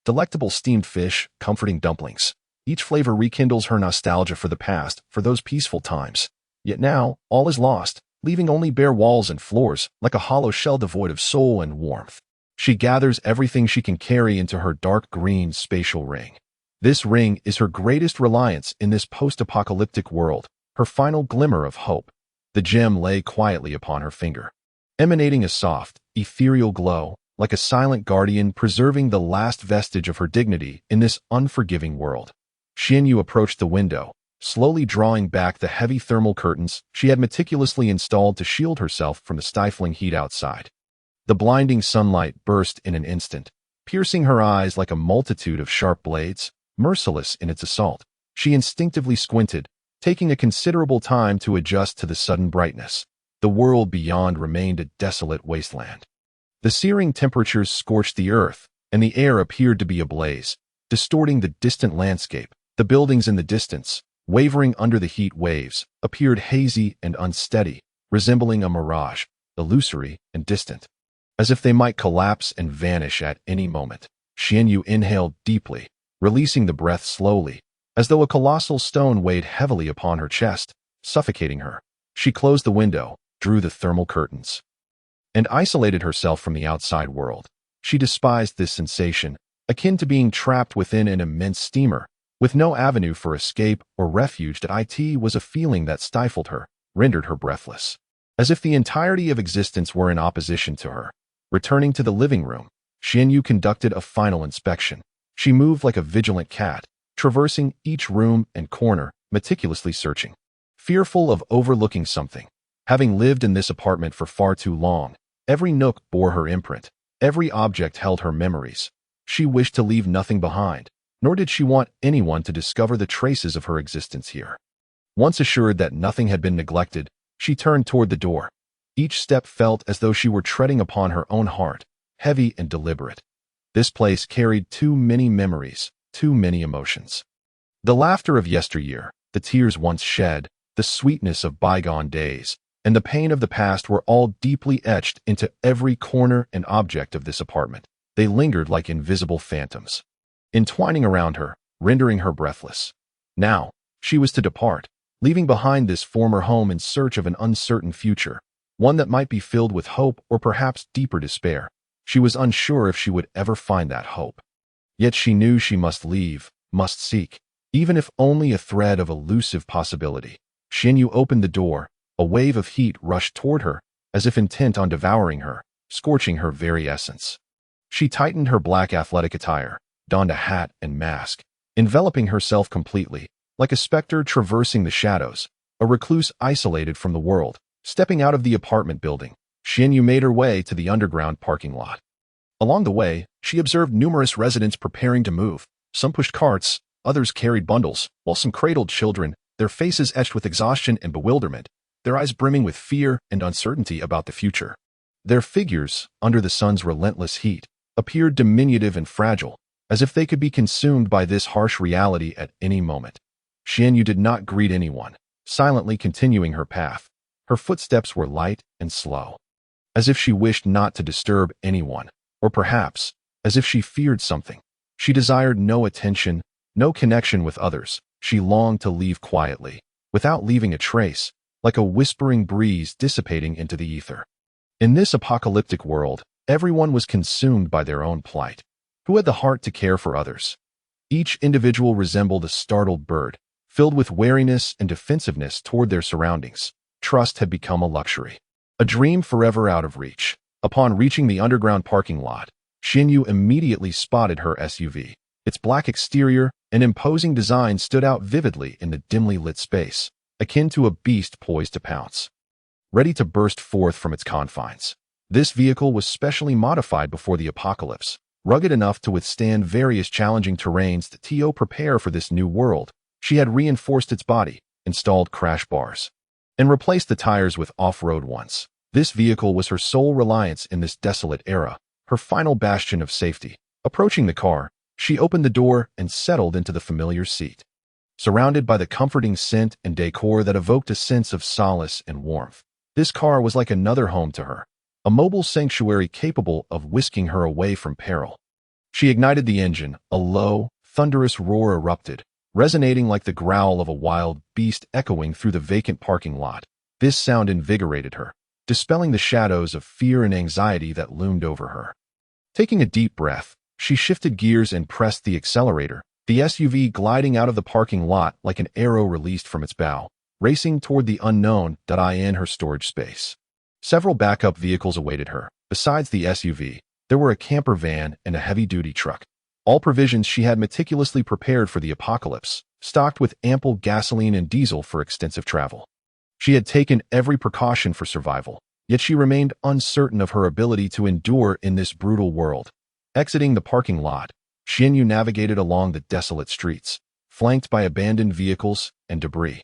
delectable steamed fish, comforting dumplings. Each flavor rekindles her nostalgia for the past, for those peaceful times. Yet now, all is lost, leaving only bare walls and floors, like a hollow shell devoid of soul and warmth. She gathers everything she can carry into her dark green spatial ring. This ring is her greatest reliance in this post-apocalyptic world, her final glimmer of hope. The gem lay quietly upon her finger, emanating a soft, ethereal glow, like a silent guardian preserving the last vestige of her dignity in this unforgiving world. Xianyu approached the window, slowly drawing back the heavy thermal curtains she had meticulously installed to shield herself from the stifling heat outside. The blinding sunlight burst in an instant, piercing her eyes like a multitude of sharp blades, merciless in its assault. She instinctively squinted, taking a considerable time to adjust to the sudden brightness. The world beyond remained a desolate wasteland. The searing temperatures scorched the earth, and the air appeared to be ablaze, distorting the distant landscape. The buildings in the distance, wavering under the heat waves, appeared hazy and unsteady, resembling a mirage, illusory and distant, as if they might collapse and vanish at any moment. Xianyu inhaled deeply, releasing the breath slowly, as though a colossal stone weighed heavily upon her chest, suffocating her. She closed the window, drew the thermal curtains, and isolated herself from the outside world. She despised this sensation, akin to being trapped within an immense steamer, with no avenue for escape or refuge. That it was a feeling that stifled her, rendered her breathless, as if the entirety of existence were in opposition to her. Returning to the living room, Xianyu conducted a final inspection. She moved like a vigilant cat, traversing each room and corner, meticulously searching, fearful of overlooking something. Having lived in this apartment for far too long, every nook bore her imprint, every object held her memories. She wished to leave nothing behind, nor did she want anyone to discover the traces of her existence here. Once assured that nothing had been neglected, she turned toward the door. Each step felt as though she were treading upon her own heart, heavy and deliberate. This place carried too many memories, too many emotions. The laughter of yesteryear, the tears once shed, the sweetness of bygone days, and the pain of the past were all deeply etched into every corner and object of this apartment. They lingered like invisible phantoms, entwining around her, rendering her breathless. Now, she was to depart, leaving behind this former home in search of an uncertain future, one that might be filled with hope or perhaps deeper despair. She was unsure if she would ever find that hope. Yet she knew she must leave, must seek, even if only a thread of elusive possibility. Xinyu opened the door. A wave of heat rushed toward her, as if intent on devouring her, scorching her very essence. She tightened her black athletic attire, donned a hat and mask, enveloping herself completely, like a specter traversing the shadows, a recluse isolated from the world. Stepping out of the apartment building, Xinyu made her way to the underground parking lot. Along the way, she observed numerous residents preparing to move. Some pushed carts, others carried bundles, while some cradled children, their faces etched with exhaustion and bewilderment, their eyes brimming with fear and uncertainty about the future. Their figures, under the sun's relentless heat, appeared diminutive and fragile, as if they could be consumed by this harsh reality at any moment. Xianyu did not greet anyone, silently continuing her path. Her footsteps were light and slow, as if she wished not to disturb anyone, or perhaps, as if she feared something. She desired no attention, no connection with others. She longed to leave quietly, without leaving a trace, like a whispering breeze dissipating into the ether. In this apocalyptic world, everyone was consumed by their own plight. Who had the heart to care for others? Each individual resembled a startled bird, filled with wariness and defensiveness toward their surroundings. Trust had become a luxury, a dream forever out of reach. Upon reaching the underground parking lot, Xinyu immediately spotted her SUV. Its black exterior and imposing design stood out vividly in the dimly lit space, akin to a beast poised to pounce, ready to burst forth from its confines. This vehicle was specially modified before the apocalypse, rugged enough to withstand various challenging terrains that To prepare for this new world. She had reinforced its body, installed crash bars, and replaced the tires with off-road ones. This vehicle was her sole reliance in this desolate era, her final bastion of safety. Approaching the car, she opened the door and settled into the familiar seat. Surrounded by the comforting scent and decor that evoked a sense of solace and warmth, this car was like another home to her, a mobile sanctuary capable of whisking her away from peril. She ignited the engine. A low, thunderous roar erupted, resonating like the growl of a wild beast echoing through the vacant parking lot. This sound invigorated her, dispelling the shadows of fear and anxiety that loomed over her. Taking a deep breath, she shifted gears and pressed the accelerator, the SUV gliding out of the parking lot like an arrow released from its bow, racing toward the unknown in her storage space. Several backup vehicles awaited her. Besides the SUV, there were a camper van and a heavy-duty truck. All provisions she had meticulously prepared for the apocalypse, stocked with ample gasoline and diesel for extensive travel. She had taken every precaution for survival, yet she remained uncertain of her ability to endure in this brutal world. Exiting the parking lot, Xinyu navigated along the desolate streets, flanked by abandoned vehicles and debris.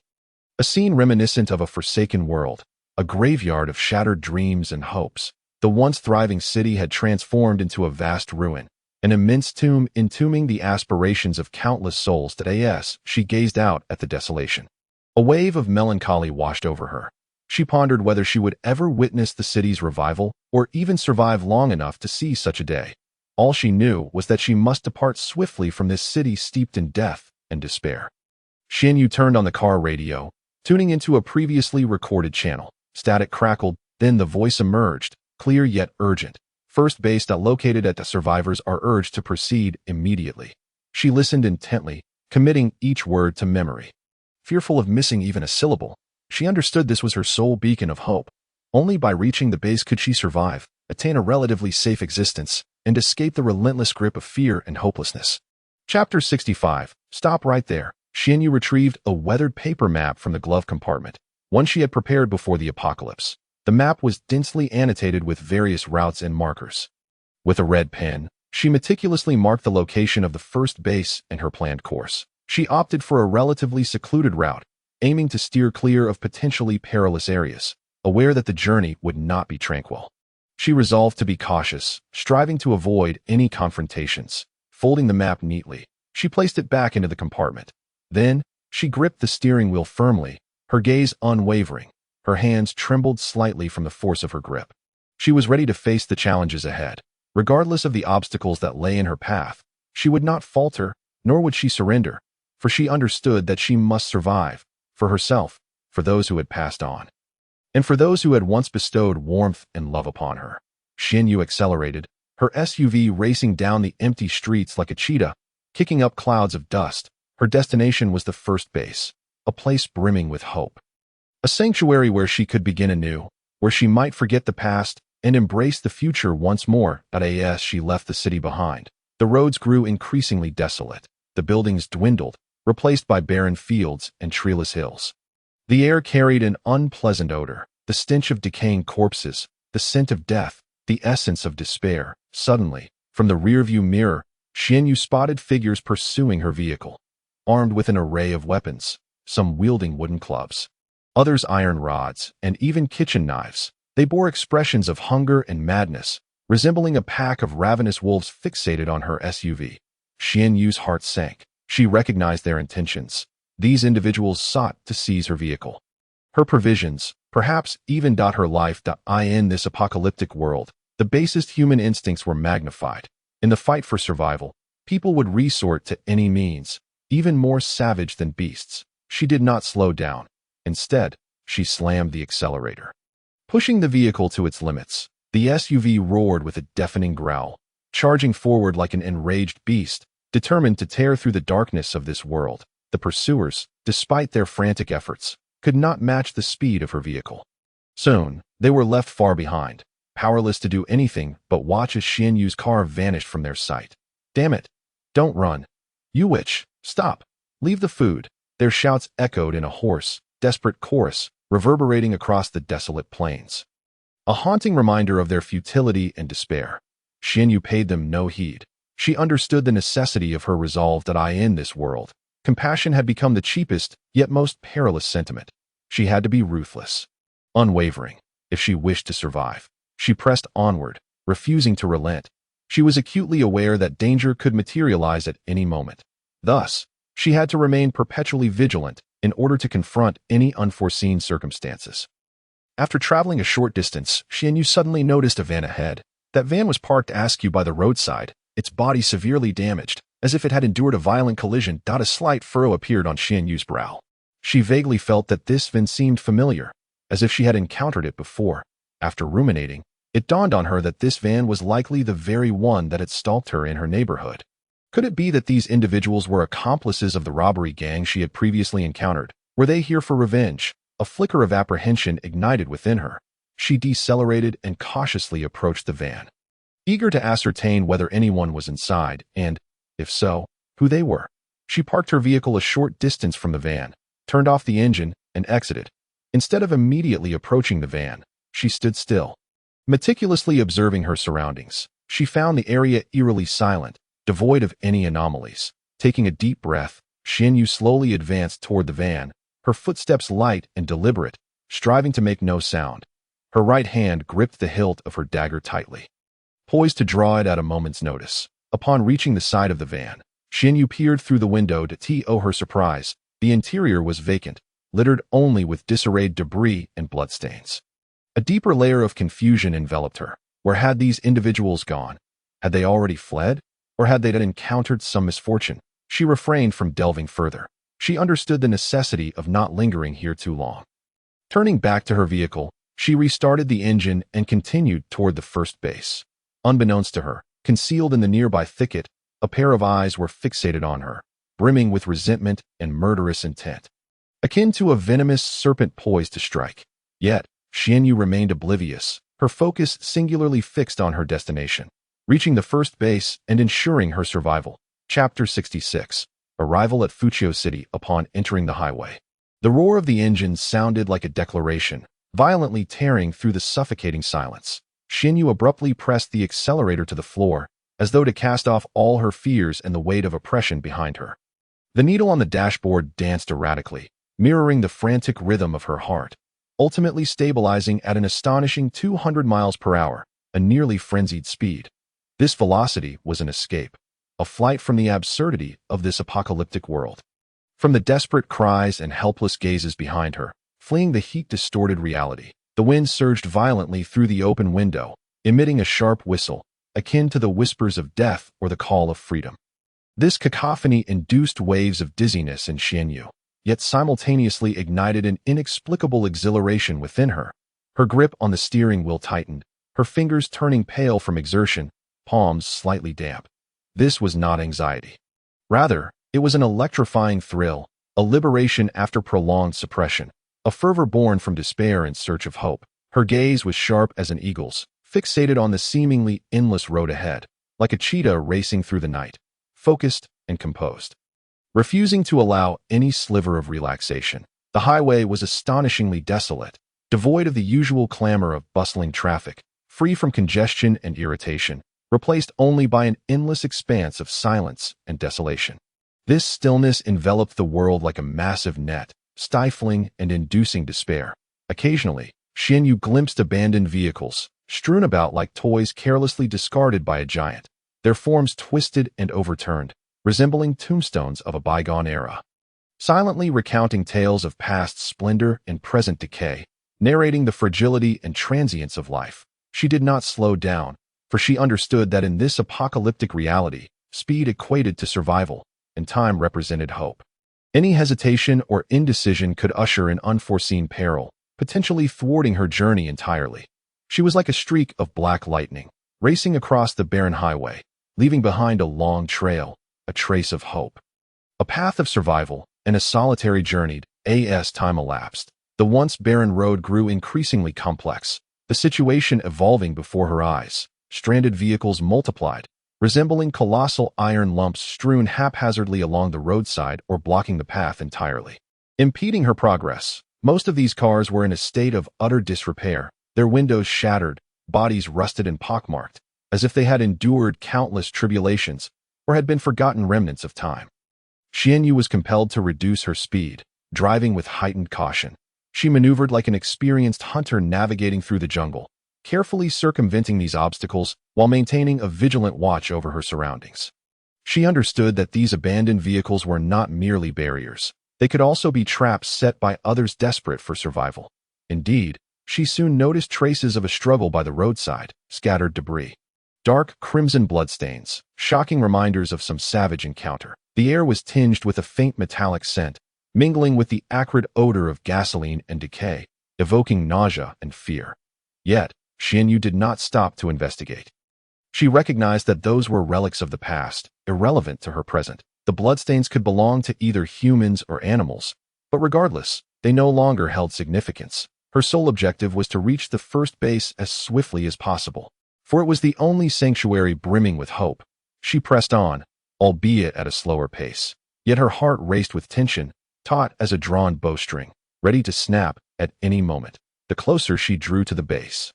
A scene reminiscent of a forsaken world, a graveyard of shattered dreams and hopes. The once thriving city had transformed into a vast ruin, an immense tomb entombing the aspirations of countless souls. She gazed out at the desolation. A wave of melancholy washed over her. She pondered whether she would ever witness the city's revival or even survive long enough to see such a day. All she knew was that she must depart swiftly from this city steeped in death and despair. Xinyu turned on the car radio, tuning into a previously recorded channel. Static crackled, then the voice emerged, clear yet urgent. First base located at the survivors are urged to proceed immediately. She listened intently, committing each word to memory. Fearful of missing even a syllable, she understood this was her sole beacon of hope. Only by reaching the base could she survive, attain a relatively safe existence, and escape the relentless grip of fear and hopelessness. Chapter 65. Stop right there. Xinyu retrieved a weathered paper map from the glove compartment, one she had prepared before the apocalypse. The map was densely annotated with various routes and markers. With a red pen, She meticulously marked the location of the first base in her planned course. She opted for a relatively secluded route, aiming to steer clear of potentially perilous areas, aware that the journey would not be tranquil. She resolved to be cautious, striving to avoid any confrontations. Folding the map neatly, she placed it back into the compartment. Then, she gripped the steering wheel firmly, her gaze unwavering. Her hands trembled slightly from the force of her grip. She was ready to face the challenges ahead. Regardless of the obstacles that lay in her path, she would not falter, nor would she surrender, for she understood that she must survive, for herself, for those who had passed on, and for those who had once bestowed warmth and love upon her. Xianyu accelerated, her SUV racing down the empty streets like a cheetah, kicking up clouds of dust. Her destination was the first base, a place brimming with hope. A sanctuary where she could begin anew, where she might forget the past and embrace the future once more. As she left the city behind, the roads grew increasingly desolate. The buildings dwindled, replaced by barren fields and treeless hills. The air carried an unpleasant odor, the stench of decaying corpses, the scent of death, the essence of despair. Suddenly, from the rearview mirror, Xianyu spotted figures pursuing her vehicle, armed with an array of weapons, some wielding wooden clubs, others iron rods, and even kitchen knives. They bore expressions of hunger and madness, resembling a pack of ravenous wolves fixated on her SUV. Xianyu's heart sank. She recognized their intentions. These individuals sought to seize her vehicle, her provisions, perhaps even her life. In this apocalyptic world, the basest human instincts were magnified. In the fight for survival, people would resort to any means, even more savage than beasts. She did not slow down. Instead, she slammed the accelerator, pushing the vehicle to its limits. The SUV roared with a deafening growl, charging forward like an enraged beast, determined to tear through the darkness of this world. The pursuers, despite their frantic efforts, could not match the speed of her vehicle. Soon, they were left far behind, powerless to do anything but watch as Xianyu's car vanished from their sight. "Damn it! Don't run! You witch! Stop! Leave the food!" Their shouts echoed in a hoarse, desperate chorus, reverberating across the desolate plains. A haunting reminder of their futility and despair. Xianyu paid them no heed. She understood the necessity of her resolve that in this world, compassion had become the cheapest yet most perilous sentiment. She had to be ruthless, unwavering, if she wished to survive. She pressed onward, refusing to relent. She was acutely aware that danger could materialize at any moment. Thus, she had to remain perpetually vigilant in order to confront any unforeseen circumstances. After traveling a short distance, Xianyu suddenly noticed a van ahead. That van was parked askew by the roadside, its body severely damaged, as if it had endured a violent collision. A slight furrow appeared on Xianyu's brow. She vaguely felt that this van seemed familiar, as if she had encountered it before. After ruminating, it dawned on her that this van was likely the very one that had stalked her in her neighborhood. Could it be that these individuals were accomplices of the robbery gang she had previously encountered? Were they here for revenge? A flicker of apprehension ignited within her. She decelerated and cautiously approached the van, eager to ascertain whether anyone was inside and, if so, who they were. She parked her vehicle a short distance from the van, turned off the engine, and exited. Instead of immediately approaching the van, she stood still, meticulously observing her surroundings. She found the area eerily silent, devoid of any anomalies. Taking a deep breath, Xianyu slowly advanced toward the van, her footsteps light and deliberate, striving to make no sound. Her right hand gripped the hilt of her dagger tightly, poised to draw it at a moment's notice. Upon reaching the side of the van, Xianyu peered through the window. To her surprise, the interior was vacant, littered only with disarrayed debris and bloodstains. A deeper layer of confusion enveloped her. Where had these individuals gone? Had they already fled? Or had they encountered some misfortune? She refrained from delving further. She understood the necessity of not lingering here too long. Turning back to her vehicle, she restarted the engine and continued toward the first base. Unbeknownst to her, concealed in the nearby thicket, a pair of eyes were fixated on her, brimming with resentment and murderous intent, akin to a venomous serpent poised to strike. Yet, Xianyu remained oblivious, her focus singularly fixed on her destination, reaching the first base and ensuring her survival. Chapter 66. Arrival at Fuchio City. Upon entering the highway, the roar of the engine sounded like a declaration, violently tearing through the suffocating silence. Xianyu abruptly pressed the accelerator to the floor, as though to cast off all her fears and the weight of oppression behind her. The needle on the dashboard danced erratically, mirroring the frantic rhythm of her heart, ultimately stabilizing at an astonishing 200 miles per hour, a nearly frenzied speed. This velocity was an escape, a flight from the absurdity of this apocalyptic world. From the desperate cries and helpless gazes behind her, fleeing the heat-distorted reality, the wind surged violently through the open window, emitting a sharp whistle, akin to the whispers of death or the call of freedom. This cacophony induced waves of dizziness in Xianyu, yet simultaneously ignited an inexplicable exhilaration within her. Her grip on the steering wheel tightened, her fingers turning pale from exertion, palms slightly damp. This was not anxiety. Rather, it was an electrifying thrill, a liberation after prolonged suppression, a fervor born from despair in search of hope. Her gaze was sharp as an eagle's, fixated on the seemingly endless road ahead, like a cheetah racing through the night, focused and composed. Refusing to allow any sliver of relaxation, the highway was astonishingly desolate, devoid of the usual clamor of bustling traffic, free from congestion and irritation, replaced only by an endless expanse of silence and desolation. This stillness enveloped the world like a massive net, stifling and inducing despair. Occasionally, Xianyu glimpsed abandoned vehicles, strewn about like toys carelessly discarded by a giant, their forms twisted and overturned, resembling tombstones of a bygone era. Silently recounting tales of past splendor and present decay, narrating the fragility and transience of life, she did not slow down, for she understood that in this apocalyptic reality, speed equated to survival, and time represented hope. Any hesitation or indecision could usher in unforeseen peril, potentially thwarting her journey entirely. She was like a streak of black lightning, racing across the barren highway, leaving behind a long trail, a trace of hope. A path of survival, and a solitary journey. As time elapsed, the once barren road grew increasingly complex, the situation evolving before her eyes. Stranded vehicles multiplied, resembling colossal iron lumps strewn haphazardly along the roadside or blocking the path entirely. Impeding her progress, most of these cars were in a state of utter disrepair, their windows shattered, bodies rusted and pockmarked, as if they had endured countless tribulations or had been forgotten remnants of time. Xianyu was compelled to reduce her speed, driving with heightened caution. She maneuvered like an experienced hunter navigating through the jungle, carefully circumventing these obstacles while maintaining a vigilant watch over her surroundings. She understood that these abandoned vehicles were not merely barriers. They could also be traps set by others desperate for survival. Indeed, she soon noticed traces of a struggle by the roadside, scattered debris. Dark crimson bloodstains, shocking reminders of some savage encounter. The air was tinged with a faint metallic scent, mingling with the acrid odor of gasoline and decay, evoking nausea and fear. Yet, Xianyu did not stop to investigate. She recognized that those were relics of the past, irrelevant to her present. The bloodstains could belong to either humans or animals, but regardless, they no longer held significance. Her sole objective was to reach the first base as swiftly as possible, for it was the only sanctuary brimming with hope. She pressed on, albeit at a slower pace, yet her heart raced with tension, taut as a drawn bowstring, ready to snap at any moment. The closer she drew to the base,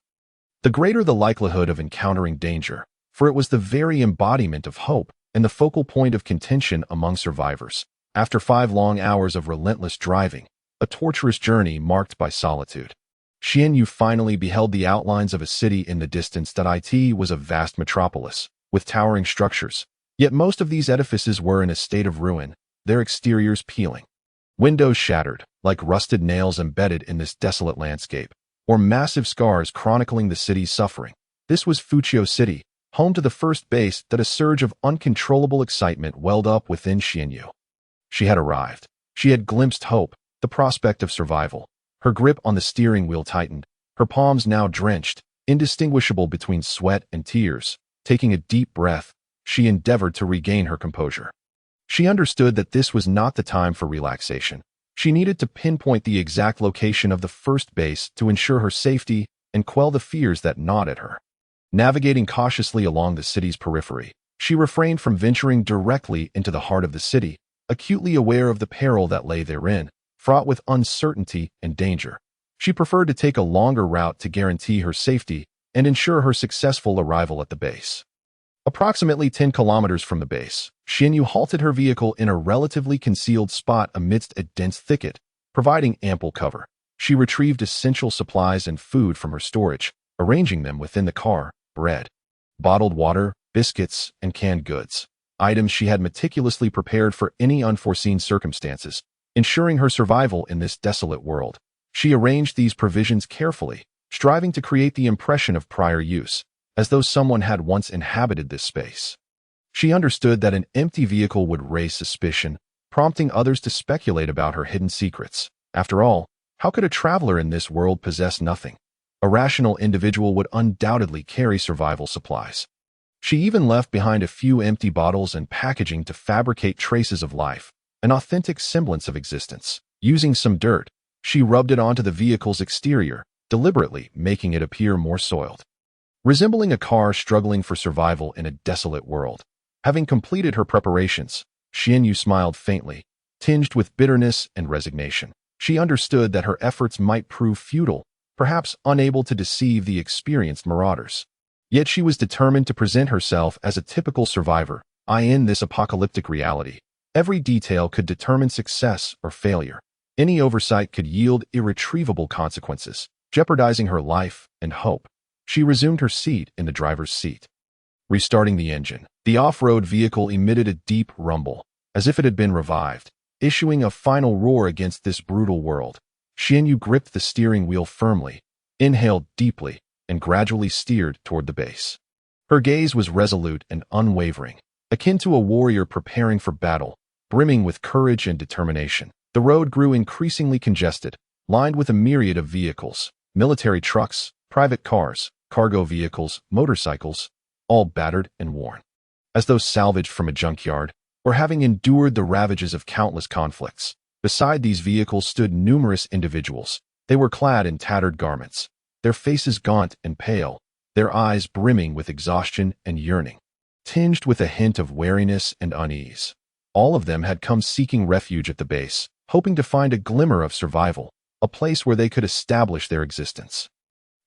the greater the likelihood of encountering danger, for it was the very embodiment of hope and the focal point of contention among survivors. After 5 long hours of relentless driving, a torturous journey marked by solitude, Xianyu finally beheld the outlines of a city in the distance. It was a vast metropolis, with towering structures, yet most of these edifices were in a state of ruin, their exteriors peeling. Windows shattered, like rusted nails embedded in this desolate landscape, or massive scars chronicling the city's suffering. This was Fuqiao City, home to the first base. That a surge of uncontrollable excitement welled up within Xianyu. She had arrived. She had glimpsed hope, the prospect of survival. Her grip on the steering wheel tightened, her palms now drenched, indistinguishable between sweat and tears. Taking a deep breath, she endeavored to regain her composure. She understood that this was not the time for relaxation. She needed to pinpoint the exact location of the first base to ensure her safety and quell the fears that gnawed at her. Navigating cautiously along the city's periphery, she refrained from venturing directly into the heart of the city, acutely aware of the peril that lay therein, fraught with uncertainty and danger. She preferred to take a longer route to guarantee her safety and ensure her successful arrival at the base. Approximately 10 kilometers from the base, Xianyu halted her vehicle in a relatively concealed spot amidst a dense thicket, providing ample cover. She retrieved essential supplies and food from her storage, arranging them within the car: bread, bottled water, biscuits, and canned goods, items she had meticulously prepared for any unforeseen circumstances, ensuring her survival in this desolate world. She arranged these provisions carefully, striving to create the impression of prior use, as though someone had once inhabited this space. She understood that an empty vehicle would raise suspicion, prompting others to speculate about her hidden secrets. After all, how could a traveler in this world possess nothing? A rational individual would undoubtedly carry survival supplies. She even left behind a few empty bottles and packaging to fabricate traces of life, an authentic semblance of existence. Using some dirt, she rubbed it onto the vehicle's exterior, deliberately making it appear more soiled. Resembling a car struggling for survival in a desolate world. Having completed her preparations, Xianyu smiled faintly, tinged with bitterness and resignation. She understood that her efforts might prove futile, perhaps unable to deceive the experienced marauders. Yet she was determined to present herself as a typical survivor. In this apocalyptic reality, every detail could determine success or failure. Any oversight could yield irretrievable consequences, jeopardizing her life and hope. She resumed her seat in the driver's seat. Restarting the engine, the off-road vehicle emitted a deep rumble, as if it had been revived, issuing a final roar against this brutal world. Xianyu gripped the steering wheel firmly, inhaled deeply, and gradually steered toward the base. Her gaze was resolute and unwavering, akin to a warrior preparing for battle, brimming with courage and determination. The road grew increasingly congested, lined with a myriad of vehicles: military trucks, private cars, cargo vehicles, motorcycles, all battered and worn, as though salvaged from a junkyard, or having endured the ravages of countless conflicts. Beside these vehicles stood numerous individuals. They were clad in tattered garments, their faces gaunt and pale, their eyes brimming with exhaustion and yearning, tinged with a hint of weariness and unease. All of them had come seeking refuge at the base, hoping to find a glimmer of survival, a place where they could establish their existence.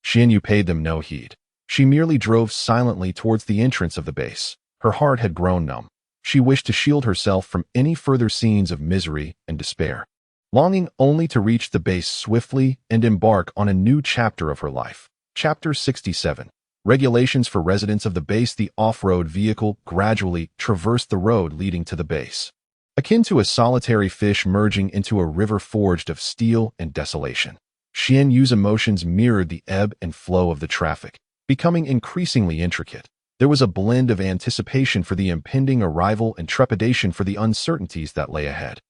Xianyu paid them no heed. She merely drove silently towards the entrance of the base. Her heart had grown numb. She wished to shield herself from any further scenes of misery and despair, longing only to reach the base swiftly and embark on a new chapter of her life. Chapter 67. Regulations for residents of the base. The off-road vehicle gradually traversed the road leading to the base, akin to a solitary fish merging into a river forged of steel and desolation. Xianyu's emotions mirrored the ebb and flow of the traffic, becoming increasingly intricate. There was a blend of anticipation for the impending arrival and trepidation for the uncertainties that lay ahead.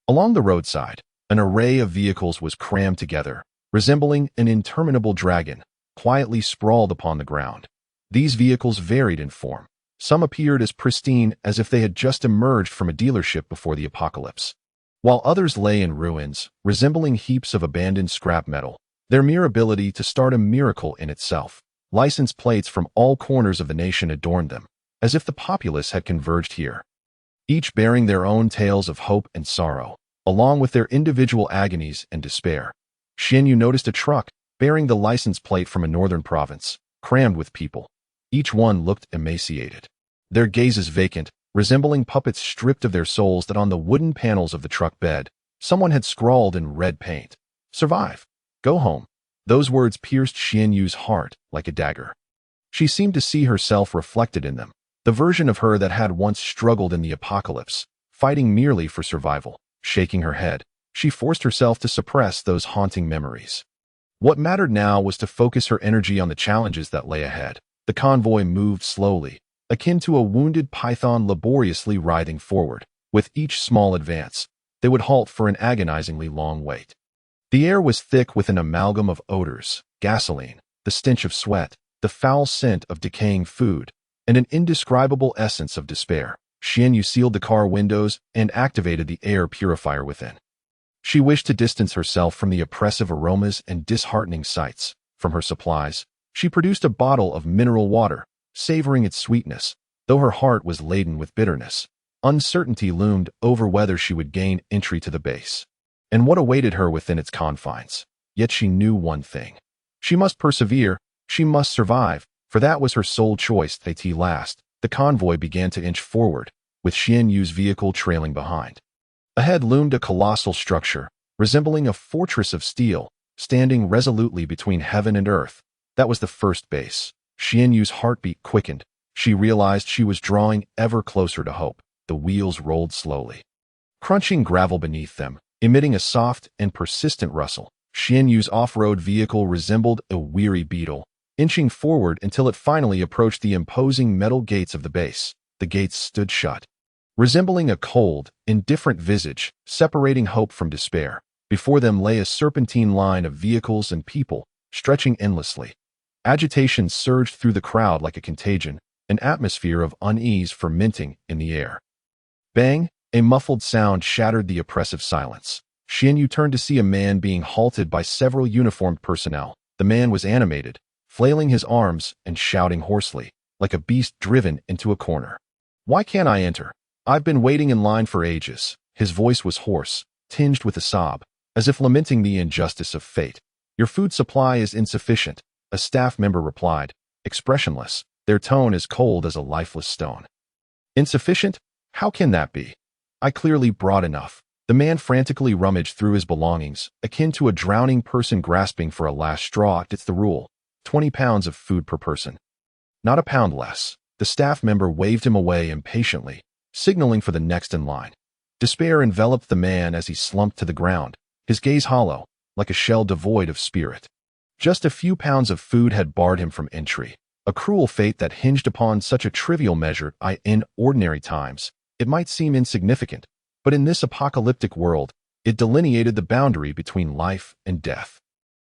Along the roadside, an array of vehicles was crammed together, resembling an interminable dragon, quietly sprawled upon the ground. These vehicles varied in form. Some appeared as pristine as if they had just emerged from a dealership before the apocalypse, while others lay in ruins, resembling heaps of abandoned scrap metal, their mere ability to start a miracle in itself. License plates from all corners of the nation adorned them, as if the populace had converged here, each bearing their own tales of hope and sorrow, along with their individual agonies and despair. Xianyu noticed a truck bearing the license plate from a northern province, crammed with people. Each one looked emaciated, their gazes vacant, resembling puppets stripped of their souls. That on the wooden panels of the truck bed, someone had scrawled in red paint, "Survive. Go home." Those words pierced Xianyu's heart like a dagger. She seemed to see herself reflected in them, the version of her that had once struggled in the apocalypse, fighting merely for survival. Shaking her head, she forced herself to suppress those haunting memories. What mattered now was to focus her energy on the challenges that lay ahead. The convoy moved slowly, akin to a wounded python laboriously writhing forward. With each small advance, they would halt for an agonizingly long wait. The air was thick with an amalgam of odors: gasoline, the stench of sweat, the foul scent of decaying food, and an indescribable essence of despair. Xianyu sealed the car windows and activated the air purifier within. She wished to distance herself from the oppressive aromas and disheartening sights. From her supplies, she produced a bottle of mineral water, savoring its sweetness, though her heart was laden with bitterness. Uncertainty loomed over whether she would gain entry to the base, and what awaited her within its confines. Yet she knew one thing. She must persevere, she must survive, for that was her sole choice at last. the convoy began to inch forward, with Xian Yu's vehicle trailing behind. Ahead loomed a colossal structure, resembling a fortress of steel, standing resolutely between heaven and earth. That was the first base. Xian Yu's heartbeat quickened. She realized she was drawing ever closer to hope. The wheels rolled slowly, crunching gravel beneath them, emitting a soft and persistent rustle. Xian Yu's off-road vehicle resembled a weary beetle, inching forward until it finally approached the imposing metal gates of the base. The gates stood shut, resembling a cold, indifferent visage, separating hope from despair. Before them lay a serpentine line of vehicles and people, stretching endlessly. Agitation surged through the crowd like a contagion, an atmosphere of unease fermenting in the air. Bang! A muffled sound shattered the oppressive silence. Xian Yu turned to see a man being halted by several uniformed personnel. The man was animated, flailing his arms and shouting hoarsely, like a beast driven into a corner. "Why can't I enter? I've been waiting in line for ages." His voice was hoarse, tinged with a sob, as if lamenting the injustice of fate. "Your food supply is insufficient," a staff member replied, expressionless, their tone as cold as a lifeless stone. "Insufficient? How can that be? I clearly brought enough." The man frantically rummaged through his belongings, akin to a drowning person grasping for a last straw. "It's the rule. 20 pounds of food per person. Not a pound less." The staff member waved him away impatiently, signaling for the next in line. Despair enveloped the man as he slumped to the ground, his gaze hollow, like a shell devoid of spirit. Just a few pounds of food had barred him from entry, a cruel fate that hinged upon such a trivial measure. In ordinary times, it might seem insignificant, but in this apocalyptic world, it delineated the boundary between life and death.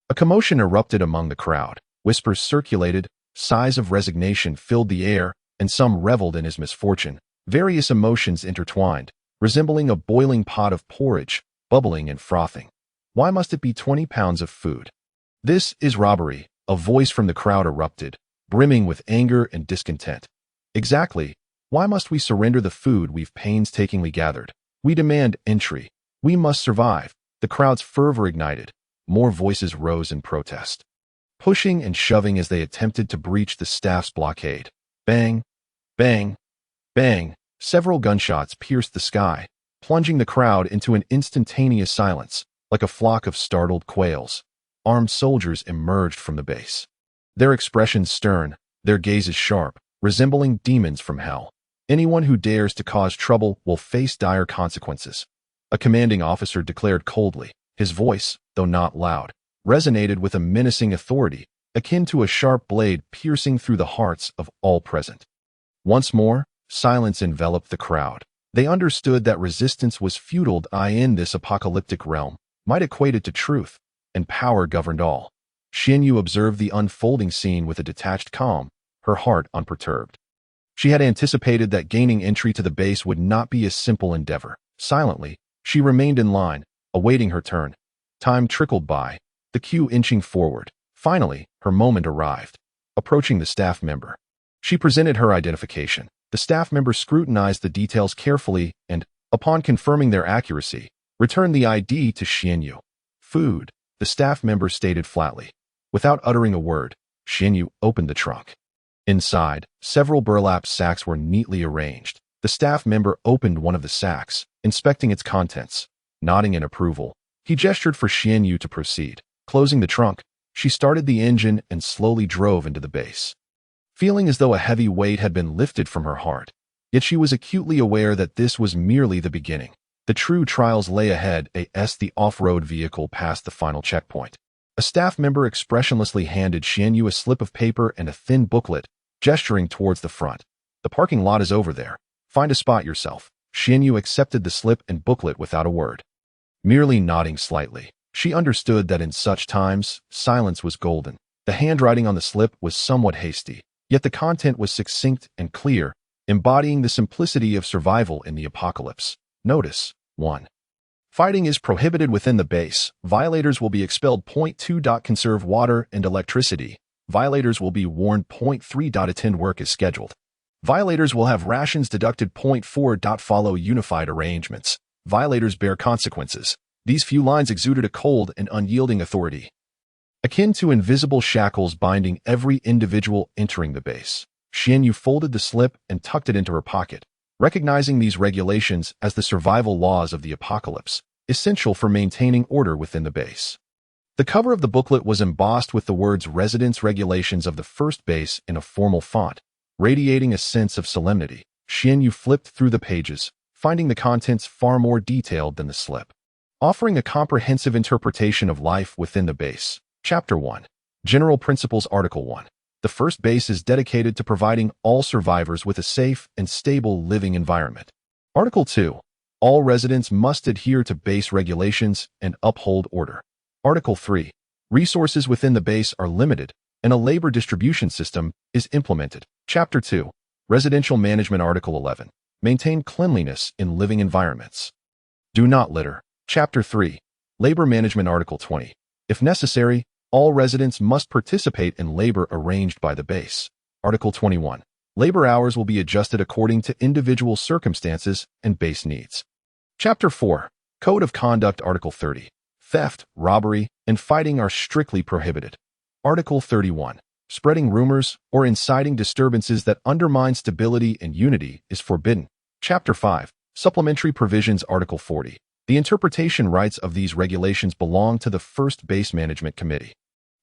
A commotion erupted among the crowd. Whispers circulated, sighs of resignation filled the air, and some reveled in his misfortune. Various emotions intertwined, resembling a boiling pot of porridge, bubbling and frothing. "Why must it be 20 pounds of food? This is robbery," a voice from the crowd erupted, brimming with anger and discontent. "Exactly. Why must we surrender the food we've painstakingly gathered? We demand entry. We must survive." The crowd's fervor ignited. More voices rose in protest, pushing and shoving as they attempted to breach the staff's blockade. Bang! Bang! Bang! Several gunshots pierced the sky, plunging the crowd into an instantaneous silence, like a flock of startled quails. Armed soldiers emerged from the base, their expressions stern, their gazes sharp, resembling demons from hell. "Anyone who dares to cause trouble will face dire consequences," a commanding officer declared coldly. His voice, though not loud, resonated with a menacing authority, akin to a sharp blade piercing through the hearts of all present. Once more, silence enveloped the crowd. They understood that resistance was futile. In this apocalyptic realm, might equated to truth, and power governed all. Xian Yu observed the unfolding scene with a detached calm, her heart unperturbed. She had anticipated that gaining entry to the base would not be a simple endeavor. Silently, she remained in line, awaiting her turn. Time trickled by, the queue inching forward. Finally, her moment arrived. Approaching the staff member, she presented her identification. The staff member scrutinized the details carefully and, upon confirming their accuracy, returned the ID to Xian Yu. "Food," the staff member stated flatly. Without uttering a word, Xian Yu opened the trunk. Inside, several burlap sacks were neatly arranged. The staff member opened one of the sacks, inspecting its contents. Nodding in approval, he gestured for Xian Yu to proceed. Closing the trunk, she started the engine and slowly drove into the base, feeling as though a heavy weight had been lifted from her heart. Yet she was acutely aware that this was merely the beginning. The true trials lay ahead. As the off-road vehicle passed the final checkpoint, a staff member expressionlessly handed Xian Yu a slip of paper and a thin booklet, gesturing towards the front. "The parking lot is over there. Find a spot yourself." Xian Yu accepted the slip and booklet without a word, merely nodding slightly. She understood that in such times, silence was golden. The handwriting on the slip was somewhat hasty, yet the content was succinct and clear, embodying the simplicity of survival in the apocalypse. Notice 1. Fighting is prohibited within the base. Violators will be expelled. 2. Conserve water and electricity. Violators will be warned. 3. Attend work as scheduled. Violators will have rations deducted. 4. Follow unified arrangements. Violators bear consequences. These few lines exuded a cold and unyielding authority, akin to invisible shackles binding every individual entering the base. Xianyu folded the slip and tucked it into her pocket, recognizing these regulations as the survival laws of the apocalypse, essential for maintaining order within the base. The cover of the booklet was embossed with the words Residence Regulations of the First Base in a formal font, radiating a sense of solemnity. Xianyu flipped through the pages, finding the contents far more detailed than the slip, offering a comprehensive interpretation of life within the base. Chapter 1. General Principles. Article 1. The first base is dedicated to providing all survivors with a safe and stable living environment. Article 2. All residents must adhere to base regulations and uphold order. Article 3. Resources within the base are limited, and a labor distribution system is implemented. Chapter 2. Residential Management. Article 11. Maintain cleanliness in living environments. Do not litter. Chapter 3. Labor Management. Article 20. If necessary, all residents must participate in labor arranged by the base. Article 21. Labor hours will be adjusted according to individual circumstances and base needs. Chapter 4. Code of Conduct. Article 30. Theft, robbery, and fighting are strictly prohibited. Article 31. Spreading rumors or inciting disturbances that undermine stability and unity is forbidden. Chapter 5. Supplementary Provisions. Article 40. The interpretation rights of these regulations belong to the First Base Management Committee.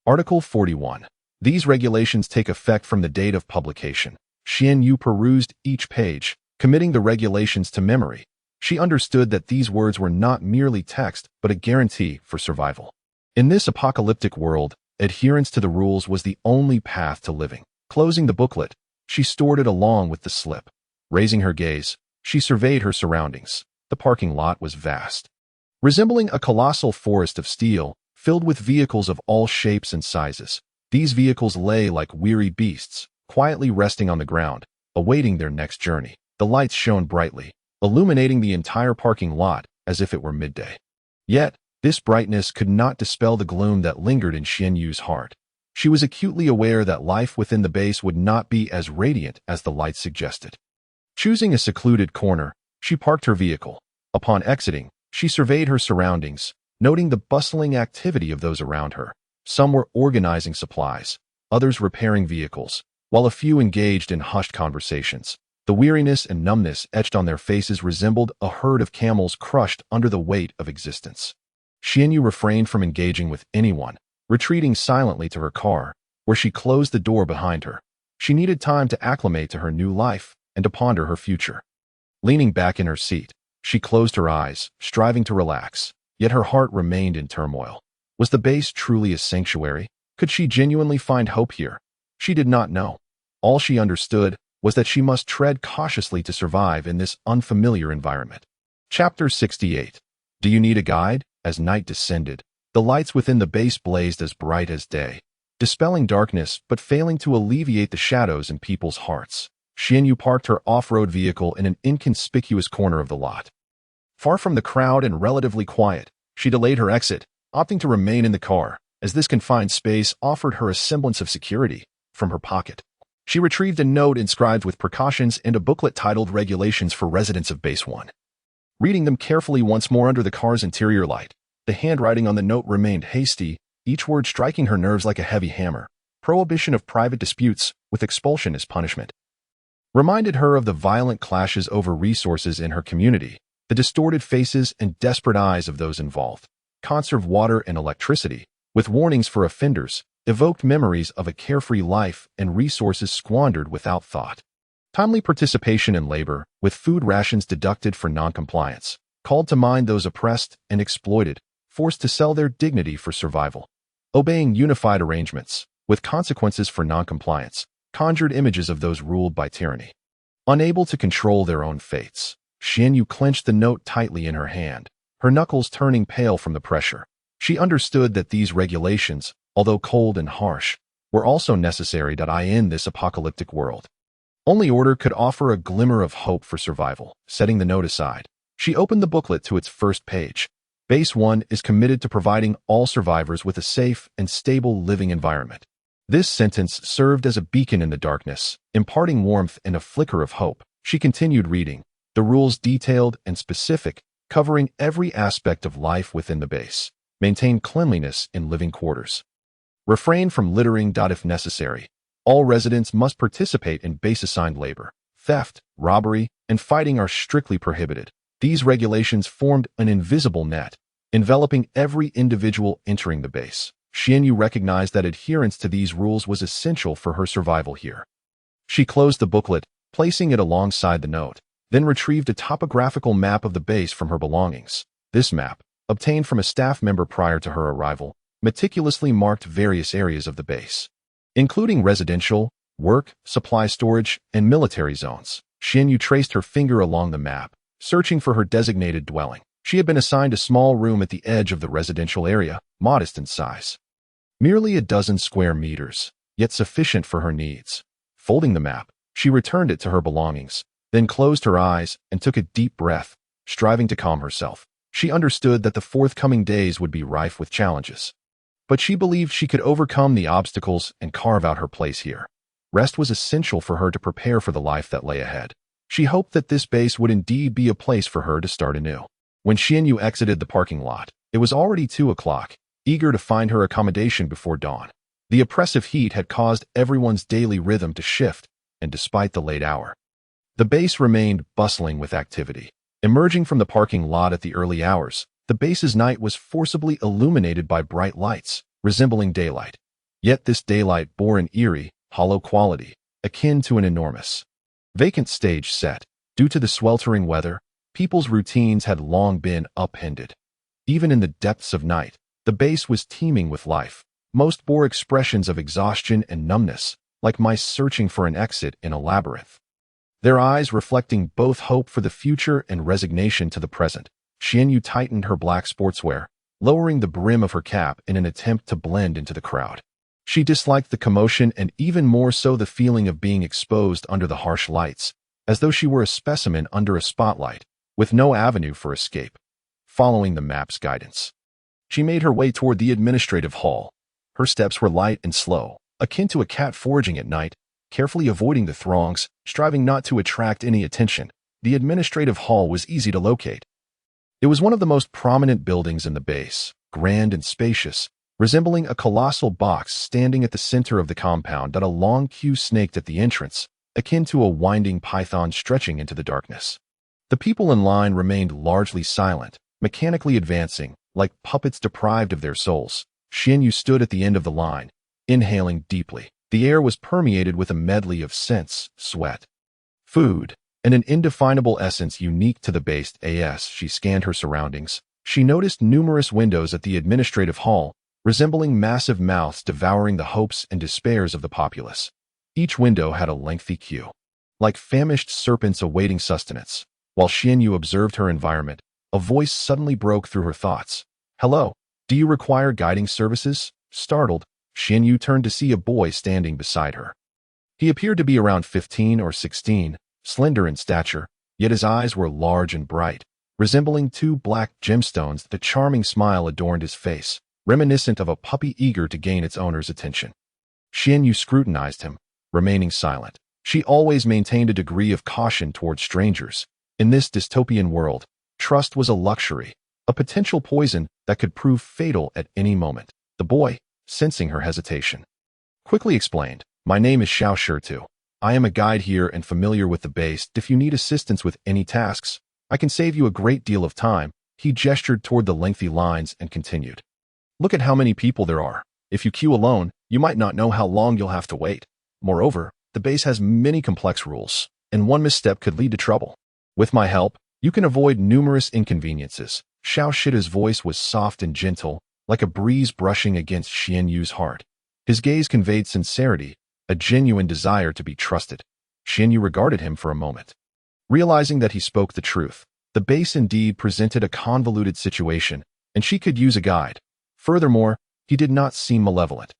Article 41. These regulations take effect from the date of publication. Xianyu perused each page, committing the regulations to memory. She understood that these words were not merely text, but a guarantee for survival. In this apocalyptic world, adherence to the rules was the only path to living. Closing the booklet, she stored it along with the slip. Raising her gaze, she surveyed her surroundings. The parking lot was vast, resembling a colossal forest of steel, filled with vehicles of all shapes and sizes. These vehicles lay like weary beasts, quietly resting on the ground, awaiting their next journey. The lights shone brightly, illuminating the entire parking lot as if it were midday. Yet, this brightness could not dispel the gloom that lingered in Xianyu's heart. She was acutely aware that life within the base would not be as radiant as the lights suggested. Choosing a secluded corner, she parked her vehicle. Upon exiting, she surveyed her surroundings, noting the bustling activity of those around her. Some were organizing supplies, others repairing vehicles, while a few engaged in hushed conversations. The weariness and numbness etched on their faces resembled a herd of camels crushed under the weight of existence. Xianyu refrained from engaging with anyone, retreating silently to her car, where she closed the door behind her. She needed time to acclimate to her new life and to ponder her future. Leaning back in her seat, she closed her eyes, striving to relax, yet her heart remained in turmoil. Was the base truly a sanctuary? Could she genuinely find hope here? She did not know. All she understood was that she must tread cautiously to survive in this unfamiliar environment. Chapter 68. Do you need a guide? As night descended, the lights within the base blazed as bright as day, dispelling darkness but failing to alleviate the shadows in people's hearts. Xianyu parked her off-road vehicle in an inconspicuous corner of the lot. Far from the crowd and relatively quiet, she delayed her exit, opting to remain in the car, as this confined space offered her a semblance of security. From her pocket, she retrieved a note inscribed with precautions and a booklet titled Regulations for Residents of Base 1. Reading them carefully once more under the car's interior light, the handwriting on the note remained hasty, each word striking her nerves like a heavy hammer. Prohibition of private disputes, with expulsion as punishment. Reminded her of the violent clashes over resources in her community, the distorted faces and desperate eyes of those involved. Conserve water and electricity, with warnings for offenders, evoked memories of a carefree life and resources squandered without thought. Timely participation in labor, with food rations deducted for noncompliance, called to mind those oppressed and exploited, forced to sell their dignity for survival. Obeying unified arrangements, with consequences for noncompliance, conjured images of those ruled by tyranny. Unable to control their own fates, Xianyu clenched the note tightly in her hand, her knuckles turning pale from the pressure. She understood that these regulations, although cold and harsh, were also necessary to end this apocalyptic world. Only order could offer a glimmer of hope for survival. Setting the note aside, she opened the booklet to its first page. Base 1 is committed to providing all survivors with a safe and stable living environment. This sentence served as a beacon in the darkness, imparting warmth and a flicker of hope. She continued reading, the rules detailed and specific, covering every aspect of life within the base. Maintain cleanliness in living quarters. Refrain from littering. If necessary, All residents must participate in base-assigned labor. Theft, robbery, and fighting are strictly prohibited. These regulations formed an invisible net, enveloping every individual entering the base. Xianyu recognized that adherence to these rules was essential for her survival here. She closed the booklet, placing it alongside the note, then retrieved a topographical map of the base from her belongings. This map, obtained from a staff member prior to her arrival, meticulously marked various areas of the base, including residential, work, supply storage, and military zones. Xianyu traced her finger along the map, searching for her designated dwelling. She had been assigned a small room at the edge of the residential area, modest in size. Merely a dozen square meters, yet sufficient for her needs. Folding the map, she returned it to her belongings, then closed her eyes and took a deep breath, striving to calm herself. She understood that the forthcoming days would be rife with challenges, but she believed she could overcome the obstacles and carve out her place here. Rest was essential for her to prepare for the life that lay ahead. She hoped that this base would indeed be a place for her to start anew. When Xianyu exited the parking lot, it was already 2 o'clock, eager to find her accommodation before dawn. The oppressive heat had caused everyone's daily rhythm to shift, and despite the late hour, the base remained bustling with activity. Emerging from the parking lot at the early hours, the base's night was forcibly illuminated by bright lights, resembling daylight. Yet this daylight bore an eerie, hollow quality, akin to an enormous, vacant stage set. Due to the sweltering weather, people's routines had long been upended. Even in the depths of night, the base was teeming with life. Most bore expressions of exhaustion and numbness, like mice searching for an exit in a labyrinth. Their eyes reflecting both hope for the future and resignation to the present. Xianyu tightened her black sportswear, lowering the brim of her cap in an attempt to blend into the crowd. She disliked the commotion and even more so the feeling of being exposed under the harsh lights, as though she were a specimen under a spotlight, with no avenue for escape. Following the map's guidance, she made her way toward the administrative hall. Her steps were light and slow, akin to a cat foraging at night, carefully avoiding the throngs, striving not to attract any attention. The administrative hall was easy to locate. It was one of the most prominent buildings in the base, grand and spacious, resembling a colossal box standing at the center of the compound that a long queue snaked at the entrance, akin to a winding python stretching into the darkness. The people in line remained largely silent, mechanically advancing, like puppets deprived of their souls. Xianyu stood at the end of the line, inhaling deeply. The air was permeated with a medley of scents, sweat, food, and an indefinable essence unique to the base. As she scanned her surroundings, she noticed numerous windows at the administrative hall, resembling massive mouths devouring the hopes and despairs of the populace. Each window had a lengthy queue, like famished serpents awaiting sustenance. While Xianyu observed her environment, a voice suddenly broke through her thoughts. "Hello, do you require guiding services?" Startled, Xianyu turned to see a boy standing beside her. He appeared to be around 15 or 16, slender in stature, yet his eyes were large and bright, resembling 2 black gemstones. The charming smile adorned his face, reminiscent of a puppy eager to gain its owner's attention. Xianyu scrutinized him, remaining silent. She always maintained a degree of caution toward strangers. In this dystopian world, trust was a luxury, a potential poison that could prove fatal at any moment. The boy, sensing her hesitation, quickly explained, "My name is Xiao Shirtu. I am a guide here and familiar with the base. If you need assistance with any tasks, I can save you a great deal of time." He gestured toward the lengthy lines and continued, "Look at how many people there are. If you queue alone, you might not know how long you'll have to wait. Moreover, the base has many complex rules, and one misstep could lead to trouble. With my help, you can avoid numerous inconveniences." Xiao Shita's voice was soft and gentle, like a breeze brushing against Xianyu's heart. His gaze conveyed sincerity, a genuine desire to be trusted. Xianyu regarded him for a moment, realizing that he spoke the truth. The base indeed presented a convoluted situation, and she could use a guide. Furthermore, he did not seem malevolent.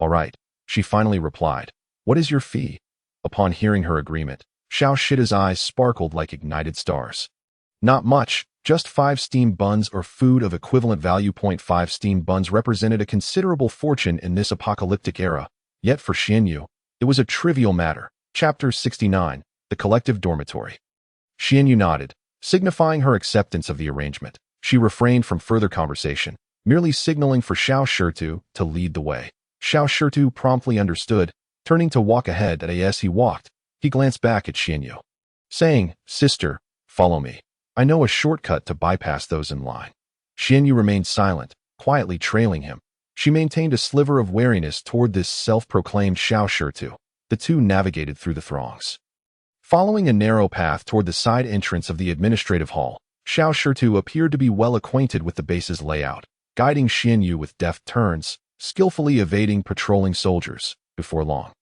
"All right," she finally replied. "What is your fee?" Upon hearing her agreement, Xiao Shita's eyes sparkled like ignited stars. "Not much. Just 5 steamed buns or food of equivalent value. 5 steamed buns represented a considerable fortune in this apocalyptic era, yet for Xianyu, it was a trivial matter. Chapter 69, The Collective Dormitory. Xianyu nodded, signifying her acceptance of the arrangement. She refrained from further conversation, merely signaling for Xiao Shirtu to lead the way. Xiao Shirtu promptly understood, Turning to walk ahead as he walked, he glanced back at Xianyu, saying, "Sister, follow me. I know a shortcut to bypass those in line." Xianyu remained silent, quietly trailing him. She maintained a sliver of wariness toward this self-proclaimed Xiao Shirtu. The two navigated through the throngs. Following a narrow path toward the side entrance of the administrative hall, Xiao Shirtu appeared to be well acquainted with the base's layout, guiding Xianyu with deft turns, skillfully evading patrolling soldiers. Before long,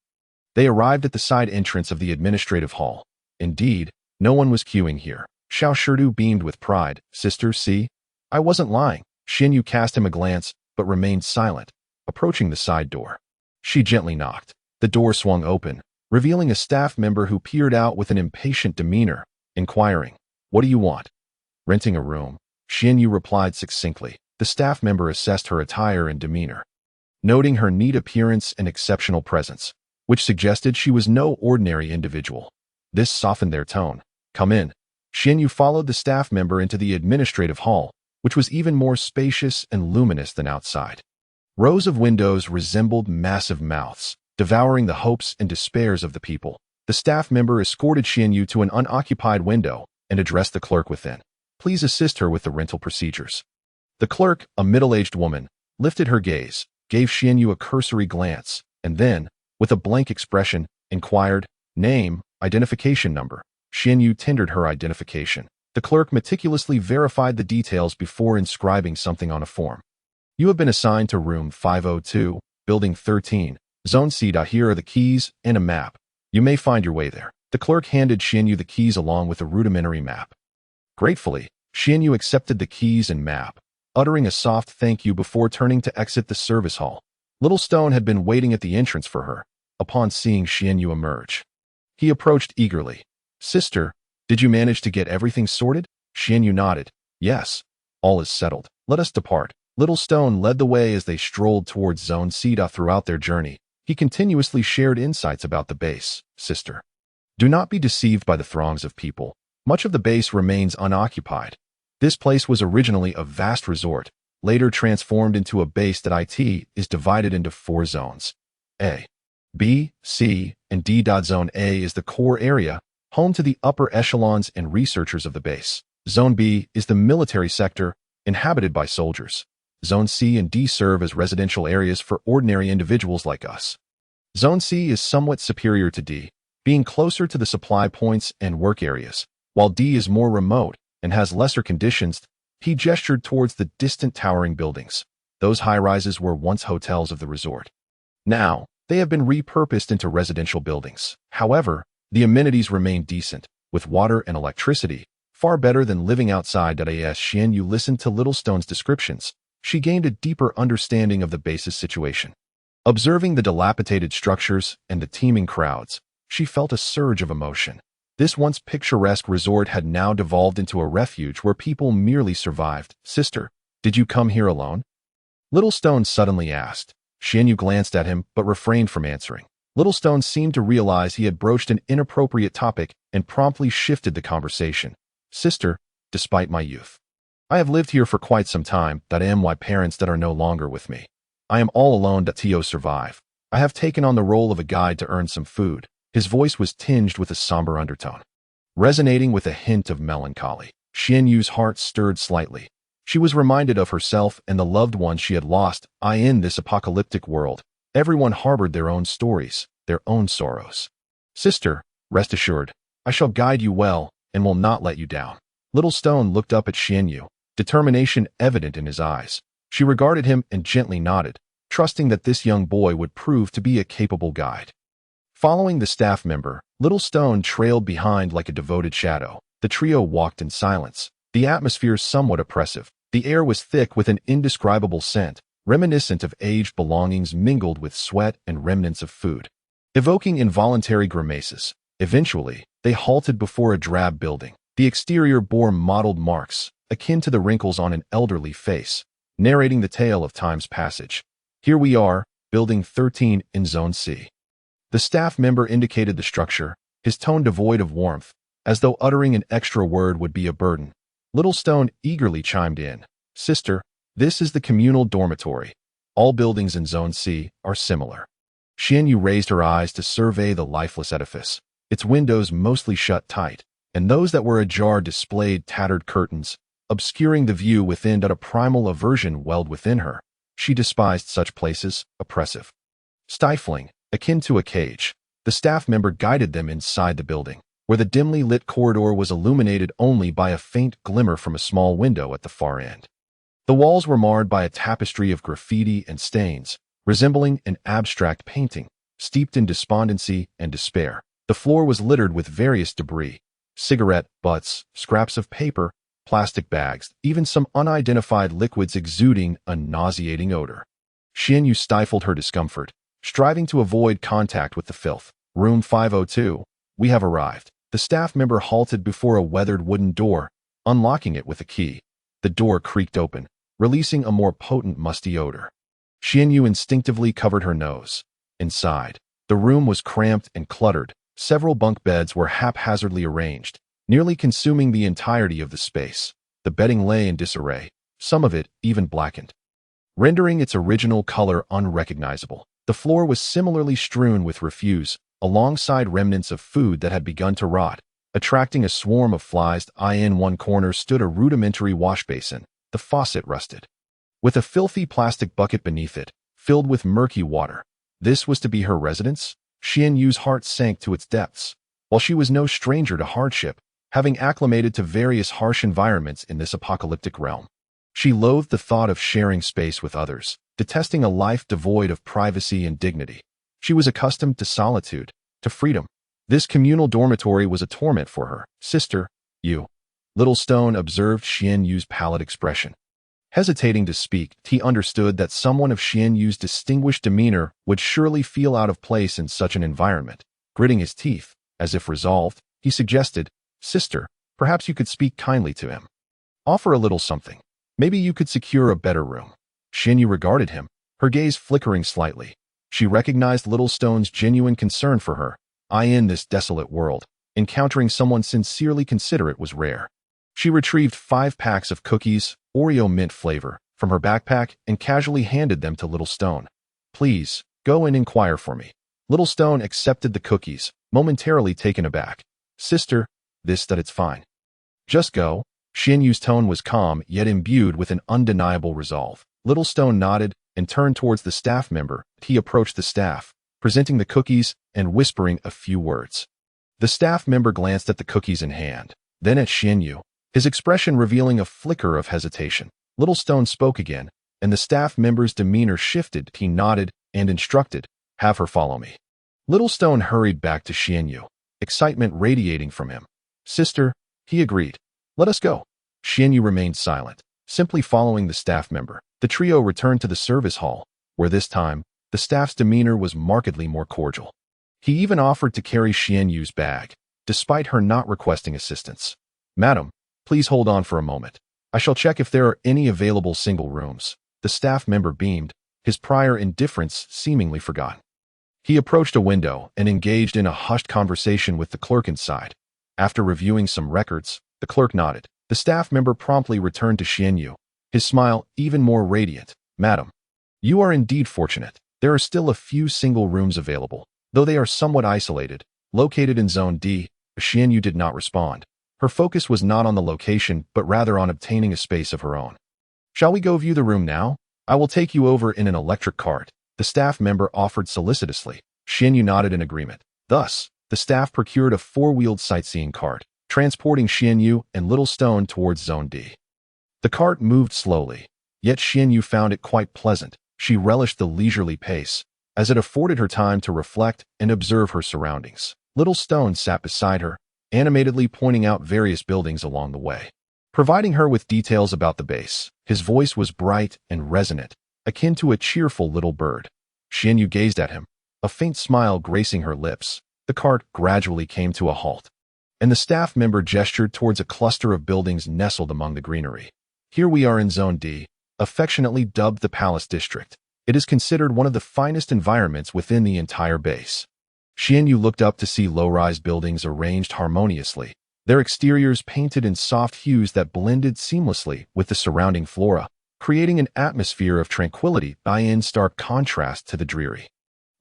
they arrived at the side entrance of the administrative hall. Indeed, no one was queuing here. Xiao Shirtu beamed with pride. "Sister, see? I wasn't lying." Xianyu cast him a glance, but remained silent, approaching the side door. She gently knocked. The door swung open, revealing a staff member who peered out with an impatient demeanor, inquiring, "What do you want?" "Renting a room," Xianyu replied succinctly. The staff member assessed her attire and demeanor, noting her neat appearance and exceptional presence, which suggested she was no ordinary individual. This softened their tone. "Come in." Xianyu followed the staff member into the administrative hall, which was even more spacious and luminous than outside. Rows of windows resembled massive mouths, devouring the hopes and despairs of the people. The staff member escorted Xianyu to an unoccupied window and addressed the clerk within. "Please assist her with the rental procedures." The clerk, a middle-aged woman, lifted her gaze, gave Xianyu a cursory glance, and then, with a blank expression, inquired, "Name, identification number." Xianyu tendered her identification. The clerk meticulously verified the details before inscribing something on a form. "You have been assigned to room 502, building 13, zone C. Here are the keys and a map. You may find your way there." The clerk handed Xianyu the keys along with a rudimentary map. Gratefully, Xianyu accepted the keys and map, uttering a soft thank you before turning to exit the service hall. Little Stone had been waiting at the entrance for her. Upon seeing Xianyu emerge, he approached eagerly. "Sister, did you manage to get everything sorted?" Xianyu nodded. "Yes, all is settled. Let us depart." Little Stone led the way as they strolled towards Zone Sita. Throughout their journey, he continuously shared insights about the base. "Sister, do not be deceived by the throngs of people. Much of the base remains unoccupied. This place was originally a vast resort, later transformed into a base that is divided into 4 zones: A, B, C, and D. Zone A is the core area, home to the upper echelons and researchers of the base. Zone B is the military sector, inhabited by soldiers. Zone C and D serve as residential areas for ordinary individuals like us. Zone C is somewhat superior to D, being closer to the supply points and work areas, while D is more remote and has lesser conditions. He gestured towards the distant towering buildings. Those high-rises were once hotels of the resort. Now, they have been repurposed into residential buildings. However, the amenities remain decent, with water and electricity, far better than living outside. As Xianyu listened to Little Stone's descriptions, she gained a deeper understanding of the base's situation. Observing the dilapidated structures and the teeming crowds, she felt a surge of emotion. This once picturesque resort had now devolved into a refuge where people merely survived. "Sister, did you come here alone?" Little Stone suddenly asked. Xianyu glanced at him but refrained from answering. Little Stone seemed to realize he had broached an inappropriate topic and promptly shifted the conversation. "Sister, despite my youth, I have lived here for quite some time. I am my parents that are no longer with me. I am all alone. To survive, I have taken on the role of a guide to earn some food." His voice was tinged with a somber undertone, resonating with a hint of melancholy. Xianyu's heart stirred slightly. She was reminded of herself and the loved ones she had lost. In this apocalyptic world, everyone harbored their own stories, their own sorrows. "Sister, rest assured, I shall guide you well and will not let you down." Little Stone looked up at Xianyu, determination evident in his eyes. She regarded him and gently nodded, trusting that this young boy would prove to be a capable guide. Following the staff member, Little Stone trailed behind like a devoted shadow. The trio walked in silence, the atmosphere somewhat oppressive. The air was thick with an indescribable scent, reminiscent of aged belongings mingled with sweat and remnants of food, evoking involuntary grimaces. Eventually, they halted before a drab building. The exterior bore mottled marks, akin to the wrinkles on an elderly face, narrating the tale of time's passage. "Here we are, building 13 in Zone C." The staff member indicated the structure, his tone devoid of warmth, as though uttering an extra word would be a burden. Little Stone eagerly chimed in. "Sister, this is the communal dormitory. All buildings in Zone C are similar." Xianyu raised her eyes to survey the lifeless edifice, its windows mostly shut tight, and those that were ajar displayed tattered curtains, obscuring the view within. That a primal aversion welled within her. She despised such places, oppressive, stifling, akin to a cage. The staff member guided them inside the building, where the dimly lit corridor was illuminated only by a faint glimmer from a small window at the far end. The walls were marred by a tapestry of graffiti and stains, resembling an abstract painting, steeped in despondency and despair. The floor was littered with various debris, cigarette butts, scraps of paper, plastic bags, even some unidentified liquids exuding a nauseating odor. Xianyu stifled her discomfort, striving to avoid contact with the filth. Room 502. We have arrived. The staff member halted before a weathered wooden door, unlocking it with a key. The door creaked open, releasing a more potent musty odor. Xianyu instinctively covered her nose. Inside, the room was cramped and cluttered. Several bunk beds were haphazardly arranged, nearly consuming the entirety of the space. The bedding lay in disarray, some of it even blackened, rendering its original color unrecognizable. The floor was similarly strewn with refuse, alongside remnants of food that had begun to rot, attracting a swarm of flies. In one corner stood a rudimentary wash basin, the faucet rusted, with a filthy plastic bucket beneath it, filled with murky water. This was to be her residence? Xianyu's heart sank to its depths. While she was no stranger to hardship, having acclimated to various harsh environments in this apocalyptic realm, she loathed the thought of sharing space with others, detesting a life devoid of privacy and dignity. She was accustomed to solitude, to freedom. This communal dormitory was a torment for her. Sister, you. Little Stone observed Xianyu's pallid expression. Hesitating to speak, he understood that someone of Xianyu's distinguished demeanor would surely feel out of place in such an environment. Gritting his teeth, as if resolved, he suggested, Sister, perhaps you could speak kindly to him. Offer a little something. Maybe you could secure a better room. Xianyu regarded him, her gaze flickering slightly. She recognized Little Stone's genuine concern for her. In this desolate world, encountering someone sincerely considerate was rare. She retrieved 5 packs of cookies, Oreo mint flavor, from her backpack and casually handed them to Little Stone. Please, go and inquire for me. Little Stone accepted the cookies, momentarily taken aback. Sister, it's fine. Just go. Xianyu's tone was calm, yet imbued with an undeniable resolve. Little Stone nodded and turned towards the staff member. He approached the staff, presenting the cookies and whispering a few words. The staff member glanced at the cookies in hand, then at Xianyu, his expression revealing a flicker of hesitation. Little Stone spoke again, and the staff member's demeanor shifted. He nodded and instructed, have her follow me. Little Stone hurried back to Xianyu, excitement radiating from him. Sister, he agreed. Let us go. Xianyu remained silent, simply following the staff member. The trio returned to the service hall, where this time, the staff's demeanor was markedly more cordial. He even offered to carry Xianyu's bag, despite her not requesting assistance. Madam, please hold on for a moment. I shall check if there are any available single rooms. The staff member beamed, his prior indifference seemingly forgotten. He approached a window and engaged in a hushed conversation with the clerk inside. After reviewing some records, the clerk nodded. The staff member promptly returned to Xianyu, his smile even more radiant. Madam, you are indeed fortunate. There are still a few single rooms available, though they are somewhat isolated, located in Zone D. Xianyu did not respond. Her focus was not on the location, but rather on obtaining a space of her own. Shall we go view the room now? I will take you over in an electric cart, the staff member offered solicitously. Xianyu nodded in agreement. Thus, the staff procured a 4-wheeled sightseeing cart, transporting Xianyu and Little Stone towards Zone D. The cart moved slowly, yet Xianyu found it quite pleasant. She relished the leisurely pace, as it afforded her time to reflect and observe her surroundings. Little Stone sat beside her, animatedly pointing out various buildings along the way, providing her with details about the base. His voice was bright and resonant, akin to a cheerful little bird. Xianyu gazed at him, a faint smile gracing her lips. The cart gradually came to a halt, and the staff member gestured towards a cluster of buildings nestled among the greenery. Here we are in Zone D, affectionately dubbed the Palace District. It is considered one of the finest environments within the entire base. Xianyu looked up to see low-rise buildings arranged harmoniously, their exteriors painted in soft hues that blended seamlessly with the surrounding flora, creating an atmosphere of tranquility in stark contrast to the dreary,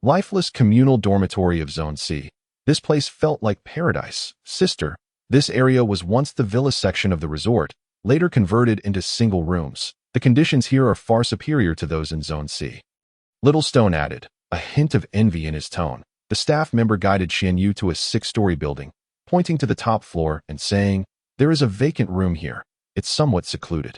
Lifeless communal dormitory of Zone C. This place felt like paradise. Sister, this area was once the villa section of the resort, later converted into single rooms. The conditions here are far superior to those in Zone C. Little Stone added, a hint of envy in his tone. The staff member guided Xianyu to a 6-story building, pointing to the top floor and saying, "There is a vacant room here. It's somewhat secluded,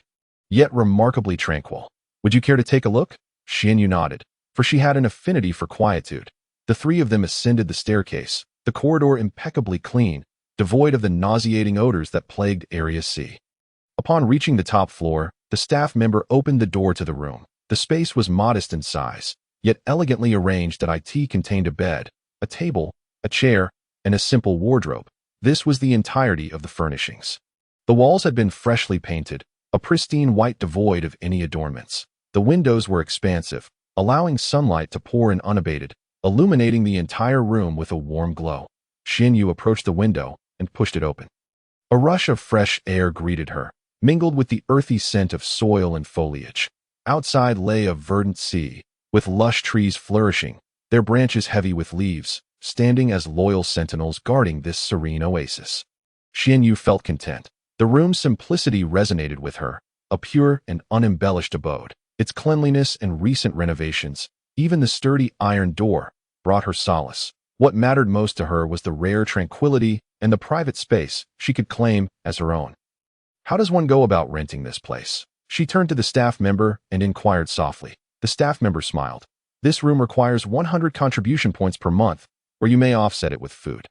yet remarkably tranquil. Would you care to take a look?" Xianyu nodded, for she had an affinity for quietude. The three of them ascended the staircase, the corridor impeccably clean, devoid of the nauseating odors that plagued Area C. Upon reaching the top floor, the staff member opened the door to the room. The space was modest in size, yet elegantly arranged. That it contained a bed, a table, a chair, and a simple wardrobe. This was the entirety of the furnishings. The walls had been freshly painted, a pristine white devoid of any adornments. The windows were expansive, allowing sunlight to pour in unabated, illuminating the entire room with a warm glow. Xianyu approached the window and pushed it open. A rush of fresh air greeted her, mingled with the earthy scent of soil and foliage. Outside lay a verdant sea, with lush trees flourishing, their branches heavy with leaves, standing as loyal sentinels guarding this serene oasis. Xianyu felt content. The room's simplicity resonated with her, a pure and unembellished abode. Its cleanliness and recent renovations, even the sturdy iron door, brought her solace. What mattered most to her was the rare tranquility and the private space she could claim as her own. "How does one go about renting this place?" She turned to the staff member and inquired softly. The staff member smiled. "This room requires 100 contribution points per month, or you may offset it with food."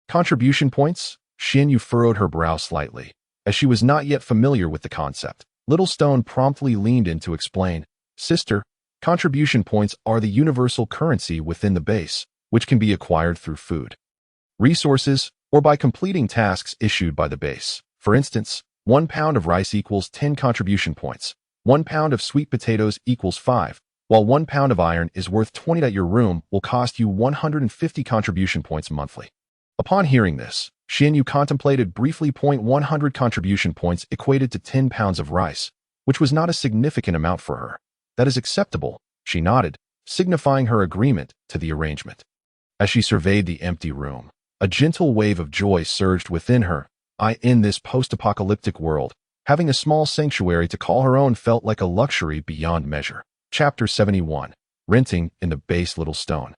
Contribution points? Xianyu furrowed her brow slightly, as she was not yet familiar with the concept. Little Stone promptly leaned in to explain, "Sister, contribution points are the universal currency within the base, which can be acquired through food, resources, or by completing tasks issued by the base. For instance, 1 pound of rice equals 10 contribution points, 1 pound of sweet potatoes equals 5, while 1 pound of iron is worth 20. Your room will cost you 150 contribution points monthly." Upon hearing this, Xianyu contemplated briefly. 100 contribution points equated to 10 pounds of rice, which was not a significant amount for her. "That is acceptable," she nodded, signifying her agreement to the arrangement. As she surveyed the empty room, a gentle wave of joy surged within her. In this post-apocalyptic world, having a small sanctuary to call her own felt like a luxury beyond measure. Chapter 71. Renting in the base. Little Stone,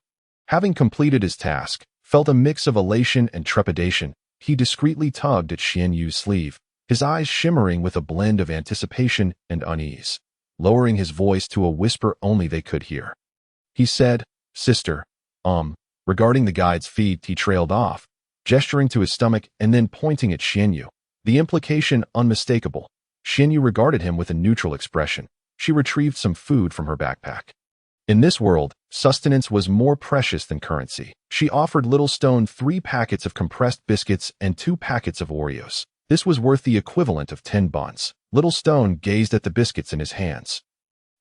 having completed his task, felt a mix of elation and trepidation. He discreetly tugged at Xianyu's sleeve, his eyes shimmering with a blend of anticipation and unease. Lowering his voice to a whisper only they could hear, he said, "Sister, regarding the guide's feet." He trailed off, gesturing to his stomach and then pointing at Xianyu, the implication unmistakable. Xianyu regarded him with a neutral expression. She retrieved some food from her backpack. In this world, sustenance was more precious than currency. She offered Little Stone 3 packets of compressed biscuits and 2 packets of Oreos. This was worth the equivalent of 10 buns. Little Stone gazed at the biscuits in his hands,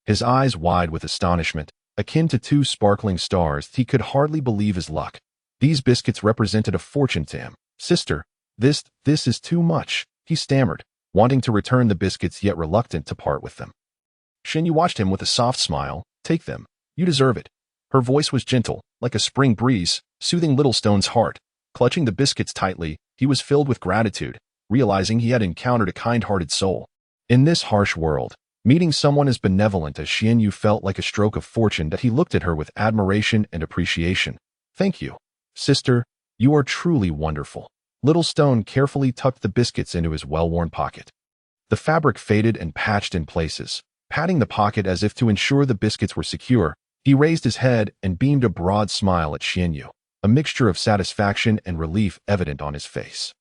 his eyes wide with astonishment, akin to 2 sparkling stars. He could hardly believe his luck. These biscuits represented a fortune to him. "Sister, this is too much," he stammered, wanting to return the biscuits yet reluctant to part with them. Xianyu watched him with a soft smile. "Take them. You deserve it." Her voice was gentle, like a spring breeze, soothing Little Stone's heart. Clutching the biscuits tightly, he was filled with gratitude, realizing he had encountered a kind-hearted soul. In this harsh world, meeting someone as benevolent as Xianyu felt like a stroke of fortune. That he looked at her with admiration and appreciation. "Thank you, sister. You are truly wonderful." Little Stone carefully tucked the biscuits into his well-worn pocket. The fabric faded and patched in places. Patting the pocket as if to ensure the biscuits were secure, he raised his head and beamed a broad smile at Xianyu, a mixture of satisfaction and relief evident on his face.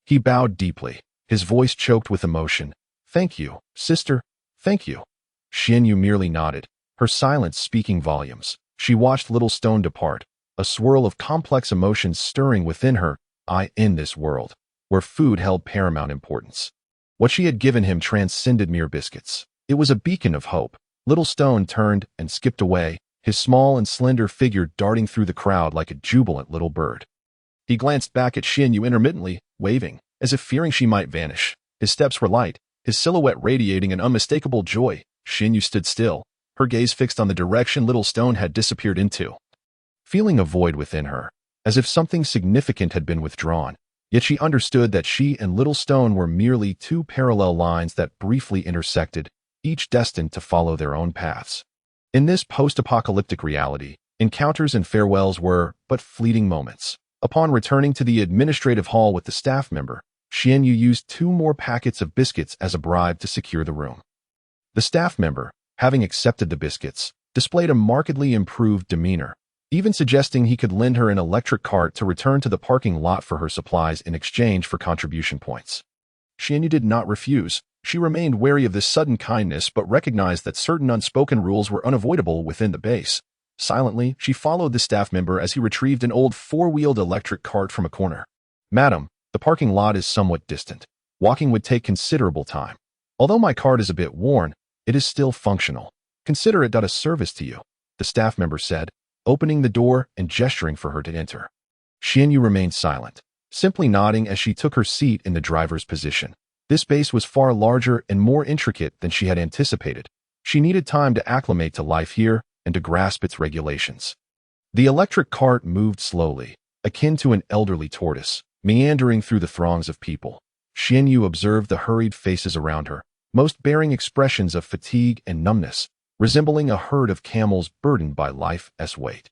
He bowed deeply, his voice choked with emotion. "Thank you, sister, thank you." Xianyu merely nodded, her silence speaking volumes. She watched Little Stone depart, a swirl of complex emotions stirring within her. In this world, where food held paramount importance, what she had given him transcended mere biscuits. It was a beacon of hope. Little Stone turned and skipped away, his small and slender figure darting through the crowd like a jubilant little bird. He glanced back at Xianyu intermittently, waving, as if fearing she might vanish. His steps were light, his silhouette radiating an unmistakable joy. Xianyu stood still, her gaze fixed on the direction Little Stone had disappeared into. feeling a void within her, as if something significant had been withdrawn. Yet she understood that she and Little Stone were merely two parallel lines that briefly intersected, each destined to follow their own paths. In this post-apocalyptic reality, encounters and farewells were but fleeting moments. Upon returning to the administrative hall with the staff member, Xianyu used 2 more packets of biscuits as a bribe to secure the room. The staff member, having accepted the biscuits, displayed a markedly improved demeanor, even suggesting he could lend her an electric cart to return to the parking lot for her supplies in exchange for contribution points. Xianyu did not refuse. She remained wary of this sudden kindness but recognized that certain unspoken rules were unavoidable within the base. Silently, she followed the staff member as he retrieved an old 4-wheeled electric cart from a corner. "Madam, the parking lot is somewhat distant. Walking would take considerable time. Although my cart is a bit worn, it is still functional. Consider it a service to you," the staff member said, opening the door and gesturing for her to enter. Xianyu remained silent, simply nodding as she took her seat in the driver's position. This base was far larger and more intricate than she had anticipated. She needed time to acclimate to life here and to grasp its regulations. The electric cart moved slowly, akin to an elderly tortoise, meandering through the throngs of people. Xianyu observed the hurried faces around her, most bearing expressions of fatigue and numbness, resembling a herd of camels burdened by life's weight.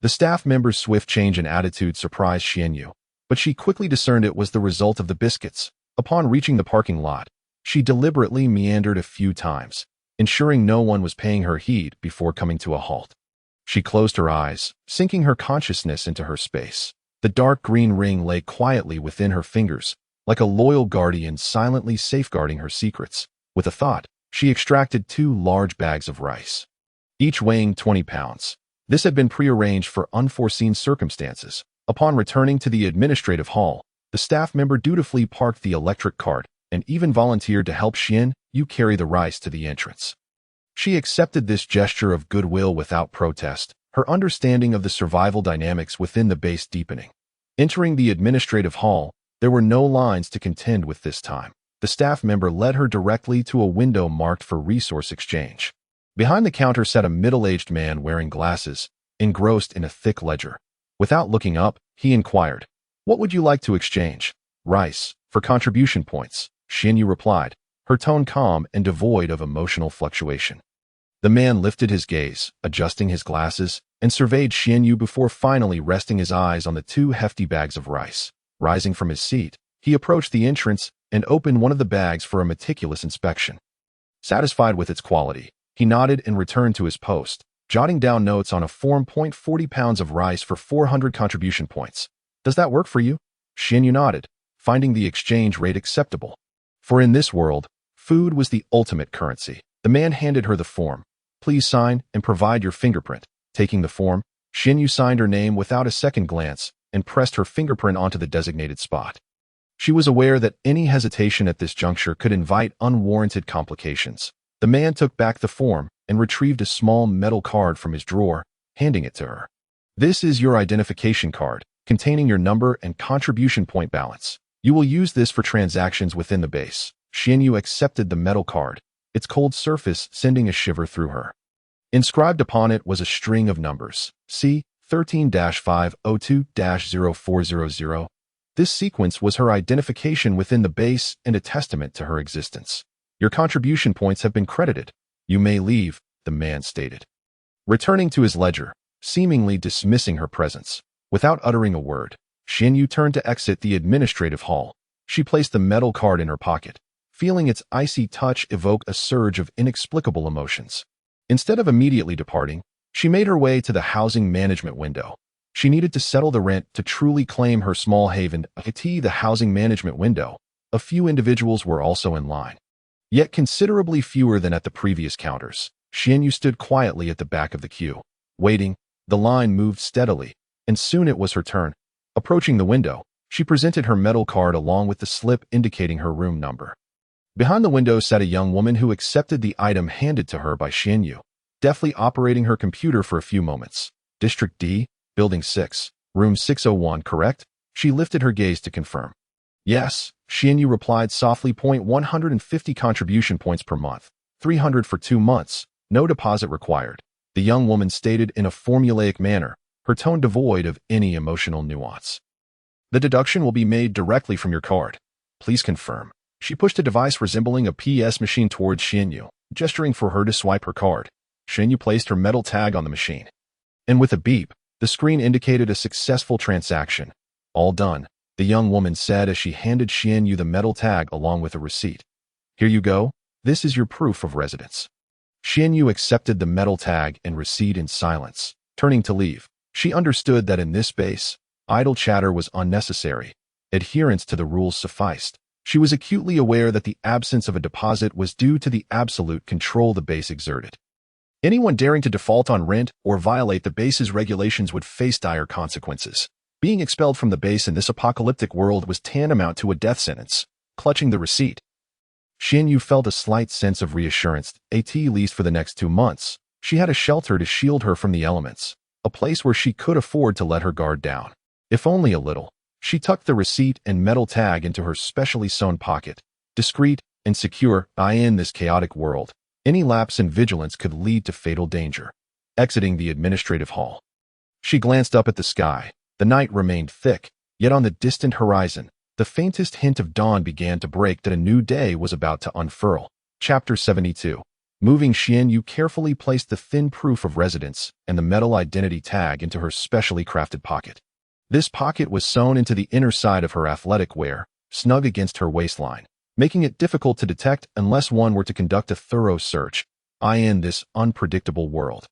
The staff member's swift change in attitude surprised Xianyu, but she quickly discerned it was the result of the biscuits. Upon reaching the parking lot, she deliberately meandered a few times, ensuring no one was paying her heed before coming to a halt. She closed her eyes, sinking her consciousness into her space. The dark green ring lay quietly within her fingers, like a loyal guardian silently safeguarding her secrets. With a thought, she extracted 2 large bags of rice, each weighing 20 pounds. This had been prearranged for unforeseen circumstances. Upon returning to the administrative hall, the staff member dutifully parked the electric cart and even volunteered to help Xianyu carry the rice to the entrance. She accepted this gesture of goodwill without protest, her understanding of the survival dynamics within the base deepening. Entering the administrative hall, there were no lines to contend with this time. The staff member led her directly to a window marked for resource exchange. Behind the counter sat a middle-aged man wearing glasses, engrossed in a thick ledger. Without looking up, he inquired, "What would you like to exchange?" "Rice, for contribution points," Xianyu replied, her tone calm and devoid of emotional fluctuation. The man lifted his gaze, adjusting his glasses, and surveyed Xianyu before finally resting his eyes on the 2 hefty bags of rice. Rising from his seat, he approached the entrance and opened one of the bags for a meticulous inspection. Satisfied with its quality, he nodded and returned to his post, jotting down notes on a form. 40 pounds of rice for 400 contribution points. "Does that work for you?" Xianyu nodded, finding the exchange rate acceptable. For in this world, food was the ultimate currency. The man handed her the form. "Please sign and provide your fingerprint." Taking the form, Xianyu signed her name without a second glance and pressed her fingerprint onto the designated spot. She was aware that any hesitation at this juncture could invite unwarranted complications. The man took back the form and retrieved a small metal card from his drawer, handing it to her. "This is your identification card, containing your number and contribution point balance. You will use this for transactions within the base." Xianyu accepted the metal card, its cold surface sending a shiver through her. Inscribed upon it was a string of numbers, C 13-502-0400. This sequence was her identification within the base and a testament to her existence. "Your contribution points have been credited. You may leave," the man stated. Returning to his ledger, seemingly dismissing her presence, without uttering a word, Xianyu turned to exit the administrative hall. She placed the metal card in her pocket, feeling its icy touch evoke a surge of inexplicable emotions. Instead of immediately departing, she made her way to the housing management window. She needed to settle the rent to truly claim her small haven. At the housing management window, a few individuals were also in line, yet considerably fewer than at the previous counters. Xianyu stood quietly at the back of the queue. Waiting, the line moved steadily, and soon it was her turn. Approaching the window, she presented her metal card along with the slip indicating her room number. Behind the window sat a young woman who accepted the item handed to her by Xianyu, deftly operating her computer for a few moments. "District D, Building 6, Room 601, correct?" She lifted her gaze to confirm. "Yes," Xianyu replied softly. 150 contribution points per month, 300 for 2 months, no deposit required," the young woman stated in a formulaic manner, her tone devoid of any emotional nuance. The deduction will be made directly from your card. Please confirm. She pushed a device resembling a PS machine towards Xianyu, gesturing for her to swipe her card. Xianyu placed her metal tag on the machine. And with a beep, the screen indicated a successful transaction. All done, the young woman said as she handed Xianyu the metal tag along with a receipt. Here you go. This is your proof of residence. Xianyu accepted the metal tag and receipt in silence. Turning to leave, she understood that in this space, idle chatter was unnecessary. Adherence to the rules sufficed. She was acutely aware that the absence of a deposit was due to the absolute control the base exerted. Anyone daring to default on rent or violate the base's regulations would face dire consequences. Being expelled from the base in this apocalyptic world was tantamount to a death sentence. Clutching the receipt, Xianyu felt a slight sense of reassurance. At least for the next 2 months, she had a shelter to shield her from the elements, a place where she could afford to let her guard down. If only a little. She tucked the receipt and metal tag into her specially sewn pocket. Discreet and secure, in this chaotic world, any lapse in vigilance could lead to fatal danger. Exiting the administrative hall, she glanced up at the sky. The night remained thick, yet on the distant horizon, the faintest hint of dawn began to break that a new day was about to unfurl. Chapter 72. Moving, Xianyu carefully placed the thin proof of residence and the metal identity tag into her specially crafted pocket. This pocket was sewn into the inner side of her athletic wear, snug against her waistline, making it difficult to detect unless one were to conduct a thorough search, in this unpredictable world.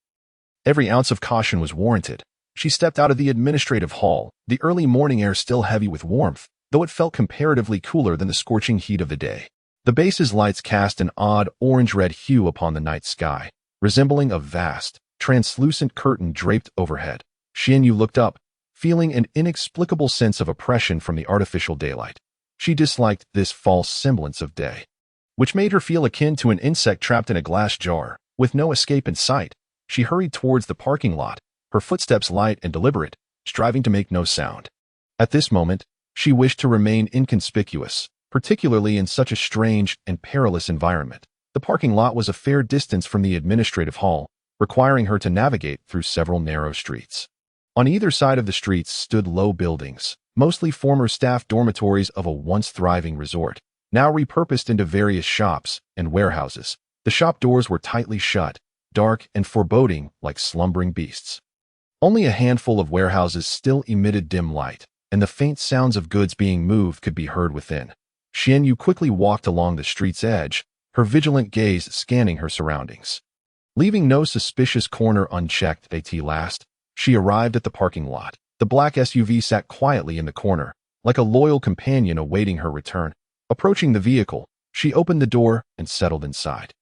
Every ounce of caution was warranted. She stepped out of the administrative hall, the early morning air still heavy with warmth, though it felt comparatively cooler than the scorching heat of the day. The base's lights cast an odd orange-red hue upon the night sky, resembling a vast, translucent curtain draped overhead. Xianyu looked up, feeling an inexplicable sense of oppression from the artificial daylight. She disliked this false semblance of day, which made her feel akin to an insect trapped in a glass jar, with no escape in sight. She hurried towards the parking lot, her footsteps light and deliberate, striving to make no sound. At this moment, she wished to remain inconspicuous, particularly in such a strange and perilous environment. The parking lot was a fair distance from the administrative hall, requiring her to navigate through several narrow streets. On either side of the streets stood low buildings, mostly former staff dormitories of a once thriving resort, now repurposed into various shops and warehouses. The shop doors were tightly shut, dark and foreboding like slumbering beasts. Only a handful of warehouses still emitted dim light, and the faint sounds of goods being moved could be heard within. Xianyu quickly walked along the street's edge, her vigilant gaze scanning her surroundings. Leaving no suspicious corner unchecked at last, she arrived at the parking lot. The black SUV sat quietly in the corner, like a loyal companion awaiting her return. Approaching the vehicle, she opened the door and settled inside.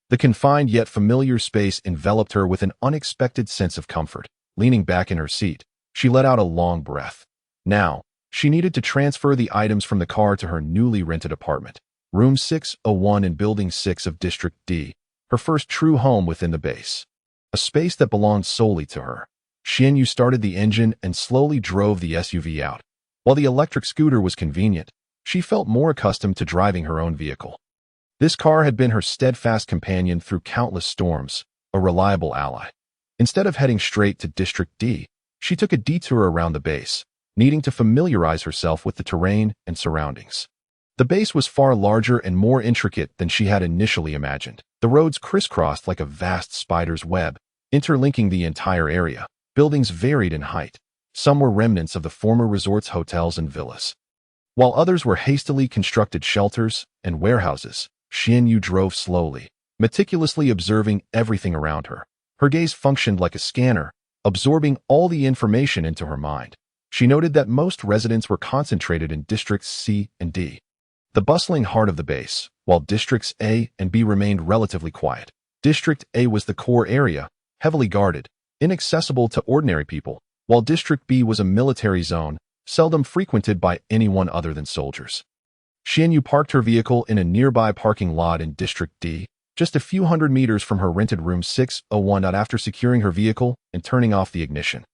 The confined yet familiar space enveloped her with an unexpected sense of comfort. Leaning back in her seat, she let out a long breath. Now, she needed to transfer the items from the car to her newly rented apartment, room 601 in Building 6 of District D, her first true home within the base. A space that belonged solely to her. Xianyu started the engine and slowly drove the SUV out. While the electric scooter was convenient, she felt more accustomed to driving her own vehicle. This car had been her steadfast companion through countless storms, a reliable ally. Instead of heading straight to District D, she took a detour around the base, needing to familiarize herself with the terrain and surroundings. The base was far larger and more intricate than she had initially imagined. The roads crisscrossed like a vast spider's web, interlinking the entire area. Buildings varied in height. Some were remnants of the former resort's hotels and villas, while others were hastily constructed shelters and warehouses. Xianyu drove slowly, meticulously observing everything around her. Her gaze functioned like a scanner, absorbing all the information into her mind. She noted that most residents were concentrated in Districts C and D, the bustling heart of the base, while Districts A and B remained relatively quiet. District A was the core area, heavily guarded, inaccessible to ordinary people, while District B was a military zone, seldom frequented by anyone other than soldiers. Xianyu parked her vehicle in a nearby parking lot in District D, just a few hundred meters from her rented room 601. After securing her vehicle and turning off the ignition,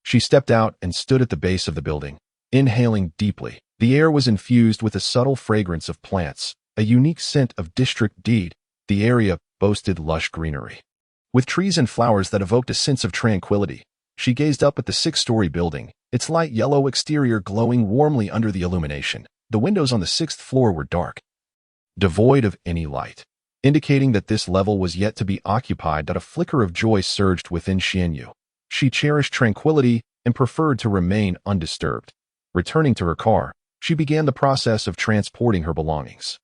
she stepped out and stood at the base of the building, inhaling deeply. The air was infused with a subtle fragrance of plants, a unique scent of District D. The area boasted lush greenery, with trees and flowers that evoked a sense of tranquility. She gazed up at the six-story building, its light yellow exterior glowing warmly under the illumination. The windows on the sixth floor were dark, devoid of any light, indicating that this level was yet to be occupied. That a flicker of joy surged within Xianyu. She cherished tranquility and preferred to remain undisturbed. Returning to her car, she began the process of transporting her belongings.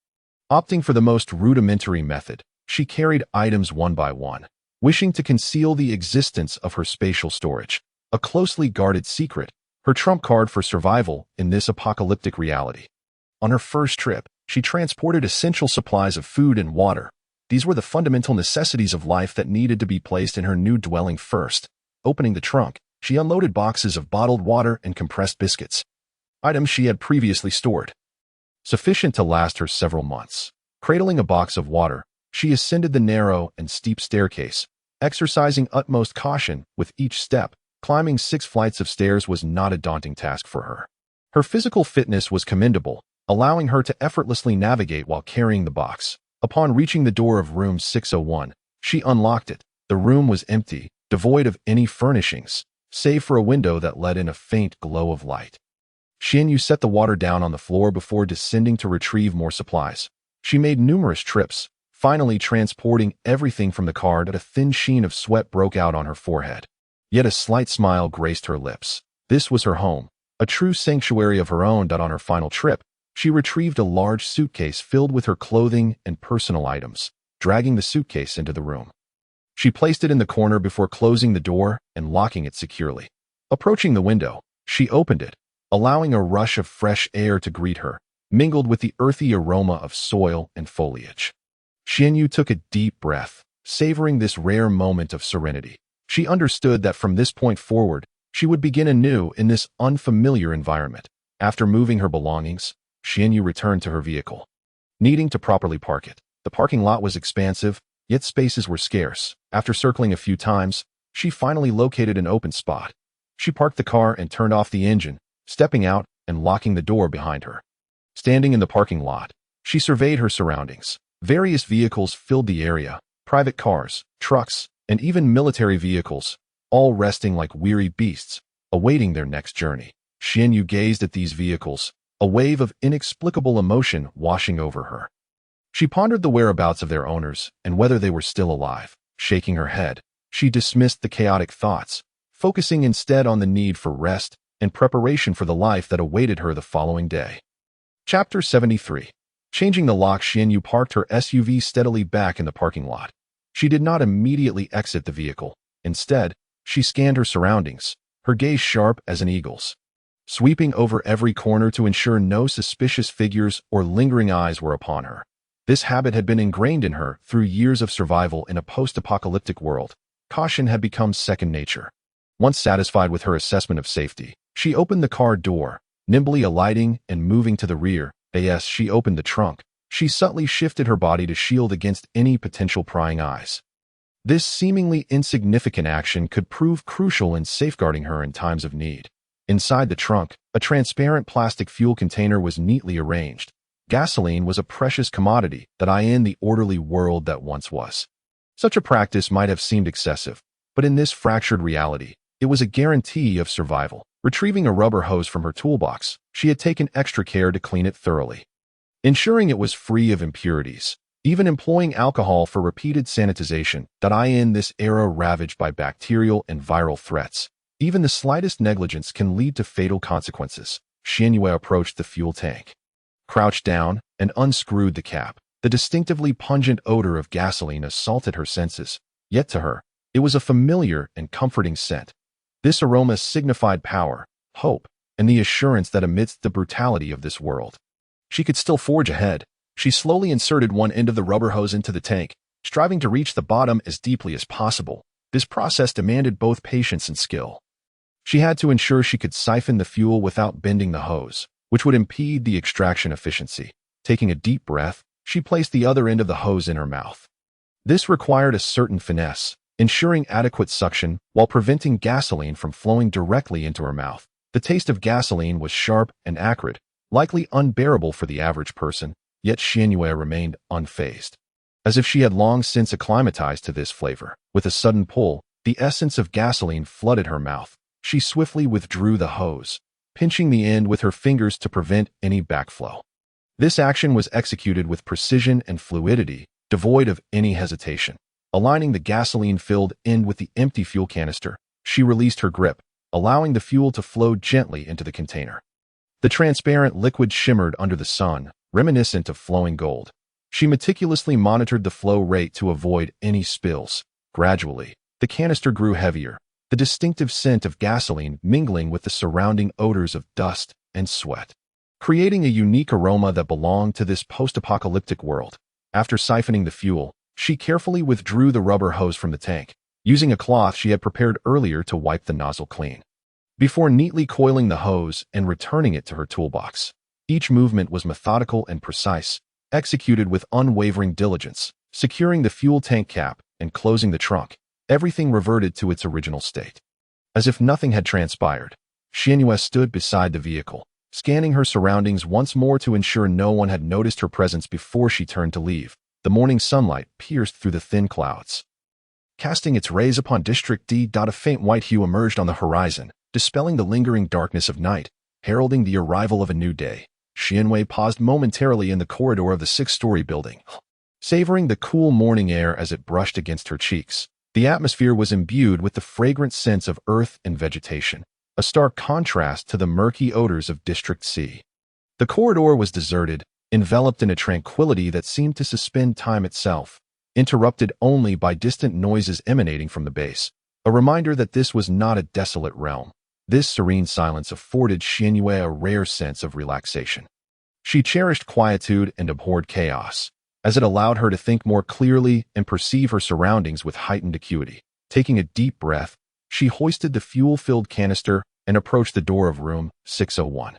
Opting for the most rudimentary method, she carried items one by one, wishing to conceal the existence of her spatial storage, a closely guarded secret, her trump card for survival in this apocalyptic reality. On her first trip, she transported essential supplies of food and water. These were the fundamental necessities of life that needed to be placed in her new dwelling first. Opening the trunk, she unloaded boxes of bottled water and compressed biscuits, items she had previously stored, sufficient to last her several months. Cradling a box of water, she ascended the narrow and steep staircase, exercising utmost caution with each step. Climbing 6 flights of stairs was not a daunting task for her. Her physical fitness was commendable, allowing her to effortlessly navigate while carrying the box. Upon reaching the door of room 601, she unlocked it. The room was empty, devoid of any furnishings, save for a window that let in a faint glow of light. Xianyu set the water down on the floor before descending to retrieve more supplies. She made numerous trips, finally transporting everything from the car. That a thin sheen of sweat broke out on her forehead. Yet a slight smile graced her lips. This was her home, a true sanctuary of her own. On her final trip, she retrieved a large suitcase filled with her clothing and personal items, dragging the suitcase into the room. She placed it in the corner before closing the door and locking it securely. Approaching the window, she opened it, allowing a rush of fresh air to greet her, mingled with the earthy aroma of soil and foliage. Xianyu took a deep breath, savoring this rare moment of serenity. She understood that from this point forward, she would begin anew in this unfamiliar environment. After moving her belongings, Xianyu returned to her vehicle, needing to properly park it. The parking lot was expansive, yet spaces were scarce. After circling a few times, she finally located an open spot. She parked the car and turned off the engine, stepping out and locking the door behind her. Standing in the parking lot, she surveyed her surroundings. Various vehicles filled the area, private cars, trucks, and even military vehicles, all resting like weary beasts, awaiting their next journey. Xianyu gazed at these vehicles, a wave of inexplicable emotion washing over her. She pondered the whereabouts of their owners and whether they were still alive. Shaking her head, she dismissed the chaotic thoughts, focusing instead on the need for rest and preparation for the life that awaited her the following day. Chapter 73. Changing the lock, Xianyu parked her SUV steadily back in the parking lot. She did not immediately exit the vehicle. Instead, she scanned her surroundings, her gaze sharp as an eagle's, sweeping over every corner to ensure no suspicious figures or lingering eyes were upon her. This habit had been ingrained in her through years of survival in a post-apocalyptic world. Caution had become second nature. Once satisfied with her assessment of safety, she opened the car door, nimbly alighting and moving to the rear. As she opened the trunk, she subtly shifted her body to shield against any potential prying eyes. This seemingly insignificant action could prove crucial in safeguarding her in times of need. Inside the trunk, a transparent plastic fuel container was neatly arranged. Gasoline was a precious commodity that in the orderly world that once was. Such a practice might have seemed excessive, but in this fractured reality, it was a guarantee of survival. Retrieving a rubber hose from her toolbox, she had taken extra care to clean it thoroughly, ensuring it was free of impurities, even employing alcohol for repeated sanitization. In this era ravaged by bacterial and viral threats, even the slightest negligence can lead to fatal consequences. Xianyu approached the fuel tank, crouched down, and unscrewed the cap. The distinctively pungent odor of gasoline assaulted her senses, yet to her, it was a familiar and comforting scent. This aroma signified power, hope, and the assurance that amidst the brutality of this world, she could still forge ahead. She slowly inserted one end of the rubber hose into the tank, striving to reach the bottom as deeply as possible. This process demanded both patience and skill. She had to ensure she could siphon the fuel without bending the hose, which would impede the extraction efficiency. Taking a deep breath, she placed the other end of the hose in her mouth. This required a certain finesse, ensuring adequate suction while preventing gasoline from flowing directly into her mouth. The taste of gasoline was sharp and acrid, likely unbearable for the average person, yet Xianyu remained unfazed, as if she had long since acclimatized to this flavor. With a sudden pull, The essence of gasoline flooded her mouth. She swiftly withdrew the hose, pinching the end with her fingers to prevent any backflow. This action was executed with precision and fluidity, devoid of any hesitation. Aligning the gasoline-filled end with the empty fuel canister, she released her grip, allowing the fuel to flow gently into the container. The transparent liquid shimmered under the sun, reminiscent of flowing gold. She meticulously monitored the flow rate to avoid any spills. Gradually, the canister grew heavier, the distinctive scent of gasoline mingling with the surrounding odors of dust and sweat, creating a unique aroma that belonged to this post-apocalyptic world. After siphoning the fuel, she carefully withdrew the rubber hose from the tank, using a cloth she had prepared earlier to wipe the nozzle clean. Before neatly coiling the hose and returning it to her toolbox, each movement was methodical and precise, executed with unwavering diligence. Securing the fuel tank cap and closing the trunk, everything reverted to its original state. As if nothing had transpired, Xianyue stood beside the vehicle, scanning her surroundings once more to ensure no one had noticed her presence before she turned to leave. The morning sunlight pierced through the thin clouds, casting its rays upon District D. A faint white hue emerged on the horizon, dispelling the lingering darkness of night, heralding the arrival of a new day. Xianyue paused momentarily in the corridor of the six-story building, savoring the cool morning air as it brushed against her cheeks. The atmosphere was imbued with the fragrant scents of earth and vegetation, a stark contrast to the murky odors of District C. The corridor was deserted, enveloped in a tranquility that seemed to suspend time itself, interrupted only by distant noises emanating from the base, a reminder that this was not a desolate realm. This serene silence afforded Xianyue a rare sense of relaxation. She cherished quietude and abhorred chaos, as it allowed her to think more clearly and perceive her surroundings with heightened acuity. Taking a deep breath, she hoisted the fuel-filled canister and approached the door of room 601.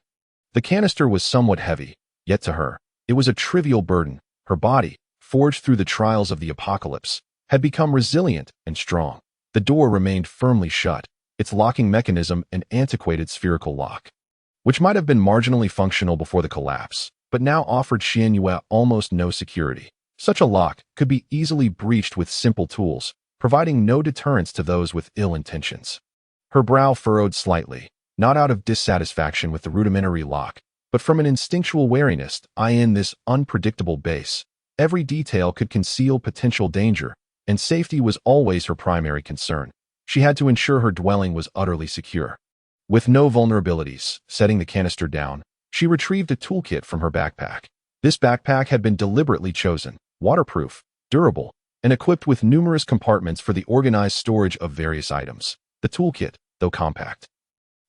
The canister was somewhat heavy, yet to her, it was a trivial burden. Her body, forged through the trials of the apocalypse, had become resilient and strong. The door remained firmly shut, its locking mechanism an antiquated spherical lock, which might have been marginally functional before the collapse, but now offered Xianyue almost no security. Such a lock could be easily breached with simple tools, providing no deterrence to those with ill intentions. Her brow furrowed slightly, not out of dissatisfaction with the rudimentary lock, but from an instinctual wariness. In this unpredictable base, every detail could conceal potential danger, and safety was always her primary concern. She had to ensure her dwelling was utterly secure. With no vulnerabilities, setting the canister down, she retrieved a toolkit from her backpack. This backpack had been deliberately chosen, waterproof, durable, and equipped with numerous compartments for the organized storage of various items. The toolkit, though compact,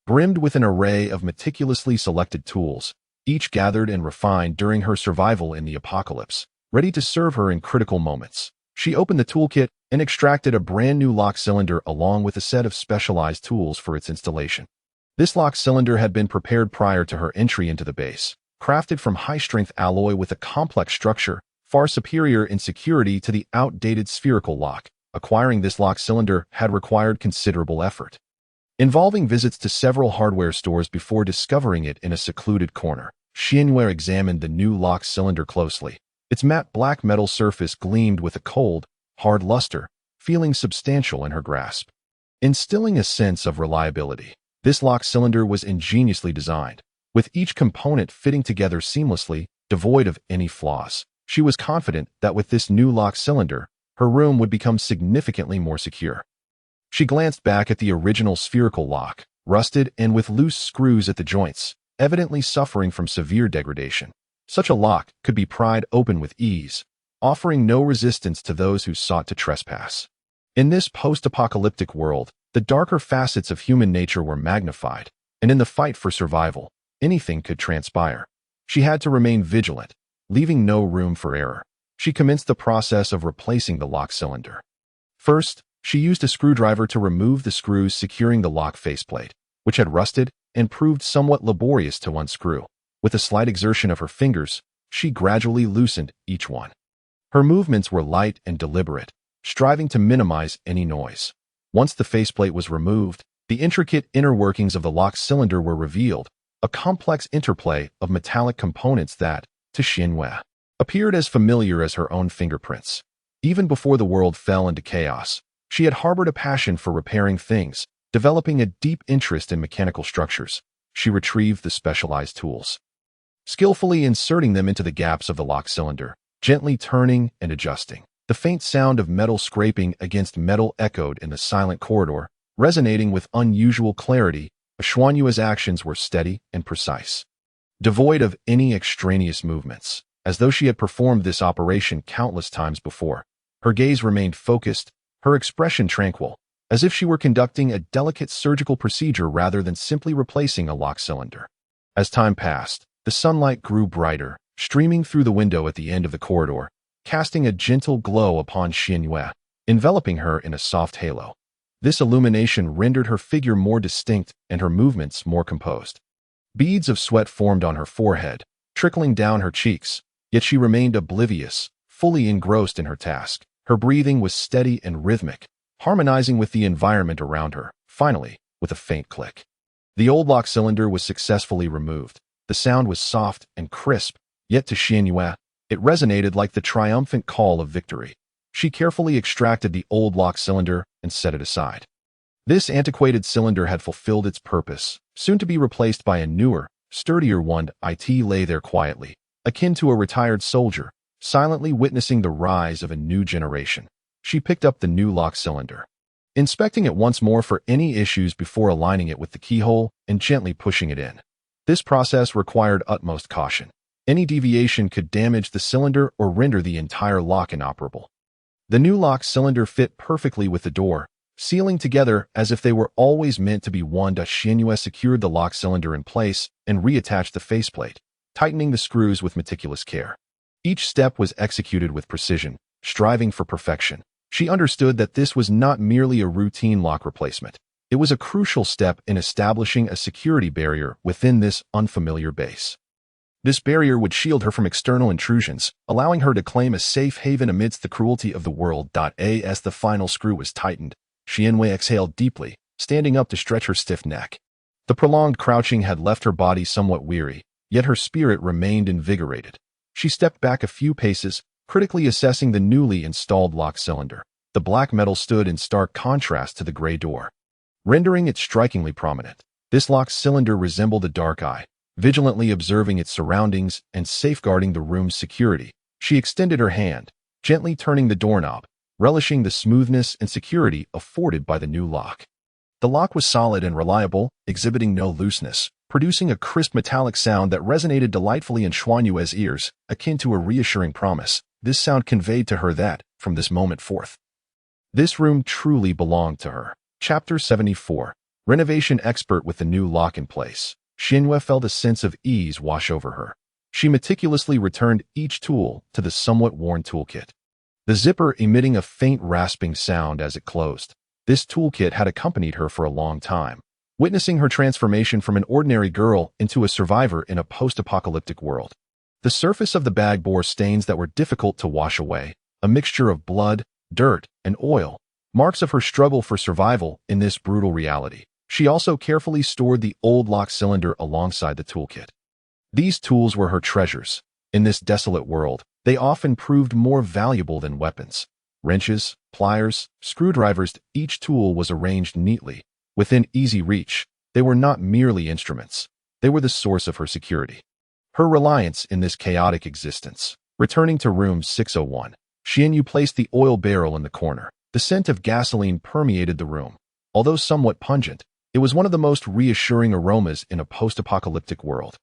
brimmed with an array of meticulously selected tools, each gathered and refined during her survival in the apocalypse, ready to serve her in critical moments. She opened the toolkit and extracted a brand new lock cylinder along with a set of specialized tools for its installation. This lock cylinder had been prepared prior to her entry into the base, crafted from high-strength alloy with a complex structure, far superior in security to the outdated spherical lock. Acquiring this lock cylinder had required considerable effort, involving visits to several hardware stores before discovering it in a secluded corner. Xianyue examined the new lock cylinder closely. Its matte black metal surface gleamed with a cold, hard luster, feeling substantial in her grasp, instilling a sense of reliability. This lock cylinder was ingeniously designed, with each component fitting together seamlessly, devoid of any flaws. She was confident that with this new lock cylinder, her room would become significantly more secure. She glanced back at the original spherical lock, rusted and with loose screws at the joints, evidently suffering from severe degradation. Such a lock could be pried open with ease, offering no resistance to those who sought to trespass. In this post-apocalyptic world, the darker facets of human nature were magnified, and in the fight for survival, anything could transpire. She had to remain vigilant, leaving no room for error. She commenced the process of replacing the lock cylinder. First, she used a screwdriver to remove the screws securing the lock faceplate, which had rusted and proved somewhat laborious to unscrew. With a slight exertion of her fingers, she gradually loosened each one. Her movements were light and deliberate, striving to minimize any noise. Once the faceplate was removed, the intricate inner workings of the lock cylinder were revealed, a complex interplay of metallic components that, to Xianyue, appeared as familiar as her own fingerprints. Even before the world fell into chaos, She had harbored a passion for repairing things, developing a deep interest in mechanical structures. She retrieved the specialized tools, skillfully inserting them into the gaps of the lock cylinder, gently turning and adjusting. The faint sound of metal scraping against metal echoed in the silent corridor, resonating with unusual clarity. Xuanyue's actions were steady and precise, devoid of any extraneous movements, as though she had performed this operation countless times before. Her gaze remained focused, her expression tranquil, as if she were conducting a delicate surgical procedure rather than simply replacing a lock cylinder. As time passed, the sunlight grew brighter, streaming through the window at the end of the corridor, casting a gentle glow upon Xuanyue, enveloping her in a soft halo. This illumination rendered her figure more distinct and her movements more composed. Beads of sweat formed on her forehead, trickling down her cheeks, yet she remained oblivious, fully engrossed in her task. Her breathing was steady and rhythmic, harmonizing with the environment around her. Finally, with a faint click, the old lock cylinder was successfully removed. The sound was soft and crisp, yet to Xuanyue, it resonated like the triumphant call of victory. She carefully extracted the old lock cylinder and set it aside. This antiquated cylinder had fulfilled its purpose, soon to be replaced by a newer, sturdier one. It lay there quietly, akin to a retired soldier, silently witnessing the rise of a new generation. She picked up the new lock cylinder, inspecting it once more for any issues before aligning it with the keyhole and gently pushing it in. This process required utmost caution. Any deviation could damage the cylinder or render the entire lock inoperable. The new lock cylinder fit perfectly with the door, sealing together as if they were always meant to be one. Xuanyue secured the lock cylinder in place and reattached the faceplate, tightening the screws with meticulous care. Each step was executed with precision, striving for perfection. She understood that this was not merely a routine lock replacement. It was a crucial step in establishing a security barrier within this unfamiliar base. This barrier would shield her from external intrusions, allowing her to claim a safe haven amidst the cruelty of the world. As the final screw was tightened, Xuanyue exhaled deeply, standing up to stretch her stiff neck. The prolonged crouching had left her body somewhat weary, yet her spirit remained invigorated. She stepped back a few paces, critically assessing the newly installed lock cylinder. The black metal stood in stark contrast to the gray door, rendering it strikingly prominent. This lock cylinder resembled a dark eye, vigilantly observing its surroundings and safeguarding the room's security. She extended her hand, gently turning the doorknob, relishing the smoothness and security afforded by the new lock. The lock was solid and reliable, exhibiting no looseness, producing a crisp metallic sound that resonated delightfully in Xuanyue's ears, akin to a reassuring promise. This sound conveyed to her that, from this moment forth, this room truly belonged to her. Chapter 74. Renovation expert with the new lock in place. Xuanyue felt a sense of ease wash over her. She meticulously returned each tool to the somewhat worn toolkit, the zipper emitting a faint rasping sound as it closed. This toolkit had accompanied her for a long time, witnessing her transformation from an ordinary girl into a survivor in a post-apocalyptic world. The surface of the bag bore stains that were difficult to wash away, a mixture of blood, dirt, and oil, marks of her struggle for survival in this brutal reality. She also carefully stored the old lock cylinder alongside the toolkit. These tools were her treasures. In this desolate world, they often proved more valuable than weapons. Wrenches, pliers, screwdrivers, each tool was arranged neatly, within easy reach. They were not merely instruments. They were the source of her security, her reliance in this chaotic existence. Returning to room 601, Xuanyue placed the oil barrel in the corner. The scent of gasoline permeated the room. Although somewhat pungent, it was one of the most reassuring aromas in a post-apocalyptic world.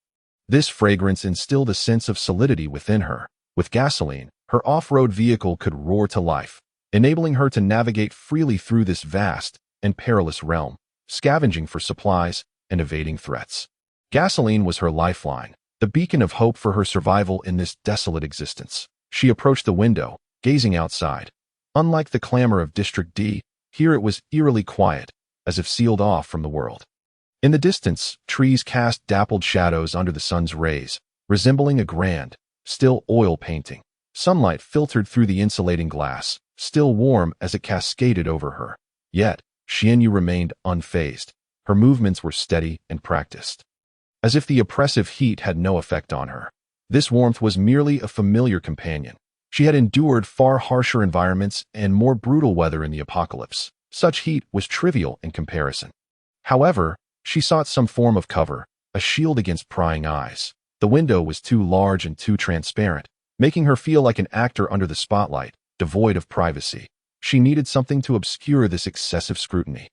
This fragrance instilled a sense of solidity within her. With gasoline, her off-road vehicle could roar to life, enabling her to navigate freely through this vast and perilous realm, scavenging for supplies and evading threats. Gasoline was her lifeline, the beacon of hope for her survival in this desolate existence. She approached the window, gazing outside. Unlike the clamor of District D, here it was eerily quiet, as if sealed off from the world. In the distance, trees cast dappled shadows under the sun's rays, resembling a grand, still oil painting. Sunlight filtered through the insulating glass, still warm as it cascaded over her. Yet, Xuanyue remained unfazed. Her movements were steady and practiced, as if the oppressive heat had no effect on her. This warmth was merely a familiar companion. She had endured far harsher environments and more brutal weather in the apocalypse. Such heat was trivial in comparison. However, she sought some form of cover, a shield against prying eyes. The window was too large and too transparent, making her feel like an actor under the spotlight, devoid of privacy. She needed something to obscure this excessive scrutiny,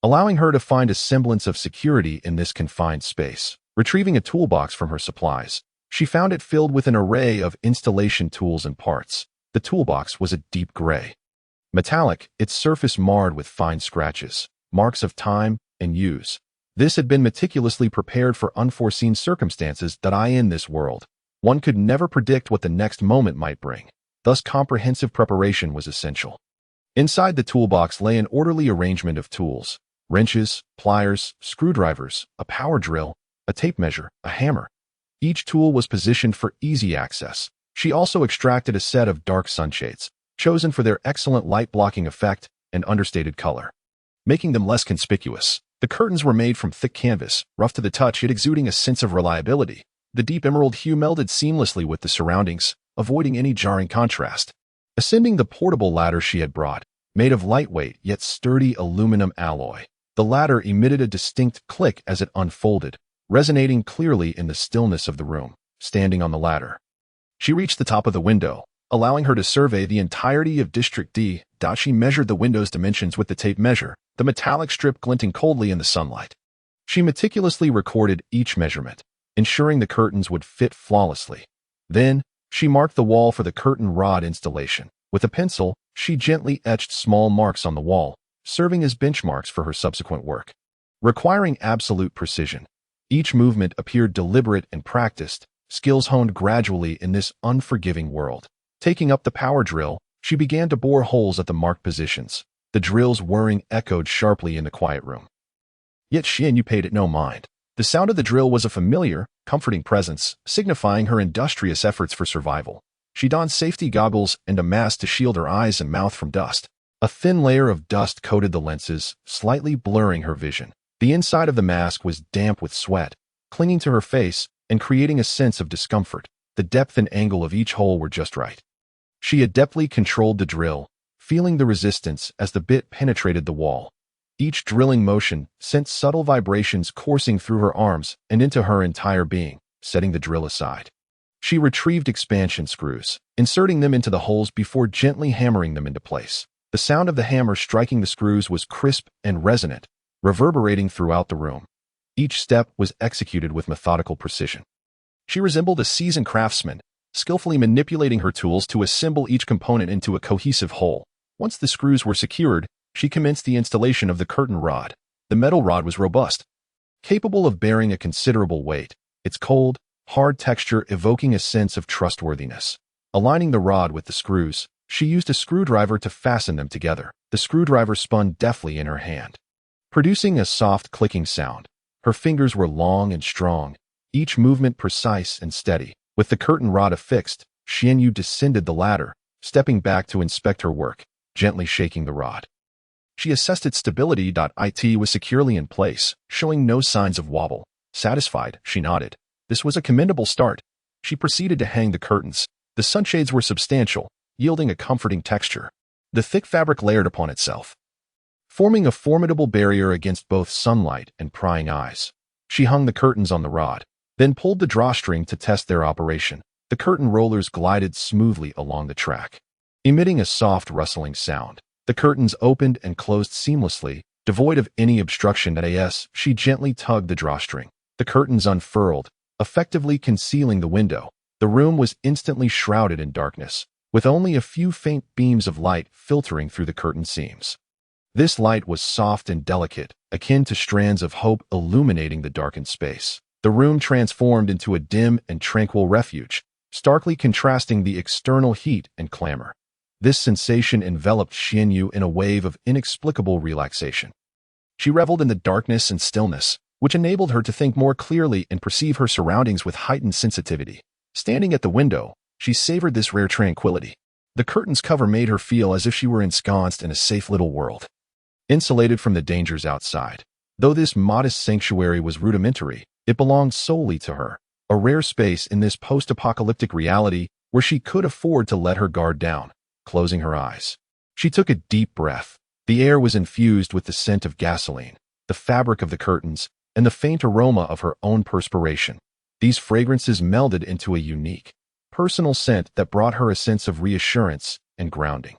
allowing her to find a semblance of security in this confined space. Retrieving a toolbox from her supplies, she found it filled with an array of installation tools and parts. The toolbox was a deep gray, metallic, its surface marred with fine scratches, marks of time and use. This had been meticulously prepared for unforeseen circumstances that lie in this world. One could never predict what the next moment might bring. Thus, comprehensive preparation was essential. Inside the toolbox lay an orderly arrangement of tools: wrenches, pliers, screwdrivers, a power drill, a tape measure, a hammer. Each tool was positioned for easy access. She also extracted a set of dark sunshades, chosen for their excellent light-blocking effect and understated color, making them less conspicuous. The curtains were made from thick canvas, rough to the touch yet exuding a sense of reliability. The deep emerald hue melded seamlessly with the surroundings, avoiding any jarring contrast. Ascending the portable ladder she had brought, made of lightweight yet sturdy aluminum alloy, the ladder emitted a distinct click as it unfolded, resonating clearly in the stillness of the room. Standing on the ladder, she reached the top of the window, allowing her to survey the entirety of District D. She measured the window's dimensions with the tape measure, the metallic strip glinting coldly in the sunlight. She meticulously recorded each measurement, ensuring the curtains would fit flawlessly. Then, she marked the wall for the curtain rod installation. With a pencil, she gently etched small marks on the wall, serving as benchmarks for her subsequent work. Requiring absolute precision, each movement appeared deliberate and practiced, skills honed gradually in this unforgiving world. Taking up the power drill, she began to bore holes at the marked positions. The drill's whirring echoed sharply in the quiet room. Yet Xianyu paid it no mind. The sound of the drill was a familiar, comforting presence, signifying her industrious efforts for survival. She donned safety goggles and a mask to shield her eyes and mouth from dust. A thin layer of dust coated the lenses, slightly blurring her vision. The inside of the mask was damp with sweat, clinging to her face and creating a sense of discomfort. The depth and angle of each hole were just right. She adeptly controlled the drill, feeling the resistance as the bit penetrated the wall. Each drilling motion sent subtle vibrations coursing through her arms and into her entire being. Setting the drill aside, she retrieved expansion screws, inserting them into the holes before gently hammering them into place. The sound of the hammer striking the screws was crisp and resonant, reverberating throughout the room. Each step was executed with methodical precision. She resembled a seasoned craftsman, skillfully manipulating her tools to assemble each component into a cohesive whole. Once the screws were secured, she commenced the installation of the curtain rod. The metal rod was robust, capable of bearing a considerable weight, its cold, hard texture evoking a sense of trustworthiness. Aligning the rod with the screws, she used a screwdriver to fasten them together. The screwdriver spun deftly in her hand, producing a soft clicking sound. Her fingers were long and strong, each movement precise and steady. With the curtain rod affixed, Xianyu descended the ladder, stepping back to inspect her work, gently shaking the rod. She assessed its stability. It was securely in place, showing no signs of wobble. Satisfied, she nodded. This was a commendable start. She proceeded to hang the curtains. The sunshades were substantial, yielding a comforting texture. The thick fabric layered upon itself, forming a formidable barrier against both sunlight and prying eyes. She hung the curtains on the rod, then pulled the drawstring to test their operation. The curtain rollers glided smoothly along the track, emitting a soft rustling sound. The curtains opened and closed seamlessly, devoid of any obstruction. She gently tugged the drawstring. The curtains unfurled, effectively concealing the window. The room was instantly shrouded in darkness, with only a few faint beams of light filtering through the curtain seams. This light was soft and delicate, akin to strands of hope illuminating the darkened space. The room transformed into a dim and tranquil refuge, starkly contrasting the external heat and clamor. This sensation enveloped Xianyu in a wave of inexplicable relaxation. She reveled in the darkness and stillness, which enabled her to think more clearly and perceive her surroundings with heightened sensitivity. Standing at the window, she savored this rare tranquility. The curtain's cover made her feel as if she were ensconced in a safe little world, insulated from the dangers outside. Though this modest sanctuary was rudimentary, it belonged solely to her, a rare space in this post-apocalyptic reality where she could afford to let her guard down, closing her eyes. She took a deep breath. The air was infused with the scent of gasoline, the fabric of the curtains, and the faint aroma of her own perspiration. These fragrances melded into a unique, personal scent that brought her a sense of reassurance and grounding.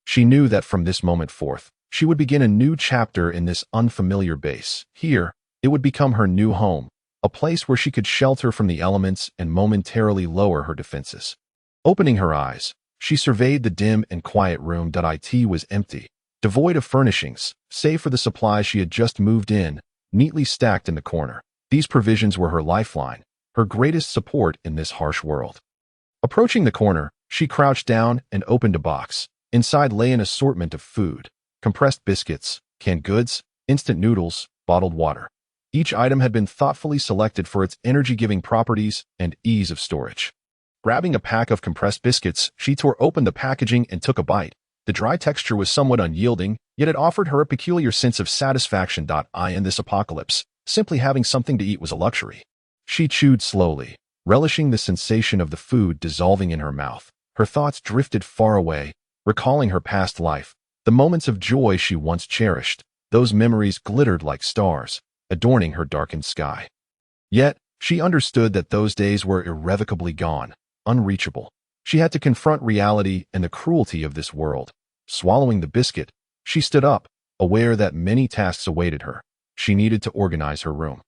She knew that from this moment forth, she would begin a new chapter in this unfamiliar base. Here, it would become her new home, a place where she could shelter from the elements and momentarily lower her defenses. Opening her eyes, she surveyed the dim and quiet room. It was empty, devoid of furnishings, save for the supplies she had just moved in, neatly stacked in the corner. These provisions were her lifeline, her greatest support in this harsh world. Approaching the corner, she crouched down and opened a box. Inside lay an assortment of food: compressed biscuits, canned goods, instant noodles, bottled water. Each item had been thoughtfully selected for its energy-giving properties and ease of storage. Grabbing a pack of compressed biscuits, she tore open the packaging and took a bite. The dry texture was somewhat unyielding, yet it offered her a peculiar sense of satisfaction. In this apocalypse, simply having something to eat was a luxury. She chewed slowly, relishing the sensation of the food dissolving in her mouth. Her thoughts drifted far away, recalling her past life, the moments of joy she once cherished. Those memories glittered like stars, adorning her darkened sky. Yet, she understood that those days were irrevocably gone, unreachable. She had to confront reality and the cruelty of this world. Swallowing the biscuit, she stood up, aware that many tasks awaited her. She needed to organize her room,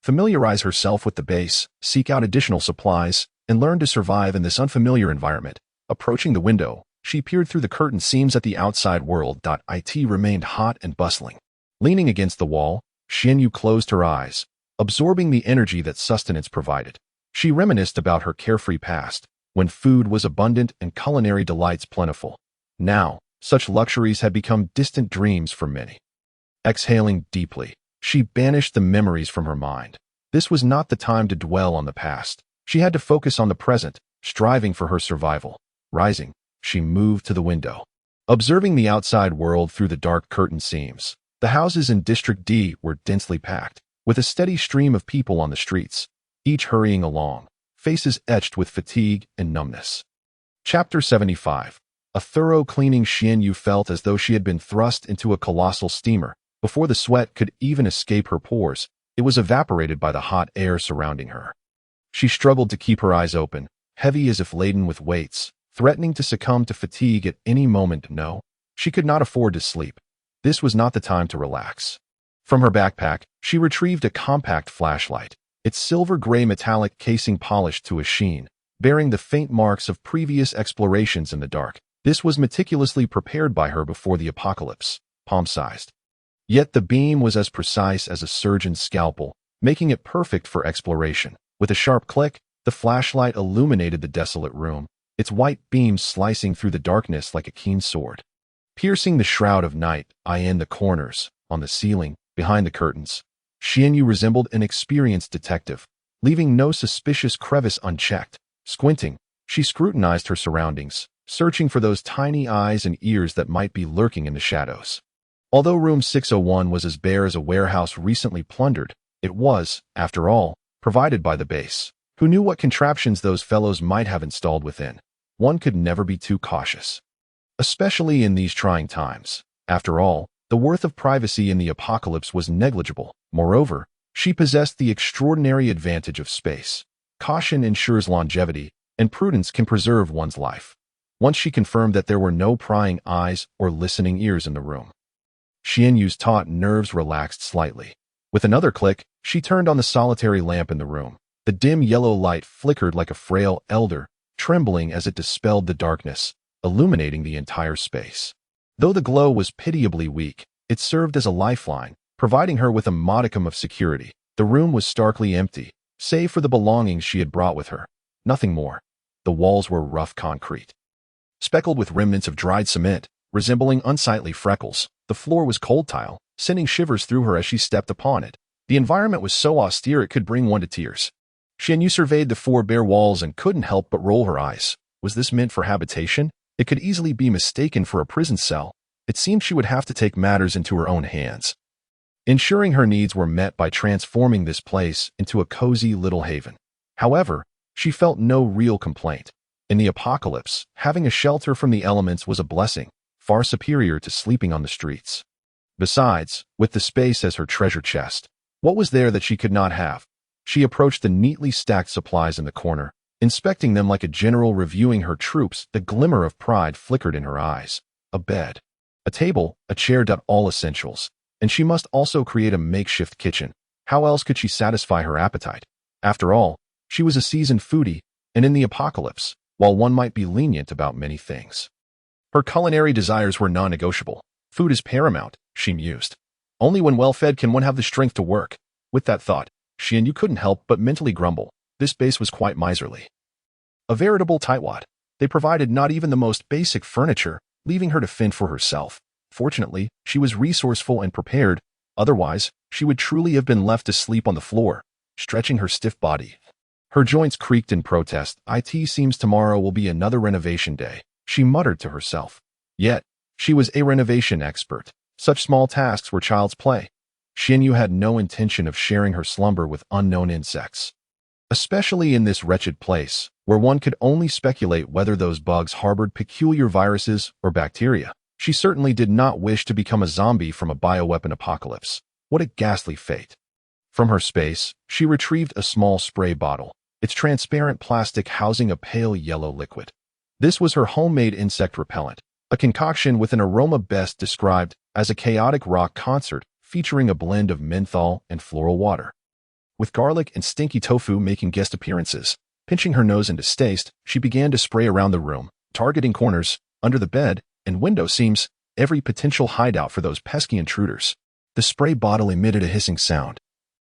familiarize herself with the base, seek out additional supplies, and learn to survive in this unfamiliar environment. Approaching the window, she peered through the curtain seams at the outside world. It remained hot and bustling. Leaning against the wall, Xianyu closed her eyes, absorbing the energy that sustenance provided. She reminisced about her carefree past, when food was abundant and culinary delights plentiful. Now, such luxuries had become distant dreams for many. Exhaling deeply, she banished the memories from her mind. This was not the time to dwell on the past. She had to focus on the present, striving for her survival. Rising, she moved to the window, observing the outside world through the dark curtain seams. The houses in District D were densely packed, with a steady stream of people on the streets, each hurrying along, faces etched with fatigue and numbness. Chapter 75. A thorough cleaning. Xianyu felt as though she had been thrust into a colossal steamer. Before the sweat could even escape her pores, it was evaporated by the hot air surrounding her. She struggled to keep her eyes open, heavy as if laden with weights, threatening to succumb to fatigue at any moment. No, she could not afford to sleep. This was not the time to relax. From her backpack, she retrieved a compact flashlight, its silver-gray metallic casing polished to a sheen, bearing the faint marks of previous explorations in the dark. This was meticulously prepared by her before the apocalypse, palm-sized. Yet the beam was as precise as a surgeon's scalpel, making it perfect for exploration. With a sharp click, the flashlight illuminated the desolate room, its white beams slicing through the darkness like a keen sword. Piercing the shroud of night, in the corners, on the ceiling, behind the curtains, Xianyu resembled an experienced detective, leaving no suspicious crevice unchecked. Squinting, she scrutinized her surroundings, searching for those tiny eyes and ears that might be lurking in the shadows. Although room 601 was as bare as a warehouse recently plundered, it was, after all, provided by the base. Who knew what contraptions those fellows might have installed within? One could never be too cautious, especially in these trying times. After all, the worth of privacy in the apocalypse was negligible. Moreover, she possessed the extraordinary advantage of space. Caution ensures longevity, and prudence can preserve one's life. Once she confirmed that there were no prying eyes or listening ears in the room, Xianyu's taut nerves relaxed slightly. With another click, she turned on the solitary lamp in the room. The dim yellow light flickered like a frail elder, trembling as it dispelled the darkness, illuminating the entire space. Though the glow was pitiably weak, it served as a lifeline, providing her with a modicum of security. The room was starkly empty, save for the belongings she had brought with her. Nothing more. The walls were rough concrete, speckled with remnants of dried cement, resembling unsightly freckles. The floor was cold tile, sending shivers through her as she stepped upon it. The environment was so austere it could bring one to tears. Xianyu surveyed the four bare walls and couldn't help but roll her eyes. Was this meant for habitation? It could easily be mistaken for a prison cell. It seemed she would have to take matters into her own hands, ensuring her needs were met by transforming this place into a cozy little haven. However, she felt no real complaint. In the apocalypse, having a shelter from the elements was a blessing, far superior to sleeping on the streets. Besides, with the space as her treasure chest, what was there that she could not have? She approached the neatly stacked supplies in the corner, inspecting them like a general reviewing her troops. The glimmer of pride flickered in her eyes. A bed, a table, a chair, all essentials. And she must also create a makeshift kitchen. How else could she satisfy her appetite? After all, she was a seasoned foodie, and in the apocalypse, while one might be lenient about many things, her culinary desires were non-negotiable. Food is paramount, she mused. Only when well-fed can one have the strength to work. With that thought, you couldn't help but mentally grumble. This base was quite miserly. A veritable tightwad. They provided not even the most basic furniture, leaving her to fend for herself. Fortunately, she was resourceful and prepared. Otherwise, she would truly have been left to sleep on the floor, stretching her stiff body. Her joints creaked in protest. It seems tomorrow will be another renovation day, she muttered to herself. Yet, she was a renovation expert. Such small tasks were child's play. Xianyu had no intention of sharing her slumber with unknown insects, especially in this wretched place, where one could only speculate whether those bugs harbored peculiar viruses or bacteria. She certainly did not wish to become a zombie from a bioweapon apocalypse. What a ghastly fate. From her space, she retrieved a small spray bottle, its transparent plastic housing a pale yellow liquid. This was her homemade insect repellent, a concoction with an aroma best described as a chaotic rock concert featuring a blend of menthol and floral water. With garlic and stinky tofu making guest appearances, pinching her nose in distaste, she began to spray around the room, targeting corners, under the bed, and window seams, every potential hideout for those pesky intruders. The spray bottle emitted a hissing sound,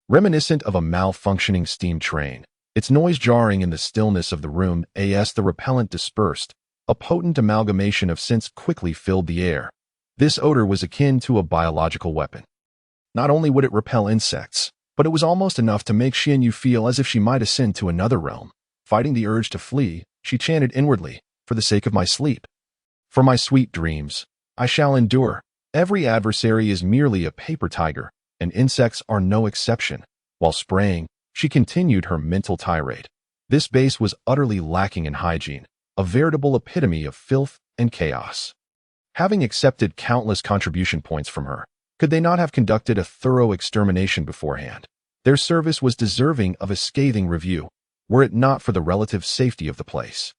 reminiscent of a malfunctioning steam train, its noise jarring in the stillness of the room. As the repellent dispersed, a potent amalgamation of scents quickly filled the air. This odor was akin to a biological weapon. Not only would it repel insects, but it was almost enough to make Xianyu feel as if she might ascend to another realm. Fighting the urge to flee, she chanted inwardly, "For the sake of my sleep, for my sweet dreams, I shall endure." Every adversary is merely a paper tiger, and insects are no exception. While spraying, she continued her mental tirade. This base was utterly lacking in hygiene, a veritable epitome of filth and chaos. Having accepted countless contribution points from her, could they not have conducted a thorough extermination beforehand? Their service was deserving of a scathing review, were it not for the relative safety of the place.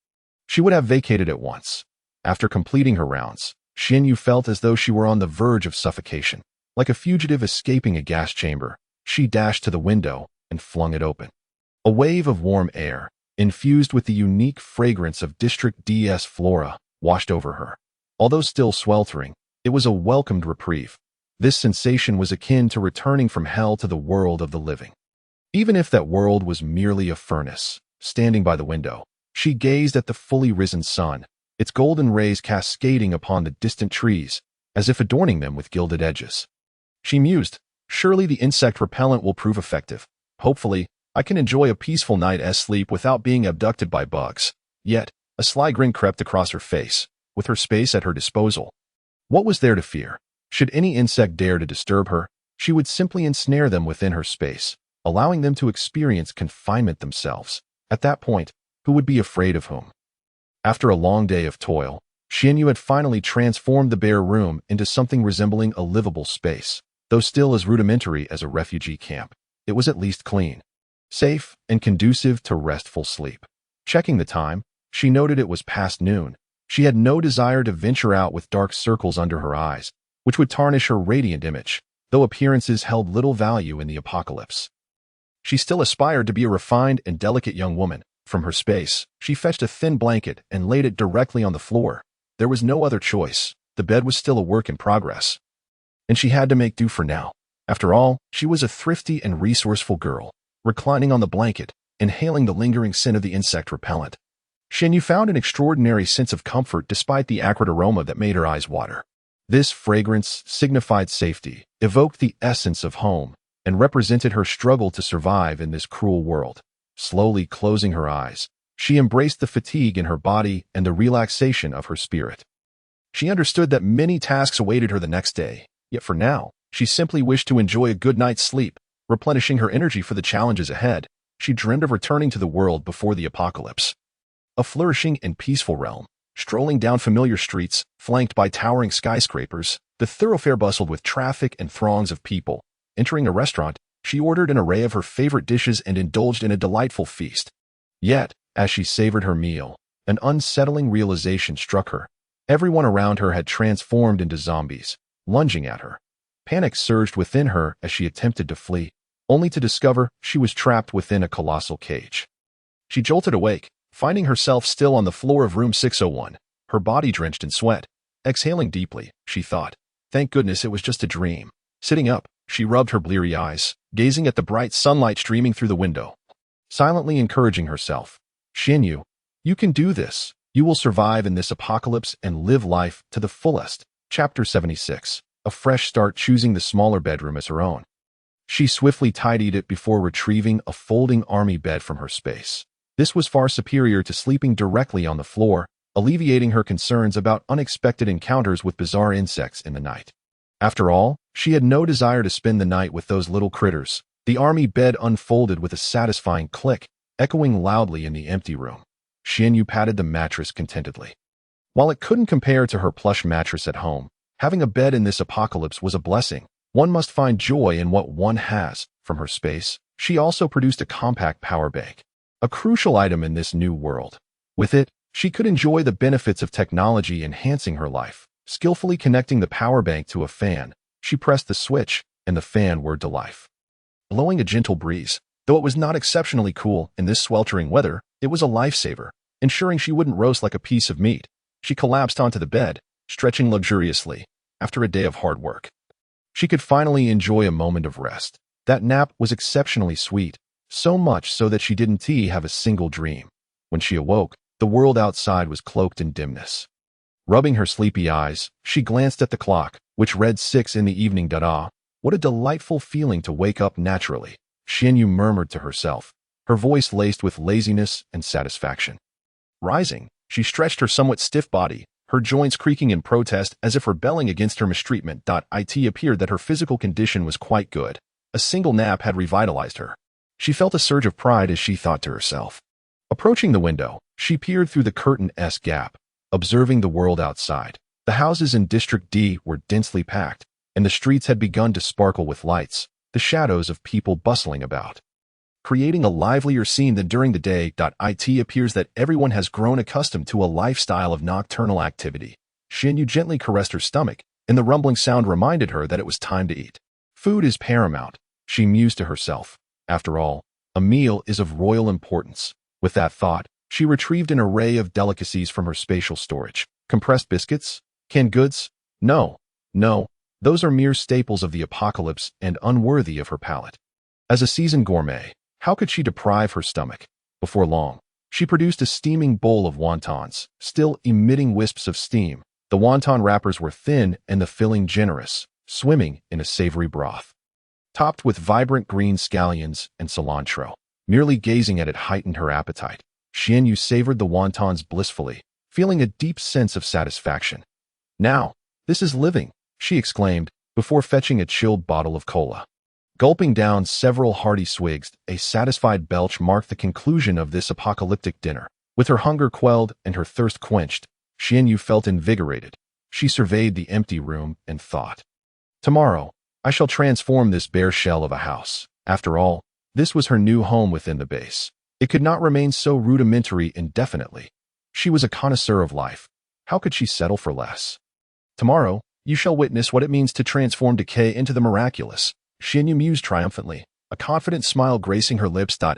She would have vacated at once. After completing her rounds, Xianyu felt as though she were on the verge of suffocation. Like a fugitive escaping a gas chamber, she dashed to the window and flung it open. A wave of warm air, infused with the unique fragrance of District DS flora, washed over her. Although still sweltering, it was a welcomed reprieve. This sensation was akin to returning from hell to the world of the living. Even if that world was merely a furnace, standing by the window, she gazed at the fully risen sun, its golden rays cascading upon the distant trees, as if adorning them with gilded edges. She mused, surely the insect repellent will prove effective. Hopefully, I can enjoy a peaceful night's sleep without being abducted by bugs. Yet, a sly grin crept across her face, with her space at her disposal. What was there to fear? Should any insect dare to disturb her, she would simply ensnare them within her space, allowing them to experience confinement themselves. At that point, who would be afraid of whom? After a long day of toil, Xianyu had finally transformed the bare room into something resembling a livable space. Though still as rudimentary as a refugee camp, it was at least clean, safe, and conducive to restful sleep. Checking the time, she noted it was past noon. She had no desire to venture out with dark circles under her eyes, which would tarnish her radiant image, though appearances held little value in the apocalypse. She still aspired to be a refined and delicate young woman. From her space, she fetched a thin blanket and laid it directly on the floor. There was no other choice. The bed was still a work in progress, and she had to make do for now. After all, she was a thrifty and resourceful girl, reclining on the blanket, inhaling the lingering scent of the insect repellent. Xianyu found an extraordinary sense of comfort despite the acrid aroma that made her eyes water. This fragrance signified safety, evoked the essence of home, and represented her struggle to survive in this cruel world. Slowly closing her eyes, she embraced the fatigue in her body and the relaxation of her spirit. She understood that many tasks awaited her the next day, yet for now, she simply wished to enjoy a good night's sleep, replenishing her energy for the challenges ahead. She dreamed of returning to the world before the apocalypse. a flourishing and peaceful realm. Strolling down familiar streets, flanked by towering skyscrapers, the thoroughfare bustled with traffic and throngs of people. Entering a restaurant, she ordered an array of her favorite dishes and indulged in a delightful feast. Yet, as she savored her meal, an unsettling realization struck her. Everyone around her had transformed into zombies, lunging at her. Panic surged within her as she attempted to flee, only to discover she was trapped within a colossal cage. She jolted awake, finding herself still on the floor of room 601, her body drenched in sweat. Exhaling deeply, she thought, "Thank goodness it was just a dream." Sitting up, she rubbed her bleary eyes, gazing at the bright sunlight streaming through the window. Silently encouraging herself, "Shinyu, you can do this. You will survive in this apocalypse and live life to the fullest." Chapter 76. A fresh start, choosing the smaller bedroom as her own. She swiftly tidied it before retrieving a folding army bed from her space. This was far superior to sleeping directly on the floor, alleviating her concerns about unexpected encounters with bizarre insects in the night. After all, she had no desire to spend the night with those little critters. The army bed unfolded with a satisfying click, echoing loudly in the empty room. Shinyu patted the mattress contentedly. While it couldn't compare to her plush mattress at home, having a bed in this apocalypse was a blessing. One must find joy in what one has. From her space, she also produced a compact power bank, a crucial item in this new world. With it, she could enjoy the benefits of technology enhancing her life. Skillfully connecting the power bank to a fan, she pressed the switch, and the fan whirred to life. Blowing a gentle breeze, though it was not exceptionally cool in this sweltering weather, it was a lifesaver, ensuring she wouldn't roast like a piece of meat. She collapsed onto the bed, stretching luxuriously. After a day of hard work, she could finally enjoy a moment of rest. That nap was exceptionally sweet, so much so that she didn't have a single dream. When she awoke, the world outside was cloaked in dimness. Rubbing her sleepy eyes, she glanced at the clock, which read 6 in the evening. What a delightful feeling to wake up naturally, Shinyu murmured to herself, her voice laced with laziness and satisfaction. Rising, she stretched her somewhat stiff body, her joints creaking in protest as if rebelling against her mistreatment. It appeared that her physical condition was quite good. A single nap had revitalized her. She felt a surge of pride as she thought to herself. Approaching the window, she peered through the curtain-esque gap, observing the world outside. The houses in District D were densely packed, and the streets had begun to sparkle with lights, the shadows of people bustling about, creating a livelier scene than during the day. It appears that everyone has grown accustomed to a lifestyle of nocturnal activity. Shinyu gently caressed her stomach, and the rumbling sound reminded her that it was time to eat. Food is paramount, she mused to herself. After all, a meal is of royal importance. With that thought, she retrieved an array of delicacies from her spatial storage. Compressed biscuits? Canned goods? No, those are mere staples of the apocalypse and unworthy of her palate. As a seasoned gourmet, how could she deprive her stomach? Before long, she produced a steaming bowl of wontons, still emitting wisps of steam. The wonton wrappers were thin and the filling generous, swimming in a savory broth, topped with vibrant green scallions and cilantro. Merely gazing at it heightened her appetite. Shinyu savored the wontons blissfully, feeling a deep sense of satisfaction. "Now, this is living," she exclaimed, before fetching a chilled bottle of cola. Gulping down several hearty swigs, a satisfied belch marked the conclusion of this apocalyptic dinner. With her hunger quelled and her thirst quenched, Shinyu felt invigorated. She surveyed the empty room and thought, "Tomorrow, I shall transform this bare shell of a house." After all, this was her new home within the base. It could not remain so rudimentary indefinitely. She was a connoisseur of life. How could she settle for less? "Tomorrow, you shall witness what it means to transform decay into the miraculous," Shinyu mused triumphantly, a confident smile gracing her lips. At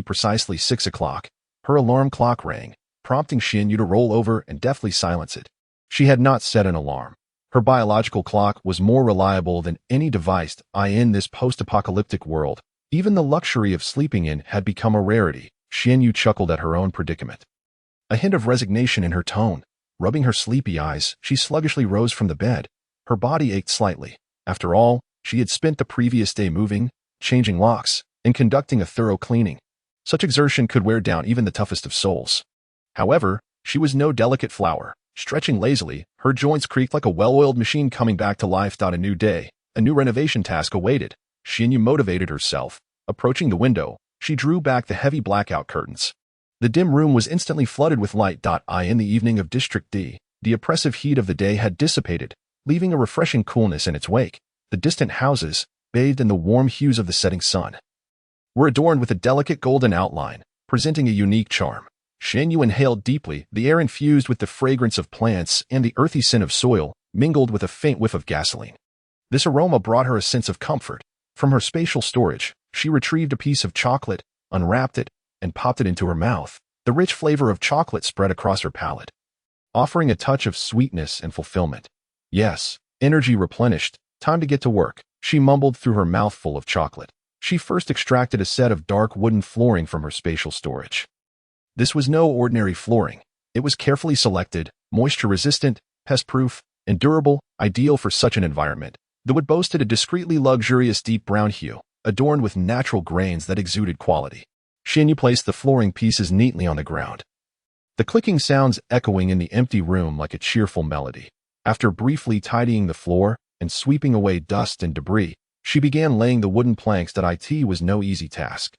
precisely 6 o'clock, her alarm clock rang, prompting Shinyu to roll over and deftly silence it. She had not set an alarm. Her biological clock was more reliable than any device in this post-apocalyptic world. Even the luxury of sleeping in had become a rarity. Shinyu chuckled at her own predicament, a hint of resignation in her tone. Rubbing her sleepy eyes, she sluggishly rose from the bed. Her body ached slightly. After all, she had spent the previous day moving, changing locks, and conducting a thorough cleaning. Such exertion could wear down even the toughest of souls. However, she was no delicate flower. Stretching lazily, her joints creaked like a well-oiled machine coming back to life. A new day, a new renovation task awaited. Shinyu motivated herself. Approaching the window, she drew back the heavy blackout curtains. The dim room was instantly flooded with light. In the evening of District D, the oppressive heat of the day had dissipated, leaving a refreshing coolness in its wake. The distant houses, bathed in the warm hues of the setting sun, were adorned with a delicate golden outline, presenting a unique charm. Shan inhaled deeply, the air infused with the fragrance of plants and the earthy scent of soil, mingled with a faint whiff of gasoline. This aroma brought her a sense of comfort. From her spatial storage, she retrieved a piece of chocolate, unwrapped it, and popped it into her mouth. The rich flavor of chocolate spread across her palate, offering a touch of sweetness and fulfillment. Yes, energy replenished. Time to get to work, she mumbled through her mouthful of chocolate. She first extracted a set of dark wooden flooring from her spatial storage. This was no ordinary flooring. It was carefully selected, moisture-resistant, pest-proof, and durable, ideal for such an environment. The wood boasted a discreetly luxurious deep brown hue, adorned with natural grains that exuded quality. Shan placed the flooring pieces neatly on the ground, the clicking sounds echoing in the empty room like a cheerful melody. After briefly tidying the floor and sweeping away dust and debris, she began laying the wooden planks. It was no easy task,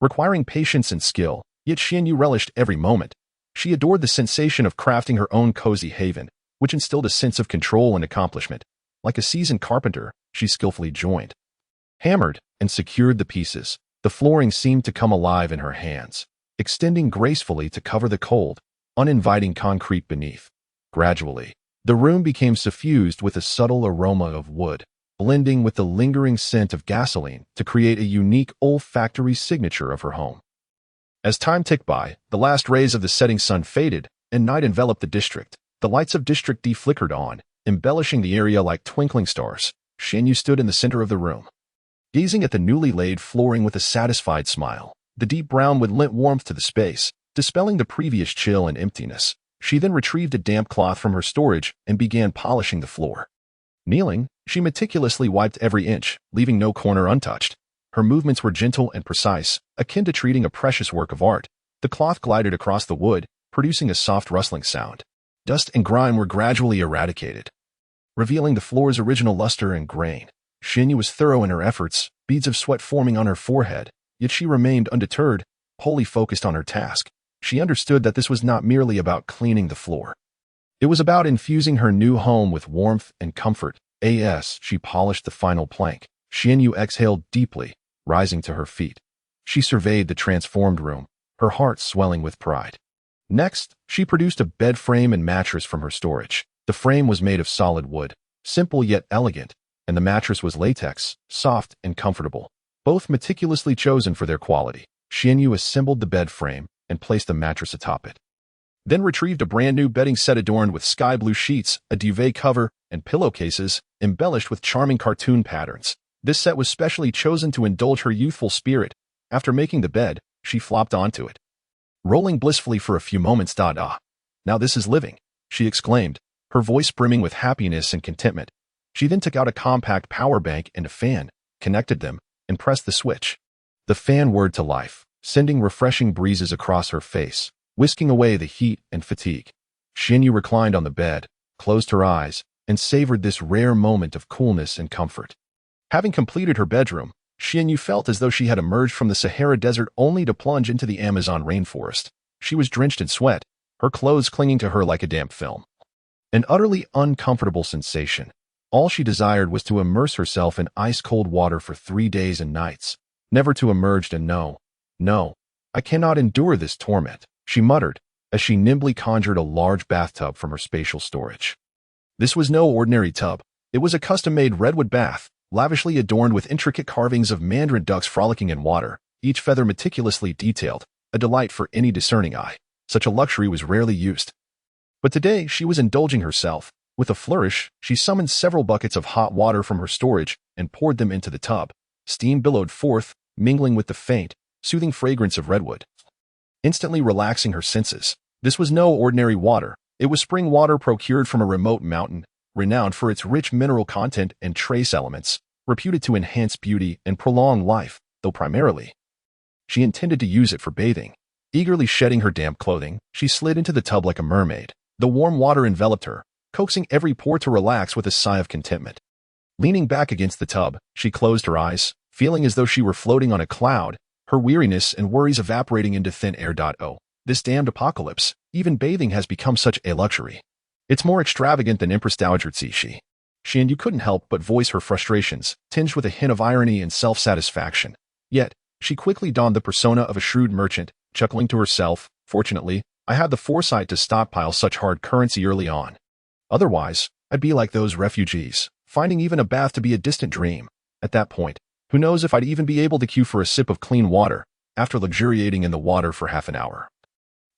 requiring patience and skill, yet Shan relished every moment. She adored the sensation of crafting her own cozy haven, which instilled a sense of control and accomplishment. Like a seasoned carpenter, she skillfully joined, hammered, and secured the pieces. The flooring seemed to come alive in her hands, extending gracefully to cover the cold, uninviting concrete beneath. Gradually, the room became suffused with a subtle aroma of wood, blending with the lingering scent of gasoline to create a unique olfactory signature of her home. As time ticked by, the last rays of the setting sun faded, and night enveloped the district. The lights of District D flickered on, embellishing the area like twinkling stars. Shan stood in the center of the room, gazing at the newly laid flooring with a satisfied smile. The deep brown wood lent warmth to the space, dispelling the previous chill and emptiness. She then retrieved a damp cloth from her storage and began polishing the floor. Kneeling, she meticulously wiped every inch, leaving no corner untouched. Her movements were gentle and precise, akin to treating a precious work of art. The cloth glided across the wood, producing a soft rustling sound. Dust and grime were gradually eradicated, revealing the floor's original luster and grain. Shan was thorough in her efforts, beads of sweat forming on her forehead, yet she remained undeterred, wholly focused on her task. She understood that this was not merely about cleaning the floor. It was about infusing her new home with warmth and comfort. As she polished the final plank, Shan exhaled deeply, rising to her feet. She surveyed the transformed room, her heart swelling with pride. Next, she produced a bed frame and mattress from her storage. The frame was made of solid wood, simple yet elegant, and the mattress was latex, soft and comfortable, both meticulously chosen for their quality. Shan assembled the bed frame and placed the mattress atop it, then retrieved a brand new bedding set adorned with sky blue sheets, a duvet cover, and pillowcases embellished with charming cartoon patterns. This set was specially chosen to indulge her youthful spirit. After making the bed, she flopped onto it, rolling blissfully for a few moments. Now this is living, she exclaimed, her voice brimming with happiness and contentment. She then took out a compact power bank and a fan, connected them, and pressed the switch. The fan whirred to life, sending refreshing breezes across her face, whisking away the heat and fatigue. Shan reclined on the bed, closed her eyes, and savored this rare moment of coolness and comfort. Having completed her bedroom, Shan felt as though she had emerged from the Sahara Desert only to plunge into the Amazon rainforest. She was drenched in sweat, her clothes clinging to her like a damp film. An utterly uncomfortable sensation. All she desired was to immerse herself in ice-cold water for 3 days and nights, never to emerge. And no, I cannot endure this torment, she muttered, as she nimbly conjured a large bathtub from her spatial storage. This was no ordinary tub. It was a custom-made redwood bath, lavishly adorned with intricate carvings of mandarin ducks frolicking in water, each feather meticulously detailed, a delight for any discerning eye. Such a luxury was rarely used. But today she was indulging herself. With a flourish, she summoned several buckets of hot water from her storage and poured them into the tub. Steam billowed forth, mingling with the faint, soothing fragrance of redwood, instantly relaxing her senses. This was no ordinary water. It was spring water procured from a remote mountain, renowned for its rich mineral content and trace elements, reputed to enhance beauty and prolong life, though primarily she intended to use it for bathing. Eagerly shedding her damp clothing, she slid into the tub like a mermaid. The warm water enveloped her, coaxing every pore to relax with a sigh of contentment. Leaning back against the tub, she closed her eyes, feeling as though she were floating on a cloud, her weariness and worries evaporating into thin air. This damned apocalypse, even bathing has become such a luxury. It's more extravagant than Empress Dowager Cixi. Xianyu couldn't help but voice her frustrations, tinged with a hint of irony and self-satisfaction. Yet, she quickly donned the persona of a shrewd merchant, chuckling to herself, "Fortunately, I had the foresight to stockpile such hard currency early on. Otherwise, I'd be like those refugees, finding even a bath to be a distant dream. At that point, who knows if I'd even be able to queue for a sip of clean water, after luxuriating in the water for half an hour."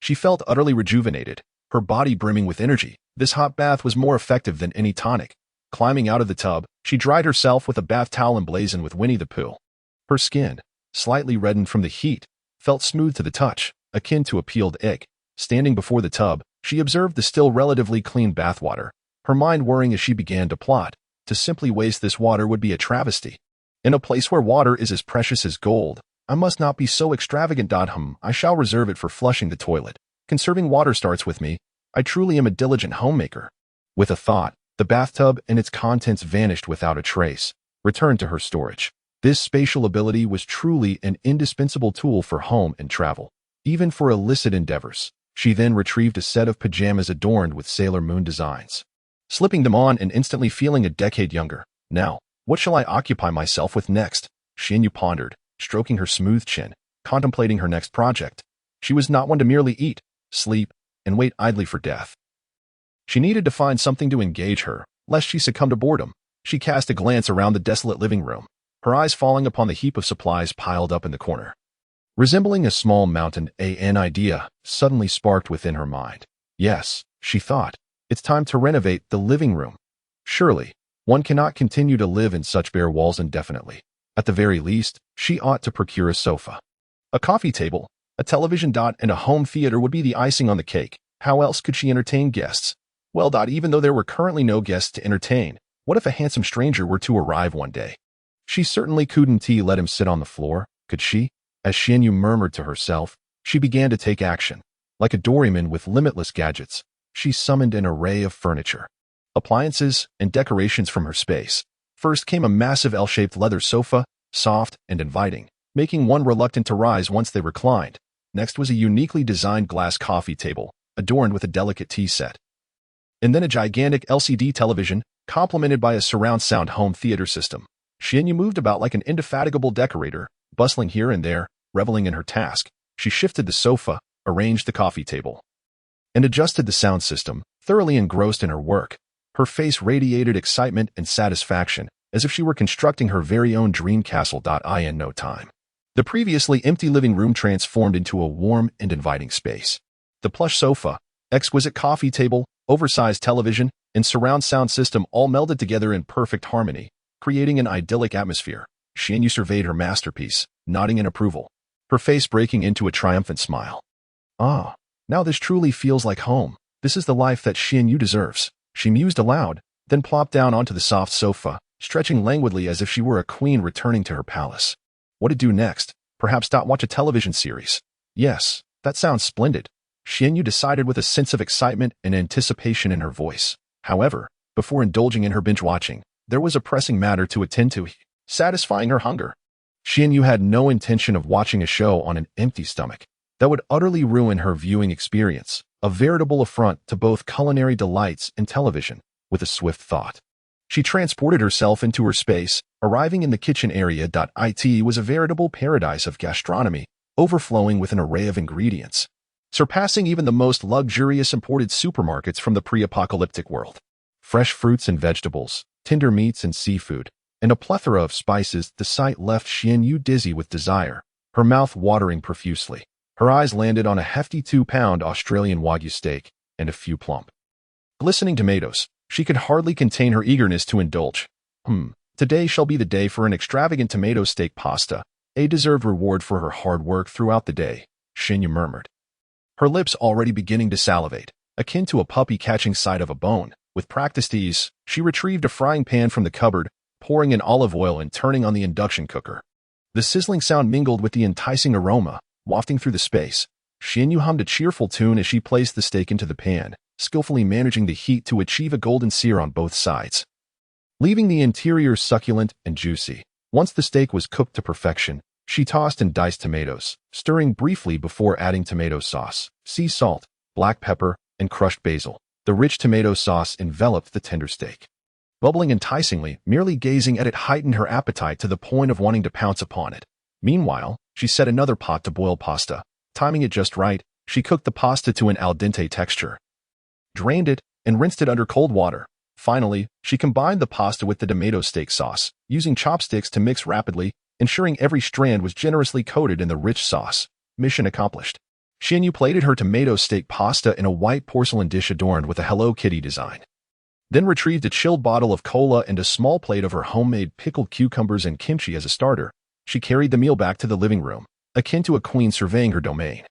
She felt utterly rejuvenated, her body brimming with energy. This hot bath was more effective than any tonic. Climbing out of the tub, she dried herself with a bath towel emblazoned with Winnie the Pooh. Her skin, slightly reddened from the heat, felt smooth to the touch, akin to a peeled egg. Standing before the tub, she observed the still relatively clean bathwater, her mind worrying as she began to plot. To simply waste this water would be a travesty. In a place where water is as precious as gold, I must not be so extravagant. I shall reserve it for flushing the toilet. Conserving water starts with me. I truly am a diligent homemaker. With a thought, the bathtub and its contents vanished without a trace, returned to her storage. This spatial ability was truly an indispensable tool for home and travel, even for illicit endeavors. She then retrieved a set of pajamas adorned with Sailor Moon designs, slipping them on and instantly feeling a decade younger. Now, what shall I occupy myself with next? Xianyu pondered, stroking her smooth chin, contemplating her next project. She was not one to merely eat, sleep, and wait idly for death. She needed to find something to engage her, lest she succumb to boredom. She cast a glance around the desolate living room, her eyes falling upon the heap of supplies piled up in the corner. Resembling a small mountain, an idea suddenly sparked within her mind. Yes, she thought, it's time to renovate the living room. Surely, one cannot continue to live in such bare walls indefinitely. At the very least, she ought to procure a sofa. A coffee table, a television, and a home theater would be the icing on the cake. How else could she entertain guests? Well, even though there were currently no guests to entertain, what if a handsome stranger were to arrive one day? She certainly couldn't let him sit on the floor, could she? As Xianyu murmured to herself, she began to take action. Like a doorman with limitless gadgets, she summoned an array of furniture, appliances, and decorations from her space. First came a massive L-shaped leather sofa, soft and inviting, making one reluctant to rise once they reclined. Next was a uniquely designed glass coffee table, adorned with a delicate tea set. And then a gigantic LCD television, complemented by a surround sound home theater system. Xianyu moved about like an indefatigable decorator, bustling here and there, reveling in her task. She shifted the sofa, arranged the coffee table, and adjusted the sound system, thoroughly engrossed in her work. Her face radiated excitement and satisfaction, as if she were constructing her very own dream castle. In no time, the previously empty living room transformed into a warm and inviting space. The plush sofa, exquisite coffee table, oversized television, and surround sound system all melded together in perfect harmony, creating an idyllic atmosphere. Xianyu surveyed her masterpiece, nodding in approval, her face breaking into a triumphant smile. Ah, now this truly feels like home. This is the life that Xianyu deserves. She mused aloud, then plopped down onto the soft sofa, stretching languidly as if she were a queen returning to her palace. What to do next? Perhaps watch a television series. Yes, that sounds splendid. Xianyu decided with a sense of excitement and anticipation in her voice. However, before indulging in her binge watching, there was a pressing matter to attend to, satisfying her hunger. Xianyu had no intention of watching a show on an empty stomach. That would utterly ruin her viewing experience, a veritable affront to both culinary delights and television. With a swift thought, she transported herself into her space, arriving in the kitchen area. It was a veritable paradise of gastronomy, overflowing with an array of ingredients, surpassing even the most luxurious imported supermarkets from the pre-apocalyptic world. Fresh fruits and vegetables, tender meats and seafood, and a plethora of spices. The sight left Xianyu dizzy with desire, her mouth watering profusely. Her eyes landed on a hefty 2-pound Australian Wagyu steak and a few plump, glistening tomatoes. She could hardly contain her eagerness to indulge. Today shall be the day for an extravagant tomato steak pasta, a deserved reward for her hard work throughout the day, Xianyu murmured, her lips already beginning to salivate, akin to a puppy catching sight of a bone. With practiced ease, she retrieved a frying pan from the cupboard, pouring in olive oil and turning on the induction cooker. The sizzling sound mingled with the enticing aroma, wafting through the space. Xianyu hummed a cheerful tune as she placed the steak into the pan, skillfully managing the heat to achieve a golden sear on both sides, leaving the interior succulent and juicy. Once the steak was cooked to perfection, She tossed and diced tomatoes, stirring briefly before adding tomato sauce, sea salt, black pepper, and crushed basil. The rich tomato sauce enveloped the tender steak. Bubbling enticingly, merely gazing at it heightened her appetite to the point of wanting to pounce upon it. Meanwhile, she set another pot to boil pasta. Timing it just right, she cooked the pasta to an al dente texture, drained it, and rinsed it under cold water. Finally, she combined the pasta with the tomato steak sauce, using chopsticks to mix rapidly, ensuring every strand was generously coated in the rich sauce. Mission accomplished. Xianyu plated her tomato steak pasta in a white porcelain dish adorned with a Hello Kitty design. Then retrieved a chilled bottle of cola and a small plate of her homemade pickled cucumbers and kimchi as a starter. She carried the meal back to the living room, akin to a queen surveying her domain,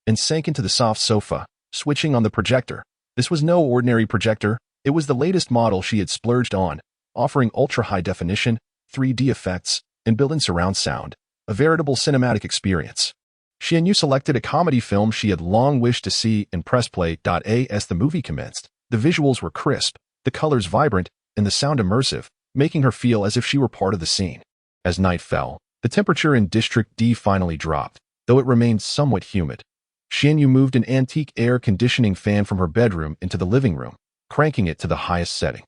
and sank into the soft sofa, switching on the projector. This was no ordinary projector. It was the latest model she had splurged on, offering ultra-high definition, 3D effects, and built-in surround sound, a veritable cinematic experience. Xianyu selected a comedy film she had long wished to see and pressed play. As the movie commenced, the visuals were crisp, the colors vibrant, and the sound immersive, making her feel as if she were part of the scene. As night fell, the temperature in District D finally dropped, though it remained somewhat humid. Xianyu moved an antique air conditioning fan from her bedroom into the living room, cranking it to the highest setting.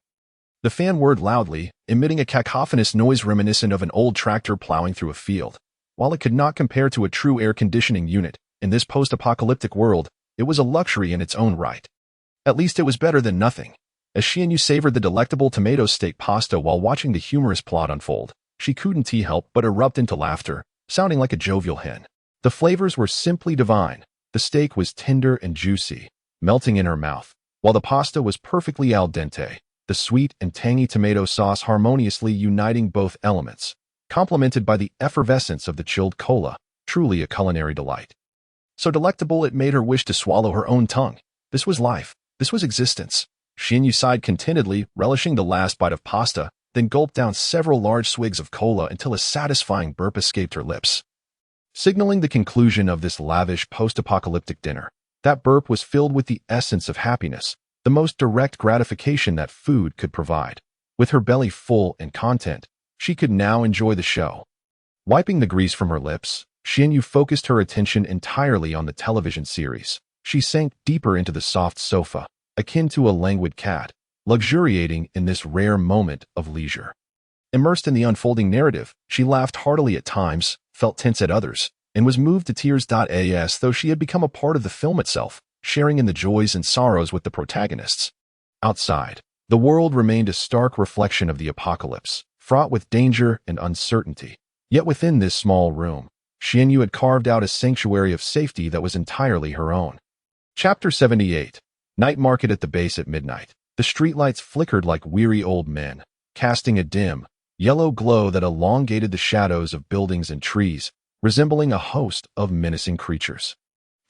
The fan whirred loudly, emitting a cacophonous noise reminiscent of an old tractor plowing through a field. While it could not compare to a true air conditioning unit, in this post-apocalyptic world, it was a luxury in its own right. At least it was better than nothing. As Xianyu savored the delectable tomato steak pasta while watching the humorous plot unfold, she couldn't help but erupt into laughter, sounding like a jovial hen. The flavors were simply divine. The steak was tender and juicy, melting in her mouth, while the pasta was perfectly al dente, the sweet and tangy tomato sauce harmoniously uniting both elements, complemented by the effervescence of the chilled cola, truly a culinary delight. So delectable it made her wish to swallow her own tongue. This was life. This was existence. Xianyu sighed contentedly, relishing the last bite of pasta, then gulped down several large swigs of cola until a satisfying burp escaped her lips, signaling the conclusion of this lavish post-apocalyptic dinner. That burp was filled with the essence of happiness, the most direct gratification that food could provide. With her belly full and content, she could now enjoy the show. Wiping the grease from her lips, Xianyu focused her attention entirely on the television series. She sank deeper into the soft sofa, akin to a languid cat, luxuriating in this rare moment of leisure. Immersed in the unfolding narrative, she laughed heartily at times, felt tense at others, and was moved to tears. As though she had become a part of the film itself, sharing in the joys and sorrows with the protagonists. Outside, the world remained a stark reflection of the apocalypse, fraught with danger and uncertainty. Yet within this small room, Xianyu had carved out a sanctuary of safety that was entirely her own. Chapter 78. Night market at the base at midnight. The streetlights flickered like weary old men, casting a dim, yellow glow that elongated the shadows of buildings and trees, resembling a host of menacing creatures.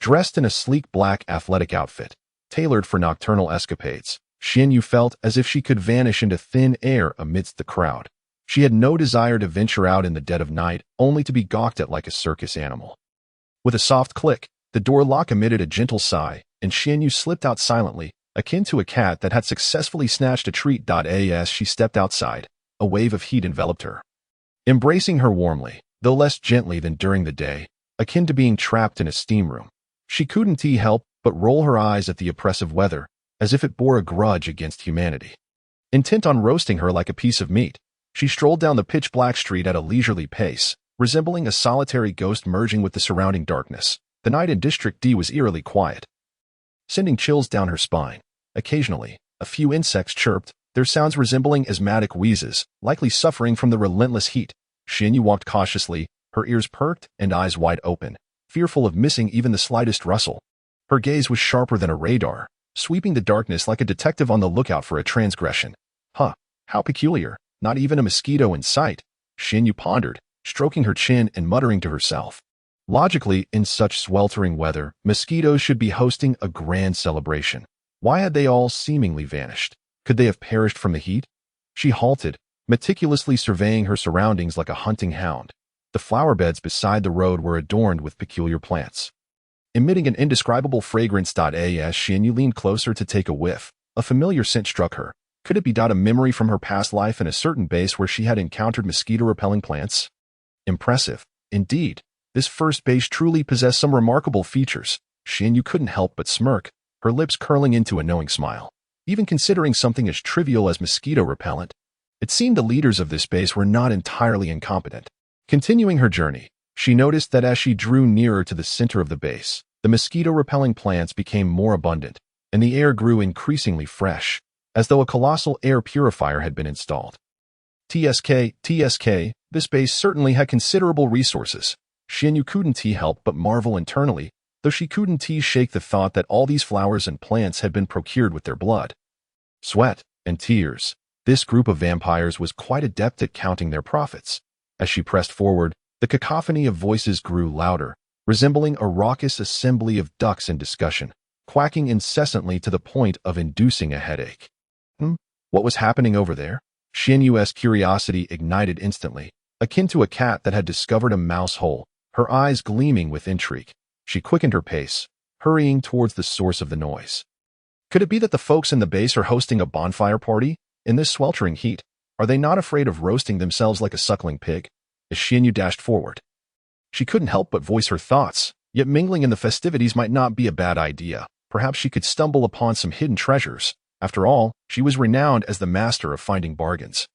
Dressed in a sleek black athletic outfit, tailored for nocturnal escapades, Xianyu felt as if she could vanish into thin air amidst the crowd. She had no desire to venture out in the dead of night, only to be gawked at like a circus animal. With a soft click, the door lock emitted a gentle sigh, and Xianyu slipped out silently, akin to a cat that had successfully snatched a treat. As she stepped outside, a wave of heat enveloped her, embracing her warmly, though less gently than during the day, akin to being trapped in a steam room. She couldn't help but roll her eyes at the oppressive weather, as if it bore a grudge against humanity. Intent on roasting her like a piece of meat, she strolled down the pitch-black street at a leisurely pace, resembling a solitary ghost merging with the surrounding darkness. The night in District D was eerily quiet, sending chills down her spine. Occasionally, a few insects chirped, their sounds resembling asthmatic wheezes, likely suffering from the relentless heat. Xianyu walked cautiously, her ears perked and eyes wide open, fearful of missing even the slightest rustle. Her gaze was sharper than a radar, sweeping the darkness like a detective on the lookout for a transgression. Huh, how peculiar, not even a mosquito in sight, Xianyu pondered, stroking her chin and muttering to herself. Logically, in such sweltering weather, mosquitoes should be hosting a grand celebration. Why had they all seemingly vanished? Could they have perished from the heat? She halted, meticulously surveying her surroundings like a hunting hound. The flower beds beside the road were adorned with peculiar plants, emitting an indescribable fragrance. As Xianyu leaned closer to take a whiff, a familiar scent struck her. Could it be a memory from her past life in a certain base where she had encountered mosquito-repelling plants? Impressive. Indeed, this first base truly possessed some remarkable features. Xianyu couldn't help but smirk, her lips curling into a knowing smile. Even considering something as trivial as mosquito repellent, it seemed the leaders of this base were not entirely incompetent. Continuing her journey, she noticed that as she drew nearer to the center of the base, the mosquito-repelling plants became more abundant, and the air grew increasingly fresh, as though a colossal air purifier had been installed. TSK, this base certainly had considerable resources. Xianyu couldn't help but marvel internally, though she couldn't shake the thought that all these flowers and plants had been procured with their blood, sweat, and tears. This group of vampires was quite adept at counting their profits. As she pressed forward, the cacophony of voices grew louder, resembling a raucous assembly of ducks in discussion, quacking incessantly to the point of inducing a headache. What was happening over there? Xianyu's curiosity ignited instantly, akin to a cat that had discovered a mouse hole, her eyes gleaming with intrigue. She quickened her pace, hurrying towards the source of the noise. Could it be that the folks in the base are hosting a bonfire party? In this sweltering heat, are they not afraid of roasting themselves like a suckling pig? As Xianyu dashed forward, she couldn't help but voice her thoughts, yet mingling in the festivities might not be a bad idea. Perhaps she could stumble upon some hidden treasures. After all, she was renowned as the master of finding bargains.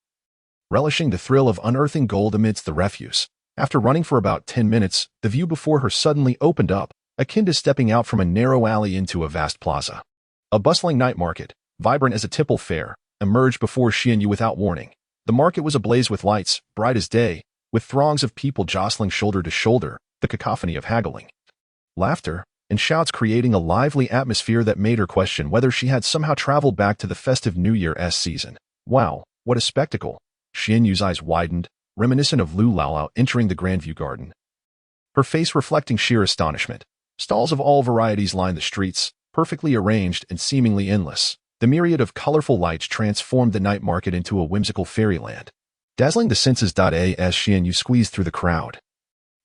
Relishing the thrill of unearthing gold amidst the refuse, after running for about 10 minutes, the view before her suddenly opened up, akin to stepping out from a narrow alley into a vast plaza. A bustling night market, vibrant as a temple fair, emerged before Xianyu without warning. The market was ablaze with lights, bright as day, with throngs of people jostling shoulder to shoulder, the cacophony of haggling, laughter, and shouts creating a lively atmosphere that made her question whether she had somehow traveled back to the festive New Year's season. Wow, what a spectacle! Xianyu's eyes widened, reminiscent of Lu Laolao entering the Grandview Garden, her face reflecting sheer astonishment. Stalls of all varieties lined the streets, perfectly arranged and seemingly endless. The myriad of colorful lights transformed the night market into a whimsical fairyland, dazzling the senses. As Xianyu squeezed through the crowd,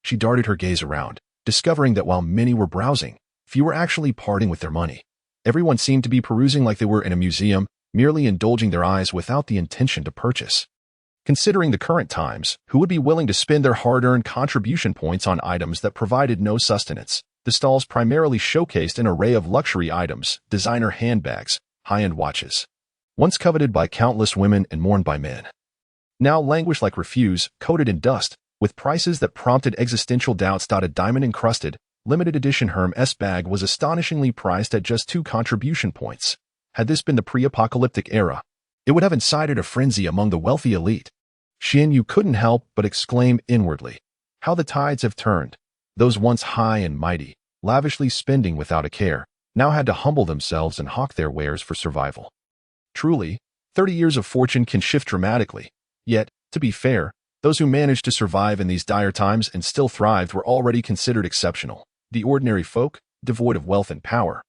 she darted her gaze around, discovering that while many were browsing, few were actually parting with their money. Everyone seemed to be perusing like they were in a museum, merely indulging their eyes without the intention to purchase. Considering the current times, who would be willing to spend their hard-earned contribution points on items that provided no sustenance? The stalls primarily showcased an array of luxury items, designer handbags, high-end watches, once coveted by countless women and mourned by men, now languished like refuse, coated in dust, with prices that prompted existential doubts. A diamond-encrusted, limited edition Hermes bag was astonishingly priced at just 2 contribution points. Had this been the pre-apocalyptic era, it would have incited a frenzy among the wealthy elite. Xianyu couldn't help but exclaim inwardly, how the tides have turned. Those once high and mighty, lavishly spending without a care, now had to humble themselves and hawk their wares for survival. Truly, 30 years of fortune can shift dramatically. Yet, to be fair, those who managed to survive in these dire times and still thrived were already considered exceptional. The ordinary folk, devoid of wealth and power,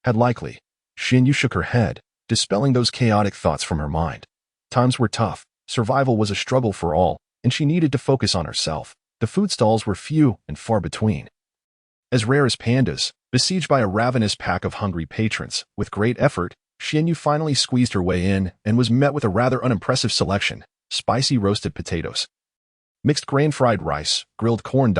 had likely. Xianyu shook her head, dispelling those chaotic thoughts from her mind. Times were tough, survival was a struggle for all, and she needed to focus on herself. The food stalls were few and far between. As rare as pandas, besieged by a ravenous pack of hungry patrons, with great effort, Xianyu finally squeezed her way in and was met with a rather unimpressive selection: spicy roasted potatoes, mixed grain-fried rice, grilled corn.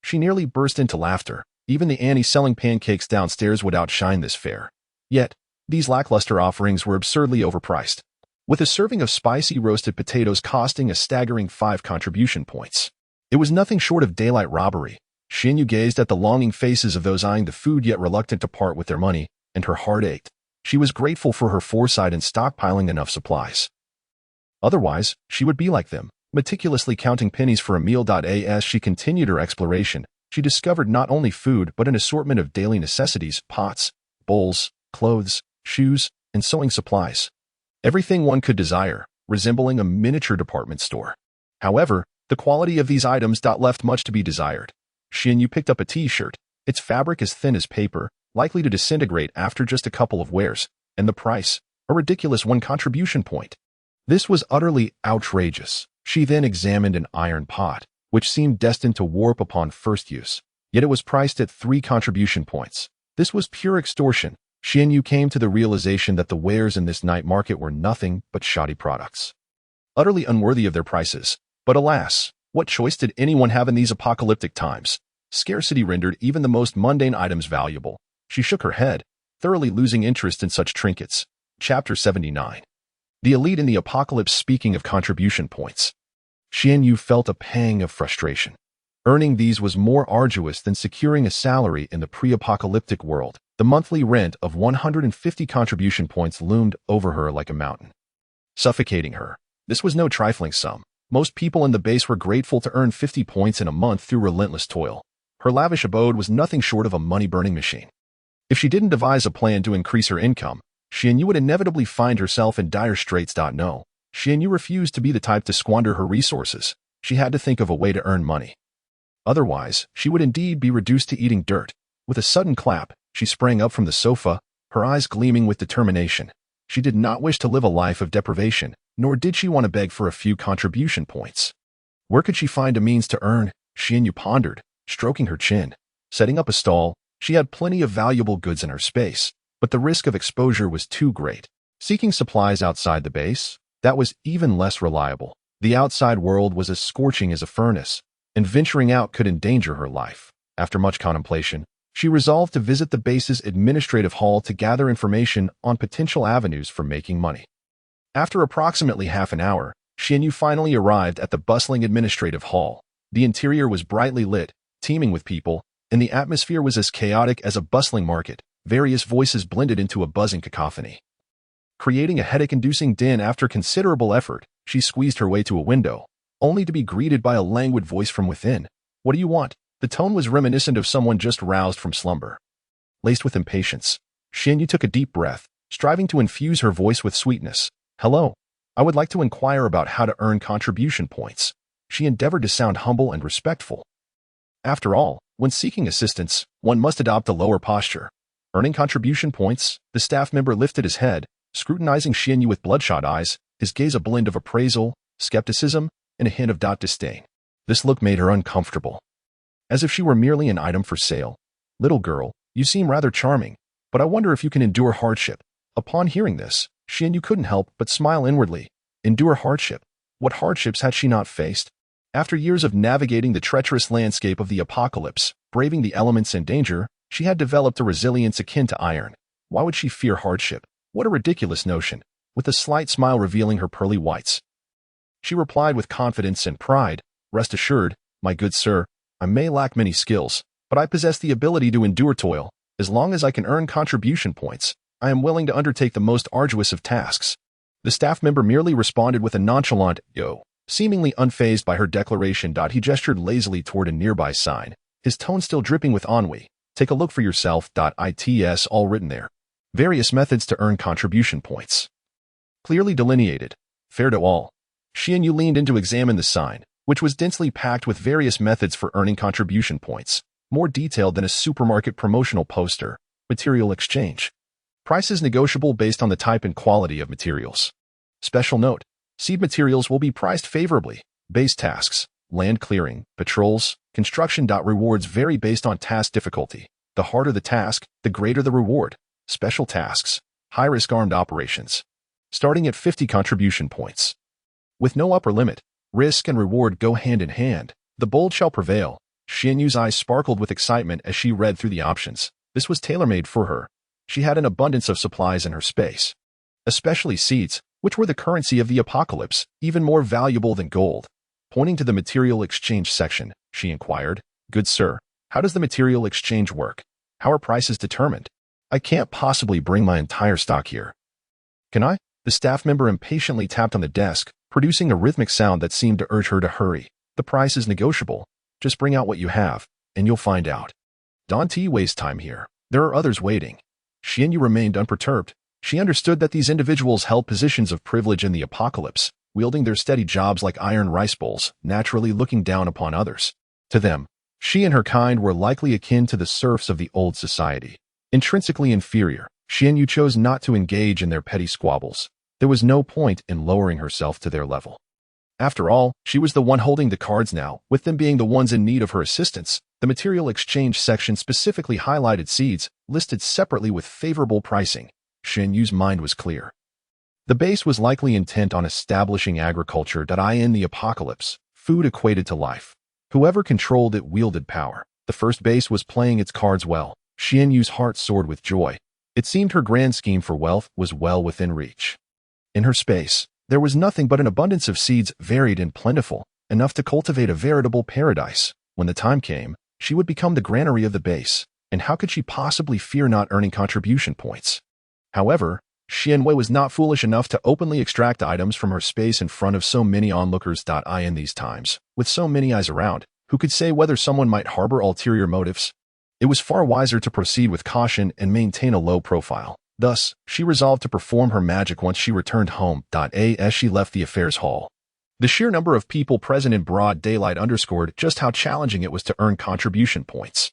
She nearly burst into laughter. Even the Annie selling pancakes downstairs would outshine this fare. Yet, these lackluster offerings were absurdly overpriced, with a serving of spicy roasted potatoes costing a staggering 5 contribution points. It was nothing short of daylight robbery. Xianyu gazed at the longing faces of those eyeing the food yet reluctant to part with their money, and her heart ached. She was grateful for her foresight in stockpiling enough supplies. Otherwise, she would be like them, meticulously counting pennies for a meal. As she continued her exploration, she discovered not only food but an assortment of daily necessities: pots, bowls, clothes, shoes, and sewing supplies. Everything one could desire, resembling a miniature department store. However, the quality of these items left much to be desired. Xianyu picked up a t-shirt, its fabric as thin as paper, likely to disintegrate after just a couple of wears, and the price, a ridiculous 1 contribution point. This was utterly outrageous. She then examined an iron pot, which seemed destined to warp upon first use, yet it was priced at 3 contribution points. This was pure extortion. Xianyu came to the realization that the wares in this night market were nothing but shoddy products, utterly unworthy of their prices. But alas, What choice did anyone have in these apocalyptic times? Scarcity rendered even the most mundane items valuable. She shook her head, thoroughly losing interest in such trinkets. Chapter 79. The elite in the apocalypse. Speaking of contribution points, Xian Yu felt a pang of frustration. Earning these was more arduous than securing a salary in the pre-apocalyptic world. The monthly rent of 150 contribution points loomed over her like a mountain, suffocating her. This was no trifling sum. Most people in the base were grateful to earn 50 points in a month through relentless toil. Her lavish abode was nothing short of a money-burning machine. If she didn't devise a plan to increase her income, Xian Yu would inevitably find herself in dire straits. No, Xian Yu refused to be the type to squander her resources. She had to think of a way to earn money. Otherwise, she would indeed be reduced to eating dirt. With a sudden clap, she sprang up from the sofa, her eyes gleaming with determination. She did not wish to live a life of deprivation, nor did she want to beg for a few contribution points. Where could she find a means to earn? Xian Yu pondered, stroking her chin. Setting up a stall, she had plenty of valuable goods in her space, but the risk of exposure was too great. Seeking supplies outside the base, that was even less reliable. The outside world was as scorching as a furnace, and venturing out could endanger her life. After much contemplation, she resolved to visit the base's administrative hall to gather information on potential avenues for making money. After approximately half an hour, Xian Yu finally arrived at the bustling administrative hall. The interior was brightly lit, teeming with people, and the atmosphere was as chaotic as a bustling market. Various voices blended into a buzzing cacophony, creating a headache-inducing din. After considerable effort, she squeezed her way to a window, only to be greeted by a languid voice from within. "What do you want?" The tone was reminiscent of someone just roused from slumber. Laced with impatience, Xian Yu took a deep breath, striving to infuse her voice with sweetness. "Hello. I would like to inquire about how to earn contribution points." She endeavored to sound humble and respectful. After all, when seeking assistance, one must adopt a lower posture. Earning contribution points, the staff member lifted his head, scrutinizing Xian Yu with bloodshot eyes, his gaze a blend of appraisal, skepticism, and a hint of disdain. This look made her uncomfortable, as if she were merely an item for sale. "Little girl, you seem rather charming, but I wonder if you can endure hardship." Upon hearing this, Xian Yu couldn't help but smile inwardly. Endure hardship? What hardships had she not faced? After years of navigating the treacherous landscape of the apocalypse, braving the elements and danger, she had developed a resilience akin to iron. Why would she fear hardship? What a ridiculous notion. With a slight smile revealing her pearly whites, she replied with confidence and pride, "Rest assured, my good sir, I may lack many skills, but I possess the ability to endure toil. As long as I can earn contribution points, I am willing to undertake the most arduous of tasks." The staff member merely responded with a nonchalant "yo," seemingly unfazed by her declaration. He gestured lazily toward a nearby sign, his tone still dripping with ennui. "Take a look for yourself. It's all written there. Various methods to earn contribution points. Clearly delineated. Fair to all." Xian Yu leaned in to examine the sign, which was densely packed with various methods for earning contribution points, more detailed than a supermarket promotional poster. Material exchange. Prices negotiable based on the type and quality of materials. Special note: seed materials will be priced favorably. Base tasks, land clearing, patrols, construction. Rewards vary based on task difficulty. The harder the task, the greater the reward. Special tasks, high-risk armed operations, starting at 50 contribution points. With no upper limit, risk and reward go hand in hand. The bold shall prevail. Xian Yu's eyes sparkled with excitement as she read through the options. This was tailor-made for her. She had an abundance of supplies in her space, especially seeds, which were the currency of the apocalypse, even more valuable than gold. Pointing to the material exchange section, she inquired, "Good sir, how does the material exchange work? How are prices determined? I can't possibly bring my entire stock here." "Can I?" The staff member impatiently tapped on the desk, producing a rhythmic sound that seemed to urge her to hurry. "The price is negotiable. Just bring out what you have, and you'll find out. Don't waste time here. There are others waiting." Xian Yu remained unperturbed. She understood that these individuals held positions of privilege in the apocalypse, wielding their steady jobs like iron rice bowls, naturally looking down upon others. To them, she and her kind were likely akin to the serfs of the old society. Intrinsically inferior, Xian Yu chose not to engage in their petty squabbles. There was no point in lowering herself to their level. After all, she was the one holding the cards now, with them being the ones in need of her assistance. The material exchange section specifically highlighted seeds, listed separately with favorable pricing. Xian Yu's mind was clear. The base was likely intent on establishing agriculture in the apocalypse. Food equated to life. Whoever controlled it wielded power. The first base was playing its cards well. Xian Yu's heart soared with joy. It seemed her grand scheme for wealth was well within reach. In her space, there was nothing but an abundance of seeds, varied and plentiful, enough to cultivate a veritable paradise. When the time came, she would become the granary of the base, and how could she possibly fear not earning contribution points? However, Xianwei was not foolish enough to openly extract items from her space in front of so many onlookers. In these times, with so many eyes around, who could say whether someone might harbor ulterior motives? It was far wiser to proceed with caution and maintain a low profile. Thus, she resolved to perform her magic once she returned home. As she left the affairs hall, the sheer number of people present in broad daylight underscored just how challenging it was to earn contribution points.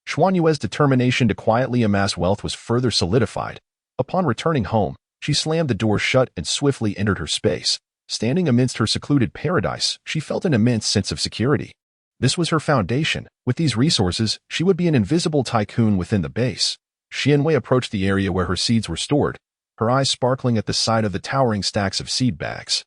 Xuanyue's determination to quietly amass wealth was further solidified. Upon returning home, she slammed the door shut and swiftly entered her space. Standing amidst her secluded paradise, she felt an immense sense of security. This was her foundation. With these resources, she would be an invisible tycoon within the base. Xianwei approached the area where her seeds were stored, her eyes sparkling at the sight of the towering stacks of seed bags.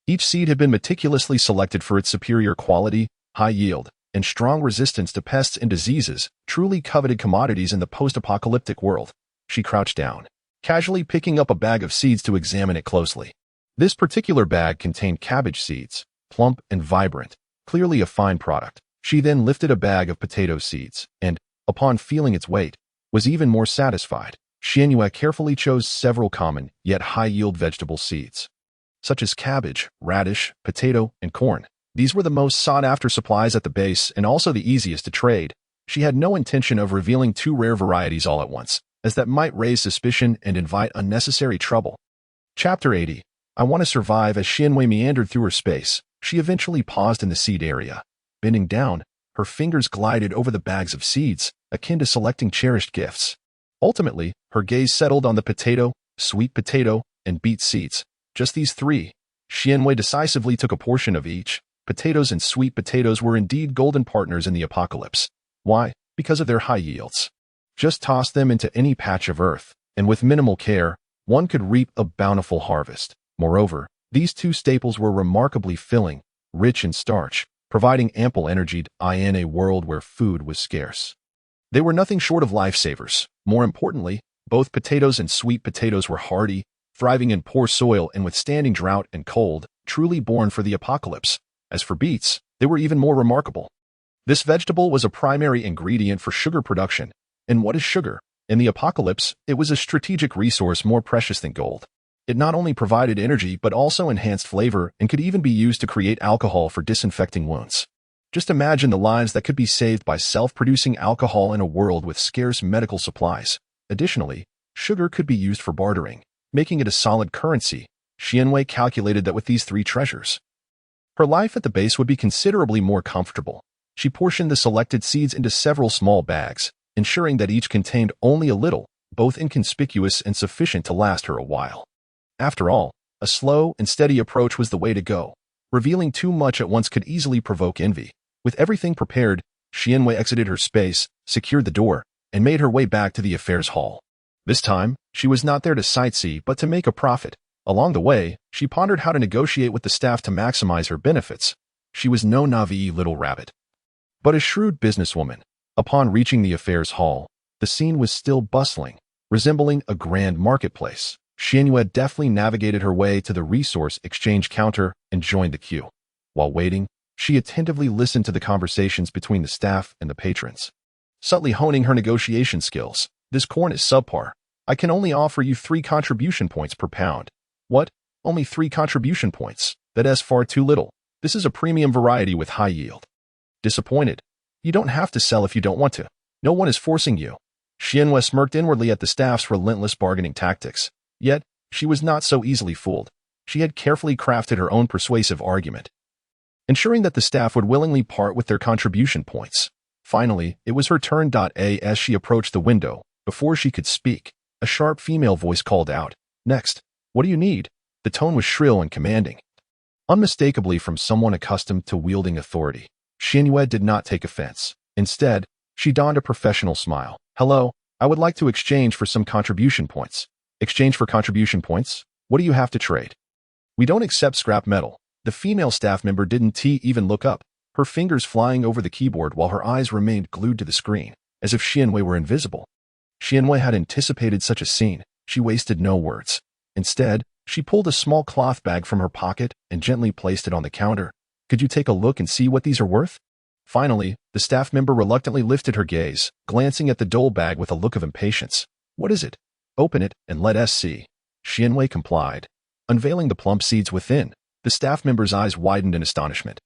Each seed had been meticulously selected for its superior quality, high yield, and strong resistance to pests and diseases, truly coveted commodities in the post-apocalyptic world. She crouched down, casually picking up a bag of seeds to examine it closely. This particular bag contained cabbage seeds, plump and vibrant, clearly a fine product. She then lifted a bag of potato seeds, and, upon feeling its weight, was even more satisfied. Xianyue carefully chose several common, yet high-yield vegetable seeds, such as cabbage, radish, potato, and corn. These were the most sought-after supplies at the base and also the easiest to trade. She had no intention of revealing two rare varieties all at once, as that might raise suspicion and invite unnecessary trouble. Chapter 80. I Want to Survive. As Xianwei meandered through her space, she eventually paused in the seed area. Bending down, her fingers glided over the bags of seeds, akin to selecting cherished gifts. Ultimately, her gaze settled on the potato, sweet potato, and beet seeds. Just these three. Xianwei decisively took a portion of each. Potatoes and sweet potatoes were indeed golden partners in the apocalypse. Why? Because of their high yields. Just toss them into any patch of earth, and with minimal care, one could reap a bountiful harvest. Moreover, these two staples were remarkably filling, rich in starch, providing ample energy in a world where food was scarce. They were nothing short of lifesavers. More importantly, both potatoes and sweet potatoes were hardy, thriving in poor soil and withstanding drought and cold, truly born for the apocalypse. As for beets, they were even more remarkable. This vegetable was a primary ingredient for sugar production. And what is sugar? In the apocalypse, it was a strategic resource more precious than gold. It not only provided energy but also enhanced flavor and could even be used to create alcohol for disinfecting wounds. Just imagine the lives that could be saved by self-producing alcohol in a world with scarce medical supplies. Additionally, sugar could be used for bartering, making it a solid currency. Xianwei calculated that with these three treasures, her life at the base would be considerably more comfortable. She portioned the selected seeds into several small bags, ensuring that each contained only a little, both inconspicuous and sufficient to last her a while. After all, a slow and steady approach was the way to go. Revealing too much at once could easily provoke envy. With everything prepared, Xianwei exited her space, secured the door, and made her way back to the affairs hall. This time, she was not there to sightsee but to make a profit. Along the way, she pondered how to negotiate with the staff to maximize her benefits. She was no Navi little rabbit, but a shrewd businesswoman. Upon reaching the affairs hall, the scene was still bustling, resembling a grand marketplace. Xianwei deftly navigated her way to the resource exchange counter and joined the queue. While waiting, she attentively listened to the conversations between the staff and the patrons, subtly honing her negotiation skills. This corn is subpar. I can only offer you 3 contribution points per pound. What? Only 3 contribution points? That is far too little. This is a premium variety with high yield. Disappointed? You don't have to sell if you don't want to. No one is forcing you. Xianwei smirked inwardly at the staff's relentless bargaining tactics. Yet, she was not so easily fooled. She had carefully crafted her own persuasive argument, ensuring that the staff would willingly part with their contribution points. Finally, it was her turn. As she approached the window, before she could speak, a sharp female voice called out, "Next, what do you need?" The tone was shrill and commanding, unmistakably from someone accustomed to wielding authority. Xianwei did not take offense. Instead, she donned a professional smile. "Hello, I would like to exchange for some contribution points." "Exchange for contribution points? What do you have to trade?" "We don't accept scrap metal. The female staff member didn't even look up, her fingers flying over the keyboard while her eyes remained glued to the screen, as if Xianwei were invisible. Xianwei had anticipated such a scene. She wasted no words. Instead, she pulled a small cloth bag from her pocket and gently placed it on the counter. Could you take a look and see what these are worth? Finally, the staff member reluctantly lifted her gaze, glancing at the dull bag with a look of impatience. What is it? Open it and let us see. Xianwei complied. Unveiling the plump seeds within, the staff member's eyes widened in astonishment.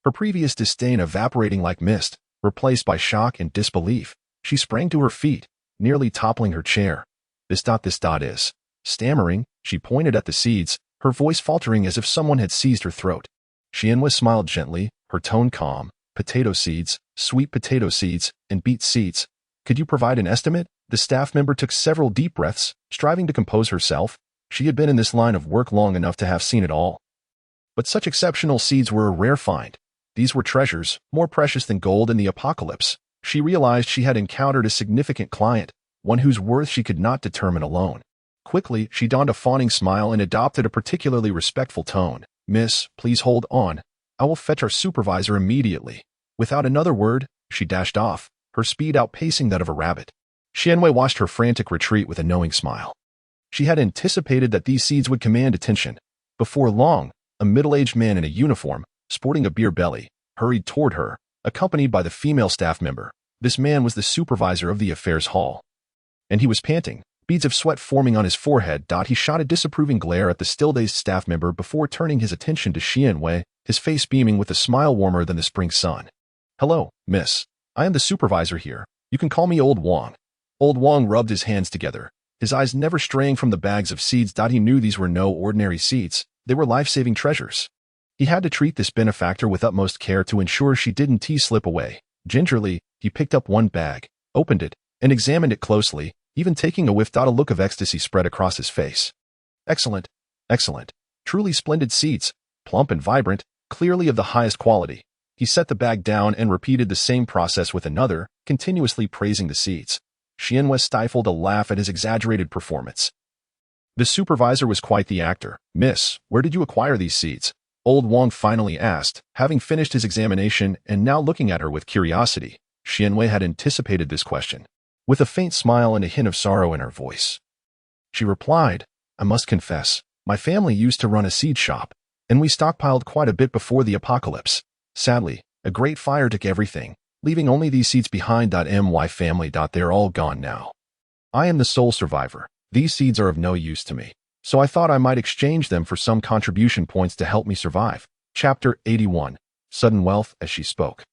Her previous disdain evaporating like mist, replaced by shock and disbelief, she sprang to her feet, nearly toppling her chair. This is. Stammering, she pointed at the seeds, her voice faltering as if someone had seized her throat. Xianwei smiled gently, her tone calm. Potato seeds, sweet potato seeds, and beet seeds. Could you provide an estimate? The staff member took several deep breaths, striving to compose herself. She had been in this line of work long enough to have seen it all. But such exceptional seeds were a rare find. These were treasures, more precious than gold in the apocalypse. She realized she had encountered a significant client, one whose worth she could not determine alone. Quickly, she donned a fawning smile and adopted a particularly respectful tone. Miss, please hold on. I will fetch our supervisor immediately. Without another word, she dashed off, her speed outpacing that of a rabbit. Xianwei watched her frantic retreat with a knowing smile. She had anticipated that these seeds would command attention. Before long, a middle-aged man in a uniform, sporting a beer belly, hurried toward her, accompanied by the female staff member. This man was the supervisor of the affairs hall. And he was panting, beads of sweat forming on his forehead. He shot a disapproving glare at the still-dazed staff member before turning his attention to Xianwei, his face beaming with a smile warmer than the spring sun. Hello, miss. I am the supervisor here. You can call me Old Wang. Old Wang rubbed his hands together, his eyes never straying from the bags of seeds. He knew these were no ordinary seeds. They were life-saving treasures. He had to treat this benefactor with utmost care to ensure she didn't slip away. Gingerly, he picked up one bag, opened it, and examined it closely, even taking a whiff. A look of ecstasy spread across his face. Excellent. Excellent. Truly splendid seeds, plump and vibrant, clearly of the highest quality. He set the bag down and repeated the same process with another, continuously praising the seeds. Xianwei stifled a laugh at his exaggerated performance. The supervisor was quite the actor. Miss, where did you acquire these seeds? Old Wang finally asked, having finished his examination and now looking at her with curiosity. Xianwei had anticipated this question, with a faint smile and a hint of sorrow in her voice. She replied, I must confess, my family used to run a seed shop, and we stockpiled quite a bit before the apocalypse. Sadly, a great fire took everything, leaving only these seeds behind. My family. They're all gone now. I am the sole survivor. These seeds are of no use to me, so I thought I might exchange them for some contribution points to help me survive. Chapter 81. Sudden wealth. As she spoke,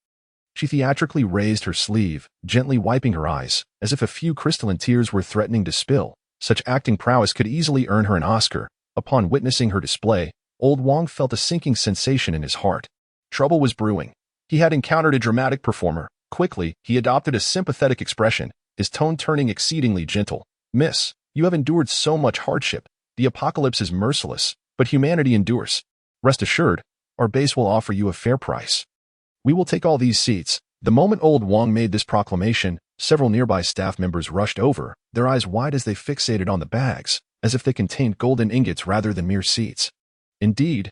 she theatrically raised her sleeve, gently wiping her eyes, as if a few crystalline tears were threatening to spill. Such acting prowess could easily earn her an Oscar. Upon witnessing her display, Old Wang felt a sinking sensation in his heart. Trouble was brewing. He had encountered a dramatic performer. Quickly, he adopted a sympathetic expression, his tone turning exceedingly gentle. Miss, you have endured so much hardship. The apocalypse is merciless, but humanity endures. Rest assured, our base will offer you a fair price. We will take all these seats. The moment Old Wang made this proclamation, several nearby staff members rushed over, their eyes wide as they fixated on the bags, as if they contained golden ingots rather than mere seeds. Indeed,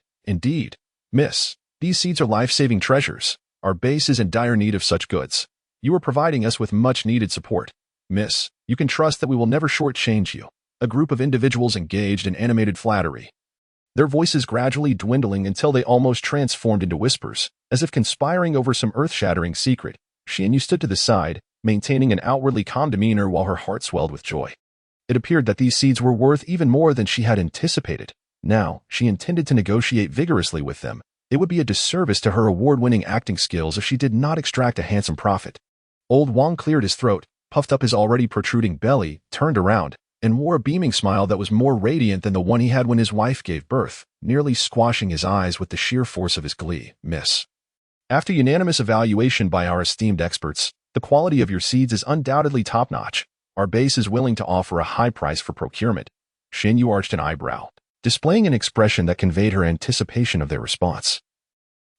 miss, these seeds are life-saving treasures. Our base is in dire need of such goods. You are providing us with much-needed support. Miss, you can trust that we will never shortchange you. A group of individuals engaged in animated flattery, their voices gradually dwindling until they almost transformed into whispers, as if conspiring over some earth-shattering secret. Xianyu stood to the side, maintaining an outwardly calm demeanor while her heart swelled with joy. It appeared that these seeds were worth even more than she had anticipated. Now, she intended to negotiate vigorously with them. It would be a disservice to her award-winning acting skills if she did not extract a handsome profit. Old Wang cleared his throat, puffed up his already protruding belly, turned around, and wore a beaming smile that was more radiant than the one he had when his wife gave birth, nearly squashing his eyes with the sheer force of his glee. Miss, after unanimous evaluation by our esteemed experts, the quality of your seeds is undoubtedly top-notch. Our base is willing to offer a high price for procurement. Xianyu arched an eyebrow, displaying an expression that conveyed her anticipation of their response.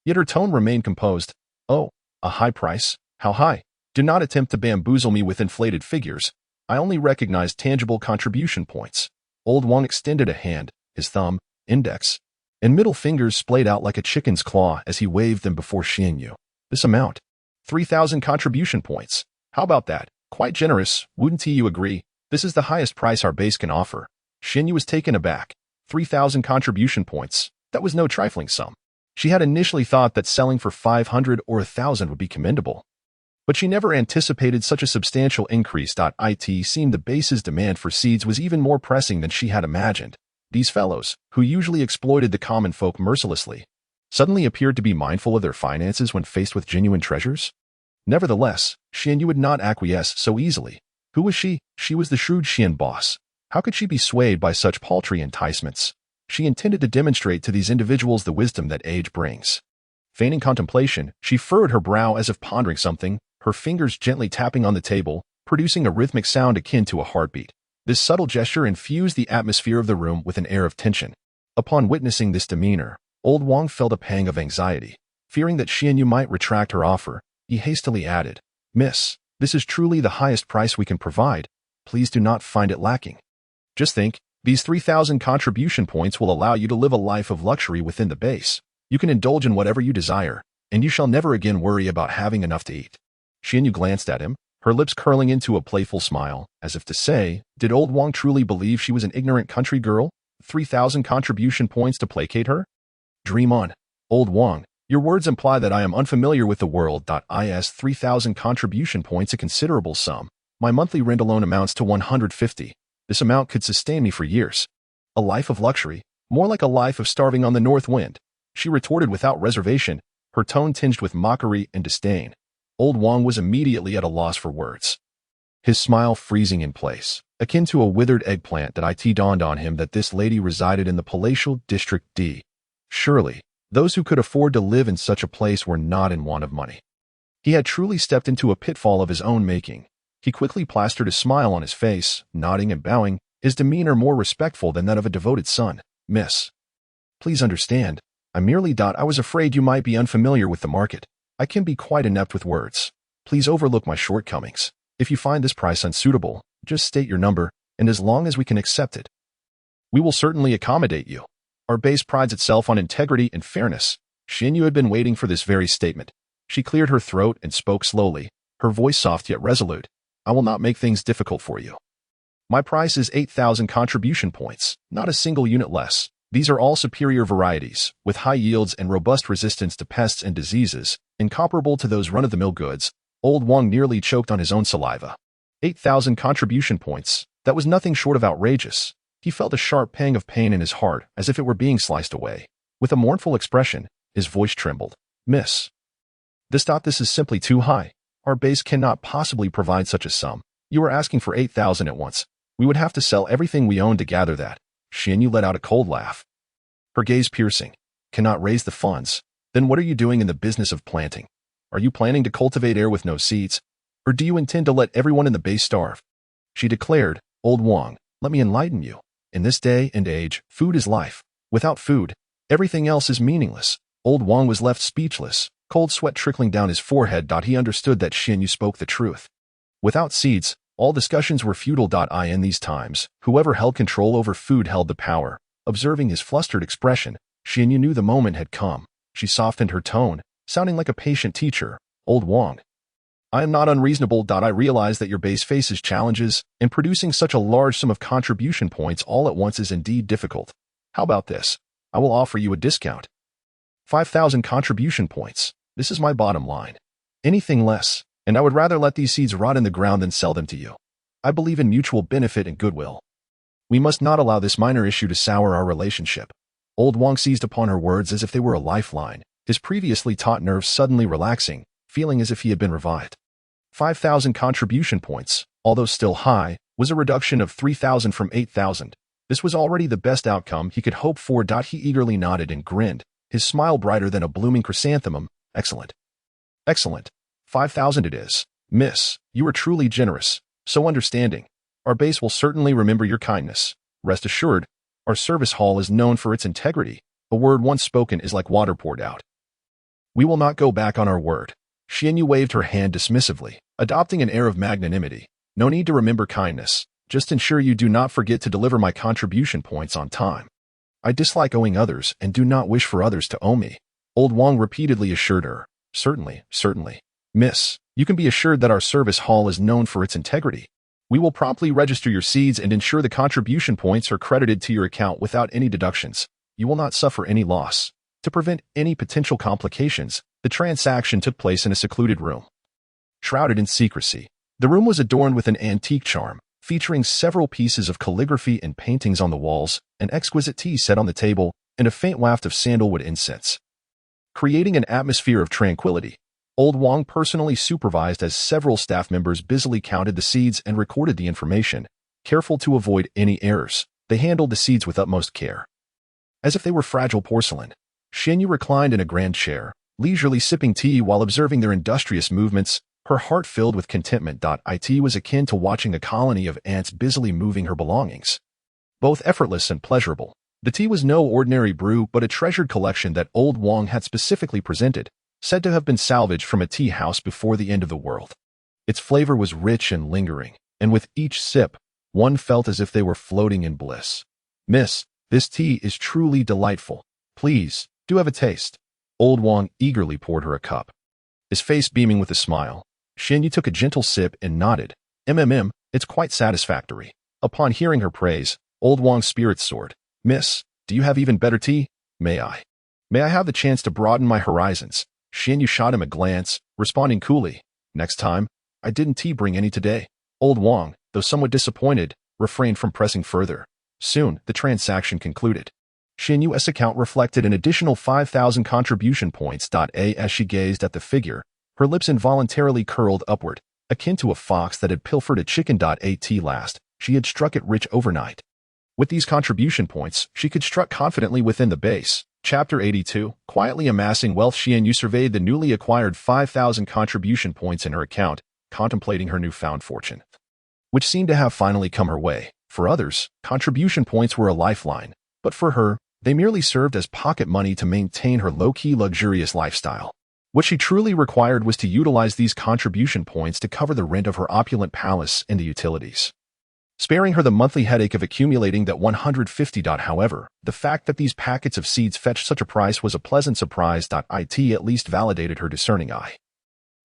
Yet her tone remained composed. Oh, a high price? How high? Do not attempt to bamboozle me with inflated figures. I only recognize tangible contribution points. Old Wang extended a hand, his thumb, index, and middle fingers splayed out like a chicken's claw as he waved them before Xianyu. This amount? 3,000 contribution points. How about that? Quite generous, wouldn't you agree? This is the highest price our base can offer. Xianyu was taken aback. 3,000 contribution points. That was no trifling sum. She had initially thought that selling for 500 or 1,000 would be commendable. But she never anticipated such a substantial increase. It seemed the base's demand for seeds was even more pressing than she had imagined. These fellows, who usually exploited the common folk mercilessly, suddenly appeared to be mindful of their finances when faced with genuine treasures. Nevertheless, Xianyu would not acquiesce so easily. Who was she? She was the shrewd Xian boss. How could she be swayed by such paltry enticements? She intended to demonstrate to these individuals the wisdom that age brings. Feigning contemplation, she furrowed her brow as if pondering something, her fingers gently tapping on the table, producing a rhythmic sound akin to a heartbeat. This subtle gesture infused the atmosphere of the room with an air of tension. Upon witnessing this demeanor, old Wang felt a pang of anxiety. Fearing that Xianyu might retract her offer, he hastily added, "Miss, this is truly the highest price we can provide. Please do not find it lacking. Just think, these 3,000 contribution points will allow you to live a life of luxury within the base. You can indulge in whatever you desire, and you shall never again worry about having enough to eat." Xianyu glanced at him, her lips curling into a playful smile, as if to say, did old Wang truly believe she was an ignorant country girl? 3,000 contribution points to placate her? Dream on, old Wang. Your words imply that I am unfamiliar with the world. 3,000 contribution points a considerable sum. My monthly rent alone amounts to 150. This amount could sustain me for years. A life of luxury, more like a life of starving on the north wind, she retorted without reservation, her tone tinged with mockery and disdain. Old Wang was immediately at a loss for words. His smile freezing in place, akin to a withered eggplant. It dawned on him that this lady resided in the palatial District D. Surely, those who could afford to live in such a place were not in want of money. He had truly stepped into a pitfall of his own making. He quickly plastered a smile on his face, nodding and bowing, his demeanor more respectful than that of a devoted son. "Miss, please understand, I was afraid you might be unfamiliar with the market. I can be quite inept with words. Please overlook my shortcomings. If you find this price unsuitable, just state your number, and as long as we can accept it, we will certainly accommodate you. Our base prides itself on integrity and fairness." Xianyu had been waiting for this very statement. She cleared her throat and spoke slowly, her voice soft yet resolute. "I will not make things difficult for you. My price is 8,000 contribution points, not a single unit less. These are all superior varieties, with high yields and robust resistance to pests and diseases, incomparable to those run-of-the-mill goods." Old Wang nearly choked on his own saliva. 8,000 contribution points, that was nothing short of outrageous. He felt a sharp pang of pain in his heart, as if it were being sliced away. With a mournful expression, his voice trembled. "Miss, this is simply too high. Our base cannot possibly provide such a sum. You are asking for 8,000 at once. We would have to sell everything we own to gather that." Xianyu let out a cold laugh, her gaze piercing. "Cannot raise the funds? Then what are you doing in the business of planting? Are you planning to cultivate air with no seeds? Or do you intend to let everyone in the base starve?" She declared, "Old Wang, let me enlighten you. In this day and age, food is life. Without food, everything else is meaningless." Old Wang was left speechless, cold sweat trickling down his forehead. He understood that Xianyu spoke the truth. Without seeds, all discussions were futile. In these times, whoever held control over food held the power. Observing his flustered expression, Xianyu knew the moment had come. She softened her tone, sounding like a patient teacher. "Old Wang, I am not unreasonable. I realize that your base faces challenges, and producing such a large sum of contribution points all at once is indeed difficult. How about this? I will offer you a discount. 5,000 contribution points. This is my bottom line. Anything less, and I would rather let these seeds rot in the ground than sell them to you. I believe in mutual benefit and goodwill. We must not allow this minor issue to sour our relationship." Old Wang seized upon her words as if they were a lifeline, his previously taut nerves suddenly relaxing, feeling as if he had been revived. 5,000 contribution points, although still high, was a reduction of 3,000 from 8,000. This was already the best outcome he could hope for. He eagerly nodded and grinned, his smile brighter than a blooming chrysanthemum. "Excellent. Excellent. 5,000 it is. Miss, you are truly generous, so understanding. Our base will certainly remember your kindness. Rest assured, our service hall is known for its integrity. A word once spoken is like water poured out. We will not go back on our word." Xianyu waved her hand dismissively, adopting an air of magnanimity. "No need to remember kindness. Just ensure you do not forget to deliver my contribution points on time." I dislike owing others and do not wish for others to owe me. Old Wang repeatedly assured her. Certainly, certainly. Miss, you can be assured that our service hall is known for its integrity. We will promptly register your seeds and ensure the contribution points are credited to your account without any deductions. You will not suffer any loss. To prevent any potential complications, the transaction took place in a secluded room. Shrouded in secrecy, the room was adorned with an antique charm, featuring several pieces of calligraphy and paintings on the walls, an exquisite tea set on the table, and a faint waft of sandalwood incense. Creating an atmosphere of tranquility, Old Wang personally supervised as several staff members busily counted the seeds and recorded the information. Careful to avoid any errors, they handled the seeds with utmost care. As if they were fragile porcelain, Xianyu reclined in a grand chair, leisurely sipping tea while observing their industrious movements, her heart filled with contentment. It was akin to watching a colony of ants busily moving her belongings. Both effortless and pleasurable, the tea was no ordinary brew but a treasured collection that Old Wang had specifically presented, said to have been salvaged from a tea house before the end of the world. Its flavor was rich and lingering, and with each sip, one felt as if they were floating in bliss. Miss, this tea is truly delightful. Please, do have a taste. Old Wang eagerly poured her a cup. His face beaming with a smile, Xianyu took a gentle sip and nodded. It's quite satisfactory. Upon hearing her praise, Old Wang's spirits soared. Miss, do you have even better tea? May I have the chance to broaden my horizons? Xianyu shot him a glance, responding coolly. Next time, I didn't bring any today. Old Wang, though somewhat disappointed, refrained from pressing further. Soon, the transaction concluded. Xianyu's account reflected an additional 5,000 contribution points. As she gazed at the figure, her lips involuntarily curled upward, akin to a fox that had pilfered a chicken. At last, she had struck it rich overnight. With these contribution points, she could strut confidently within the base. Chapter 82, quietly amassing wealth. Xianyu surveyed the newly acquired 5,000 contribution points in her account, contemplating her newfound fortune, which seemed to have finally come her way. For others, contribution points were a lifeline, but for her, they merely served as pocket money to maintain her low-key luxurious lifestyle. What she truly required was to utilize these contribution points to cover the rent of her opulent palace and the utilities, sparing her the monthly headache of accumulating that 150. However, the fact that these packets of seeds fetched such a price was a pleasant surprise. It at least validated her discerning eye.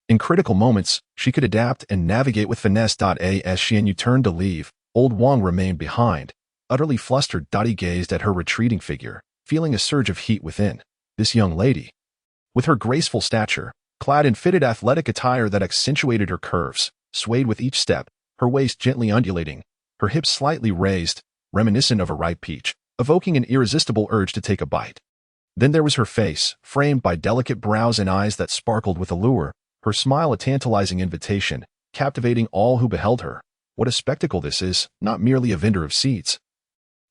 In critical moments, she could adapt and navigate with finesse. As Xianyu turned to leave, Old Wang remained behind, utterly flustered. He gazed at her retreating figure, feeling a surge of heat within. This young lady, with her graceful stature, clad in fitted athletic attire that accentuated her curves, swayed with each step, her waist gently undulating, her hips slightly raised, reminiscent of a ripe peach, evoking an irresistible urge to take a bite. Then there was her face, framed by delicate brows and eyes that sparkled with allure, her smile a tantalizing invitation, captivating all who beheld her. What a spectacle this is, not merely a vendor of seeds,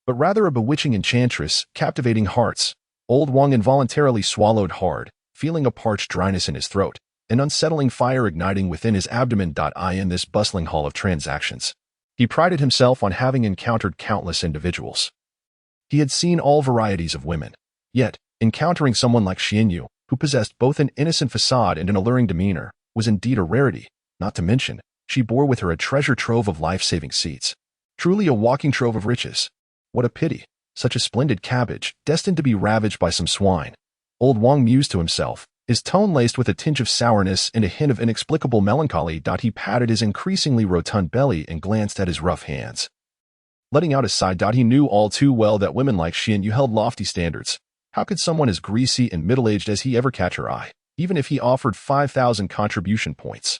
but rather a bewitching enchantress, captivating hearts. Old Wang involuntarily swallowed hard, feeling a parched dryness in his throat, an unsettling fire igniting within his abdomen. In this bustling hall of transactions, he prided himself on having encountered countless individuals. He had seen all varieties of women. Yet, encountering someone like Xianyu, who possessed both an innocent facade and an alluring demeanor, was indeed a rarity. Not to mention, she bore with her a treasure trove of life-saving seeds. Truly a walking trove of riches. What a pity, such a splendid cabbage, destined to be ravaged by some swine. Old Wang mused to himself, his tone laced with a tinge of sourness and a hint of inexplicable melancholy. He patted his increasingly rotund belly and glanced at his rough hands, letting out a sigh. He knew all too well that women like Xianyu held lofty standards. How could someone as greasy and middle-aged as he ever catch her eye, even if he offered 5,000 contribution points?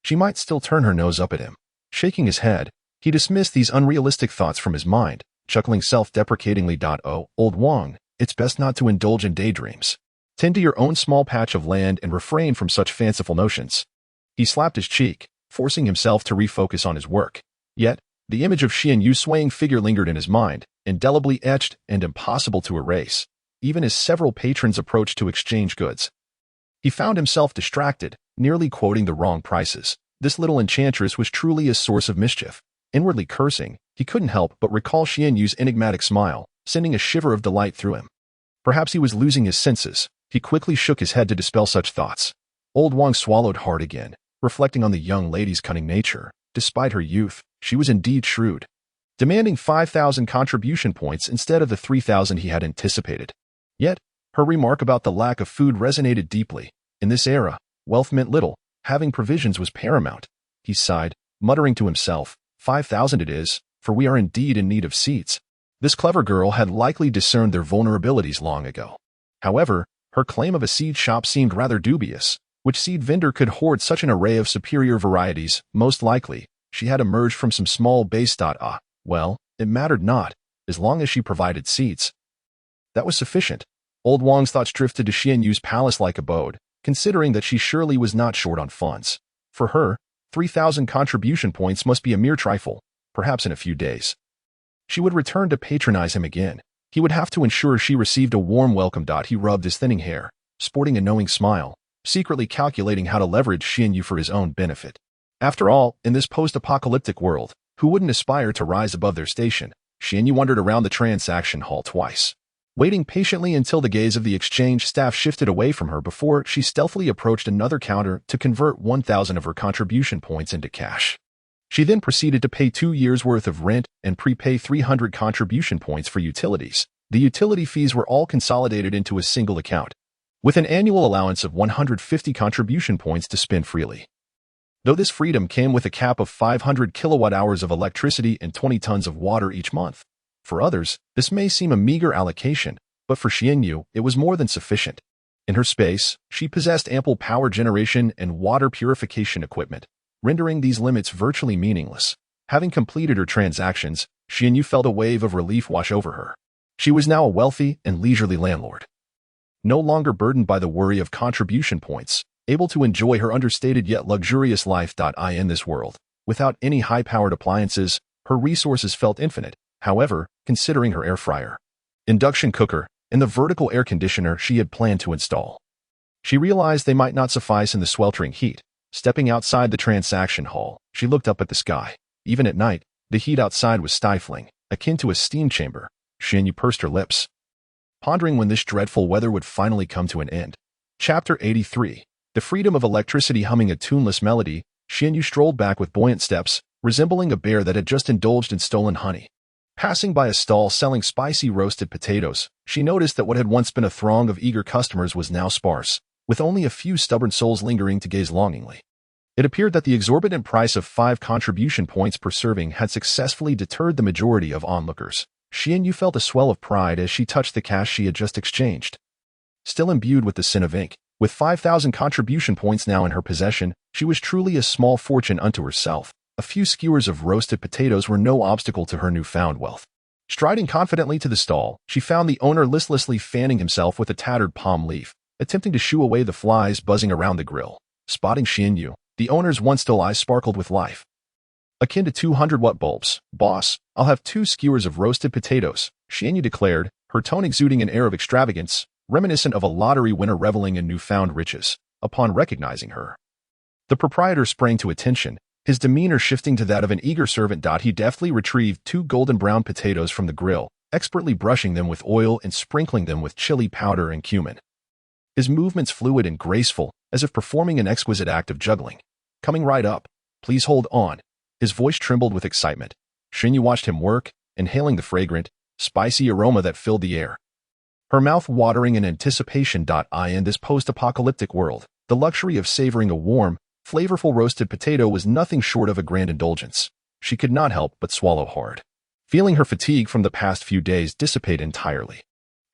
She might still turn her nose up at him. Shaking his head, he dismissed these unrealistic thoughts from his mind, chuckling self-deprecatingly. Oh, Old Wang, it's best not to indulge in daydreams. Tend to your own small patch of land and refrain from such fanciful notions. He slapped his cheek, forcing himself to refocus on his work. Yet, the image of Xianyu's swaying figure lingered in his mind, indelibly etched and impossible to erase. Even as several patrons approached to exchange goods, he found himself distracted, nearly quoting the wrong prices. This little enchantress was truly a source of mischief. Inwardly cursing, he couldn't help but recall Xianyu's enigmatic smile, sending a shiver of delight through him. Perhaps he was losing his senses. He quickly shook his head to dispel such thoughts. Old Wang swallowed hard again, reflecting on the young lady's cunning nature. Despite her youth, she was indeed shrewd. demanding 5,000 contribution points instead of the 3,000 he had anticipated. Yet, her remark about the lack of food resonated deeply. In this era, wealth meant little. Having provisions was paramount. He sighed, muttering to himself, 5,000 it is, for we are indeed in need of seeds. This clever girl had likely discerned their vulnerabilities long ago. However, her claim of a seed shop seemed rather dubious. Which seed vendor could hoard such an array of superior varieties? Most likely, she had emerged from some small base. Well, it mattered not, as long as she provided seeds. That was sufficient. Old Wang's thoughts drifted to Xian Yu's palace-like abode, considering that she surely was not short on funds. For her, 3,000 contribution points must be a mere trifle, perhaps in a few days. She would return to patronize him again. He would have to ensure she received a warm welcome. He rubbed his thinning hair, sporting a knowing smile, secretly calculating how to leverage Xian Yu for his own benefit. After all, in this post-apocalyptic world, who wouldn't aspire to rise above their station? Xian Yu wandered around the transaction hall twice, waiting patiently until the gaze of the exchange staff shifted away from her before she stealthily approached another counter to convert 1,000 of her contribution points into cash. She then proceeded to pay 2 years' worth of rent and prepay 300 contribution points for utilities. The utility fees were all consolidated into a single account, with an annual allowance of 150 contribution points to spend freely. Though this freedom came with a cap of 500 kilowatt-hours of electricity and 20 tons of water each month. For others, this may seem a meager allocation, but for Xian Yu, it was more than sufficient. In her space, she possessed ample power generation and water purification equipment, rendering these limits virtually meaningless. Having completed her transactions, Xian Yu felt a wave of relief wash over her. She was now a wealthy and leisurely landlord, no longer burdened by the worry of contribution points, able to enjoy her understated yet luxurious life. In this world, without any high-powered appliances, her resources felt infinite. However, considering her air fryer, induction cooker, and the vertical air conditioner she had planned to install, she realized they might not suffice in the sweltering heat. Stepping outside the transaction hall, she looked up at the sky. Even at night, the heat outside was stifling, akin to a steam chamber. Xian Yu pursed her lips, pondering when this dreadful weather would finally come to an end. Chapter 83. The freedom of electricity. Humming a tuneless melody, Xian Yu strolled back with buoyant steps, resembling a bear that had just indulged in stolen honey. Passing by a stall selling spicy roasted potatoes, she noticed that what had once been a throng of eager customers was now sparse, with only a few stubborn souls lingering to gaze longingly. It appeared that the exorbitant price of 5 contribution points per serving had successfully deterred the majority of onlookers. Xian Yu felt a swell of pride as she touched the cash she had just exchanged. Still imbued with the sin of ink, with 5,000 contribution points now in her possession, she was truly a small fortune unto herself. A few skewers of roasted potatoes were no obstacle to her newfound wealth. Striding confidently to the stall, she found the owner listlessly fanning himself with a tattered palm leaf, attempting to shoo away the flies buzzing around the grill. Spotting Xian Yu, the owner's once-dull eyes sparkled with life. Akin to 200-watt bulbs. "Boss, I'll have 2 skewers of roasted potatoes," Xian Yu declared, her tone exuding an air of extravagance, reminiscent of a lottery winner reveling in newfound riches. Upon recognizing her, the proprietor sprang to attention, his demeanor shifting to that of an eager servant. He deftly retrieved 2 golden-brown potatoes from the grill, expertly brushing them with oil and sprinkling them with chili powder and cumin. His movements fluid and graceful, as if performing an exquisite act of juggling. "Coming right up. Please hold on." His voice trembled with excitement. Xian Yu watched him work, inhaling the fragrant, spicy aroma that filled the air, her mouth watering in anticipation. In this post-apocalyptic world, the luxury of savoring a warm, flavorful roasted potato was nothing short of a grand indulgence. She could not help but swallow hard, feeling her fatigue from the past few days dissipate entirely.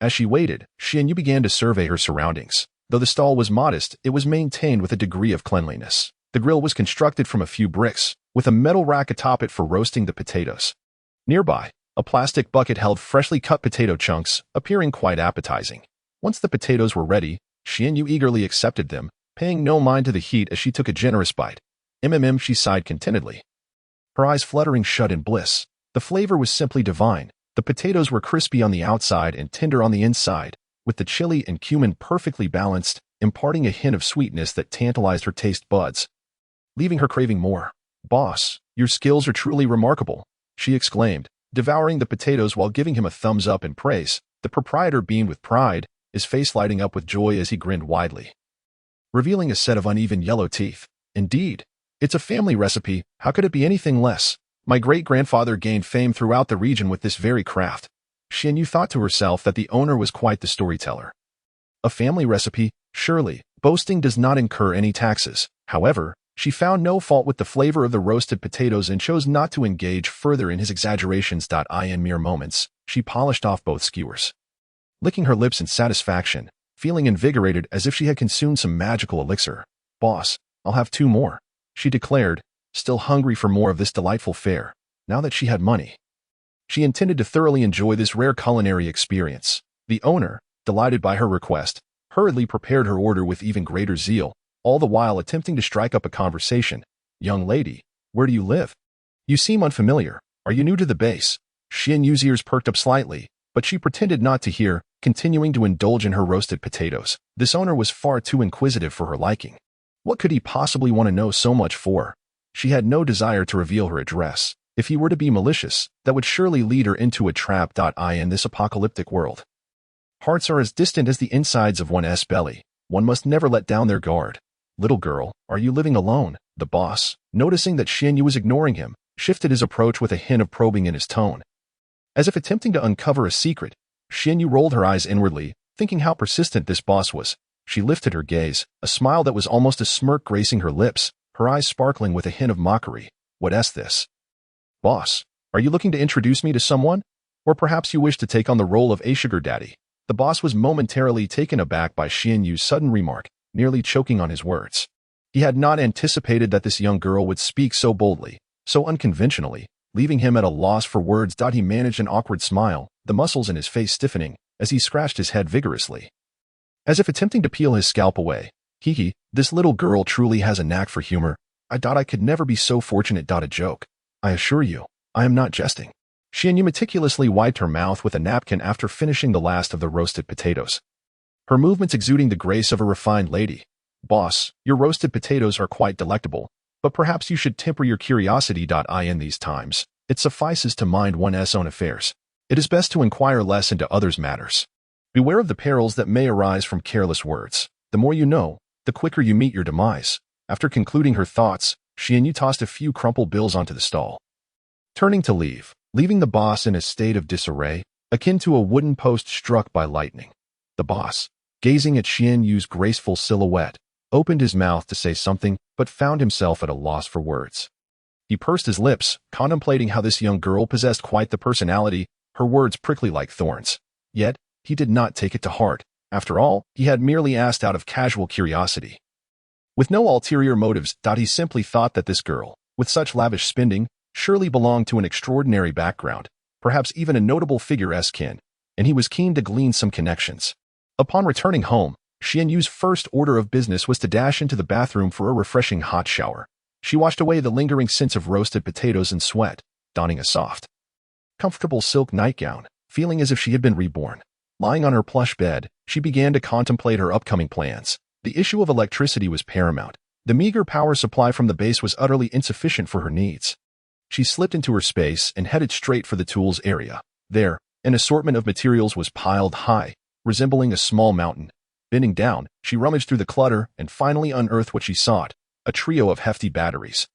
As she waited, Xian Yu began to survey her surroundings. Though the stall was modest, it was maintained with a degree of cleanliness. The grill was constructed from a few bricks, with a metal rack atop it for roasting the potatoes. Nearby, a plastic bucket held freshly cut potato chunks, appearing quite appetizing. Once the potatoes were ready, Xian Yu eagerly accepted them, paying no mind to the heat as she took a generous bite. She sighed contentedly, her eyes fluttering shut in bliss. The flavor was simply divine. The potatoes were crispy on the outside and tender on the inside, with the chili and cumin perfectly balanced, imparting a hint of sweetness that tantalized her taste buds, leaving her craving more. "Boss, your skills are truly remarkable," she exclaimed, devouring the potatoes while giving him a thumbs up in praise. The proprietor beamed with pride, his face lighting up with joy as he grinned widely, revealing a set of uneven yellow teeth. "Indeed, it's a family recipe. How could it be anything less?" My great-grandfather gained fame throughout the region with this very craft. Xianyu thought to herself that the owner was quite the storyteller. A family recipe, surely. Boasting does not incur any taxes. However, she found no fault with the flavor of the roasted potatoes and chose not to engage further in his exaggerations. In mere moments, she polished off both skewers, licking her lips in satisfaction, feeling invigorated as if she had consumed some magical elixir. "Boss, I'll have 2 more," she declared, still hungry for more of this delightful fare. Now that she had money, she intended to thoroughly enjoy this rare culinary experience. The owner, delighted by her request, hurriedly prepared her order with even greater zeal, all the while attempting to strike up a conversation. "Young lady, where do you live? You seem unfamiliar. Are you new to the base?" Xianyu's ears perked up slightly, but she pretended not to hear, continuing to indulge in her roasted potatoes. This owner was far too inquisitive for her liking. What could he possibly want to know so much for? She had no desire to reveal her address. If he were to be malicious, that would surely lead her into a trap. In this apocalyptic world, hearts are as distant as the insides of one's belly. One must never let down their guard. "Little girl, are you living alone?" The boss, noticing that Xianyu was ignoring him, shifted his approach with a hint of probing in his tone. As if attempting to uncover a secret, Xianyu rolled her eyes inwardly, thinking how persistent this boss was. She lifted her gaze, a smile that was almost a smirk gracing her lips, her eyes sparkling with a hint of mockery. "What's this? Boss, are you looking to introduce me to someone? Or perhaps you wish to take on the role of a sugar daddy?" The boss was momentarily taken aback by Xianyu's sudden remark, nearly choking on his words. He had not anticipated that this young girl would speak so boldly, so unconventionally, leaving him at a loss for words. He managed an awkward smile, the muscles in his face stiffening, as he scratched his head vigorously, as if attempting to peel his scalp away. "Hee, this little girl truly has a knack for humor. I could never be so fortunate." A joke. "I assure you, I am not jesting." Xianyu meticulously wiped her mouth with a napkin after finishing the last of the roasted potatoes, her movements exuding the grace of a refined lady. "Boss, your roasted potatoes are quite delectable, but perhaps you should temper your curiosity. In these times, it suffices to mind one's own affairs. It is best to inquire less into others' matters. Beware of the perils that may arise from careless words. The more you know, the quicker you meet your demise." After concluding her thoughts, Xianyu tossed a few crumpled bills onto the stall, turning to leave, leaving the boss in a state of disarray, akin to a wooden post struck by lightning. The boss, gazing at Xianyu's graceful silhouette, opened his mouth to say something, but found himself at a loss for words. He pursed his lips, contemplating how this young girl possessed quite the personality, her words prickly like thorns. Yet, he did not take it to heart. After all, he had merely asked out of casual curiosity, with no ulterior motives. He simply thought that this girl, with such lavish spending, surely belonged to an extraordinary background, perhaps even a notable figure's kin, and he was keen to glean some connections. Upon returning home, Xianyu's first order of business was to dash into the bathroom for a refreshing hot shower. She washed away the lingering scents of roasted potatoes and sweat, donning a soft, comfortable silk nightgown, feeling as if she had been reborn. Lying on her plush bed, she began to contemplate her upcoming plans. The issue of electricity was paramount. The meager power supply from the base was utterly insufficient for her needs. She slipped into her space and headed straight for the tools area. There, an assortment of materials was piled high, resembling a small mountain. Bending down, she rummaged through the clutter and finally unearthed what she sought, a trio of hefty batteries,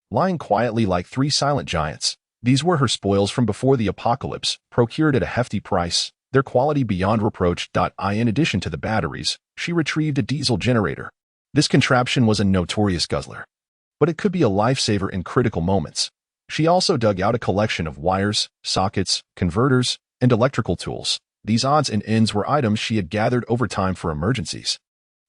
lying quietly like 3 silent giants. These were her spoils from before the apocalypse, procured at a hefty price, their quality beyond reproach. In addition to the batteries, she retrieved a diesel generator. This contraption was a notorious guzzler, but it could be a lifesaver in critical moments. She also dug out a collection of wires, sockets, converters, and electrical tools. These odds and ends were items she had gathered over time for emergencies.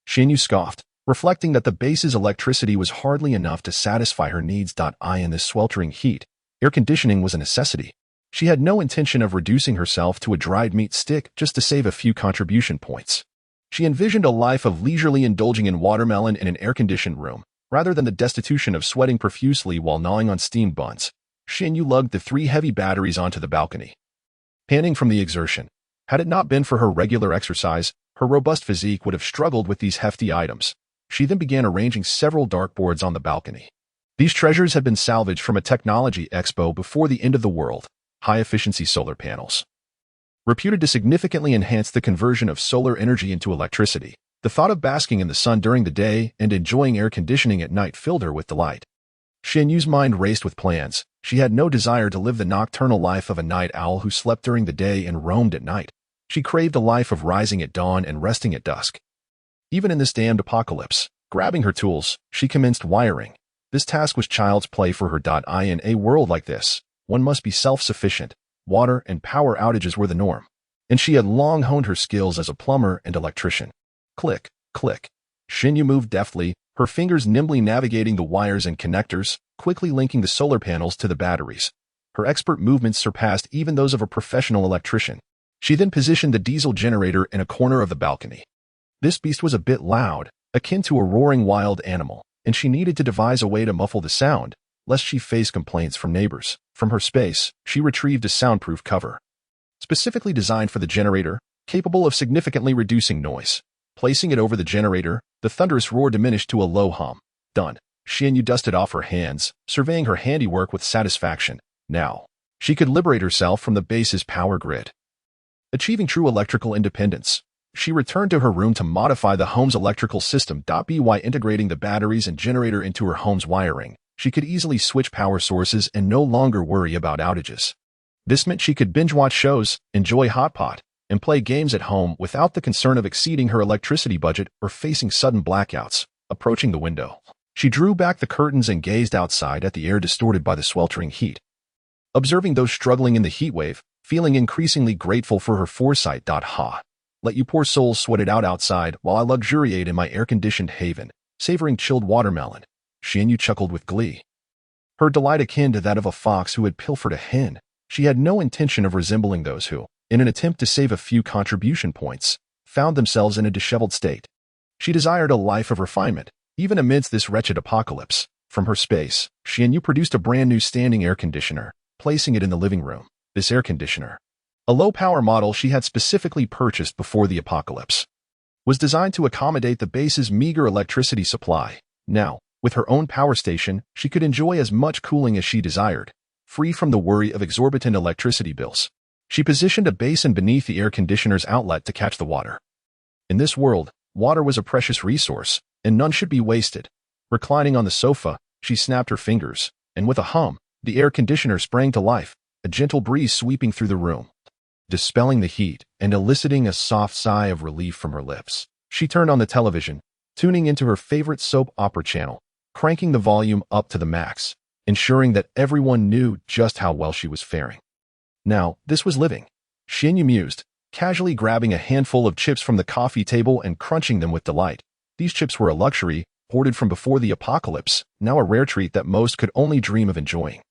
Xianyu scoffed, reflecting that the base's electricity was hardly enough to satisfy her needs. In this sweltering heat, air conditioning was a necessity. She had no intention of reducing herself to a dried meat stick just to save a few contribution points. She envisioned a life of leisurely indulging in watermelon in an air-conditioned room, rather than the destitution of sweating profusely while gnawing on steamed buns. Xianyu lugged the 3 heavy batteries onto the balcony, panting from the exertion. Had it not been for her regular exercise, her robust physique would have struggled with these hefty items. She then began arranging several dartboards on the balcony. These treasures had been salvaged from a technology expo before the end of the world. High-efficiency solar panels, reputed to significantly enhance the conversion of solar energy into electricity. The thought of basking in the sun during the day and enjoying air conditioning at night filled her with delight. Xianyu's mind raced with plans. She had no desire to live the nocturnal life of a night owl who slept during the day and roamed at night. She craved a life of rising at dawn and resting at dusk. Even in this damned apocalypse, grabbing her tools, she commenced wiring. This task was child's play for her. In a world like this, one must be self-sufficient. Water and power outages were the norm, and she had long honed her skills as a plumber and electrician. Click, click. Shinyu moved deftly, her fingers nimbly navigating the wires and connectors, quickly linking the solar panels to the batteries. Her expert movements surpassed even those of a professional electrician. She then positioned the diesel generator in a corner of the balcony. This beast was a bit loud, akin to a roaring wild animal, and she needed to devise a way to muffle the sound, lest she face complaints from neighbors. From her space, she retrieved a soundproof cover, specifically designed for the generator, capable of significantly reducing noise. Placing it over the generator, the thunderous roar diminished to a low hum. Done. Shinyu dusted off her hands, surveying her handiwork with satisfaction. Now, she could liberate herself from the base's power grid. Achieving true electrical independence, she returned to her room to modify the home's electrical system. By integrating the batteries and generator into her home's wiring, she could easily switch power sources and no longer worry about outages. This meant she could binge-watch shows, enjoy hot pot, and play games at home without the concern of exceeding her electricity budget or facing sudden blackouts. Approaching the window, she drew back the curtains and gazed outside at the air distorted by the sweltering heat. Observing those struggling in the heat wave, feeling increasingly grateful for her foresight. Let you poor souls sweat it out outside while I luxuriate in my air-conditioned haven, savoring chilled watermelon. Shinyu chuckled with glee. Her delight akin to that of a fox who had pilfered a hen. She had no intention of resembling those who, in an attempt to save a few contribution points, found themselves in a disheveled state. She desired a life of refinement, even amidst this wretched apocalypse. From her space, Shinyu produced a brand-new standing air conditioner, placing it in the living room. This air conditioner, a low-power model she had specifically purchased before the apocalypse, was designed to accommodate the base's meager electricity supply. Now, with her own power station, she could enjoy as much cooling as she desired, free from the worry of exorbitant electricity bills. She positioned a basin beneath the air conditioner's outlet to catch the water. In this world, water was a precious resource, and none should be wasted. Reclining on the sofa, she snapped her fingers, and with a hum, the air conditioner sprang to life, a gentle breeze sweeping through the room, dispelling the heat and eliciting a soft sigh of relief from her lips. She turned on the television, tuning into her favorite soap opera channel, cranking the volume up to the max, ensuring that everyone knew just how well she was faring. Now, this was living. Shinyu mused, casually grabbing a handful of chips from the coffee table and crunching them with delight. These chips were a luxury, hoarded from before the apocalypse, now a rare treat that most could only dream of enjoying.